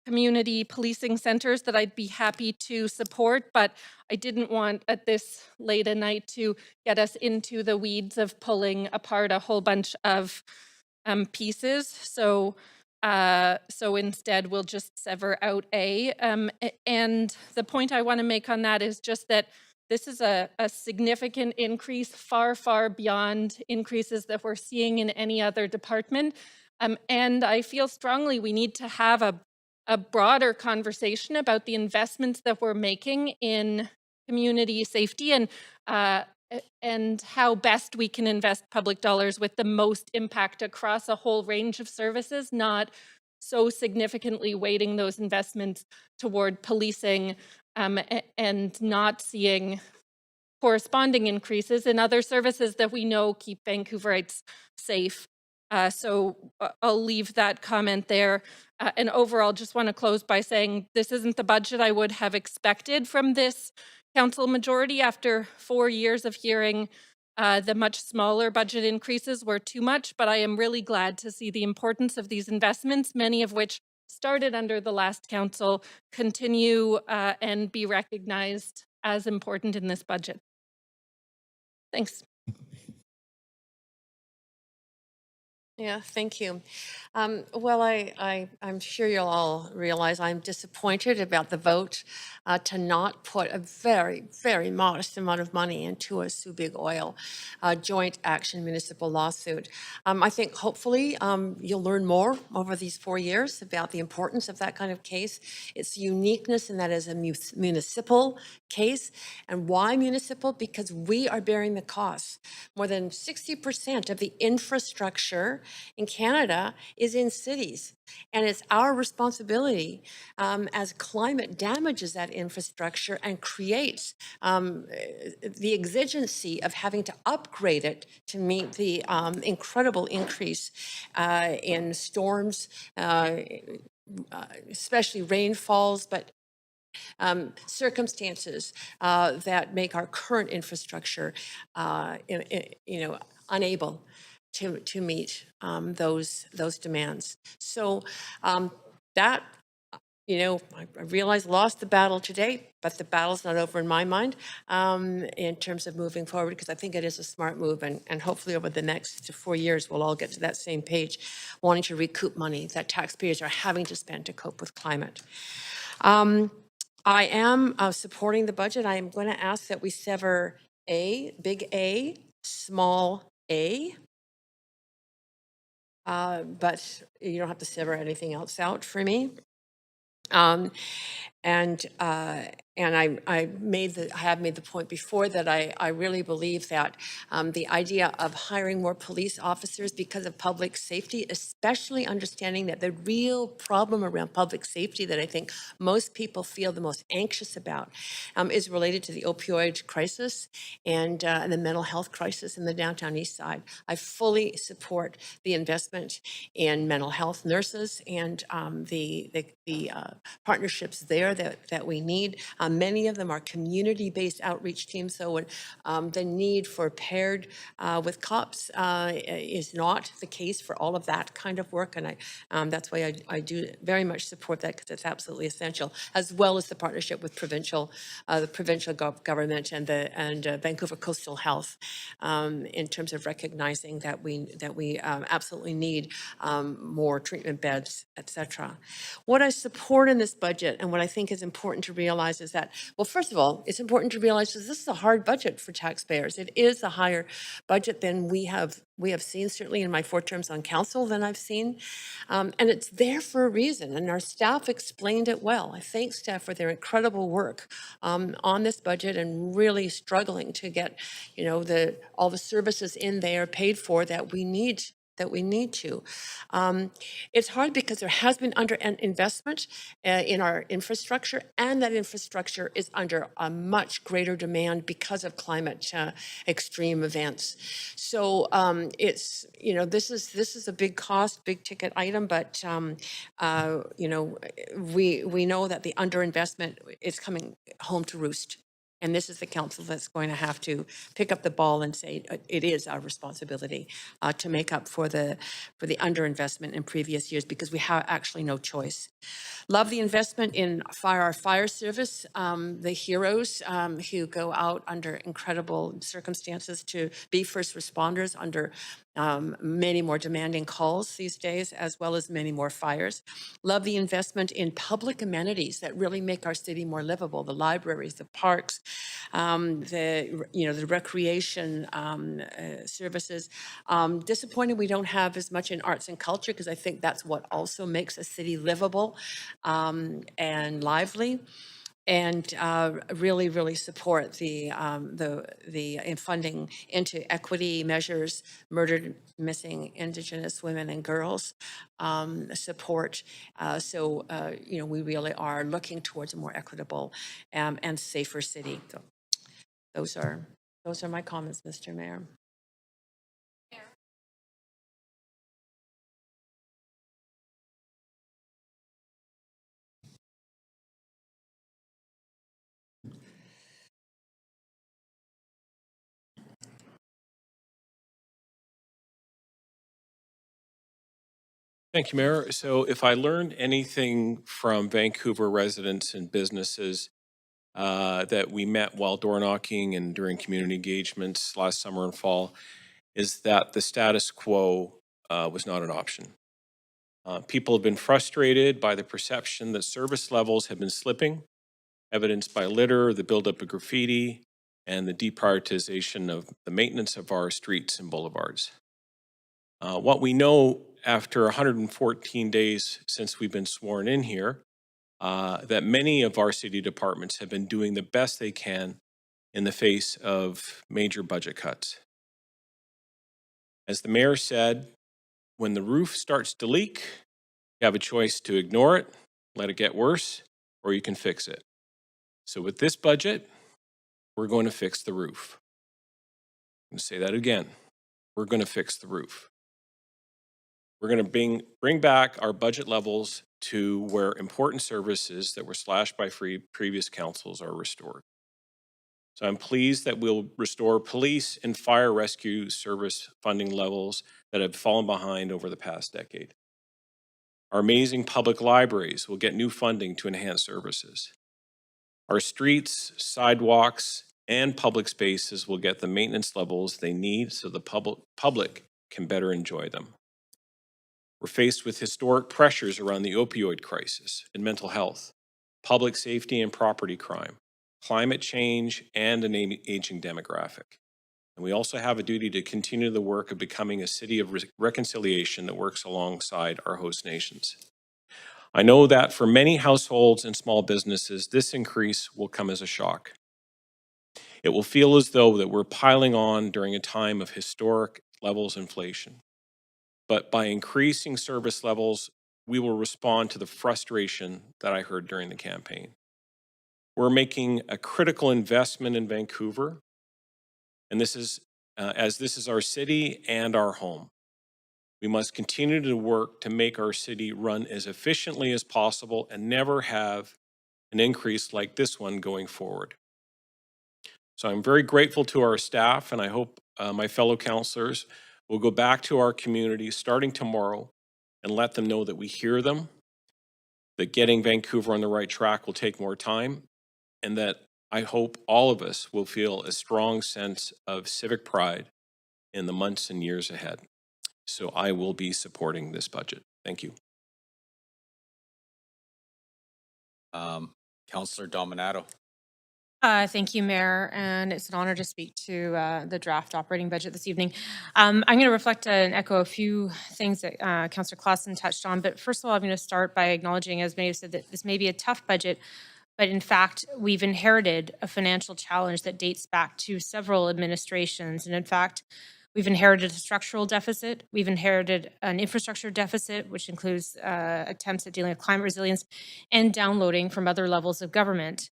community policing centers that I'd be happy to support, but I didn't want at this late a night to get us into the weeds of pulling apart a whole bunch of pieces. So instead we'll just sever out A. And the point I want to make on that is just that this is a significant increase, far, far beyond increases that we're seeing in any other department. And I feel strongly we need to have a broader conversation about the investments that we're making in community safety and how best we can invest public dollars with the most impact across a whole range of services, not so significantly weighting those investments toward policing and not seeing corresponding increases in other services that we know keep Vancouverites safe. So I'll leave that comment there. And overall, just want to close by saying this isn't the budget I would have expected from this council majority after 4 years of hearing the much smaller budget increases were too much, but I am really glad to see the importance of these investments, many of which started under the last council, continue and be recognized as important in this budget. Thanks. Yeah, thank you. Well, I'm sure you'll all realize I'm disappointed about the vote to not put a very, very modest amount of money into a Sue Big Oil joint action municipal lawsuit. I think hopefully you'll learn more over these 4 years about the importance of that kind of case, its uniqueness in that as a municipal case. And why municipal? Because we are bearing the costs. More than 60% of the infrastructure in Canada is in cities. And it's our responsibility as climate damages that infrastructure and creates the exigency of having to upgrade it to meet the incredible increase in storms, especially rainfalls, but circumstances that make our current infrastructure, unable to meet those demands. So that, I realize lost the battle today, but the battle's not over in my mind in terms of moving forward, because I think it is a smart move, and hopefully over the next 4 years, we'll all get to that same page, wanting to recoup money that taxpayers are having to spend to cope with climate. I am supporting the budget. I am going to ask that we sever A, big A, small a, but you don't have to sever anything else out for me. And I have made the point before that I really believe that the idea of hiring more police officers because of public safety, especially understanding that the real problem around public safety that I think most people feel the most anxious about is related to the opioid crisis and the mental health crisis in the downtown east side. I fully support the investment in mental health nurses and the partnerships there that we need. Many of them are community-based outreach teams, so the need for paired with cops is not the case for all of that kind of work, and that's why I do very much support that, because it's absolutely essential, as well as the partnership with the provincial government and Vancouver Coastal Health in terms of recognizing that we absolutely need more treatment beds, etc. What I support in this budget and what I think is important to realize is that, well, first of all, it's important to realize that this is a hard budget for taxpayers. It is a higher budget than we have seen, certainly in my 4 terms on council, than I've seen. And it's there for a reason, and our staff explained it well. I thank staff for their incredible work on this budget and really struggling to get, all the services in there paid for that we need to. It's hard because there has been investment in our infrastructure, and that infrastructure is under a much greater demand because of climate extreme events. So it's, this is a big cost, big ticket item, but we know that the underinvestment is coming home to roost. And this is the council that's going to have to pick up the ball and say it is our responsibility to make up for the underinvestment in previous years, because we have actually no choice. Love the investment in our fire service, the heroes who go out under incredible circumstances to be first responders under many more demanding calls these days, as well as many more fires. Love the investment in public amenities that really make our city more livable, the libraries, the parks, the recreation services. Disappointed we don't have as much in arts and culture, because I think that's what also makes a city livable and lively. And really, really support the funding into equity measures, murdered, missing Indigenous women and girls support. So we really are looking towards a more equitable and safer city. So those are my comments, Mr. Mayor. Thank you, Mayor. So if I learned anything from Vancouver residents and businesses that we met while door knocking and during community engagements last summer and fall, is that the status quo was not an option. People have been frustrated by the perception that service levels have been slipping, evidenced by litter, the buildup of graffiti, and the deprioritization of the maintenance of our streets and boulevards. What we know after 114 days since we've been sworn in here, that many of our city departments have been doing the best they can in the face of major budget cuts. As the mayor said, when the roof starts to leak, you have a choice to ignore it, let it get worse, or you can fix it. So with this budget, we're going to fix the roof. I'm going to say that again. We're going to fix the roof. We're going to bring back our budget levels to where important services that were slashed by previous councils are restored. So I'm pleased that we'll restore police and fire rescue service funding levels that have fallen behind over the past decade. Our amazing public libraries will get new funding to enhance services. Our streets, sidewalks, and public spaces will get the maintenance levels they need so the public can better enjoy them. We're faced with historic pressures around the opioid crisis and mental health, public safety and property crime, climate change, and an aging demographic. And we also have a duty to continue the work of becoming a city of reconciliation that works alongside our host nations. I know that for many households and small businesses, this increase will come as a shock. It will feel as though that we're piling on during a time of historic levels of inflation. But by increasing service levels, we will respond to the frustration that I heard during the campaign. We're making a critical investment in Vancouver, and this is our city and our home. We must continue to work to make our city run as efficiently as possible and never have an increase like this one going forward. So I'm very grateful to our staff, and I hope my fellow councillors will go back to our community starting tomorrow and let them know that we hear them, that getting Vancouver on the right track will take more time, and that I hope all of us will feel a strong sense of civic pride in the months and years ahead. So I will be supporting this budget. Thank you. Councillor Dominato. Thank you, Mayor, and it's an honor to speak to the draft operating budget this evening. I'm going to reflect and echo a few things that Councillor Clausen touched on, but first of all, I'm going to start by acknowledging, as many have said, that this may be a tough budget, but in fact, we've inherited a financial challenge that dates back to several administrations, and in fact, we've inherited a structural deficit, we've inherited an infrastructure deficit, which includes attempts at dealing with climate resilience, and downloading from other levels of government.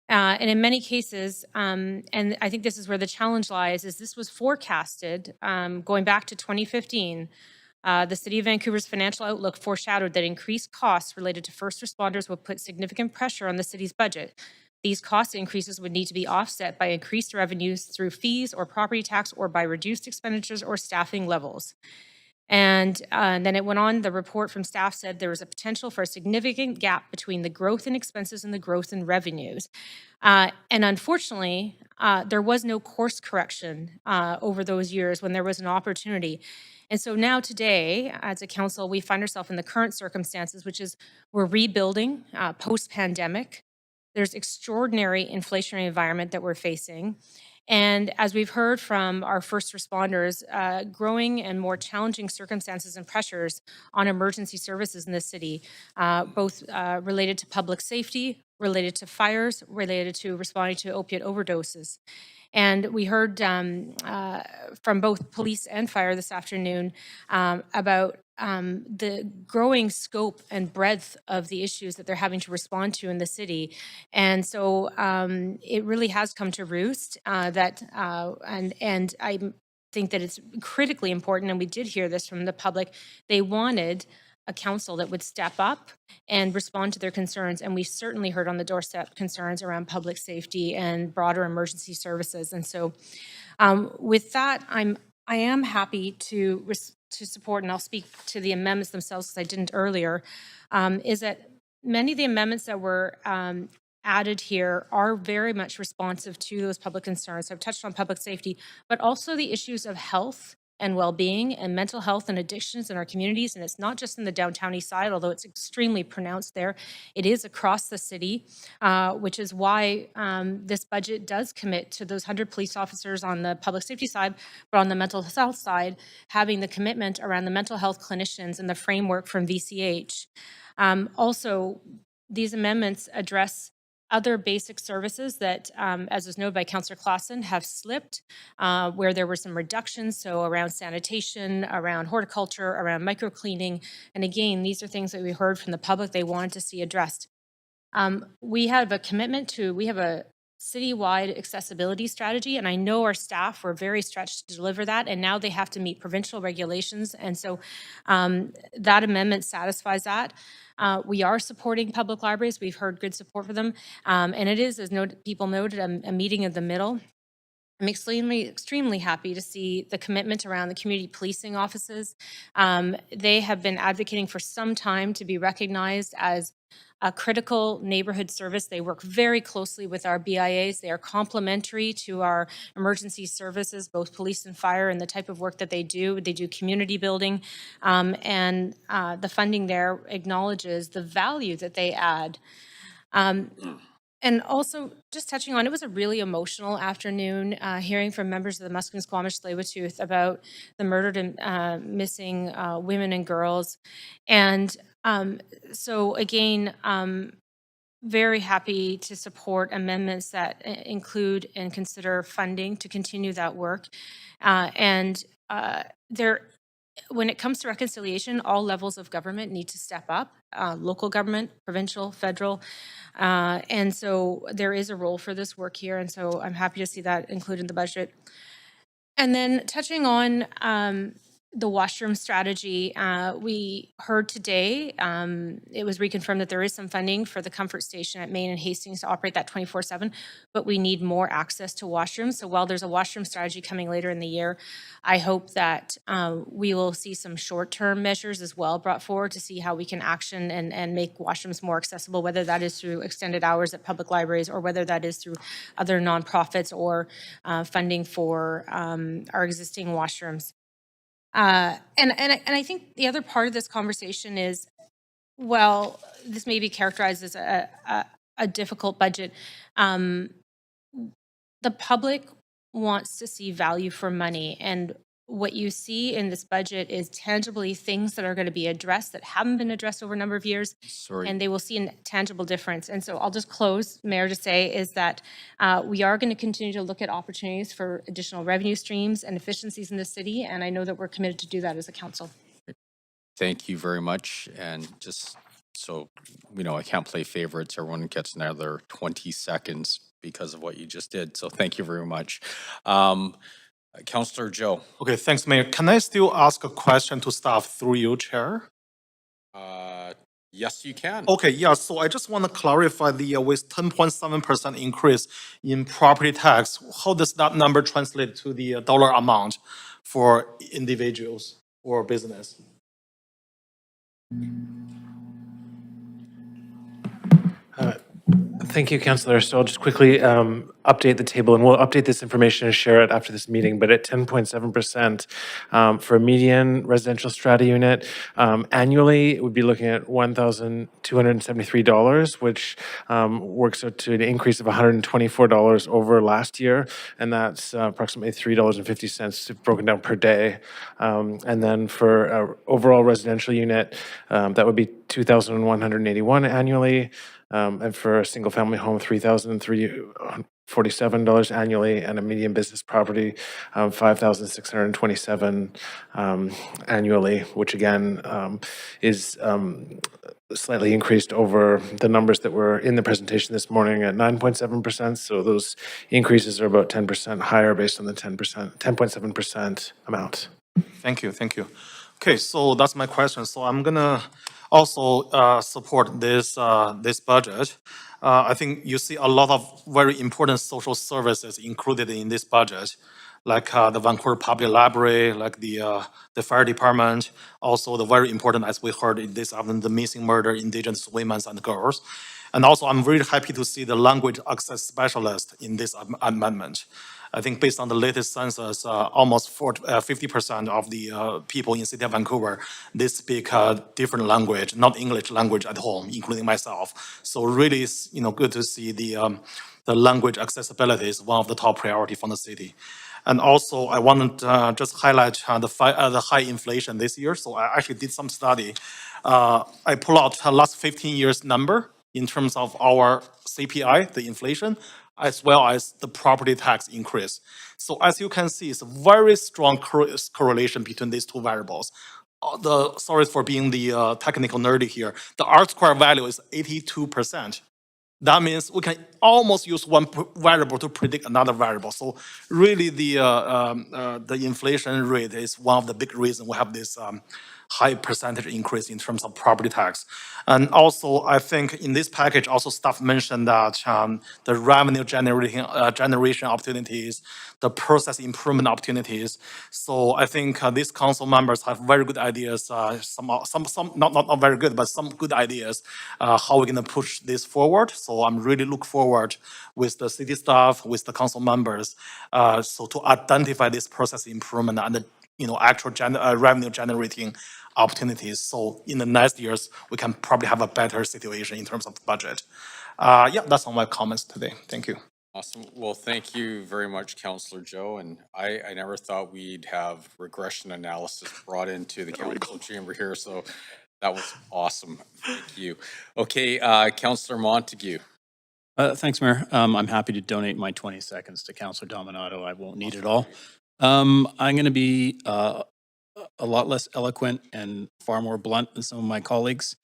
And in many cases, and I think this is where the challenge lies, is this was forecasted going back to 2015. The City of Vancouver's financial outlook foreshadowed that increased costs related to first responders would put significant pressure on the city's budget. These cost increases would need to be offset by increased revenues through fees or property tax or by reduced expenditures or staffing levels. And then it went on, the report from staff said there was a potential for a significant gap between the growth in expenses and the growth in revenues. And unfortunately, there was no course correction over those years when there was an opportunity. And so now today, as a council, we find ourselves in the current circumstances, which is we're rebuilding post-pandemic. There's extraordinary inflationary environment that we're facing. And as we've heard from our first responders, growing and more challenging circumstances and pressures on emergency services in the city, both related to public safety, related to fires, related to responding to opiate overdoses. And we heard from both police and fire this afternoon about the growing scope and breadth of the issues that they're having to respond to in the city. And so it really has come to roost and I think that it's critically important, and we did hear this from the public, they wanted a council that would step up and respond to their concerns. And we certainly heard on the doorstep concerns around public safety and broader emergency services. And so with that, I am happy to support, and I'll speak to the amendments themselves because I didn't earlier, is that many of the amendments that were added here are very much responsive to those public concerns. So I've touched on public safety, but also the issues of health and well-being and mental health and addictions in our communities. And it's not just in the downtown east side, although it's extremely pronounced there. It is across the city, which is why this budget does commit to those 100 police officers on the public safety side, but on the mental health side, having the commitment around the mental health clinicians and the framework from VCH. Also, these amendments address other basic services that, as was noted by Councillor Claassen, have slipped, where there were some reductions, so around sanitation, around horticulture, around microcleaning. And again, these are things that we heard from the public they wanted to see addressed. We have a commitment to, we have a citywide accessibility strategy, and I know our staff were very stretched to deliver that, and now they have to meet provincial regulations, and so that amendment satisfies that. We are supporting public libraries. We've heard good support for them, and it is, as people noted, a meeting of the middle. I'm extremely happy to see the commitment around the community policing offices. They have been advocating for some time to be recognized as a critical neighborhood service. They work very closely with our BIAs. They are complementary to our emergency services, both police and fire, and the type of work that they do. They do community building, and the funding there acknowledges the value that they add. And also, just touching on, it was a really emotional afternoon, hearing from members of the Musqueam, Squamish, Tsleil-Waututh about the murdered and missing women and girls. And so again, very happy to support amendments that include and consider funding to continue that work. When it comes to reconciliation, all levels of government need to step up, local government, provincial, federal. And so there is a role for this work here. And so I'm happy to see that included in the budget. And then touching on the washroom strategy, we heard today, it was reconfirmed that there is some funding for the comfort station at Main and Hastings to operate that 24/7, but we need more access to washrooms. So while there's a washroom strategy coming later in the year, I hope that we will see some short-term measures as well brought forward to see how we can action and make washrooms more accessible, whether that is through extended hours at public libraries or whether that is through other nonprofits or funding for our existing washrooms. And I think the other part of this conversation is, well, this may be characterized as a difficult budget. The public wants to see value for money, and what you see in this budget is tangibly things that are going to be addressed that haven't been addressed over a number of years, and they will see a tangible difference. And so I'll just close, Mayor, to say is that we are going to continue to look at opportunities for additional revenue streams and efficiencies in the city, and I know that we're committed to do that as a council. Thank you very much. And just so, I can't play favorites. Everyone gets another 20 seconds because of what you just did. So thank you very much. Councillor Joe. Okay, thanks, Mayor. Can I still ask a question to staff through you, Chair? Yes, you can. Okay, yeah, so I just want to clarify with 10.7% increase in property tax, how does that number translate to the dollar amount for individuals or business? Thank you, Councillor. So I'll just quickly update the table, and we'll update this information and share it after this meeting. But at 10.7% for a median residential strata unit, annually, we'd be looking at $1,273, which works out to an increase of $124 over last year, and that's approximately $3.50 broken down per day. And then for an overall residential unit, that would be $2,181 annually. And for a single-family home, $3,347 annually, and a median business property, $5,627 annually, which again is slightly increased over the numbers that were in the presentation this morning at 9.7%. So those increases are about 10% higher based on the 10.7% amount. Thank you, thank you. Okay, so that's my question. So I'm gonna also support this budget. I think you see a lot of very important social services included in this budget, like the Vancouver Public Library, like the fire department, also the very important, as we heard in this afternoon, the missing murder Indigenous women and girls. And also, I'm very happy to see the language access specialist in this amendment. I think based on the latest census, almost 50% of the people in city of Vancouver, they speak a different language, not English language at home, including myself. So really, it's good to see the language accessibility is one of the top priority for the city. And also, I want to just highlight the high inflation this year. So I actually did some study. I pull out last 15 years number in terms of our CPI, the inflation, as well as the property tax increase. So as you can see, it's a very strong correlation between these two variables. Sorry for being the technical nerdy here. The R-square value is 82%. That means we can almost use one variable to predict another variable. So really, the inflation rate is one of the big reasons we have this high percentage increase in terms of property tax. And also, I think in this package, also staff mentioned that the revenue generation opportunities, the process improvement opportunities. So I think these council members have very good ideas. Some not very good, but some good ideas how we're going to push this forward. So I'm really look forward with the city staff, with the council members, so to identify this process improvement and the actual revenue generating opportunities. So in the next years, we can probably have a better situation in terms of budget. Yeah, that's all my comments today. Thank you. Awesome. Well, thank you very much, Councillor Joe. And I never thought we'd have regression analysis brought into the council chamber here. So that was awesome. Thank you. Okay, Councillor Montague. Thanks, Mayor. I'm happy to donate my 20 seconds to Councillor Dominato. I won't need it all. I'm going to be a lot less eloquent and far more blunt than some of my colleagues.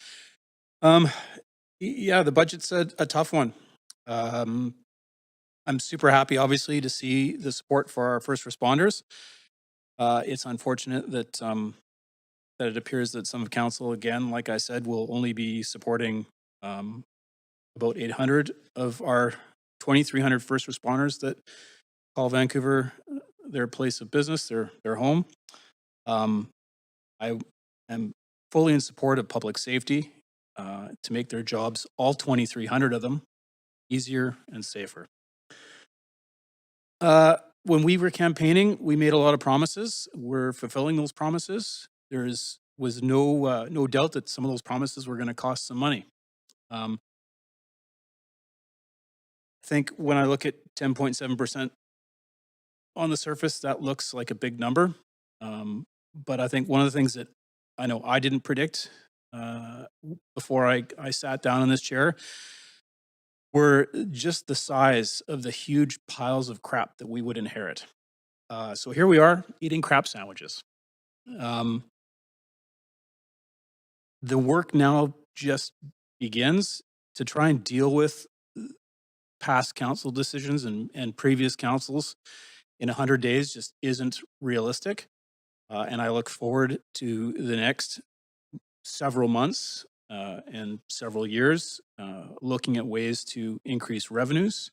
Yeah, the budget's a tough one. I'm super happy, obviously, to see the support for our first responders. It's unfortunate that that it appears that some of council, again, like I said, will only be supporting about 800 of our 2,300 first responders that call Vancouver their place of business, their home. I am fully in support of public safety to make their jobs, all 2,300 of them, easier and safer. When we were campaigning, we made a lot of promises. We're fulfilling those promises. There was no doubt that some of those promises were going to cost some money. I think when I look at 10.7% on the surface, that looks like a big number. But I think one of the things that I know I didn't predict before I sat down in this chair were just the size of the huge piles of crap that we would inherit. So here we are eating crap sandwiches. The work now just begins to try and deal with past council decisions and previous councils in 100 days just isn't realistic. And I look forward to the next several months and several years looking at ways to increase revenues,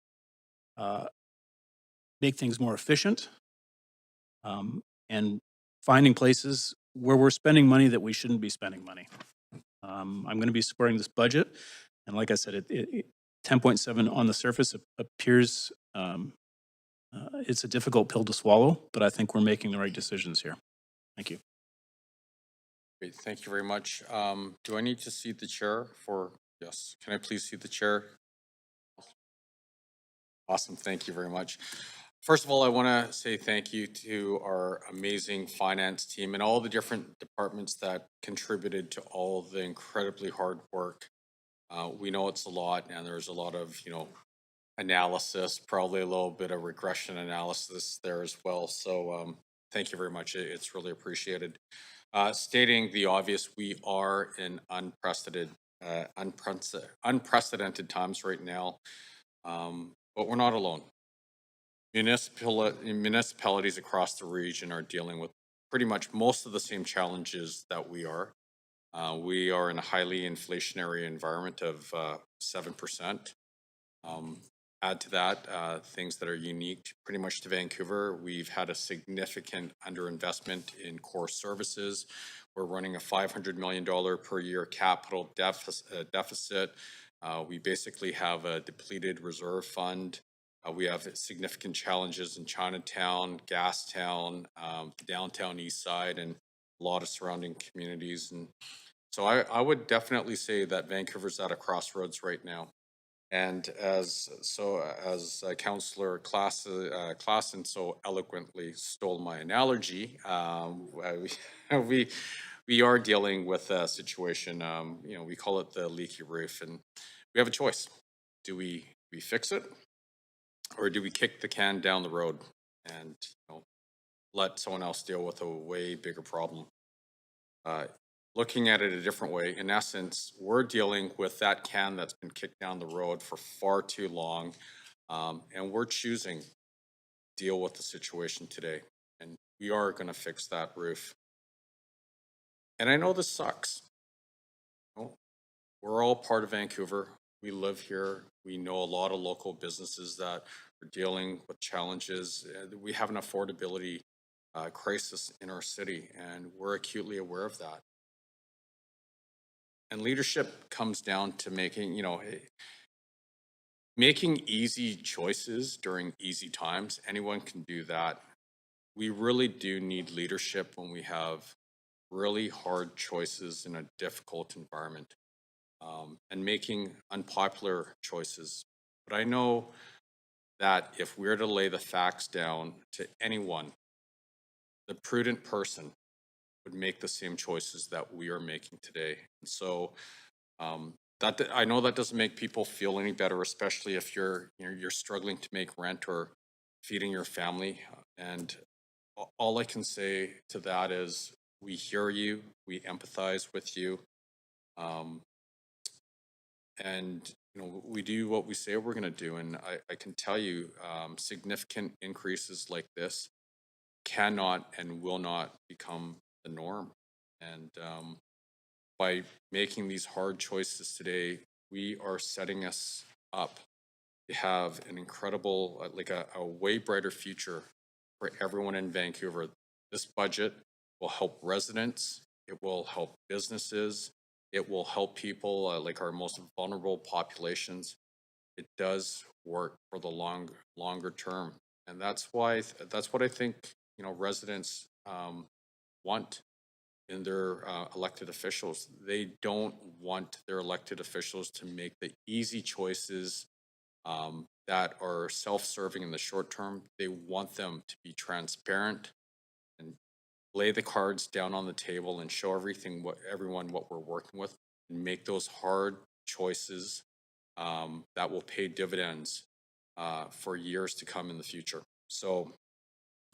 make things more efficient, and finding places where we're spending money that we shouldn't be spending money. I'm going to be supporting this budget. And like I said, 10.7 on the surface appears it's a difficult pill to swallow, but I think we're making the right decisions here. Thank you. Great, thank you very much. Do I need to seat the chair for, yes, can I please seat the chair? Awesome, thank you very much. First of all, I want to say thank you to our amazing finance team and all the different departments that contributed to all the incredibly hard work. We know it's a lot, and there's a lot of, analysis, probably a little bit of regression analysis there as well. So thank you very much. It's really appreciated. Stating the obvious, we are in unprecedented times right now, but we're not alone. Municipalities across the region are dealing with pretty much most of the same challenges that we are. We are in a highly inflationary environment of 7%. Add to that things that are unique pretty much to Vancouver. We've had a significant underinvestment in core services. We're running a $500 million per year capital deficit. We basically have a depleted reserve fund. We have significant challenges in Chinatown, Gastown, the downtown east side, and a lot of surrounding communities. And so I would definitely say that Vancouver's at a crossroads right now. And as Councillor Klassen so eloquently stole my analogy, we we are dealing with a situation. We call it the leaky roof, and we have a choice: do we fix it, or do we kick the can down the road and let someone else deal with a way bigger problem? Looking at it a different way, in essence, we're dealing with that can that's been kicked down the road for far too long, and we're choosing to deal with the situation today, and we are going to fix that roof. And I know this sucks. We're all part of Vancouver. We live here. We know a lot of local businesses that are dealing with challenges. We have an affordability crisis in our city, and we're acutely aware of that. And leadership comes down to making easy choices during easy times. Anyone can do that. We really do need leadership when we have really hard choices in a difficult environment, and making unpopular choices. But I know that if we're to lay the facts down to anyone, the prudent person would make the same choices that we are making today. And so that I know that doesn't make people feel any better, especially if you're struggling to make rent or feeding your family. And all I can say to that is we hear you, we empathize with you, and we do what we say we're going to do. And I can tell you, significant increases like this cannot and will not become the norm. And by making these hard choices today, we are setting us up to have an incredible, a way brighter future for everyone in Vancouver. This budget will help residents, it will help businesses, it will help people like our most vulnerable populations. It does work for the longer term. And that's what I think, residents want in their elected officials. They don't want their elected officials to make the easy choices that are self-serving in the short term. They want them to be transparent and lay the cards down on the table and show everyone what we're working with, and make those hard choices that will pay dividends for years to come in the future. So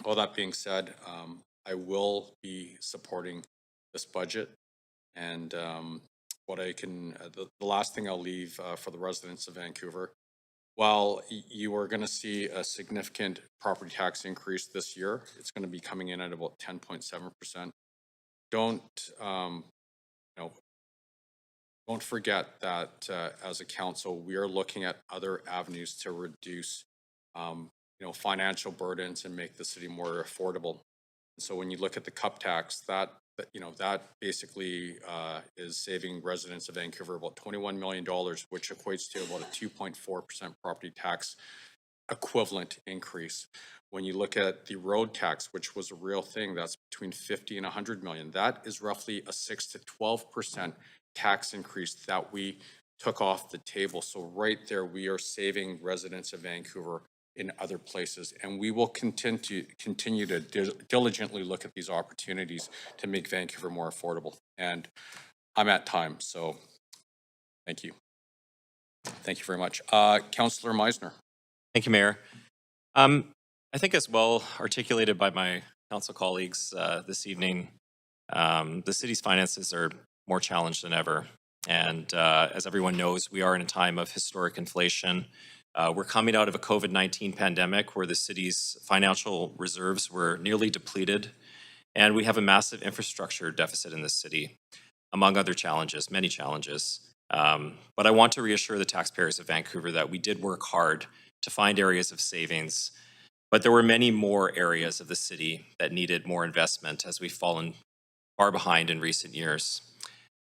all that being said, I will be supporting this budget. And what I can, the last thing I'll leave for the residents of Vancouver, while you are going to see a significant property tax increase this year, it's going to be coming in at about 10.7%. Don't don't forget that as a council, we are looking at other avenues to reduce financial burdens and make the city more affordable. So when you look at the cup tax, that basically is saving residents of Vancouver about $21 million, which equates to about a 2.4% property tax equivalent increase. When you look at the road tax, which was a real thing, that's between 50 and 100 million. That is roughly a 6 to 12% tax increase that we took off the table. So right there, we are saving residents of Vancouver in other places. And we will continue to diligently look at these opportunities to make Vancouver more affordable. And I'm at time, so thank you. Thank you very much. Councillor Meisner. Thank you, Mayor. I think as well articulated by my council colleagues this evening, the city's finances are more challenged than ever. And as everyone knows, we are in a time of historic inflation. We're coming out of a COVID-19 pandemic where the city's financial reserves were nearly depleted, and we have a massive infrastructure deficit in this city, among other challenges, many challenges. But I want to reassure the taxpayers of Vancouver that we did work hard to find areas of savings, but there were many more areas of the city that needed more investment as we've fallen far behind in recent years.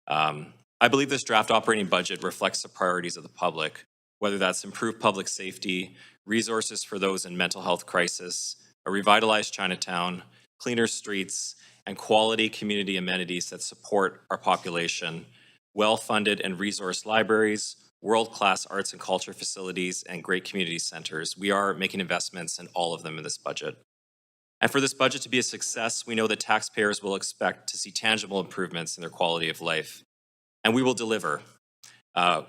I believe this draft operating budget reflects the priorities of the public whether that's improved public safety, resources for those in mental health crisis, a revitalized Chinatown, cleaner streets, and quality community amenities that support our population, well-funded and resourced libraries, world-class arts and culture facilities, and great community centers. We are making investments in all of them in this budget. And for this budget to be a success, we know that taxpayers will expect to see tangible improvements in their quality of life. And we will deliver,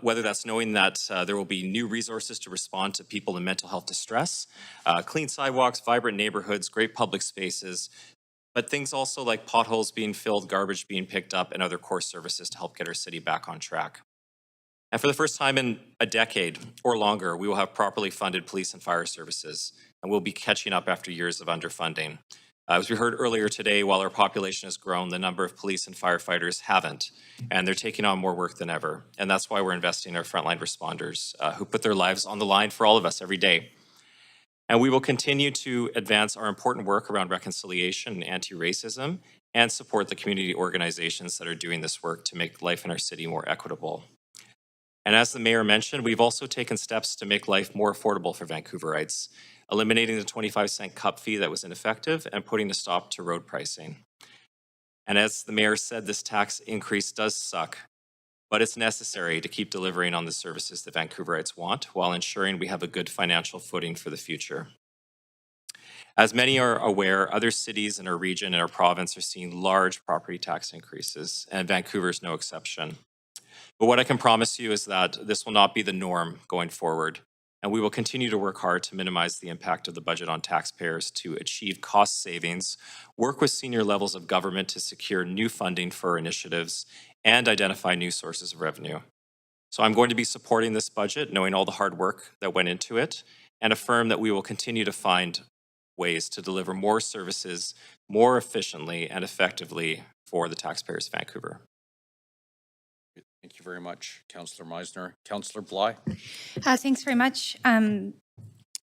whether that's knowing that there will be new resources to respond to people in mental health distress, clean sidewalks, vibrant neighborhoods, great public spaces, but things also like potholes being filled, garbage being picked up, and other core services to help get our city back on track. And for the first time in a decade or longer, we will have properly funded police and fire services, and we'll be catching up after years of underfunding. As we heard earlier today, while our population has grown, the number of police and firefighters haven't, and they're taking on more work than ever. And that's why we're investing in our frontline responders who put their lives on the line for all of us every day. And we will continue to advance our important work around reconciliation and anti-racism and support the community organizations that are doing this work to make life in our city more equitable. And as the mayor mentioned, we've also taken steps to make life more affordable for Vancouverites, eliminating the 25-cent cup fee that was ineffective and putting a stop to road pricing. And as the mayor said, this tax increase does suck, but it's necessary to keep delivering on the services that Vancouverites want while ensuring we have a good financial footing for the future. As many are aware, other cities in our region and our province are seeing large property tax increases, and Vancouver is no exception. But what I can promise you is that this will not be the norm going forward, and we will continue to work hard to minimize the impact of the budget on taxpayers to achieve cost savings, work with senior levels of government to secure new funding for our initiatives, and identify new sources of revenue. So I'm going to be supporting this budget, knowing all the hard work that went into it, and affirm that we will continue to find ways to deliver more services more efficiently and effectively for the taxpayers of Vancouver. Thank you very much, Councillor Meisner. Councillor Bly. Thanks very much.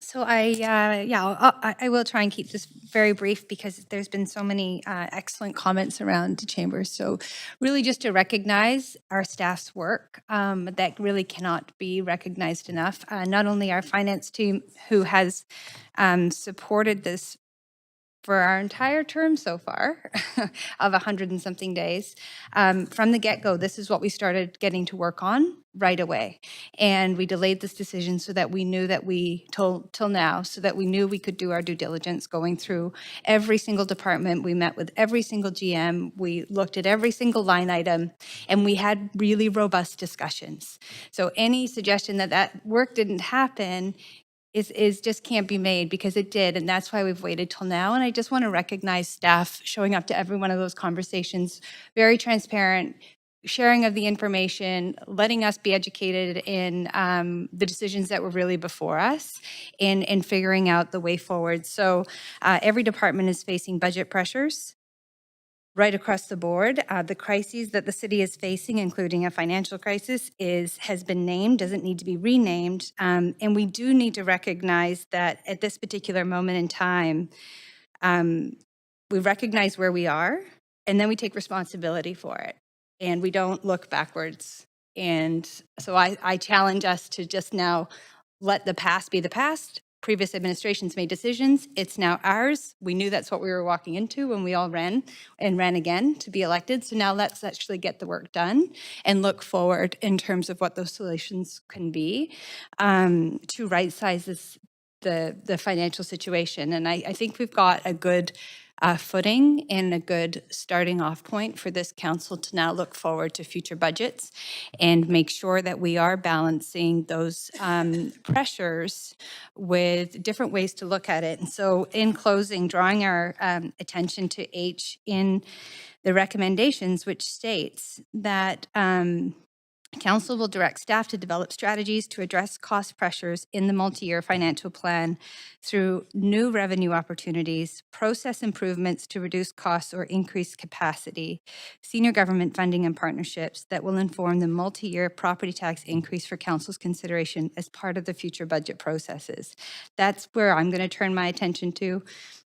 So I will try and keep this very brief because there's been so many excellent comments around the chamber. So really just to recognize our staff's work that really cannot be recognized enough. Not only our finance team who has supported this for our entire term so far of 100 and something days. From the get-go, this is what we started getting to work on right away. And we delayed this decision so that we knew that till now, so that we knew we could do our due diligence going through every single department. We met with every single GM. We looked at every single line item, and we had really robust discussions. So any suggestion that that work didn't happen is just can't be made because it did, and that's why we've waited till now. And I just want to recognize staff showing up to every one of those conversations, very transparent, sharing of the information, letting us be educated in the decisions that were really before us and figuring out the way forward. So every department is facing budget pressures right across the board. The crises that the city is facing, including a financial crisis, has been named, doesn't need to be renamed. And we do need to recognize that at this particular moment in time, we recognize where we are, and then we take responsibility for it. And we don't look backwards. And so I challenge us to just now let the past be the past. Previous administrations made decisions. It's now ours. We knew that's what we were walking into when we all ran again to be elected. So now let's actually get the work done and look forward in terms of what those solutions can be to right-size the financial situation. And I think we've got a good footing and a good starting off point for this council to now look forward to future budgets and make sure that we are balancing those pressures with different ways to look at it. And so in closing, drawing our attention to H in the recommendations, which states that Council will direct staff to develop strategies to address cost pressures in the multi-year financial plan through new revenue opportunities, process improvements to reduce costs or increase capacity, senior government funding and partnerships that will inform the multi-year property tax increase for Council's consideration as part of the future budget processes. That's where I'm going to turn my attention to.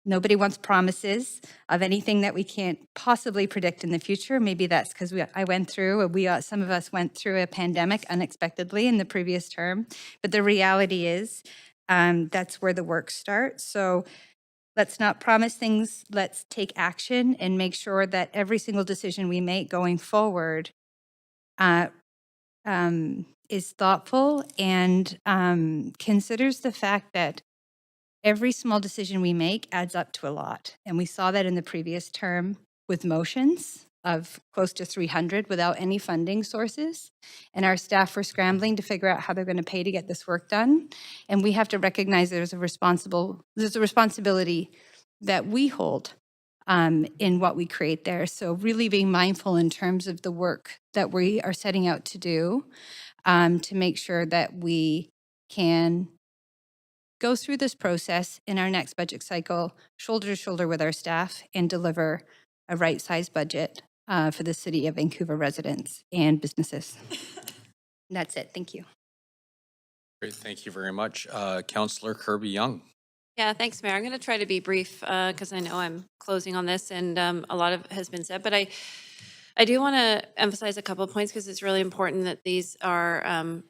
Nobody wants promises of anything that we can't possibly predict in the future. Maybe that's because some of us went through a pandemic unexpectedly in the previous term. But the reality is that's where the work starts. So let's not promise things. Let's take action and make sure that every single decision we make going forward is thoughtful and considers the fact that every small decision we make adds up to a lot. And we saw that in the previous term with motions of close to 300 without any funding sources. And our staff were scrambling to figure out how they're going to pay to get this work done. And we have to recognize there's a responsibility that we hold in what we create there. So really being mindful in terms of the work that we are setting out to do to make sure that we can go through this process in our next budget cycle, shoulder to shoulder with our staff, and deliver a right-sized budget for the City of Vancouver residents and businesses. That's it. Thank you. Great, thank you very much. Councillor Kirby-Young. Yeah, thanks, Mayor. I'm going to try to be brief because I know I'm closing on this and a lot of it has been said, but I do want to emphasize a couple of points because it's really important that these are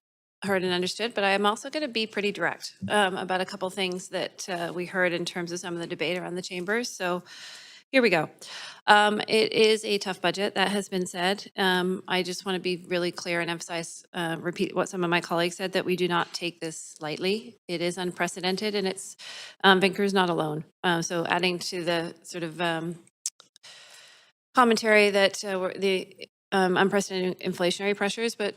heard and understood, but I am also going to be pretty direct about a couple things that we heard in terms of some of the debate around the chambers. So here we go. It is a tough budget, that has been said. I just want to be really clear and emphasize, repeat what some of my colleagues said, that we do not take this lightly. It is unprecedented, and it's Vancouver's not alone. So adding to the sort of commentary that the unprecedented inflationary pressures, but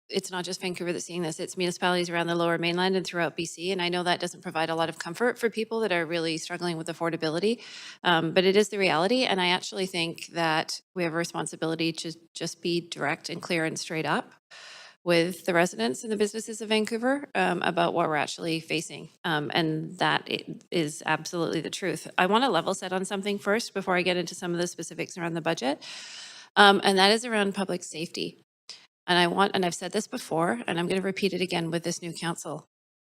it's not just Vancouver that's seeing this, it's municipalities around the Lower Mainland and throughout BC. And I know that doesn't provide a lot of comfort for people that are really struggling with affordability, but it is the reality. And I actually think that we have a responsibility to just be direct and clear and straight up with the residents and the businesses of Vancouver about what we're actually facing. And that is absolutely the truth. I want to level set on something first before I get into some of the specifics around the budget. And that is around public safety. And I've said this before, and I'm going to repeat it again with this new council.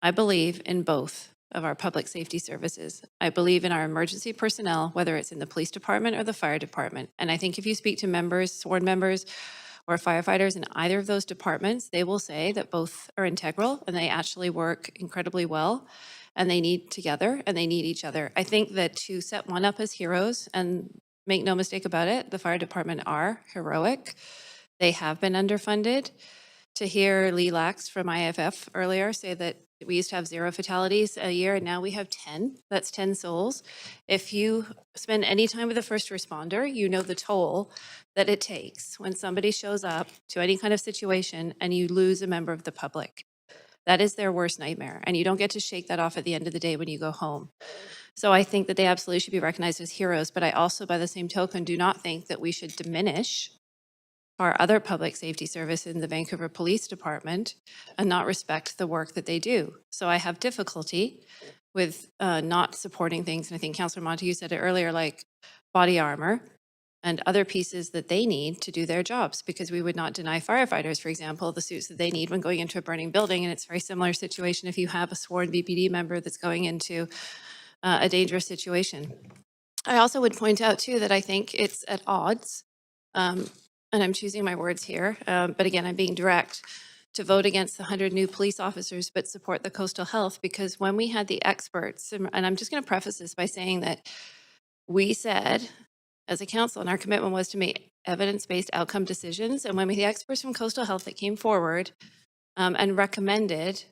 I believe in both of our public safety services. I believe in our emergency personnel, whether it's in the police department or the fire department. And I think if you speak to members, sworn members, or firefighters in either of those departments, they will say that both are integral and they actually work incredibly well, and they need together and they need each other. I think that to set one up as heroes, and make no mistake about it, the fire department are heroic. They have been underfunded. To hear Lee Lax from IFF earlier say that we used to have 0 fatalities a year and now we have 10, that's 10 souls. If you spend any time with a first responder, you know the toll that it takes when somebody shows up to any kind of situation and you lose a member of the public. That is their worst nightmare. And you don't get to shake that off at the end of the day when you go home. So I think that they absolutely should be recognized as heroes. But I also, by the same token, do not think that we should diminish our other public safety service in the Vancouver Police Department and not respect the work that they do. So I have difficulty with not supporting things. And I think Councillor Montague said it earlier, like body armor and other pieces that they need to do their jobs, because we would not deny firefighters, for example, the suits that they need when going into a burning building. And it's a very similar situation if you have a sworn VPD member that's going into a dangerous situation. I also would point out too that I think it's at odds, and I'm choosing my words here, but again, I'm being direct, to vote against the 100 new police officers, but support the coastal health, because when we had the experts, and I'm just going to preface this by saying that we said as a council, and our commitment was to make evidence-based outcome decisions, and when we had the experts from coastal health that came forward and recommended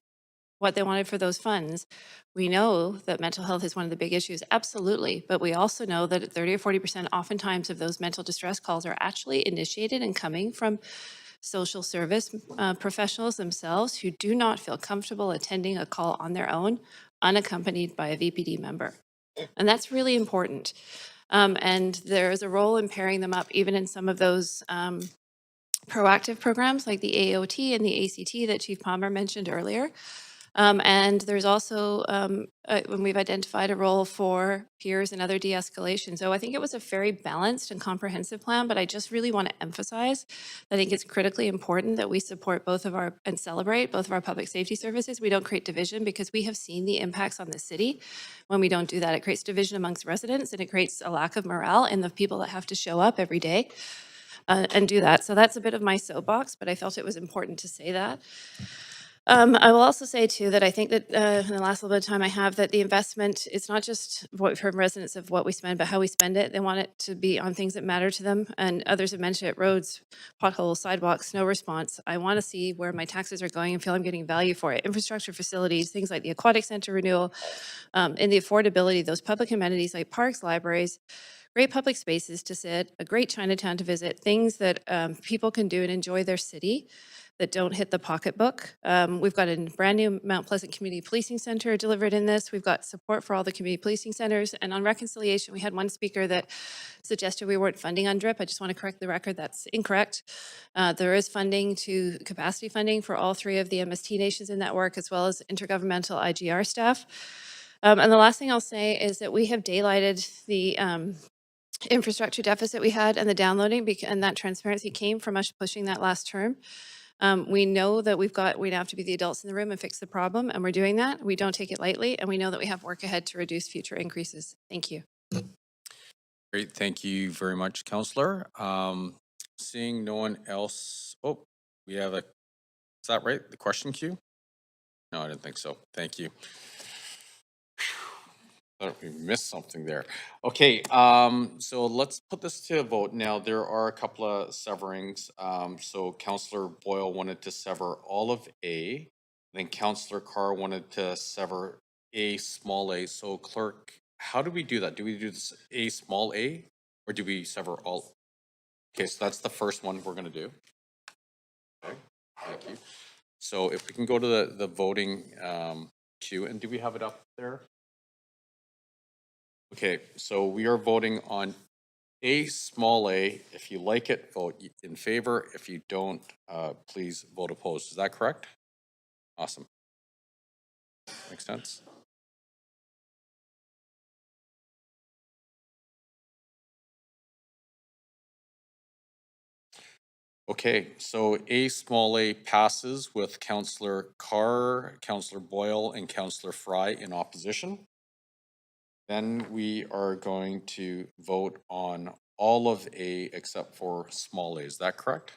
what they wanted for those funds, we know that mental health is one of the big issues, absolutely, but we also know that 30 or 40% oftentimes of those mental distress calls are actually initiated and coming from social service professionals themselves who do not feel comfortable attending a call on their own, unaccompanied by a VPD member. And that's really important. And there's a role in pairing them up, even in some of those proactive programs like the AOT and the ACT that Chief Palmer mentioned earlier. And there's also, when we've identified a role for peers and other de-escalation. So I think it was a very balanced and comprehensive plan, but I just really want to emphasize, I think it's critically important that we support both of our, and celebrate both of our public safety services. We don't create division, because we have seen the impacts on the city when we don't do that. It creates division amongst residents, and it creates a lack of morale in the people that have to show up every day and do that. So that's a bit of my soapbox, but I felt it was important to say that. I will also say too that I think that in the last little bit of time I have, that the investment, it's not just what we've heard from residents of what we spend, but how we spend it. They want it to be on things that matter to them. And others have mentioned it: roads, potholes, sidewalks, snow response. I want to see where my taxes are going and feel I'm getting value for it. Infrastructure facilities, things like the aquatic center renewal, and the affordability, those public amenities like parks, libraries, great public spaces to sit, a great Chinatown to visit, things that people can do and enjoy their city that don't hit the pocketbook. We've got a brand new Mount Pleasant Community Policing Center delivered in this. We've got support for all the community policing centers. And on reconciliation, we had one speaker that suggested we weren't funding on DRIP. I just want to correct the record. That's incorrect. There is funding to capacity funding for all 3 of the MST nations in that work, as well as intergovernmental IGR staff. And the last thing I'll say is that we have daylighted the infrastructure deficit we had, and the downloading, and that transparency came from us pushing that last term. We know that we have to be the adults in the room and fix the problem, and we're doing that. We don't take it lightly, and we know that we have work ahead to reduce future increases. Thank you. Great, thank you very much, Councillor. Seeing no one else, we have is that right, the question queue? No, I didn't think so. Thank you. Thought we missed something there. Okay, so let's put this to a vote. Now, there are a couple of severings. So Councillor Boyle wanted to sever all of A, then Councillor Carr wanted to sever A small a. So clerk, how do we do that? Do we do this A small a, or do we sever all? Okay, so that's the first one we're gonna do. Okay, thank you. So if we can go to the voting queue, and do we have it up there? Okay, so we are voting on A small a. If you like it, vote in favor. If you don't, please vote opposed. Is that correct? Awesome. Makes sense? Okay, so A small a passes with Councillor Carr, Councillor Boyle, and Councillor Fry in opposition. Then we are going to vote on all of A except for small a. Is that correct?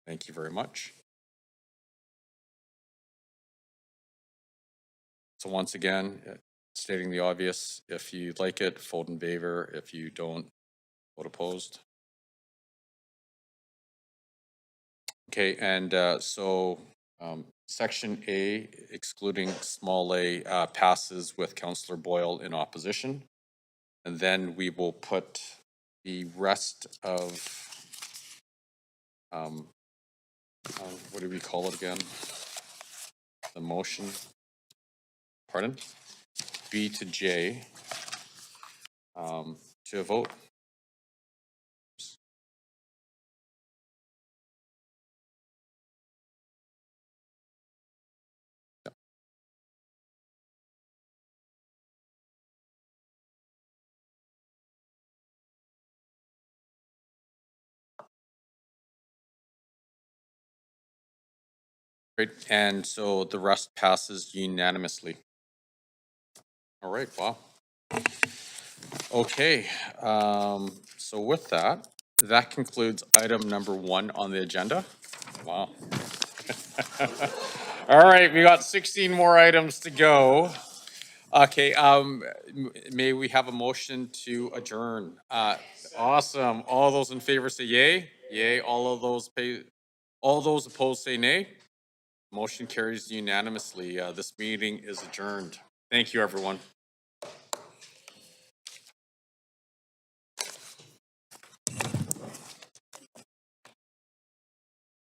Thank you very much. So once again, stating the obvious, if you like it, vote in favor. If you don't, vote opposed. Okay, and Section A, excluding small a, passes with Councillor Boyle in opposition. And then we will put the rest of, what do we call it again? The motion, pardon? B to J, to a vote. Great, and so the rest passes unanimously. All right, wow. Okay, so with that, that concludes item number 1 on the agenda. Wow. All right, we got 16 more items to go. Okay, may we have a motion to adjourn? Awesome. All those in favor say yay. Yay. All those opposed say nay. Motion carries unanimously. This meeting is adjourned. Thank you, everyone.